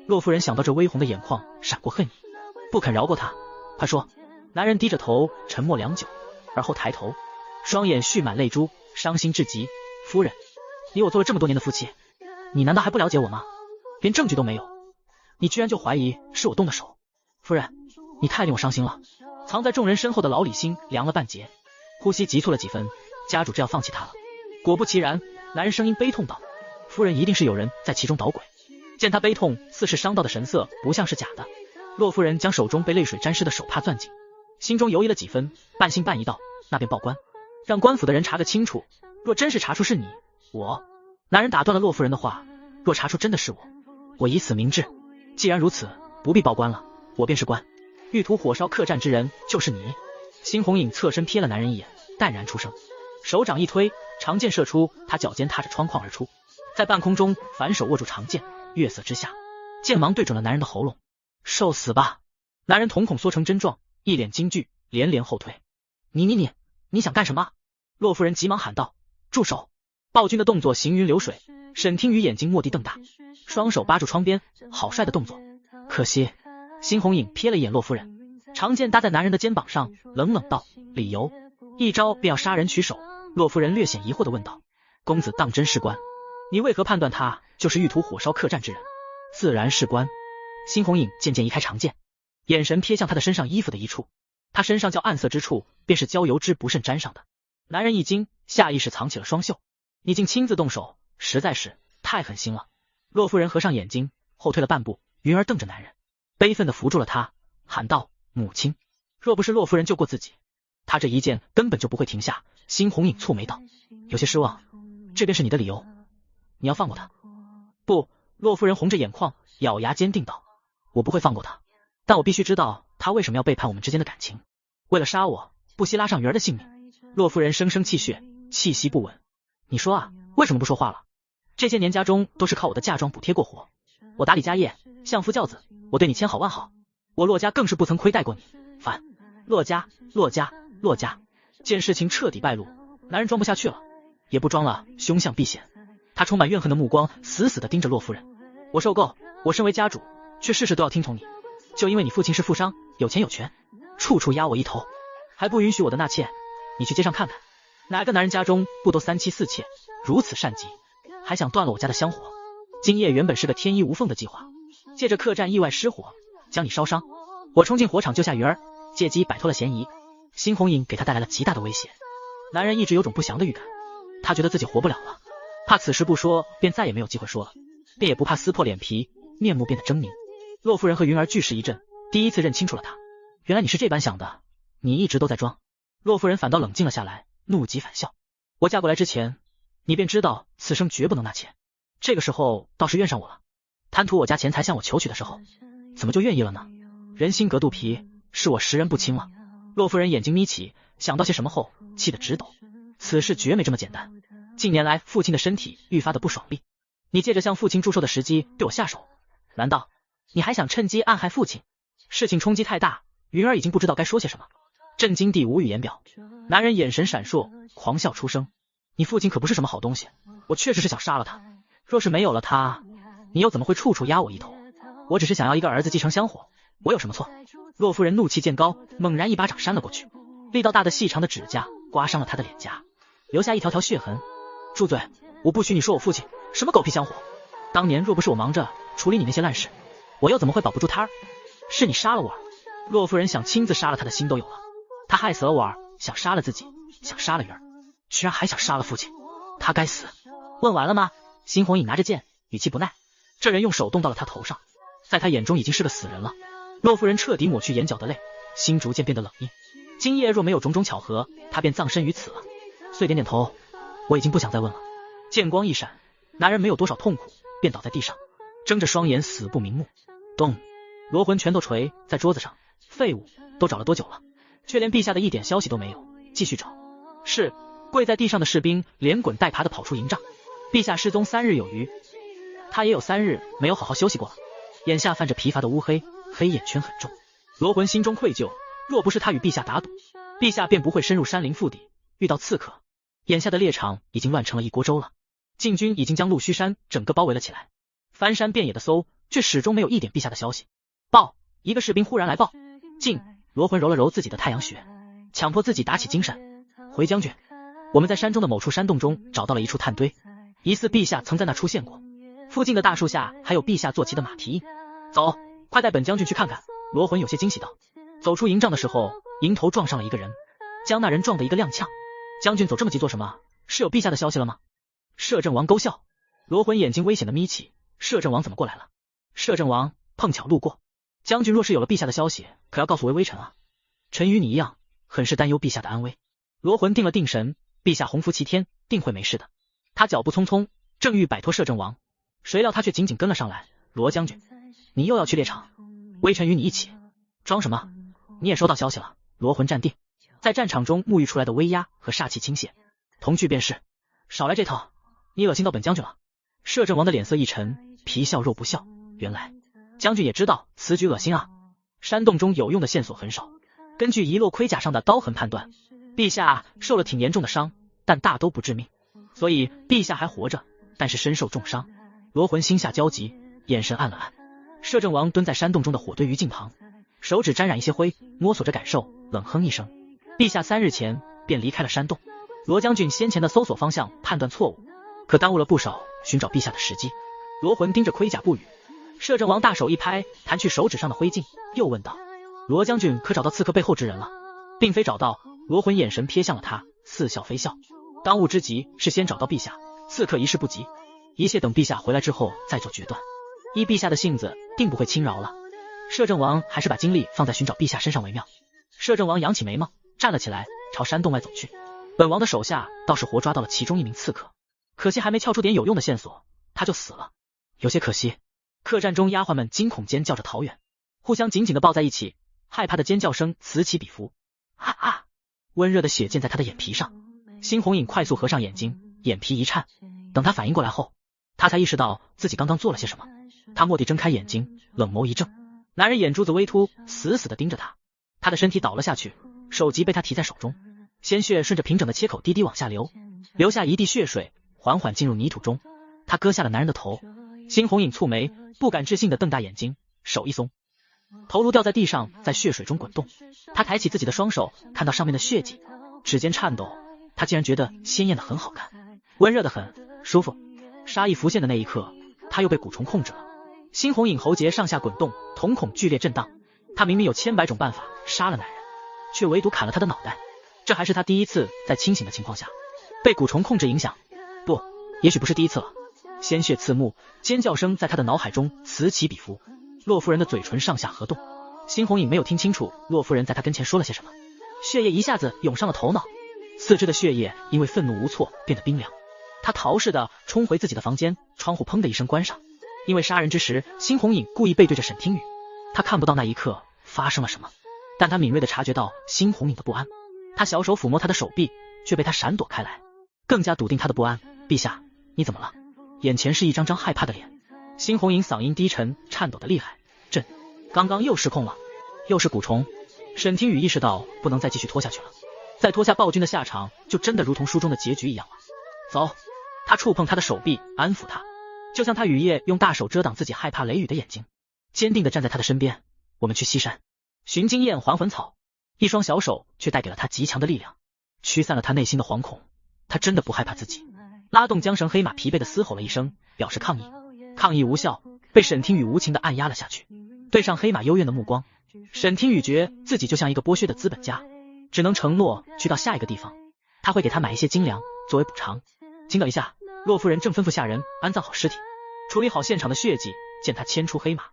洛夫人想到这微红的眼眶，闪过恨意，不肯饶过他。他说。男人低着头沉默良久，而后抬头，双眼蓄满泪珠，伤心至极。夫人，你我做了这么多年的夫妻，你难道还不了解我吗？连证据都没有，你居然就怀疑是我动的手。夫人，你太令我伤心了。藏在众人身后的老李心凉了半截，呼吸急促了几分，家主这要放弃他了。果不其然，男人声音悲痛道：夫人一定是有人在其中捣鬼。见他悲痛似是伤到的神色不像是假的，洛夫人将手中被泪水沾湿的手帕攥紧，心中犹疑了几分，半信半疑道：那便报官，让官府的人查个清楚，若真是查出是你，我……男人打断了洛夫人的话，若查出真的是我以死明志。既然如此，不必报官了，我便是官，欲图火烧客栈之人就是你。辛红影侧身瞥了男人一眼，淡然出声，手掌一推，长剑射出，他脚尖踏着窗框而出，在半空中反手握住长剑，月色之下，剑芒对准了男人的喉咙。受死吧！男人瞳孔缩成针状，一脸惊惧，连连后退。你想干什么？洛夫人急忙喊道：住手！暴君的动作行云流水，沈听雨眼睛蓦地瞪大，双手扒住窗边，好帅的动作。可惜。辛红影瞥了一眼洛夫人，长剑搭在男人的肩膀上，冷冷道：理由？一招便要杀人取首。洛夫人略显疑惑地问道：公子当真是官？你为何判断他就是欲图火烧客栈之人？自然是官。辛红影渐渐移开长剑，眼神瞥向他的身上衣服的一处，他身上较暗色之处便是焦油脂不慎沾上的。男人一惊，下意识藏起了双袖。你竟亲自动手，实在是太狠心了。洛夫人合上眼睛，后退了半步，云儿瞪着男人，悲愤地扶住了他，喊道：母亲，若不是洛夫人救过自己，他这一剑根本就不会停下。辛红影蹙眉道：有些失望，这便是你的理由？你要放过他？不。洛夫人红着眼眶，咬牙坚定道：我不会放过他，但我必须知道他为什么要背叛我们之间的感情，为了杀我，不惜拉上鱼儿的性命。洛夫人声声气血，气息不稳。你说啊，为什么不说话了？这些年家中都是靠我的嫁妆补贴过活，我打理家业，相夫教子，我对你千好万好，我洛家更是不曾亏待过你。烦！洛家！见事情彻底败露，男人装不下去了，也不装了，凶相毕显。他充满怨恨的目光死死地盯着洛夫人。我受够，我身为家主，却事事都要听从你，就因为你父亲是富商，有钱有权，处处压我一头，还不允许我的纳妾。你去街上看看，哪个男人家中不都三妻四妾，如此善极，还想断了我家的香火。今夜原本是个天衣无缝的计划，借着客栈意外失火，将你烧伤，我冲进火场救下鱼儿，借机摆脱了嫌疑。辛红影给他带来了极大的威胁。男人一直有种不祥的预感，他觉得自己活不了了，怕此时不说便再也没有机会说了，便也不怕撕破脸皮，面目变得狰狞。洛夫人和云儿俱是一震，第一次认清楚了他，原来你是这般想的，你一直都在装。洛夫人反倒冷静了下来，怒极反笑：我嫁过来之前，你便知道此生绝不能纳妾，这个时候倒是怨上我了。贪图我家钱财向我求娶的时候，怎么就愿意了呢？人心隔肚皮，是我识人不清了。洛夫人眼睛眯起，想到些什么后，气得直抖。此事绝没这么简单。近年来父亲的身体愈发的不爽利，你借着向父亲祝寿的时机对我下手，难道你还想趁机暗害父亲？事情冲击太大，云儿已经不知道该说些什么，震惊地无语言表。男人眼神闪烁，狂笑出声：你父亲可不是什么好东西，我确实是想杀了他，若是没有了他，你又怎么会处处压我一头？我只是想要一个儿子继承香火，我有什么错？洛夫人怒气渐高，猛然一巴掌扇了过去，力道大的细长的指甲刮伤了他的脸颊，留下一条条血痕。住嘴！我不许你说我父亲什么狗屁香火，当年若不是我忙着处理你那些烂事，我又怎么会保不住他儿？是你杀了我儿。洛夫人想亲自杀了他的心都有了，他害死了我儿，想杀了自己，想杀了鱼儿，居然还想杀了父亲，他该死！问完了吗？辛红影拿着剑，语气不耐。这人用手动到了他头上，在他眼中已经是个死人了。骆夫人彻底抹去眼角的泪，心逐渐变得冷硬。今夜若没有种种巧合，他便葬身于此了。遂点点头，我已经不想再问了。剑光一闪，男人没有多少痛苦，便倒在地上，睁着双眼死不瞑目。咚！罗魂拳头锤在桌子上，废物，都找了多久了？却连陛下的一点消息都没有。继续找。是。跪在地上的士兵连滚带爬地跑出营帐。陛下失踪3日有余，他也有3日没有好好休息过了，眼下泛着疲乏的乌黑，黑眼圈很重。罗魂心中愧疚，若不是他与陛下打赌，陛下便不会深入山林腹地，遇到刺客。眼下的猎场已经乱成了一锅粥了，禁军已经将鹿须山整个包围了起来，翻山遍野的搜，却始终没有一点陛下的消息。报！一个士兵忽然来报。进！罗魂揉了揉自己的太阳穴，强迫自己打起精神。回将军，我们在山中的某处山洞中找到了一处炭堆，疑似陛下曾在那出现过。附近的大树下还有陛下坐骑的马蹄印。走，快带本将军去看看。罗魂有些惊喜道。走出营帐的时候，迎头撞上了一个人，将那人撞得一个踉跄。将军走这么急做什么？是有陛下的消息了吗？摄政王勾笑。罗魂眼睛危险的眯起。摄政王怎么过来了？摄政王碰巧路过。将军若是有了陛下的消息，可要告诉微微臣啊。臣与你一样，很是担忧陛下的安危。罗魂定了定神，陛下洪福齐天，定会没事的。他脚步匆匆，正欲摆脱摄政王，谁料他却紧紧跟了上来。罗将军，你又要去猎场？微臣与你一起。装什么？你也收到消息了？罗魂站定，在战场中沐浴出来的威压和煞气倾泻，同去便是。少来这套，你恶心到本将军了。摄政王的脸色一沉，皮笑肉不笑。原来将军也知道此举恶心啊。山洞中有用的线索很少，根据遗落盔甲上的刀痕判断，陛下受了挺严重的伤，但大都不致命，所以陛下还活着，但是身受重伤。罗魂心下焦急，眼神暗了暗。摄政王蹲在山洞中的火堆余烬旁，手指沾染一些灰，摸索着感受，冷哼一声。陛下3日前便离开了山洞，罗将军先前的搜索方向判断错误，可耽误了不少寻找陛下的时机。罗魂盯着盔甲不语。摄政王大手一拍，弹去手指上的灰烬，又问道：罗将军可找到刺客背后之人了？并非找到。罗魂眼神瞥向了他，似笑非笑。当务之急是先找到陛下，刺客一事不急，一切等陛下回来之后再做决断。依陛下的性子，定不会轻饶了。摄政王还是把精力放在寻找陛下身上为妙。摄政王扬起眉毛，站了起来，朝山洞外走去。本王的手下倒是活抓到了其中一名刺客，可惜还没撬出点有用的线索，他就死了，有些可惜。客栈中丫鬟们惊恐尖叫着逃远，互相紧紧地抱在一起，害怕的尖叫声此起彼伏。啊啊！温热的血溅在他的眼皮上，辛红影快速合上眼睛，眼皮一颤。等他反应过来后，他才意识到自己刚刚做了些什么。他蓦地睁开眼睛，冷眸一正，男人眼珠子微凸，死死地盯着他。他的身体倒了下去，手机被他提在手中，鲜血顺着平整的切口滴滴往下流，留下一地血水，缓缓进入泥土中。他割下了男人的头，辛红影蹙眉，不敢置信地瞪大眼睛，手一松，头颅掉在地上，在血水中滚动。他抬起自己的双手，看到上面的血迹，指尖颤抖，他竟然觉得鲜艳的很好看，温热的很，舒服。杀意浮现的那一刻，他又被蛊虫控制了。辛红影喉结上下滚动，瞳孔剧烈震荡。他明明有千百种办法杀了男人，却唯独砍了他的脑袋。这还是他第一次在清醒的情况下被蛊虫控制影响，不，也许不是第一次了。鲜血刺目，尖叫声在他的脑海中此起彼伏。洛夫人的嘴唇上下合动，辛红影没有听清楚洛夫人在他跟前说了些什么，血液一下子涌上了头脑，四肢的血液因为愤怒无措变得冰凉。他逃似的冲回自己的房间，窗户砰的一声关上。因为杀人之时，辛红影故意背对着沈听雨，他看不到那一刻发生了什么，但他敏锐地察觉到辛红影的不安。他小手抚摸他的手臂，却被他闪躲开来，更加笃定他的不安。陛下，你怎么了？眼前是一张张害怕的脸。辛红影嗓音低沉，颤抖得厉害。朕刚刚又失控了，又是蛊虫。沈听雨意识到不能再继续拖下去了，再拖下暴君的下场就真的如同书中的结局一样了。走，他触碰他的手臂，安抚他，就像他雨夜用大手遮挡自己害怕雷雨的眼睛，坚定地站在他的身边。我们去西山寻经验还魂草。一双小手却带给了他极强的力量，驱散了他内心的惶恐。他真的不害怕自己。拉动缰绳，黑马疲惫地嘶吼了一声，表示抗议。抗议无效，被沈听雨无情地按压了下去。对上黑马幽怨的目光，沈听雨觉自己就像一个剥削的资本家，只能承诺去到下一个地方，他会给他买一些精粮作为补偿。请等一下，洛夫人正吩咐下人安葬好尸体，处理好现场的血迹，见他牵出黑马，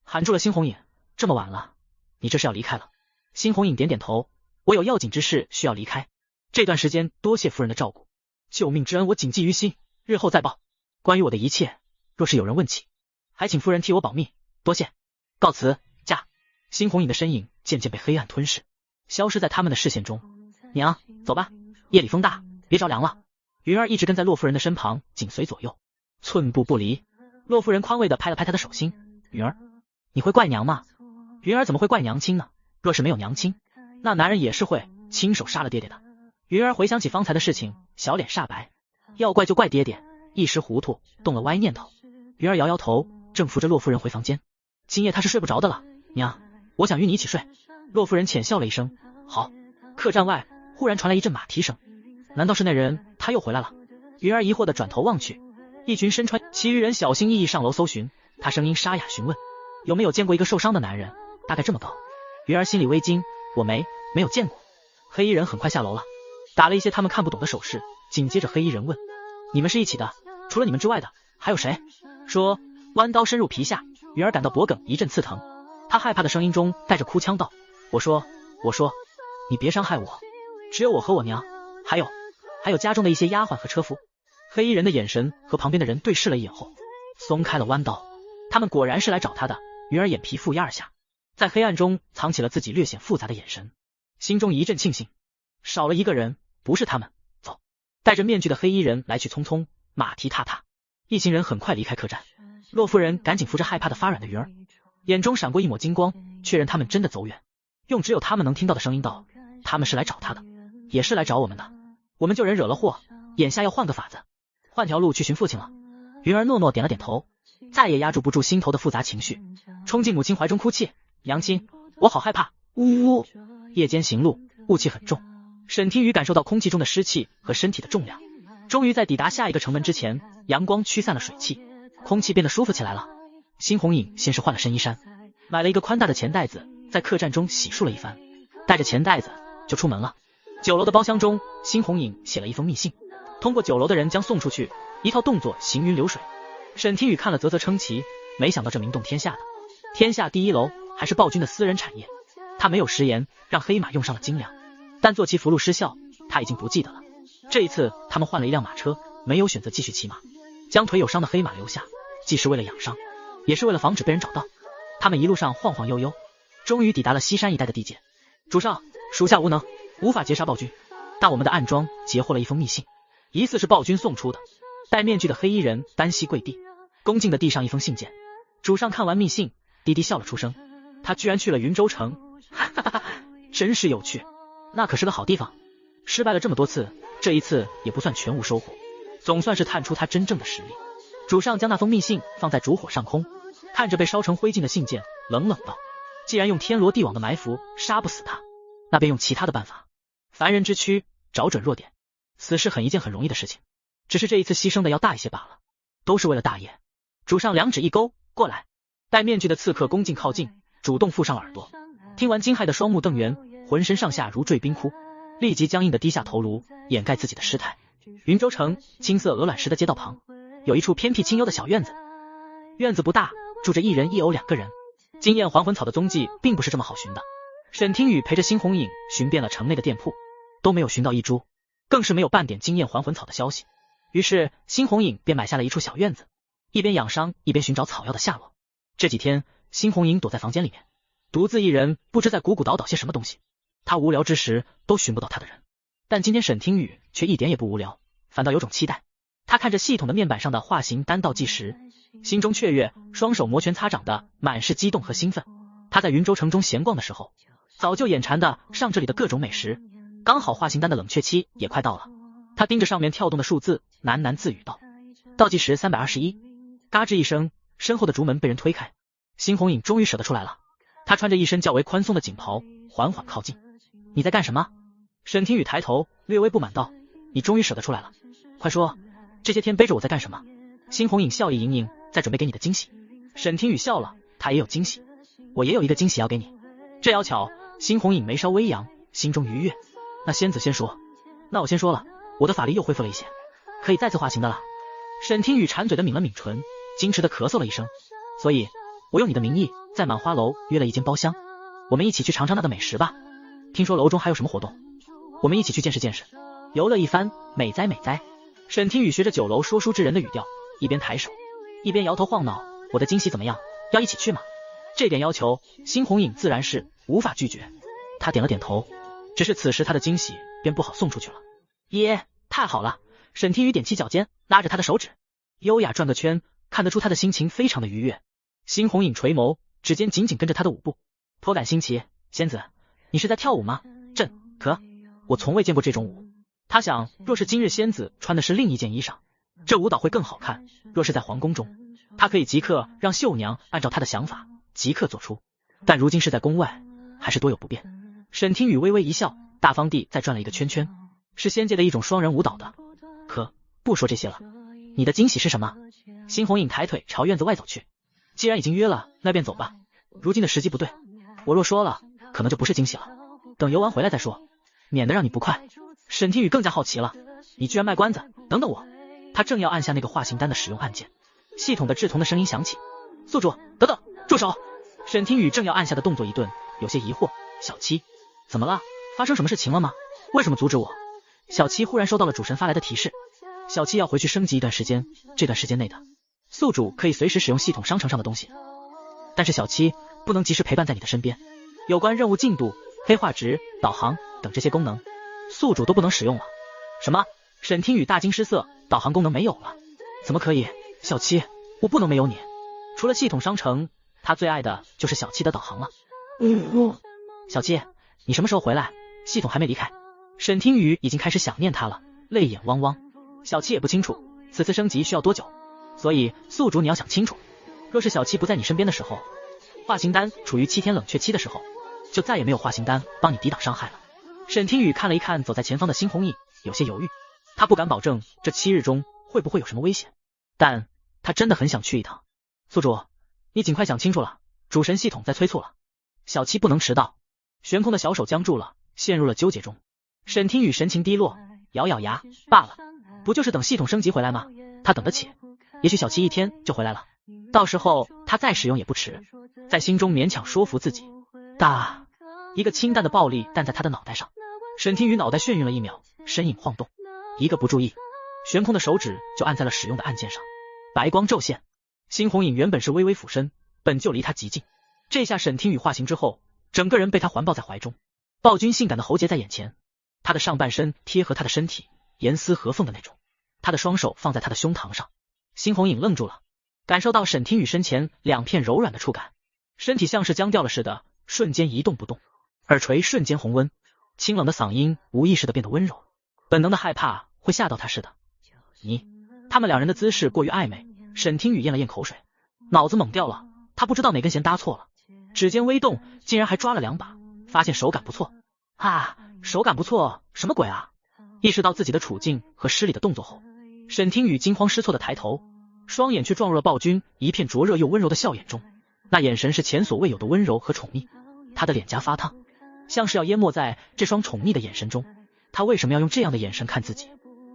喊住了辛红影。这么晚了，你这是要离开了？辛红影点点头，我有要紧之事需要离开。这段时间多谢夫人的照顾，救命之恩我谨记于心，日后再报。关于我的一切，若是有人问起，还请夫人替我保密，多谢。告辞，驾。辛红影的身影渐渐被黑暗吞噬，消失在他们的视线中。娘，走吧，夜里风大，别着凉了。云儿一直跟在洛夫人的身旁，紧随左右，寸步不离。洛夫人宽慰地拍了拍她的手心，云儿，你会怪娘吗？云儿怎么会怪娘亲呢？若是没有娘亲，那男人也是会亲手杀了爹爹的。云儿回想起方才的事情，小脸煞白，要怪就怪爹爹，一时糊涂，动了歪念头。云儿摇摇头，正扶着洛夫人回房间。今夜她是睡不着的了，娘，我想与你一起睡。洛夫人浅笑了一声，好。客栈外忽然传来一阵马蹄声，难道是那人他又回来了？云儿疑惑地转头望去，一群身穿其余人小心翼翼上楼搜寻，他声音沙哑询问，有没有见过一个受伤的男人，大概这么高？云儿心里微惊，我没有见过。黑衣人很快下楼了，打了一些他们看不懂的手势，紧接着黑衣人问，你们是一起的，除了你们之外的还有谁？说弯刀深入皮下，云儿感到脖梗一阵刺疼，他害怕的声音中带着哭腔道，我说你别伤害我，只有我和我娘，还有家中的一些丫鬟和车夫。黑衣人的眼神和旁边的人对视了一眼后，松开了弯刀。他们果然是来找他的。云儿眼皮覆压而下，在黑暗中藏起了自己略显复杂的眼神，心中一阵庆幸，少了一个人，不是他们。走。戴着面具的黑衣人来去匆匆，马蹄踏踏，一行人很快离开客栈。洛夫人赶紧扶着害怕的发软的云儿，眼中闪过一抹金光，确认他们真的走远，用只有他们能听到的声音道，他们是来找他的，也是来找我们的，我们救人惹了祸，眼下要换个法子，换条路去寻父亲了。云儿诺诺点了点头，再也压住不住心头的复杂情绪，冲进母亲怀中哭泣，娘亲，我好害怕，呜呜。夜间行路，雾气很重，沈听雨感受到空气中的湿气和身体的重量，终于在抵达下一个城门之前，阳光驱散了水汽，空气变得舒服起来了。辛红影先是换了身衣衫，买了一个宽大的钱袋子，在客栈中洗漱了一番，带着钱袋子就出门了。酒楼的包厢中，辛红影写了一封密信，通过酒楼的人将送出去，一套动作行云流水。沈听雨看了啧啧称奇，没想到这名动天下的天下第一楼还是暴君的私人产业。他没有食言，让黑马用上了精粮，但坐骑符箓失效，他已经不记得了。这一次他们换了一辆马车，没有选择继续骑马，将腿有伤的黑马留下，既是为了养伤，也是为了防止被人找到。他们一路上晃晃悠悠，终于抵达了西山一带的地界。主上，属下无能，无法截杀暴君，但我们的暗桩截获了一封密信，疑似是暴君送出的。戴面具的黑衣人单膝跪地，恭敬地递上一封信件。主上看完密信，低低笑了出声，他居然去了云州城，哈哈哈，真是有趣。那可是个好地方，失败了这么多次，这一次也不算全无收获，总算是探出他真正的实力。主上将那封密信放在烛火上空，看着被烧成灰烬的信件，冷冷道，既然用天罗地网的埋伏杀不死他，那便用其他的办法。凡人之躯，找准弱点，死是一件很容易的事情，只是这一次牺牲的要大一些罢了，都是为了大业。主上两指一勾，过来。戴面具的刺客恭敬靠近，主动附上了耳朵，听完惊骇的双目瞪圆，浑身上下如坠冰窟，立即僵硬的低下头颅，掩盖自己的失态。云州城青色鹅卵石的街道旁，有一处偏僻清幽的小院子，院子不大，住着一人一偶两个人。经验还魂草的踪迹并不是这么好寻的，沈听雨陪着辛红影寻遍了城内的店铺，都没有寻到一株，更是没有半点经验还魂草的消息。于是辛红影便买下了一处小院子，一边养伤一边寻找草药的下落。这几天辛红影躲在房间里面，独自一人，不知在鼓鼓捣捣些什么东西。他无聊之时都寻不到他的人，但今天沈听雨却一点也不无聊，反倒有种期待。他看着系统的面板上的化形单倒计时，心中雀跃，双手摩拳擦掌的满是激动和兴奋。他在云州城中闲逛的时候，早就眼馋的上这里的各种美食，刚好化形单的冷却期也快到了。他盯着上面跳动的数字，喃喃自语道，倒计时321。嘎吱一声，身后的竹门被人推开，辛红影终于舍得出来了。他穿着一身较为宽松的锦袍，缓缓靠近。你在干什么？沈听雨抬头，略微不满道，你终于舍得出来了，快说，这些天背着我在干什么？辛红影笑意盈盈，在准备给你的惊喜。沈听雨笑了，他也有惊喜，我也有一个惊喜要给你。这要巧，辛红影眉梢微扬，心中愉悦。那仙子先说。那我先说了，我的法力又恢复了一些，可以再次化形的了。沈听雨馋嘴的抿了抿唇，矜持的咳嗽了一声，所以我用你的名义在满花楼约了一间包厢，我们一起去尝尝那的美食吧。听说楼中还有什么活动，我们一起去见识见识，游乐一番，美哉美哉。沈听雨学着酒楼说书之人的语调，一边抬手，一边摇头晃脑。我的惊喜怎么样？要一起去吗？这点要求，辛红影自然是无法拒绝。他点了点头，只是此时他的惊喜便不好送出去了。耶，太好了！沈听雨踮起脚尖，拉着他的手指，优雅转个圈，看得出他的心情非常的愉悦。辛红影垂眸，指尖紧紧跟着他的舞步，颇感新奇。仙子，你是在跳舞吗？可我从未见过这种舞。他想，若是今日仙子穿的是另一件衣裳，这舞蹈会更好看。若是在皇宫中，他可以即刻让绣娘按照他的想法即刻做出，但如今是在宫外，还是多有不便。沈听雨微微一笑，大方地再转了一个圈圈，是仙界的一种双人舞蹈的。可不说这些了，你的惊喜是什么？辛红影抬腿朝院子外走去。既然已经约了，那便走吧。如今的时机不对，我若说了，可能就不是惊喜了。等游完回来再说，免得让你不快。沈听雨更加好奇了，你居然卖关子，等等我。他正要按下那个化形丹的使用按键，系统的稚童的声音响起，宿主，等等，住手！沈听雨正要按下的动作一顿，有些疑惑。小七，怎么了？发生什么事情了吗？为什么阻止我？小七忽然收到了主神发来的提示，小七要回去升级一段时间，这段时间内的宿主可以随时使用系统商城上的东西，但是小七不能及时陪伴在你的身边，有关任务进度、黑画值、导航等这些功能，宿主都不能使用了。什么？沈听雨大惊失色，导航功能没有了？怎么可以？小七，我不能没有你。除了系统商城，他最爱的就是小七的导航了。小七，你什么时候回来？系统还没离开。沈听雨已经开始想念他了，泪眼汪汪。小七也不清楚此次升级需要多久，所以宿主你要想清楚，若是小七不在你身边的时候，化形丹处于7天冷却期的时候，就再也没有化形丹帮你抵挡伤害了。沈听雨看了一看走在前方的辛红影，有些犹豫。他不敢保证这7日中会不会有什么危险，但他真的很想去一趟。宿主，你尽快想清楚了，主神系统在催促了，小七不能迟到。悬空的小手僵住了，陷入了纠结中。沈听雨神情低落，咬咬牙，罢了，不就是等系统升级回来吗？他等得起，也许小七1天就回来了，到时候他再使用也不迟。在心中勉强说服自己。一个清淡的暴力弹在他的脑袋上，沈听雨脑袋眩晕了1秒，身影晃动，一个不注意，悬空的手指就按在了使用的按键上，白光骤现。辛红影原本是微微俯身，本就离他极近，这下沈听雨化形之后，整个人被他环抱在怀中，暴君性感的喉结在眼前，他的上半身贴合他的身体，严丝合缝的那种，他的双手放在他的胸膛上。辛红影愣住了，感受到沈听雨身前2片柔软的触感，身体像是僵掉了似的，瞬间一动不动，耳垂瞬间红温，清冷的嗓音无意识的变得温柔，本能的害怕会吓到他似的。他们2人的姿势过于暧昧，沈听雨咽了咽口水，脑子懵掉了，他不知道哪根弦搭错了，指尖微动，竟然还抓了2把，发现手感不错。手感不错，什么鬼啊？意识到自己的处境和失礼的动作后，沈听雨惊慌失措的抬头，双眼却撞入了暴君一片灼热又温柔的笑眼中，那眼神是前所未有的温柔和宠溺。他的脸颊发烫，像是要淹没在这双宠溺的眼神中。他为什么要用这样的眼神看自己？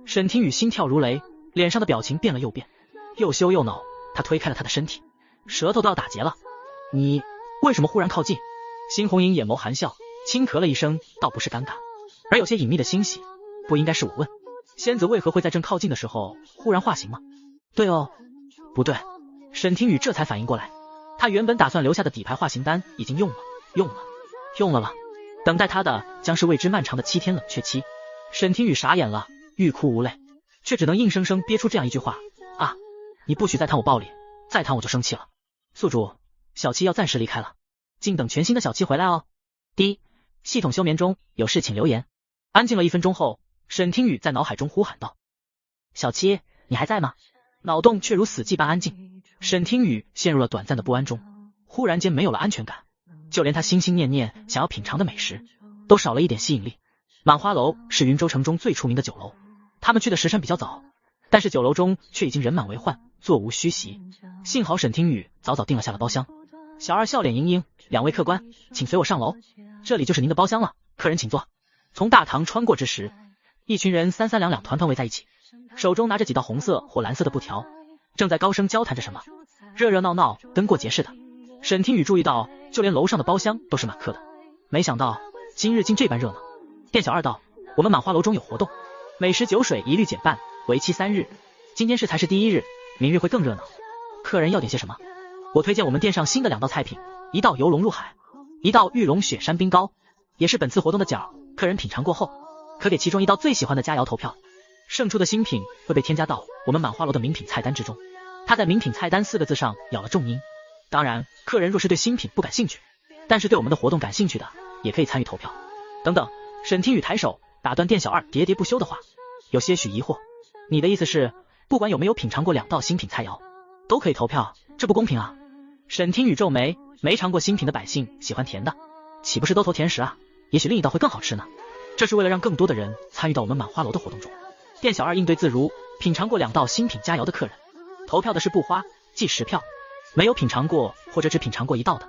沈听雨心跳如雷，脸上的表情变了又变，又羞又恼。他推开了他的身体，舌头都要打结了。你为什么忽然靠近？辛红影眼眸含笑，轻咳了一声，倒不是尴尬，而有些隐秘的欣喜。不应该是我问，仙子为何会在正靠近的时候忽然化形吗？对哦，不对。沈听雨这才反应过来，他原本打算留下的底牌化形丹已经用了，等待他的将是为之漫长的7天冷却期。沈听雨傻眼了，欲哭无泪，却只能硬生生憋出这样一句话：你不许再谈我暴力，再谈我就生气了。宿主，小七要暂时离开了，静等全新的小七回来哦。系统休眠中，有事请留言。安静了1分钟后，沈听雨在脑海中呼喊道：小七，你还在吗？脑洞却如死寂般安静。沈听雨陷入了短暂的不安中，忽然间没有了安全感，就连他心心念念想要品尝的美食都少了一点吸引力。满花楼是云州城中最出名的酒楼，他们去的时辰比较早，但是酒楼中却已经人满为患，座无虚席。幸好沈听雨早早订了下了包厢。小二笑脸盈盈：2位客官，请随我上楼，这里就是您的包厢了，客人请坐。从大堂穿过之时，一群人3、3、2、2团团围在一起，手中拿着几道红色或蓝色的布条，正在高声交谈着什么，热热闹闹，跟过节似的。沈听雨注意到，就连楼上的包厢都是满客的，没想到今日竟这般热闹。店小二道：我们满花楼中有活动，美食酒水一律减半，为期3日。今天才是第1日，明日会更热闹。客人要点些什么？我推荐我们店上新的2道菜品，一道游龙入海，一道玉龙雪山冰糕，也是本次活动的角。客人品尝过后，可给其中一道最喜欢的佳肴投票，胜出的新品会被添加到我们满花楼的名品菜单之中。他在名品菜单4个字上咬了重音。当然，客人若是对新品不感兴趣，但是对我们的活动感兴趣的，也可以参与投票。等等，沈听雨抬手打断店小二喋喋不休的话，有些许疑惑。你的意思是，不管有没有品尝过2道新品菜肴，都可以投票？这不公平啊！沈听雨皱眉，没尝过新品的百姓喜欢甜的，岂不是都投甜食啊？也许另一道会更好吃呢。这是为了让更多的人参与到我们满花楼的活动中。店小二应对自如，品尝过2道新品佳肴的客人，投票的是不花，计10票；没有品尝过或者只品尝过1道的，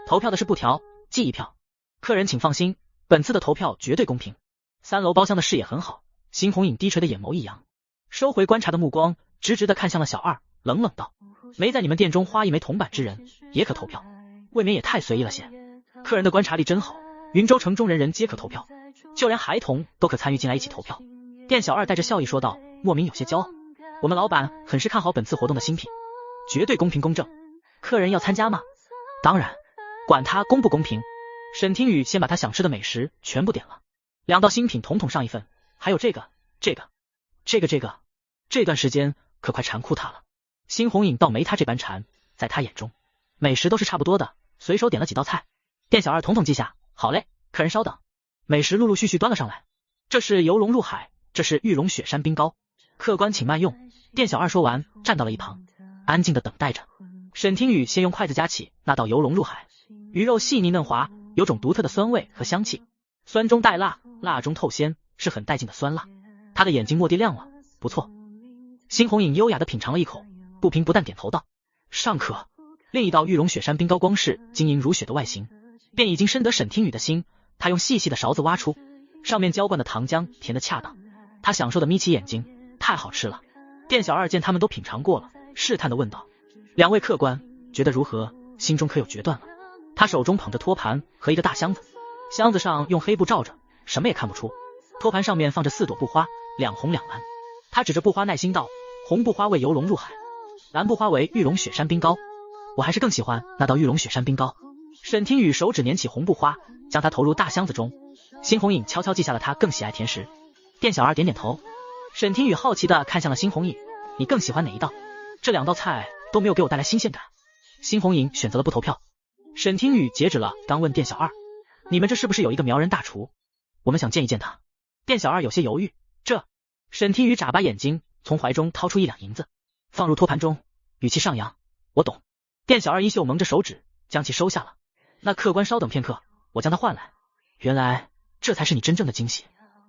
投票的是不调，计1票。客人请放心，本次的投票绝对公平。3楼包厢的视野很好，新红影低垂的眼眸一扬，收回观察的目光，直直的看向了小二，冷冷道：没在你们店中花1枚铜板之人，也可投票，未免也太随意了些。客人的观察力真好，云州城中人人皆可投票，就连孩童都可参与进来一起投票。店小二带着笑意说道，莫名有些骄傲。我们老板很是看好本次活动的新品，绝对公平公正。客人要参加吗？当然，管他公不公平。沈听雨先把他想吃的美食全部点了，2道新品统统上1份，还有这段时间可快馋哭他了。新红影倒没他这般馋，在他眼中美食都是差不多的，随手点了几道菜。店小二统统记下，好嘞，客人稍等。美食陆陆续续端了上来，这是游龙入海，这是玉龙雪山冰糕，客官请慢用。店小二说完，站到了一旁，安静的等待着。沈听雨先用筷子夹起那道游龙入海，鱼肉细腻嫩滑，有种独特的酸味和香气，酸中带辣，辣中透鲜，是很带劲的酸辣。他的眼睛蓦地亮了，不错。新红影优雅的品尝了一口，不平不淡点头道：尚可。另一道玉龙雪山冰糕光是晶莹如雪的外形，便已经深得沈听雨的心。他用细细的勺子挖出，上面浇灌的糖浆甜得恰当，他享受的眯起眼睛，太好吃了。店小二见他们都品尝过了，试探的问道：2位客官觉得如何？心中可有决断了？他手中捧着托盘和一个大箱子，箱子上用黑布罩着，什么也看不出。托盘上面放着4朵布花，2红2蓝。他指着布花耐心道：红布花为游龙入海，蓝布花为玉龙雪山冰糕，我还是更喜欢那道玉龙雪山冰糕。沈听雨手指捻起红布花，将它投入大箱子中。新红影悄悄记下了他更喜爱甜食。店小二点点头。沈听雨好奇的看向了新红影，你更喜欢哪一道？这2道菜都没有给我带来新鲜感。新红影选择了不投票。沈听雨截止了刚问店小二，你们这是不是有一个苗人大厨？我们想见一见他。店小二有些犹豫，这……沈听雨眨巴眼睛，从怀中掏出1两银子，放入托盘中，语气上扬，我懂。店小二衣袖蒙着手指，将其收下了。那客官稍等片刻，我将它换来。原来这才是你真正的惊喜。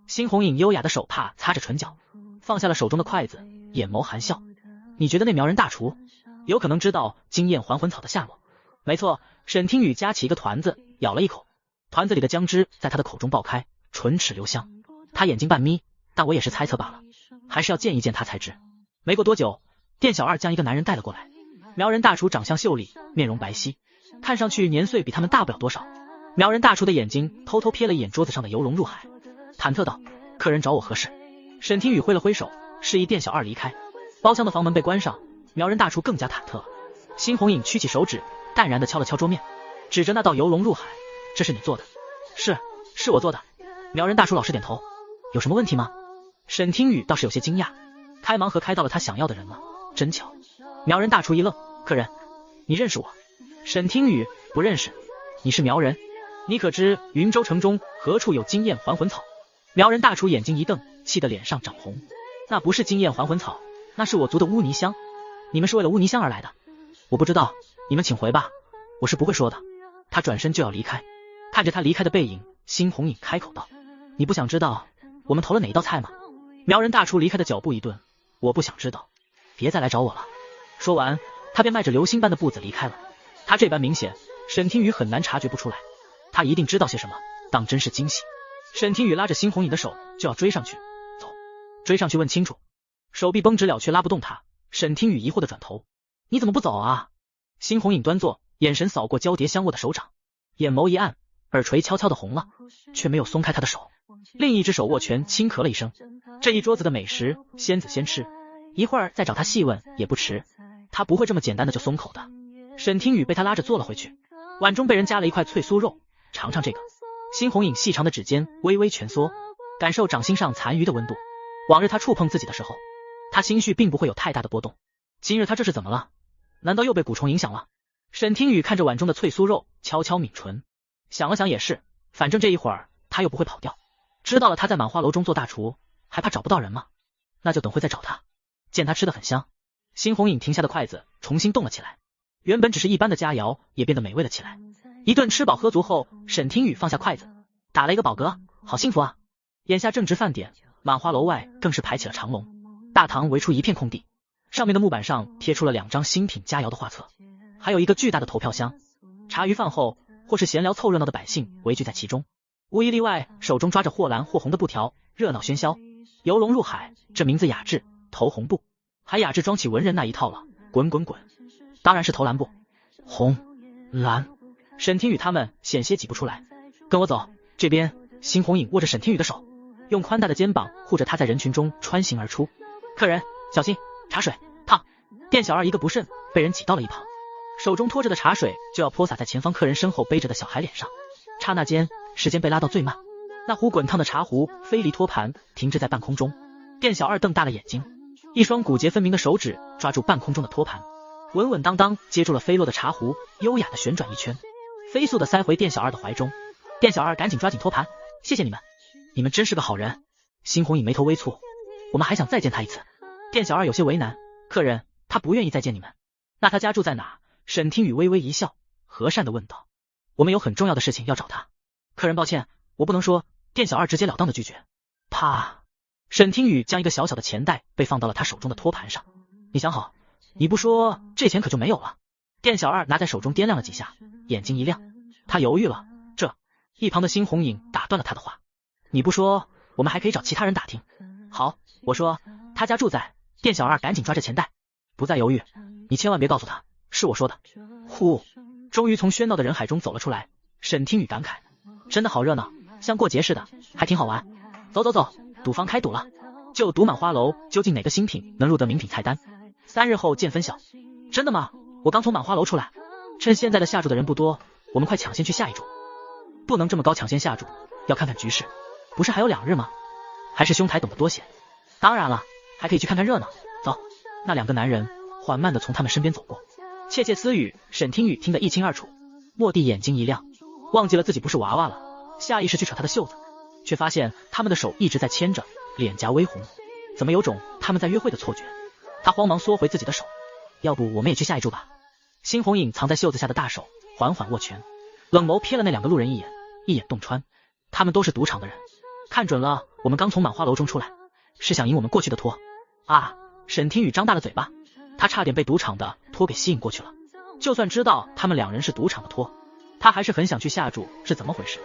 新红影优雅的手帕擦着唇角，放下了手中的筷子，眼眸含笑。你觉得那苗人大厨有可能知道经验还魂草的下落？没错。沈听雨夹起一个团子，咬了一口，团子里的姜汁在他的口中爆开，唇齿留香。他眼睛半眯，但我也是猜测罢了，还是要见一见他才知。没过多久，店小二将一个男人带了过来。苗人大厨长相秀丽，面容白皙，看上去年岁比他们大不了多少。苗人大厨的眼睛偷偷瞥了一眼桌子上的游龙入海，忐忑道：客人找我何事？沈听雨挥了挥手，示意店小二离开。包厢的房门被关上，苗人大厨更加忐忑了。新红影屈起手指，淡然的敲了敲桌面，指着那道游龙入海，这是你做的？是我做的。苗人大厨老实点头。有什么问题吗？沈听雨倒是有些惊讶，开盲盒开到了他想要的人了，真巧。苗人大厨一愣，客人，你认识我？沈听雨不认识。你是苗人？你可知云州城中何处有经验还魂草？苗人大厨眼睛一瞪，气得脸上涨红。那不是经验还魂草，那是我族的污泥香。你们是为了污泥香而来的？我不知道，你们请回吧，我是不会说的。他转身就要离开，看着他离开的背影，新红影开口道：你不想知道我们投了哪一道菜吗？苗人大厨离开的脚步一顿，我不想知道，别再来找我了。说完，他便迈着流星般的步子离开了。他这般明显，沈听雨很难察觉不出来，他一定知道些什么，当真是惊喜。沈听雨拉着新红影的手就要追上去，走，追上去问清楚。手臂绷直了却拉不动他，沈听雨疑惑的转头，你怎么不走啊？新红影端坐，眼神扫过交叠相握的手掌，眼眸一暗，耳垂悄悄的红了，却没有松开他的手，另一只手握拳轻咳了一声。这一桌子的美食，仙子先吃，一会儿再找他细问也不迟，他不会这么简单的就松口的。沈听雨被他拉着坐了回去，碗中被人夹了一块脆酥肉，尝尝这个。辛红影细长的指尖微微蜷缩，感受掌心上残余的温度。往日他触碰自己的时候，他心绪并不会有太大的波动，今日他这是怎么了？难道又被蛊虫影响了？沈听雨看着碗中的脆酥肉，悄悄抿唇，想了想也是，反正这一会儿他又不会跑掉，知道了他在满花楼中做大厨，还怕找不到人吗？那就等会再找他。见他吃得很香，辛红影停下的筷子重新动了起来，原本只是一般的佳肴也变得美味了起来。一顿吃饱喝足后，沈听雨放下筷子，打了一个饱嗝，好幸福啊！眼下正值饭点，满花楼外更是排起了长龙，大堂围出一片空地，上面的木板上贴出了2张新品佳肴的画册，还有一个巨大的投票箱。茶余饭后或是闲聊凑热闹的百姓围聚在其中，无一例外手中抓着或蓝或红的布条，热闹喧嚣。游龙入海，这名字雅致，投红布还雅致装起文人那一套了，滚滚滚，当然是投蓝布。红蓝，沈听雨他们险些挤不出来。跟我走。这边辛红影握着沈听雨的手，用宽大的肩膀护着他在人群中穿行而出。客人小心，茶水烫。店小二一个不慎被人挤到了一旁，手中托着的茶水就要泼洒在前方客人身后背着的小孩脸上。刹那间时间被拉到最慢，那壶滚烫的茶壶飞离托盘，停滞在半空中。店小二瞪大了眼睛，一双骨节分明的手指抓住半空中的托盘，稳稳当当接住了飞落的茶壶，优雅的旋转一圈，飞速的塞回店小二的怀中。店小二赶紧抓紧托盘，谢谢你们，你们真是个好人。辛红影眉头微蹙，我们还想再见他一次。店小二有些为难，客人他不愿意再见你们。那他家住在哪？沈听雨微微一笑，和善的问道。我们有很重要的事情要找他。客人抱歉，我不能说。店小二直截了当的拒绝。啪！沈听雨将一个小小的钱袋被放到了他手中的托盘上。你想好，你不说这钱可就没有了。店小二拿在手中掂量了几下，眼睛一亮，他犹豫了。一旁的辛红影打断了他的话，你不说我们还可以找其他人打听。好，我说他家住在。店小二赶紧抓着钱袋，不再犹豫，你千万别告诉他是我说的。呼，终于从喧闹的人海中走了出来。沈听雨感慨，真的好热闹，像过节似的，还挺好玩。走走走，赌坊开赌了，就赌满花楼究竟哪个新品能入得名品菜单，3日后见分晓。真的吗？我刚从满花楼出来，趁现在的下注的人不多，我们快抢先去下一注。不能这么高抢先下注，要看看局势，不是还有2日吗？还是兄台懂得多些。当然了，还可以去看看热闹。走。那2个男人缓慢地从他们身边走过，窃窃私语，沈听雨听得一清二楚。蓦地眼睛一亮，忘记了自己不是娃娃了，下意识去扯他的袖子，却发现他们的手一直在牵着，脸颊微红，怎么有种他们在约会的错觉。他慌忙缩回自己的手，要不我们也去下一注吧。辛红影藏在袖子下的大手缓缓握拳，冷眸瞥了那2个路人一眼，一眼洞穿，他们都是赌场的人，看准了我们刚从满花楼中出来，是想引我们过去的托啊！沈听雨张大了嘴巴，他差点被赌场的托给吸引过去了。就算知道他们2人是赌场的托，他还是很想去下注，是怎么回事？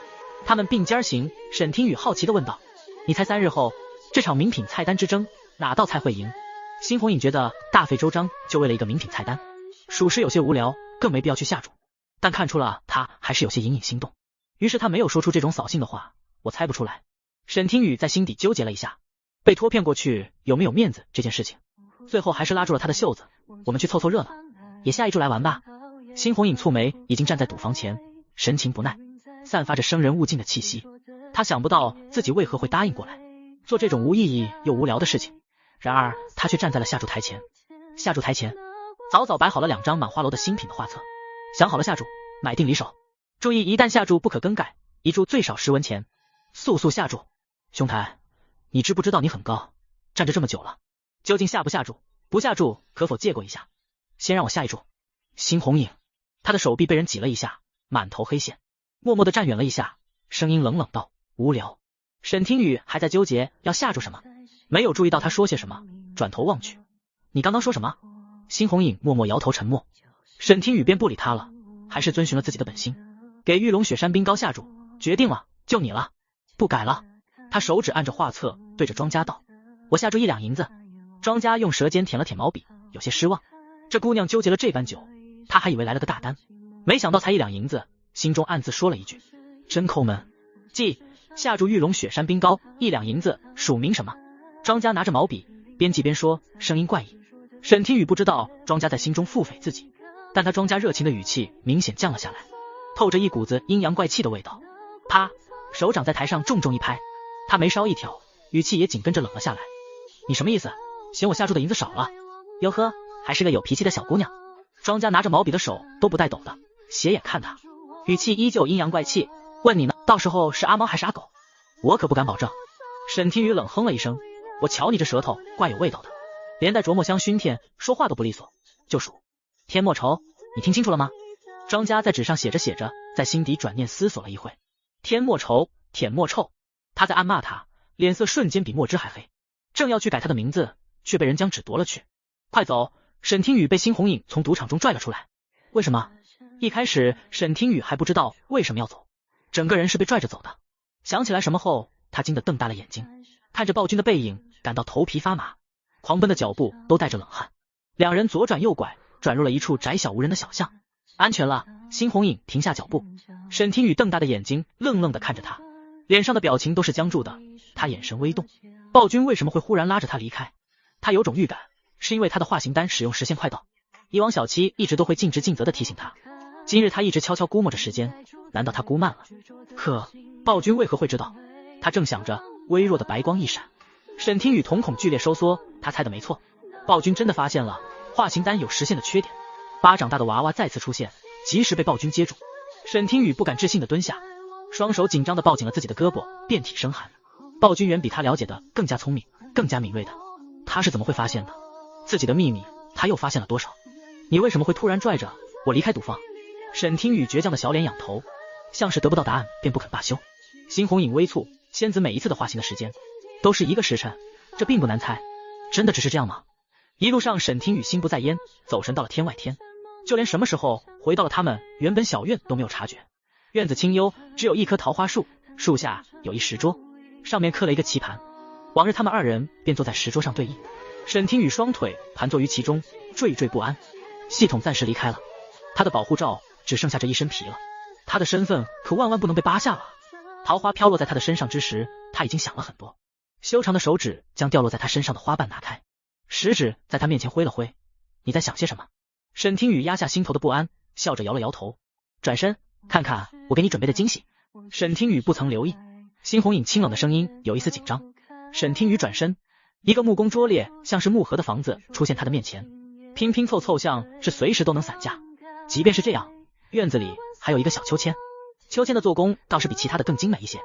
他们并肩行，沈听雨好奇地问道，你猜3日后这场名品菜单之争哪道菜会赢？辛红影觉得大费周章就为了一个名品菜单，属实有些无聊，更没必要去下注，但看出了他还是有些隐隐心动，于是他没有说出这种扫兴的话。我猜不出来。沈听雨在心底纠结了一下，被托骗过去有没有面子这件事情，最后还是拉住了他的袖子，我们去凑凑热闹，也下一注来玩吧。辛红影蹙眉，已经站在赌房前，神情不耐，散发着生人勿近的气息。他想不到自己为何会答应过来做这种无意义又无聊的事情，然而他却站在了下注台前。下注台前早早摆好了2张满花楼的新品的画册，想好了下注，买定离手。注意一旦下注不可更改，一注最少10文钱。速速下注。兄台，你知不知道你很高，站着这么久了，究竟下不下注？不下注可否借过一下？先让我下一注。辛红影，他的手臂被人挤了一下，满头黑线，默默地站远了一下，声音冷冷道，无聊。沈听雨还在纠结要下注什么，没有注意到他说些什么，转头望去，你刚刚说什么？辛红影默默摇头沉默。沈听雨便不理他了，还是遵循了自己的本心，给玉龙雪山冰糕下注，决定了，就你了，不改了。他手指按着画册，对着庄家道，我下注1两银子。庄家用舌尖舔了舔毛笔，有些失望。这姑娘纠结了这般久，他还以为来了个大单，没想到才1两银子，心中暗自说了一句：真抠门。记，下注玉龙雪山冰糕1两银子，署名什么？庄家拿着毛笔，边记边说，声音怪异。沈听雨不知道庄家在心中腹诽自己，但他庄家热情的语气明显降了下来，透着一股子阴阳怪气的味道。啪，手掌在台上重重一拍，他眉梢一挑，语气也紧跟着冷了下来。你什么意思？嫌我下注的银子少了？哟呵，还是个有脾气的小姑娘。庄家拿着毛笔的手都不带抖的，斜眼看他，语气依旧阴阳怪气。问你呢，到时候是阿猫还是阿狗？我可不敢保证。沈听雨冷哼了一声，我瞧你这舌头怪有味道的，连带琢磨香熏天，说话都不利索，就数天莫愁。你听清楚了吗？庄家在纸上写着写着，在心底转念思索了一会。天莫愁，舔莫臭，他在暗骂他，脸色瞬间比墨汁还黑。正要去改他的名字，却被人将纸夺了去。快走！沈听雨被辛红影从赌场中拽了出来。为什么？一开始沈听雨还不知道为什么要走，整个人是被拽着走的。想起来什么后，他惊得瞪大了眼睛，看着暴君的背影，感到头皮发麻，狂奔的脚步都带着冷汗。两人左转右拐，转入了一处窄小无人的小巷。安全了。辛红影停下脚步，沈听雨瞪大的眼睛愣愣地看着他，脸上的表情都是僵住的，他眼神微动。暴君为什么会忽然拉着他离开？他有种预感，是因为他的化形丹使用时限快到。以往小七一直都会尽职尽责地提醒他，今日他一直悄悄估摸着时间，难道他估慢了？可暴君为何会知道？他正想着，微弱的白光一闪，沈听雨瞳孔剧烈收缩，他猜的没错，暴君真的发现了化形丹有时限的缺点。巴掌大的娃娃再次出现，及时被暴君接住。沈听雨不敢置信地蹲下，双手紧张地抱紧了自己的胳膊，遍体生寒。暴君远比他了解的更加聪明，更加敏锐的，他是怎么会发现的？自己的秘密他又发现了多少？你为什么会突然拽着我离开赌坊？沈听雨倔强的小脸仰头，像是得不到答案便不肯罢休。辛红影微蹙，仙子每一次的化形的时间都是1个时辰，这并不难猜。真的只是这样吗？一路上沈听雨心不在焉，走神到了天外天，就连什么时候回到了他们原本小院都没有察觉。院子清幽，只有一棵桃花树，树下有一石桌，上面刻了一个棋盘。往日他们2人便坐在石桌上对弈，沈听雨双腿盘坐于其中，惴惴不安。系统暂时离开了，他的保护罩只剩下这一身皮了，他的身份可万万不能被扒下了。桃花飘落在他的身上之时，他已经想了很多。修长的手指将掉落在他身上的花瓣拿开，食指在他面前挥了挥。你在想些什么？沈听雨压下心头的不安，笑着摇了摇头，转身看看我给你准备的惊喜。沈听雨不曾留意，辛红影清冷的声音有一丝紧张。沈听雨转身，一个木工拙劣像是木盒的房子出现他的面前，拼拼凑凑像是随时都能散架。即便是这样，院子里还有一个小秋千，秋千的做工倒是比其他的更精美一些。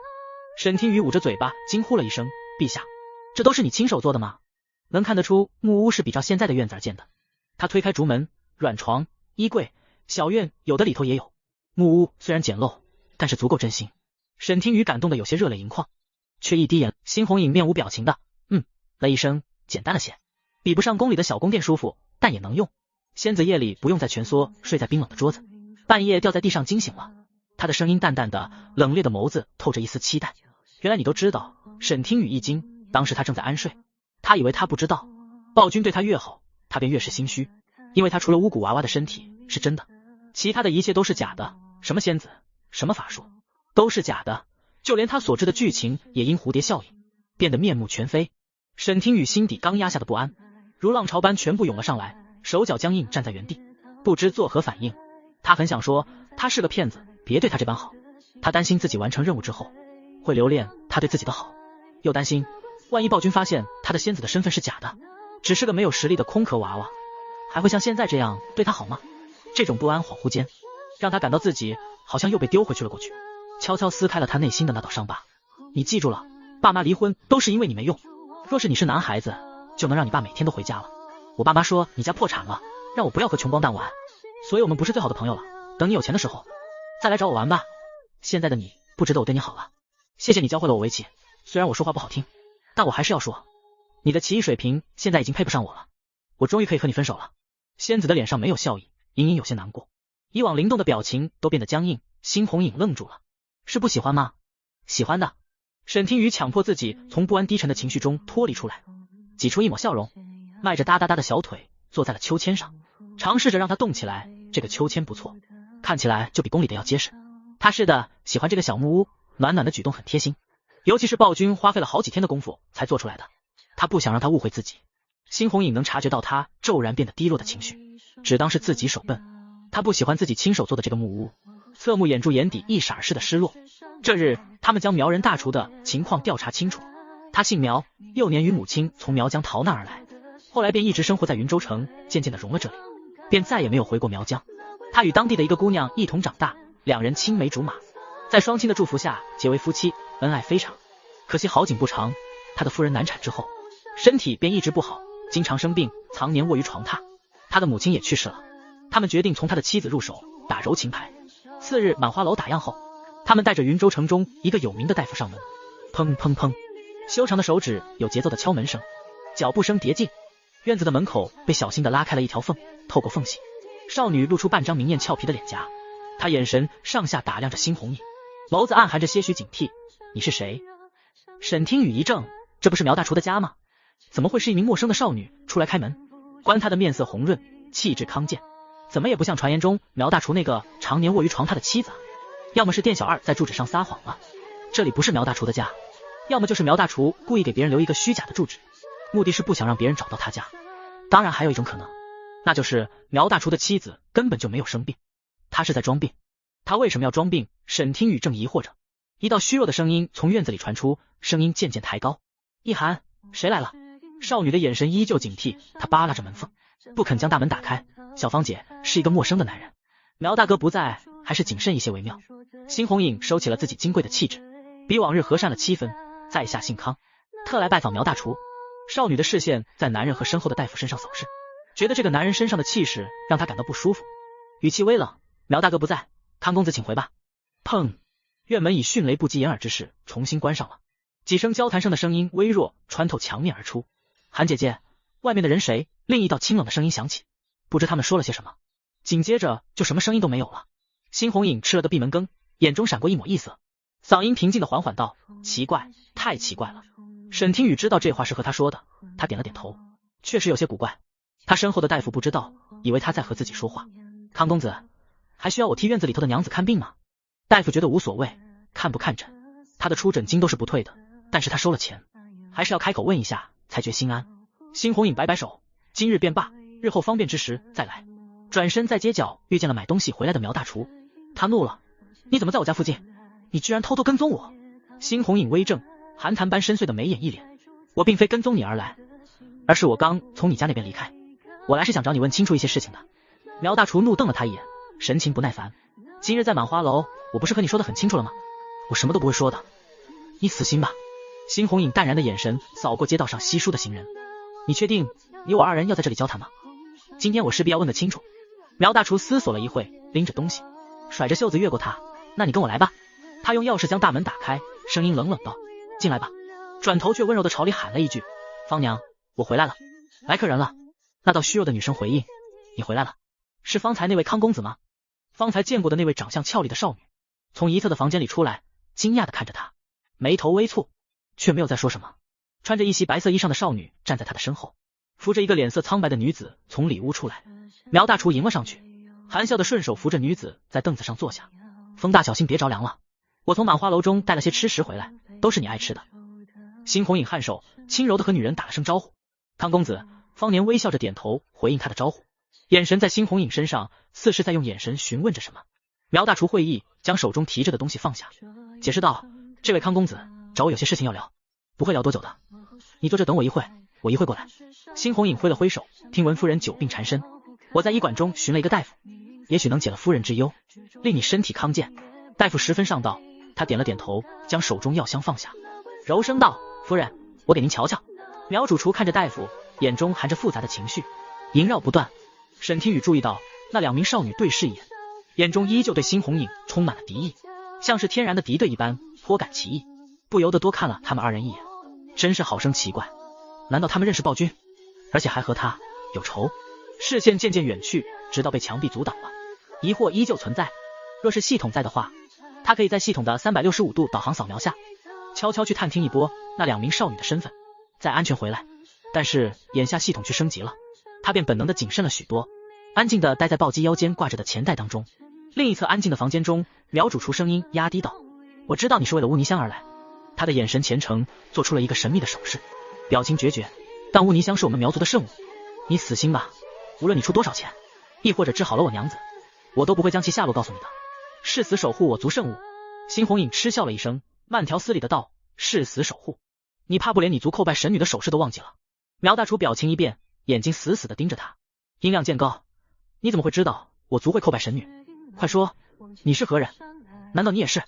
沈听雨捂着嘴巴惊呼了一声，陛下，这都是你亲手做的吗？能看得出木屋是比照现在的院子而建的。他推开竹门，软床、衣柜、小院有的里头也有。木屋虽然简陋，但是足够真心。沈听雨感动的有些热泪盈眶，却一滴眼。辛红影面无表情的了一声，简单了些，比不上宫里的小宫殿舒服，但也能用。仙子夜里不用再蜷缩睡在冰冷的桌子，半夜掉在地上惊醒了。他的声音淡淡的，冷冽的眸子透着一丝期待。原来你都知道。沈听雨一惊，当时他正在安睡，他以为他不知道。暴君对他越好，他便越是心虚，因为他除了巫蛊娃娃的身体是真的，其他的一切都是假的，什么仙子，什么法术，都是假的，就连他所知的剧情也因蝴蝶效应变得面目全非。沈听雨心底刚压下的不安如浪潮般全部涌了上来，手脚僵硬站在原地，不知作何反应。他很想说他是个骗子，别对他这般好。他担心自己完成任务之后会留恋他对自己的好，又担心万一暴君发现他的仙子的身份是假的，只是个没有实力的空壳娃娃，还会像现在这样对他好吗？这种不安恍惚间让他感到自己好像又被丢回去了过去，悄悄撕开了他内心的那道伤疤。你记住了，爸妈离婚都是因为你没用，若是你是男孩子，就能让你爸每天都回家了。我爸妈说你家破产了，让我不要和穷光蛋玩，所以我们不是最好的朋友了，等你有钱的时候再来找我玩吧。现在的你不值得我对你好了，谢谢你教会了我围棋，虽然我说话不好听，但我还是要说，你的棋艺水平现在已经配不上我了，我终于可以和你分手了。仙子的脸上没有笑意，隐隐有些难过，以往灵动的表情都变得僵硬。辛红影愣住了，是不喜欢吗？喜欢的。沈听雨强迫自己从不安低沉的情绪中脱离出来，挤出一抹笑容，迈着哒哒哒的小腿坐在了秋千上，尝试着让它动起来。这个秋千不错，看起来就比宫里的要结实。他是的，喜欢这个小木屋，暖暖的举动很贴心，尤其是暴君花费了好几天的功夫才做出来的。他不想让他误会自己。辛红影能察觉到他骤然变得低落的情绪，只当是自己手笨。他不喜欢自己亲手做的这个木屋，侧目眼住眼底一闪而逝的失落。这日，他们将苗人大厨的情况调查清楚。他姓苗，幼年与母亲从苗疆逃难而来，后来便一直生活在云州城，渐渐地融了这里，便再也没有回过苗疆。他与当地的一个姑娘一同长大，两人青梅竹马，在双亲的祝福下结为夫妻，恩爱非常。可惜好景不长，他的夫人难产之后，身体便一直不好，经常生病，常年卧于床榻。他的母亲也去世了，他们决定从他的妻子入手，打柔情牌。次日满花楼打烊后，他们带着云州城中一个有名的大夫上门，砰砰砰，修长的手指有节奏的敲门声，脚步声叠进，院子的门口被小心地拉开了一条缝，透过缝隙，少女露出半张明艳俏皮的脸颊，她眼神上下打量着辛红影，眸子暗含着些许警惕。你是谁？沈听雨一怔，这不是苗大厨的家吗？怎么会是一名陌生的少女出来开门？观她的面色红润，气质康健，怎么也不像传言中苗大厨那个常年卧于床榻的妻子。要么是店小二在住址上撒谎了，这里不是苗大厨的家，要么就是苗大厨故意给别人留一个虚假的住址，目的是不想让别人找到他家。当然还有一种可能，那就是苗大厨的妻子根本就没有生病，他是在装病。他为什么要装病？沈听雨正疑惑着，一道虚弱的声音从院子里传出，声音渐渐抬高。一涵，谁来了？少女的眼神依旧警惕，她扒拉着门缝，不肯将大门打开。小芳姐，是一个陌生的男人，苗大哥不在，还是谨慎一些为妙。辛红影收起了自己金贵的气质，比往日和善了7分。在下姓康，特来拜访苗大厨。少女的视线在男人和身后的大夫身上扫视，觉得这个男人身上的气势让她感到不舒服，语气微冷。苗大哥不在，康公子请回吧。砰！院门以迅雷不及掩耳之势重新关上了，几声交谈声的声音微弱穿透墙面而出。韩姐姐，外面的人谁？另一道清冷的声音响起，不知他们说了些什么。紧接着就什么声音都没有了。辛红影吃了个闭门羹，眼中闪过一抹异色，嗓音平静的缓缓道：奇怪，太奇怪了。沈听雨知道这话是和他说的，他点了点头，确实有些古怪。他身后的大夫不知道，以为他在和自己说话。康公子，还需要我替院子里头的娘子看病吗？大夫觉得无所谓，看不看诊，他的出诊金都是不退的，但是他收了钱，还是要开口问一下才觉心安。辛红影摆摆手，今日便罢，日后方便之时再来。转身在街角遇见了买东西回来的苗大厨，他怒了：你怎么在我家附近？你居然偷偷跟踪我！辛红影微怔，寒潭般深邃的眉眼一脸，我并非跟踪你而来，而是我刚从你家那边离开，我来是想找你问清楚一些事情的。苗大厨怒瞪了他一眼，神情不耐烦。今日在满花楼，我不是和你说的很清楚了吗？我什么都不会说的，你死心吧。辛红影淡然的眼神扫过街道上稀疏的行人，你确定你我二人要在这里交谈吗？今天我势必要问得清楚。苗大厨思索了一会，拎着东西甩着袖子越过他，那你跟我来吧。他用钥匙将大门打开，声音冷冷道：进来吧。转头却温柔的朝里喊了一句：芳娘，我回来了，来客人了。那道虚弱的女声回应：你回来了，是方才那位康公子吗？方才见过的那位长相俏丽的少女从一侧的房间里出来，惊讶的看着他，眉头微蹙，却没有再说什么。穿着一袭白色衣裳的少女站在他的身后，扶着一个脸色苍白的女子从里屋出来。苗大厨迎了上去，含笑的顺手扶着女子在凳子上坐下。风大小心别着凉了，我从满花楼中带了些吃食回来，都是你爱吃的。辛红影颔首，轻柔的和女人打了声招呼。康公子。方年微笑着点头回应他的招呼，眼神在辛红影身上似是在用眼神询问着什么。苗大厨会意，将手中提着的东西放下，解释道：这位康公子找我有些事情要聊，不会聊多久的，你坐这等我一会，我一会过来。辛红影挥了挥手，听闻夫人久病缠身，我在医馆中寻了一个大夫，也许能解了夫人之忧，令你身体康健。大夫十分上道，他点了点头，将手中药箱放下，柔声道：夫人，我给您瞧瞧。苗主厨看着大夫，眼中含着复杂的情绪，萦绕不断。沈听雨注意到那两名少女对视一眼，眼中依旧对辛红影充满了敌意，像是天然的敌对一般，颇感奇异，不由得多看了他们二人一眼。真是好生奇怪，难道他们认识暴君，而且还和他有仇？视线渐渐远去，直到被墙壁阻挡了。疑惑依旧存在，若是系统在的话，他可以在系统的365度导航扫描下，悄悄去探听一波那两名少女的身份，再安全回来。但是眼下系统去升级了，他便本能的谨慎了许多，安静的待在暴击腰间挂着的钱袋当中，另一侧安静的房间中，苗主厨声音压低道：“我知道你是为了乌泥香而来。”他的眼神虔诚，做出了一个神秘的手势，表情决绝。但乌泥香是我们苗族的圣物，你死心吧，无论你出多少钱，亦或者治好了我娘子，我都不会将其下落告诉你的。誓死守护我族圣物。辛红影嗤笑了一声，慢条斯理的道：“誓死守护？你怕不连你族叩拜神女的手势都忘记了？”苗大厨表情一变，眼睛死死的盯着他，音量渐高：“你怎么会知道我族会叩拜神女？快说，你是何人？难道你也是？”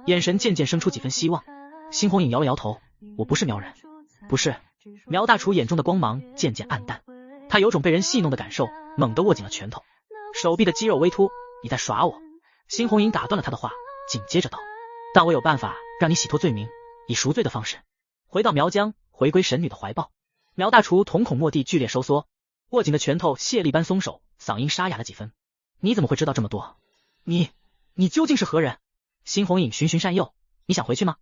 眼神渐渐生出几分希望。辛红影摇了摇头：“我不是苗人。”不是。苗大厨眼中的光芒渐渐暗淡，他有种被人戏弄的感受，猛地握紧了拳头，手臂的肌肉微凸：“你在耍我？”辛红影打断了他的话，紧接着道：“但我有办法让你洗脱罪名，以赎罪的方式回到苗疆，回归神女的怀抱。”苗大厨瞳孔蓦地剧烈收缩，握紧的拳头泄力般松手，嗓音沙哑了几分：“你怎么会知道这么多？你究竟是何人？”辛红影循循善诱：“你想回去吗？”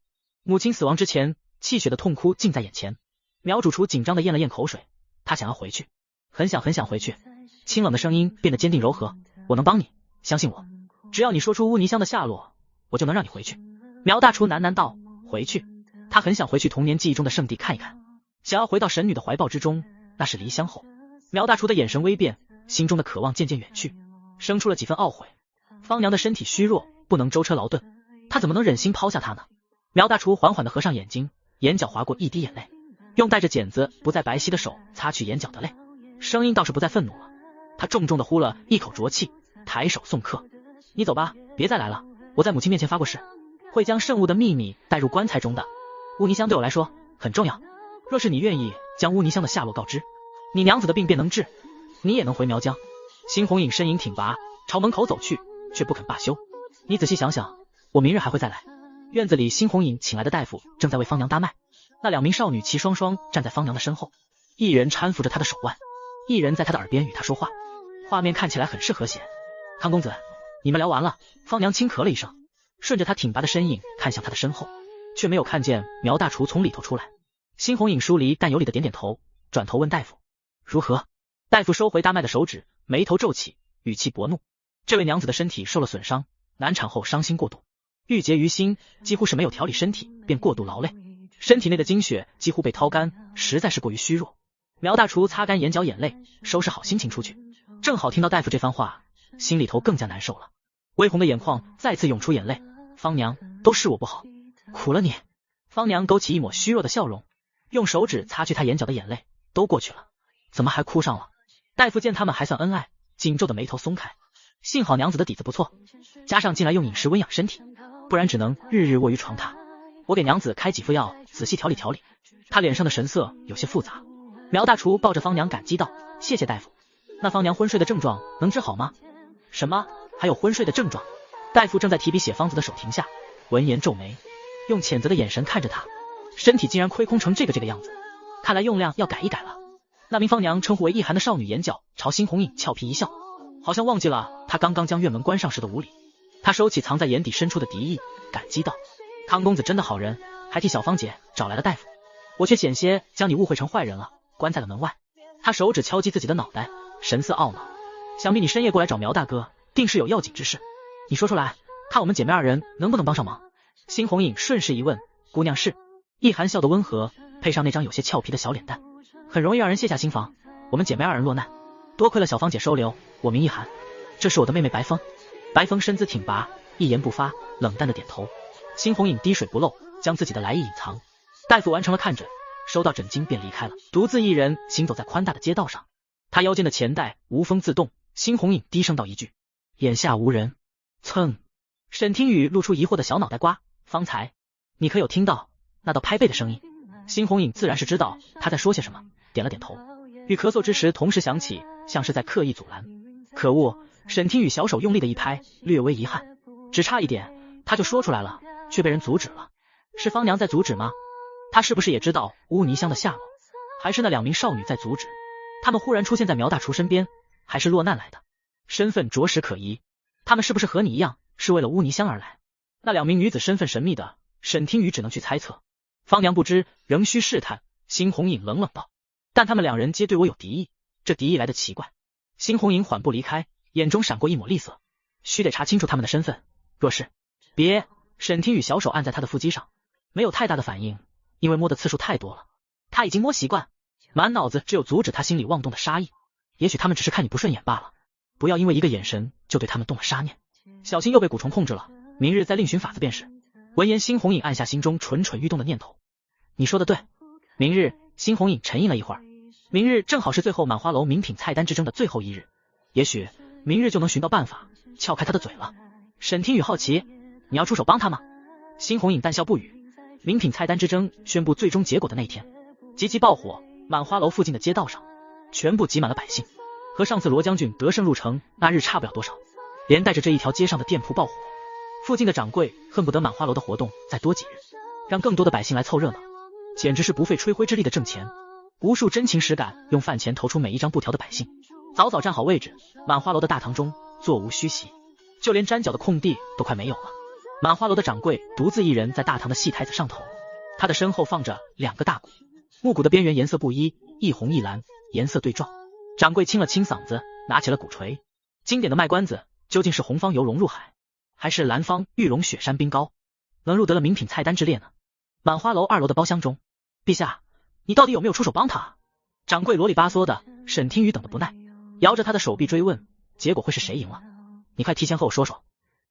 母亲死亡之前，泣血的痛哭近在眼前。苗主厨紧张的咽了咽口水，他想要回去，很想回去。清冷的声音变得坚定柔和：“我能帮你，相信我，只要你说出乌泥香的下落，我就能让你回去。”苗大厨喃喃道：“回去？”他很想回去童年记忆中的圣地看一看，想要回到神女的怀抱之中，那是离乡后。苗大厨的眼神微变，心中的渴望渐渐远去，生出了几分懊悔。方娘的身体虚弱，不能舟车劳顿，他怎么能忍心抛下她呢？苗大厨缓缓地合上眼睛，眼角划过一滴眼泪，用带着剪子不再白皙的手擦去眼角的泪，声音倒是不再愤怒了。他重重地呼了一口浊气，抬手送客：“你走吧，别再来了。我在母亲面前发过誓，会将圣物的秘密带入棺材中的。乌泥香对我来说很重要，若是你愿意将乌泥香的下落告知，你娘子的病便能治，你也能回苗疆。”辛红影身影挺拔，朝门口走去，却不肯罢休：“你仔细想想，我明日还会再来。”院子里，辛红影请来的大夫正在为方娘搭脉，那2名少女齐双双站在方娘的身后，一人搀扶着她的手腕，一人在她的耳边与她说话，画面看起来很是和谐。“康公子，你们聊完了？”方娘轻咳了一声，顺着她挺拔的身影看向她的身后，却没有看见苗大厨从里头出来。辛红影疏离但有礼的点点头，转头问大夫：“如何？”大夫收回搭脉的手指，眉头皱起，语气薄怒：“这位娘子的身体受了损伤，难产后伤心过度，郁结于心，几乎是没有调理身体，便过度劳累，身体内的精血几乎被掏干，实在是过于虚弱。”苗大厨擦干眼角眼泪，收拾好心情出去，正好听到大夫这番话，心里头更加难受了，微红的眼眶再次涌出眼泪：“方娘，都是我不好，苦了你。”方娘勾起一抹虚弱的笑容，用手指擦去他眼角的眼泪：“都过去了，怎么还哭上了？”大夫见他们还算恩爱，紧皱的眉头松开，幸好娘子的底子不错，加上近来用饮食温养身体，不然只能日日卧于床榻。我给娘子开几副药，仔细调理调理。他脸上的神色有些复杂。苗大厨抱着方娘感激道：“谢谢大夫。那方娘昏睡的症状能治好吗？”“什么？还有昏睡的症状？”大夫正在提笔写方子的手停下，闻言皱眉，用谴责的眼神看着他，身体竟然亏空成这个样子，看来用量要改一改了。那名方娘称呼为一寒的少女眼角朝辛红影俏皮一笑，好像忘记了他刚刚将院门关上时的无礼。他收起藏在眼底深处的敌意，感激道：“康公子真的好人，还替小芳姐找来了大夫，我却险些将你误会成坏人了，关在了门外。”他手指敲击自己的脑袋，神色懊恼：“想必你深夜过来找苗大哥，定是有要紧之事，你说出来，看我们姐妹2人能不能帮上忙。”辛红影顺势一问：“姑娘是？”一寒笑得温和，配上那张有些俏皮的小脸蛋，很容易让人卸下心防。我们姐妹2人落难，多亏了小芳姐收留，我名一寒，这是我的妹妹白风。白风身姿挺拔，一言不发，冷淡的点头。辛红影滴水不漏，将自己的来意隐藏。大夫完成了看诊，收到诊金便离开了，独自一人行走在宽大的街道上。他腰间的钱袋无风自动，辛红影低声道一句：“眼下无人。”蹭！沈听雨露出疑惑的小脑袋瓜：“方才你可有听到那道拍背的声音？”辛红影自然是知道他在说些什么，点了点头。与咳嗽之时同时响起，像是在刻意阻拦。可恶！沈听雨小手用力的一拍，略微遗憾，只差一点他就说出来了，却被人阻止了。是方娘在阻止吗？他是不是也知道乌泥香的下落？还是那2名少女在阻止？他们忽然出现在苗大厨身边，还是落难来的？身份着实可疑。他们是不是和你一样，是为了乌泥香而来？那2名女子身份神秘的，沈听雨只能去猜测。方娘不知，仍需试探。辛红影冷冷道：“但他们2人皆对我有敌意，这敌意来得奇怪。”辛红影缓步离开，眼中闪过一抹厉色。须得查清楚他们的身份。若是别，沈听雨小手按在他的腹肌上，没有太大的反应，因为摸的次数太多了，他已经摸习惯，满脑子只有阻止他心里妄动的杀意。也许他们只是看你不顺眼罢了，不要因为一个眼神就对他们动了杀念，小心又被蛊虫控制了，明日再另寻法子便是。闻言，辛红影按下心中蠢蠢欲动的念头。你说的对，明日。辛红影沉吟了一会儿，明日正好是最后满花楼名品菜单之争的最后一日，也许明日就能寻到办法撬开他的嘴了。沈听雨好奇，你要出手帮他吗？辛红影淡笑不语。名品菜单之争宣布最终结果的那天，极其爆火，满花楼附近的街道上全部挤满了百姓，和上次罗将军得胜入城那日差不了多少，连带着这一条街上的店铺爆火，附近的掌柜恨不得满花楼的活动再多几日，让更多的百姓来凑热闹，简直是不费吹灰之力的挣钱。无数真情实感用饭钱投出每一张布条的百姓，早早站好位置，满花楼的大堂中座无虚席，就连站脚的空地都快没有了。满花楼的掌柜独自一人在大堂的戏台子上头，他的身后放着2个大鼓，木鼓的边缘颜色不一，一红一蓝，颜色对撞。掌柜清了清嗓子，拿起了鼓槌。经典的卖关子，究竟是红方游龙入海，还是蓝方玉龙雪山冰糕，能入得了名品菜单之列呢？满花楼2楼的包厢中，陛下，你到底有没有出手帮他啊？掌柜啰里吧嗦的，沈听雨等得不耐，摇着他的手臂追问，结果会是谁赢了？你快提前和我说说。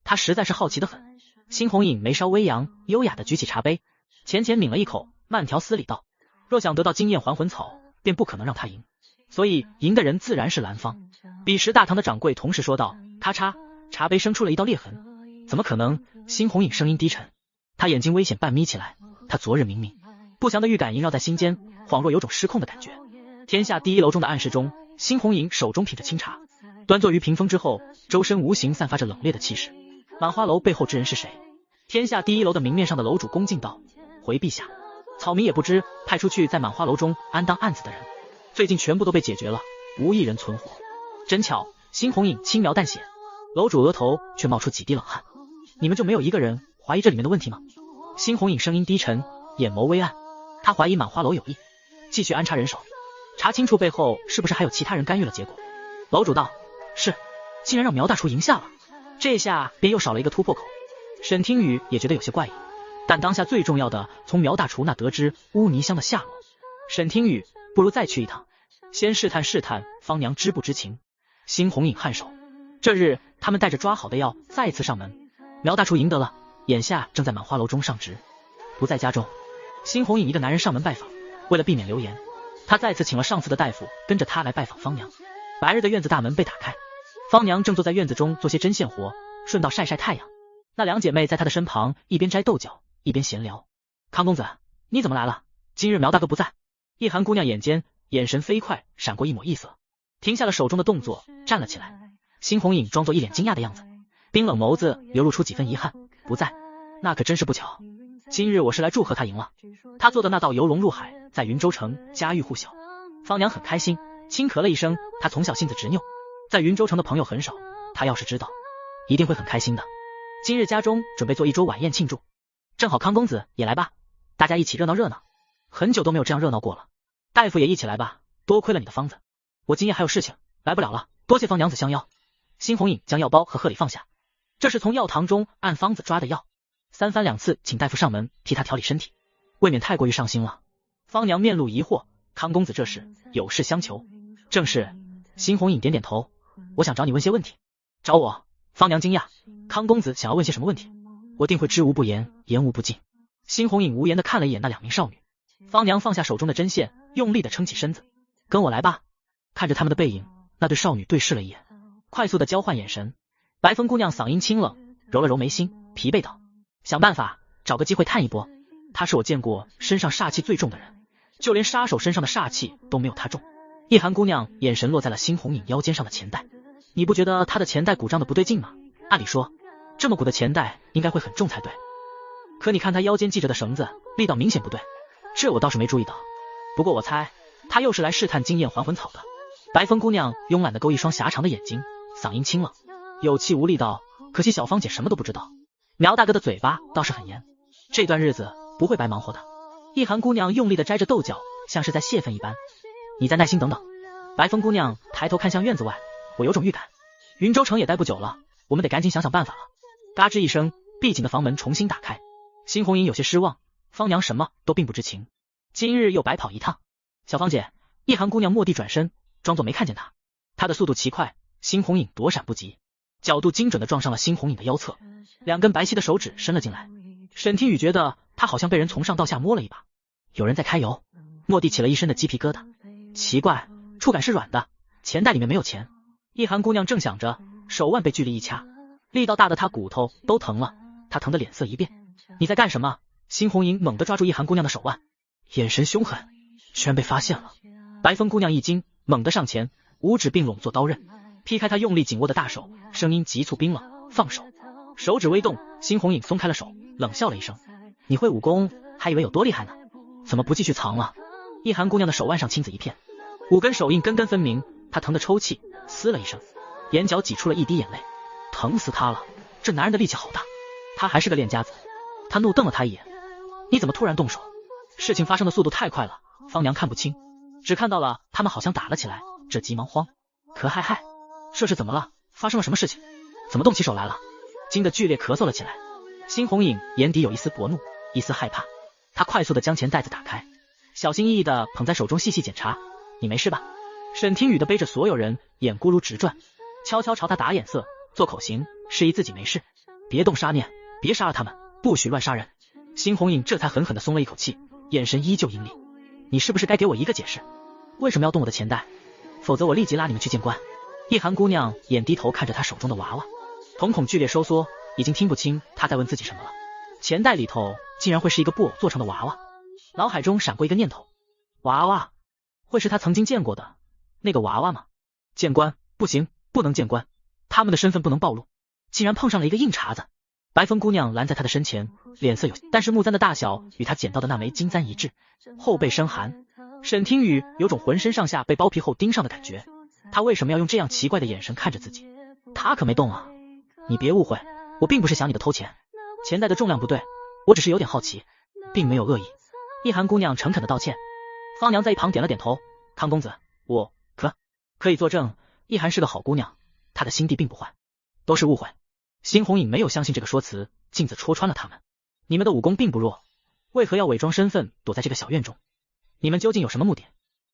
他实在是好奇的很。辛红影眉梢微扬，优雅的举起茶杯，浅浅抿了一口，慢条斯理道：若想得到经验还魂草，便不可能让他赢，所以赢的人自然是蓝方。彼时大堂的掌柜同时说道。咔嚓，茶杯生出了一道裂痕。怎么可能？辛红影声音低沉，他眼睛危险半眯起来。他昨日明明，不祥的预感萦绕在心间，恍若有种失控的感觉。天下第一楼中的暗室中，辛红影手中品着清茶，端坐于屏风之后，周身无形散发着冷冽的气势。满花楼背后之人是谁？天下第一楼的明面上的楼主恭敬道：回陛下，草民也不知派出去在满花楼中安当案子的人，最近全部都被解决了，无一人存活。真巧。辛红影轻描淡写，楼主额头却冒出几滴冷汗。你们就没有一个人怀疑这里面的问题吗？辛红影声音低沉，眼眸微暗，他怀疑满花楼有意继续安插人手，查清楚背后是不是还有其他人干预了结果。楼主道：是，竟然让苗大厨赢下了，这下便又少了一个突破口。沈听雨也觉得有些怪异，但当下最重要的从苗大厨那得知污泥香的下落。沈听雨不如再去一趟，先试探试探方娘知不知情。辛红影颔首，这日他们带着抓好的药再次上门。苗大厨赢得了，眼下正在满花楼中上职，不在家中。辛红影一个男人上门拜访，为了避免流言，他再次请了上次的大夫跟着他来拜访方娘。白日的院子大门被打开，方娘正坐在院子中做些针线活，顺道晒晒太阳。那2姐妹在她的身旁一边摘豆角一边闲聊。康公子，你怎么来了？今日苗大哥不在。一寒姑娘眼神飞快，闪过一抹异色，停下了手中的动作，站了起来。辛红影装作一脸惊讶的样子，冰冷眸子流露出几分遗憾。不在，那可真是不巧。今日我是来祝贺他赢了，他做的那道游龙入海在云州城家喻户晓。方娘很开心，轻咳了一声。他从小性子执拗，在云州城的朋友很少，他要是知道一定会很开心的。今日家中准备做一桌晚宴庆祝，正好康公子也来吧，大家一起热闹热闹，很久都没有这样热闹过了。大夫也一起来吧，多亏了你的方子，我今夜还有事情来不了了，多谢方娘子相邀。辛红影将药包和贺礼放下，这是从药堂中按方子抓的药，3番2次请大夫上门替他调理身体，未免太过于上心了。方娘面露疑惑，康公子这是有事相求？正是。辛红影点点头，我想找你问些问题。找我？方娘惊讶，康公子想要问些什么问题？我定会知无不言，言无不尽。辛红影无言地看了一眼那2名少女，方娘放下手中的针线，用力地撑起身子，跟我来吧。看着他们的背影，那对少女对视了一眼，快速地交换眼神。白风姑娘嗓音清冷，揉了揉眉心，疲惫道：想办法找个机会探一波，他是我见过身上煞气最重的人，就连杀手身上的煞气都没有他重。一寒姑娘眼神落在了辛红影腰间上的钱袋，你不觉得她的钱袋鼓胀的不对劲吗？按理说这么鼓的钱袋应该会很重才对，可你看她腰间系着的绳子力道明显不对，这我倒是没注意到。不过我猜她又是来试探经验还魂草的。白风姑娘慵懒的勾一双狭长的眼睛，嗓音清冷，有气无力道：可惜小芳姐什么都不知道，苗大哥的嘴巴倒是很严，这段日子不会白忙活的。一寒姑娘用力的摘着豆角，像是在泄愤一般。你再耐心等等。白风姑娘抬头看向院子外，我有种预感，云州城也待不久了，我们得赶紧想想办法了。嘎吱一声，闭紧的房门重新打开。辛红颖有些失望，方娘什么都并不知情，今日又白跑一趟。小芳姐，一寒姑娘蓦地转身，装作没看见她。她的速度奇快，辛红颖躲闪不及，角度精准地撞上了辛红颖的腰侧，2根白皙的手指伸了进来。沈听雨觉得她好像被人从上到下摸了一把，有人在揩油，蓦地起了一身的鸡皮疙瘩。奇怪，触感是软的，钱袋里面没有钱。一寒姑娘正想着，手腕被巨力一掐，力道大的她骨头都疼了，她疼得脸色一变。你在干什么？辛红颖猛地抓住一寒姑娘的手腕，眼神凶狠，居然被发现了。白风姑娘一惊，猛地上前，5指并拢做刀刃，劈开她用力紧握的大手，声音急促冰冷，放手。手指微动，辛红颖松开了手，冷笑了一声，你会武功，还以为有多厉害呢，怎么不继续藏了？一寒姑娘的手腕上青紫一片，5根手印根根分明，她疼得抽泣，嘶了一声，眼角挤出了一滴眼泪，疼死她了，这男人的力气好大，他还是个练家子。他怒瞪了他一眼，你怎么突然动手？事情发生的速度太快了，方娘看不清，只看到了他们好像打了起来，这急忙慌。可嗨，这是怎么了？发生了什么事情？怎么动起手来了？惊得剧烈咳嗽了起来。辛红颖眼底有一丝薄怒，一丝害怕，她快速的将钱袋子打开，小心翼翼的捧在手中细细检查。你没事吧？沈听雨的背着所有人，眼咕噜直转，悄悄朝他打眼色，做口型，示意自己没事，别动杀念，别杀了他们，不许乱杀人。辛红颖这才狠狠地松了一口气，眼神依旧阴厉。你是不是该给我一个解释？为什么要动我的钱袋？否则我立即拉你们去见官。一寒姑娘眼低头看着她手中的娃娃，瞳孔剧烈收缩，已经听不清她在问自己什么了。钱袋里头竟然会是一个布偶做成的娃娃，脑海中闪过一个念头，娃娃会是她曾经见过的那个娃娃吗？见官不行，不能见官，他们的身份不能暴露。竟然碰上了一个硬茬子。白风姑娘拦在他的身前，脸色有，但是木簪的大小与他捡到的那枚金簪一致，后背生寒。沈听雨有种浑身上下被包皮后盯上的感觉，他为什么要用这样奇怪的眼神看着自己？他可没动啊！你别误会，我并不是想你的偷钱，钱袋的重量不对，我只是有点好奇，并没有恶意。一寒姑娘诚恳的道歉。方娘在一旁点了点头，康公子，我可以作证，一寒是个好姑娘，她的心地并不坏，都是误会。辛红颖没有相信这个说辞，镜子戳穿了他们。你们的武功并不弱，为何要伪装身份躲在这个小院中？你们究竟有什么目的？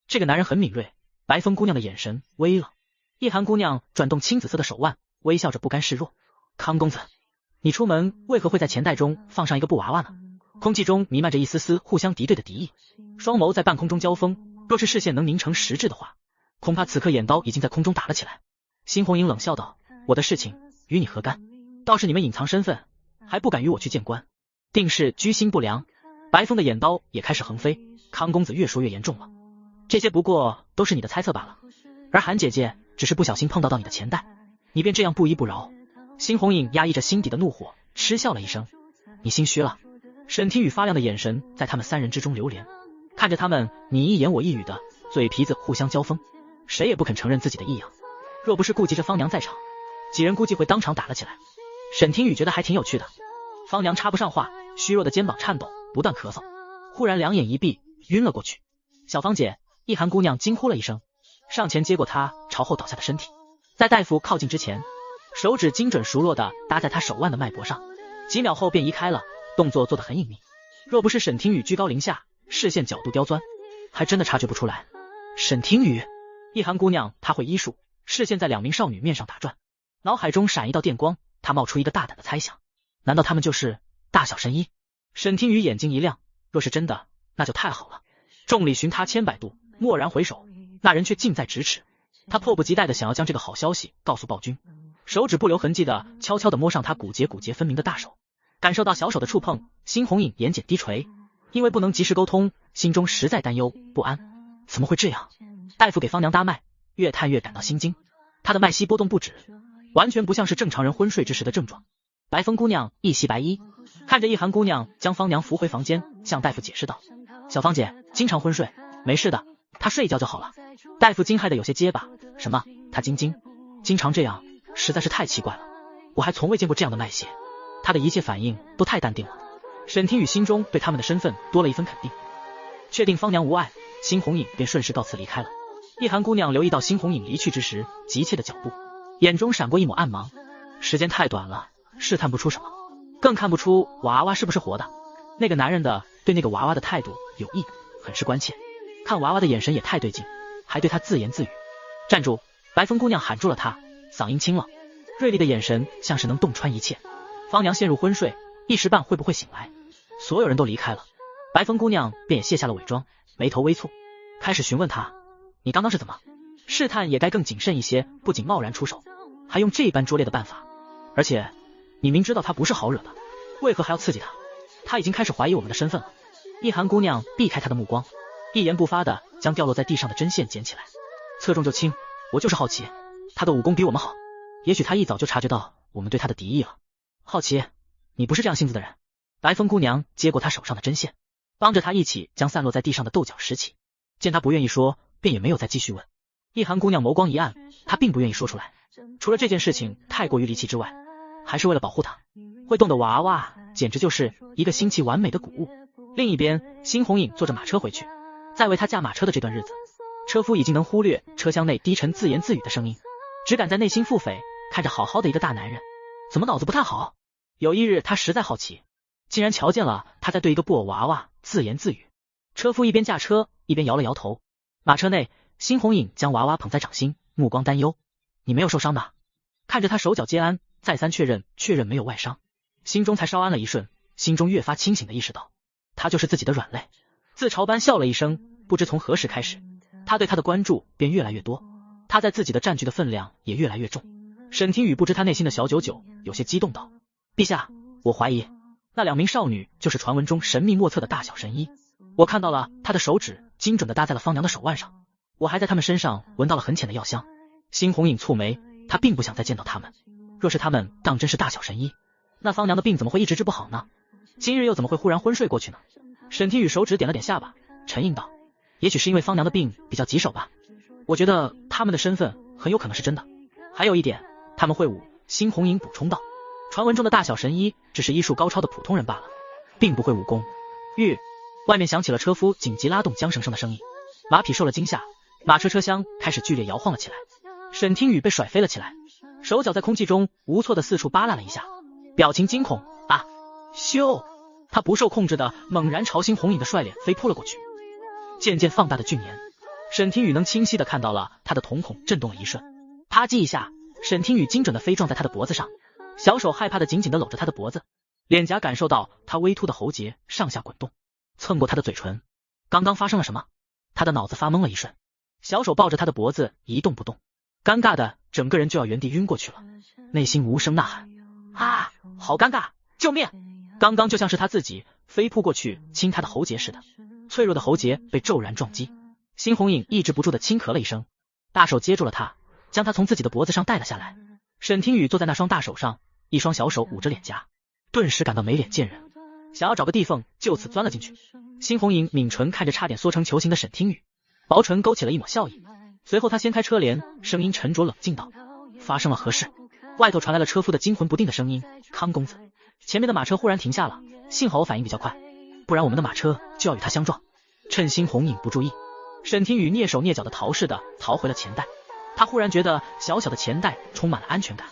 这个男人很敏锐，白风姑娘的眼神微了。一寒姑娘转动青紫色的手腕，微笑着不甘示弱。康公子，你出门为何会在钱袋中放上一个布娃娃呢？空气中弥漫着一丝丝互相敌对的敌意，双眸在半空中交锋，若是视线能凝成实质的话，恐怕此刻眼刀已经在空中打了起来。辛红颖冷笑道，我的事情与你何干？倒是你们隐藏身份，还不敢与我去见官，定是居心不良。白风的眼刀也开始横飞，康公子越说越严重了，这些不过都是你的猜测罢了，而韩姐姐只是不小心碰到你的钱袋，你便这样不依不饶。辛红颖压抑着心底的怒火，嗤笑了一声，你心虚了。沈听雨发亮的眼神在他们3人之中流连，看着他们你一言我一语的嘴皮子互相交锋，谁也不肯承认自己的异样。若不是顾及着方娘在场，几人估计会当场打了起来。沈听雨觉得还挺有趣的。方娘插不上话，虚弱的肩膀颤抖，不断咳嗽，忽然两眼一闭，晕了过去。小芳姐，一寒姑娘惊呼了一声，上前接过她朝后倒下的身体，在大夫靠近之前，手指精准熟络地搭在她手腕的脉搏上，几秒后便移开了，动作做得很隐秘。若不是沈听雨居高临下，视线角度刁钻，还真的察觉不出来。沈听雨，一寒姑娘她会医术，视线在2名少女面上打转，脑海中闪一道电光，她冒出一个大胆的猜想，难道她们就是大小神医？沈听雨眼睛一亮，若是真的，那就太好了。众里寻他千百度，蓦然回首，那人却近在咫尺。他迫不及待地想要将这个好消息告诉暴君，手指不留痕迹地悄悄地摸上他骨节分明的大手，感受到小手的触碰，辛红颖眼睑低垂，因为不能及时沟通，心中实在担忧不安。怎么会这样？大夫给方娘搭脉，越探越感到心惊，她的脉息波动不止，完全不像是正常人昏睡之时的症状。白风姑娘一袭白衣，看着一寒姑娘将方娘扶回房间，向大夫解释道，小芳姐经常昏睡，没事的，她睡一觉就好了。大夫惊骇的有些结巴，什么？她经常这样，实在是太奇怪了，我还从未见过这样的脉血。她的一切反应都太淡定了。沈听雨心中对他们的身份多了一分肯定，确定方娘无碍，辛红颖便顺势告辞离开了。一寒姑娘留意到辛红颖离去之时急切的脚步，眼中闪过一抹暗芒，时间太短了，试探不出什么，更看不出娃娃是不是活的。那个男人对那个娃娃的态度有意，很是关切，看娃娃的眼神也太对劲，还对他自言自语。站住！白风姑娘喊住了他，嗓音清冷，锐利的眼神像是能洞穿一切。方娘陷入昏睡，一时半会不会醒来。所有人都离开了，白风姑娘便也卸下了伪装，眉头微蹙，开始询问他，你刚刚是怎么？试探也该更谨慎一些，不仅贸然出手，还用这般拙劣的办法。而且你明知道他不是好惹的，为何还要刺激他？他已经开始怀疑我们的身份了。一寒姑娘避开他的目光，一言不发的将掉落在地上的针线捡起来，侧重就轻。我就是好奇，他的武功比我们好，也许他一早就察觉到我们对他的敌意了。好奇，你不是这样性子的人。白风姑娘接过他手上的针线，帮着他一起将散落在地上的豆角拾起。见他不愿意说，便也没有再继续问。一寒姑娘眸光一暗，她并不愿意说出来，除了这件事情太过于离奇之外，还是为了保护他。会动的娃娃简直就是一个新奇完美的古物。另一边，辛红影坐着马车回去，在为他驾马车的这段日子，车夫已经能忽略车厢内低沉自言自语的声音，只敢在内心腹诽，看着好好的一个大男人，怎么脑子不太好？有一日他实在好奇，竟然瞧见了他在对一个布偶娃娃自言自语。车夫一边驾车一边摇了摇头。马车内，辛红影将娃娃捧在掌心，目光担忧，你没有受伤吧？看着他手脚皆安，再三确认没有外伤，心中才稍安了一瞬，心中越发清醒的意识到，他就是自己的软肋。自嘲般笑了一声，不知从何时开始，他对他的关注便越来越多，他在自己的占据的分量也越来越重。沈听雨不知他内心的小九九，有些激动道，陛下，我怀疑那2名少女就是传闻中神秘莫测的大小神医，我看到了他的手指精准地搭在了方娘的手腕上，我还在他们身上闻到了很浅的药香。辛红影蹙眉，他并不想再见到他们，若是他们当真是大小神医，那方娘的病怎么会一直治不好呢？今日又怎么会忽然昏睡过去呢？沈听雨手指点了点下巴，沉吟道，也许是因为方娘的病比较棘手吧，我觉得他们的身份很有可能是真的。还有一点，他们会武。辛红影补充道，传闻中的大小神医只是医术高超的普通人罢了，并不会武功。外面响起了车夫紧急拉动缰绳上的声音，马匹受了惊吓，马车车厢开始剧烈摇晃了起来。沈听雨被甩飞了起来，手脚在空气中无措的四处扒拉了一下，表情惊恐。啊！咻！他不受控制的猛然朝辛红影的帅脸飞扑了过去。渐渐放大的俊颜，沈听雨能清晰的看到了他的瞳孔震动了一瞬，啪叽一下，沈听雨精准的飞撞在他的脖子上，小手害怕的紧紧的搂着他的脖子，脸颊感受到他微凸的喉结上下滚动，蹭过他的嘴唇。刚刚发生了什么？他的脑子发懵了一瞬，小手抱着他的脖子一动不动，尴尬的整个人就要原地晕过去了，内心无声呐喊，啊，好尴尬，救命！刚刚就像是他自己飞扑过去亲他的喉结似的，脆弱的喉结被骤然撞击。辛红影抑制不住的轻咳了一声，大手接住了他，将他从自己的脖子上带了下来。沈听雨坐在那双大手上，一双小手捂着脸颊，顿时感到没脸见人，想要找个地缝就此钻了进去。辛红影抿唇看着差点缩成球形的沈听雨，薄唇勾起了一抹笑意，随后他掀开车帘，声音沉着冷静道，发生了何事？外头传来了车夫的惊魂不定的声音，康公子。前面的马车忽然停下了，幸好我反应比较快，不然我们的马车就要与他相撞。趁辛红影不注意，沈听雨蹑手蹑脚的逃似的逃回了钱袋，他忽然觉得小小的钱袋充满了安全感。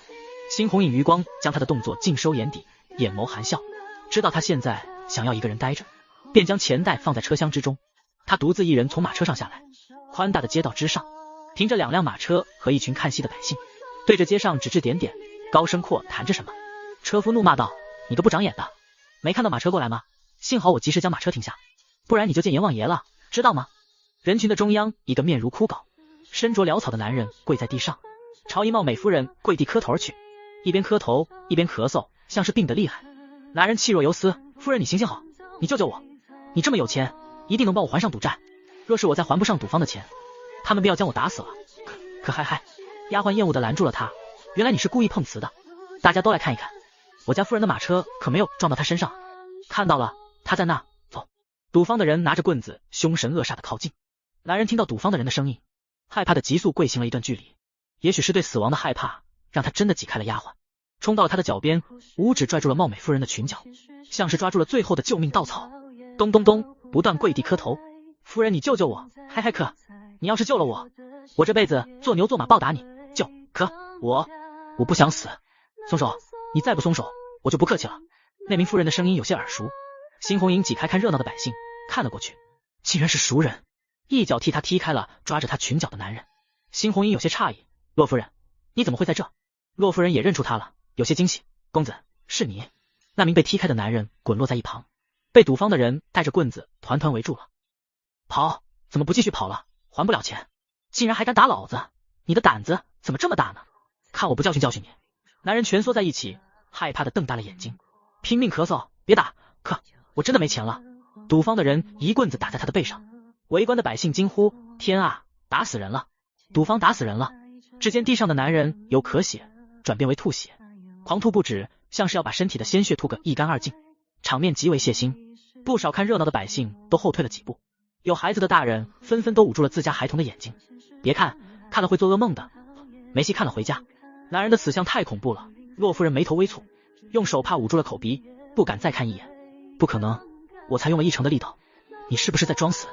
辛红影余光将他的动作尽收眼底，眼眸含笑，知道他现在想要一个人待着，便将钱袋放在车厢之中。他独自一人从马车上下来，宽大的街道之上停着2辆马车和一群看戏的百姓，对着街上指指点点，高声阔谈着什么。车夫怒骂道，你个不长眼的，没看到马车过来吗？幸好我及时将马车停下，不然你就见阎王爷了，知道吗？人群的中央，一个面如枯槁身着潦草的男人跪在地上，朝一貌美夫人跪地磕头而去，一边磕头一边咳嗽，像是病得厉害。男人气若游丝，夫人你行行好，你救救我，你这么有钱，一定能帮我还上赌债，若是我再还不上赌方的钱，他们便要将我打死了。可嗨，丫鬟厌恶的拦住了他，原来你是故意碰瓷的，大家都来看一看，我家夫人的马车可没有撞到他身上。看到了，他在那，走。赌方的人拿着棍子凶神恶煞的靠近，男人听到赌方的人的声音，害怕的急速跪行了一段距离，也许是对死亡的害怕让他真的挤开了丫鬟，冲到了他的脚边，五指拽住了貌美夫人的裙角，像是抓住了最后的救命稻草，咚咚咚不断跪地磕头。夫人你救救我，嗨可你要是救了我，我这辈子做牛做马报答你，可我不想死。松手，你再不松手，我就不客气了。那名妇人的声音有些耳熟，辛红影挤开看热闹的百姓，看了过去，竟然是熟人，一脚替他踢开了抓着他裙角的男人。辛红影有些诧异，洛夫人，你怎么会在这？洛夫人也认出他了，有些惊喜，公子，是你。那名被踢开的男人滚落在一旁，被赌坊的人带着棍子团团围住了。跑，怎么不继续跑了？还不了钱，竟然还敢打老子，你的胆子怎么这么大呢？看我不教训教训你。男人蜷缩在一起，害怕的瞪大了眼睛，拼命咳嗽，别打，可我真的没钱了。赌坊的人一棍子打在他的背上，围观的百姓惊呼，天啊，打死人了，赌坊打死人了。只见地上的男人由咳血转变为吐血，狂吐不止，像是要把身体的鲜血吐个一干二净，场面极为血腥。不少看热闹的百姓都后退了几步，有孩子的大人纷纷都捂住了自家孩童的眼睛，别看，看了会做噩梦的，没戏看了回家。男人的死相太恐怖了，洛夫人眉头微蹙，用手帕捂住了口鼻，不敢再看一眼。不可能，我才用了1成的力道，你是不是在装死？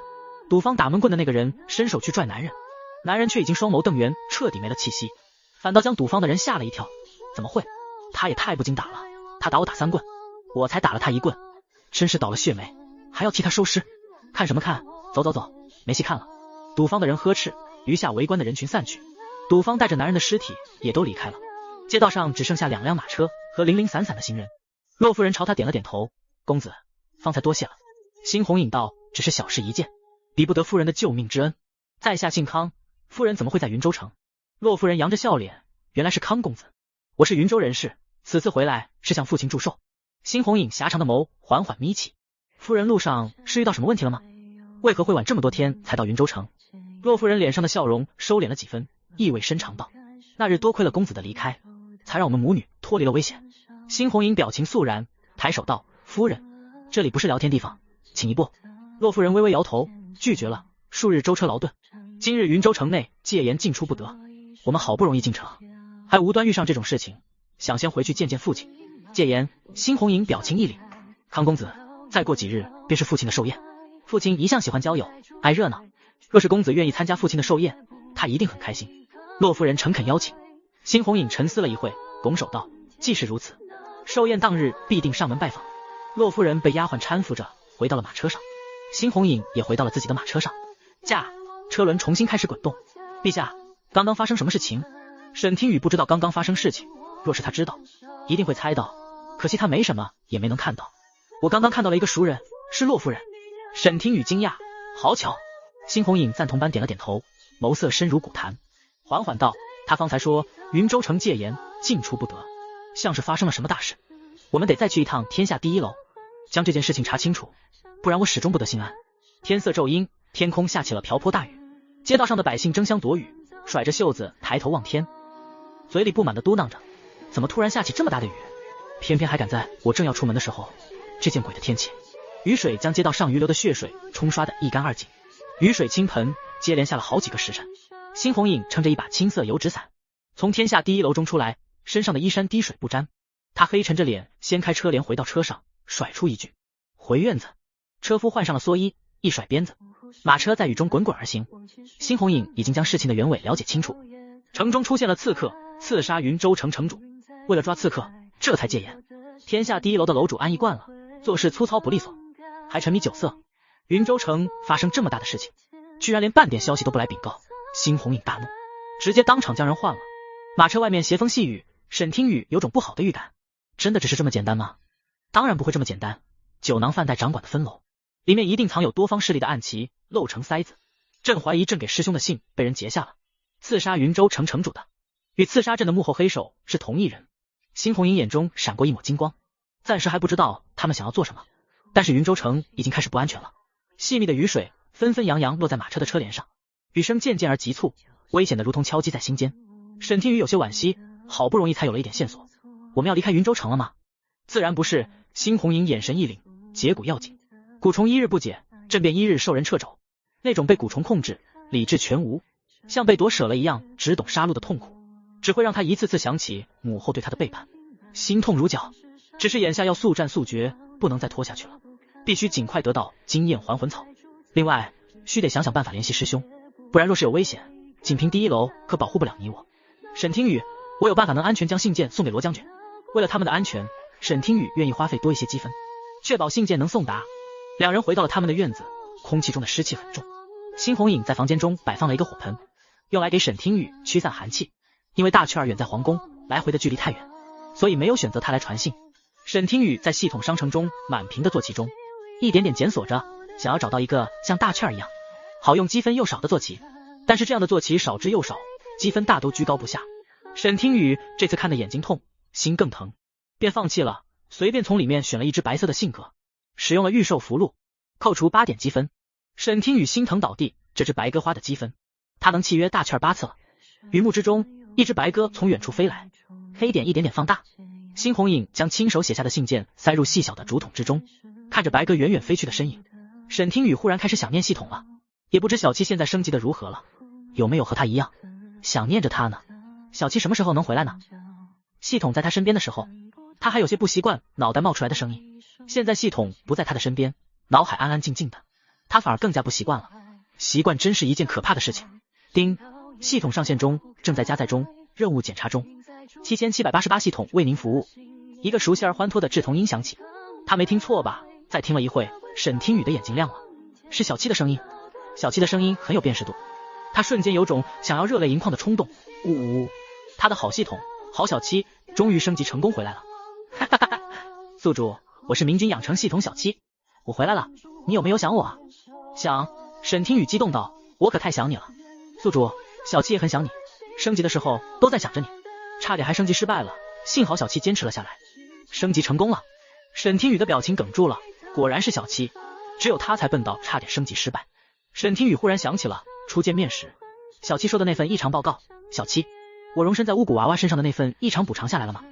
赌坊打闷棍的那个人伸手去拽男人，男人却已经双眸瞪圆，彻底没了气息，反倒将赌坊的人吓了一跳。怎么会？他也太不经打了，他打我打3棍，我才打了他1棍，真是倒了血霉，还要替他收尸。看什么看，走走走，没戏看了。赌坊的人呵斥，余下围观的人群散去，赌坊带着男人的尸体也都离开了。街道上只剩下2辆马车和零零散散的行人。洛夫人朝他点了点头，公子，方才多谢了。辛红影道，只是小事一件，比不得夫人的救命之恩。在下姓康，夫人怎么会在云州城？洛夫人扬着笑脸，原来是康公子，我是云州人士，此次回来是向父亲祝寿。辛红影狭长的眸缓缓眯起，夫人路上是遇到什么问题了吗？为何会晚这么多天才到云州城？洛夫人脸上的笑容收敛了几分，意味深长道，那日多亏了公子的离开，才让我们母女脱离了危险。辛红影表情肃然，抬手道，夫人，这里不是聊天地方，请一步。洛夫人微微摇头，拒绝了，数日舟车劳顿，今日云州城内戒严进出不得，我们好不容易进城，还无端遇上这种事情，想先回去见见父亲。戒严，辛红影表情一凛，康公子，再过几日便是父亲的寿宴，父亲一向喜欢交友，爱热闹，若是公子愿意参加父亲的寿宴，他一定很开心。洛夫人诚恳邀请。辛红影沉思了一会，拱手道，既是如此，寿宴当日必定上门拜访。洛夫人被丫鬟搀扶着回到了马车上，辛红影也回到了自己的马车上，驾，车轮重新开始滚动。陛下，刚刚发生什么事情？沈听雨不知道刚刚发生事情，若是他知道，一定会猜到，可惜他没什么也没能看到。我刚刚看到了一个熟人，是洛夫人。沈听雨惊讶，好巧。辛红影赞同般点了点头，眸色深如古潭，缓缓道，他方才说云州城戒严，进出不得，像是发生了什么大事，我们得再去一趟天下第一楼，将这件事情查清楚，不然我始终不得心安。天色骤阴，天空下起了瓢泼大雨，街道上的百姓争相躲雨，甩着袖子抬头望天，嘴里不满地嘟囔着，怎么突然下起这么大的雨，偏偏还赶在我正要出门的时候，这见鬼的天气。雨水将街道上余留的血水冲刷得一干二净，雨水倾盆，接连下了好几个时辰。辛红影撑着一把青色油纸伞，从天下第一楼中出来，身上的衣衫滴水不沾。他黑沉着脸掀开车帘，回到车上，甩出一句，回院子。车夫换上了蓑衣，一甩鞭子，马车在雨中滚滚而行。辛红影已经将事情的原委了解清楚，城中出现了刺客，刺杀云州城城主，为了抓刺客，这才戒严。天下第一楼的楼主安逸惯了，做事粗糙不利索，还沉迷酒色。云州城发生这么大的事情，居然连半点消息都不来禀告，辛红影大怒，直接当场将人换了。马车外面斜风细雨，沈听雨有种不好的预感，真的只是这么简单吗？当然不会这么简单，酒囊饭袋掌管的分楼，里面一定藏有多方势力的暗棋，漏成塞子。朕怀疑朕给师兄的信被人截下了，刺杀云州城城主的，与刺杀朕的幕后黑手是同一人。辛红影眼中闪过一抹金光，暂时还不知道他们想要做什么，但是云州城已经开始不安全了。细密的雨水纷纷扬扬落在马车的车帘上，雨声渐渐而急促，危险的如同敲击在心间。沈听雨有些惋惜，好不容易才有了一点线索，我们要离开云州城了吗？自然不是。辛红影眼神一凛，解蛊要紧，蛊虫一日不解，朕便一日受人掣肘。那种被蛊虫控制，理智全无，像被夺舍了一样，只懂杀戮的痛苦，只会让他一次次想起母后对他的背叛，心痛如绞。只是眼下要速战速决，不能再拖下去了，必须尽快得到经验还魂草。另外，须得想想办法联系师兄，不然若是有危险，仅凭第一楼可保护不了你我。沈听雨，我有办法能安全将信件送给罗将军。为了他们的安全，沈听雨愿意花费多一些积分，确保信件能送达。两人回到了他们的院子，空气中的湿气很重。辛红影在房间中摆放了一个火盆，用来给沈听雨驱散寒气。因为大雀儿远在皇宫，来回的距离太远，所以没有选择他来传信。沈听雨在系统商城中满屏的坐骑中，一点点检索着，想要找到一个像大雀儿一样好用积分又少的坐骑。但是这样的坐骑少之又少，积分大都居高不下。沈听雨这次看得眼睛痛，心更疼，便放弃了，随便从里面选了一只白色的信鸽，使用了预售符箓，扣除8点积分。沈听雨心疼倒地，这只白鸽花的积分，他能契约大雀儿8次了。云幕之中，一只白鸽从远处飞来，黑点一点点放大。辛红影将亲手写下的信件塞入细小的竹筒之中，看着白鸽远远飞去的身影，沈听雨忽然开始想念系统了。也不知小七现在升级的如何了，有没有和他一样想念着他呢？小七什么时候能回来呢？系统在他身边的时候，他还有些不习惯脑袋冒出来的声音，现在系统不在他的身边，脑海安安静静的，他反而更加不习惯了。习惯真是一件可怕的事情。叮，系统上线中，正在加载中，任务检查中，7788系统为您服务。一个熟悉而欢脱的稚童音响起，他没听错吧？再听了一会，沈听雨的眼睛亮了，是小七的声音。小七的声音很有辨识度，他瞬间有种想要热泪盈眶的冲动。呜呜，他的好系统，好小七，终于升级成功回来了。哈哈哈哈！宿主，我是明君养成系统小七，我回来了，你有没有想我啊？想。沈听雨激动道，我可太想你了。宿主，小七也很想你，升级的时候都在想着你，差点还升级失败了，幸好小七坚持了下来，升级成功了。沈听雨的表情哽住了，果然是小七，只有他才笨到差点升级失败。沈听雨忽然想起了初见面时小七说的那份异常报告，小七，我容身在巫蛊娃娃身上的那份异常补偿下来了吗？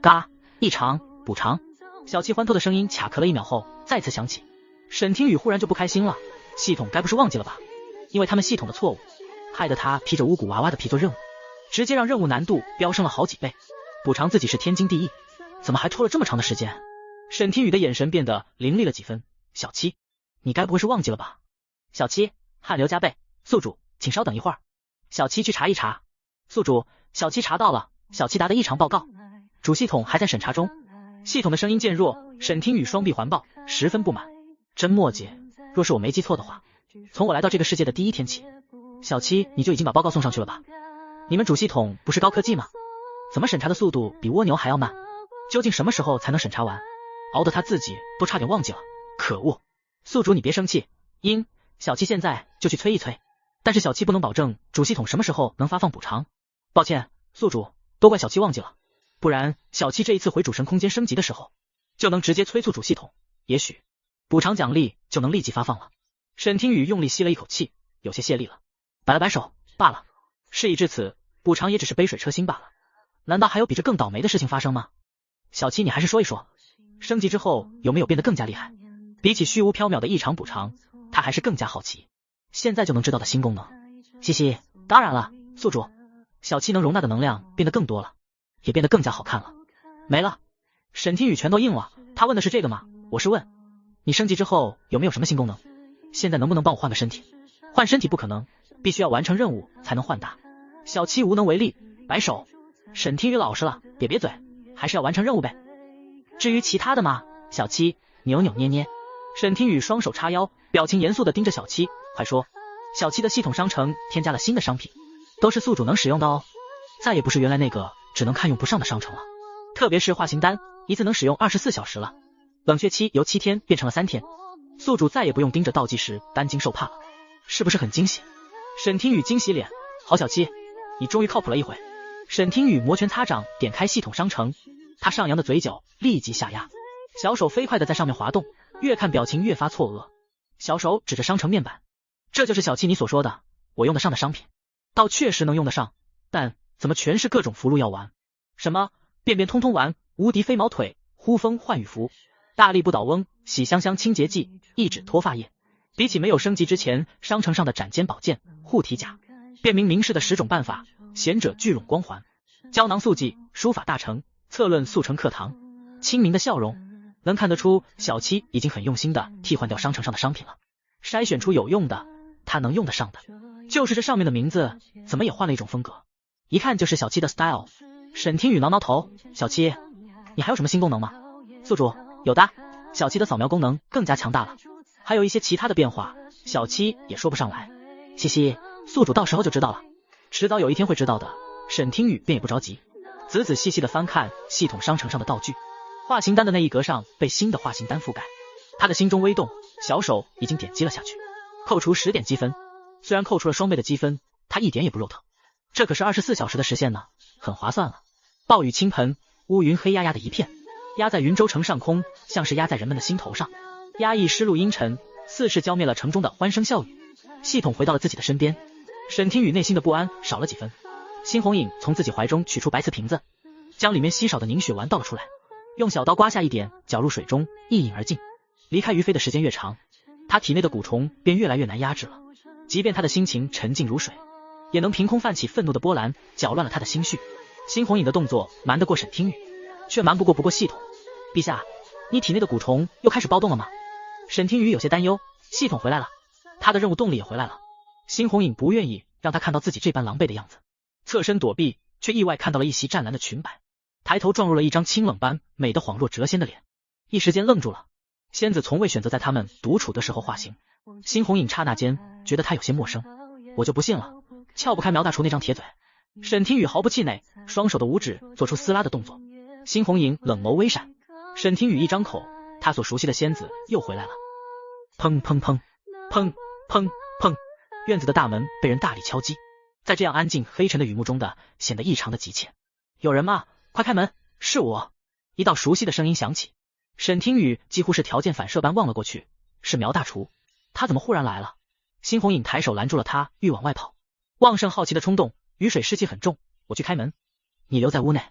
嘎，异常补偿。小七欢脱的声音卡壳了1秒后再次响起。沈听雨忽然就不开心了，系统该不是忘记了吧？因为他们系统的错误，害得他披着巫蛊娃娃的皮做任务，直接让任务难度飙升了好几倍。补偿自己是天经地义，怎么还拖了这么长的时间？沈听雨的眼神变得凌厉了几分。小七，你该不会是忘记了吧？小七，汗流浃背。宿主，请稍等一会儿。小七去查一查。宿主，小七查到了，小七答的异常报告，主系统还在审查中。系统的声音渐弱，沈听雨双臂环抱，十分不满。真磨叽，若是我没记错的话，从我来到这个世界的第一天起，小七你就已经把报告送上去了吧？你们主系统不是高科技吗？怎么审查的速度比蜗牛还要慢？究竟什么时候才能审查完？熬得他自己都差点忘记了，可恶！宿主你别生气，小七现在就去催一催，但是小七不能保证主系统什么时候能发放补偿。抱歉，宿主，都怪小七忘记了，不然小七这一次回主神空间升级的时候，就能直接催促主系统，也许补偿奖励就能立即发放了。沈听雨用力吸了一口气，有些泄力了，摆了摆手，罢了，事已至此，补偿也只是杯水车薪罢了。难道还有比这更倒霉的事情发生吗？小七你还是说一说，升级之后有没有变得更加厉害？比起虚无缥缈的异常补偿，他还是更加好奇现在就能知道的新功能。嘻嘻，当然了，宿主，小七能容纳的能量变得更多了，也变得更加好看了。没了。沈听雨拳头硬了，他问的是这个吗？我是问你升级之后有没有什么新功能，现在能不能帮我换个身体？换身体不可能，必须要完成任务才能换大。小七无能为力，摆手。沈听雨老实了，别嘴，还是要完成任务呗。至于其他的嘛，小七扭扭捏捏。沈听雨双手叉腰，表情严肃地盯着小七，快说。小七的系统商城添加了新的商品，都是宿主能使用的哦，再也不是原来那个只能看用不上的商城了。特别是化形丹，一次能使用24小时了，冷却期由7天变成了3天，宿主再也不用盯着倒计时担惊受怕了，是不是很惊喜？沈听雨惊喜脸，好小七，你终于靠谱了一回。沈听雨摩拳擦掌，点开系统商城，他上扬的嘴角立即下压，小手飞快地在上面滑动，越看表情越发错愕。小手指着商城面板，这就是小七你所说的我用得上的商品，倒确实能用得上，但怎么全是各种符箓药丸？什么便便通通丸、无敌飞毛腿、呼风唤雨符、大力不倒翁、喜香香清洁剂、一指脱发液。比起没有升级之前商城上的斩尖宝剑、护体甲，便明明示的10种办法，贤者聚拢光环、胶囊速记、书法大成、策论速成课堂，清明的笑容，能看得出小七已经很用心的替换掉商城上的商品了，筛选出有用的，他能用得上的。就是这上面的名字怎么也换了一种风格，一看就是小七的 style。沈听雨挠挠头，小七，你还有什么新功能吗？宿主，有的，小七的扫描功能更加强大了，还有一些其他的变化，小七也说不上来。嘻嘻，宿主到时候就知道了，迟早有一天会知道的。沈听雨便也不着急，仔仔细细的翻看系统商城上的道具，化形丹的那一格上被新的化形丹覆盖，他的心中微动，小手已经点击了下去，扣除10点积分。虽然扣除了双倍的积分，他一点也不肉疼，这可是24小时的时限呢，很划算了。暴雨倾盆，乌云黑压压的一片，压在云州城上空，像是压在人们的心头上，压抑湿漉阴沉，似是浇灭了城中的欢声笑语。系统回到了自己的身边，沈听雨内心的不安少了几分。辛红影从自己怀中取出白瓷瓶子，将里面稀少的凝血丸倒了出来，用小刀刮下一点，搅入水中，一饮而尽。离开于飞的时间越长，他体内的蛊虫便越来越难压制了，即便他的心情沉静如水，也能凭空泛起愤怒的波澜，搅乱了他的心绪。辛红影的动作瞒得过沈听雨，却瞒不过系统。陛下，你体内的蛊虫又开始暴动了吗？沈听雨有些担忧。系统回来了，他的任务动力也回来了。辛红影不愿意让他看到自己这般狼狈的样子，侧身躲避，却意外看到了一袭湛蓝的裙摆，抬头撞入了一张清冷般美得恍若谪仙的脸，一时间愣住了。仙子从未选择在他们独处的时候化形，辛红影刹那间觉得他有些陌生。我就不信了，撬不开苗大厨那张铁嘴。沈听雨毫不气馁，双手的五指做出撕拉的动作。辛红影冷眸微闪，沈听雨一张口，他所熟悉的仙子又回来了。砰砰砰砰砰砰，院子的大门被人大力敲击，在这样安静黑沉的雨幕中的显得异常的急切。有人吗？快开门，是我。一道熟悉的声音响起，沈听雨几乎是条件反射般望了过去，是苗大厨，他怎么忽然来了？辛红影抬手拦住了他，欲往外跑。旺盛好奇的冲动，雨水湿气很重，我去开门，你留在屋内。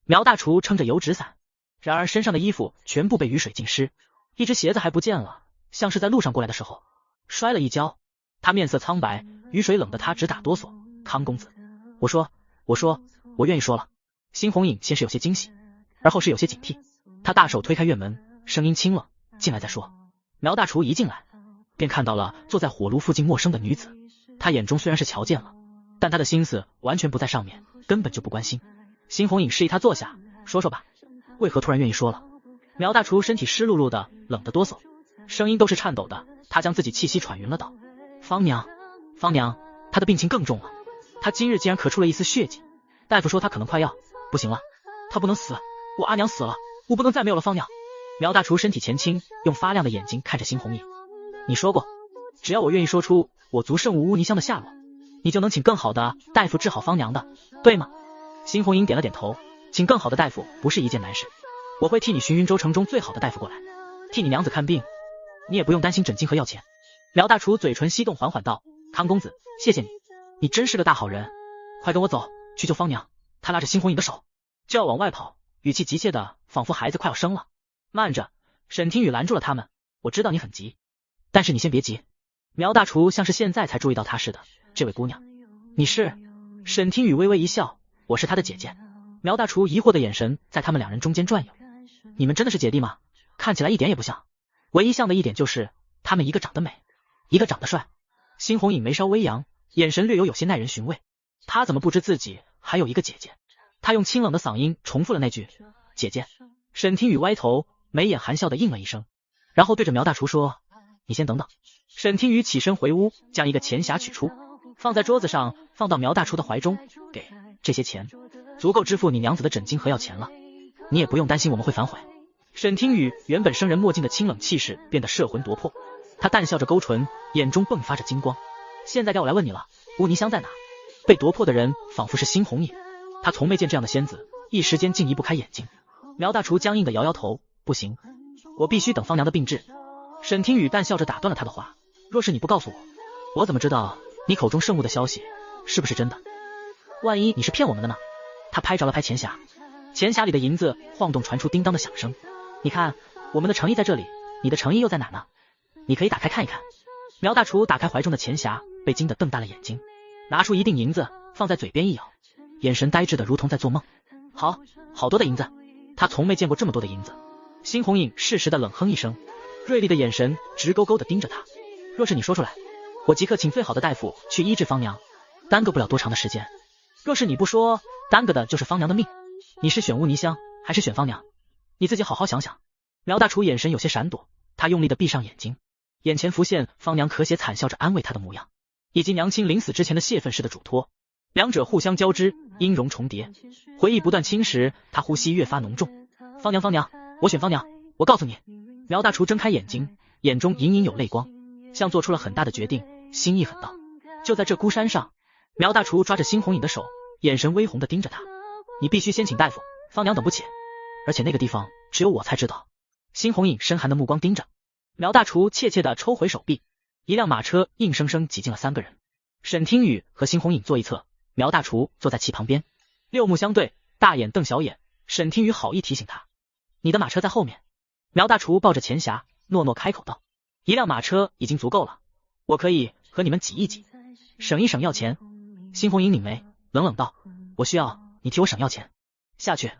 苗大厨撑着油纸伞，然而身上的衣服全部被雨水浸湿，一只鞋子还不见了，像是在路上过来的时候摔了一跤。他面色苍白，雨水冷得他直打哆嗦。康公子，我说，我愿意说了。辛红影先是有些惊喜，而后是有些警惕。他大手推开院门，声音轻冷，进来再说。苗大厨一进来，便看到了坐在火炉附近陌生的女子。他眼中虽然是瞧见了，但他的心思完全不在上面，根本就不关心。辛红影示意他坐下，说说吧，为何突然愿意说了？苗大厨身体湿漉漉的，冷得哆嗦，声音都是颤抖的。他将自己气息喘匀了道：方娘，他的病情更重了，他今日竟然咳出了一丝血迹，大夫说他可能快要不行了，他不能死，我阿娘死了，我不能再没有了方娘。苗大厨身体前倾，用发亮的眼睛看着辛红影，你说过，只要我愿意说出我族圣无污泥香的下落，你就能请更好的大夫治好方娘的，对吗？辛红影点了点头，请更好的大夫不是一件难事，我会替你寻云州城中最好的大夫过来，替你娘子看病，你也不用担心诊金和要钱。苗大厨嘴唇翕动，缓缓道：康公子，谢谢你，你真是个大好人，快跟我走，去救方娘。他拉着辛红影的手就要往外跑，语气急切的仿佛孩子快要生了。慢着，沈听雨拦住了他们，我知道你很急，但是你先别急。苗大厨像是现在才注意到他似的，这位姑娘，你是？沈听雨微微一笑，我是她的姐姐。苗大厨疑惑的眼神在他们两人中间转悠，你们真的是姐弟吗？看起来一点也不像，唯一像的一点就是他们一个长得美，一个长得帅。辛红影眉梢微扬，眼神略有些耐人寻味，他怎么不知自己还有一个姐姐？他用清冷的嗓音重复了那句姐姐。沈听雨歪头，眉眼含笑的应了一声，然后对着苗大厨说，你先等等。沈听雨起身回屋，将一个钱匣取出，放在桌子上，放到苗大厨的怀中，给，这些钱足够支付你娘子的诊金和药钱了，你也不用担心我们会反悔。沈听雨原本生人莫近的清冷气势变得摄魂夺魄，他淡笑着勾唇，眼中迸发着金光。现在该我来问你了，污泥香在哪？被夺魄的人仿佛是辛红影，他从没见这样的仙子，一时间竟移不开眼睛。苗大厨僵硬的摇摇头，不行，我必须等方娘的病治。沈听雨淡笑着打断了他的话，若是你不告诉我，我怎么知道你口中圣物的消息是不是真的？万一你是骗我们的呢？他拍着了拍钱匣，钱匣里的银子晃动，传出叮当的响声。你看，我们的诚意在这里，你的诚意又在哪呢？你可以打开看一看。苗大厨打开怀中的钱匣，被惊得瞪大了眼睛，拿出一锭银子放在嘴边一咬，眼神呆滞的如同在做梦。好多的银子，他从没见过这么多的银子。辛红影适时的冷哼一声，锐利的眼神直勾勾的盯着他。若是你说出来，我即刻请最好的大夫去医治方娘，耽搁不了多长的时间。若是你不说，耽搁的就是方娘的命。你是选污泥香还是选方娘？你自己好好想想。苗大厨眼神有些闪躲，他用力的闭上眼睛，眼前浮现方娘可血惨笑着安慰他的模样，以及娘亲临死之前的泄愤式的嘱托，两者互相交织，音容重叠，回忆不断侵蚀，他呼吸越发浓重。方娘，方娘，我选方娘，我告诉你。苗大厨睁开眼睛，眼中隐隐有泪光，像做出了很大的决定，心意很到。就在这孤山上，苗大厨抓着辛红影的手，眼神微红的盯着他。你必须先请大夫，方娘等不起，而且那个地方只有我才知道。辛红影深寒的目光盯着苗大厨，怯怯的抽回手臂。一辆马车硬生生挤进了3个人，沈听雨和辛红影坐一侧，苗大厨坐在其旁边，六目相对，大眼瞪小眼。沈听雨好意提醒他，你的马车在后面。苗大厨抱着钱匣，诺诺开口道，一辆马车已经足够了，我可以和你们挤一挤，省一省药钱。辛红影拧眉，冷冷道，我需要你替我省药钱。下去。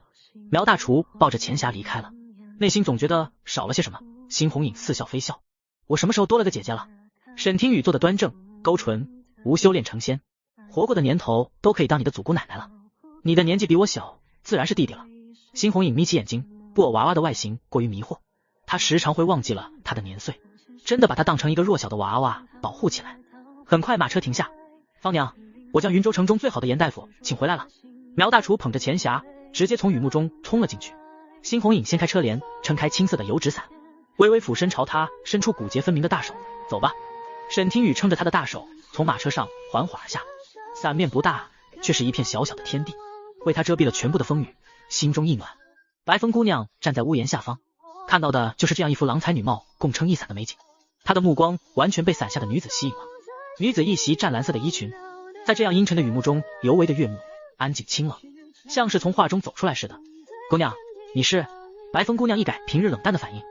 苗大厨抱着钱匣离开了，内心总觉得少了些什么。辛红影似笑非笑，我什么时候多了个姐姐了？沈听雨坐得端正，勾唇，无修炼成仙，活过的年头都可以当你的祖姑奶奶了。你的年纪比我小，自然是弟弟了。辛红影眯起眼睛，布偶娃娃的外形过于迷惑，他时常会忘记了他的年岁，真的把他当成一个弱小的娃娃保护起来。很快马车停下，方娘，我将云州城中最好的严大夫请回来了。苗大厨捧着钱匣，直接从雨幕中冲了进去。辛红影掀开车帘，撑开青色的油纸伞，微微俯身朝他伸出骨节分明的大手，走吧。沈听雨撑着他的大手从马车上缓缓而下，伞面不大，却是一片小小的天地，为他遮蔽了全部的风雨，心中一暖。白风姑娘站在屋檐下方，看到的就是这样一幅郎才女貌共撑一伞的美景，她的目光完全被伞下的女子吸引了。女子一袭湛蓝色的衣裙，在这样阴沉的雨幕中尤为的悦目，安静清冷，像是从画中走出来似的。姑娘，你是？白风姑娘一改平日冷淡的反应，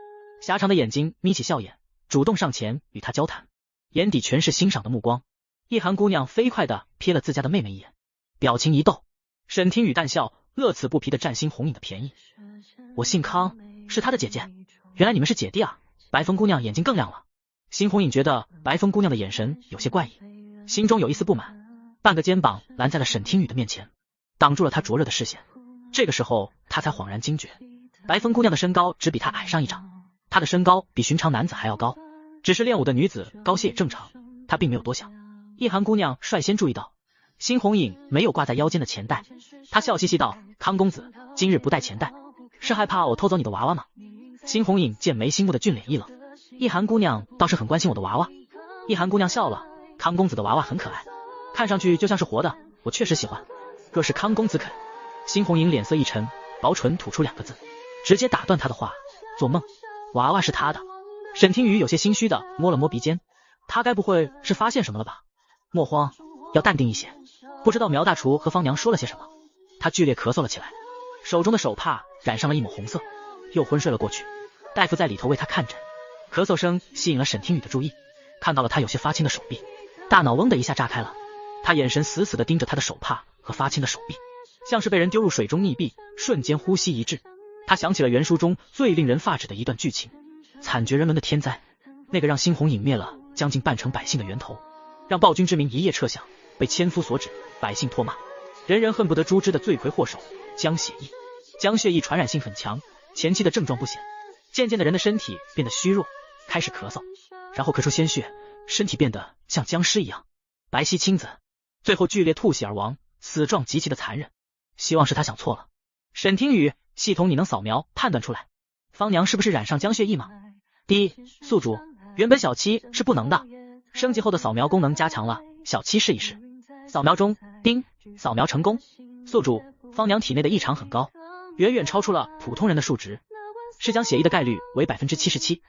狭长的眼睛眯起笑眼，主动上前与她交谈，眼底全是欣赏的目光。一寒姑娘飞快地瞥了自家的妹妹一眼，表情一逗。沈听雨淡笑，乐此不疲地占辛红影的便宜。我姓康，是她的姐姐。原来你们是姐弟啊！白风姑娘眼睛更亮了。辛红影觉得白风姑娘的眼神有些怪异，心中有一丝不满，半个肩膀拦在了沈听雨的面前，挡住了她灼热的视线。这个时候她才恍然惊觉，白风姑娘的身高只比她矮上一丈，她的身高比寻常男子还要高，只是练武的女子高些也正常，她并没有多想。一寒姑娘率先注意到辛红影没有挂在腰间的钱袋，她笑嘻嘻道，康公子今日不带钱袋，是害怕我偷走你的娃娃吗？辛红影见眉心目的俊脸一冷，一寒姑娘倒是很关心我的娃娃。一寒姑娘笑了，康公子的娃娃很可爱，看上去就像是活的，我确实喜欢，若是康公子肯。辛红影脸色一沉，薄唇吐出2个字，直接打断他的话，做梦，娃娃是他的。沈听雨有些心虚的摸了摸鼻尖，他该不会是发现什么了吧？莫慌，要淡定一些。不知道苗大厨和方娘说了些什么，他剧烈咳嗽了起来，手中的手帕染上了一抹红色，又昏睡了过去。大夫在里头为他看诊，咳嗽声吸引了沈听雨的注意，看到了他有些发青的手臂，大脑嗡的一下炸开了。他眼神死死地盯着他的手帕和发青的手臂，像是被人丢入水中溺毙，瞬间呼吸一滞。他想起了原书中最令人发指的一段剧情，惨绝人伦的天灾，那个让辛红影灭了将近半成百姓的源头，让暴君之名一夜撤响，被千夫所指，百姓唾骂，人人恨不得诛之的罪魁祸首江血义。江血义传染性很强，前期的症状不显，渐渐的人的身体变得虚弱，开始咳嗽，然后咳出鲜血，身体变得像僵尸一样，白皙青紫，最后剧烈吐血而亡，死状极其的残忍。希望是他想错了。沈听雨，系统你能扫描判断出来方娘是不是染上江血义吗？第一，宿主，原本小七是不能的，升级后的扫描功能加强了，小七试一试。扫描中，叮，扫描成功。宿主，方娘体内的异常很高，远远超出了普通人的数值，是江血义的概率为 77%，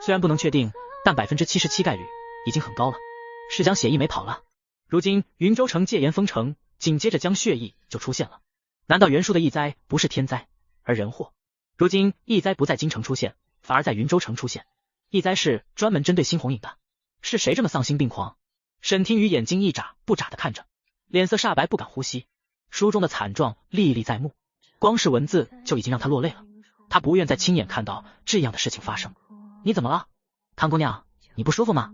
虽然不能确定，但 77% 概率已经很高了，是江血义没跑了。如今云州城戒严封城，紧接着江血义就出现了，难道原书的疫灾不是天灾而人祸？如今疫灾不在京城出现，反而在云州城出现，疫灾是专门针对辛红影的，是谁这么丧心病狂？沈听雨眼睛一眨不眨的看着，脸色煞白，不敢呼吸。书中的惨状历历在目，光是文字就已经让他落泪了，他不愿再亲眼看到这样的事情发生。你怎么了？康姑娘，你不舒服吗？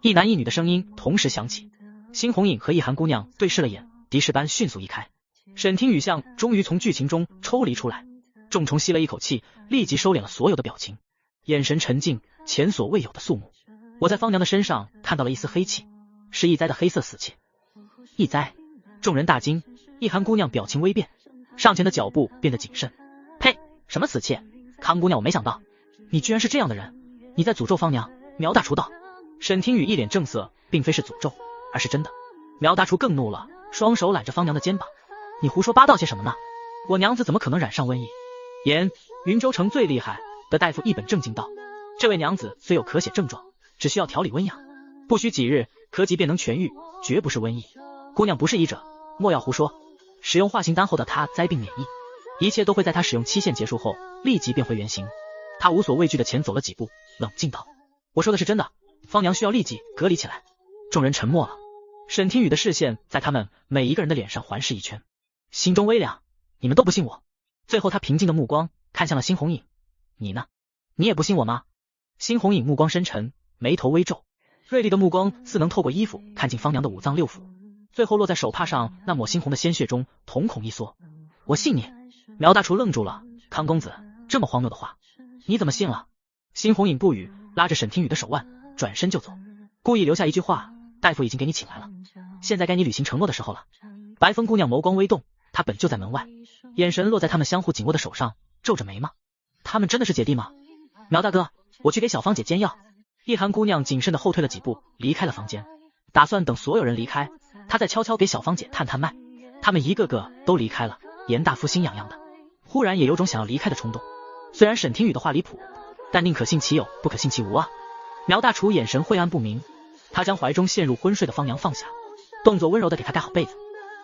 一男一女的声音同时响起，辛红影和一寒姑娘对视了眼，敌视般迅速移开。沈听雨像终于从剧情中抽离出来，重重吸了一口气，立即收敛了所有的表情，眼神沉静，前所未有的肃穆。我在方娘的身上看到了一丝黑气，是易哉的黑色死气。易哉！众人大惊，易寒姑娘表情微变，上前的脚步变得谨慎。呸！什么死气？康姑娘，我没想到你居然是这样的人，你在诅咒方娘！苗大厨道。沈听雨一脸正色，并非是诅咒，而是真的。苗大厨更怒了，双手揽着方娘的肩膀，你胡说八道些什么呢？我娘子怎么可能染上瘟疫？言云州城最厉害的大夫一本正经道，这位娘子虽有咳血症状，只需要调理温养，不需几日，咳疾便能痊愈，绝不是瘟疫。姑娘不是医者，莫要胡说。使用化形丹后的她灾病免疫，一切都会在她使用期限结束后立即变回原形。她无所畏惧的前走了几步，冷静道，我说的是真的，方娘需要立即隔离起来。众人沉默了，沈听雨的视线在他们每一个人的脸上环视一圈，心中微凉，你们都不信我。最后他平静的目光看向了辛红影，你呢？你也不信我吗？辛红影目光深沉，眉头微皱，锐利的目光似能透过衣服看进方娘的五脏六腑，最后落在手帕上那抹猩红的鲜血中，瞳孔一缩。我信你。苗大厨愣住了，康公子，这么荒谬的话你怎么信了？辛红影不语，拉着沈听雨的手腕转身就走，故意留下一句话，大夫已经给你请来了，现在该你履行承诺的时候了。白风姑娘眸光微动，她本就在门外，眼神落在他们相互紧握的手上，皱着眉毛。他们真的是姐弟吗？苗大哥，我去给小芳姐煎药。易寒姑娘谨慎的后退了几步，离开了房间，打算等所有人离开，她再悄悄给小芳姐探探脉。他们一个个都离开了，严大夫心痒痒的，忽然也有种想要离开的冲动。虽然沈听雨的话离谱，但宁可信其有，不可信其无啊。苗大厨眼神晦暗不明，他将怀中陷入昏睡的方娘放下，动作温柔的给她盖好被子，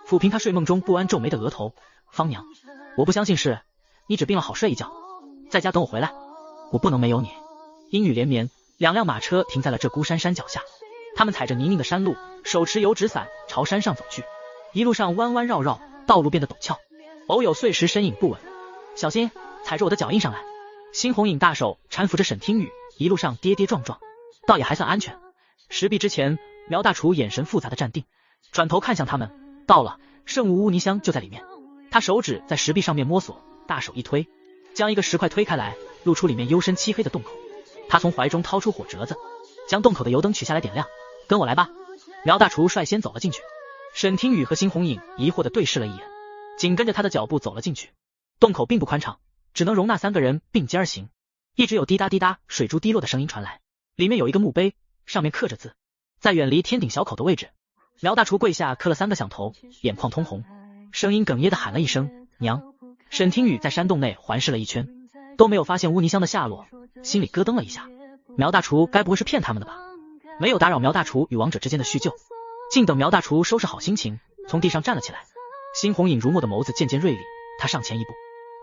抚平她睡梦中不安皱眉的额头。方娘，我不相信是你只病了好睡一觉，在家等我回来，我不能没有你。阴雨连绵，两辆马车停在了这孤山山脚下，他们踩着泥泞的山路，手持油纸伞朝山上走去，一路上弯弯绕绕，道路变得陡峭，偶有碎石身影不稳，小心踩着我的脚印上来。辛红影大手搀扶着沈听雨，一路上跌跌撞撞，倒也还算安全。石壁之前，苗大厨眼神复杂的站定，转头看向他们，到了，圣物污泥箱就在里面。他手指在石壁上面摸索，大手一推，将一个石块推开来，露出里面幽深漆黑的洞口。他从怀中掏出火折子，将洞口的油灯取下来点亮，跟我来吧。苗大厨率先走了进去，沈听雨和辛红影疑惑的对视了一眼，紧跟着他的脚步走了进去。洞口并不宽敞，只能容纳3个人并肩而行，一直有滴答滴答水珠滴落的声音传来。里面有一个墓碑，上面刻着字，在远离天顶小口的位置。苗大厨跪下磕了3个响头，眼眶通红，声音哽咽的喊了一声娘。沈听雨在山洞内环视了一圈，都没有发现污泥箱的下落，心里咯噔了一下，苗大厨该不会是骗他们的吧？没有打扰苗大厨与亡者之间的叙旧，静等苗大厨收拾好心情，从地上站了起来。辛红影如墨的眸子渐渐锐利，他上前一步，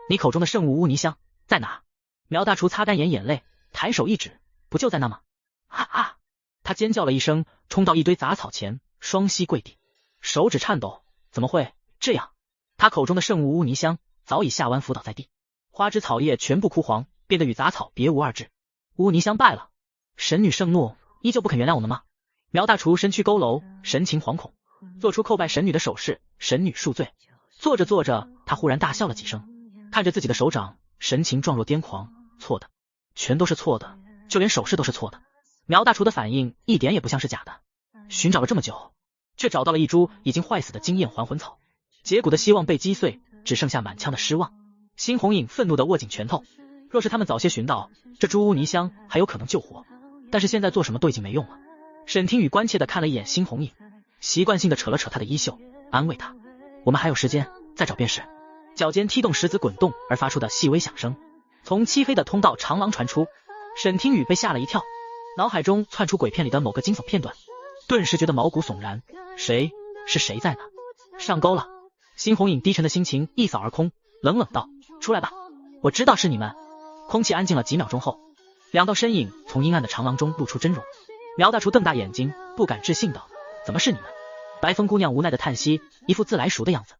你口中的圣物污泥箱在哪？苗大厨擦干眼泪，抬手一指，不就在那吗？啊啊！他尖叫了一声，冲到一堆杂草前，双膝跪地，手指颤抖，怎么会这样？他口中的圣物污泥箱早已下弯伏倒在地，花枝草叶全部枯黄，变得与杂草别无二致。污泥箱败了，神女盛怒，依旧不肯原谅我们吗？苗大厨身躯佝偻，神情惶恐，做出叩拜神女的手势，神女恕罪。做着做着，他忽然大笑了几声，看着自己的手掌，神情状若癫狂。错的，全都是错的，就连手势都是错的。苗大厨的反应一点也不像是假的，寻找了这么久，却找到了一株已经坏死的经验还魂草，结骨的希望被击碎，只剩下满腔的失望。辛红影愤怒地握紧拳头，若是他们早些寻到这株污泥箱，还有可能救活，但是现在做什么都已经没用了。沈听雨关切地看了一眼辛红影，习惯性地扯了扯他的衣袖，安慰他，我们还有时间，再找便是。脚尖踢动石子滚动而发出的细微响声，从漆黑的通道长廊传出。沈听雨被吓了一跳，脑海中窜出鬼片里的某个惊悚片段，顿时觉得毛骨悚然。谁是谁在呢？上钩了。辛红影低沉的心情一扫而空，冷冷道，出来吧，我知道是你们。空气安静了几秒钟后，2道身影从阴暗的长廊中露出真容。苗大厨瞪大眼睛，不敢置信道，怎么是你们？白风姑娘无奈的叹息，一副自来熟的样子，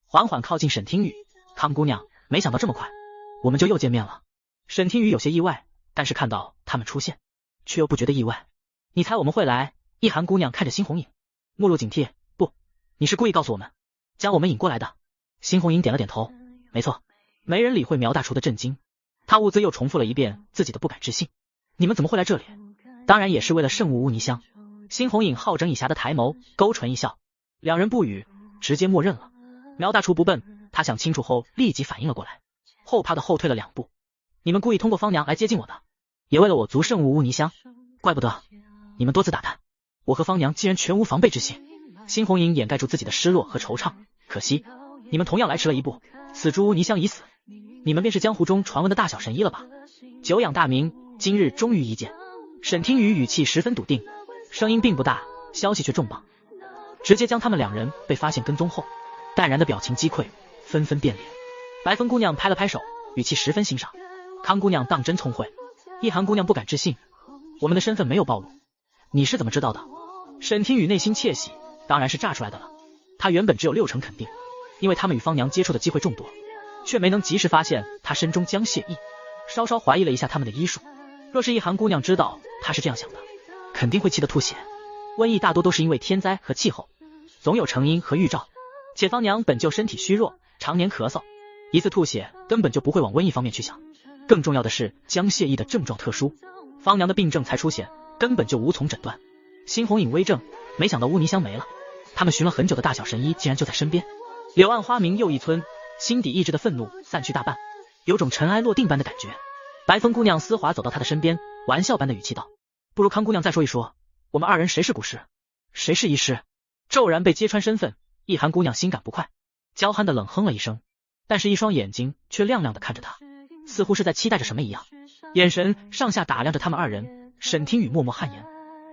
缓缓靠近沈听雨，康姑娘，没想到这么快我们就又见面了。沈听雨有些意外，但是看到他们出现却又不觉得意外。你猜我们会来？一寒姑娘看着辛红影，目露警惕，不，你是故意告诉我们将我们引过来的。辛红影点了点头，没错，没人理会苗大厨的震惊，他兀自又重复了一遍自己的不敢置信。你们怎么会来这里？当然也是为了圣物乌泥香。辛红影好整以暇的抬眸，勾唇一笑，两人不语，直接默认了。苗大厨不笨，他想清楚后立即反应了过来，后怕的后退了2步。你们故意通过方娘来接近我的，也为了我族圣物乌泥香，怪不得你们多次打探，我和方娘竟然全无防备之心。辛红影掩盖住自己的失落和惆怅，可惜你们同样来迟了一步，此株乌泥香已死，你们便是江湖中传闻的大小神医了吧？久仰大名，今日终于一见。沈听雨语气十分笃定，声音并不大，消息却重磅，直接将他们2人被发现跟踪后，淡然的表情击溃，纷纷变脸。白风姑娘拍了拍手，语气十分欣赏。康姑娘当真聪慧。一寒姑娘不敢置信，我们的身份没有暴露，你是怎么知道的？沈听雨内心窃喜，当然是炸出来的了。他原本只有6成肯定，因为他们与方娘接触的机会众多，却没能及时发现他身中将泻液，稍稍怀疑了一下他们的医术。若是一寒姑娘知道他是这样想的，肯定会气得吐血。瘟疫大多都是因为天灾和气候，总有成因和预兆，且方娘本就身体虚弱，常年咳嗽，一次吐血根本就不会往瘟疫方面去想。更重要的是将泻液的症状特殊，方娘的病症才出现，根本就无从诊断。辛红影微怔，没想到乌泥香没了，他们寻了很久的大小神医竟然就在身边。柳暗花明又一村，心底抑制的愤怒散去大半，有种尘埃落定般的感觉。白风姑娘丝滑走到他的身边，玩笑般的语气道，不如康姑娘再说一说，我们2人谁是古师，谁是医师？骤然被揭穿身份，一寒姑娘心感不快，娇憨的冷哼了一声，但是一双眼睛却亮亮的看着他，似乎是在期待着什么一样，眼神上下打量着他们2人。沈听雨默默汗颜，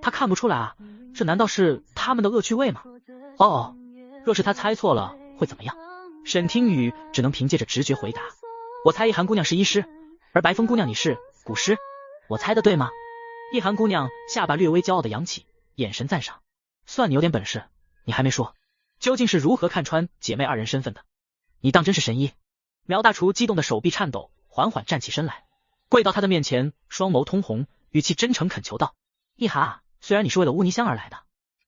他看不出来啊，这难道是他们的恶趣味吗？哦，若是他猜错了会怎么样？沈听雨只能凭借着直觉回答，我猜一寒姑娘是医师，而白风姑娘你是古师，我猜的对吗？一寒姑娘下巴略微骄傲的扬起，眼神赞赏，算你有点本事，你还没说究竟是如何看穿姐妹2人身份的？你当真是神医？苗大厨激动的手臂颤抖，缓缓站起身来，跪到他的面前，双眸通红，语气真诚恳求道，一寒，虽然你是为了乌泥香而来的，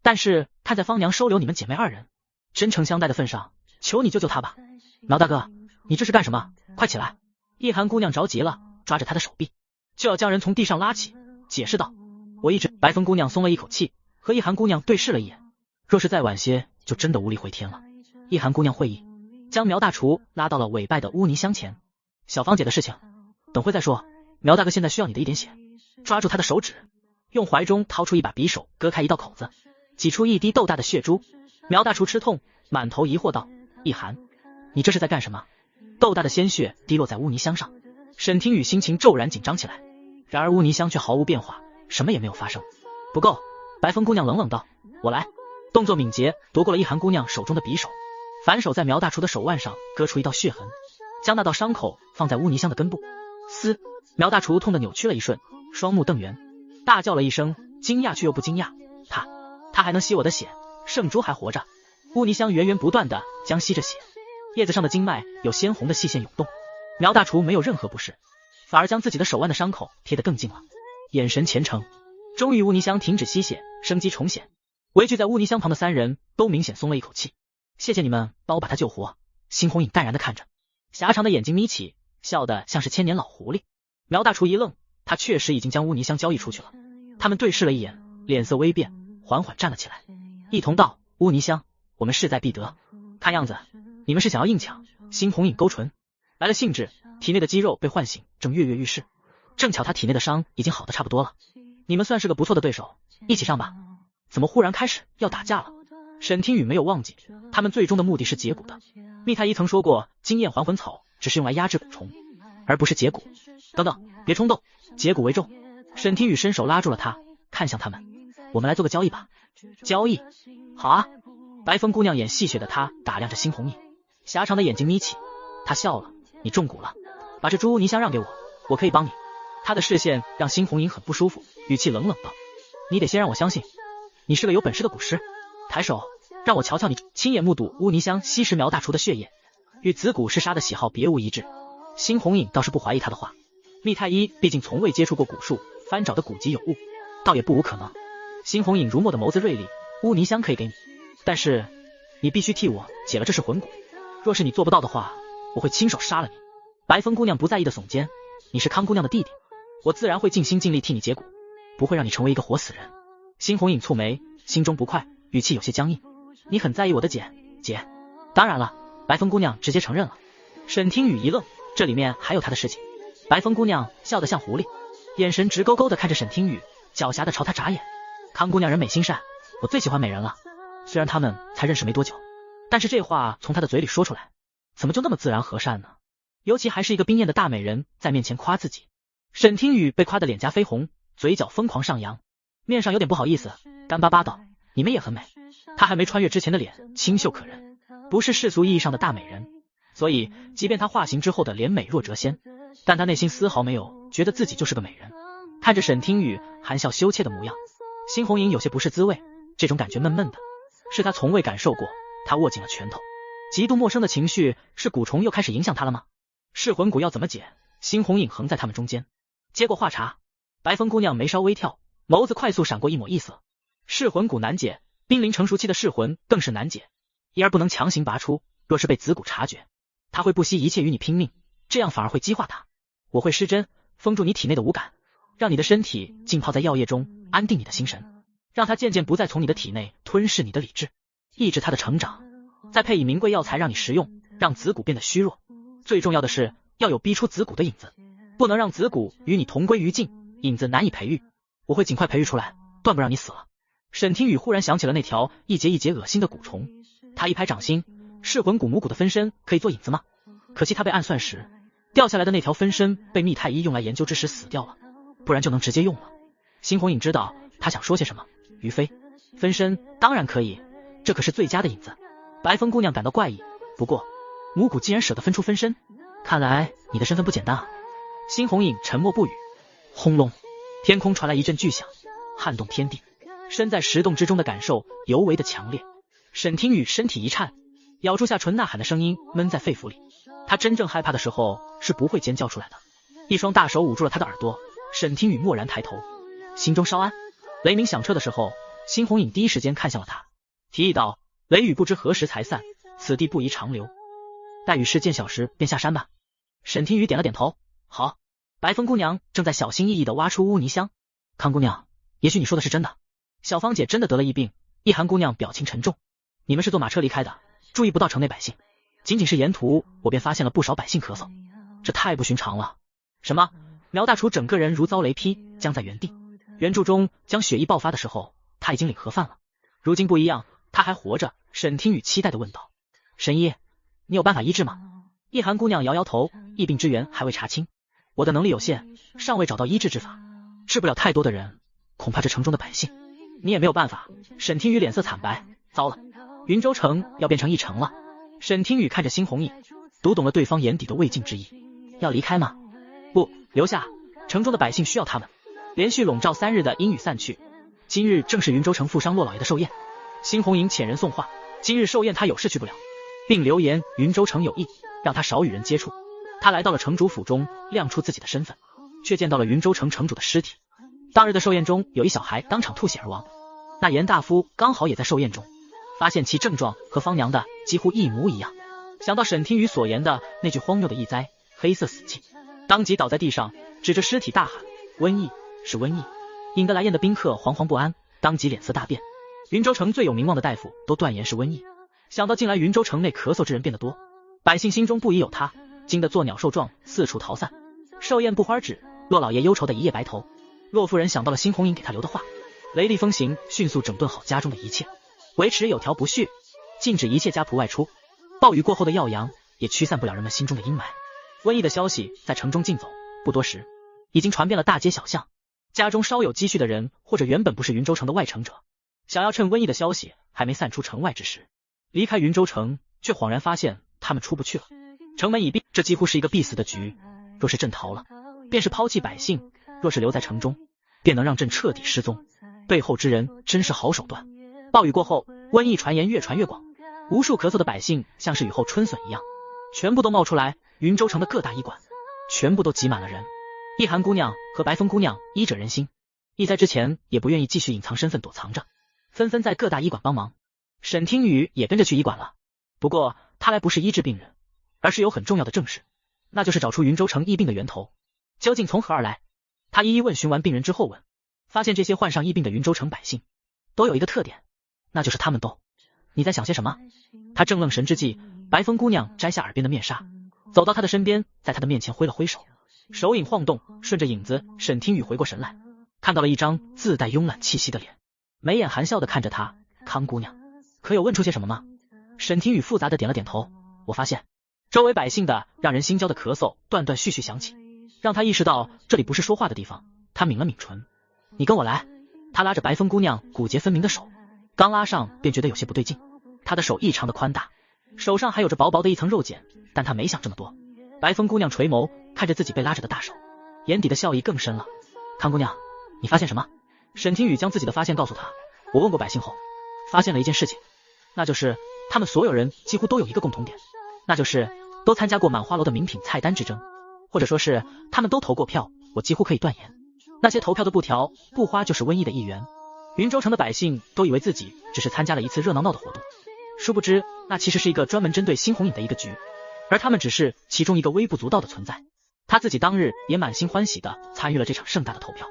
但是看在方娘收留你们姐妹2人，真诚相待的份上，求你救救她吧。苗大哥，你这是干什么？快起来！一寒姑娘着急了，抓着他的手臂就要将人从地上拉起，解释道，我一直……白风姑娘松了一口气，和一寒姑娘对视了一眼，若是再晚些就真的无力回天了。一寒姑娘会意，将苗大厨拉到了委拜的乌泥香前，小芳姐的事情等会再说，苗大哥现在需要你的一点血。抓住他的手指，用怀中掏出一把匕首，割开一道口子，挤出一滴豆大的血珠。苗大厨吃痛，满头疑惑道，一寒，你这是在干什么？豆大的鲜血滴落在乌泥香上，沈听雨心情骤然紧张起来，然而乌泥香却毫无变化，什么也没有发生。不够，白风姑娘冷冷道，我来。动作敏捷，夺过了一寒姑娘手中的匕首，反手在苗大厨的手腕上割出一道血痕，将那道伤口放在乌泥香的根部。嘶！苗大厨痛得扭曲了一瞬，双目瞪圆，大叫了一声，惊讶却又不惊讶，他还能吸我的血，圣珠还活着。乌泥香源源不断的将吸着血，叶子上的经脉有鲜红的细线涌动。苗大厨没有任何不适，反而将自己的手腕的伤口贴得更近了，眼神虔诚。终于乌泥香停止吸血，生机重现，围聚在乌泥香旁的3人都明显松了一口气。谢谢你们帮我把他救活。辛红影淡然的看着，狭长的眼睛眯起，笑得像是千年老狐狸。苗大厨一愣，他确实已经将乌泥香交易出去了。他们对视了一眼，脸色微变，缓缓站了起来，一同道，乌泥香，我们势在必得。看样子你们是想要硬抢。辛红影勾唇，来了兴致，体内的肌肉被唤醒，正跃跃欲试。正巧他体内的伤已经好的差不多了，你们算是个不错的对手，一起上吧。怎么忽然开始要打架了？沈听雨没有忘记，他们最终的目的是解蛊的。密太医曾说过，经验还魂草只是用来压制蛊虫，而不是解蛊。等等，别冲动，解蛊为重。沈听雨伸手拉住了他，看向他们，我们来做个交易吧。交易？好啊。白风姑娘眼戏谑的她打量着辛红影，狭长的眼睛眯起，她笑了，你中蛊了，把这株泥香让给我，我可以帮你。她的视线让辛红影很不舒服，语气冷冷道，你得先让我相信你是个有本事的蛊师，抬手让我瞧瞧你。亲眼目睹乌泥香吸食苗大厨的血液，与子蛊是杀的喜好别无一致。辛红影倒是不怀疑他的话，密太医毕竟从未接触过蛊术，翻找的蛊籍有误，倒也不无可能。辛红影如墨的眸子锐利，乌泥香可以给你，但是你必须替我解了这是魂蛊，若是你做不到的话，我会亲手杀了你。白风姑娘不在意的耸肩，你是康姑娘的弟弟，我自然会尽心尽力替你解蛊，不会让你成为一个活死人。辛红影蹙眉，心中不快，语气有些僵硬。你很在意我的姐？当然了。白风姑娘直接承认了。沈听雨一愣，这里面还有她的事情。白风姑娘笑得像狐狸，眼神直勾勾地看着沈听雨，狡黠地朝他眨眼。康姑娘人美心善，我最喜欢美人了。虽然他们才认识没多久，但是这话从她的嘴里说出来，怎么就那么自然和善呢？尤其还是一个冰艳的大美人在面前夸自己。沈听雨被夸得脸颊绯红，嘴角疯狂上扬，面上有点不好意思，干巴巴道：你们也很美。她还没穿越之前的脸清秀可人，不是世俗意义上的大美人，所以即便她化形之后的脸美若谪仙，但她内心丝毫没有觉得自己就是个美人。看着沈听雨含笑羞怯的模样，辛红莹有些不是滋味，这种感觉闷闷的，是她从未感受过。她握紧了拳头，极度陌生的情绪是蛊虫又开始影响她了吗？噬魂蛊要怎么解？辛红影横在他们中间，接过话茬。白风姑娘眉梢微跳，眸子快速闪过一抹异色。噬魂蛊难解，濒临成熟期的噬魂更是难解，一而不能强行拔出，若是被子蛊察觉，他会不惜一切与你拼命，这样反而会激化他。我会施针封住你体内的五感，让你的身体浸泡在药液中，安定你的心神，让它渐渐不再从你的体内吞噬你的理智，抑制它的成长，再配以名贵药材让你食用，让子蛊变得虚弱。最重要的是要有逼出子蛊的影子，不能让子蛊与你同归于尽，影子难以培育。我会尽快培育出来，断不让你死了。沈听雨忽然想起了那条一节一节恶心的蛊虫，他一拍掌心，噬魂蛊母蛊的分身可以做引子吗？可惜他被暗算时掉下来的那条分身被密太医用来研究之时死掉了，不然就能直接用了。辛红影知道他想说些什么，于飞，分身当然可以，这可是最佳的引子。白风姑娘感到怪异，不过母蛊既然舍得分出分身，看来你的身份不简单啊。辛红影沉默不语。轰隆，天空传来一阵巨响，撼动天地，身在石洞之中的感受尤为的强烈。沈听雨身体一颤，咬住下唇呐喊的声音闷在肺腑里。他真正害怕的时候是不会尖叫出来的。一双大手捂住了他的耳朵，沈听雨蓦然抬头，心中稍安。雷鸣响彻的时候，辛红影第一时间看向了他，提议道：雷雨不知何时才散，此地不宜长留，待雨势渐小时便下山吧。沈听雨点了点头，好。白风姑娘正在小心翼翼地挖出污泥箱。康姑娘，也许你说的是真的，小芳姐真的得了疫病。一寒姑娘表情沉重，你们是坐马车离开的，注意不到城内百姓，仅仅是沿途我便发现了不少百姓咳嗽，这太不寻常了。什么？苗大厨整个人如遭雷劈，僵在原地。原著中将血疫爆发的时候，他已经领盒饭了，如今不一样，他还活着。沈听雨期待地问道：神医，你有办法医治吗？一寒姑娘摇摇头，疫病之源还未查清，我的能力有限，尚未找到医治之法，治不了太多的人，恐怕这城中的百姓你也没有办法。沈听雨脸色惨白，糟了，云州城要变成一城了。沈听雨看着辛红影，读懂了对方眼底的未尽之意。要离开吗？不，留下，城中的百姓需要他们。连续笼罩3日的阴雨散去，今日正是云州城富商骆老爷的寿宴。辛红影遣人送话，今日寿宴他有事去不了，并留言云州城有意让他少与人接触。他来到了城主府中，亮出自己的身份，却见到了云州城城主的尸体。当日的寿宴中有一小孩当场吐血而亡，那严大夫刚好也在寿宴中，发现其症状和方娘的几乎一模一样。想到沈听雨所言的那句荒谬的疫灾，黑色死气，当即倒在地上，指着尸体大喊：瘟疫，是瘟疫！引得来宴的宾客惶惶不安，当即脸色大变。云州城最有名望的大夫都断言是瘟疫，想到近来云州城内咳嗽之人变得多，百姓心中不疑有他，惊得作鸟兽状，四处逃散。寿宴不花止，骆老爷忧愁的一夜白头。骆夫人想到了辛红影给他留的话，雷厉风行，迅速整顿好家中的一切，维持有条不紊，禁止一切家仆外出。暴雨过后的耀阳也驱散不了人们心中的阴霾。瘟疫的消息在城中竞走，不多时已经传遍了大街小巷。家中稍有积蓄的人，或者原本不是云州城的外城者，想要趁瘟疫的消息还没散出城外之时离开云州城，却恍然发现他们出不去了，城门已闭，这几乎是一个必死的局。若是朕逃了，便是抛弃百姓；若是留在城中，便能让朕彻底失踪。背后之人真是好手段。暴雨过后，瘟疫传言越传越广，无数咳嗽的百姓像是雨后春笋一样，全部都冒出来。云州城的各大医馆全部都挤满了人。一寒姑娘和白风姑娘医者仁心，疫灾之前也不愿意继续隐藏身份躲藏着，纷纷在各大医馆帮忙。沈听雨也跟着去医馆了，不过他来不是医治病人，而是有很重要的正事。那就是找出云州城疫病的源头，究竟从何而来。他一一问询完病人之后问，发现这些患上疫病的云州城百姓都有一个特点，那就是他们都……你在想些什么？他正愣神之际，白风姑娘摘下耳边的面纱，走到他的身边，在他的面前挥了挥手，手影晃动，顺着影子，沈听雨回过神来，看到了一张自带慵懒气息的脸，眉眼含笑地看着他。康姑娘，可有问出些什么吗？沈听雨复杂地点了点头。我发现周围百姓的让人心焦的咳嗽断断续续响起，让他意识到这里不是说话的地方。他抿了抿唇，你跟我来。他拉着白风姑娘骨节分明的手，刚拉上便觉得有些不对劲。他的手异常的宽大，手上还有着薄薄的一层肉茧，但他没想这么多。白风姑娘垂眸看着自己被拉着的大手，眼底的笑意更深了。康姑娘，你发现什么？沈听雨将自己的发现告诉他。我问过百姓后，发现了一件事情，那就是他们所有人几乎都有一个共同点，那就是都参加过满花楼的名品菜单之争，或者说是他们都投过票。我几乎可以断言，那些投票的布条不花就是瘟疫的一员。云州城的百姓都以为自己只是参加了一次热闹闹的活动，殊不知那其实是一个专门针对新红影的一个局，而他们只是其中一个微不足道的存在。他自己当日也满心欢喜地参与了这场盛大的投票。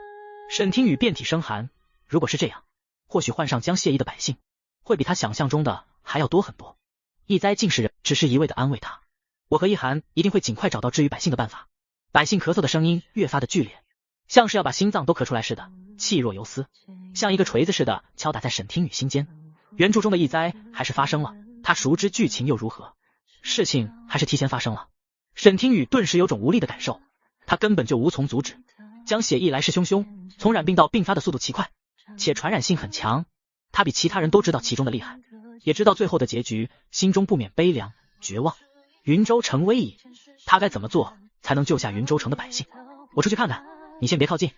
沈听雨遍体生寒，如果是这样，或许患上将谢意的百姓会比他想象中的还要多很多。易哉竟是人，只是一味地安慰他，我和一涵一定会尽快找到治愈百姓的办法。百姓咳嗽的声音越发的剧烈，像是要把心脏都咳出来似的，气若游丝，像一个锤子似的敲打在沈听雨心间。原著中的易哉还是发生了，他熟知剧情又如何？事情还是提前发生了。沈听雨顿时有种无力的感受，他根本就无从阻止。将血疫来势汹汹，从染病到并发的速度奇快，且传染性很强。他比其他人都知道其中的厉害，也知道最后的结局，心中不免悲凉绝望。云州城危矣，他该怎么做才能救下云州城的百姓？我出去看看，你先别靠近，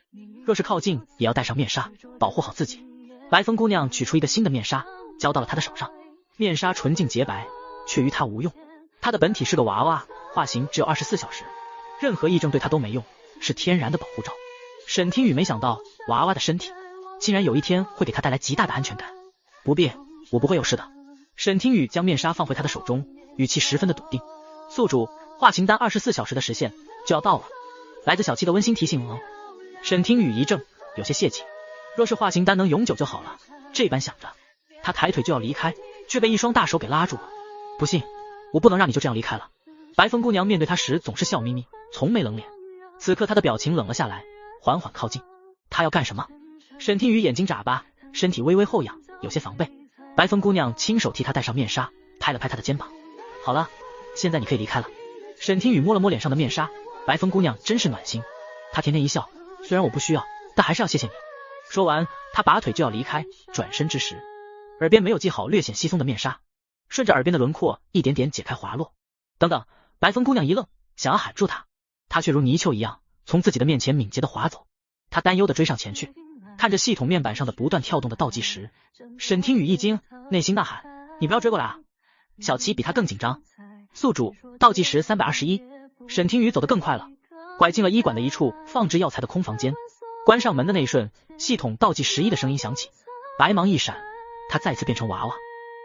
若是靠近也要戴上面纱，保护好自己。白风姑娘取出一个新的面纱，交到了他的手上。面纱纯净洁白，却于他无用。他的本体是个娃娃，化形只有24小时，任何异症对他都没用，是天然的保护罩。沈听雨没想到娃娃的身体竟然有一天会给他带来极大的安全感。不必，我不会有事的。沈听雨将面纱放回他的手中，语气十分的笃定。宿主，化形丹24小时的时限就要到了，来自小七的温馨提醒哦。沈听雨一怔，有些泄气。若是化形丹能永久就好了，这般想着，他抬腿就要离开，却被一双大手给拉住了。不信，我不能让你就这样离开了。白风姑娘面对他时总是笑眯眯，从没冷脸，此刻她的表情冷了下来，缓缓靠近。他要干什么？沈听雨眼睛眨巴，身体微微后仰，有些防备。白风姑娘亲手替他戴上面纱，拍了拍他的肩膀。好了，现在你可以离开了。沈听雨摸了摸脸上的面纱，白风姑娘真是暖心。她甜甜一笑，虽然我不需要，但还是要谢谢你。说完，她拔腿就要离开，转身之时，耳边没有系好略显稀松的面纱，顺着耳边的轮廓一点点解开滑落。等等，白风姑娘一愣，想要喊住他，他却如泥鳅一样从自己的面前敏捷地滑走。他担忧地追上前去，看着系统面板上的不断跳动的倒计时，沈听雨一惊，内心呐喊：你不要追过来啊！小七比他更紧张。宿主，倒计时321。沈听雨走得更快了，拐进了医馆的一处放置药材的空房间。关上门的那一瞬，系统倒计11的声音响起，白芒一闪，他再次变成娃娃。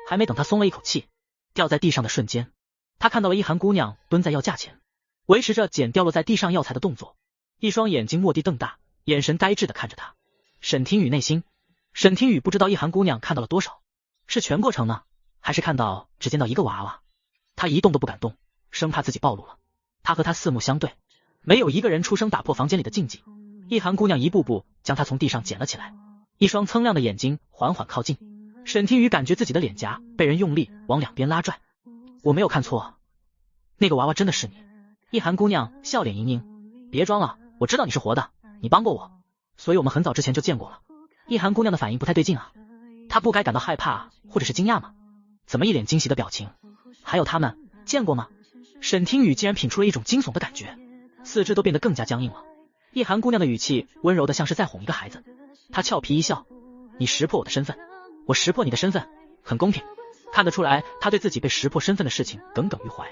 还没等他松了一口气，掉在地上的瞬间，他看到了一涵姑娘蹲在药架前，维持着捡掉落在地上药材的动作，一双眼睛蓦地瞪大，眼神呆滞地看着他。沈听雨内心，沈听雨不知道一涵姑娘看到了多少，是全过程呢，还是看到只见到一个娃娃？他一动都不敢动，生怕自己暴露了。他和他四目相对，没有一个人出声打破房间里的静寂。一涵姑娘一步步将他从地上捡了起来，一双锃亮的眼睛缓缓靠近。沈听雨感觉自己的脸颊被人用力往两边拉拽。我没有看错，那个娃娃真的是你。一涵姑娘笑脸盈盈，别装了，我知道你是活的，你帮过我，所以我们很早之前就见过了。一涵姑娘的反应不太对劲啊，她不该感到害怕或者是惊讶吗？怎么一脸惊喜的表情？还有他们见过吗？沈听雨竟然品出了一种惊悚的感觉，四肢都变得更加僵硬了。一涵姑娘的语气温柔的像是在哄一个孩子，她俏皮一笑，你识破我的身份，我识破你的身份，很公平。看得出来她对自己被识破身份的事情耿耿于怀。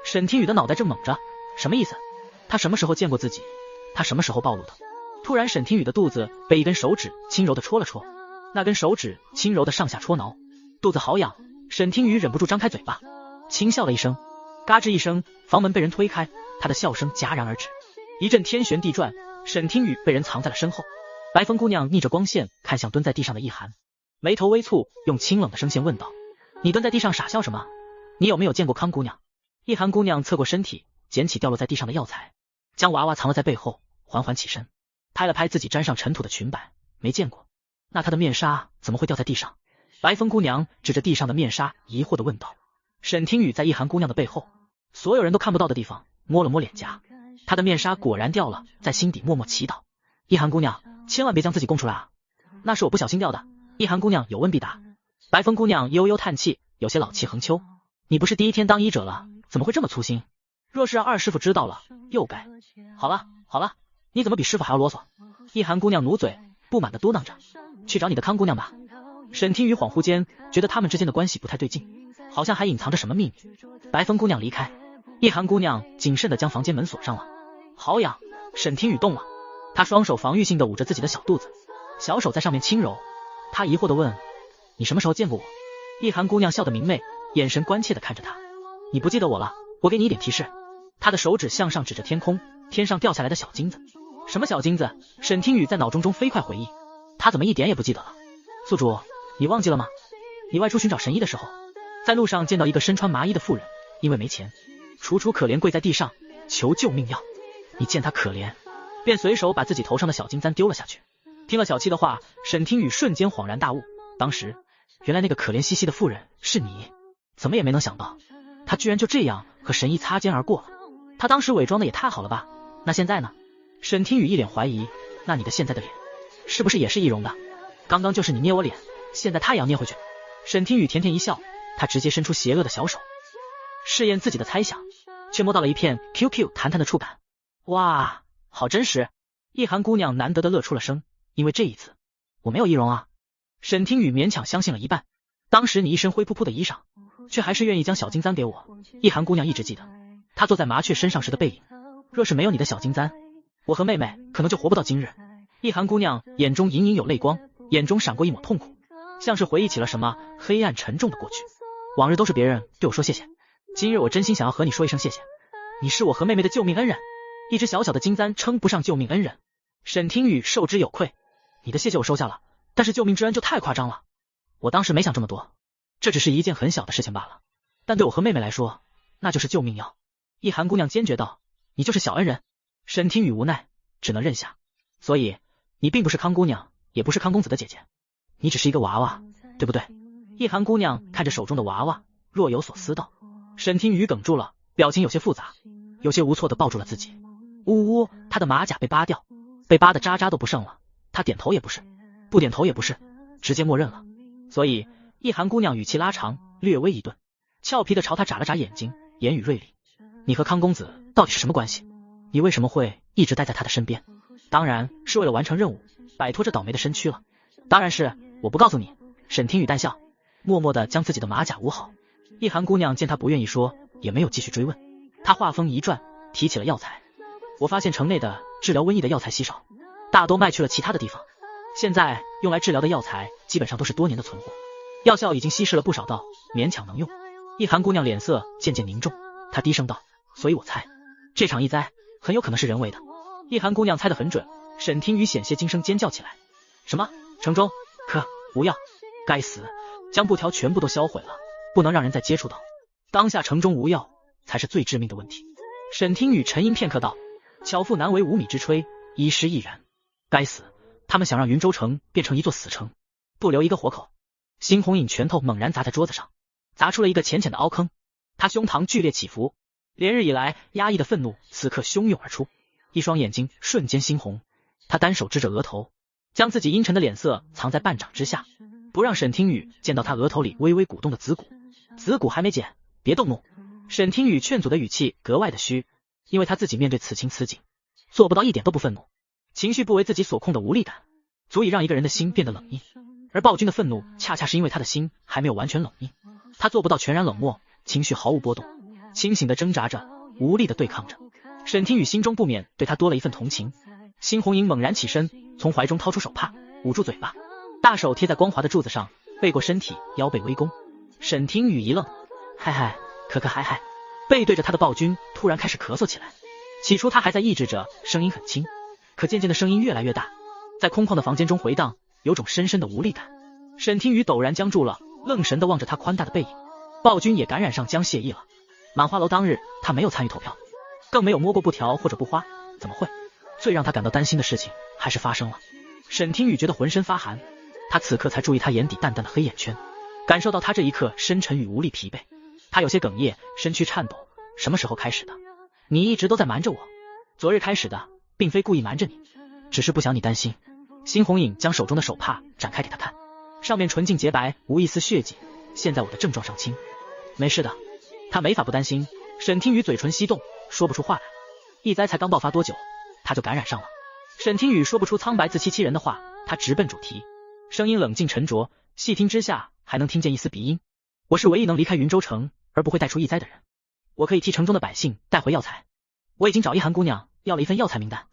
沈听雨的脑袋正懵着，什么意思？他什么时候见过自己？他什么时候暴露的？突然沈听雨的肚子被一根手指轻柔的戳了戳，那根手指轻柔的上下戳挠，肚子好痒。沈听雨忍不住张开嘴巴，轻笑了一声，嘎吱一声，房门被人推开，她的笑声戛然而止，一阵天旋地转，沈听雨被人藏在了身后。白风姑娘逆着光线看向蹲在地上的易寒，眉头微蹙，用清冷的声线问道：你蹲在地上傻笑什么？你有没有见过康姑娘？易寒姑娘侧过身体，捡起掉落在地上的药材，将娃娃藏了在背后，缓缓起身，拍了拍自己沾上尘土的裙摆，没见过。那她的面纱怎么会掉在地上？白风姑娘指着地上的面纱疑惑地问道。沈听雨在易寒姑娘的背后，所有人都看不到的地方摸了摸脸颊，她的面纱果然掉了，在心底默默祈祷：易寒姑娘千万别将自己供出来啊，那是我不小心掉的。易寒姑娘有问必答。白风姑娘悠悠叹气，有些老气横秋：你不是第一天当医者了，怎么会这么粗心？若是让二师傅知道了，又该……好了好了，你怎么比师傅还要啰嗦？易寒姑娘努嘴，不满地嘟囔着：去找你的康姑娘吧。沈听雨恍惚间觉得他们之间的关系不太对劲，好像还隐藏着什么秘密。白风姑娘离开，易寒姑娘谨慎地将房间门锁上了。好痒！沈听雨动了，她双手防御性地捂着自己的小肚子，小手在上面轻揉。她疑惑地问：你什么时候见过我？易寒姑娘笑得明媚，眼神关切地看着她：你不记得我了？我给你一点提示。她的手指向上指着天空，天上掉下来的小金子。什么小金子？沈听雨在脑中飞快回忆，她怎么一点也不记得了？宿主，你忘记了吗？你外出寻找神医的时候，在路上见到一个身穿麻衣的妇人，因为没钱，楚楚可怜跪在地上求救命药。你见她可怜，便随手把自己头上的小金簪丢了下去。听了小七的话，沈听雨瞬间恍然大悟，当时原来那个可怜兮兮的妇人是你，怎么也没能想到，她居然就这样和神医擦肩而过了。她当时伪装的也太好了吧？那现在呢？沈听雨一脸怀疑，那你的现在的脸是不是也是易容的？刚刚就是你捏我脸，现在他也要捏回去。沈听雨甜甜一笑，他直接伸出邪恶的小手，试验自己的猜想，却摸到了一片 QQ 弹弹的触感。哇，好真实！易寒姑娘难得的乐出了声，因为这一次我没有易容啊。沈听雨勉强相信了一半，当时你一身灰扑扑的衣裳，却还是愿意将小金簪给我。易寒姑娘一直记得她坐在麻雀身上时的背影，若是没有你的小金簪，我和妹妹可能就活不到今日。易寒姑娘眼中隐隐有泪光，眼中闪过一抹痛苦，像是回忆起了什么黑暗沉重的过去。往日都是别人对我说谢谢，今日我真心想要和你说一声谢谢，你是我和妹妹的救命恩人。一只小小的金簪称不上救命恩人，沈听雨受之有愧。你的谢谢我收下了，但是救命之恩就太夸张了，我当时没想这么多，这只是一件很小的事情罢了，但对我和妹妹来说，那就是救命药。易寒姑娘坚决道：你就是小恩人。沈听雨无奈，只能认下。所以你并不是康姑娘，也不是康公子的姐姐，你只是一个娃娃，对不对？易寒姑娘看着手中的娃娃，若有所思道。沈听雨哽住了，表情有些复杂，有些无措地抱住了自己。呜呜，她的马甲被扒掉，被扒的渣渣都不剩了，她点头也不是，不点头也不是，直接默认了。所以易寒姑娘语气拉长，略微一顿，俏皮地朝他眨了眨眼睛，言语锐利：你和康公子到底是什么关系？你为什么会一直待在他的身边？当然是为了完成任务，摆脱这倒霉的身躯了。当然是，我不告诉你。沈听雨淡笑，默默地将自己的马甲捂好。易寒姑娘见他不愿意说，也没有继续追问。她话锋一转，提起了药材。我发现城内的治疗瘟疫的药材稀少，大都卖去了其他的地方，现在用来治疗的药材基本上都是多年的存货，药效已经稀释了不少道，勉强能用。易寒姑娘脸色渐渐凝重，她低声道：所以我猜这场疫灾很有可能是人为的。易寒姑娘猜得很准，沈听雨险些惊声尖叫起来：什么？城中无药？该死，将布条全部都销毁了，不能让人再接触到。当下城中无药才是最致命的问题。沈听雨沉吟片刻道：巧妇难为无米之炊，医师亦然。该死，他们想让云州城变成一座死城，不留一个活口。辛红影拳头猛然砸在桌子上，砸出了一个浅浅的凹坑，他胸膛剧烈起伏，连日以来压抑的愤怒此刻汹涌而出，一双眼睛瞬间猩红，他单手支着额头，将自己阴沉的脸色藏在半掌之下，不让沈听雨见到他额头里微微鼓动的子骨。子骨还没剪，别动怒。沈听雨劝阻的语气格外的虚，因为他自己面对此情此景，做不到一点都不愤怒。情绪不为自己所控的无力感，足以让一个人的心变得冷硬，而暴君的愤怒恰恰是因为他的心还没有完全冷硬，他做不到全然冷漠，情绪毫无波动，清醒的挣扎着，无力的对抗着。沈听雨心中不免对他多了一份同情。辛红莹猛然起身，从怀中掏出手帕，捂住嘴巴，大手贴在光滑的柱子上，背过身体，腰背微弓。沈听雨一愣，嗨，可嗨，背对着他的暴君突然开始咳嗽起来。起初他还在抑制着，声音很轻，可渐渐的声音越来越大，在空旷的房间中回荡，有种深深的无力感。沈听雨陡然僵住了，愣神地望着他宽大的背影。暴君也感染上将谢意了。满花楼当日，他没有参与投票，更没有摸过布条或者布花，怎么会？最让他感到担心的事情还是发生了。沈听雨觉得浑身发寒，他此刻才注意他眼底淡淡的黑眼圈，感受到他这一刻深沉与无力疲惫。他有些哽咽，身躯颤抖。什么时候开始的？你一直都在瞒着我。昨日开始的，并非故意瞒着你，只是不想你担心。辛红影将手中的手帕展开给他看，上面纯净洁白，无一丝血迹。现在我的症状尚轻，没事的。他没法不担心。沈听雨嘴唇翕动，说不出话来。疫灾才刚爆发多久，他就感染上了。沈听雨说不出苍白自欺欺人的话，他直奔主题，声音冷静沉着，细听之下还能听见一丝鼻音。我是唯一能离开云州城而不会带出疫灾的人，我可以替城中的百姓带回药材。我已经找一寒姑娘要了一份药材名单。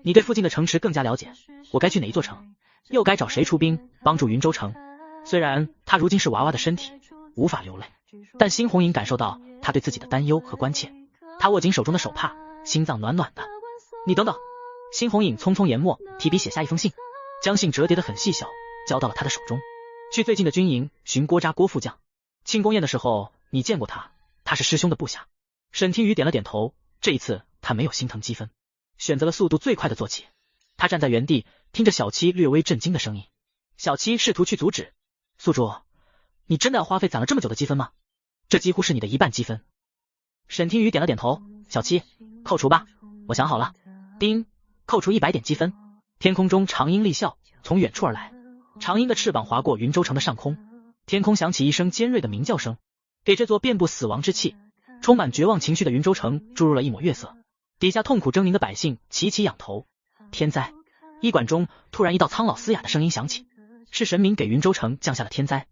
你对附近的城池更加了解，我该去哪一座城，又该找谁出兵帮助云州城？虽然他如今是娃娃的身体，无法流泪，但辛红影感受到他对自己的担忧和关切。他握紧手中的手帕，心脏暖暖的。你等等。辛红影匆匆研墨，提笔写下一封信，将信折叠得很细小，交到了他的手中。去最近的军营寻郭扎郭副将。庆功宴的时候你见过他，他是师兄的部下。沈听雨点了点头，这一次他没有心疼积分，选择了速度最快的做起。他站在原地，听着小七略微震惊的声音。小七试图去阻止。宿主，你真的要花费攒了这么久的积分吗？这几乎是你的1半积分。沈听雨点了点头。小七，扣除吧，我想好了。叮，扣除100点积分。天空中长鹰厉啸，从远处而来，长鹰的翅膀划过云州城的上空，天空响起一声尖锐的鸣叫声，给这座遍布死亡之气、充满绝望情绪的云州城注入了一抹月色。底下痛苦狰狞的百姓齐齐仰头。天灾！医馆中突然一道苍老嘶哑的声音响起，是神明给云州城降下了天灾。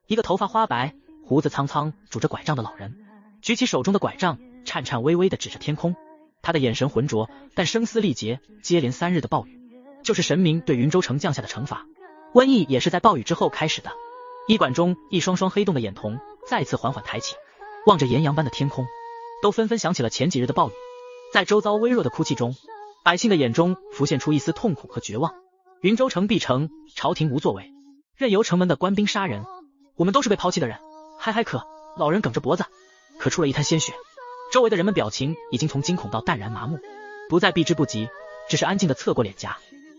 一个头发花白、胡子苍苍、拄着拐杖的老人举起手中的拐杖，颤颤巍巍地指着天空。他的眼神浑浊，但声嘶力竭。接连3日的暴雨，就是神明对云州城降下的惩罚。瘟疫也是在暴雨之后开始的。医馆中一双双黑洞的眼瞳再次缓缓抬起，望着炎阳般的天空，都纷纷想起了前几日的暴雨。在周遭微弱的哭泣中，百姓的眼中浮现出一丝痛苦和绝望。云州城闭城，朝廷无作为，任由城门的官兵杀人，我们都是被抛弃的人。嗨嗨可，老人梗着脖子，可出了一滩鲜血。周围的人们表情已经从惊恐到淡然麻木，不再避之不及，只是安静地侧过脸颊，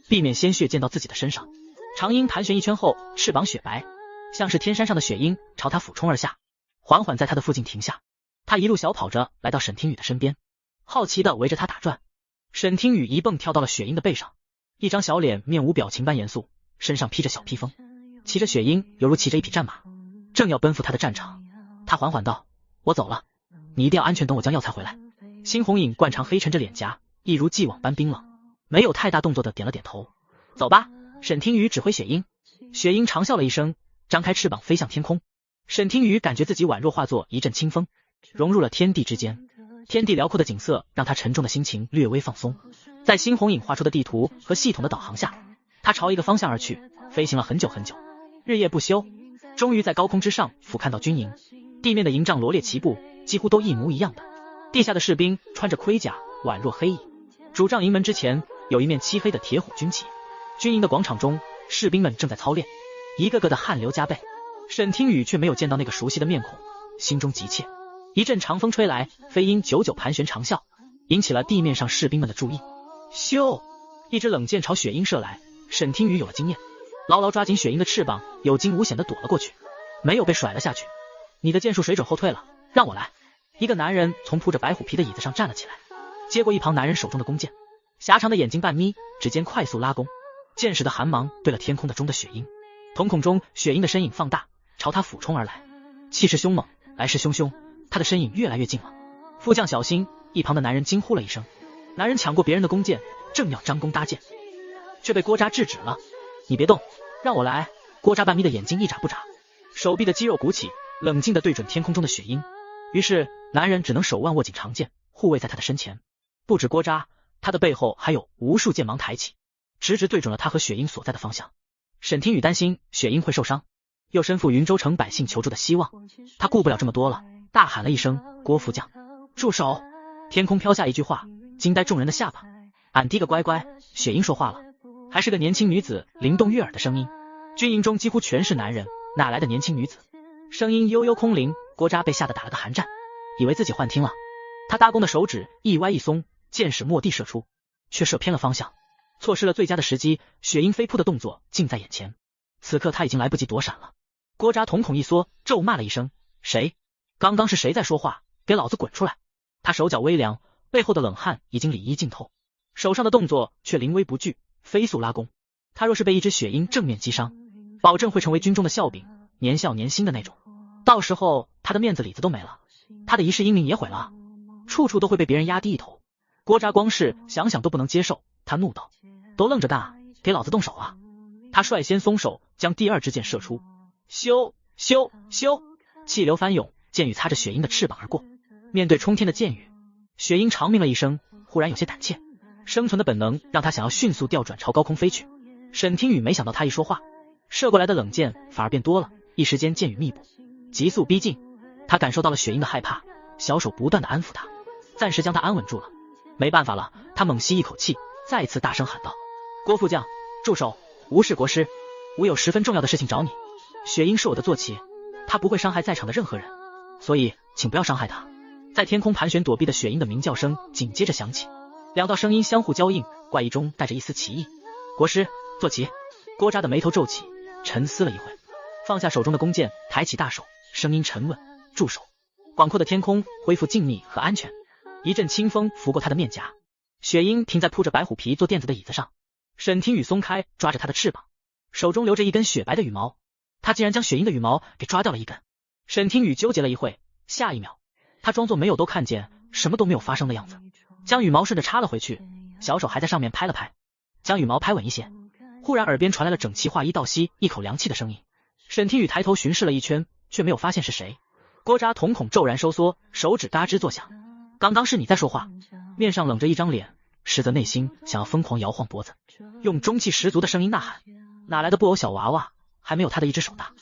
避免鲜血溅到自己的身上。长鹰盘旋一圈后，翅膀雪白，像是天山上的雪鹰，朝他俯冲而下，缓缓在他的附近停下。他一路小跑着来到沈听雨的身边，好奇地围着他打转。沈听雨一蹦跳到了雪鹰的背上，一张小脸面无表情般严肃，身上披着小披风，骑着雪鹰犹如骑着一匹战马，正要奔赴他的战场。他缓缓道：我走了，你一定要安全等我将药材回来。辛红影惯常黑沉着脸颊，一如既往般冰冷，没有太大动作的点了点头。走吧。沈听雨指挥雪鹰，雪鹰长啸了一声，张开翅膀飞向天空。沈听雨感觉自己宛若化作一阵清风，融入了天地之间。天地辽阔的景色让他沉重的心情略微放松。在辛红影画出的地图和系统的导航下，他朝一个方向而去，飞行了很久很久，日夜不休，终于在高空之上俯瞰到军营。地面的营帐罗列齐布，几乎都一模一样的。地下的士兵穿着盔甲，宛若黑蚁。主帐营门之前有一面漆黑的铁虎军旗。军营的广场中，士兵们正在操练，一个个的汗流浃背。沈听雨却没有见到那个熟悉的面孔，心中急切。一阵长风吹来，飞鹰久久盘旋长啸，引起了地面上士兵们的注意。咻！一支冷箭朝雪鹰射来，沈听雨有了经验，牢牢抓紧雪鹰的翅膀，有惊无险地躲了过去，没有被甩了下去。你的箭术水准后退了，让我来。一个男人从铺着白虎皮的椅子上站了起来，接过一旁男人手中的弓箭，狭长的眼睛半眯，指尖快速拉弓，箭矢的寒芒对了天空中的雪鹰。瞳孔中雪鹰的身影放大，朝他俯冲而来，气势凶猛，来势汹汹，他的身影越来越近了。副将小心！一旁的男人惊呼了一声。男人抢过别人的弓箭，正要张弓搭箭，却被郭扎制止了。你别动，让我来。郭扎半眯的眼睛一眨不眨，手臂的肌肉鼓起，冷静地对准天空中的雪鹰。于是男人只能手腕握紧长剑，护卫在他的身前。不止郭扎，他的背后还有无数箭芒抬起，直直对准了他和雪鹰所在的方向。沈听雨担心雪鹰会受伤，又身负云州城百姓求助的希望，他顾不了这么多了，大喊了一声：郭副将，住手！天空飘下一句话：惊呆众人的下巴。俺滴个乖乖，雪鹰说话了，还是个年轻女子灵动悦耳的声音。军营中几乎全是男人，哪来的年轻女子？声音悠悠空灵，郭扎被吓得打了个寒战，以为自己幻听了。他搭弓的手指一歪一松，箭矢蓦地射出，却射偏了方向，错失了最佳的时机。雪鹰飞扑的动作近在眼前，此刻他已经来不及躲闪了。郭扎瞳孔一缩，咒骂了一声：“谁？刚刚是谁在说话？给老子滚出来！”他手脚微凉，背后的冷汗已经里衣浸透，手上的动作却临危不惧，飞速拉弓。他若是被一只雪鹰正面击伤，保证会成为军中的笑柄，年笑年新的那种。到时候他的面子里子都没了，他的一世英名也毁了，处处都会被别人压低一头。郭扎光是想想都不能接受，他怒道：“都愣着打，给老子动手啊！”他率先松手，将第二支箭射出，咻咻咻，气流翻涌，箭雨擦着雪鹰的翅膀而过。面对冲天的箭雨，雪鹰长鸣了一声，忽然有些胆怯，生存的本能让他想要迅速调转朝高空飞去。沈听雨没想到他一说话，射过来的冷箭反而变多了，一时间箭雨密布，急速逼近。他感受到了雪鹰的害怕，小手不断的安抚他，暂时将他安稳住了。没办法了，他猛吸一口气，再次大声喊道：“郭副将，住手！无视国师，吾有十分重要的事情找你。雪鹰是我的坐骑，他不会伤害在场的任何人，所以请不要伤害他。”在天空盘旋躲避的雪鹰的鸣叫声紧接着响起，两道声音相互交映，怪异中带着一丝奇异。国师，坐骑。郭扎的眉头皱起，沉思了一会，放下手中的弓箭，抬起大手，声音沉稳：“住手！”广阔的天空恢复静谧和安全，一阵清风拂过他的面颊。雪鹰停在铺着白虎皮做垫子的椅子上，沈听雨松开抓着他的翅膀，手中留着一根雪白的羽毛，他竟然将雪鹰的羽毛给抓掉了一根。沈听雨纠结了一会，下一秒他装作没有都看见，什么都没有发生的样子，将羽毛顺着插了回去，小手还在上面拍了拍，将羽毛拍稳一些。忽然耳边传来了整齐划一倒吸一口凉气的声音，沈听雨抬头巡视了一圈，却没有发现是谁。郭扎瞳孔骤然收缩，手指嘎吱作响。刚刚是你在说话？面上冷着一张脸，实则内心想要疯狂摇晃脖子，用中气十足的声音呐喊：“哪来的布偶小娃娃？还没有他的一只手大，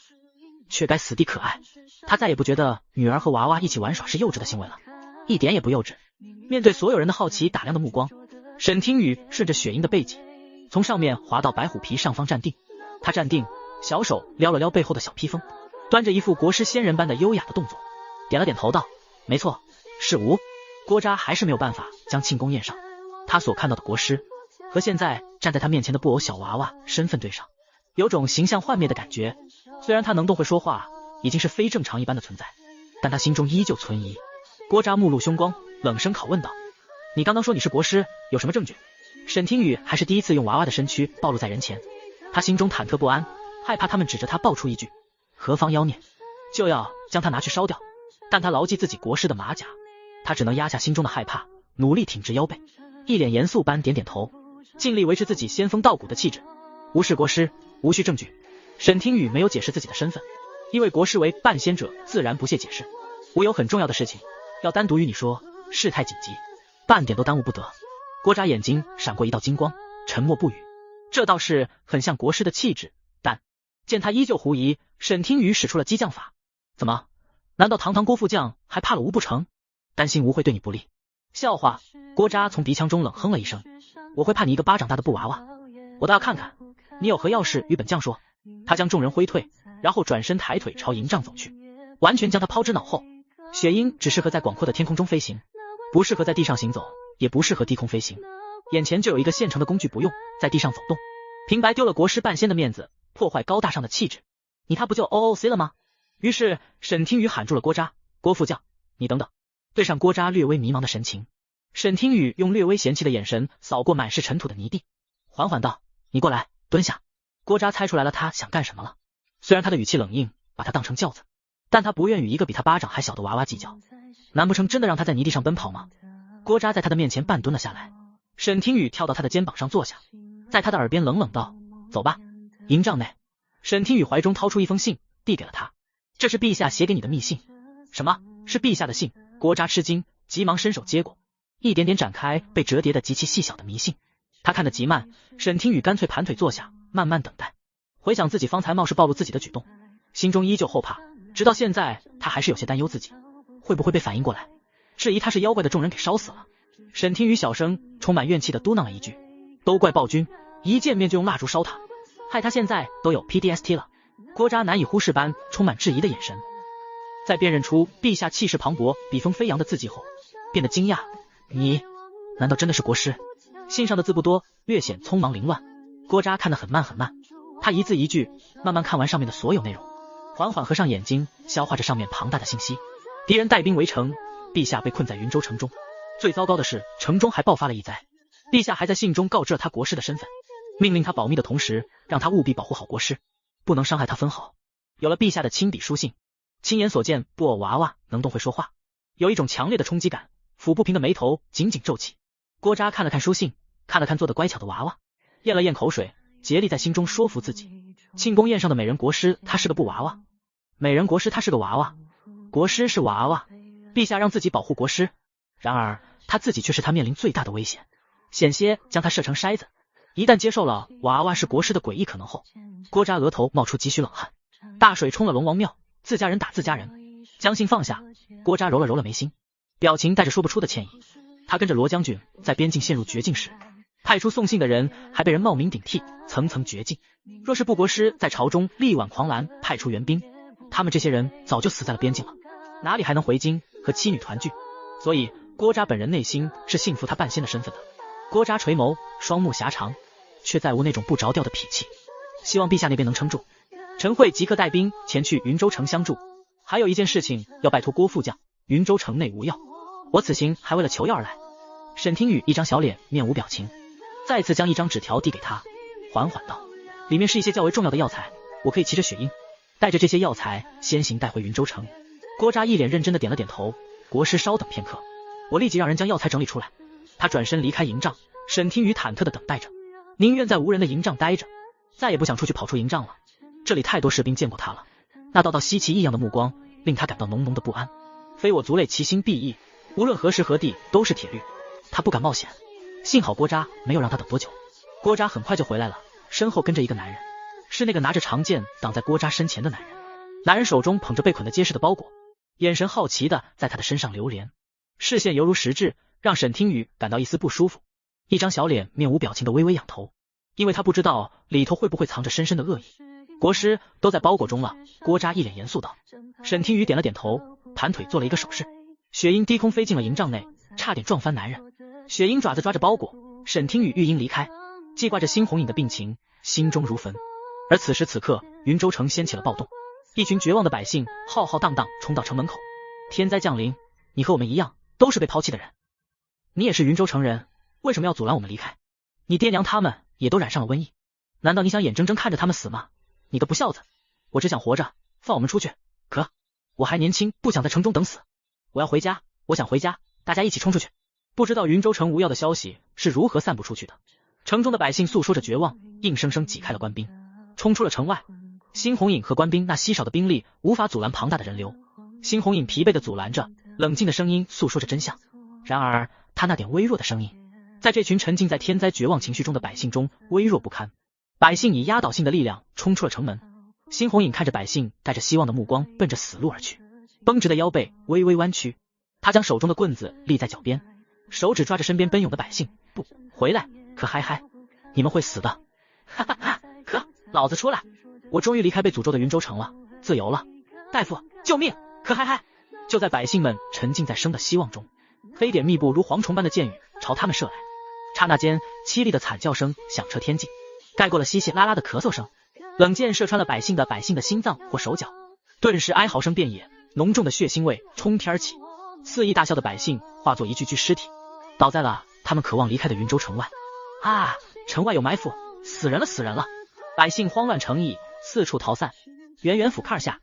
却该死地可爱。”他再也不觉得女儿和娃娃一起玩耍是幼稚的行为了，一点也不幼稚。面对所有人的好奇打量的目光，沈听雨顺着雪鹰的背脊，从上面滑到白虎皮上方站定。他站定，小手撩了撩背后的小披风，端着一副国师仙人般的优雅的动作，点了点头道：“没错，是吾。”郭扎还是没有办法将庆功宴上他所看到的国师和现在站在他面前的布偶小娃娃身份对上，有种形象幻灭的感觉。虽然他能动会说话，已经是非正常一般的存在，但他心中依旧存疑。郭扎目露凶光，冷声拷问道：“你刚刚说你是国师，有什么证据？”沈听雨还是第一次用娃娃的身躯暴露在人前，他心中忐忑不安，害怕他们指着他爆出一句何方妖孽，就要将他拿去烧掉。但他牢记自己国师的马甲，他只能压下心中的害怕，努力挺直腰背，一脸严肃般点点头，尽力维持自己仙风道骨的气质。无视国师，无需证据。沈听雨没有解释自己的身份，因为国师为半仙者，自然不屑解释。吾有很重要的事情要单独与你说，事态紧急，半点都耽误不得。郭扎眼睛闪过一道金光，沉默不语。这倒是很像国师的气质，但见他依旧狐疑，沈听雨使出了激将法：“怎么？难道堂堂郭副将还怕了吾不成？担心吾会对你不利？”笑话！郭扎从鼻腔中冷哼了一声：“我会怕你一个巴掌大的布娃娃？我倒要看看你有何要事与本将说。”他将众人挥退，然后转身抬腿朝营帐走去，完全将他抛之脑后。雪鹰只适合在广阔的天空中飞行，不适合在地上行走，也不适合低空飞行。眼前就有一个现成的工具不用，在地上走动，平白丢了国师半仙的面子，破坏高大上的气质，你他不就 OOC 了吗？于是沈听雨喊住了郭扎：“郭副将，你等等。”对上郭扎略微迷茫的神情，沈听雨用略微嫌弃的眼神扫过满是尘土的泥地，缓缓道：“你过来，蹲下。”郭扎猜出来了他想干什么了，虽然他的语气冷硬，把他当成轿子，但他不愿与一个比他巴掌还小的娃娃计较，难不成真的让他在泥地上奔跑吗？郭扎在他的面前半蹲了下来，沈听雨跳到他的肩膀上坐下，在他的耳边冷冷道：“走吧。”营帐内，沈听雨怀中掏出一封信递给了他：“这是陛下写给你的密信。”“什么？是陛下的信？”郭扎吃惊，急忙伸手接过，一点点展开被折叠的极其细小的迷信。他看得极慢，沈听雨干脆盘腿坐下，慢慢等待。回想自己方才冒失暴露自己的举动，心中依旧后怕，直到现在他还是有些担忧自己会不会被反应过来，质疑他是妖怪的众人给烧死了。沈听雨小声充满怨气地嘟囔了一句，都怪暴君，一见面就用蜡烛烧他，害他现在都有 PTSD 了。郭扎难以忽视般充满质疑的眼神，在辨认出陛下气势磅礴、笔锋飞扬的字迹后，变得惊讶。你难道真的是国师？信上的字不多，略显匆忙凌乱。郭扎看得很慢很慢，他一字一句慢慢看完上面的所有内容，缓缓合上眼睛，消化着上面庞大的信息。敌人带兵围城，陛下被困在云州城中。最糟糕的是，城中还爆发了疫灾。陛下还在信中告知了他国师的身份，命令他保密的同时，让他务必保护好国师，不能伤害他分毫。有了陛下的亲笔书信，亲眼所见布偶娃娃能动会说话，有一种强烈的冲击感，抚不平的眉头紧紧皱起。郭扎看了看书信，看了看做得乖巧的娃娃，咽了咽口水，竭力在心中说服自己，庆功宴上的美人国师他是个布娃娃，美人国师他是个娃娃，国师是娃娃，陛下让自己保护国师，然而他自己却是他面临最大的危险，险些将他射成筛子。一旦接受了娃娃是国师的诡异可能后，郭扎额头冒出几许冷汗。大水冲了龙王庙，自家人打自家人。将信放下，郭扎揉了揉了眉心，表情带着说不出的歉意。他跟着罗将军在边境陷入绝境时，派出送信的人还被人冒名顶替，层层绝境。若是布国师在朝中力挽狂澜，派出援兵，他们这些人早就死在了边境了，哪里还能回京和妻女团聚？所以郭扎本人内心是信服他半仙的身份的。郭扎垂眸，双目狭长，却再无那种不着调的痞气。希望陛下那边能撑住。陈慧即刻带兵前去云州城相助。还有一件事情要拜托郭副将，云州城内无药，我此行还为了求药而来。沈听雨一张小脸面无表情，再次将一张纸条递给他，缓缓道：里面是一些较为重要的药材，我可以骑着雪鹰带着这些药材先行带回云州城。郭扎一脸认真的点了点头，国师稍等片刻，我立即让人将药材整理出来。他转身离开营帐，沈听雨忐忑的等待着，宁愿在无人的营帐待着，再也不想出去跑出营帐了。这里太多士兵见过他了，那道道稀奇异样的目光令他感到浓浓的不安。非我族类，其心必异，无论何时何地都是铁律，他不敢冒险。幸好郭扎没有让他等多久，郭扎很快就回来了，身后跟着一个男人，是那个拿着长剑挡在郭扎身前的男人。男人手中捧着被捆得结实的包裹，眼神好奇的在他的身上流连，视线犹如实质，让沈听雨感到一丝不舒服。一张小脸面无表情的微微仰头，因为他不知道里头会不会藏着深深的恶意。国师都在包裹中了，郭扎一脸严肃道。沈听雨点了点头，盘腿做了一个手势。雪鹰低空飞进了营帐内，差点撞翻男人。雪鹰爪子抓着包裹，沈听雨御鹰离开，记挂着辛红影的病情，心中如焚。而此时此刻，云州城掀起了暴动，一群绝望的百姓浩浩荡荡冲到城门口。天灾降临，你和我们一样，都是被抛弃的人。你也是云州城人，为什么要阻拦我们离开？你爹娘他们也都染上了瘟疫，难道你想眼睁睁看着他们死吗？你个不孝子！我只想活着，放我们出去。可我还年轻，不想在城中等死。我要回家，我想回家，大家一起冲出去。不知道云州城无药的消息是如何散布出去的。城中的百姓诉说着绝望，硬生生挤开了官兵，冲出了城外。辛红影和官兵那稀少的兵力无法阻拦庞大的人流。辛红影疲惫地阻拦着，冷静的声音诉说着真相。然而他那点微弱的声音，在这群沉浸在天灾绝望情绪中的百姓中微弱不堪。百姓以压倒性的力量冲出了城门。辛红影看着百姓带着希望的目光奔着死路而去，绷直的腰背微微弯曲，他将手中的棍子立在脚边，手指抓着身边奔涌的百姓。不回来，可嗨嗨，你们会死的！哈哈哈！可老子出来，我终于离开被诅咒的云州城了，自由了！大夫，救命！可嗨嗨！就在百姓们沉浸在生的希望中，飞点密布如蝗虫般的箭雨朝他们射来。刹那间，凄厉的惨叫声响彻天际，盖过了稀稀拉拉的咳嗽声。冷箭射穿了百姓的心脏或手脚，顿时哀嚎声遍野，浓重的血腥味冲天起。肆意大笑的百姓化作一具具尸体，倒在了他们渴望离开的云州城外。啊！城外有埋伏，死人了死人了！百姓慌乱成疫，四处逃散。远远俯瞰下，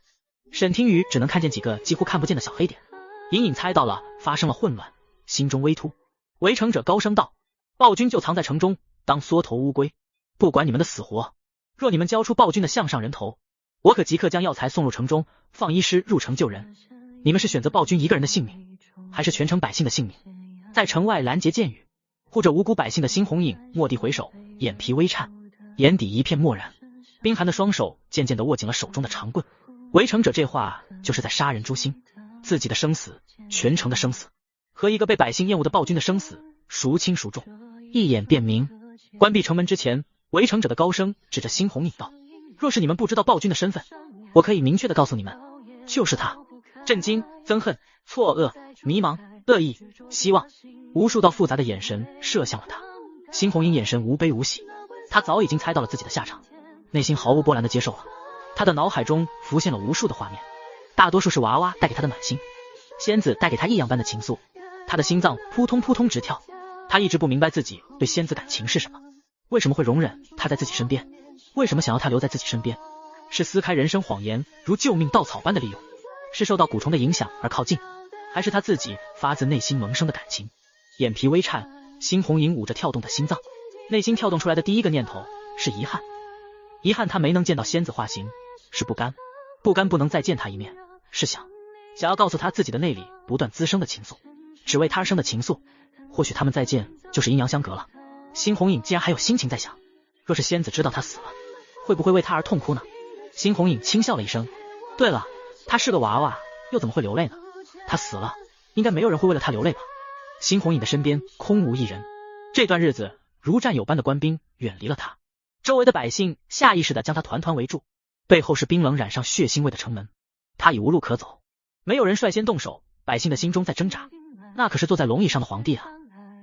沈听雨只能看见几个几乎看不见的小黑点，隐隐猜到了发生了混乱，心中微突。围城者高声道：暴君就藏在城中，当缩头乌龟，不管你们的死活。若你们交出暴君的项上人头，我可即刻将药材送入城中，放医师入城救人。你们是选择暴君一个人的性命，还是全城百姓的性命？在城外拦截箭雨，护着无辜百姓的辛红影蓦地回首，眼皮微颤，眼底一片漠然，冰寒的双手渐渐地握紧了手中的长棍。围城者这话就是在杀人诛心，自己的生死，全城的生死，和一个被百姓厌恶的暴君的生死孰轻孰重，一眼便明。关闭城门之前，围城者的高声指着猩红影道：若是你们不知道暴君的身份，我可以明确的告诉你们，就是他。震惊、憎恨、错愕、迷茫、恶意、希望，无数道复杂的眼神射向了他。猩红影眼神无悲无喜，他早已经猜到了自己的下场，内心毫无波澜的接受了。他的脑海中浮现了无数的画面，大多数是娃娃带给他的暖心，仙子带给他异样般的情愫，他的心脏扑通扑通直跳。他一直不明白自己对仙子感情是什么，为什么会容忍他在自己身边，为什么想要他留在自己身边？是撕开人生谎言，如救命稻草般的利用，是受到蛊虫的影响而靠近，还是他自己发自内心萌生的感情？眼皮微颤，猩红影捂着跳动的心脏，内心跳动出来的第一个念头是遗憾。遗憾他没能见到仙子化形，是不甘，不甘不能再见他一面，是想要告诉他自己的内里不断滋生的情愫，只为他而生的情愫。或许他们再见就是阴阳相隔了。猩红影竟然还有心情在想，若是仙子知道他死了，会不会为他而痛哭呢？猩红影轻笑了一声，对了，他是个娃娃，又怎么会流泪呢？他死了，应该没有人会为了他流泪吧。猩红影的身边空无一人，这段日子如战友般的官兵远离了他，周围的百姓下意识地将他团团围住，背后是冰冷染上血腥味的城门，他已无路可走。没有人率先动手，百姓的心中在挣扎，那可是坐在龙椅上的皇帝啊，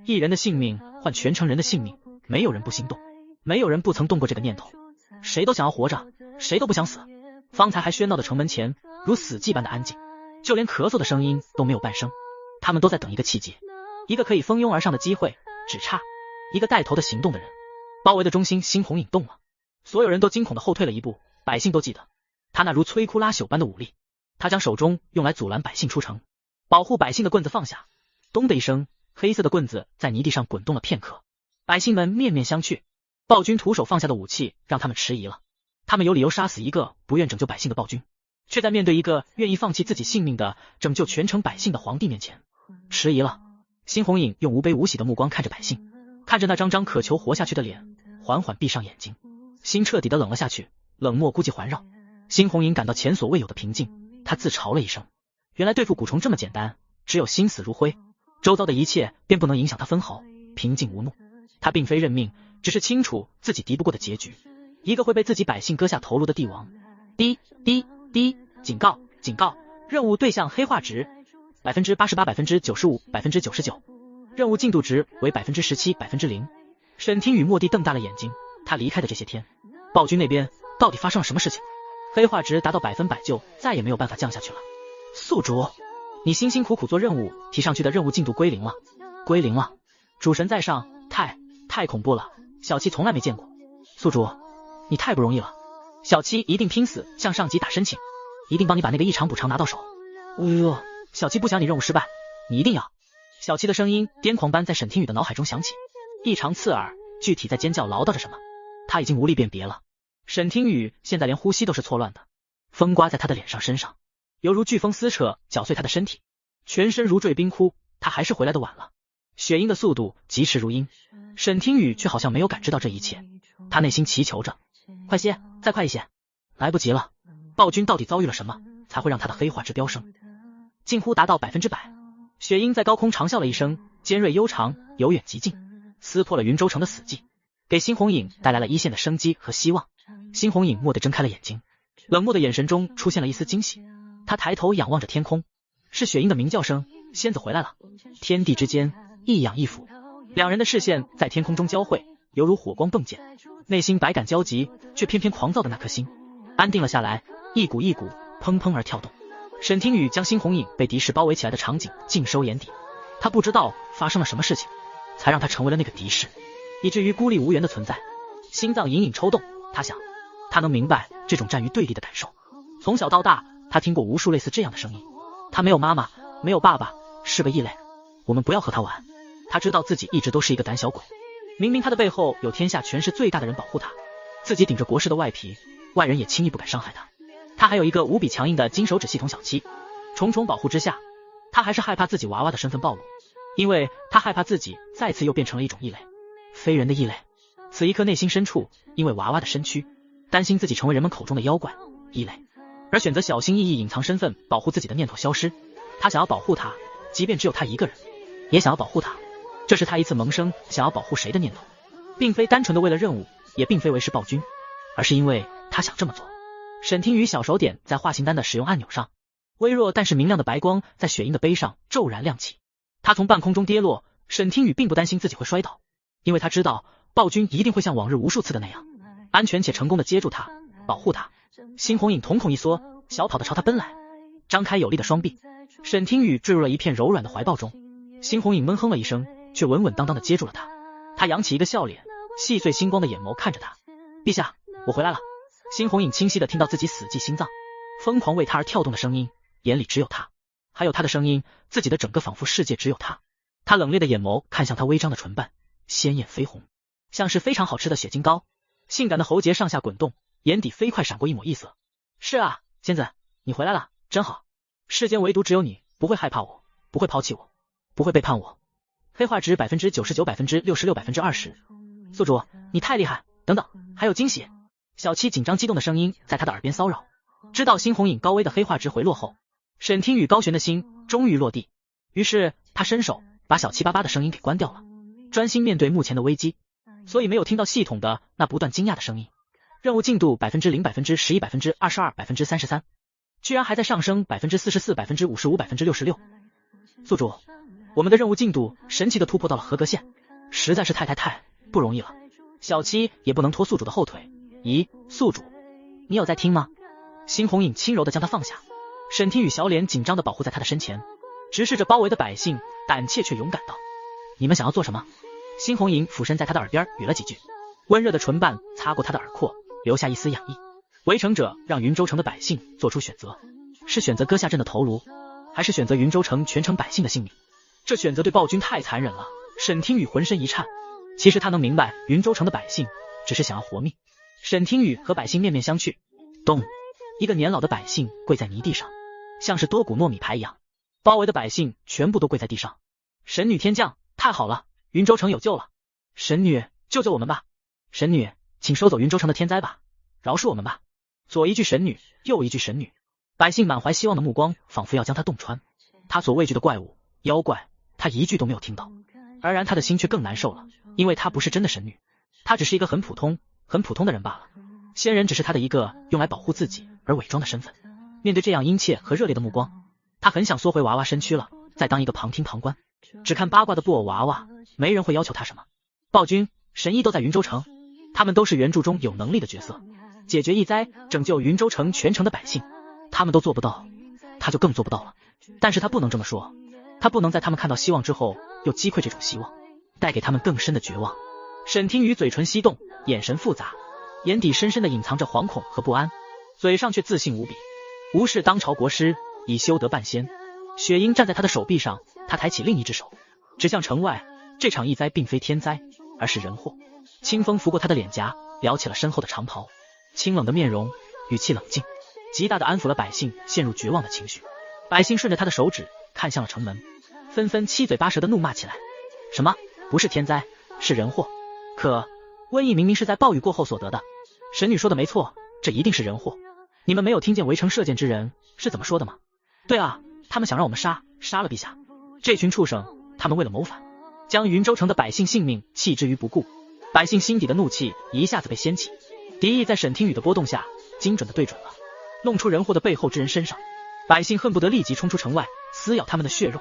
一人的性命换全城人的性命，没有人不心动，没有人不曾动过这个念头，谁都想要活着，谁都不想死。方才还喧闹的城门前如死寂般的安静，就连咳嗽的声音都没有半声，他们都在等一个契机，一个可以蜂拥而上的机会，只差一个带头的行动的人。包围的中心，猩红影动了，所有人都惊恐的后退了一步，百姓都记得他那如摧枯拉朽般的武力，他将手中用来阻拦百姓出城保护百姓的棍子放下，咚的一声，黑色的棍子在泥地上滚动了片刻，百姓们面面相觑。暴君徒手放下的武器让他们迟疑了，他们有理由杀死一个不愿拯救百姓的暴君，却在面对一个愿意放弃自己性命的拯救全城百姓的皇帝面前迟疑了。猩红影用无悲无喜的目光看着百姓，看着那张张渴求活下去的脸，缓缓闭上眼睛，心彻底的冷了下去，冷漠孤寂环绕。猩红影感到前所未有的平静，他自嘲了一声，原来对付蛊虫这么简单，只有心死如灰，周遭的一切便不能影响他分毫，平静无怒。他并非认命，只是清楚自己敌不过的结局，一个会被自己百姓割下头颅的帝王。滴滴滴，警告警告，任务对象黑化值 88%、95%、99%， 任务进度值为 17%、0%。 沈听雨蓦地瞪大了眼睛，他离开的这些天，暴君那边到底发生了什么事情？黑化值达到100%就再也没有办法降下去了。宿主，你辛辛苦苦做任务提上去的任务进度归零了，归零了。主神在上，太恐怖了，小七从来没见过。宿主，你太不容易了，小七一定拼死向上级打申请，一定帮你把那个异常补偿拿到手。小七不想你任务失败，你一定要。小七的声音癫狂般在沈听雨的脑海中响起，异常刺耳，具体在尖叫唠叨着什么，他已经无力辨别了。沈听雨现在连呼吸都是错乱的，风刮在他的脸上身上，犹如飓风撕扯搅碎他的身体，全身如坠冰窟。他还是回来的晚了，雪鹰的速度疾驰如鹰，沈听雨却好像没有感知到这一切，他内心祈求着，快些，再快一些。来不及了，暴君到底遭遇了什么，才会让他的黑化值飙升，近乎达到100%。雪鹰在高空长啸了一声，尖锐悠长，由远及近，撕破了云州城的死寂，给猩红影带来了一线的生机和希望。猩红影蓦地睁开了眼睛，冷漠的眼神中出现了一丝惊喜，他抬头仰望着天空，是雪鹰的鸣叫声，仙子回来了。天地之间一仰一俯，两人的视线在天空中交汇，犹如火光迸溅。内心百感交集，却偏偏狂躁的那颗心安定了下来，一股一股砰砰而跳动。沈听雨将猩红影被敌视包围起来的场景尽收眼底，他不知道发生了什么事情，才让他成为了那个敌视，以至于孤立无援的存在。心脏隐隐抽动，他想，他能明白这种站于对立的感受。从小到大，他听过无数类似这样的声音，他没有妈妈，没有爸爸，是个异类，我们不要和他玩。他知道自己一直都是一个胆小鬼，明明他的背后有天下权势最大的人保护他，自己顶着国师的外皮，外人也轻易不敢伤害他。他还有一个无比强硬的金手指系统小七，重重保护之下，他还是害怕自己娃娃的身份暴露，因为他害怕自己再次又变成了一种异类，非人的异类。此一刻内心深处，因为娃娃的身躯，担心自己成为人们口中的妖怪异类，而选择小心翼翼隐藏身份保护自己的念头消失。他想要保护他，即便只有他一个人，也想要保护他。这是他一次萌生想要保护谁的念头，并非单纯的为了任务，也并非为是暴君，而是因为他想这么做。沈听雨小手点在化形丹的使用按钮上，微弱但是明亮的白光在雪鹰的背上骤然亮起。他从半空中跌落，沈听雨并不担心自己会摔倒，因为他知道暴君一定会像往日无数次的那样，安全且成功的接住他，保护他。猩红影瞳孔一缩，小跑的朝他奔来，张开有力的双臂。沈听雨坠入了一片柔软的怀抱中，猩红影闷哼了一声，却稳稳当当的接住了他。他扬起一个笑脸，细碎星光的眼眸看着他。陛下，我回来了。猩红影清晰的听到自己死寂心脏疯狂为他而跳动的声音，眼里只有他，还有他的声音，自己的整个仿佛世界只有他。他冷冽的眼眸看向他微张的唇瓣，鲜艳绯红，像是非常好吃的血晶糕。性感的喉结上下滚动，眼底飞快闪过一抹异色。是啊，仙子，你回来了，真好。世间唯独只有你不会害怕我，不会抛弃我，不会背叛我。黑化值 99%、66%、20%。宿主，你太厉害，等等，还有惊喜。小七紧张激动的声音在他的耳边骚扰。知道猩红影高危的黑化值回落后，沈听雨高悬的心终于落地，于是他伸手把小七巴巴的声音给关掉了，专心面对目前的危机，所以没有听到系统的那不断惊讶的声音。任务进度 0%、11%、22%、33%，居然还在上升 44%、55%、66%。宿主，我们的任务进度神奇的突破到了合格线，实在是太不容易了。小七也不能拖宿主的后腿。咦，宿主，你有在听吗？猩红影轻柔的将他放下，沈听雨小脸紧张的保护在他的身前，直视着包围的百姓，胆怯却勇敢道：你们想要做什么？猩红影俯身在他的耳边语了几句，温热的唇瓣擦过他的耳廓，留下一丝痒意。围城者让云州城的百姓做出选择，是选择割下朕的头颅，还是选择云州城全城百姓的性命？这选择对暴君太残忍了。沈听雨浑身一颤，其实他能明白云州城的百姓只是想要活命。沈听雨和百姓面面相觑，咚，一个年老的百姓跪在泥地上，像是多股糯米牌一样，包围的百姓全部都跪在地上。神女天降，太好了，云州城有救了！神女，救救我们吧！神女，请收走云州城的天灾吧，饶恕我们吧！左一句神女，右一句神女，百姓满怀希望的目光仿佛要将他洞穿。他所畏惧的怪物、妖怪，他一句都没有听到。而然他的心却更难受了，因为他不是真的神女，他只是一个很普通的人罢了。仙人只是他的一个用来保护自己而伪装的身份。面对这样殷切和热烈的目光，他很想缩回娃娃身躯了，再当一个旁听旁观，只看八卦的布偶娃娃，没人会要求他什么。暴君、神医都在云州城，他们都是原著中有能力的角色，解决疫灾，拯救云州城全城的百姓，他们都做不到，他就更做不到了。但是他不能这么说，他不能在他们看到希望之后又击溃这种希望，带给他们更深的绝望。沈听雨嘴唇翕动，眼神复杂，眼底深深的隐藏着惶恐和不安，嘴上却自信无比。无视当朝国师，已修得半仙。雪鹰站在他的手臂上，他抬起另一只手指向城外。这场疫灾并非天灾，而是人祸。清风拂过他的脸颊，撩起了身后的长袍，清冷的面容，语气冷静，极大的安抚了百姓陷入绝望的情绪。百姓顺着他的手指看向了城门，纷纷七嘴八舌的怒骂起来。什么？不是天灾，是人祸？可瘟疫明明是在暴雨过后所得的。神女说的没错，这一定是人祸。你们没有听见围城射箭之人是怎么说的吗？对啊，他们想让我们杀了陛下。这群畜生，他们为了谋反，将云州城的百姓性命弃之于不顾。百姓心底的怒气一下子被掀起，敌意在沈听雨的波动下精准的对准了，弄出人祸的背后之人身上。百姓恨不得立即冲出城外，撕咬他们的血肉，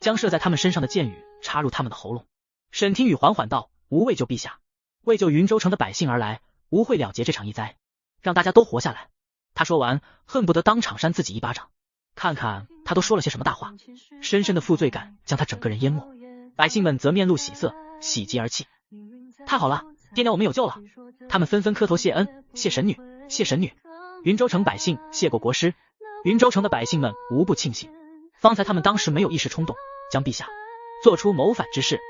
将射在他们身上的箭雨插入他们的喉咙。沈听雨缓缓道：吾为救陛下，为救云州城的百姓而来，吾会了结这场疫灾，让大家都活下来。他说完，恨不得当场扇自己一巴掌，看看他都说了些什么大话。深深的负罪感将他整个人淹没，百姓们则面露喜色，喜极而泣。太好了，爹娘我们有救了！他们纷纷磕头谢恩，谢神女，谢神女。云州城百姓谢过国师。云州城的百姓们无不庆幸，方才他们当时没有一时冲动，将陛下做出谋反之事。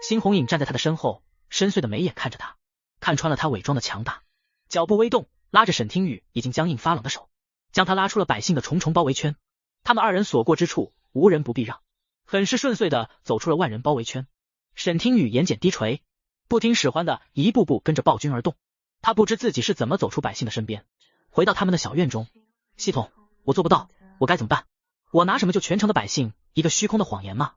猩红影站在他的身后，深邃的眉眼看着他，看穿了他伪装的强大，脚步微动，拉着沈听雨已经僵硬发冷的手，将他拉出了百姓的重重包围圈。他们二人所过之处，无人不避让，很是顺遂的走出了万人包围圈。沈听雨眼睑低垂，不听使唤的一步步跟着暴君而动。他不知自己是怎么走出百姓的身边，回到他们的小院中。系统，我做不到，我该怎么办？我拿什么救全城的百姓？一个虚空的谎言吗？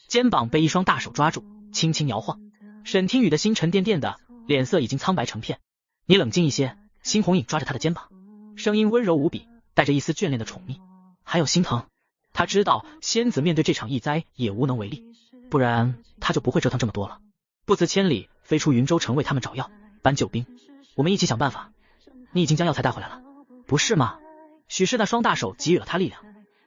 肩膀被一双大手抓住，轻轻摇晃。沈听雨的心沉甸甸的，脸色已经苍白成片。你冷静一些。辛红影抓着他的肩膀，声音温柔无比，带着一丝眷恋的宠溺，还有心疼。他知道仙子面对这场疫灾也无能为力，不然他就不会折腾这么多了。不辞千里飞出云州城为他们找药搬救兵，我们一起想办法。你已经将药材带回来了，不是吗？许是那双大手给予了他力量，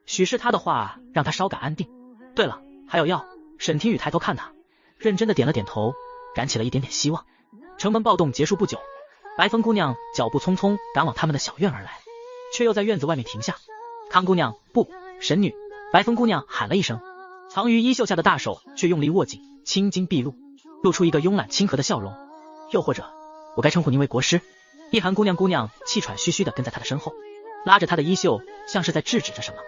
许是他的话让他稍感安定。对了，还有药。沈听雨抬头看他，认真的点了点头，燃起了一点点希望。城门暴动结束不久，白风姑娘脚步匆匆赶往他们的小院而来，却又在院子外面停下。康姑娘，不，神女。白风姑娘喊了一声，藏于衣袖下的大手却用力握紧，青筋毕露，露出一个慵懒亲和的笑容。又或者，我该称呼您为国师。一寒姑娘气喘吁吁的跟在他的身后，拉着他的衣袖，像是在制止着什么。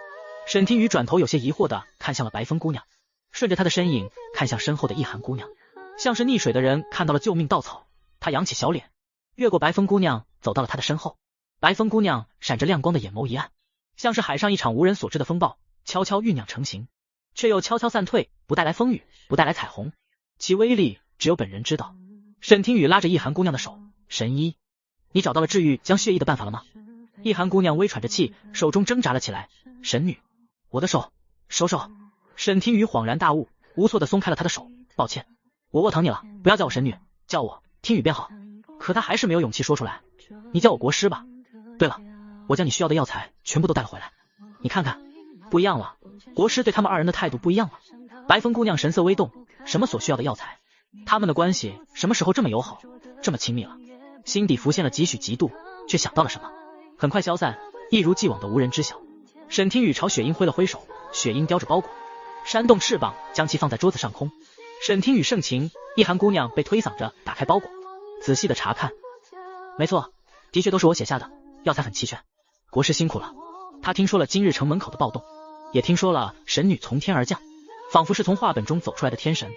沈听雨转头有些疑惑的看向了白风姑娘，顺着她的身影看向身后的一寒姑娘，像是溺水的人看到了救命稻草。他扬起小脸，越过白风姑娘走到了她的身后。白风姑娘闪着亮光的眼眸一暗，像是海上一场无人所知的风暴，悄悄酝酿成型，却又悄悄散退，不带来风雨，不带来彩虹，其威力只有本人知道。沈听雨拉着一寒姑娘的手，神医，你找到了治愈将血液的办法了吗？一寒姑娘微喘着气，手中挣扎了起来。神女，我的手，手。沈听雨恍然大悟，无措的松开了她的手。抱歉，我窝疼你了，不要叫我神女，叫我听雨便好。可她还是没有勇气说出来。你叫我国师吧。对了，我将你需要的药材全部都带了回来，你看看，不一样了。国师对他们二人的态度不一样了。白风姑娘神色微动，什么所需要的药材？他们的关系什么时候这么友好，这么亲密了？心底浮现了几许嫉妒，却想到了什么，很快消散，一如既往的无人知晓。沈听雨朝雪鹰挥了挥手，雪鹰叼着包裹，扇动翅膀将其放在桌子上空。沈听雨盛情，一寒姑娘被推搡着打开包裹，仔细的查看。没错，的确都是我写下的，药材很齐全。国师辛苦了。他听说了今日城门口的暴动，也听说了神女从天而降，仿佛是从画本中走出来的天神，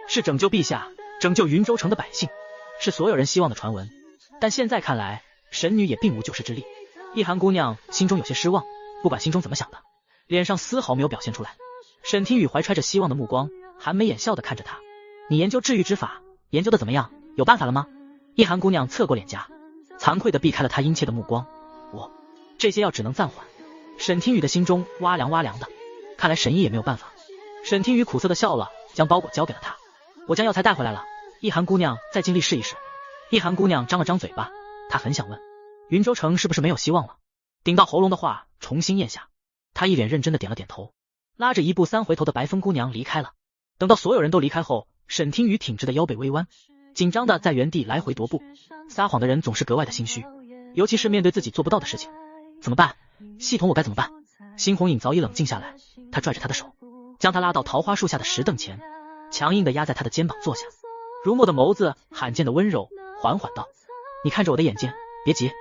是拯救陛下，拯救云州城的百姓，是所有人希望的传闻。但现在看来，神女也并无救世之力。一寒姑娘心中有些失望，不管心中怎么想的，脸上丝毫没有表现出来。沈听雨怀揣着希望的目光，含眉眼笑的看着他。你研究治愈之法，研究的怎么样？有办法了吗？一寒姑娘侧过脸颊，惭愧的避开了他殷切的目光。我这些药只能暂缓。沈听雨的心中哇凉哇凉的，看来神医也没有办法。沈听雨苦涩的笑了，将包裹交给了他。我将药材带回来了，一寒姑娘再尽力试一试。一寒姑娘张了张嘴巴，她很想问，云州城是不是没有希望了？顶到喉咙的话重新咽下。她一脸认真的点了点头，拉着一步三回头的白风姑娘离开了。等到所有人都离开后，沈听雨挺直的腰背微弯，紧张的在原地来回踱步。撒谎的人总是格外的心虚，尤其是面对自己做不到的事情。怎么办？系统我该怎么办？辛红影早已冷静下来，他拽着他的手，将他拉到桃花树下的石凳前，强硬的压在他的肩膀坐下。如墨的眸子罕见的温柔，缓缓道，你看着我的眼睛，别急。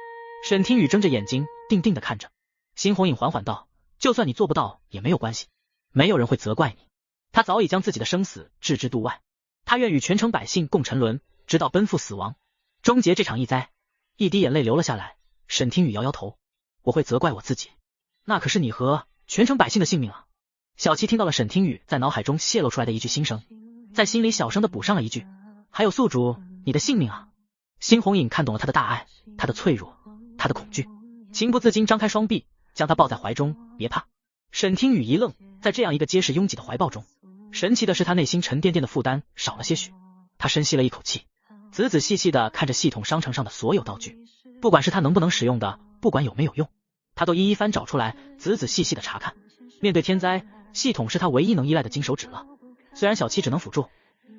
沈听雨睁着眼睛定定的看着。辛红影缓缓道，就算你做不到也没有关系，没有人会责怪你。他早已将自己的生死置之度外，他愿与全城百姓共沉沦，直到奔赴死亡，终结这场疫灾。一滴眼泪流了下来，沈听雨摇摇头，我会责怪我自己，那可是你和全城百姓的性命啊。小七听到了沈听雨在脑海中泄露出来的一句心声，在心里小声的补上了一句，还有宿主你的性命啊。辛红影看懂了他的大爱，他的脆弱，他的恐惧，情不自禁张开双臂将他抱在怀中。别怕。沈听雨一愣，在这样一个结实拥挤的怀抱中，神奇的是他内心沉甸甸的负担少了些许。他深吸了一口气，仔仔细细的看着系统商城上的所有道具，不管是他能不能使用的，不管有没有用，他都一一翻找出来，仔仔细细的查看。面对天灾，系统是他唯一能依赖的金手指了。虽然小七只能辅助，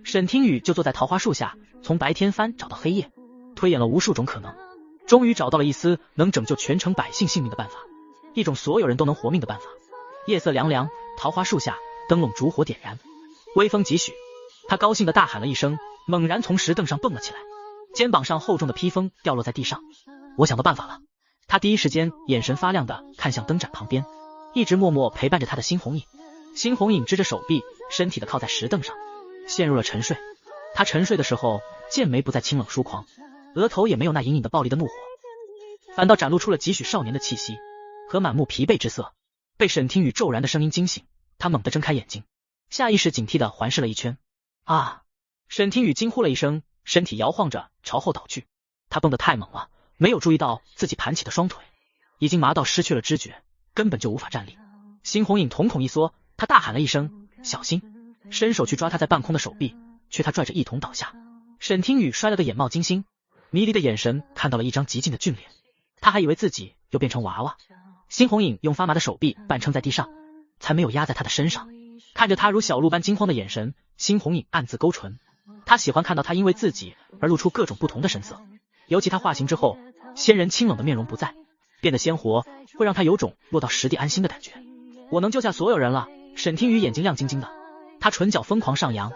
沈听雨就坐在桃花树下，从白天翻找到黑夜，推演了无数种可能，终于找到了一丝能拯救全城百姓性命的办法，一种所有人都能活命的办法。夜色凉凉，桃花树下灯笼烛火点燃，微风几许，他高兴的大喊了一声，猛然从石凳上蹦了起来，肩膀上厚重的披风掉落在地上。我想到办法了。他第一时间眼神发亮的看向灯盏旁边，一直默默陪伴着他的辛红影。辛红影支着手臂，身体的靠在石凳上，陷入了沉睡。他沉睡的时候，剑眉不再清冷疏狂，额头也没有那隐隐的暴力的怒火，反倒展露出了几许少年的气息和满目疲惫之色。被沈听雨骤然的声音惊醒，他猛地睁开眼睛，下意识警惕的环视了一圈。啊！沈听雨惊呼了一声，身体摇晃着朝后倒去。他蹦得太猛了，没有注意到自己盘起的双腿已经麻到失去了知觉，根本就无法站立。辛红影瞳孔一缩，他大喊了一声小心，伸手去抓他在半空的手臂，却他拽着一同倒下。沈听雨摔了个眼冒金星，迷离的眼神看到了一张极尽的俊脸，他还以为自己又变成娃娃。辛红影用发麻的手臂半撑在地上，才没有压在他的身上。看着他如小鹿般惊慌的眼神，辛红影暗自勾唇，他喜欢看到他因为自己而露出各种不同的神色，尤其他化形之后，仙人清冷的面容不在，变得鲜活，会让他有种落到实地安心的感觉。我能救下所有人了。沈听雨眼睛亮晶晶的，他唇角疯狂上扬，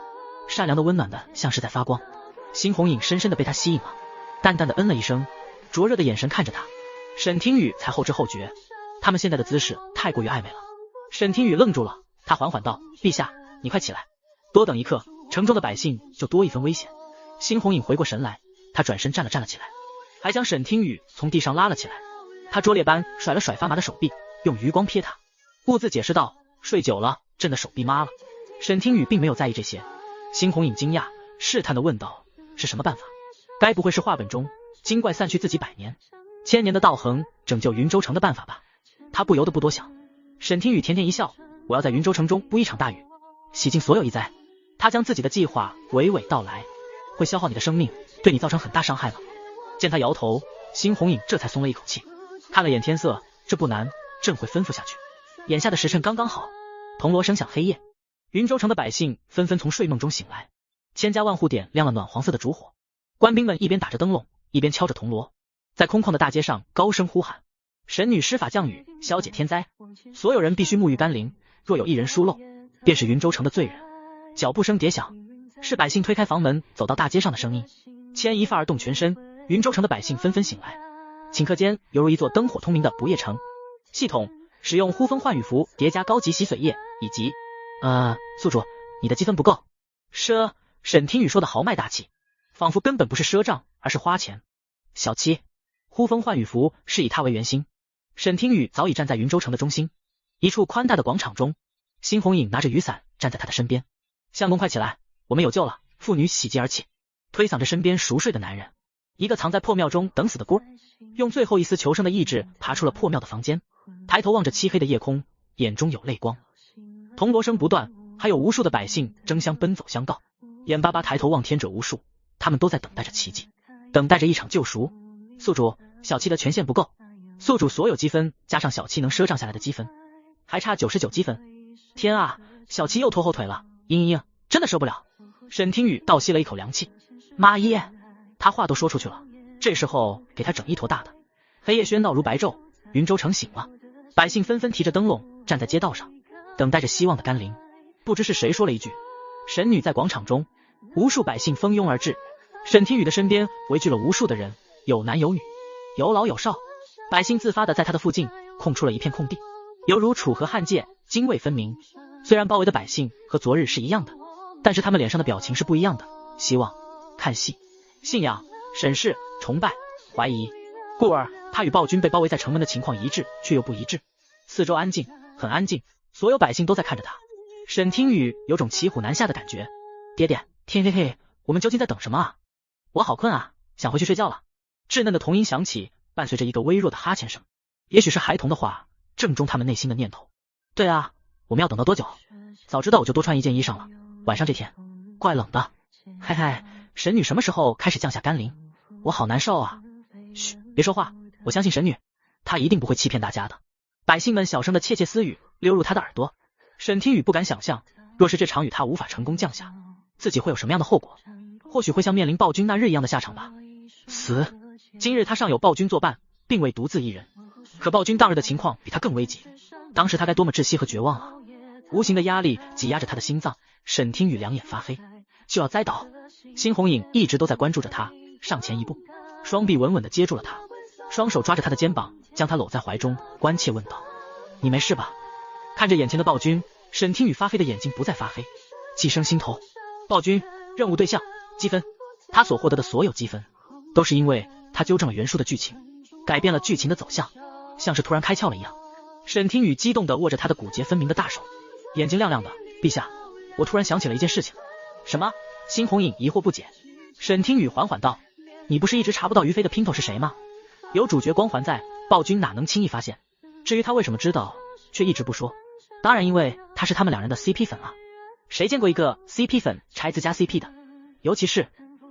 善良的温暖的像是在发光。辛红影深深的被他吸引了，淡淡的嗯了一声，灼热的眼神看着他。沈听雨才后知后觉，他们现在的姿势太过于暧昧了。沈听雨愣住了，他缓缓道：陛下，你快起来，多等一刻，城中的百姓就多一分危险。辛红影回过神来，他转身站了起来，还将沈听雨从地上拉了起来。他拙劣般甩了甩发麻的手臂，用余光瞥他，兀自解释道：睡久了，朕的手臂麻了。沈听雨并没有在意这些。辛红影惊讶，试探地问道：是什么办法？该不会是画本中精怪散去自己100年1000年的道行拯救云州城的办法吧？他不由得不多想。沈听雨甜甜一笑：我要在云州城中布一场大雨，洗净所有异灾。他将自己的计划娓娓道来：会消耗你的生命，对你造成很大伤害吗？见他摇头，辛红影这才松了一口气，看了眼天色，这不难，朕会吩咐下去。眼下的时辰刚刚好，铜锣声响黑夜，云州城的百姓纷纷从睡梦中醒来，千家万户点亮了暖黄色的烛火，官兵们一边打着灯笼，一边敲着铜锣，在空旷的大街上高声呼喊：神女施法降雨，消解天灾。所有人必须沐浴甘霖，若有一人疏漏，便是云州城的罪人。脚步声叠响，是百姓推开房门走到大街上的声音。牵一发而动全身，云州城的百姓纷纷醒来，顷刻间犹如一座灯火通明的不夜城。系统使用呼风唤雨符叠加高级洗髓液，以及宿主，你的积分不够。沈听雨说的豪迈大气，仿佛根本不是赊账，而是花钱。小七，呼风唤雨符是以他为圆心。沈听雨早已站在云州城的中心，一处宽大的广场中，辛红影拿着雨伞站在他的身边。相公快起来，我们有救了。妇女喜极而泣，推搡着身边熟睡的男人。一个藏在破庙中等死的孤儿，用最后一丝求生的意志爬出了破庙的房间，抬头望着漆黑的夜空，眼中有泪光。铜锣声不断，还有无数的百姓争相奔走相告，眼巴巴抬头望天者无数，他们都在等待着奇迹，等待着一场救赎。宿主，小七的权限不够。宿主所有积分加上小七能赊账下来的积分，还差99积分。天啊，小七又拖后腿了，真的受不了。沈听雨倒吸了一口凉气，妈耶，他话都说出去了，这时候给他整一坨大的。黑夜喧闹如白昼，云州城醒了，百姓纷纷提着灯笼站在街道上，等待着希望的甘霖。不知是谁说了一句，神女在广场中，无数百姓蜂拥而至。沈听雨的身边围聚了无数的人，有男有女，有老有少，百姓自发的在他的附近空出了一片空地，犹如楚河汉界，泾渭分明。虽然包围的百姓和昨日是一样的，但是他们脸上的表情是不一样的，希望、看戏、信仰、审视、崇拜、怀疑。故而他与暴君被包围在城门的情况一致，却又不一致。四周安静，很安静，所有百姓都在看着他。沈听雨有种骑虎难下的感觉。爹爹，嘿，我们究竟在等什么啊？我好困啊，想回去睡觉了。稚嫩的童音响起，伴随着一个微弱的哈欠声，也许是孩童的话，正中他们内心的念头。对啊，我们要等到多久？早知道我就多穿一件衣裳了，晚上这天怪冷的。嘿嘿，神女什么时候开始降下甘霖？我好难受啊。嘘，别说话，我相信神女，她一定不会欺骗大家的。百姓们小声的窃窃私语溜入他的耳朵。沈听雨不敢想象，若是这场雨他无法成功降下，自己会有什么样的后果？或许会像面临暴君那日一样的下场吧。死！今日他尚有暴君作伴，并未独自一人，可暴君当日的情况比他更危急，当时他该多么窒息和绝望啊！无形的压力挤压着他的心脏，沈听雨两眼发黑，就要栽倒。辛红影一直都在关注着他，上前一步，双臂稳稳地接住了他，双手抓着他的肩膀，将他搂在怀中，关切问道：你没事吧？看着眼前的暴君，沈听雨发黑的眼睛不再发黑，计生心头。暴君，任务对象，积分。他所获得的所有积分，都是因为他纠正了原书的剧情，改变了剧情的走向，像是突然开窍了一样。沈听雨激动地握着他的骨节分明的大手，眼睛亮亮的。陛下，我突然想起了一件事情。什么？辛红影疑惑不解。沈听雨缓缓道：“你不是一直查不到于飞的姘头是谁吗？有主角光环在，暴君哪能轻易发现？至于他为什么知道，却一直不说，当然因为他是他们两人的 CP 粉啊。谁见过一个 CP 粉拆自家 CP 的？尤其是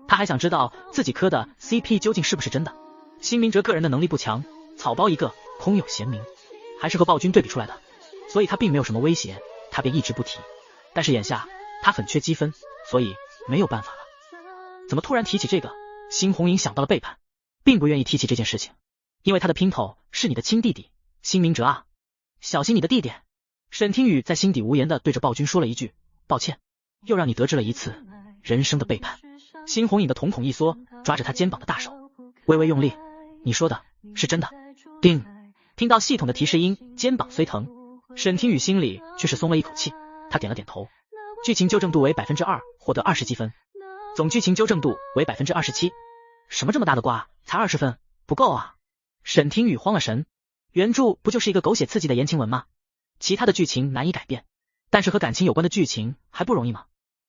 他还想知道自己磕的 CP 究竟是不是真的。辛明哲个人的能力不强，草包一个，空有贤名，还是和暴君对比出来的，所以他并没有什么威胁，他便一直不提。但是眼下他很缺积分，所以没有办法了。怎么突然提起这个？辛红影想到了背叛，并不愿意提起这件事情，因为他的姘头是你的亲弟弟辛明哲啊，小心你的弟弟。沈听雨在心底无言的对着暴君说了一句：“抱歉，又让你得知了一次人生的背叛。”辛红影的瞳孔一缩，抓着他肩膀的大手微微用力：“你说的是真的？”叮，听到系统的提示音，肩膀虽疼，沈听雨心里却是松了一口气。他点了点头。剧情纠正度为 2%， 获得20积分，总剧情纠正度为 27%。 什么这么大的瓜，才20分，不够啊！沈听雨慌了神，原著不就是一个狗血刺激的言情文吗？其他的剧情难以改变，但是和感情有关的剧情还不容易吗？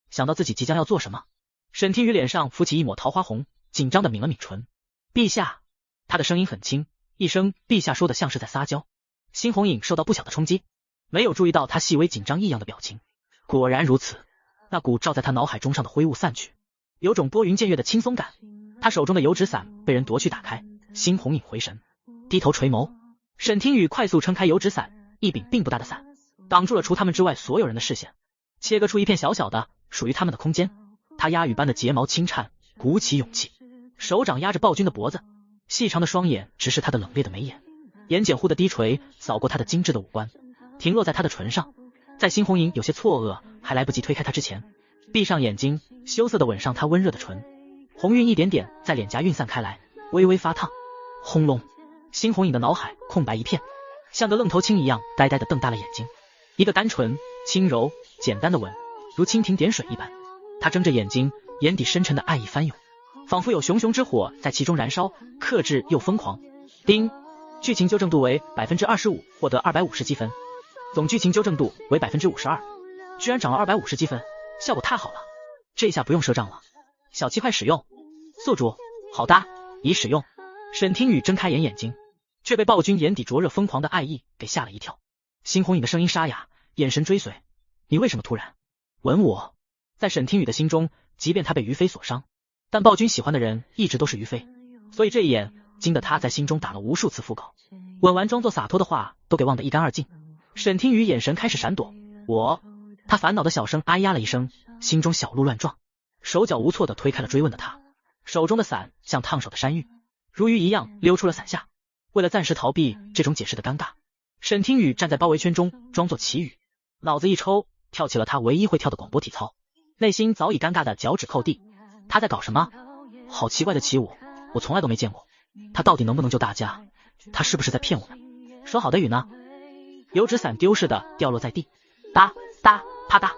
想到自己即将要做什么，沈听雨脸上浮起一抹桃花红，紧张的抿了抿唇。陛下，他的声音很轻，一声陛下说的像是在撒娇。辛红影受到不小的冲击，没有注意到他细微紧张异样的表情。果然如此，那股照在他脑海中上的灰雾散去，有种拨云见月的轻松感。他手中的油纸伞被人夺去打开，辛红影回神，低头垂眸。沈听雨快速撑开油纸伞，一柄并不大的伞，挡住了除他们之外所有人的视线，切割出一片小小的属于他们的空间。他鸦羽般的睫毛轻颤，鼓起勇气，手掌压着暴君的脖子，细长的双眼直视他的冷冽的眉眼，眼睑忽的低垂，扫过他的精致的五官，停落在他的唇上。在辛红影有些错愕，还来不及推开他之前，闭上眼睛，羞涩的吻上他温热的唇。红晕一点点在脸颊晕散开来，微微发烫。轰隆，辛红影的脑海空白一片，像个愣头青一样呆呆的瞪大了眼睛。一个单纯、轻柔、简单的吻，如蜻蜓点水一般。他睁着眼睛，眼底深沉的爱意翻涌，仿佛有熊熊之火在其中燃烧，克制又疯狂。叮，剧情纠正度为 25%， 获得250积分，总剧情纠正度为 52%， 居然涨了250积分，效果太好了，这下不用赊账了。小七快使用。宿主，好的，已使用。沈听雨睁开眼睛，却被暴君眼底灼热疯狂的爱意给吓了一跳。辛红影的声音沙哑，眼神追随。你为什么突然吻我？在沈听雨的心中，即便他被于飞所伤，但暴君喜欢的人一直都是于飞，所以这一眼惊得他在心中打了无数次腹稿，吻完装作洒脱的话都给忘得一干二净。沈听雨眼神开始闪躲，他烦恼的小声哎呀了一声，心中小鹿乱撞，手脚无措地推开了追问的他，手中的伞像烫手的山芋，如鱼一样溜出了伞下。为了暂时逃避这种解释的尴尬，沈听雨站在包围圈中装作祈雨，脑子一抽，跳起了他唯一会跳的广播体操，内心早已尴尬的脚趾扣地。他在搞什么？好奇怪的起舞，我从来都没见过。他到底能不能救大家？他是不是在骗我们？说好的雨呢？油纸伞丢似的掉落在地，哒哒啪嗒，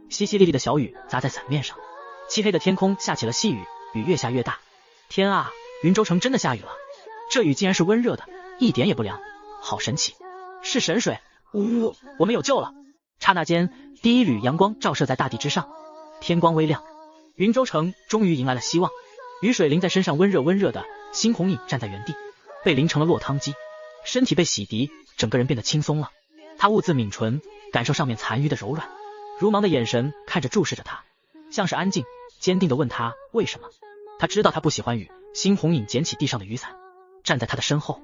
淅淅沥沥的小雨砸在伞面上。漆黑的天空下起了细雨，雨越下越大。天啊，云州城真的下雨了，这雨竟然是温热的，一点也不凉，好神奇，是神水！呜，我们有救了！刹那间，第一缕阳光照射在大地之上，天光微亮，云州城终于迎来了希望。雨水淋在身上，温热温热的。辛红影站在原地，被淋成了落汤鸡，身体被洗涤，整个人变得轻松了。他兀自抿唇，感受上面残余的柔软，如芒的眼神看着注视着他，像是安静坚定地问他为什么。他知道他不喜欢雨。辛红影捡起地上的雨伞，站在他的身后，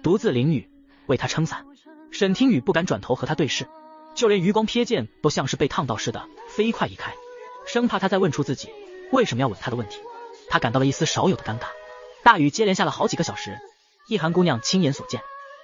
独自淋雨，为他撑伞。沈听雨不敢转头和他对视，就连余光瞥见都像是被烫到似的飞快移开，生怕他再问出自己为什么要吻他的问题。他感到了一丝少有的尴尬。大雨接连下了好几个小时，一寒姑娘亲眼所见，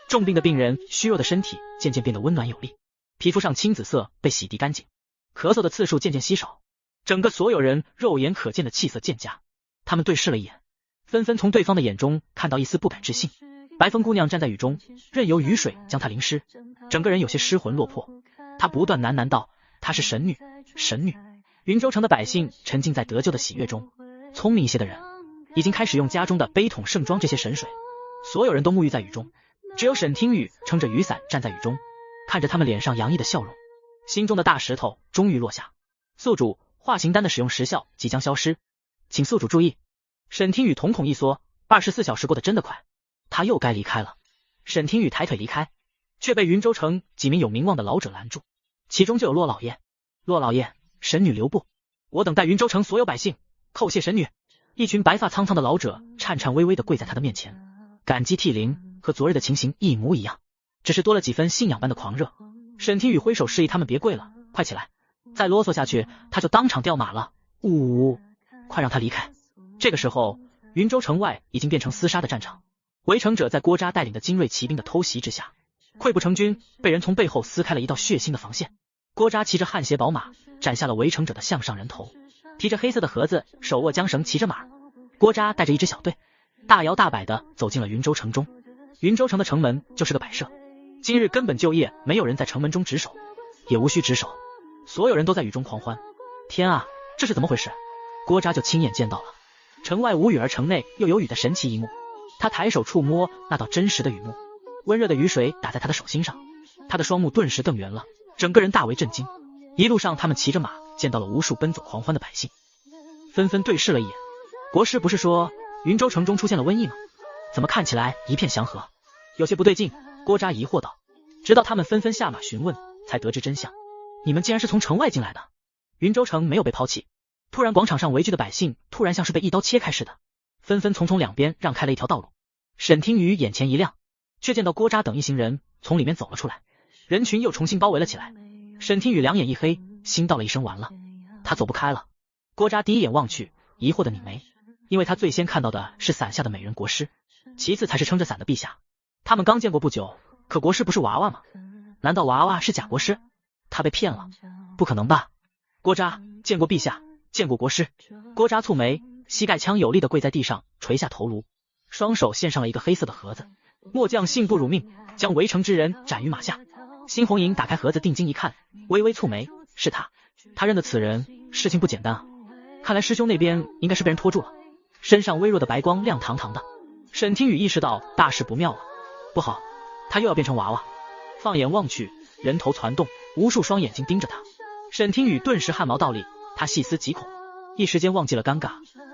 重病的病人虚弱的身体渐渐变得温暖有力，皮肤上青紫色被洗涤干净，咳嗽的次数渐渐稀少，整个所有人肉眼可见的气色渐佳。他们对视了一眼，纷纷从对方的眼中看到一丝不敢置信。白风姑娘站在雨中，任由雨水将她淋湿，整个人有些失魂落魄。她不断喃喃道：她是神女，神女。云州城的百姓沉浸在得救的喜悦中，聪明一些的人已经开始用家中的杯桶盛装这些神水，所有人都沐浴在雨中，只有沈听雨撑着雨伞站在雨中，看着他们脸上洋溢的笑容，心中的大石头终于落下。宿主，化形丹的使用时效即将消失，请宿主注意。沈听雨瞳孔一缩，24小时过得真的快，他又该离开了。沈听雨抬腿离开，却被云州城几名有名望的老者拦住，其中就有骆老爷。骆老爷，神女留步，我等待云州城所有百姓叩谢神女。一群白发苍苍的老者颤颤巍巍地跪在他的面前，感激涕零，和昨日的情形一模一样，只是多了几分信仰般的狂热。沈听雨挥手示意他们别跪了，快起来，再啰嗦下去他就当场掉马了。呜，快让他离开。这个时候云州城外已经变成厮杀的战场，围城者在郭扎带领的精锐骑兵的偷袭之下溃不成军，被人从背后撕开了一道血腥的防线。郭扎骑着汗血宝马斩下了围城者的项上人头，提着黑色的盒子，手握缰绳，骑着马。郭扎带着一支小队大摇大摆地走进了云州城中。云州城的城门就是个摆设，今日根本就业没有人在城门中值守，也无需值守，所有人都在雨中狂欢。天啊，这是怎么回事？郭扎就亲眼见到了城外无雨而城内又有雨的神奇一幕。他抬手触摸那道真实的雨幕，温热的雨水打在他的手心上，他的双目顿时瞪圆了，整个人大为震惊。一路上他们骑着马见到了无数奔走狂欢的百姓，纷纷对视了一眼。国师不是说云州城中出现了瘟疫吗？怎么看起来一片祥和？有些不对劲，郭扎疑惑道。直到他们纷纷下马询问，才得知真相。你们竟然是从城外进来的？云州城没有被抛弃。突然广场上围聚的百姓突然像是被一刀切开似的，纷纷从两边让开了一条道路。沈听雨眼前一亮，却见到郭扎等一行人从里面走了出来，人群又重新包围了起来。沈听雨两眼一黑，心道了一声完了，他走不开了。郭扎第一眼望去，疑惑的拧眉，因为他最先看到的是伞下的美人国师，其次才是撑着伞的陛下。他们刚见过不久，可国师不是娃娃吗？难道娃娃是假国师？他被骗了？不可能吧！郭扎见过陛下，见过国师。郭扎蹙眉，膝盖强有力的跪在地上，垂下头颅，双手献上了一个黑色的盒子。末将信不辱命，将围城之人斩于马下。辛红莹打开盒子，定睛一看，微微蹙眉，是他。他认得此人，事情不简单啊！看来师兄那边应该是被人拖住了。身上微弱的白光亮堂堂的，沈听雨意识到大事不妙了，不好，他又要变成娃娃。放眼望去，人头攒动，无数双眼睛盯着他。沈听雨顿时汗毛倒立，他细思极恐，一时间忘记了尴尬，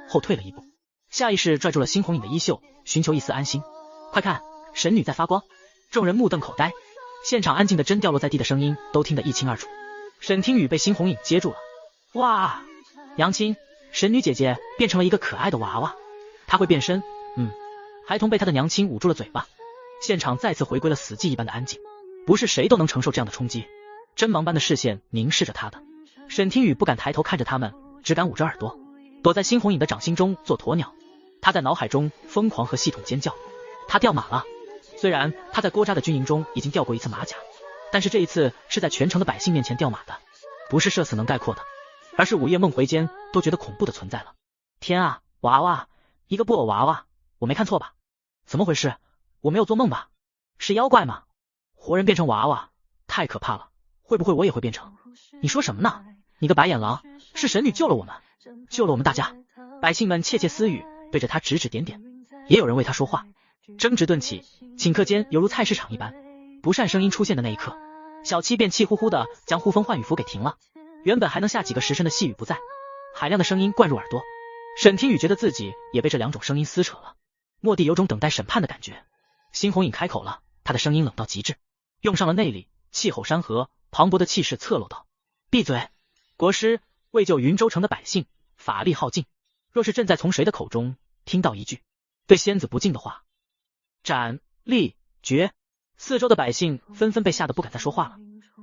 后退了一步，下意识拽住了辛红影的衣袖，寻求一丝安心。快看，神女在发光！众人目瞪口呆，现场安静的针掉落在地的声音都听得一清二楚。沈听雨被辛红影接住了。哇，杨青，神女姐姐变成了一个可爱的娃娃，她会变身。孩童被她的娘亲捂住了嘴巴。现场再次回归了死寂一般的安静，不是谁都能承受这样的冲击。针芒般的视线凝视着他的沈听雨不敢抬头看着他们，只敢捂着耳朵，躲在辛红影的掌心中做鸵鸟。他在脑海中疯狂和系统尖叫。他掉马了。虽然他在郭扎的军营中已经掉过一次马甲，但是这一次是在全城的百姓面前掉马的，不是社死能概括的，而是午夜梦回间都觉得恐怖的存在了。天啊，娃娃，一个布偶娃娃，我没看错吧？怎么回事？我没有做梦吧？是妖怪吗？活人变成娃娃，太可怕了，会不会我也会变成？你说什么呢？你个白眼狼，是神女救了我们，救了我们大家。百姓们窃窃私语，对着他指指点点，也有人为他说话。争执顿起，顷刻间犹如菜市场一般。不善声音出现的那一刻，小七便气呼呼的将呼风唤雨符给停了，原本还能下几个时辰的细雨不在，海量的声音灌入耳朵。沈听雨觉得自己也被这两种声音撕扯了，蓦地有种等待审判的感觉。辛红影开口了，他的声音冷到极致，用上了内力，气吼山河，磅礴的气势侧漏道：闭嘴！国师为救云州城的百姓，法力耗尽，若是朕再从谁的口中听到一句对仙子不敬的话，斩立决！四周的百姓纷纷被吓得不敢再说话了。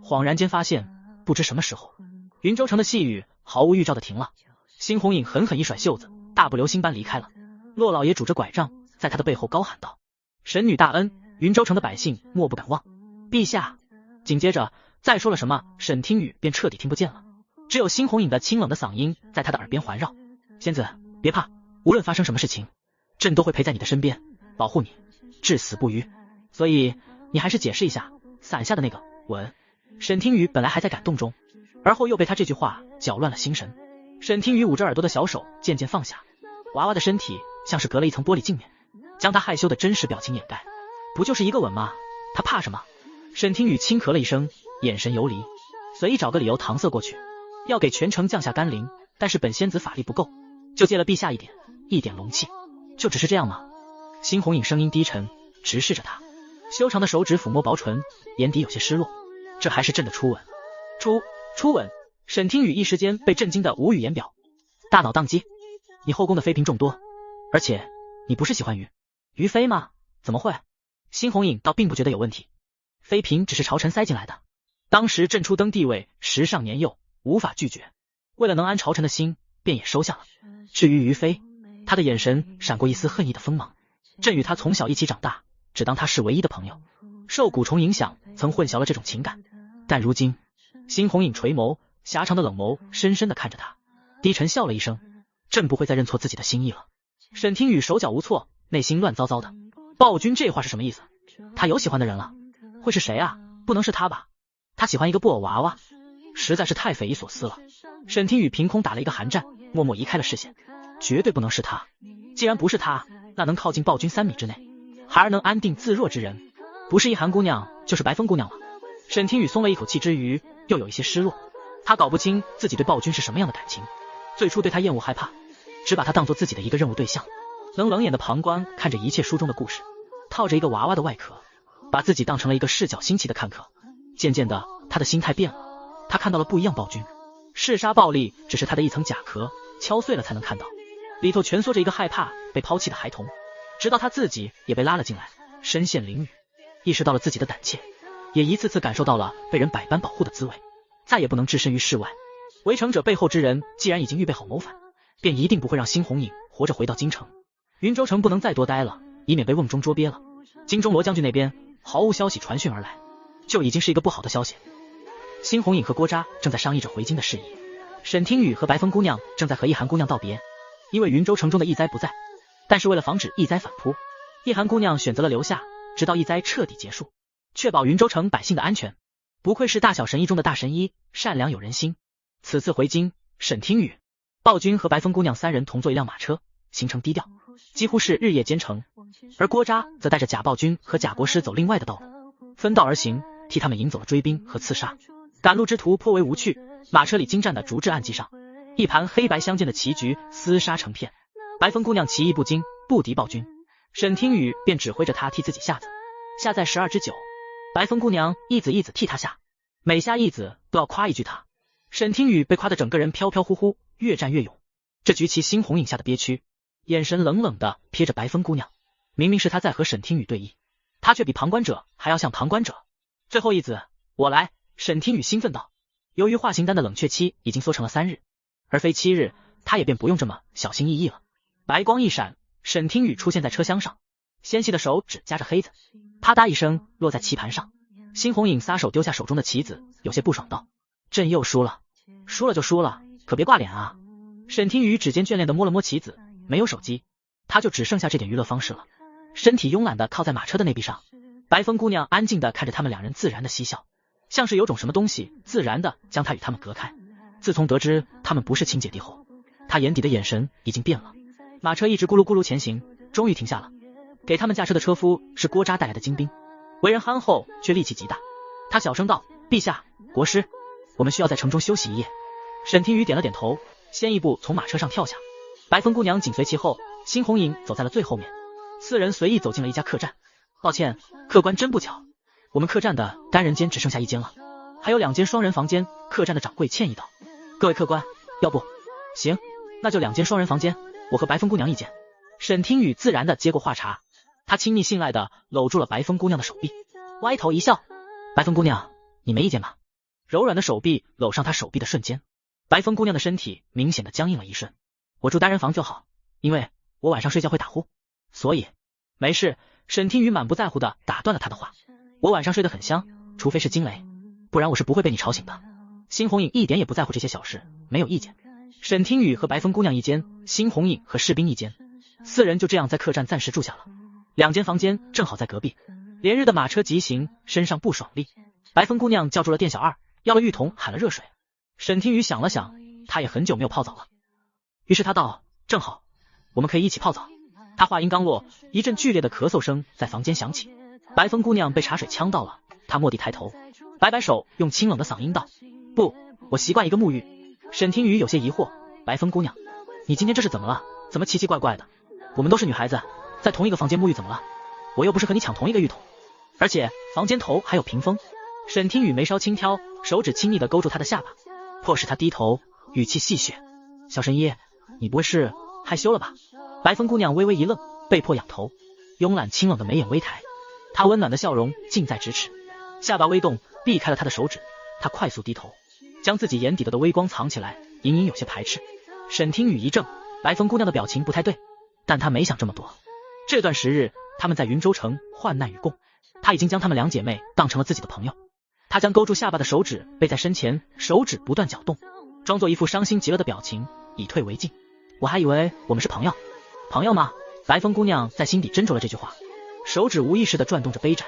恍然间发现，不知什么时候，云州城的细雨毫无预兆的停了。辛红影狠狠一甩袖子，大步流星般离开了。骆老爷拄着拐杖，在他的背后高喊道：神女大恩，云州城的百姓莫不敢忘。陛下！紧接着再说了什么，沈听雨便彻底听不见了，只有辛红影的清冷的嗓音在他的耳边环绕：仙子，别怕，无论发生什么事情，朕都会陪在你的身边，保护你，至死不渝。所以你还是解释一下伞下的那个吻。沈听雨本来还在感动中，而后又被他这句话搅乱了心神。沈听雨捂着耳朵的小手渐渐放下，娃娃的身体像是隔了一层玻璃镜面，将他害羞的真实表情掩盖。不就是一个吻吗？他怕什么？沈听雨轻咳了一声，眼神游离，随意找个理由搪塞过去。要给全城降下甘霖，但是本仙子法力不够，就借了陛下一点龙气，就只是这样吗？辛红影声音低沉，直视着他，修长的手指抚摸薄唇，眼底有些失落。这还是朕的初吻。初吻？沈听雨一时间被震惊得无语言表，大脑宕机。你后宫的妃嫔众多，而且你不是喜欢于妃吗？怎么会？辛红影倒并不觉得有问题，妃嫔只是朝臣塞进来的。当时朕初登帝位，时尚年幼，无法拒绝，为了能安朝臣的心，便也收下了。至于于妃，她的眼神闪过一丝恨意的锋芒。朕与她从小一起长大，只当她是唯一的朋友，受蛊虫影响，曾混淆了这种情感。但如今，辛红影垂眸，狭长的冷眸深深地看着他，低沉笑了一声，朕不会再认错自己的心意了。沈听雨手脚无措，内心乱糟糟的。暴君这话是什么意思？他有喜欢的人了？会是谁啊？不能是他吧？他喜欢一个布偶娃娃，实在是太匪夷所思了。沈听雨凭空打了一个寒战，默默移开了视线。绝对不能是他，既然不是他，那能靠近暴君3米之内，孩儿能安定自若之人，不是一寒姑娘就是白风姑娘了。沈听雨松了一口气之余，又有一些失落。他搞不清自己对暴君是什么样的感情，最初对他厌恶害怕，只把他当做自己的一个任务对象，能冷眼的旁观看着一切书中的故事，套着一个娃娃的外壳，把自己当成了一个视角新奇的看客。渐渐的，他的心态变了，他看到了不一样暴君。嗜杀暴力只是他的一层甲壳，敲碎了才能看到，里头蜷缩着一个害怕被抛弃的孩童。直到他自己也被拉了进来，身陷囹圄，意识到了自己的胆怯，也一次次感受到了被人百般保护的滋味，再也不能置身于世外。围城者背后之人既然已经预备好谋反，便一定不会让辛红影活着回到京城。云州城不能再多待了，以免被瓮中捉鳖了。京中罗将军那边毫无消息传讯而来，就已经是一个不好的消息。辛红影和郭扎正在商议着回京的事宜，沈听雨和白风姑娘正在和一寒姑娘道别。因为云州城中的易灾不在，但是为了防止易灾反扑，一寒姑娘选择了留下，直到易灾彻底结束，确保云州城百姓的安全。不愧是大小神医中的大神医，善良有人心。此次回京，沈听雨、暴君和白风姑娘3人同坐一辆马车，行程低调，几乎是日夜兼程。而郭扎则带着贾暴君和贾国师走另外的道路，分道而行，替他们引走了追兵和刺杀。赶路之途颇为无趣，马车里精湛的竹制案几上，一盘黑白相间的棋局厮杀成片。白风姑娘棋艺不精，不敌暴君，沈听雨便指挥着她替自己下子，下在12之9。白风姑娘一子一子替她下，每下一子都要夸一句她。沈听雨被夸得整个人飘飘忽忽，越战越勇。这局棋辛红影下的憋屈，眼神冷冷的瞥着白风姑娘，明明是她在和沈听雨对弈，她却比旁观者还要像旁观者。最后一子我来，沈听雨兴奋道。由于化形丹的冷却期已经缩成了3日，而非7日，她也便不用这么小心翼翼了。白光一闪，沈听雨出现在车厢上，纤细的手指夹着黑子，啪嗒一声落在棋盘上。辛红影撒手丢下手中的棋子，有些不爽道：朕又输了。输了就输了，可别挂脸啊。沈听雨指尖眷恋的摸了摸棋子，没有手机，他就只剩下这点娱乐方式了。身体慵懒的靠在马车的内壁上，白风姑娘安静的看着他们2人自然的嬉笑，像是有种什么东西自然的将他与他们隔开。自从得知他们不是亲姐弟后，他眼底的眼神已经变了。马车一直咕噜咕噜前行，终于停下了。给他们驾车的车夫是郭扎带来的精兵，为人憨厚却力气极大。他小声道：陛下，国师，我们需要在城中休息一夜。沈听雨点了点头，先一步从马车上跳下，白风姑娘紧随其后，辛红影走在了最后面。4人随意走进了一家客栈。抱歉，客官，真不巧，我们客栈的单人间只剩下1间了，还有2间双人房间。客栈的掌柜歉意道：各位客官，要不行，那就2间双人房间，我和白风姑娘1间。沈听雨自然的接过话茬，他亲昵信赖的搂住了白风姑娘的手臂，歪头一笑：白风姑娘，你没意见吧？柔软的手臂搂上她手臂的瞬间，白风姑娘的身体明显的僵硬了一瞬。我住单人房就好，因为我晚上睡觉会打呼，所以没事。沈听雨满不在乎的打断了他的话，我晚上睡得很香，除非是惊雷，不然我是不会被你吵醒的。辛红影一点也不在乎这些小事，没有意见。沈听雨和白风姑娘1间，辛红影和士兵1间，4人就这样在客栈暂时住下了。2间房间正好在隔壁。连日的马车疾行，身上不爽利，白风姑娘叫住了店小二，要了浴桶，喊了热水。沈听雨想了想，他也很久没有泡澡了，于是他道：正好，我们可以一起泡澡。他话音刚落，一阵剧烈的咳嗽声在房间响起。白风姑娘被茶水呛到了，她蓦地抬头，摆摆手，用清冷的嗓音道：不，我习惯一个沐浴。沈听雨有些疑惑，白风姑娘，你今天这是怎么了？怎么奇奇怪怪的？我们都是女孩子，在同一个房间沐浴怎么了？我又不是和你抢同一个浴桶，而且房间头还有屏风。沈听雨眉梢轻挑，手指轻昵地勾住他的下巴，迫使他低头，语气戏谑，小神医，你不会是害羞了吧？白风姑娘微微一愣，被迫仰头，慵懒清冷的眉眼微抬，她温暖的笑容近在咫尺，下巴微动，避开了他的手指。她快速低头，将自己眼底的微光藏起来，隐隐有些排斥。沈听雨一怔，白风姑娘的表情不太对，但她没想这么多。这段时日，他们在云州城患难与共，她已经将她们两姐妹当成了自己的朋友。她将勾住下巴的手指背在身前，手指不断搅动，装作一副伤心极了的表情，以退为进。我还以为我们是朋友。朋友吗？白风姑娘在心底斟酌了这句话，手指无意识地转动着杯盏，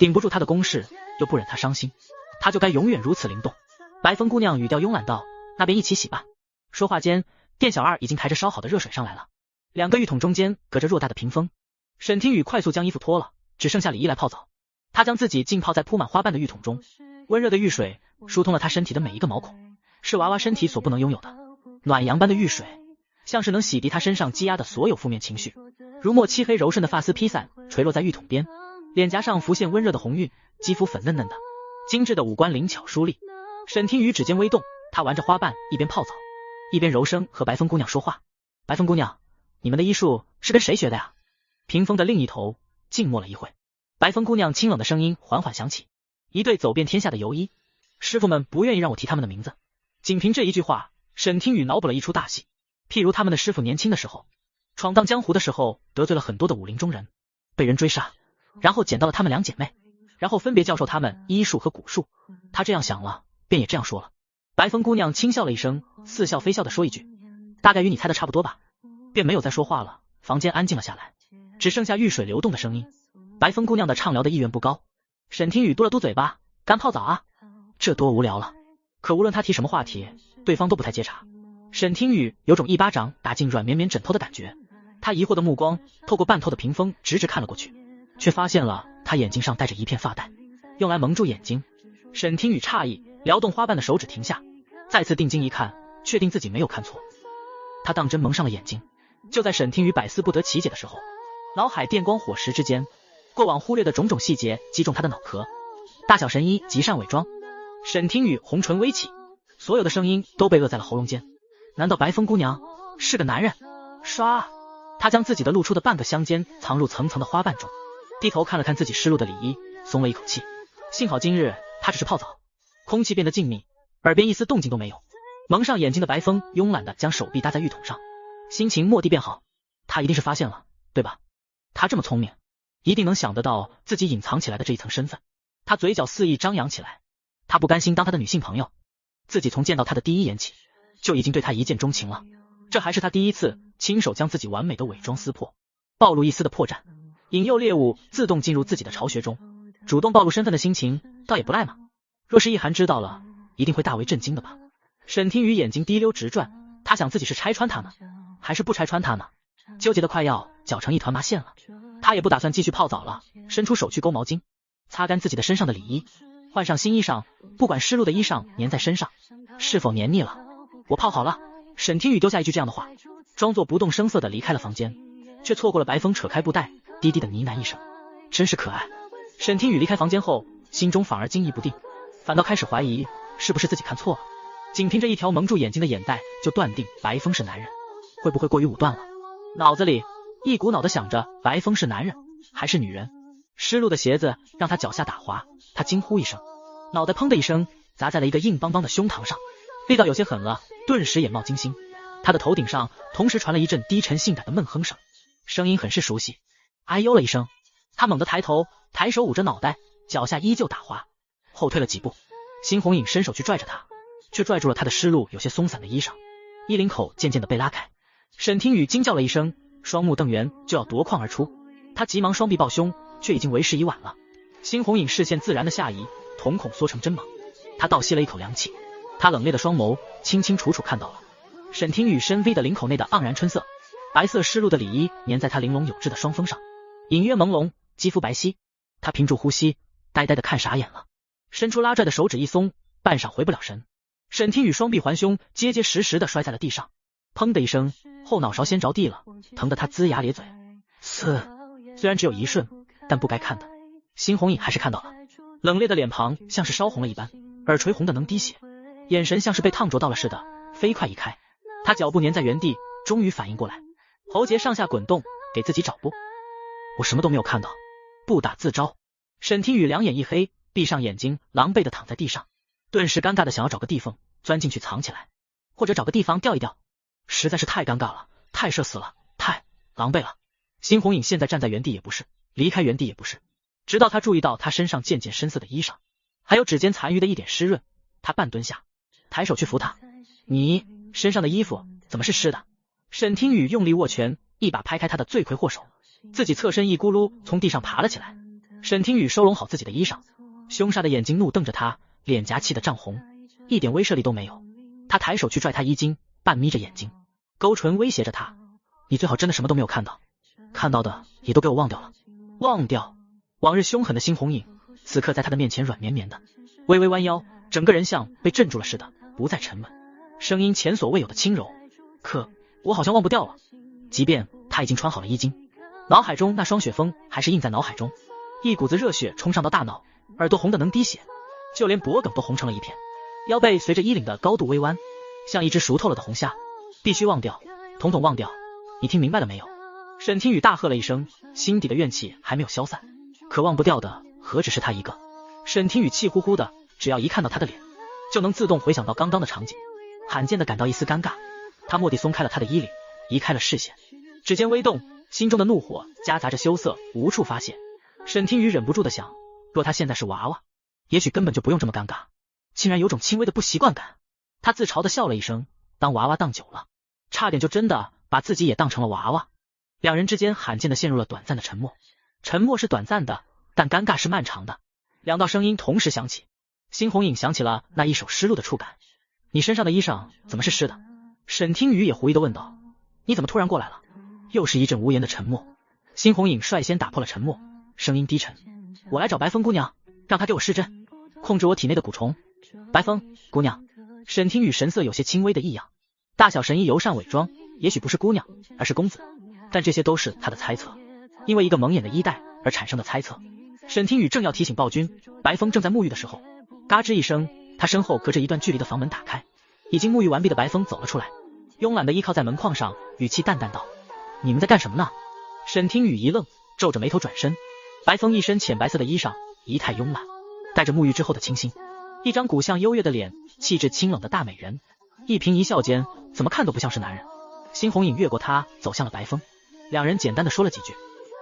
顶不住她的攻势，又不忍她伤心，她就该永远如此灵动。白风姑娘语调慵懒道，那便一起洗吧。说话间，店小二已经抬着烧好的热水上来了，两个浴桶中间隔着偌大的屏风。沈听雨快速将衣服脱了，只剩下里衣来泡澡。她将自己浸泡在铺满花瓣的浴桶中，温热的浴水疏通了她身体的每一个毛孔，是娃娃身体所不能拥有的。暖阳般的浴水像是能洗涤她身上积压的所有负面情绪，如墨漆黑柔顺的发丝披散垂落在浴桶边，脸颊上浮现温热的红晕，肌肤粉嫩嫩的，精致的五官灵巧疏丽。沈听雨指尖微动，她玩着花瓣，一边泡澡一边柔声和白风姑娘说话。白风姑娘，你们的医术是跟谁学的呀？屏风的另一头静默了一会，白风姑娘清冷的声音缓缓响起，一对走遍天下的游医，师傅们不愿意让我提他们的名字。仅凭这一句话，沈听雨脑补了一出大戏，譬如他们的师傅年轻的时候，闯荡江湖的时候得罪了很多的武林中人，被人追杀，然后捡到了他们两姐妹，然后分别教授他们医术和蛊术。他这样想了，便也这样说了。白风姑娘轻笑了一声，似笑非笑的说一句，大概与你猜的差不多吧，便没有再说话了。房间安静了下来，只剩下浴水流动的声音。白风姑娘的畅聊的意愿不高，沈听雨嘟了嘟嘴巴，干泡澡啊，这多无聊了。可无论他提什么话题，对方都不太接茬。沈听雨有种一巴掌打进软绵绵枕头的感觉，他疑惑的目光透过半透的屏风直直看了过去，却发现了他眼睛上戴着一片发带，用来蒙住眼睛。沈听雨诧异，撩动花瓣的手指停下，再次定睛一看，确定自己没有看错。他当真蒙上了眼睛。就在沈听雨百思不得其解的时候，脑海电光火石之间，过往忽略的种种细节击中他的脑壳。大小神医极善伪装。沈听雨红唇微起，所有的声音都被扼在了喉咙间。难道白风姑娘是个男人？唰，他将自己的露出的半个香肩藏入层层的花瓣中，低头看了看自己湿漉的里衣，松了一口气。幸好今日他只是泡澡。空气变得静谧，耳边一丝动静都没有。蒙上眼睛的白风慵懒地将手臂搭在浴桶上，心情蓦地变好。他一定是发现了，对吧？他这么聪明，一定能想得到自己隐藏起来的这一层身份。他嘴角肆意张扬起来，他不甘心当他的女性朋友，自己从见到他的第一眼起就已经对他一见钟情了。这还是他第一次亲手将自己完美的伪装撕破，暴露一丝的破绽，引诱猎物自动进入自己的巢穴中。主动暴露身份的心情倒也不赖嘛。若是易寒知道了，一定会大为震惊的吧。沈听雨眼睛滴溜直转，他想自己是拆穿他呢，还是不拆穿他呢？纠结的快要搅成一团麻线了。他也不打算继续泡澡了，伸出手去勾毛巾，擦干自己的身上的里衣，换上新衣裳，不管湿漉的衣裳粘在身上是否黏腻了。我泡好了。沈听雨丢下一句这样的话，装作不动声色地离开了房间，却错过了白风扯开布袋，低低的呢喃一声，真是可爱。沈听雨离开房间后，心中反而惊疑不定，反倒开始怀疑是不是自己看错了。仅凭着一条蒙住眼睛的眼袋就断定白风是男人，会不会过于武断了？脑子里一股脑的想着白风是男人还是女人。湿漉的鞋子让他脚下打滑，他惊呼一声，脑袋砰的一声砸在了一个硬邦邦的胸膛上，力道有些狠了，顿时眼冒金星。他的头顶上同时传了一阵低沉性感的闷哼声，声音很是熟悉。哎呦了一声，他猛地抬头，抬手捂着脑袋，脚下依旧打滑，后退了几步。辛红影伸手去拽着他，却拽住了他的湿漉有些松散的衣裳，衣领口渐渐的被拉开。沈听雨惊叫了一声，双目瞪圆就要夺眶而出，他急忙双臂抱胸，却已经为时已晚了。辛红影视线自然的下移，瞳孔缩成针芒，他倒吸了一口凉气。他冷冽的双眸清清楚楚看到了沈听雨深 V 的领口内的盎然春色，白色湿漉的里衣粘在他玲珑有致的双峰上，隐约朦胧，肌肤白皙。他屏住呼吸，呆呆的看傻眼了，伸出拉拽的手指一松，半晌回不了神。沈听雨双臂环胸，结结实实的摔在了地上，砰的一声，后脑勺先着地了，疼得他龇牙咧嘴。虽然只有一瞬，但不该看的，辛红影还是看到了。冷冽的脸庞像是烧红了一般，耳垂红的能滴血，眼神像是被烫灼到了似的，飞快移开。他脚步粘在原地，终于反应过来，喉结上下滚动，给自己找补。我什么都没有看到，不打自招。沈听雨两眼一黑，闭上眼睛，狼狈的躺在地上，顿时尴尬的想要找个地缝钻进去藏起来，或者找个地方吊一吊，实在是太尴尬了，太社死了，太狼狈了。辛红影现在站在原地也不是，离开原地也不是，直到他注意到他身上渐渐深色的衣裳，还有指尖残余的一点湿润，他半蹲下，抬手去扶他。你身上的衣服怎么是湿的？沈听雨用力握拳，一把拍开他的罪魁祸首，自己侧身一咕噜从地上爬了起来。沈听雨收拢好自己的衣裳，凶煞的眼睛怒瞪着他，脸颊气得涨红，一点威慑力都没有。他抬手去拽他衣襟，半眯着眼睛，勾唇威胁着他，你最好真的什么都没有看到，看到的也都给我忘掉了。忘掉。往日凶狠的辛红影此刻在他的面前软绵绵的，微微弯腰，整个人像被镇住了似的，不再沉稳，声音前所未有的轻柔。可我好像忘不掉了。即便他已经穿好了衣襟，脑海中那双雪峰还是印在脑海中，一股子热血冲上到大脑，耳朵红的能滴血，就连脖梗都红成了一片，腰背随着衣领的高度微弯，像一只熟透了的红虾。必须忘掉，统统忘掉，你听明白了没有？沈听雨大喝了一声，心底的怨气还没有消散，可忘不掉的何止是他一个。沈听雨气呼呼的，只要一看到他的脸，就能自动回想到刚刚的场景，罕见的感到一丝尴尬。他蓦地松开了他的衣领，移开了视线，指尖微动，心中的怒火夹杂着羞涩无处发泄。沈听雨忍不住的想，若他现在是娃娃，也许根本就不用这么尴尬，竟然有种轻微的不习惯感。他自嘲的笑了一声，当娃娃当久了，差点就真的把自己也当成了娃娃。两人之间罕见的陷入了短暂的沉默，沉默是短暂的，但尴尬是漫长的。两道声音同时响起，辛红影想起了那一手湿漉的触感。你身上的衣裳怎么是湿的？沈听雨也狐疑的问道。你怎么突然过来了？又是一阵无言的沉默。辛红影率先打破了沉默，声音低沉，我来找白风姑娘，让她给我施针，控制我体内的蛊虫。白风姑娘。沈听雨神色有些轻微的异样，大小神医尤善伪装，也许不是姑娘，而是公子，但这些都是他的猜测，因为一个蒙眼的衣带而产生的猜测。沈听雨正要提醒暴君，白风正在沐浴的时候，嘎吱一声，他身后隔着一段距离的房门打开，已经沐浴完毕的白风走了出来，慵懒的依靠在门框上，语气淡淡道，你们在干什么呢？沈听雨一愣，皱着眉头转身。白风一身浅白色的衣裳，仪态慵懒，带着沐浴之后的清新，一张骨相优越的脸，气质清冷的大美人，一颦一笑间怎么看都不像是男人。辛红影越过他走向了白风，两人简单的说了几句，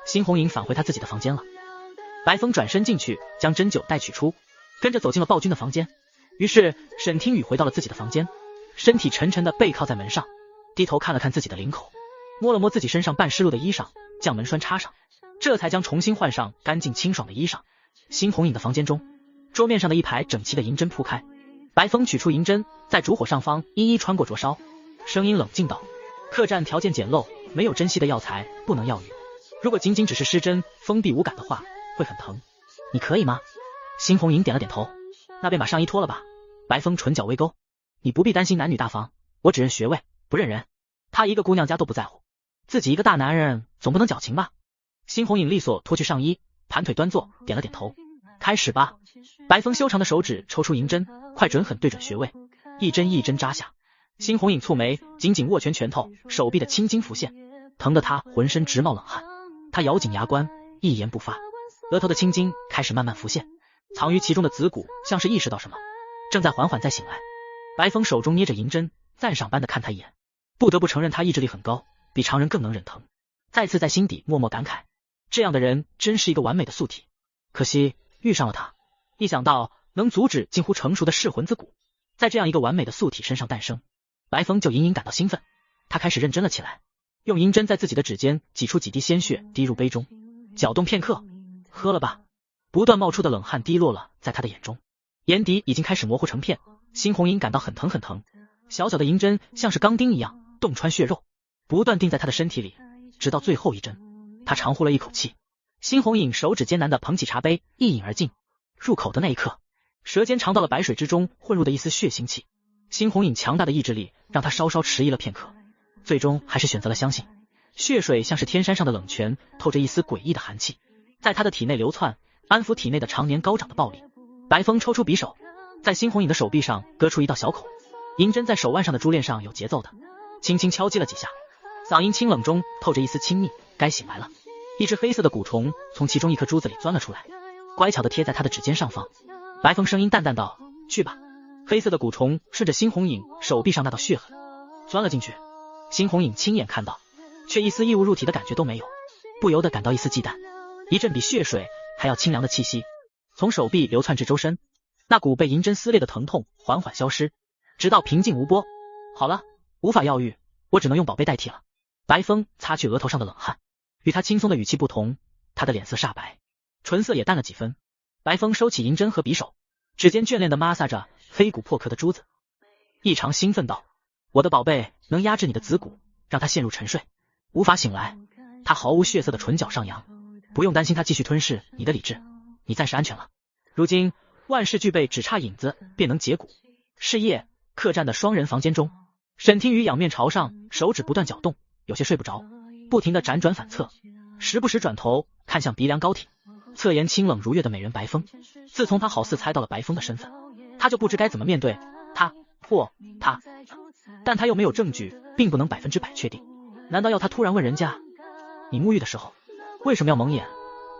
辛红影返回他自己的房间了。白风转身进去将针灸带取出，跟着走进了暴君的房间。于是沈听雨回到了自己的房间，身体沉沉的背靠在门上，低头看了看自己的领口，摸了摸自己身上半湿漉的衣裳，将门栓插上，这才将重新换上干净清爽的衣裳。辛红影的房间中，桌面上的一排整齐的银针铺开，白风取出银针，在烛火上方一一穿过灼烧，声音冷静道，客栈条件简陋，没有珍稀的药材，不能药浴，如果仅仅只是施针封闭无感的话，会很疼，你可以吗？辛红影点了点头。那便把上衣脱了吧。白风唇角微勾，你不必担心男女大防，我只认穴位，不认人，他一个姑娘家都不在乎，自己一个大男人总不能矫情吧。辛红影利索脱去上衣，盘腿端坐，点了点头，开始吧。白风修长的手指抽出银针，快准狠对准穴位，一针一针扎下。辛红影蹙眉，紧紧握拳拳头，手臂的青筋浮现，疼得他浑身直冒冷汗。他咬紧牙关，一言不发，额头的青筋开始慢慢浮现，藏于其中的子骨像是意识到什么，正在缓缓再醒来。白风手中捏着银针，赞赏般的看他一眼，不得不承认他意志力很高，比常人更能忍疼。再次在心底默默感慨，这样的人真是一个完美的素体，可惜遇上了他。一想到能阻止近乎成熟的噬魂子骨在这样一个完美的素体身上诞生，白风就隐隐感到兴奋。他开始认真了起来，用银针在自己的指尖挤出几滴鲜血，滴入杯中，搅动片刻，喝了吧。不断冒出的冷汗滴落了在他的眼中，眼底已经开始模糊成片。辛红影感到很疼很疼，小小的银针像是钢钉一样洞穿血肉，不断钉在他的身体里，直到最后一针。他长呼了一口气，辛红影手指艰难地捧起茶杯，一饮而尽。入口的那一刻，舌尖尝到了白水之中混入的一丝血腥气，猩红影强大的意志力让他稍稍迟疑了片刻，最终还是选择了相信。血水像是天山上的冷泉，透着一丝诡异的寒气，在他的体内流窜，安抚体内的常年高涨的暴力。白风抽出匕首，在猩红影的手臂上割出一道小口，银针在手腕上的珠链上有节奏的轻轻敲击了几下，嗓音清冷中透着一丝亲密。该醒来了。一只黑色的蛊虫从其中一颗珠子里钻了出来，乖巧地贴在他的指尖上方。白风声音淡淡道：去吧。黑色的蛊虫顺着猩红影手臂上那道血痕钻了进去，猩红影亲眼看到，却一丝异物入体的感觉都没有，不由得感到一丝忌惮。一阵比血水还要清凉的气息从手臂流窜至周身，那股被银针撕裂的疼痛缓缓消失，直到平静无波。好了，无法药愈，我只能用宝贝代替了。白风擦去额头上的冷汗，与他轻松的语气不同，他的脸色煞白，唇色也淡了几分。白风收起银针和匕首，指尖眷恋地摩挲着黑骨破壳的珠子，异常兴奋道：我的宝贝能压制你的子骨，让他陷入沉睡，无法醒来。他毫无血色的唇角上扬，不用担心他继续吞噬你的理智，你暂时安全了。如今万事俱备，只差影子便能解骨。是夜，客栈的双人房间中，沈听雨仰面朝上，手指不断搅动，有些睡不着，不停地辗转反侧，时不时转头看向鼻梁高挺侧颜清冷如月的美人白风。自从他好似猜到了白风的身份，他就不知该怎么面对他或他，但他又没有证据，并不能100%确定。难道要他突然问人家，你沐浴的时候为什么要蒙眼？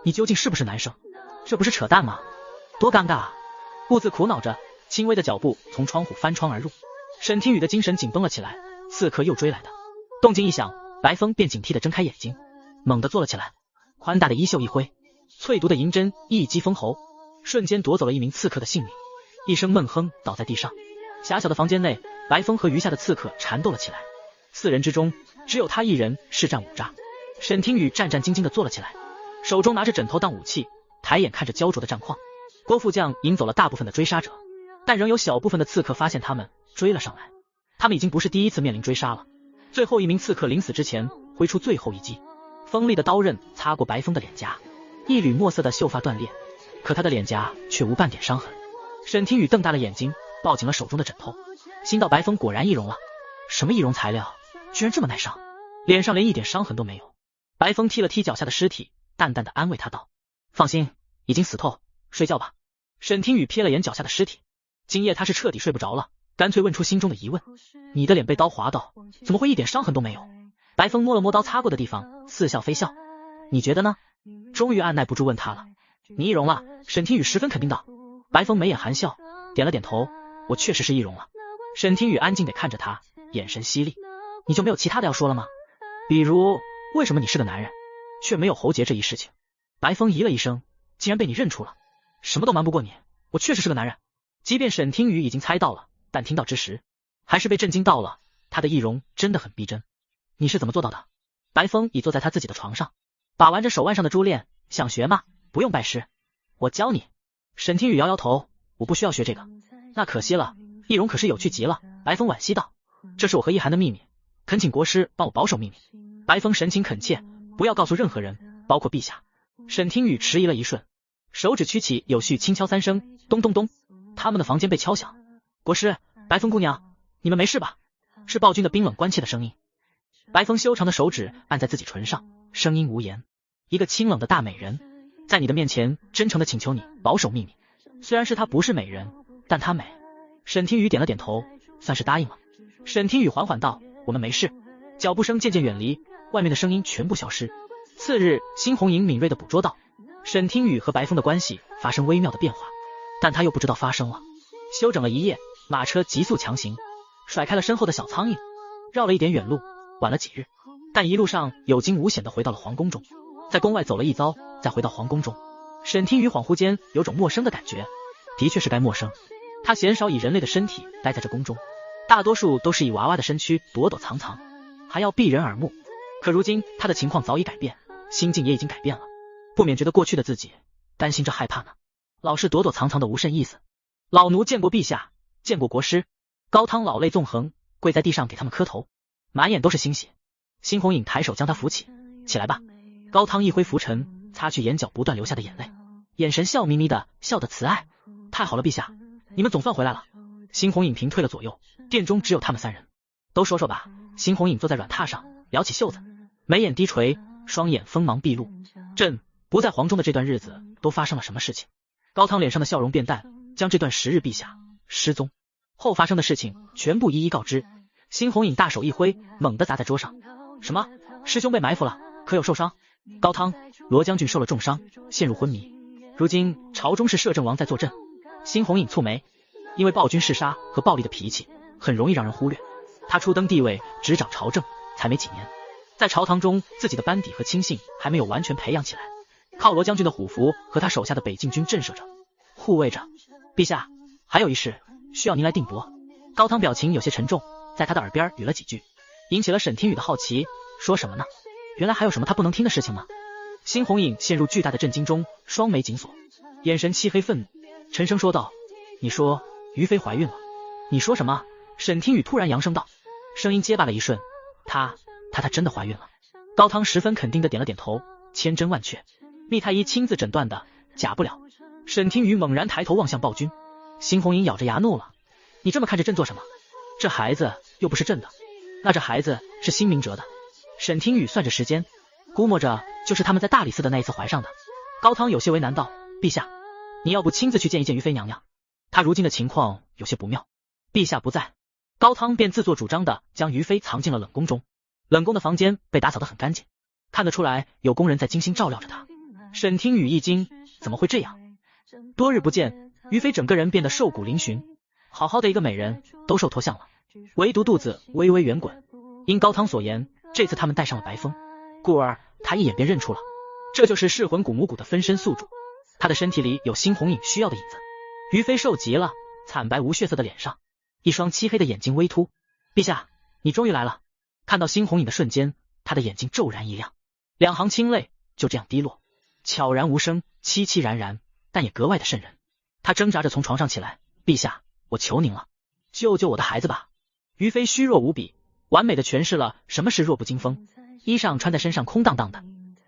你究竟是不是男生？这不是扯淡吗？多尴尬啊！兀自苦恼着，轻微的脚步从窗户翻窗而入。沈听雨的精神紧绷了起来，刺客又追来的动静一响，白风便警惕地睁开眼睛，猛地坐了起来，宽大的衣袖一挥，淬毒的银针一击封喉，瞬间夺走了一名刺客的性命，一声闷哼倒在地上。狭小的房间内，白风和余下的刺客缠斗了起来，4人之中只有他一人是战五诈。沈听雨战战兢兢地坐了起来，手中拿着枕头当武器，抬眼看着焦灼的战况。郭副将引走了大部分的追杀者，但仍有小部分的刺客发现他们追了上来。他们已经不是第一次面临追杀了。最后一名刺客临死之前挥出最后一击，锋利的刀刃擦过白风的脸颊，一缕墨色的秀发断裂，可他的脸颊却无半点伤痕。沈听雨瞪大了眼睛，抱紧了手中的枕头，心道白风果然易容了。什么易容材料，居然这么耐伤，脸上连一点伤痕都没有。白风踢了踢脚下的尸体，淡淡的安慰他道：放心，已经死透，睡觉吧。沈听雨瞥了眼脚下的尸体，今夜他是彻底睡不着了，干脆问出心中的疑问：你的脸被刀划到，怎么会一点伤痕都没有？白风摸了摸刀擦过的地方，似笑非笑：你觉得呢？终于按耐不住问他了。你易容了。沈听雨十分肯定道。白风眉眼含笑，点了点头：我确实是易容了。沈听雨安静地看着他，眼神犀利：你就没有其他的要说了吗？比如为什么你是个男人，却没有喉结这一事情？白风咦了一声，竟然被你认出了，什么都瞒不过你，我确实是个男人。即便沈听雨已经猜到了，但听到之时还是被震惊到了，他的易容真的很逼真。你是怎么做到的？白风倚坐在他自己的床上，把玩着手腕上的珠链，想学吗？不用拜师，我教你。沈听雨摇摇头：我不需要学这个。那可惜了，易容可是有趣极了。白风惋惜道：这是我和一涵的秘密，恳请国师帮我保守秘密。白风神情恳切：不要告诉任何人，包括陛下。沈听雨迟疑了一瞬，手指屈起，有序轻敲3声，咚咚咚。他们的房间被敲响。国师，白风姑娘，你们没事吧？是暴君的冰冷关切的声音。白风修长的手指按在自己唇上，声音无言：一个清冷的大美人，在你的面前真诚的请求你保守秘密。虽然是她不是美人，但她美。沈听雨点了点头，算是答应了。沈听雨缓缓道：我们没事。脚步声渐渐远离，外面的声音全部消失。次日，猩红影敏锐地捕捉到沈听雨和白风的关系发生微妙的变化，但他又不知道发生了。休整了一夜，马车急速强行，甩开了身后的小苍蝇，绕了一点远路，晚了几日，但一路上有惊无险地回到了皇宫中。在宫外走了一遭，再回到皇宫中，沈听雨恍惚间有种陌生的感觉，的确是该陌生。他鲜少以人类的身体待在这宫中，大多数都是以娃娃的身躯躲躲藏藏，还要避人耳目。可如今他的情况早已改变，心境也已经改变了，不免觉得过去的自己担心着害怕呢。老是躲躲藏藏的无甚意思。老奴见过陛下，见过国师。高汤老泪纵横，跪在地上给他们磕头，满眼都是欣喜。猩红影抬手将他扶起，起来吧。高汤一挥拂尘，擦去眼角不断流下的眼泪，眼神笑眯眯的，笑得慈爱。太好了，陛下，你们总算回来了。辛红影平退了左右，殿中只有他们三人。都说说吧。辛红影坐在软榻上，撩起袖子，眉眼低垂，双眼锋芒毕露。朕不在皇中的这段日子都发生了什么事情？高汤脸上的笑容变淡，将这段时日陛下失踪后发生的事情全部一一告知。辛红影大手一挥，猛地砸在桌上。什么？师兄被埋伏了，可有受伤？高汤，罗将军受了重伤，陷入昏迷。如今朝中是摄政王在坐镇。辛红影蹙眉，因为暴君嗜杀和暴力的脾气，很容易让人忽略。他初登帝位，执掌朝政才没几年，在朝堂中自己的班底和亲信还没有完全培养起来，靠罗将军的虎符和他手下的北境军震慑着、护卫着。陛下，还有一事需要您来定夺。高汤表情有些沉重，在他的耳边语了几句，引起了沈听雨的好奇。说什么呢？原来还有什么他不能听的事情吗？辛红影陷入巨大的震惊中，双眉紧锁，眼神漆黑愤怒，沉声说道：你说于妃怀孕了？你说什么？沈听雨突然扬声道，声音结巴了一瞬，她真的怀孕了。高汤十分肯定的点了点头，千真万确，密太医亲自诊断的，假不了。沈听雨猛然抬头望向暴君，辛红影咬着牙怒了：你这么看着朕做什么？这孩子又不是朕的，那这孩子是辛明哲的。沈听雨算着时间，估摸着就是他们在大理寺的那一次怀上的。高汤有些为难道：陛下，你要不亲自去见一见于妃娘娘，她如今的情况有些不妙。陛下不在，高汤便自作主张的将于妃藏进了冷宫中。冷宫的房间被打扫得很干净，看得出来有工人在精心照料着她。沈听雨一惊，怎么会这样？多日不见，于妃整个人变得瘦骨嶙峋，好好的一个美人都瘦脱相了，唯独肚子微微圆滚。因高汤所言，这次他们带上了白风，故而他一眼便认出了，这就是噬魂谷母谷的分身宿主，他的身体里有辛红影需要的影子。于妃瘦极了，惨白无血色的脸上，一双漆黑的眼睛微凸。陛下，你终于来了。看到辛红影的瞬间，他的眼睛骤然一亮，两行清泪就这样滴落，悄然无声，凄凄然然，但也格外的瘆人。他挣扎着从床上起来，陛下，我求您了，救救我的孩子吧。于妃虚弱无比，完美的诠释了什么是弱不禁风，衣裳穿在身上空荡荡的。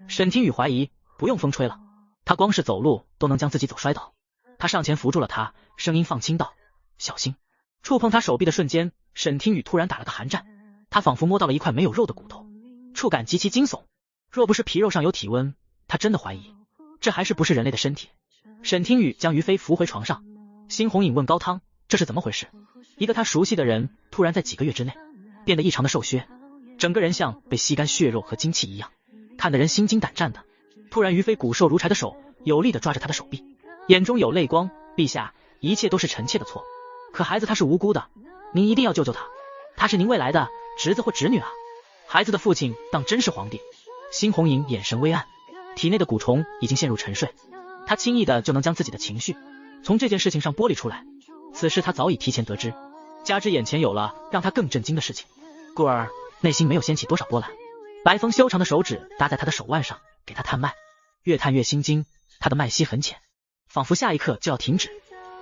沈听雨怀疑不用风吹了，他光是走路都能将自己走摔倒。他上前扶住了他，声音放轻道：小心。触碰他手臂的瞬间，沈听雨突然打了个寒战，他仿佛摸到了一块没有肉的骨头，触感极其惊悚。若不是皮肉上有体温，他真的怀疑这还是不是人类的身体。沈听雨将于妃扶回床上，辛红影问高汤这是怎么回事。一个他熟悉的人突然在几个月之内变得异常的瘦削，整个人像被吸干血肉和精气一样，看得人心惊胆战的。突然于妃骨瘦如柴的手有力地抓着他的手臂，眼中有泪光：陛下，一切都是臣妾的错，可孩子他是无辜的，您一定要救救他，他是您未来的侄子或侄女啊。孩子的父亲当真是皇帝。辛红影眼神微暗，体内的蛊虫已经陷入沉睡，他轻易的就能将自己的情绪从这件事情上剥离出来，此事他早已提前得知，加之眼前有了让他更震惊的事情，故而内心没有掀起多少波澜。白风修长的手指搭在他的手腕上，给他探脉，越探越心惊，他的脉息很浅，仿佛下一刻就要停止。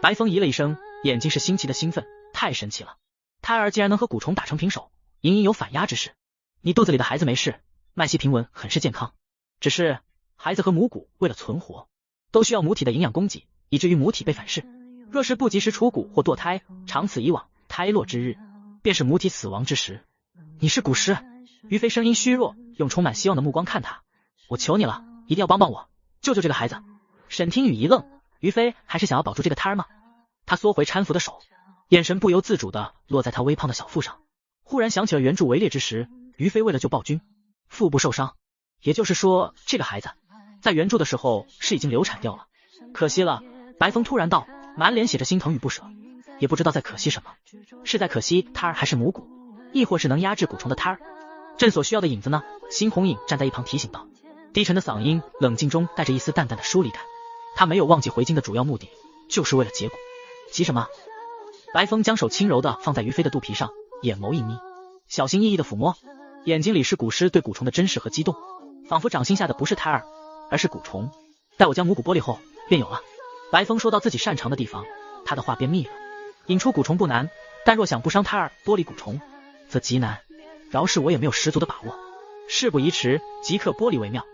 白风咦了一声，眼睛是新奇的兴奋，太神奇了，胎儿竟然能和蛊虫打成平手，隐隐有反压之势。你肚子里的孩子没事，脉息平稳，很是健康，只是孩子和母骨为了存活，都需要母体的营养供给，以至于母体被反噬。若是不及时除骨或堕胎，长此以往，胎落之日便是母体死亡之时。你是蛊师？于妃声音虚弱，用充满希望的目光看他，我求你了，一定要帮帮我，救救这个孩子。沈听雨一愣，于妃还是想要保住这个胎儿吗？他缩回搀扶的手，眼神不由自主地落在他微胖的小腹上，忽然想起了原著围猎之时，于妃为了救暴君腹部受伤，也就是说这个孩子在原著的时候是已经流产掉了，可惜了。白风突然道，满脸写着心疼与不舍，也不知道在可惜什么，是在可惜胎儿还是母骨，亦或是能压制蛊虫的胎儿。朕所需要的影子呢？辛红影站在一旁提醒道，低沉的嗓音冷静中带着一丝淡淡的疏离感，他没有忘记回京的主要目的，就是为了结果。急什么？白风将手轻柔地放在于妃的肚皮上，眼眸一眯，小心翼翼地抚摸，眼睛里是蛊师对蛊虫的珍视和激动，仿佛掌心下的不是胎儿，而是蛊虫。待我将母骨剥离后便有了。白风说到自己擅长的地方，他的话便密了。引出蛊虫不难，但若想不伤胎儿剥离蛊虫则极难，饶是我也没有十足的把握，事不宜迟，即刻剥离为妙。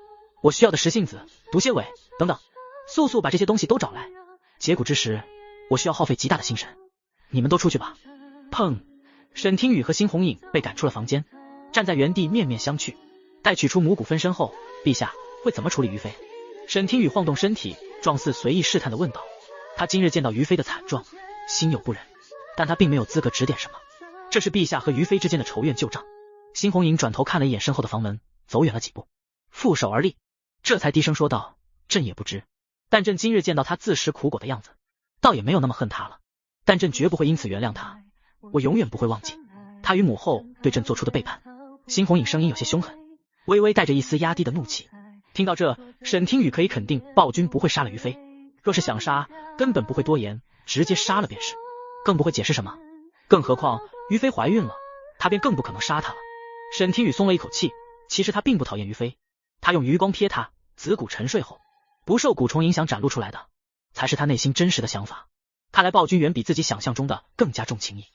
我需要的石杏子、毒蝎尾等等，速速把这些东西都找来。解蛊之时，我需要耗费极大的心神，你们都出去吧。砰！沈听雨和辛红影被赶出了房间，站在原地面面相觑。待取出母骨分身后，陛下会怎么处理于妃？沈听雨晃动身体，状似随意试探地问道。他今日见到于妃的惨状，心有不忍，但他并没有资格指点什么。这是陛下和于妃之间的仇怨旧账。辛红影转头看了一眼身后的房门，走远了几步，负手而立，这才低声说道：朕也不知，但朕今日见到他自食苦果的样子，倒也没有那么恨他了。但朕绝不会因此原谅他，我永远不会忘记他与母后对朕做出的背叛。辛红影声音有些凶狠，微微带着一丝压低的怒气。听到这，沈听雨可以肯定暴君不会杀了于妃，若是想杀，根本不会多言，直接杀了便是，更不会解释什么。更何况于妃怀孕了，他便更不可能杀她了。沈听雨松了一口气，其实他并不讨厌于妃，他用余光瞥她，子骨沉睡后不受蛊虫影响展露出来的，才是他内心真实的想法。看来暴君远比自己想象中的更加重情义。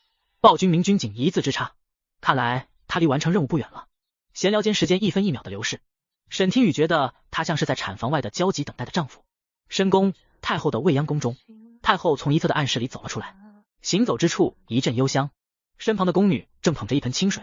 暴君明君仅一字之差，看来他离完成任务不远了。闲聊间时间一分一秒的流逝，沈听雨觉得她像是在产房外的焦急等待的丈夫。深宫太后的未央宫中，太后从一侧的暗室里走了出来，行走之处一阵幽香，身旁的宫女正捧着一盆清水，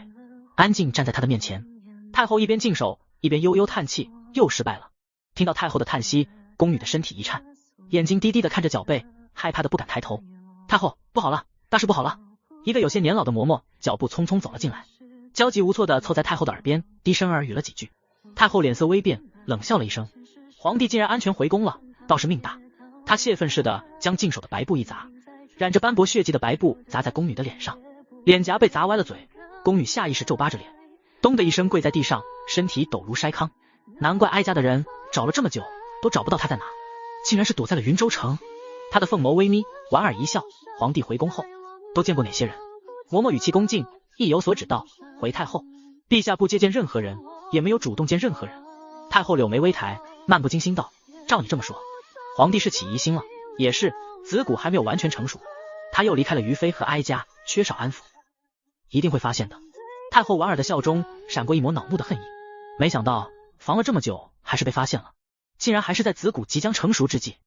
安静站在她的面前。太后一边净手一边悠悠叹气，又失败了。听到太后的叹息，宫女的身体一颤，眼睛低低的看着脚背，害怕的不敢抬头。太后，不好了，大事不好了！一个有些年老的嬷嬷脚步匆匆走了进来，焦急无措的凑在太后的耳边低声耳语了几句。太后脸色微变，冷笑了一声，皇帝竟然安全回宫了，倒是命大。她泄愤似的将净手的白布一砸，染着斑驳血迹的白布砸在宫女的脸上，脸颊被砸歪了嘴，宫女下意识皱巴着脸，咚的一声跪在地上，身体抖如筛糠。难怪哀家的人找了这么久都找不到她在哪，竟然是躲在了云州城。她的凤眸微眯，莞尔一笑，皇帝回宫后都见过哪些人？嬷嬷语气恭敬，意有所指道：回太后，陛下不接见任何人，也没有主动见任何人。太后柳眉微抬，漫不经心道：照你这么说，皇帝是起疑心了。也是，子骨还没有完全成熟，他又离开了于妃和哀家，缺少安抚，一定会发现的。太后莞尔的笑中闪过一抹恼怒的恨意，没想到防了这么久还是被发现了，竟然还是在子骨即将成熟之际，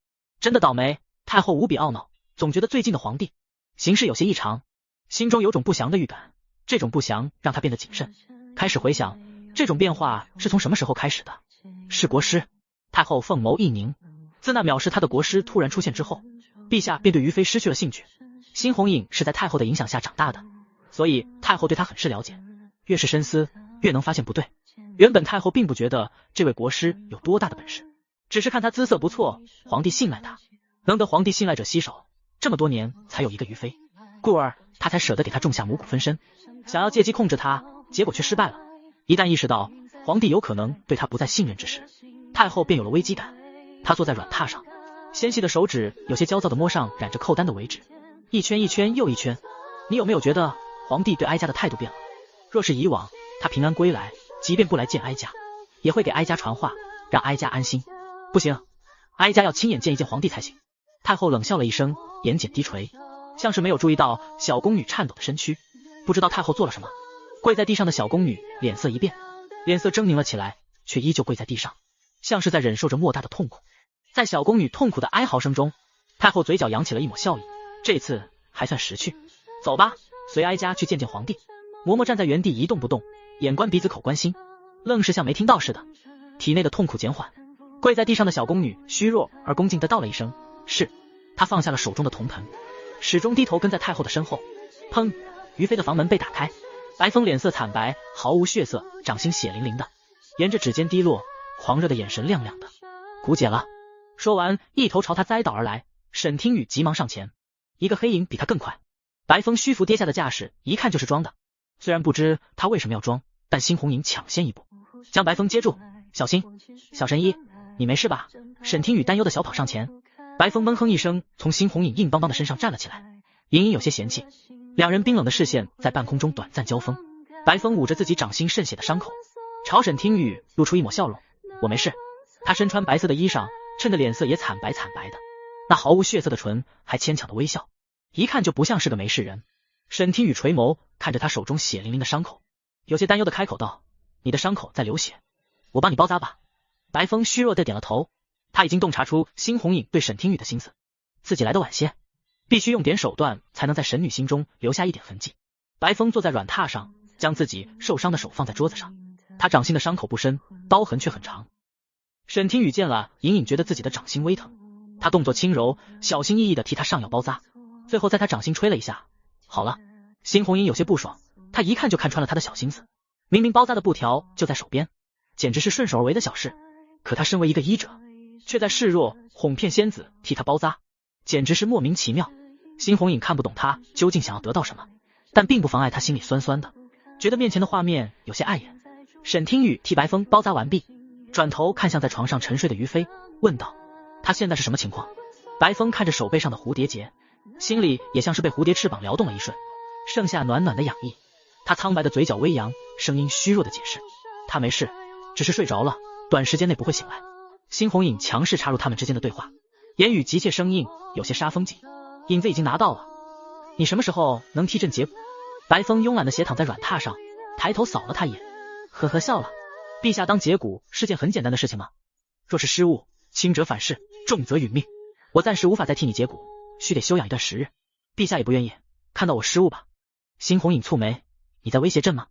真的倒霉。太后无比懊恼，总觉得最近的皇帝行事有些异常，心中有种不祥的预感。这种不祥让她变得谨慎，开始回想这种变化是从什么时候开始的。是国师。太后凤眸一凝，自那藐视她的国师突然出现之后，陛下便对于妃失去了兴趣。辛红影是在太后的影响下长大的，所以太后对她很是了解。越是深思，越能发现不对。原本太后并不觉得这位国师有多大的本事，只是看他姿色不错，皇帝信赖他，能得皇帝信赖者稀少，这么多年才有一个于妃，故而他才舍得给他种下母骨分身，想要借机控制他，结果却失败了。一旦意识到皇帝有可能对他不再信任之时，太后便有了危机感。她坐在软榻上，纤细的手指有些焦躁地摸上染着扣单的围纸，一圈一圈又一圈。你有没有觉得皇帝对哀家的态度变了？若是以往他平安归来，即便不来见哀家，也会给哀家传话，让哀家安心。不行，哀家要亲眼见一见皇帝才行。太后冷笑了一声，眼睑低垂，像是没有注意到小宫女颤抖的身躯。不知道太后做了什么，跪在地上的小宫女脸色一变，脸色狰狞了起来，却依旧跪在地上，像是在忍受着莫大的痛苦。在小宫女痛苦的哀嚎声中，太后嘴角扬起了一抹笑意，这次还算识趣。走吧，随哀家去见见皇帝。嬷嬷站在原地一动不动，眼观鼻子口观心，愣是像没听到似的，体内的痛苦减缓。跪在地上的小宫女虚弱而恭敬地道了一声是。她放下了手中的铜盆，始终低头跟在太后的身后。砰！于妃的房门被打开，白风脸色惨白，毫无血色，掌心血淋淋的，沿着指尖滴落，狂热的眼神亮亮的。骨解了。说完，一头朝他栽倒而来。沈听雨急忙上前，一个黑影比他更快。白风虚浮跌下的架势，一看就是装的。虽然不知他为什么要装，但辛红影抢先一步将白风接住。小心，小神医，你没事吧？沈听雨担忧的小跑上前。白风闷哼一声，从辛红影硬邦邦的身上站了起来，隐隐有些嫌弃。两人冰冷的视线在半空中短暂交锋。白风捂着自己掌心渗血的伤口，朝沈听雨露出一抹笑容。我没事。他身穿白色的衣裳，衬得脸色也惨白惨白的，那毫无血色的唇还牵强的微笑，一看就不像是个没事人。沈听雨垂眸看着他手中血淋淋的伤口，有些担忧的开口道：你的伤口在流血，我帮你包扎吧。白风虚弱的点了头，他已经洞察出辛红影对沈听雨的心思，自己来的晚些，必须用点手段才能在沈女心中留下一点痕迹。白风坐在软榻上，将自己受伤的手放在桌子上，他掌心的伤口不深，刀痕却很长。沈听雨见了，隐隐觉得自己的掌心微疼，他动作轻柔，小心翼翼地替他上药包扎，最后在他掌心吹了一下，好了。辛红英有些不爽，他一看就看穿了他的小心思，明明包扎的布条就在手边，简直是顺手而为的小事，可他身为一个医者，却在示弱哄骗仙子替他包扎，简直是莫名其妙。辛红影看不懂他究竟想要得到什么，但并不妨碍他心里酸酸的，觉得面前的画面有些碍眼。沈听雨替白风包扎完毕，转头看向在床上沉睡的于飞，问道：他现在是什么情况？白风看着手背上的蝴蝶结，心里也像是被蝴蝶翅膀撩动了一瞬，剩下暖暖的痒意。他苍白的嘴角微扬，声音虚弱的解释：他没事，只是睡着了，短时间内不会醒来。辛红影强势插入他们之间的对话，言语急切生硬，有些杀风景。影子已经拿到了，你什么时候能替朕解蛊？白风慵懒的斜躺在软榻上，抬头扫了他一眼，呵呵笑了。陛下当解蛊是件很简单的事情吗？若是失误，轻则反噬，重则殒命。我暂时无法再替你解蛊，须得休养一段时日。陛下也不愿意看到我失误吧？辛红影蹙眉，你在威胁朕吗？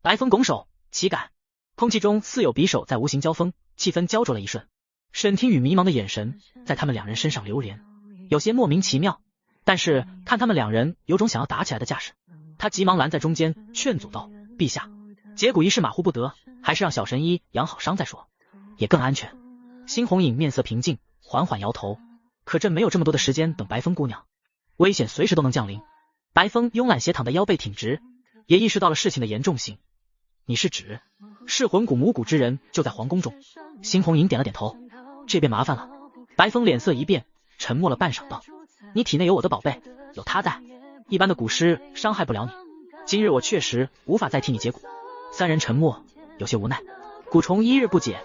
白风拱手，岂敢。空气中似有匕首在无形交锋，气氛焦灼了一瞬。沈听雨迷茫的眼神在他们两人身上流连，有些莫名其妙，但是看他们两人有种想要打起来的架势，他急忙拦在中间，劝阻道：陛下，解蛊一事马虎不得，还是让小神医养好伤再说，也更安全。辛红影面色平静，缓缓摇头，可朕没有这么多的时间等白风姑娘，危险随时都能降临。白风慵懒斜躺的腰背挺直，也意识到了事情的严重性。你是指噬魂谷母谷之人就在皇宫中？辛红影点了点头，这便麻烦了。白风脸色一变，沉默了半晌道：你体内有我的宝贝，有他在，一般的蛊师伤害不了你。今日我确实无法再替你解蛊。三人沉默，有些无奈。蛊虫一日不解，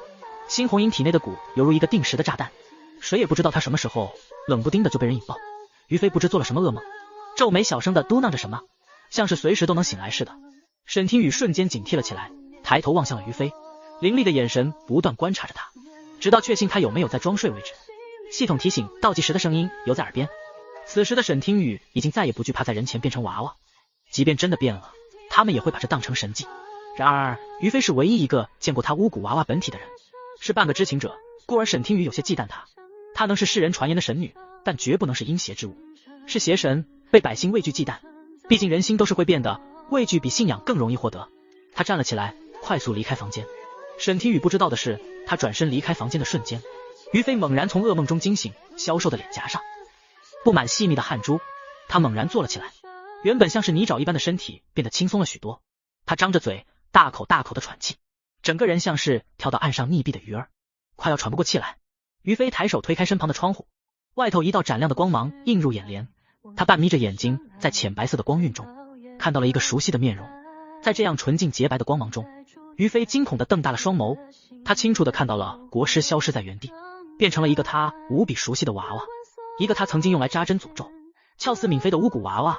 辛红影体内的蛊犹如一个定时的炸弹，谁也不知道他什么时候冷不丁的就被人引爆。于飞不知做了什么噩梦，皱眉小声的嘟囔着什么，像是随时都能醒来似的。沈听雨瞬间警惕了起来，抬头望向了于飞，凌厉的眼神不断观察着他，直到确信他有没有在装睡为止。系统提醒倒计时的声音犹在耳边。此时的沈听雨已经再也不惧怕在人前变成娃娃，即便真的变了，他们也会把这当成神迹。然而于飞是唯一一个见过他巫蛊娃娃本体的人，是半个知情者，故而沈听雨有些忌惮他。她能是世人传言的神女，但绝不能是阴邪之物，是邪神，被百姓畏惧忌惮。毕竟人心都是会变的，畏惧比信仰更容易获得。他站了起来，快速离开房间。沈听雨不知道的是，他转身离开房间的瞬间，于飞猛然从噩梦中惊醒，消瘦的脸颊上布满细密的汗珠，他猛然坐了起来，原本像是泥沼一般的身体变得轻松了许多。他张着嘴，大口大口的喘气，整个人像是跳到岸上溺毙的鱼儿，快要喘不过气来。于飞抬手推开身旁的窗户，外头一道闪亮的光芒映入眼帘，他半眯着眼睛，在浅白色的光晕中看到了一个熟悉的面容。在这样纯净洁白的光芒中，于飞惊恐地瞪大了双眸，他清楚地看到了国师消失在原地，变成了一个他无比熟悉的娃娃，一个他曾经用来扎针诅咒、撬丝泯飞的巫蛊娃娃。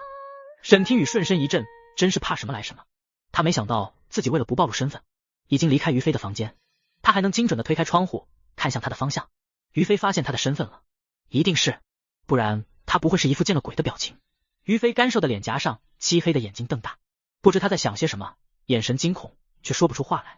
沈听雨瞬身一震，真是怕什么来什么。他没想到自己为了不暴露身份，已经离开于飞的房间，他还能精准地推开窗户，看向他的方向。于飞发现他的身份了，一定是，不然他不会是一副见了鬼的表情。于飞干瘦的脸颊上，漆黑的眼睛瞪大，不知他在想些什么，眼神惊恐，却说不出话来。